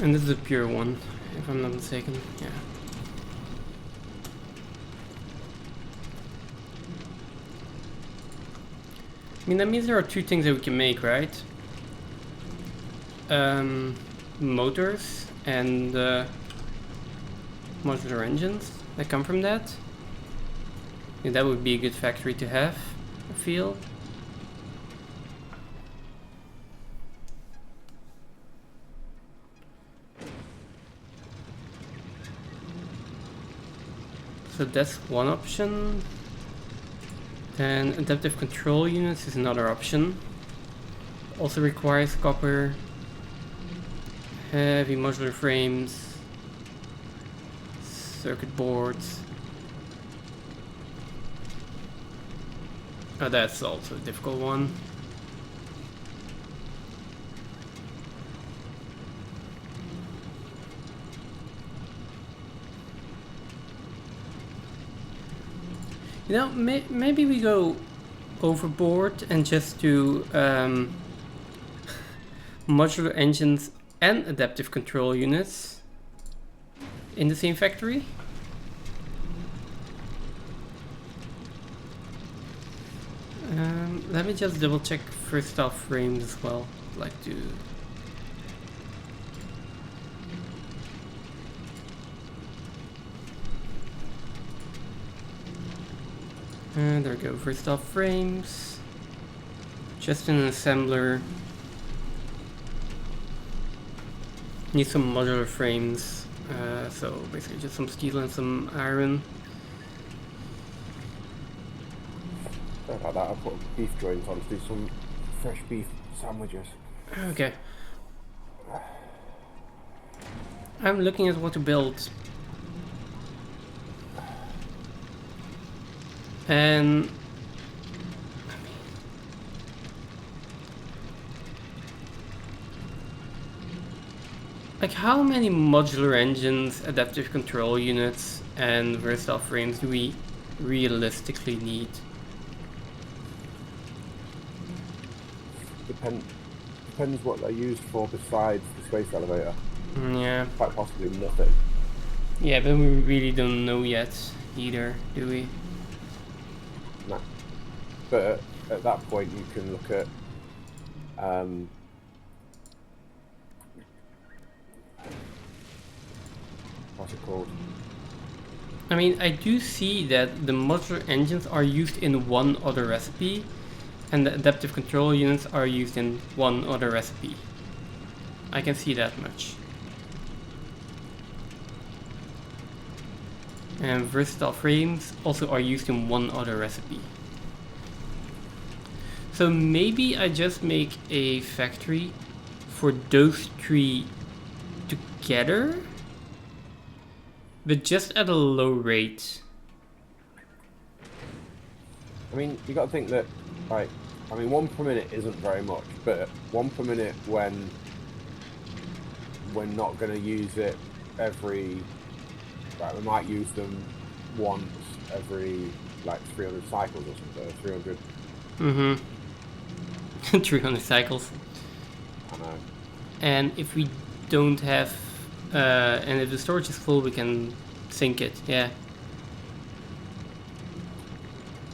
And this is a pure one, if I'm not mistaken. Yeah. I mean, that means there are two things that we can make, right? Motors and modular engines that come from that. Yeah, that would be a good factory to have, I feel. So that's one option. Then adaptive control units is another option. Also requires copper. Heavy modular frames. Circuit boards. Oh, that's also a difficult one. You know, maybe we go overboard and just do modular engines and adaptive control units in the same factory. Let me just double check versatile frames as well. I'd like to. And there we go, versatile frames. Just an assembler. Need some modular frames. So basically just some steel and some iron. Sorry about that, I put beef joints on to do some fresh beef sandwiches. Okay. I'm looking at what to build. And like, how many modular engines, adaptive control units, and versatile frames do we realistically need? Depends what they're used for besides the space elevator. Yeah. Quite possibly nothing. Yeah, but we really don't know yet either, do we? No. But at that point you can look at what's it called? I mean, I do see that the modular engines are used in one other recipe, and the adaptive control units are used in one other recipe. I can see that much. And versatile frames also are used in one other recipe. So maybe I just make a factory for those three together, but just at a low rate. I mean, you got to think that, like, I mean, 1 per minute isn't very much, but 1 per minute when we're not going to use it every, right, we might use them once every, like, 300 cycles or something, 300. Mm-hmm. 300 cycles. I know. And if we don't have, and if the storage is full, we can sink it, yeah.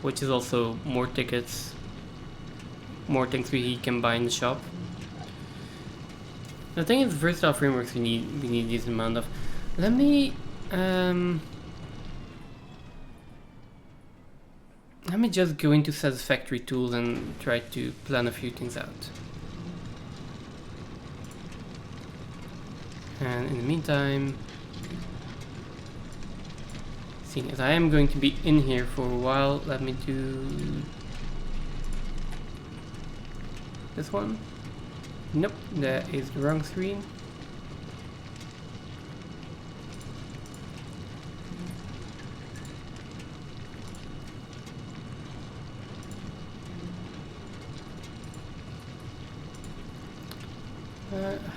Which is also more tickets, more things we can buy in the shop. The thing is, versatile frameworks we need a decent amount of. Let me just go into Satisfactory tools and try to plan a few things out. And in the meantime, seeing as I am going to be in here for a while, let me do this one. Nope, that is the wrong screen.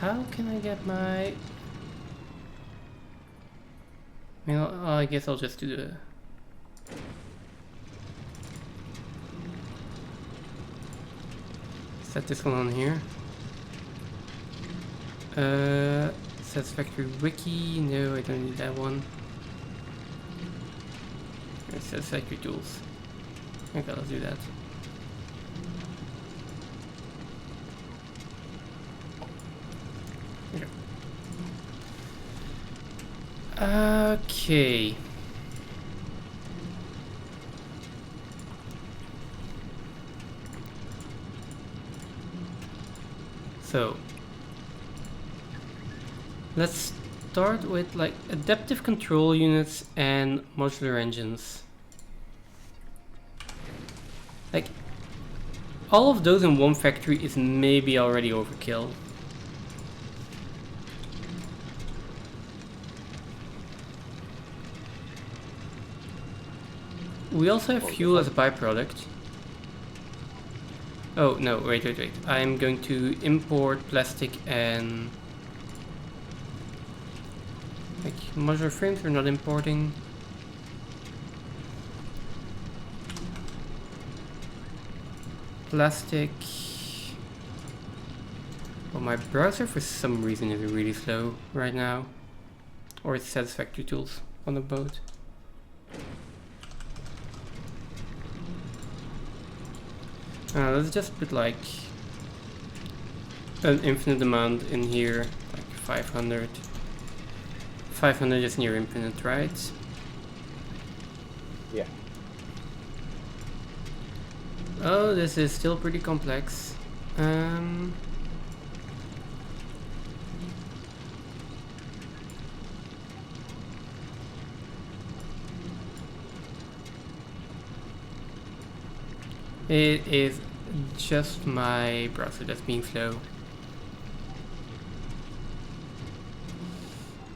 How can I get my... Well, I guess I'll just do the... Set this one on here. Satisfactory wiki, no, I don't need that one. Satisfactory tools. Okay, let's do that. Okay. So let's start with like adaptive control units and modular engines. Like all of those in one factory is maybe already overkill. We also have fuel as a byproduct. Oh no, wait. I'm going to import plastic and... like modular frames we're not importing. Plastic... Well, my browser for some reason is really slow right now. Or it's Satisfactory tools on the boat. Let's just put like an infinite amount in here, like 500. 500 is near infinite, right? Yeah. Oh, this is still pretty complex. It is just my browser that's being slow.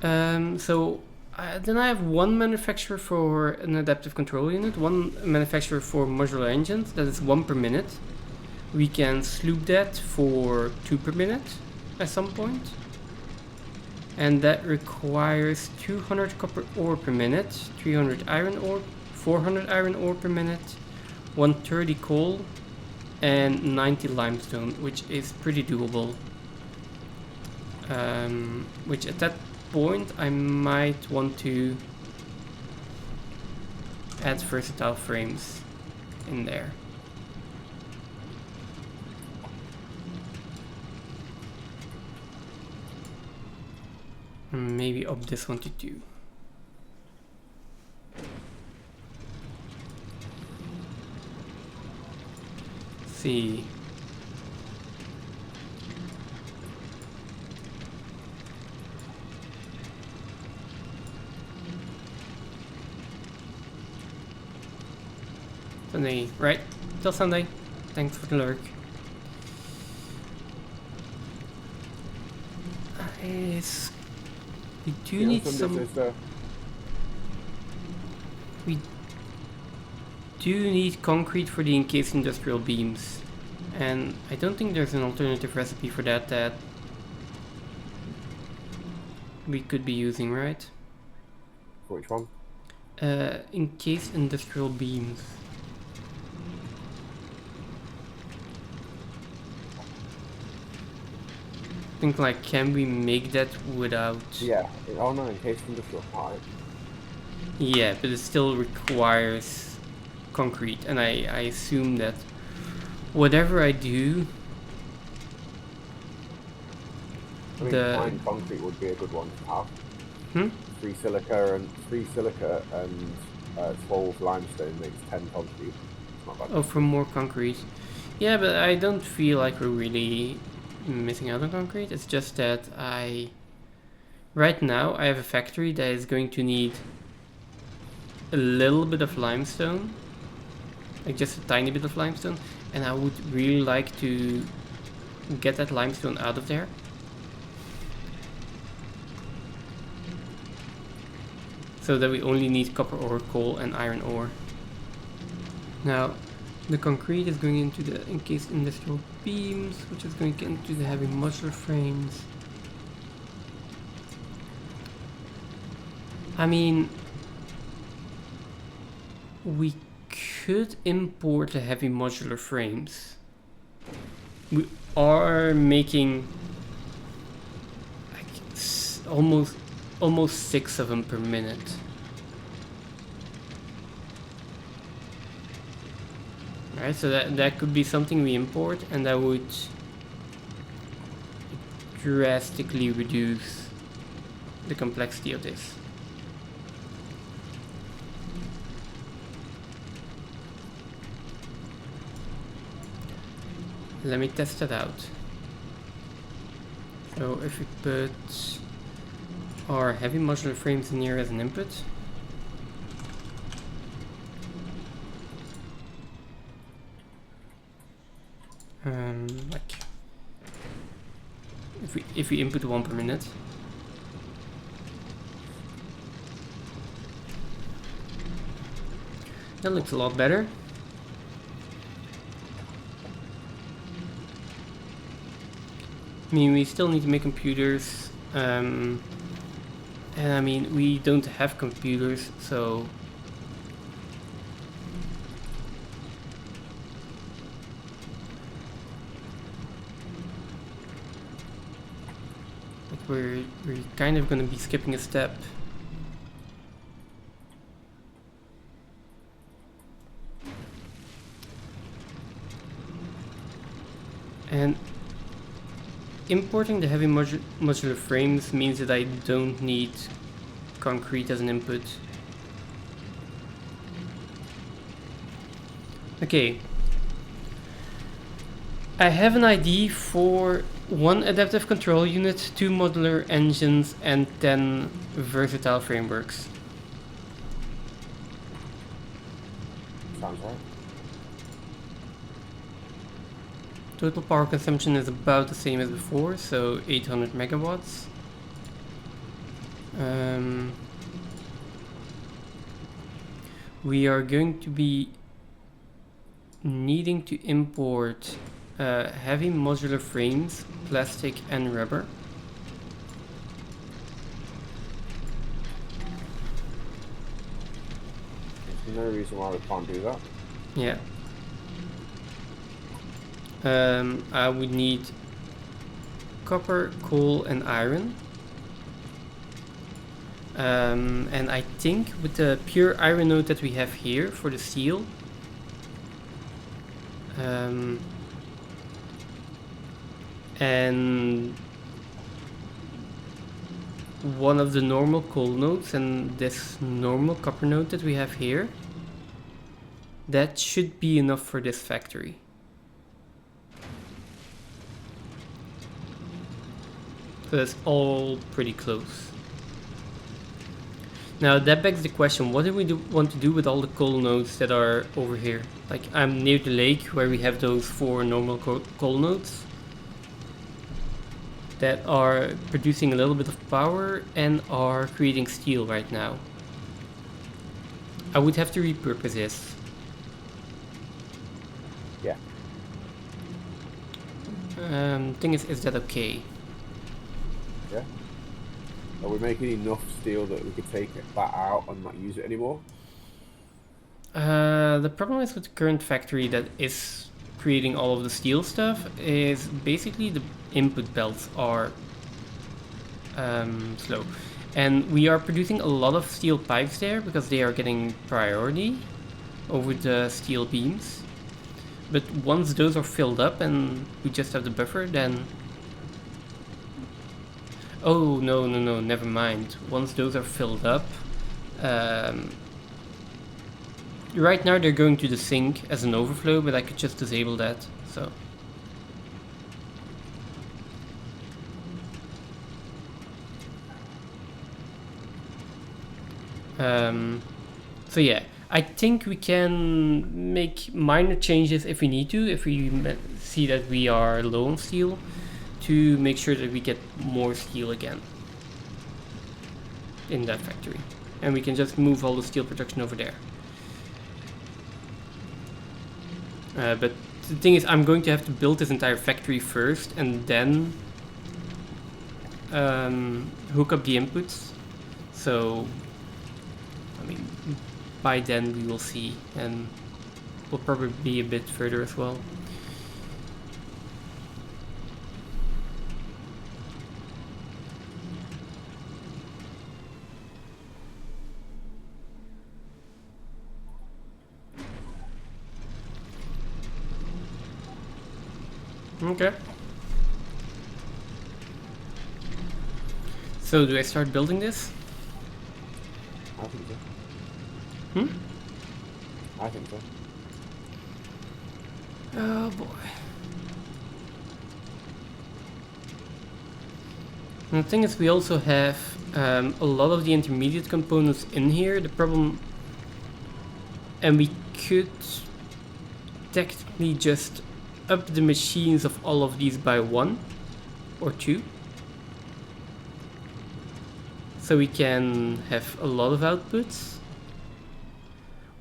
Then I have one manufacturer for an adaptive control unit, one manufacturer for modular engines, that is 1 per minute. We can sloop that for 2 per minute at some point. And that requires 200 copper ore per minute, 300 iron ore, 400 iron ore per minute, 130 coal, and 90 limestone, which is pretty doable. Which at that point I might want to add versatile frames in there. Maybe up this one to 2. See. Sunday, right? Till Sunday. Thanks for the lurk. We do need some. We do need concrete for the encased industrial beams, and I don't think there's an alternative recipe for that we could be using, right? For which one? Encased industrial beams. Think like, can we make that without? Yeah. Oh no, encased industrial pipe. Yeah, but it still requires concrete, and I assume that whatever I do, I mean, fine concrete would be a good one to have. 3 silica and 12 limestone makes 10 concrete. It's not bad. Oh, for more concrete. Yeah, but I don't feel like we're really missing out on concrete. It's just that I Right now I have a factory that is going to need a little bit of limestone, like just a tiny bit of limestone, and I would really like to get that limestone out of there. So that we only need copper ore, coal and iron ore. Now the concrete is going into the encased industrial beams, which is going into the heavy modular frames. I mean, we could import the heavy modular frames. We are making like almost 6 of them per minute. Alright, so that could be something we import, and that would drastically reduce the complexity of this. Let me test that out. So if we put our heavy modular frames in here as an input, like if we input 1 per minute, that looks a lot better. I mean, we still need to make computers, and I mean, we don't have computers, so like we're kind of gonna be skipping a step. And importing the heavy modular frames means that I don't need concrete as an input. Okay. I have an ID for 1 adaptive control unit, 2 modular engines, and 10 versatile frameworks. Sounds right. Total power consumption is about the same as before, so 800 megawatts. We are going to be needing to import heavy modular frames, plastic and rubber. There's no reason why we can't do that. Yeah. I would need copper, coal and iron. And I think with the pure iron node that we have here for the steel, and one of the normal coal nodes and this normal copper node that we have here, that should be enough for this factory. So that's all pretty close. Now that begs the question, what do we want to do with all the coal nodes that are over here? Like, I'm near the lake where we have those 4 normal coal nodes that are producing a little bit of power and are creating steel right now. I would have to repurpose this. Yeah. Thing is that okay? Yeah. Are we making enough steel that we could take that out and not use it anymore? The problem is with the current factory that is creating all of the steel stuff is basically the input belts are slow. And we are producing a lot of steel pipes there because they are getting priority over the steel beams. But once those are filled up and we just have the buffer, then... Oh, no, never mind. Once those are filled up, right now they're going to the sink as an overflow, but I could just disable that, so. So yeah, I think we can make minor changes if we need to, if we see that we are low on steel, to make sure that we get more steel again in that factory. And we can just move all the steel production over there. But the thing is, I'm going to have to build this entire factory first and then hook up the inputs. So, I mean, by then we will see, and we'll probably be a bit further as well. Okay. So do I start building this? I think so. Hmm? I think so. Oh boy. And the thing is, we also have a lot of the intermediate components in here. The problem, and we could technically just up the machines of all of these by 1 or 2. So we can have a lot of outputs.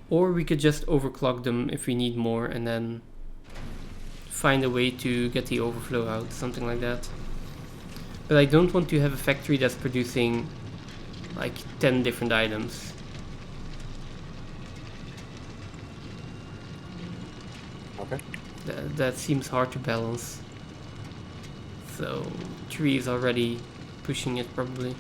Or we could just overclock them if we need more and then find a way to get the overflow out, something like that. But I don't want to have a factory that's producing like 10 different items. Okay. That seems hard to balance. So 3 is already pushing it probably.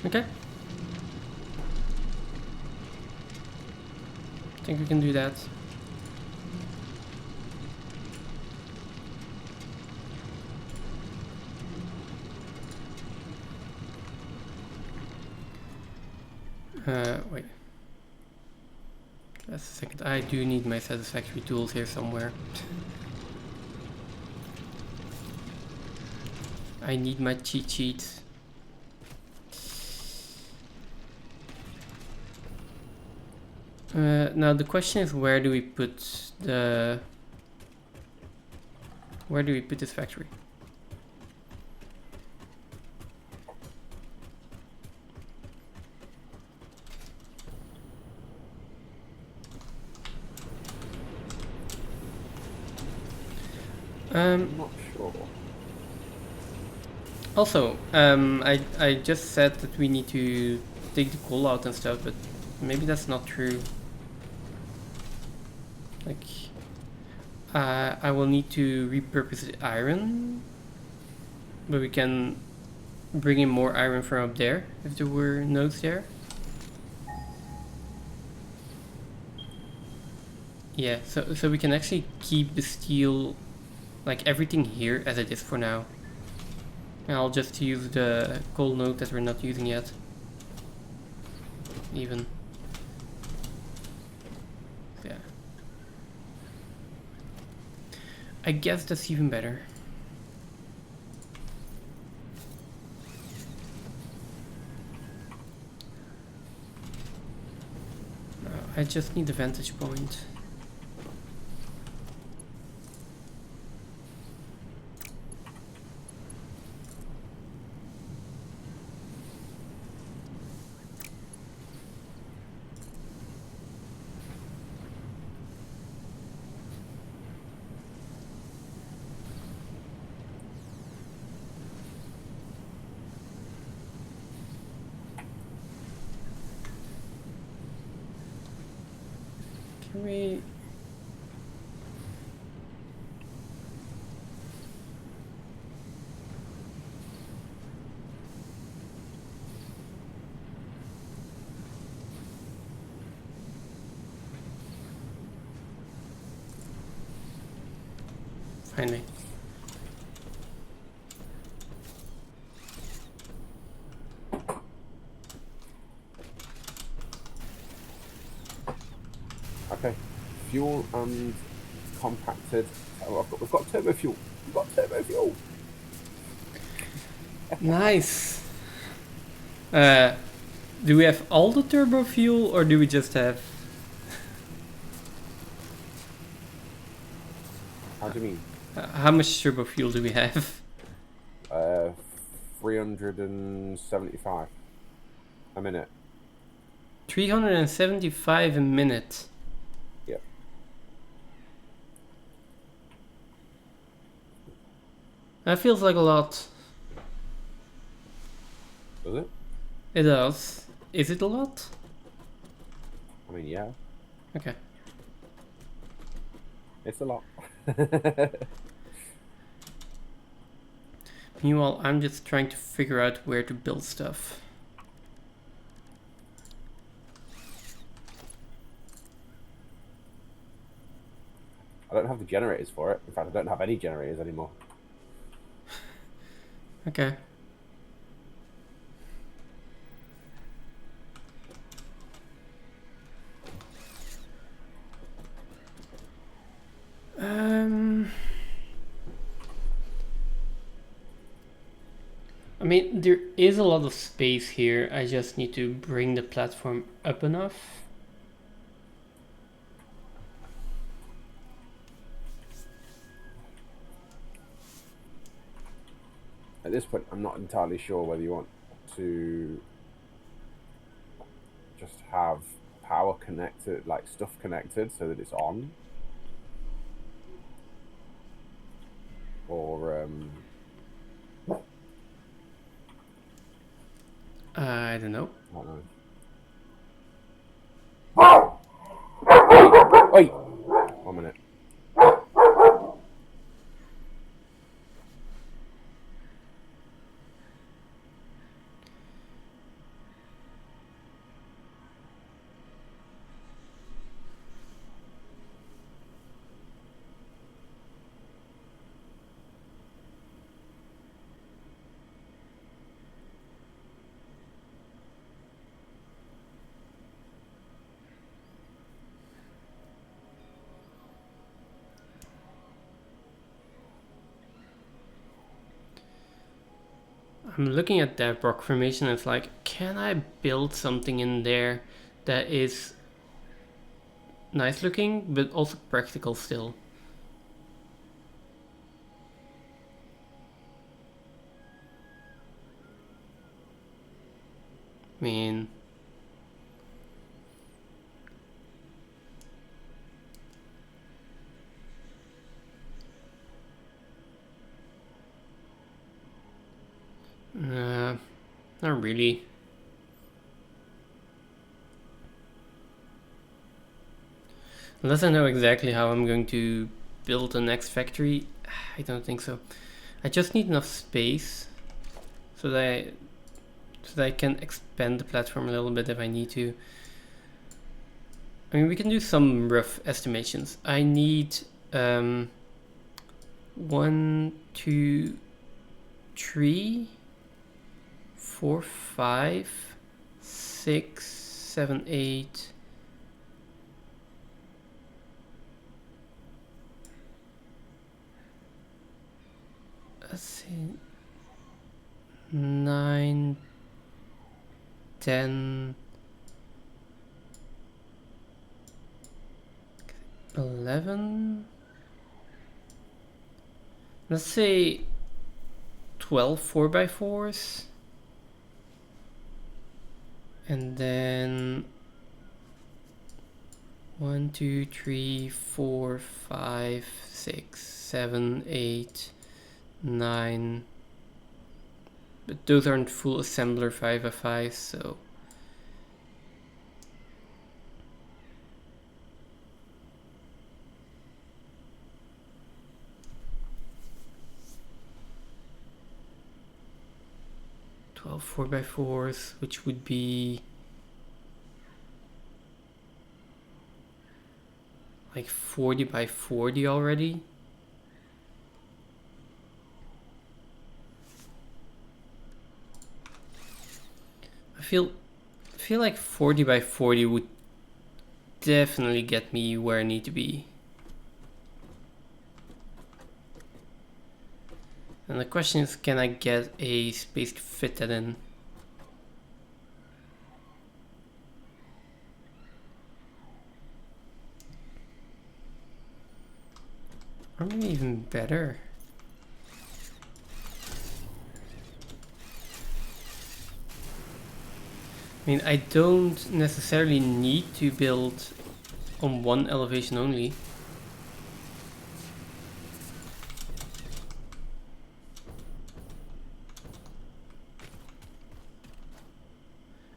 Okay. I think we can do that. Wait. Just a second. I do need my Satisfactory tools here somewhere. I need my cheat sheet. Now the question is, where do we put this factory? I'm not sure. Also, I just said that we need to take the coal out and stuff, but maybe that's not true. Like, I will need to repurpose the iron, but we can bring in more iron from up there if there were nodes there. Yeah, so we can actually keep the steel, like everything here as it is for now. And I'll just use the coal node that we're not using yet. Even. Yeah. I guess that's even better. I just need the vantage point. Can we... finally. Okay. Fuel and compacted. Oh, we've got turbo fuel. We've got turbo fuel. Nice. Do we have all the turbo fuel, or do we just have? How do you mean? How much turbo fuel do we have? 375 a minute. 375 a minute. Yep. That feels like a lot. Does it? It does. Is it a lot? I mean, yeah, Okay. it's a lot. Meanwhile, I'm just trying to figure out where to build stuff. I don't have the generators for it. In fact, I don't have any generators anymore. Okay. I mean, there is a lot of space here. I just need to bring the platform up enough. At this point, I'm not entirely sure whether you want to just have power connected, like stuff connected so that it's on. Or, I don't know. I don't know. Wait! 1 minute. I'm looking at that rock formation and it's like, can I build something in there that is nice looking but also practical still? I mean, not really. Unless I know exactly how I'm going to build the next factory, I don't think so. I just need enough space so that I can expand the platform a little bit if I need to. I mean, we can do some rough estimations. I need 1, 2, 3, 4, 5, 6, 7, 8. Let's see. 9, 10, 11. Let's say 12 4x4s. And then 1, 2, 3, 4, 5, 6, 7, 8, 9. But those aren't full assembler 5x5s, so. Well, 4x4s, which would be like 40 by 40 already. feel like 40 by 40 would definitely get me where I need to be. And the question is, can I get a space to fit that in? Or maybe even better. I mean, I don't necessarily need to build on one elevation only.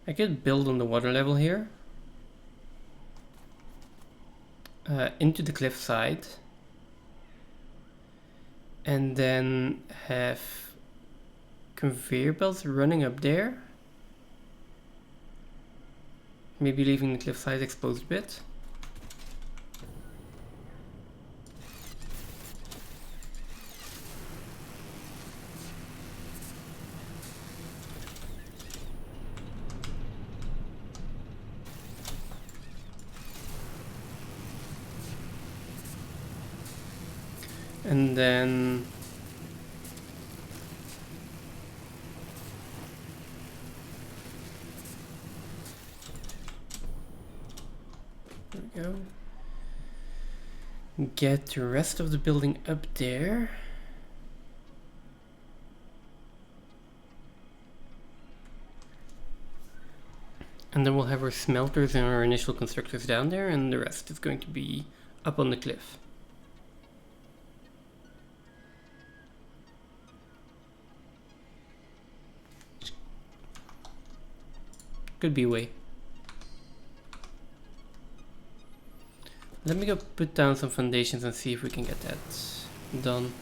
I could build on the water level here, into the cliff side, and then have conveyor belts running up there. Maybe leaving the cliff side exposed a bit. And then there we go. Get the rest of the building up there. And then we'll have our smelters and our initial constructors down there, and the rest is going to be up on the cliff. Could be a way. Let me go put down some foundations and see if we can get that done.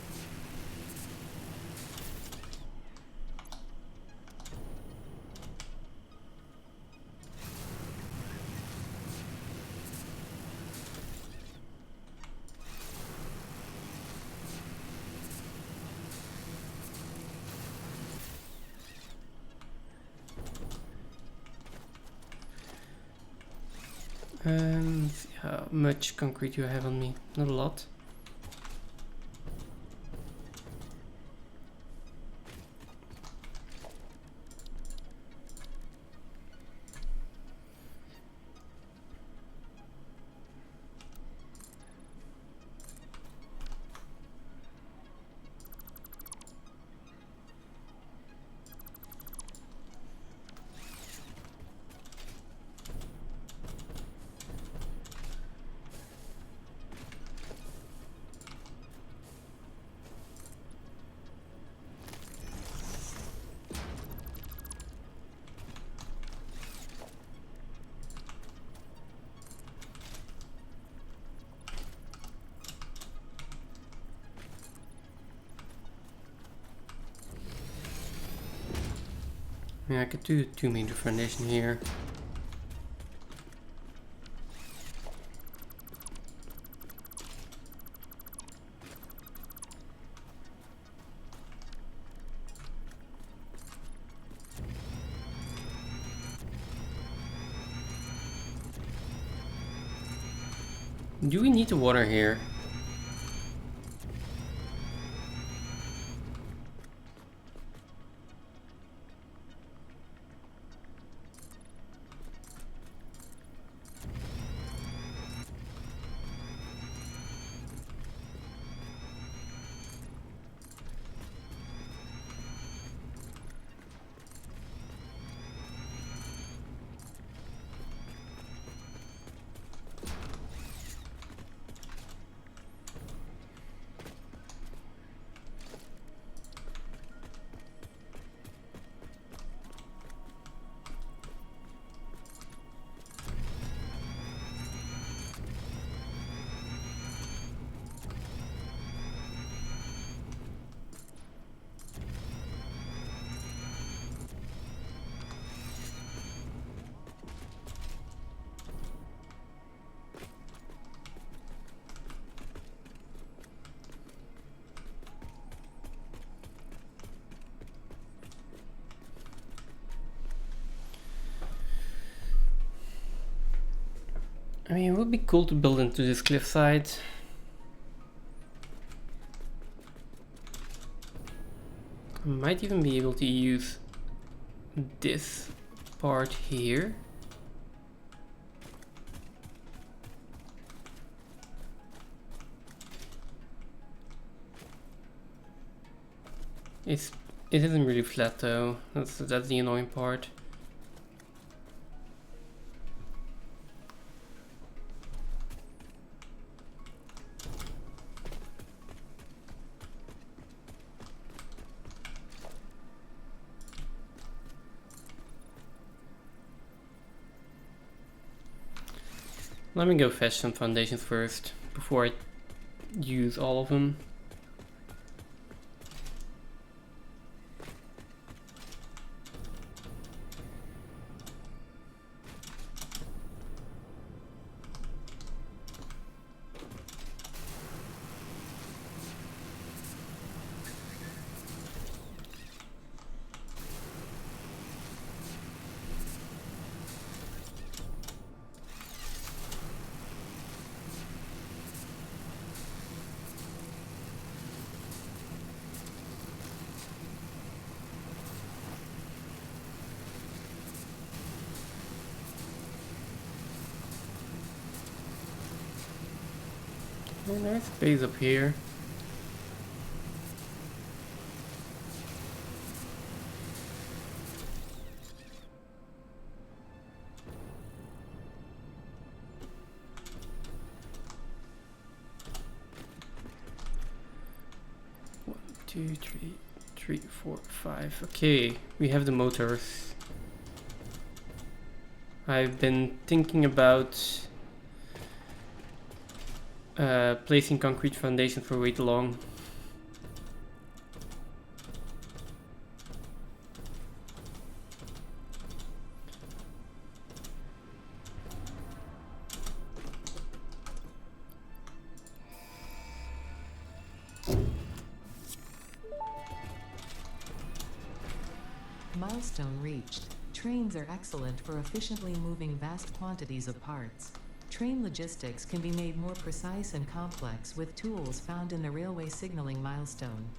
See how much concrete you have on me. Not a lot. Yeah, I could do 2 major foundation here. Do we need the water here? mean, it would be cool to build into this cliffside. I might even be able to use this part here. It isn't really flat though. That's the annoying part. Let me go fetch some foundations first before I use all of them. Oh, nice space up here. One, two, three, four, five. Okay, we have the motors. I've been thinking about placing concrete foundation for way too long. Milestone reached. Trains are excellent for efficiently moving vast quantities of parts. Train logistics can be made more precise and complex with tools found in the railway signaling milestone.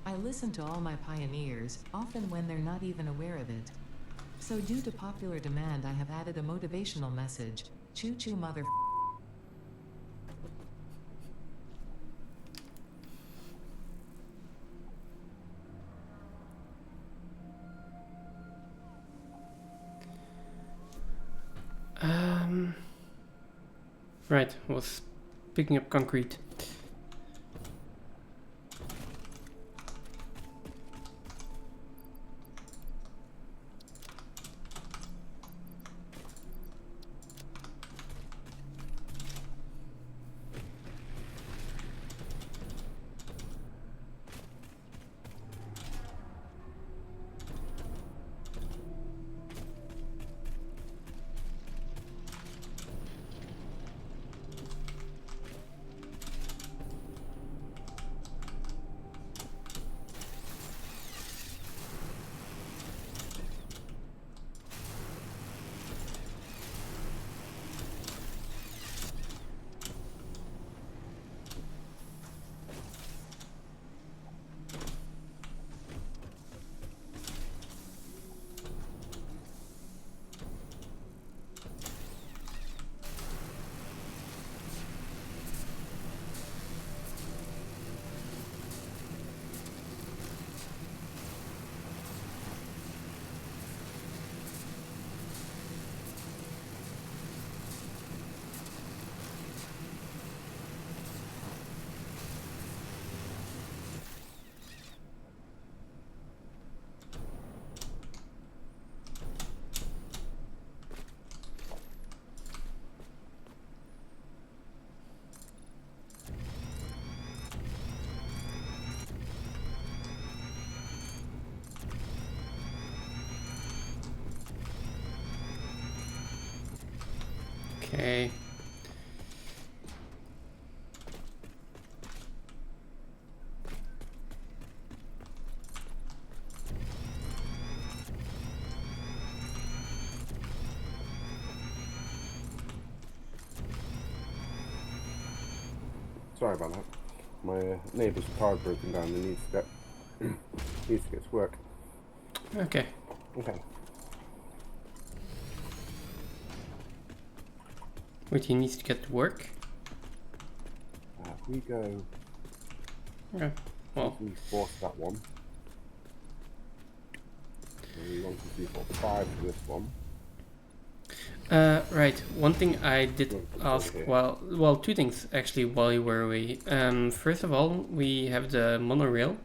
I listen to all my pioneers, often when they're not even aware of it. So due to popular demand, I have added a motivational message. Choo choo mother. Right, was picking up concrete. Okay. sorry about that. My neighbour's car broken down and needs to get to work. Okay. Okay. Wait, he needs to get to work? We go. Okay. Well, We force that one. And we 1, 2, 3, 4, 5 for this one. right. One thing I did Okay, ask, here. well, two things actually while you were away. First of all, we have the monorail.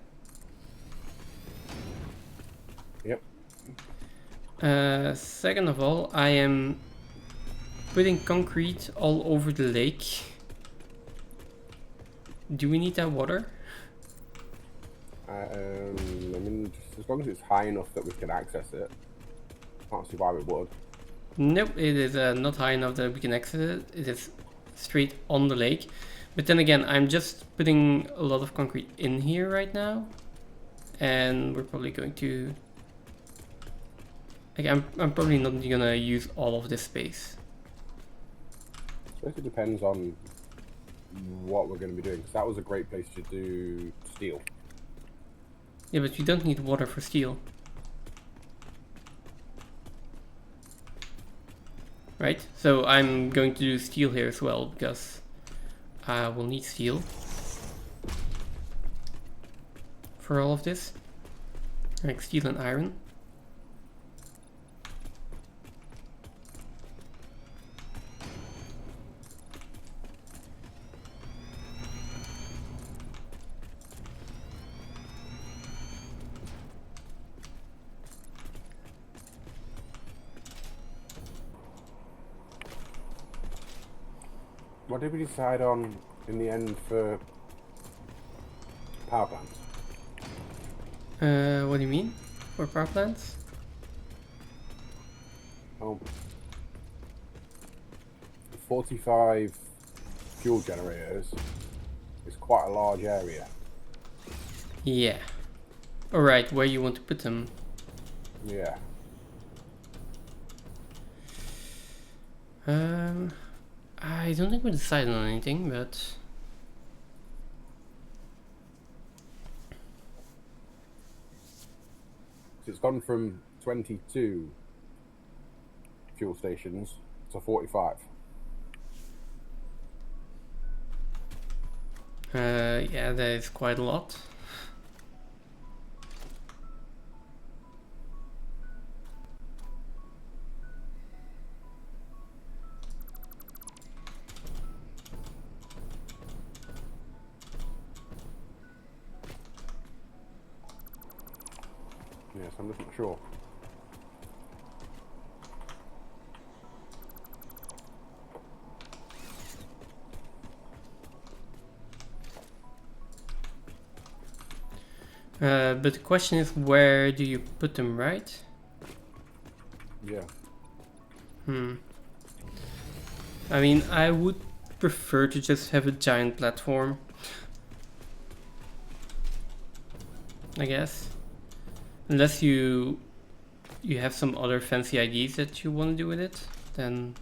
Yep. Second of all, I am putting concrete all over the lake. Do we need that water? I mean, just as long as it's high enough that we can access it. Can't see why we would. Nope, it is not high enough that we can access it. It is straight on the lake. But then again, I'm just putting a lot of concrete in here right now. And we're probably going to... Like, I'm probably not gonna use all of this space. I suppose it depends on what we're going to be doing, because that was a great place to do steel. Yeah, but you don't need water for steel. Right? So I'm going to do steel here as well, because I will need steel for all of this. Like steel and iron. What did we decide on in the end for power plants? What do you mean? For power plants? Oh, 45 fuel generators is quite a large area. Yeah. Alright, where you want to put them? Yeah. I don't think we decided on anything, but... It's gone from 22 fuel stations to 45. Yeah, that is quite a lot. Yes, I'm just not sure. But the question is, where do you put them, right? Yeah. I mean, I would prefer to just have a giant platform, I guess. Unless you have some other fancy ideas that you want to do with it, then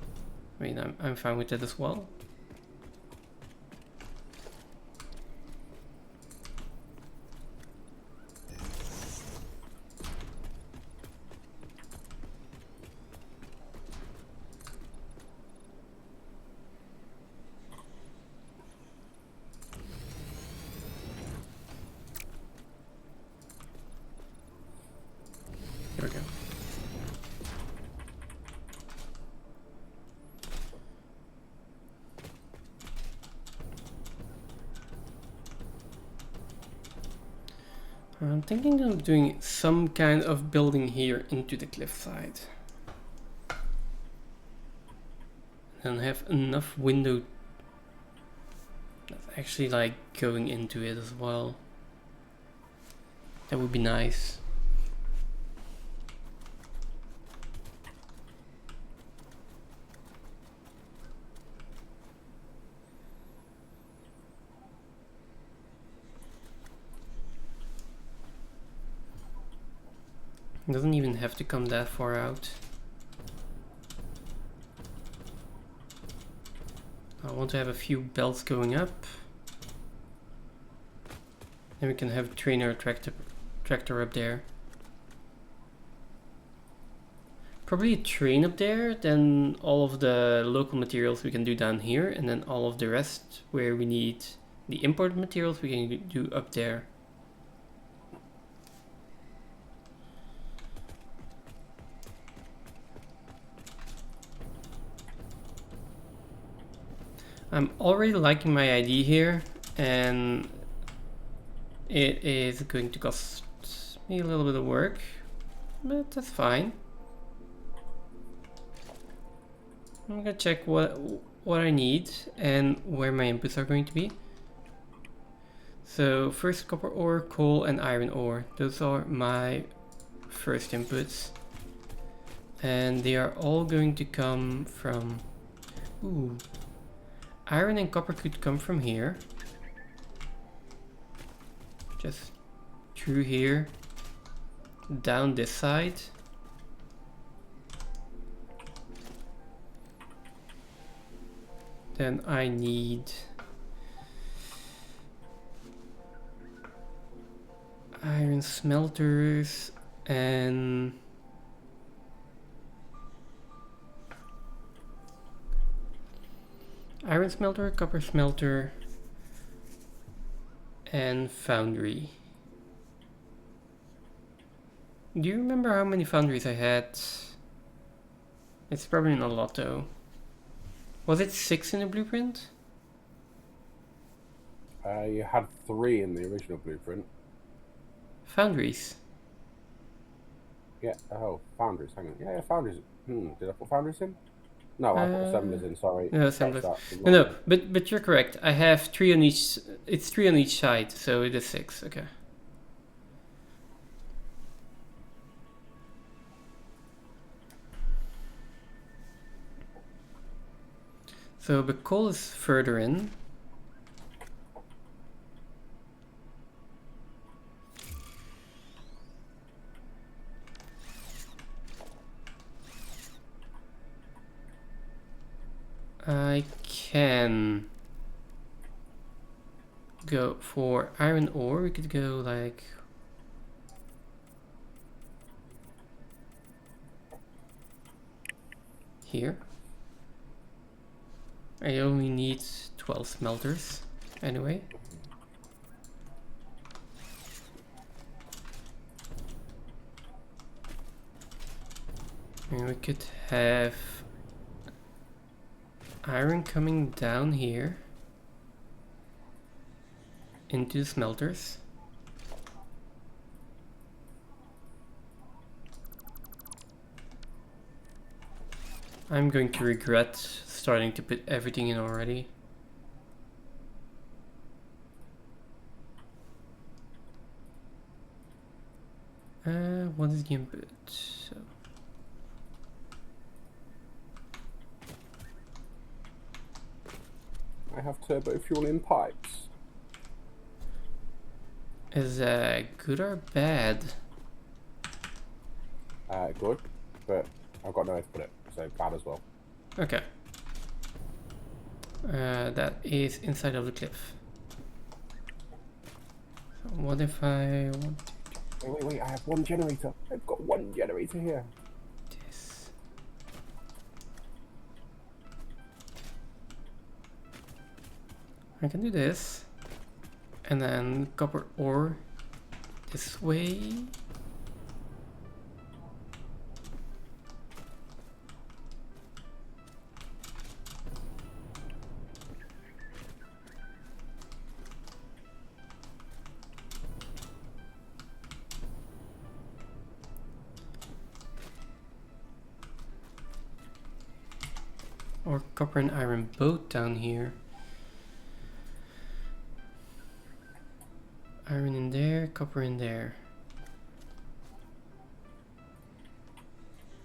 I mean, I'm fine with that as well. Here we go. I'm thinking of doing some kind of building here into the cliffside. And have enough window that's actually like going into it as well. That would be nice. It doesn't even have to come that far out. I want to have a few belts going up. And we can have trainer tractor up there. Probably a train up there, then all of the local materials we can do down here, and then all of the rest where we need the imported materials we can do up there. I'm already liking my idea here, and it is going to cost me a little bit of work, but that's fine. I'm gonna check what I need and where my inputs are going to be. So first copper ore, coal and iron ore. Those are my first inputs. And they are all going to come from... Ooh. Iron and copper could come from here. Just through here. Down this side. Then I need iron smelters and iron smelter, copper smelter and foundry. Do you remember how many foundries I had? It's probably not a lot though. Was it 6 in the blueprint? You had 3 in the original blueprint. Foundries. Yeah. Oh, foundries. Hang on. Yeah, foundries. Did I put foundries in? No, I put assemblers in. Sorry. No, assemblers. No, but you're correct. I have 3 on each. It's 3 on each side, so it is 6. Okay. So the coal is further in. I can go for iron ore. We could go like here. I only need 12 smelters anyway. And we could have iron coming down here into the smelters. I'm going to regret starting to put everything in already. What is the input? So I have turbo fuel in pipes. is good or bad? Good, but I've got nowhere to put it, so bad as well. Okay. That is inside of the cliff. So what if I want to Wait, I have 1 generator. I've got 1 generator here. do this? I can do this. And then copper ore this way. Or copper and iron both down here. Iron in there, copper in there.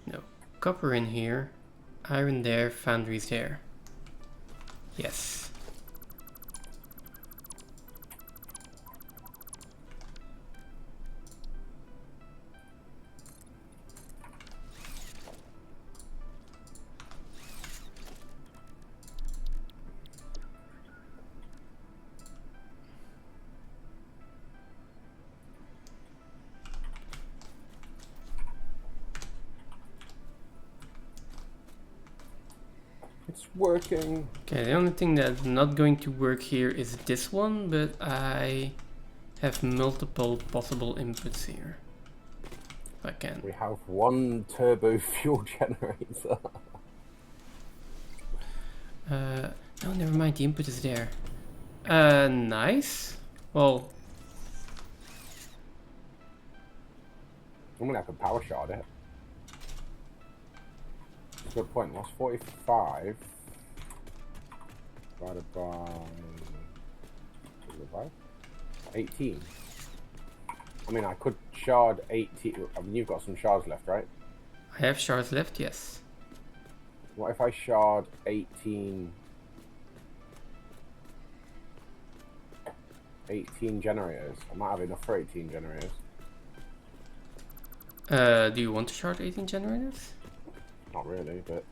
No, copper in here, iron there, foundries there. Yes. It's working. Okay, the only thing that's not going to work here is this one, but I have multiple possible inputs here. If I can. We have one turbo fuel generator. No, never mind, the input is there. Nice. Well, I mean, I could power shard it. That's a good point. That's 45 divided by 18. I mean, I could shard 18. I mean, you've got some shards left, right? I have shards left, yes. What if I shard 18 generators? I might have enough for 18 generators. Do you want to shard 18 generators? Not really, but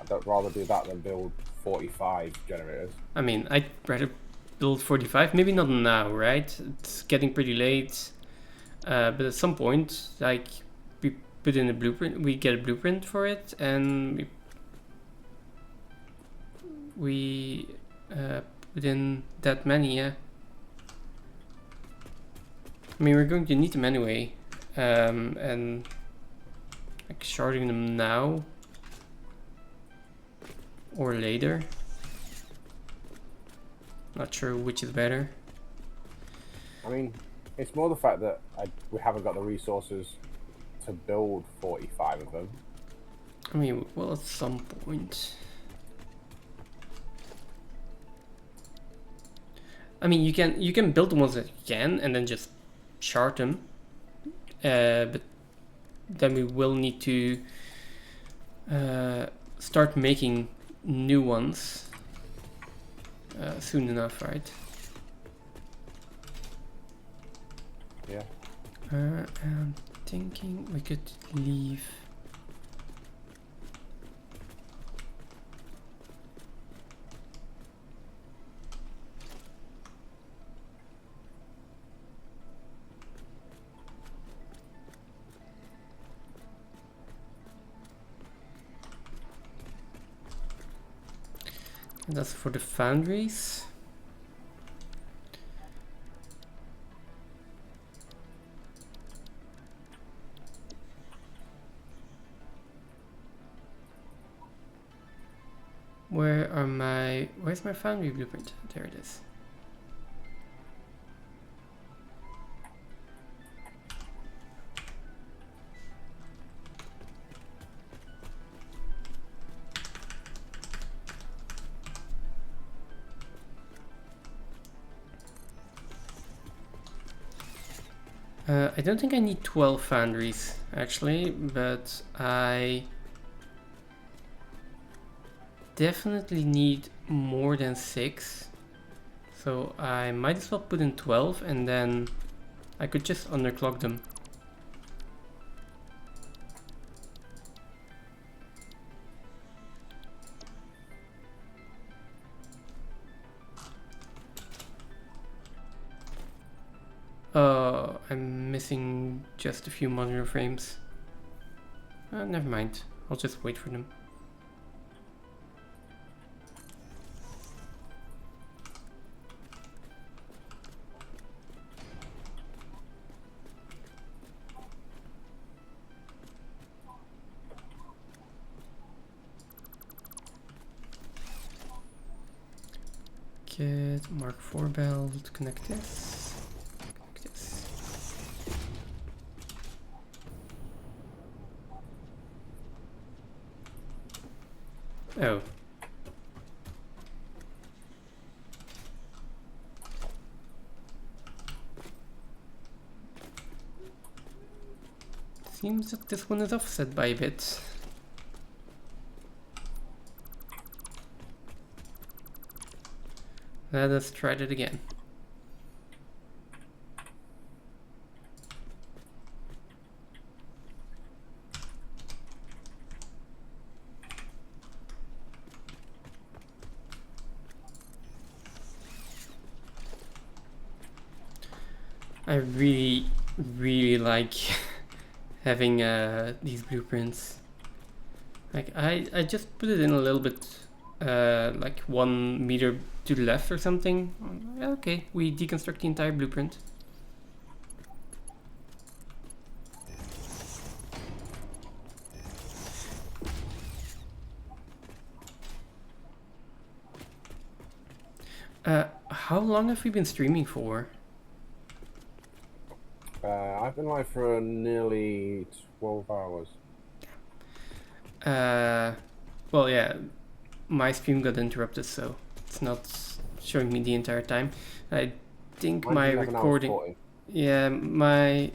I'd rather do that than build 45 generators. I mean, I'd rather build 45. Maybe not now, right? It's getting pretty late. But at some point, like, we put in a blueprint, we get a blueprint for it, and we put in that many, yeah. I mean, we're going to need them anyway. And like sharding them now or later. Not sure which is better. I mean, it's more the fact that we haven't got the resources to build 45 of them. I mean, well, at some point. I mean, you can build the ones that you can and then just shard them. But then we will need to start making new ones soon enough, right? Yeah. I'm thinking we could leave. And that's for the foundries. Where's my foundry blueprint? There it is. I don't think I need 12 foundries actually, but I definitely need more than 6. So I might as well put in 12 and then I could just underclock them. I'm missing just a few modular frames. Never mind. I'll just wait for them. Get Mark IV belt, connect this. Connect this. Oh. Seems that this one is offset by a bit. Let us try it again. I really like having these blueprints. Like I just put it in a little bit, like 1 meter to the left or something. Okay, we deconstruct the entire blueprint. How long have we been streaming for? I've been live for nearly 12 hours. Well, yeah, my stream got interrupted, so it's not showing me the entire time. I think Mine's my 11 hours recording, 40. yeah, my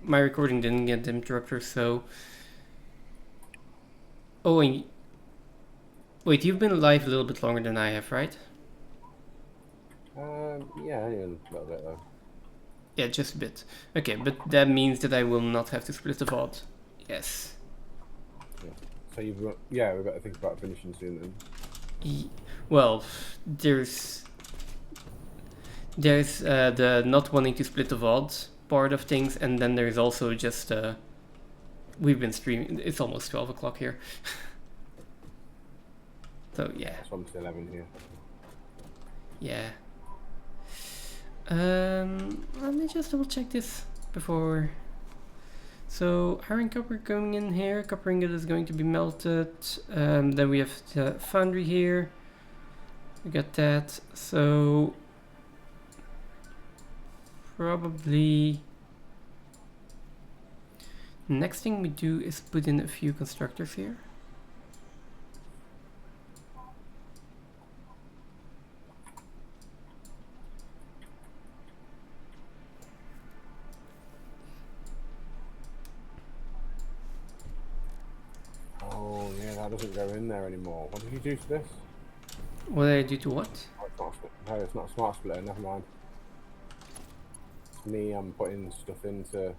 recording didn't get interrupted, so. Oh, and wait, you've been live a little bit longer than I have, right? Yeah, only a little bit though. Yeah, just a bit. Okay, but that means that I will not have to split the VOD. Yes. Yeah. So you've got, yeah, we better think about finishing soon then. Well, there's the not wanting to split the VOD part of things, and then there's also just we've been streaming. It's almost 12 o'clock here. So yeah. It's almost 11 here. Yeah. Let me just double check this before. So iron copper going in here. Copper ingot is going to be melted. Then we have the foundry here. We got that. So probably next thing we do is put in a few constructors here. Oh yeah, that doesn't go in there anymore. What did you do to this? What did I do to what? Oh, it's not a split. No, it's not a smart splitter, never mind. It's me, I'm putting stuff into...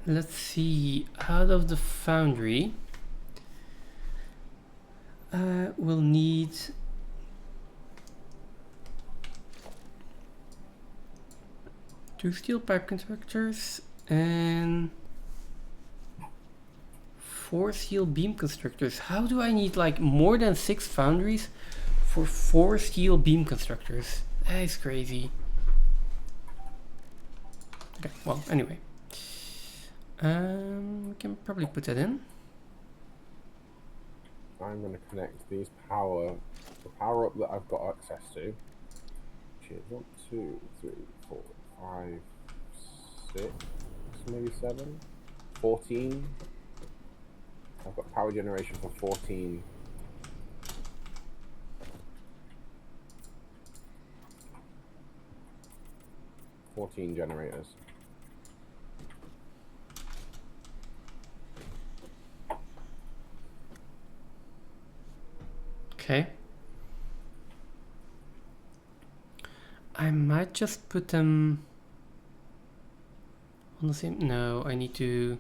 Let's see. Out of the foundry, we'll need 2 steel pipe constructors and 4 steel beam constructors. How do I need like more than 6 foundries for 4 steel beam constructors? That is crazy. Okay, well, anyway. We can probably put that in. I'm going to connect these the power up that I've got access to, which is 1, 2, 3, 4, 5, 6, maybe 7, 14. I've got power generation for 14. Generators. Okay. I might just put them on the same. No, I need to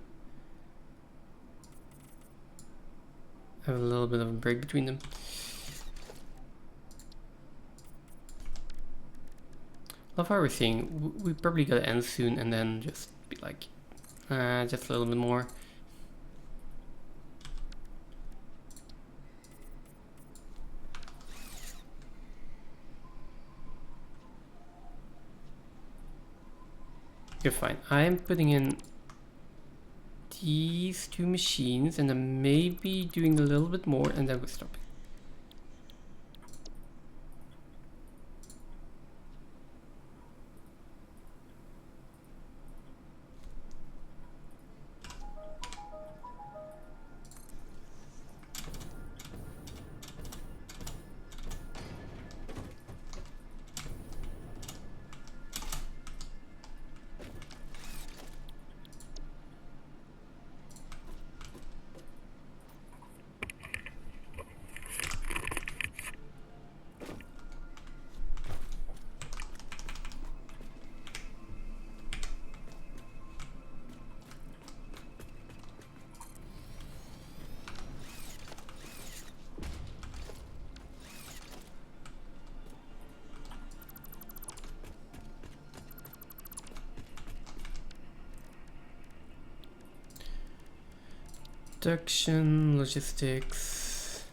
have a little bit of a break between them. Love how we're seeing. We probably gotta end soon and then just be like, just a little bit more. Okay, fine. I'm putting in these 2 machines and then maybe doing a little bit more and then we're stopping. Production, logistics.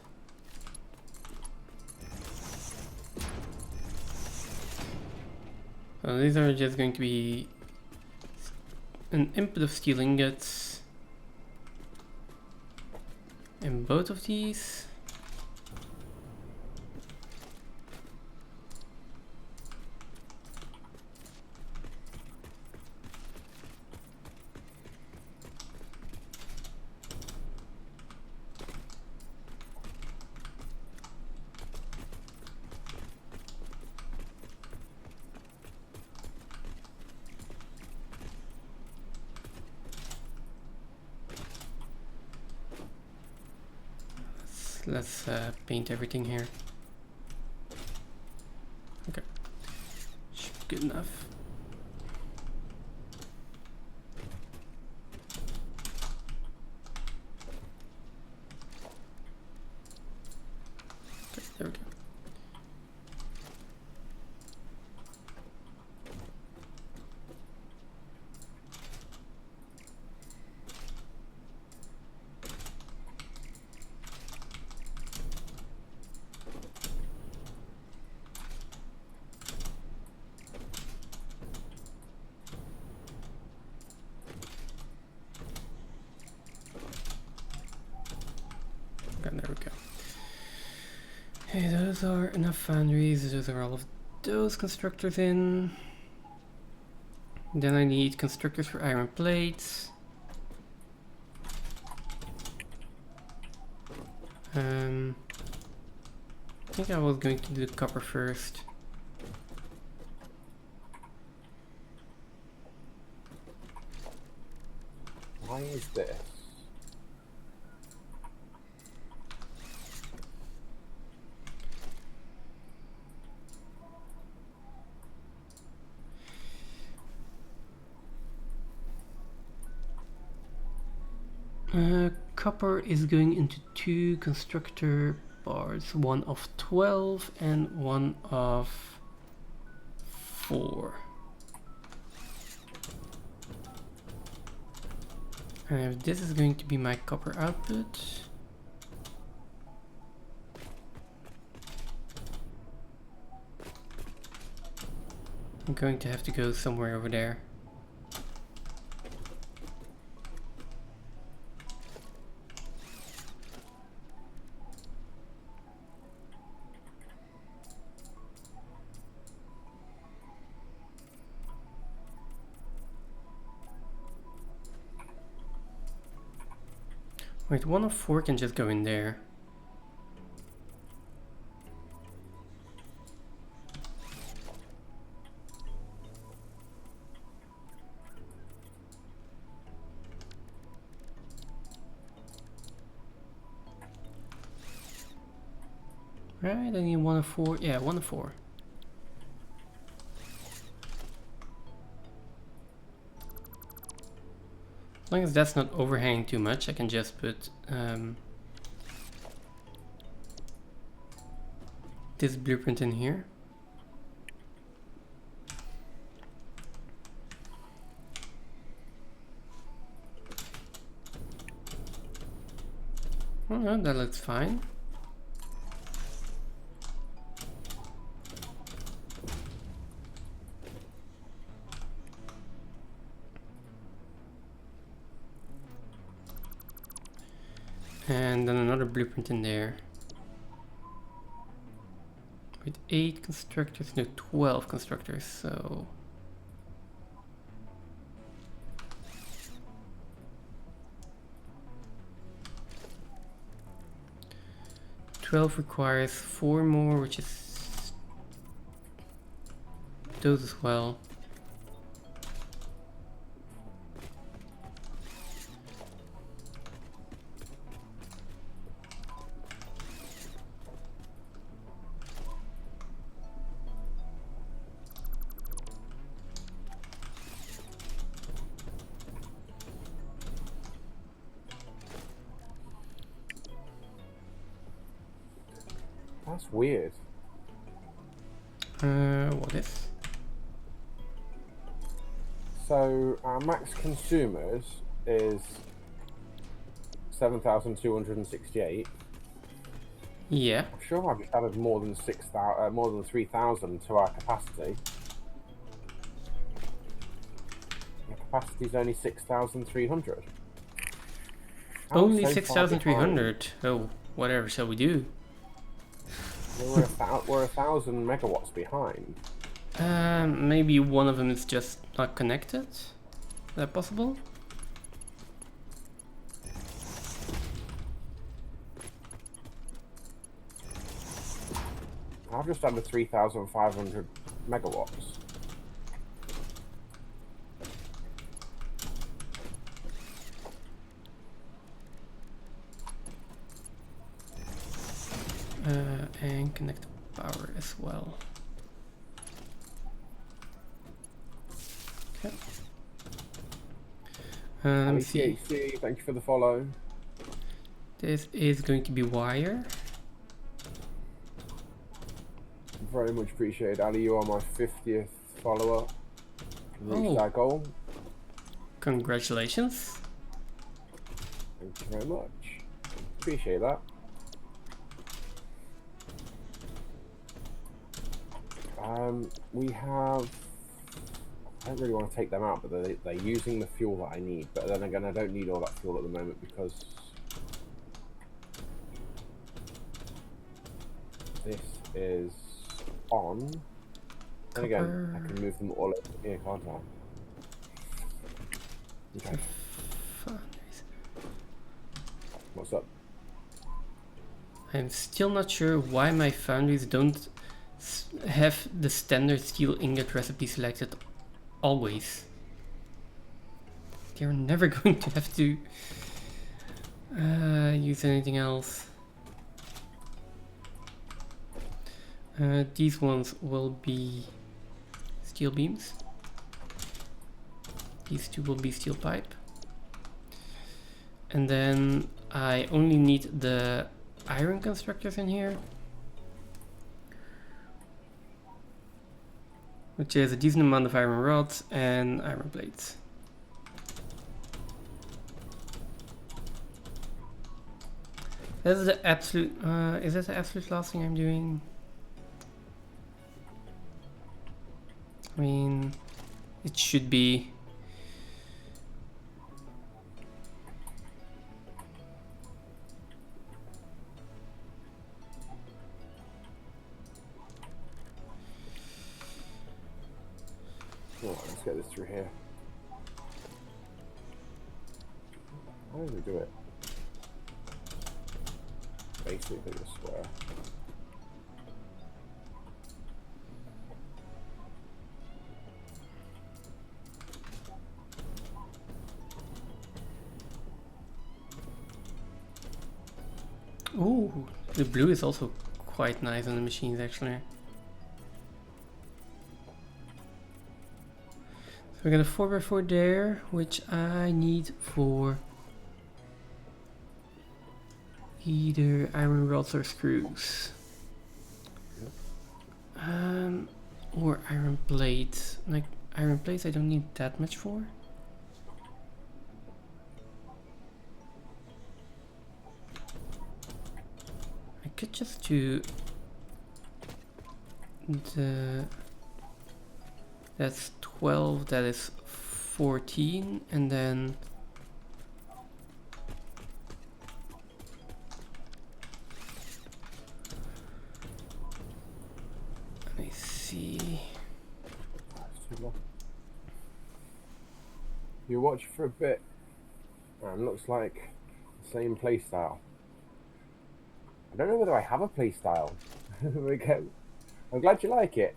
So these are just going to be an input of steel ingots in both of these. Let's paint everything here. Okay, should be good enough. Okay, there we go. Okay, there we go. Hey, those are enough foundries. Those are all of those constructors in. Then I need constructors for iron plates. I think I was going to do the copper first. Why is this? Copper is going into 2 constructor bars, one of 12 and one of 4. And if this is going to be my copper output, I'm going to have to go somewhere over there. Wait, one of 4 can just go in there. Right, I need one of 4. Yeah, one of 4. As long as that's not overhanging too much, I can just put this blueprint in here. Oh no, that looks fine. And then another blueprint in there. With 8 constructors, no, 12 constructors, so... $12 requires 4 more, which is... those as well. That's weird. What is? So our max consumers is 7,268. Yeah. I'm sure I've just added more than 6,000, more than 3,000 to our capacity. Our capacity is only 6,300. Only 6,300. Oh, whatever shall we do? We're 1,000 megawatts behind. Maybe one of them is just not connected. Is that possible? I've just added 3,500 megawatts. And connect the power as well. Okay. See. THC, thank you for the follow. This is going to be wire. Very much appreciated. Ali, you are my 50th follower. Reached our goal. Congratulations. Thank you very much. Appreciate that. We have... I don't really want to take them out, but they're using the fuel that I need. But then again, I don't need all that fuel at the moment because this is on. And again, I can move them all over here, can't I? Okay. What's up? I'm still not sure why my foundries don't have the standard steel ingot recipe selected always. They're never going to have to use anything else. These ones will be steel beams. These two will be steel pipe. And then I only need the iron constructors in here, which is a decent amount of iron rods and iron plates. This is the absolute, is that the absolute last thing I'm doing? I mean, it should be. Let's get this through here. How do we do it? Basically the square. Ooh, the blue is also quite nice on the machines actually. So we got a 4x4 there, which I need for either iron rods or screws. Or iron plates. Like iron plates I don't need that much for. I could just do the... That's 12, that is 14, and then let me see. You watch for a bit, and looks like the same playstyle. I don't know whether I have a playstyle. I'm glad you like it.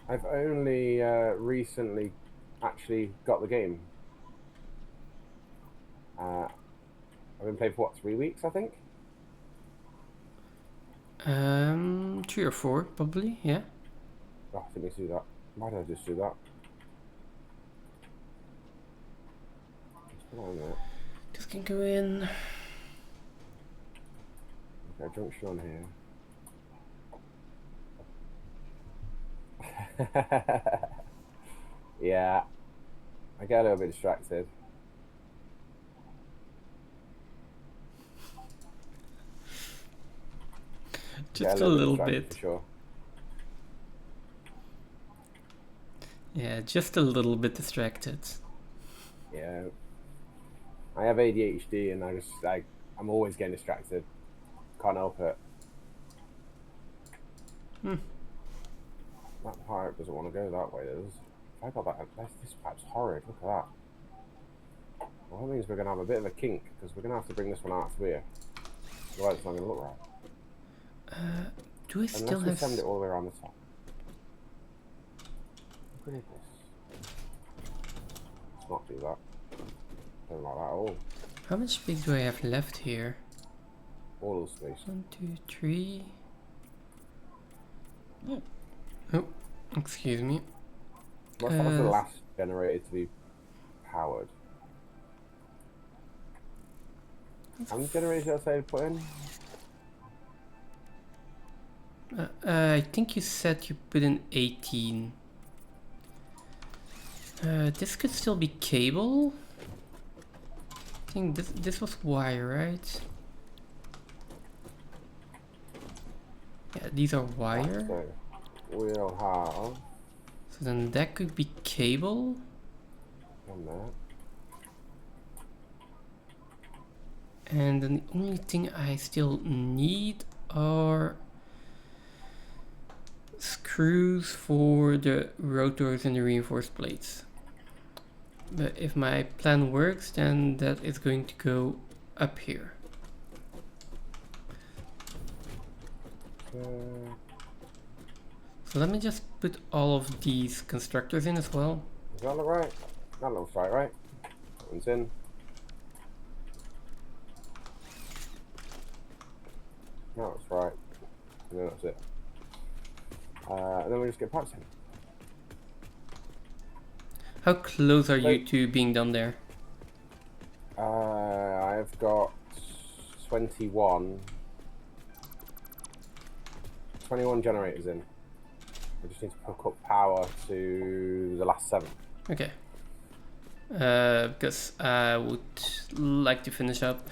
I've only recently actually got the game. I've been playing for what, 3 weeks, I think? 3 or 4 probably, yeah. Oh, I think we do that. Why did I just do that? Just can go in. Okay, junction on here. Yeah, I get a little bit distracted. Just Get a little distracted bit. for sure. Yeah, just a little bit distracted. Yeah, I have ADHD, and I'm always getting distracted. Can't help it. Hmm. That pipe doesn't want to go that way, does? If I got that, this pipe's horrid. Look at that. Well, that means we're going to have a bit of a kink, because we're going to have to bring this one out to here. Otherwise, it's not going to look right. Do I still Unless we have... send it all the way around the top. Look at this. Let's not do that. Don't like that at all. How much space do I have left here? All the space. 1, 2, 3... Oh, excuse me. That was the last generator to be powered. How many generators did I say to put in? I think you said you put in 18. This could still be cable. I think this was wire, right? Yeah, these are wire. So we'll have So then that could be cable. on that. And then the only thing I still need are screws for the rotors and the reinforced plates. But if my plan works, then that is going to go up here. So let me just put all of these constructors in as well. Does that look right? That looks right? That one's in. No, that's right. And then that's it. And then we just get parts in. How close are you Wait. to being done there? I've got 21 generators in. I just need to hook up power to the last 7. Okay. Because I would like to finish up.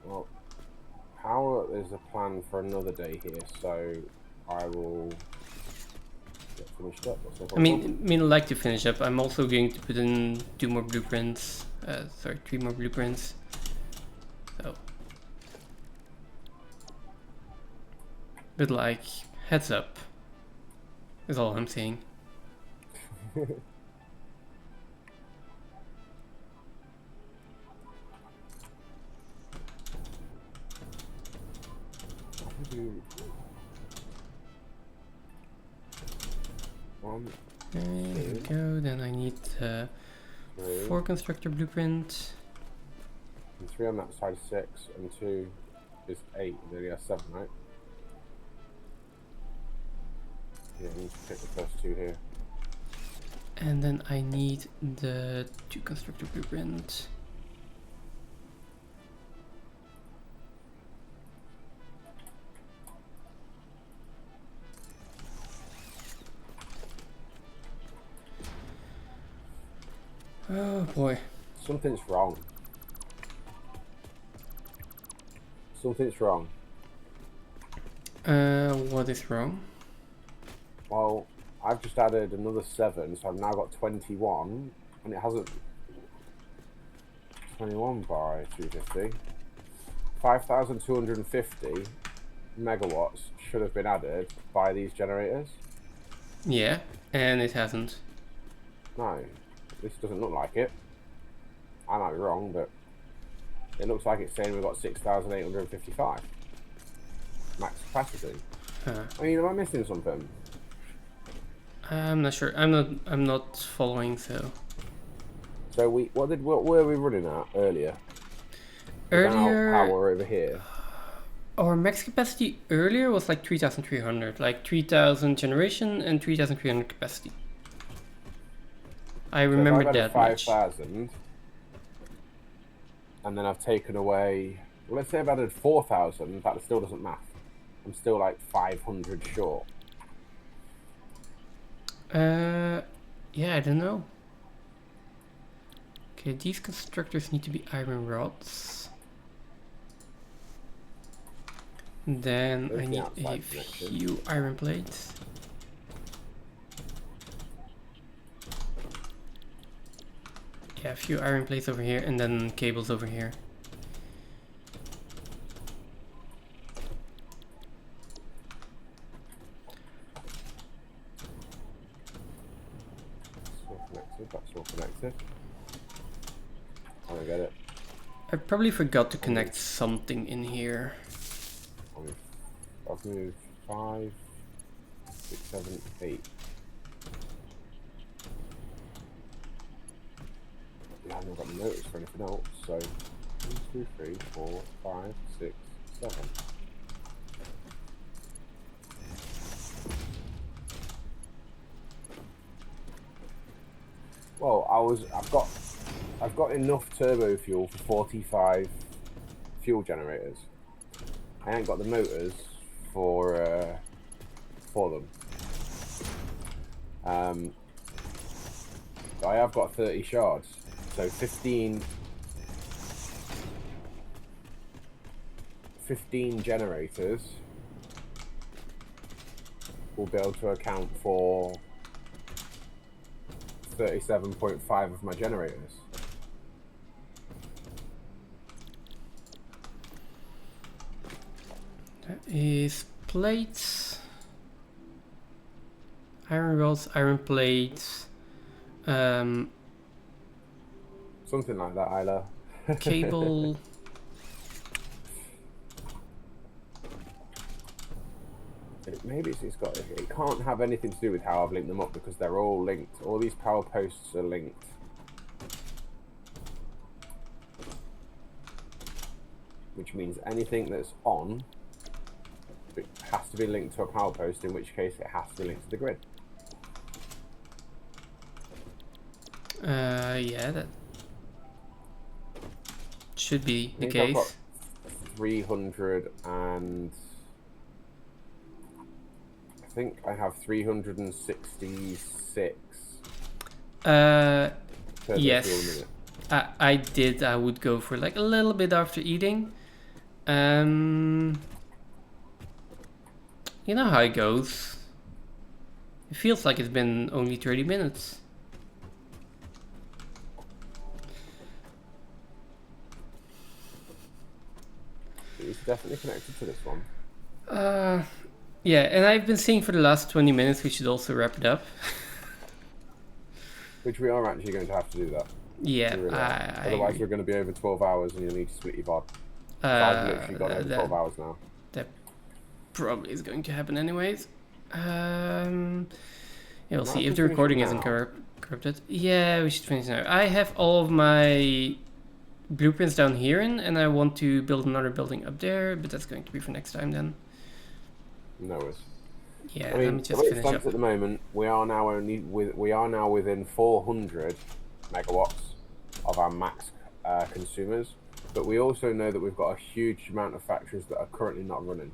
Well, power is a plan for another day here, so I will get finished up. That's no I problem. mean, I'd like to finish up. I'm also going to put in 2 more blueprints. Sorry, 3 more blueprints. So. But like, heads up. Is all I'm saying. There we go. Then I need 4 constructor blueprint. And 3 on that side is 6, and 2 is 8. Then you have 7, right? Yeah, I need to pick the first 2 here. And then I need the 2 constructor blueprint. Oh boy. Something's wrong. Something's wrong. What is wrong? Well, I've just added another 7, so I've now got 21, and it hasn't. 21 by 250. 5,250 megawatts should have been added by these generators. Yeah, and it hasn't. No, this doesn't look like it. I might be wrong, but it looks like it's saying we've got 6,855 max capacity. Huh. I mean, am I missing something? I'm not sure. I'm not following. So So what were we running at earlier? We ran out earlier, power over here. our max capacity earlier was like 3,300, like 3,000 generation and 3,300 capacity. I remember so if I've that added much. 5,000, and then I've taken away. Well, let's say I've added 4,000. That still doesn't math. I'm still like 500 short. Yeah, I don't know. Okay, these constructors need to be iron rods. Then There's I the need a outside connection. few iron plates. Yeah, a few iron plates over here, and then cables over here. That's all connected. That's all connected. I get it. I probably forgot to connect something in here. I've moved 5, 6, 7, 8. I haven't got the notice for anything else, so 1, 2, 3, 4, 5, 6, 7. Well, I've got enough turbo fuel for 45 fuel generators. I ain't got the motors for them. But I have got 30 shards, so 15 generators will be able to account for 37.5 of my generators. That is plates, iron rods, iron plates, Something like that, Isla. cable. Maybe it's got. It can't have anything to do with how I've linked them up because they're all linked. All these power posts are linked. Which means anything that's on, it has to be linked to a power post, in which case it has to be linked to the grid. Yeah, that should be the I think I've got case. 300 and... I think I have 366 Yes, fuel a minute. I did. I would go for like a little bit after eating. You know how it goes. It feels like it's been only 30 minutes. It's definitely connected to this one. Yeah, and I've been saying for the last 20 minutes we should also wrap it up. Which we are actually going to have to do that. Yeah, We really are. I Otherwise agree. we're going to be over 12 hours and you'll need to split your VOD. So I've literally gone over 12 hours now. That probably is going to happen anyways. Yeah, we'll see if the recording isn't corrupted. Yeah, we should finish now. I have all of my blueprints down here, and I want to build another building up there, but that's going to be for next time then. No worries. Yeah, I mean, let me just the way it finish stands up. at the moment, we are now within 400 megawatts of our max consumers, but we also know that we've got a huge amount of factories that are currently not running.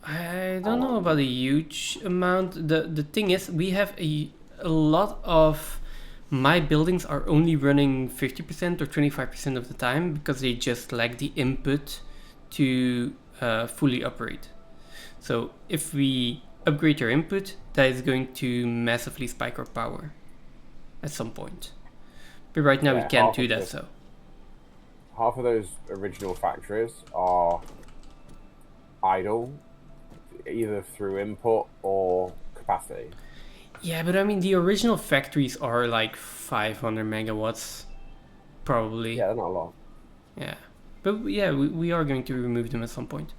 I don't know about a huge amount. The thing is, we have a lot of my buildings are only running 50% or 25% of the time because they just lack the input to fully operate. So if we upgrade our input, that is going to massively spike our power at some point. But right now we can't do that, so. Half of those original factories are idle, either through input or capacity. Yeah, but I mean, the original factories are like 500 megawatts, probably. Yeah, they're not a lot. Yeah. But yeah, we are going to remove them at some point.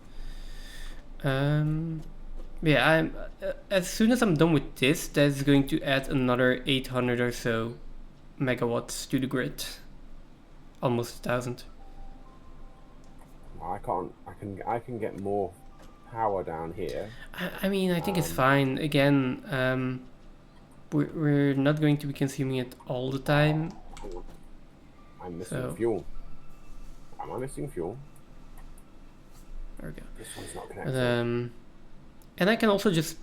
Yeah, I'm as soon as I'm done with this, that's going to add another 800 or so megawatts to the grid. Almost 1,000. I can get more power down here. I mean, I think it's fine. Again, we're not going to be consuming it all the time. I'm missing fuel. Am I missing fuel? There we go. This one's not connected. And I can also just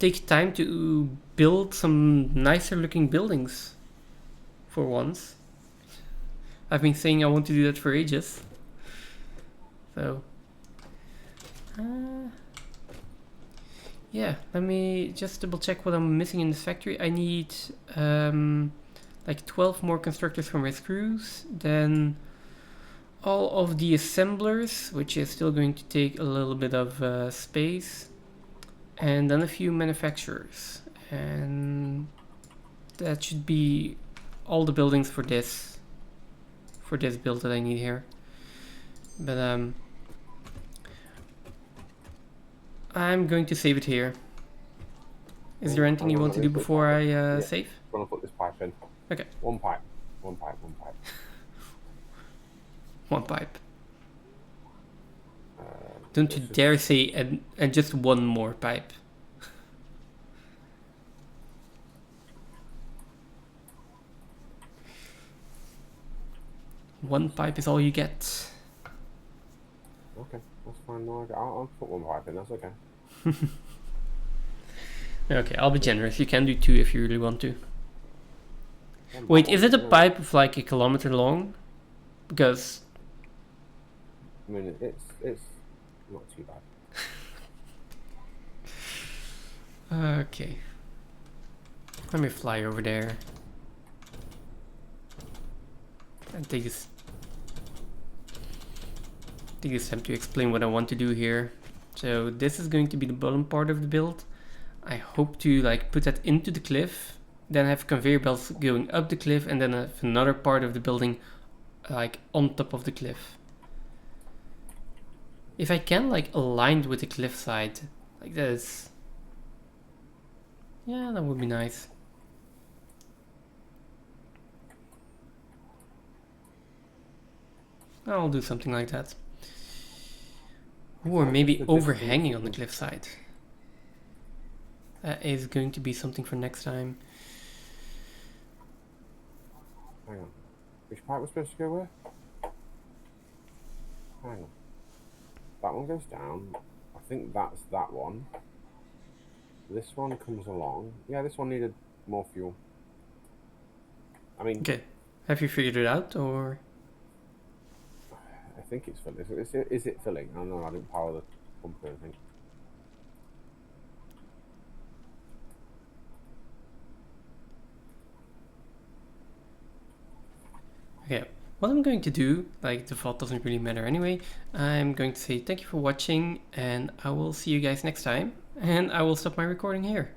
take time to build some nicer looking buildings for once. I've been saying I want to do that for ages. So, yeah, let me just double check what I'm missing in this factory. I need like 12 more constructors for my screws, then all of the assemblers, which is still going to take a little bit of space, and then a few manufacturers, and that should be all the buildings for this build that I need here. But I'm going to save it here. Is there anything you want to do before I save? I'm gonna put this pipe in. Okay. One pipe. One pipe. One pipe. One pipe. Don't you dare say and just one more pipe. One pipe is all you get. Okay, that's fine. No, I'll put one pipe in. That's okay. Okay, I'll be generous. You can do 2 if you really want to. Wait, is it a pipe of like 1 kilometer long? Because I mean, it's not too bad. okay, let me fly over there and take this time to explain what I want to do here. So this is going to be the bottom part of the build. I hope to like put that into the cliff, then have conveyor belts going up the cliff, and then have another part of the building like on top of the cliff. If I can like aligned with the cliff side like this, yeah, that would be nice. I'll do something like that. Or maybe overhanging on the cliff side. That is going to be something for next time. Hang on. Which pipe was supposed to go where? Hang on. That one goes down. I think that's that one. This one comes along. Yeah, this one needed more fuel. I mean... Okay. Have you figured it out, or...? I think it's filling. Is it filling? I don't know, I didn't power the pump or anything. Okay, what I'm going to do, like the VOD doesn't really matter anyway, I'm going to say thank you for watching, and I will see you guys next time, and I will stop my recording here.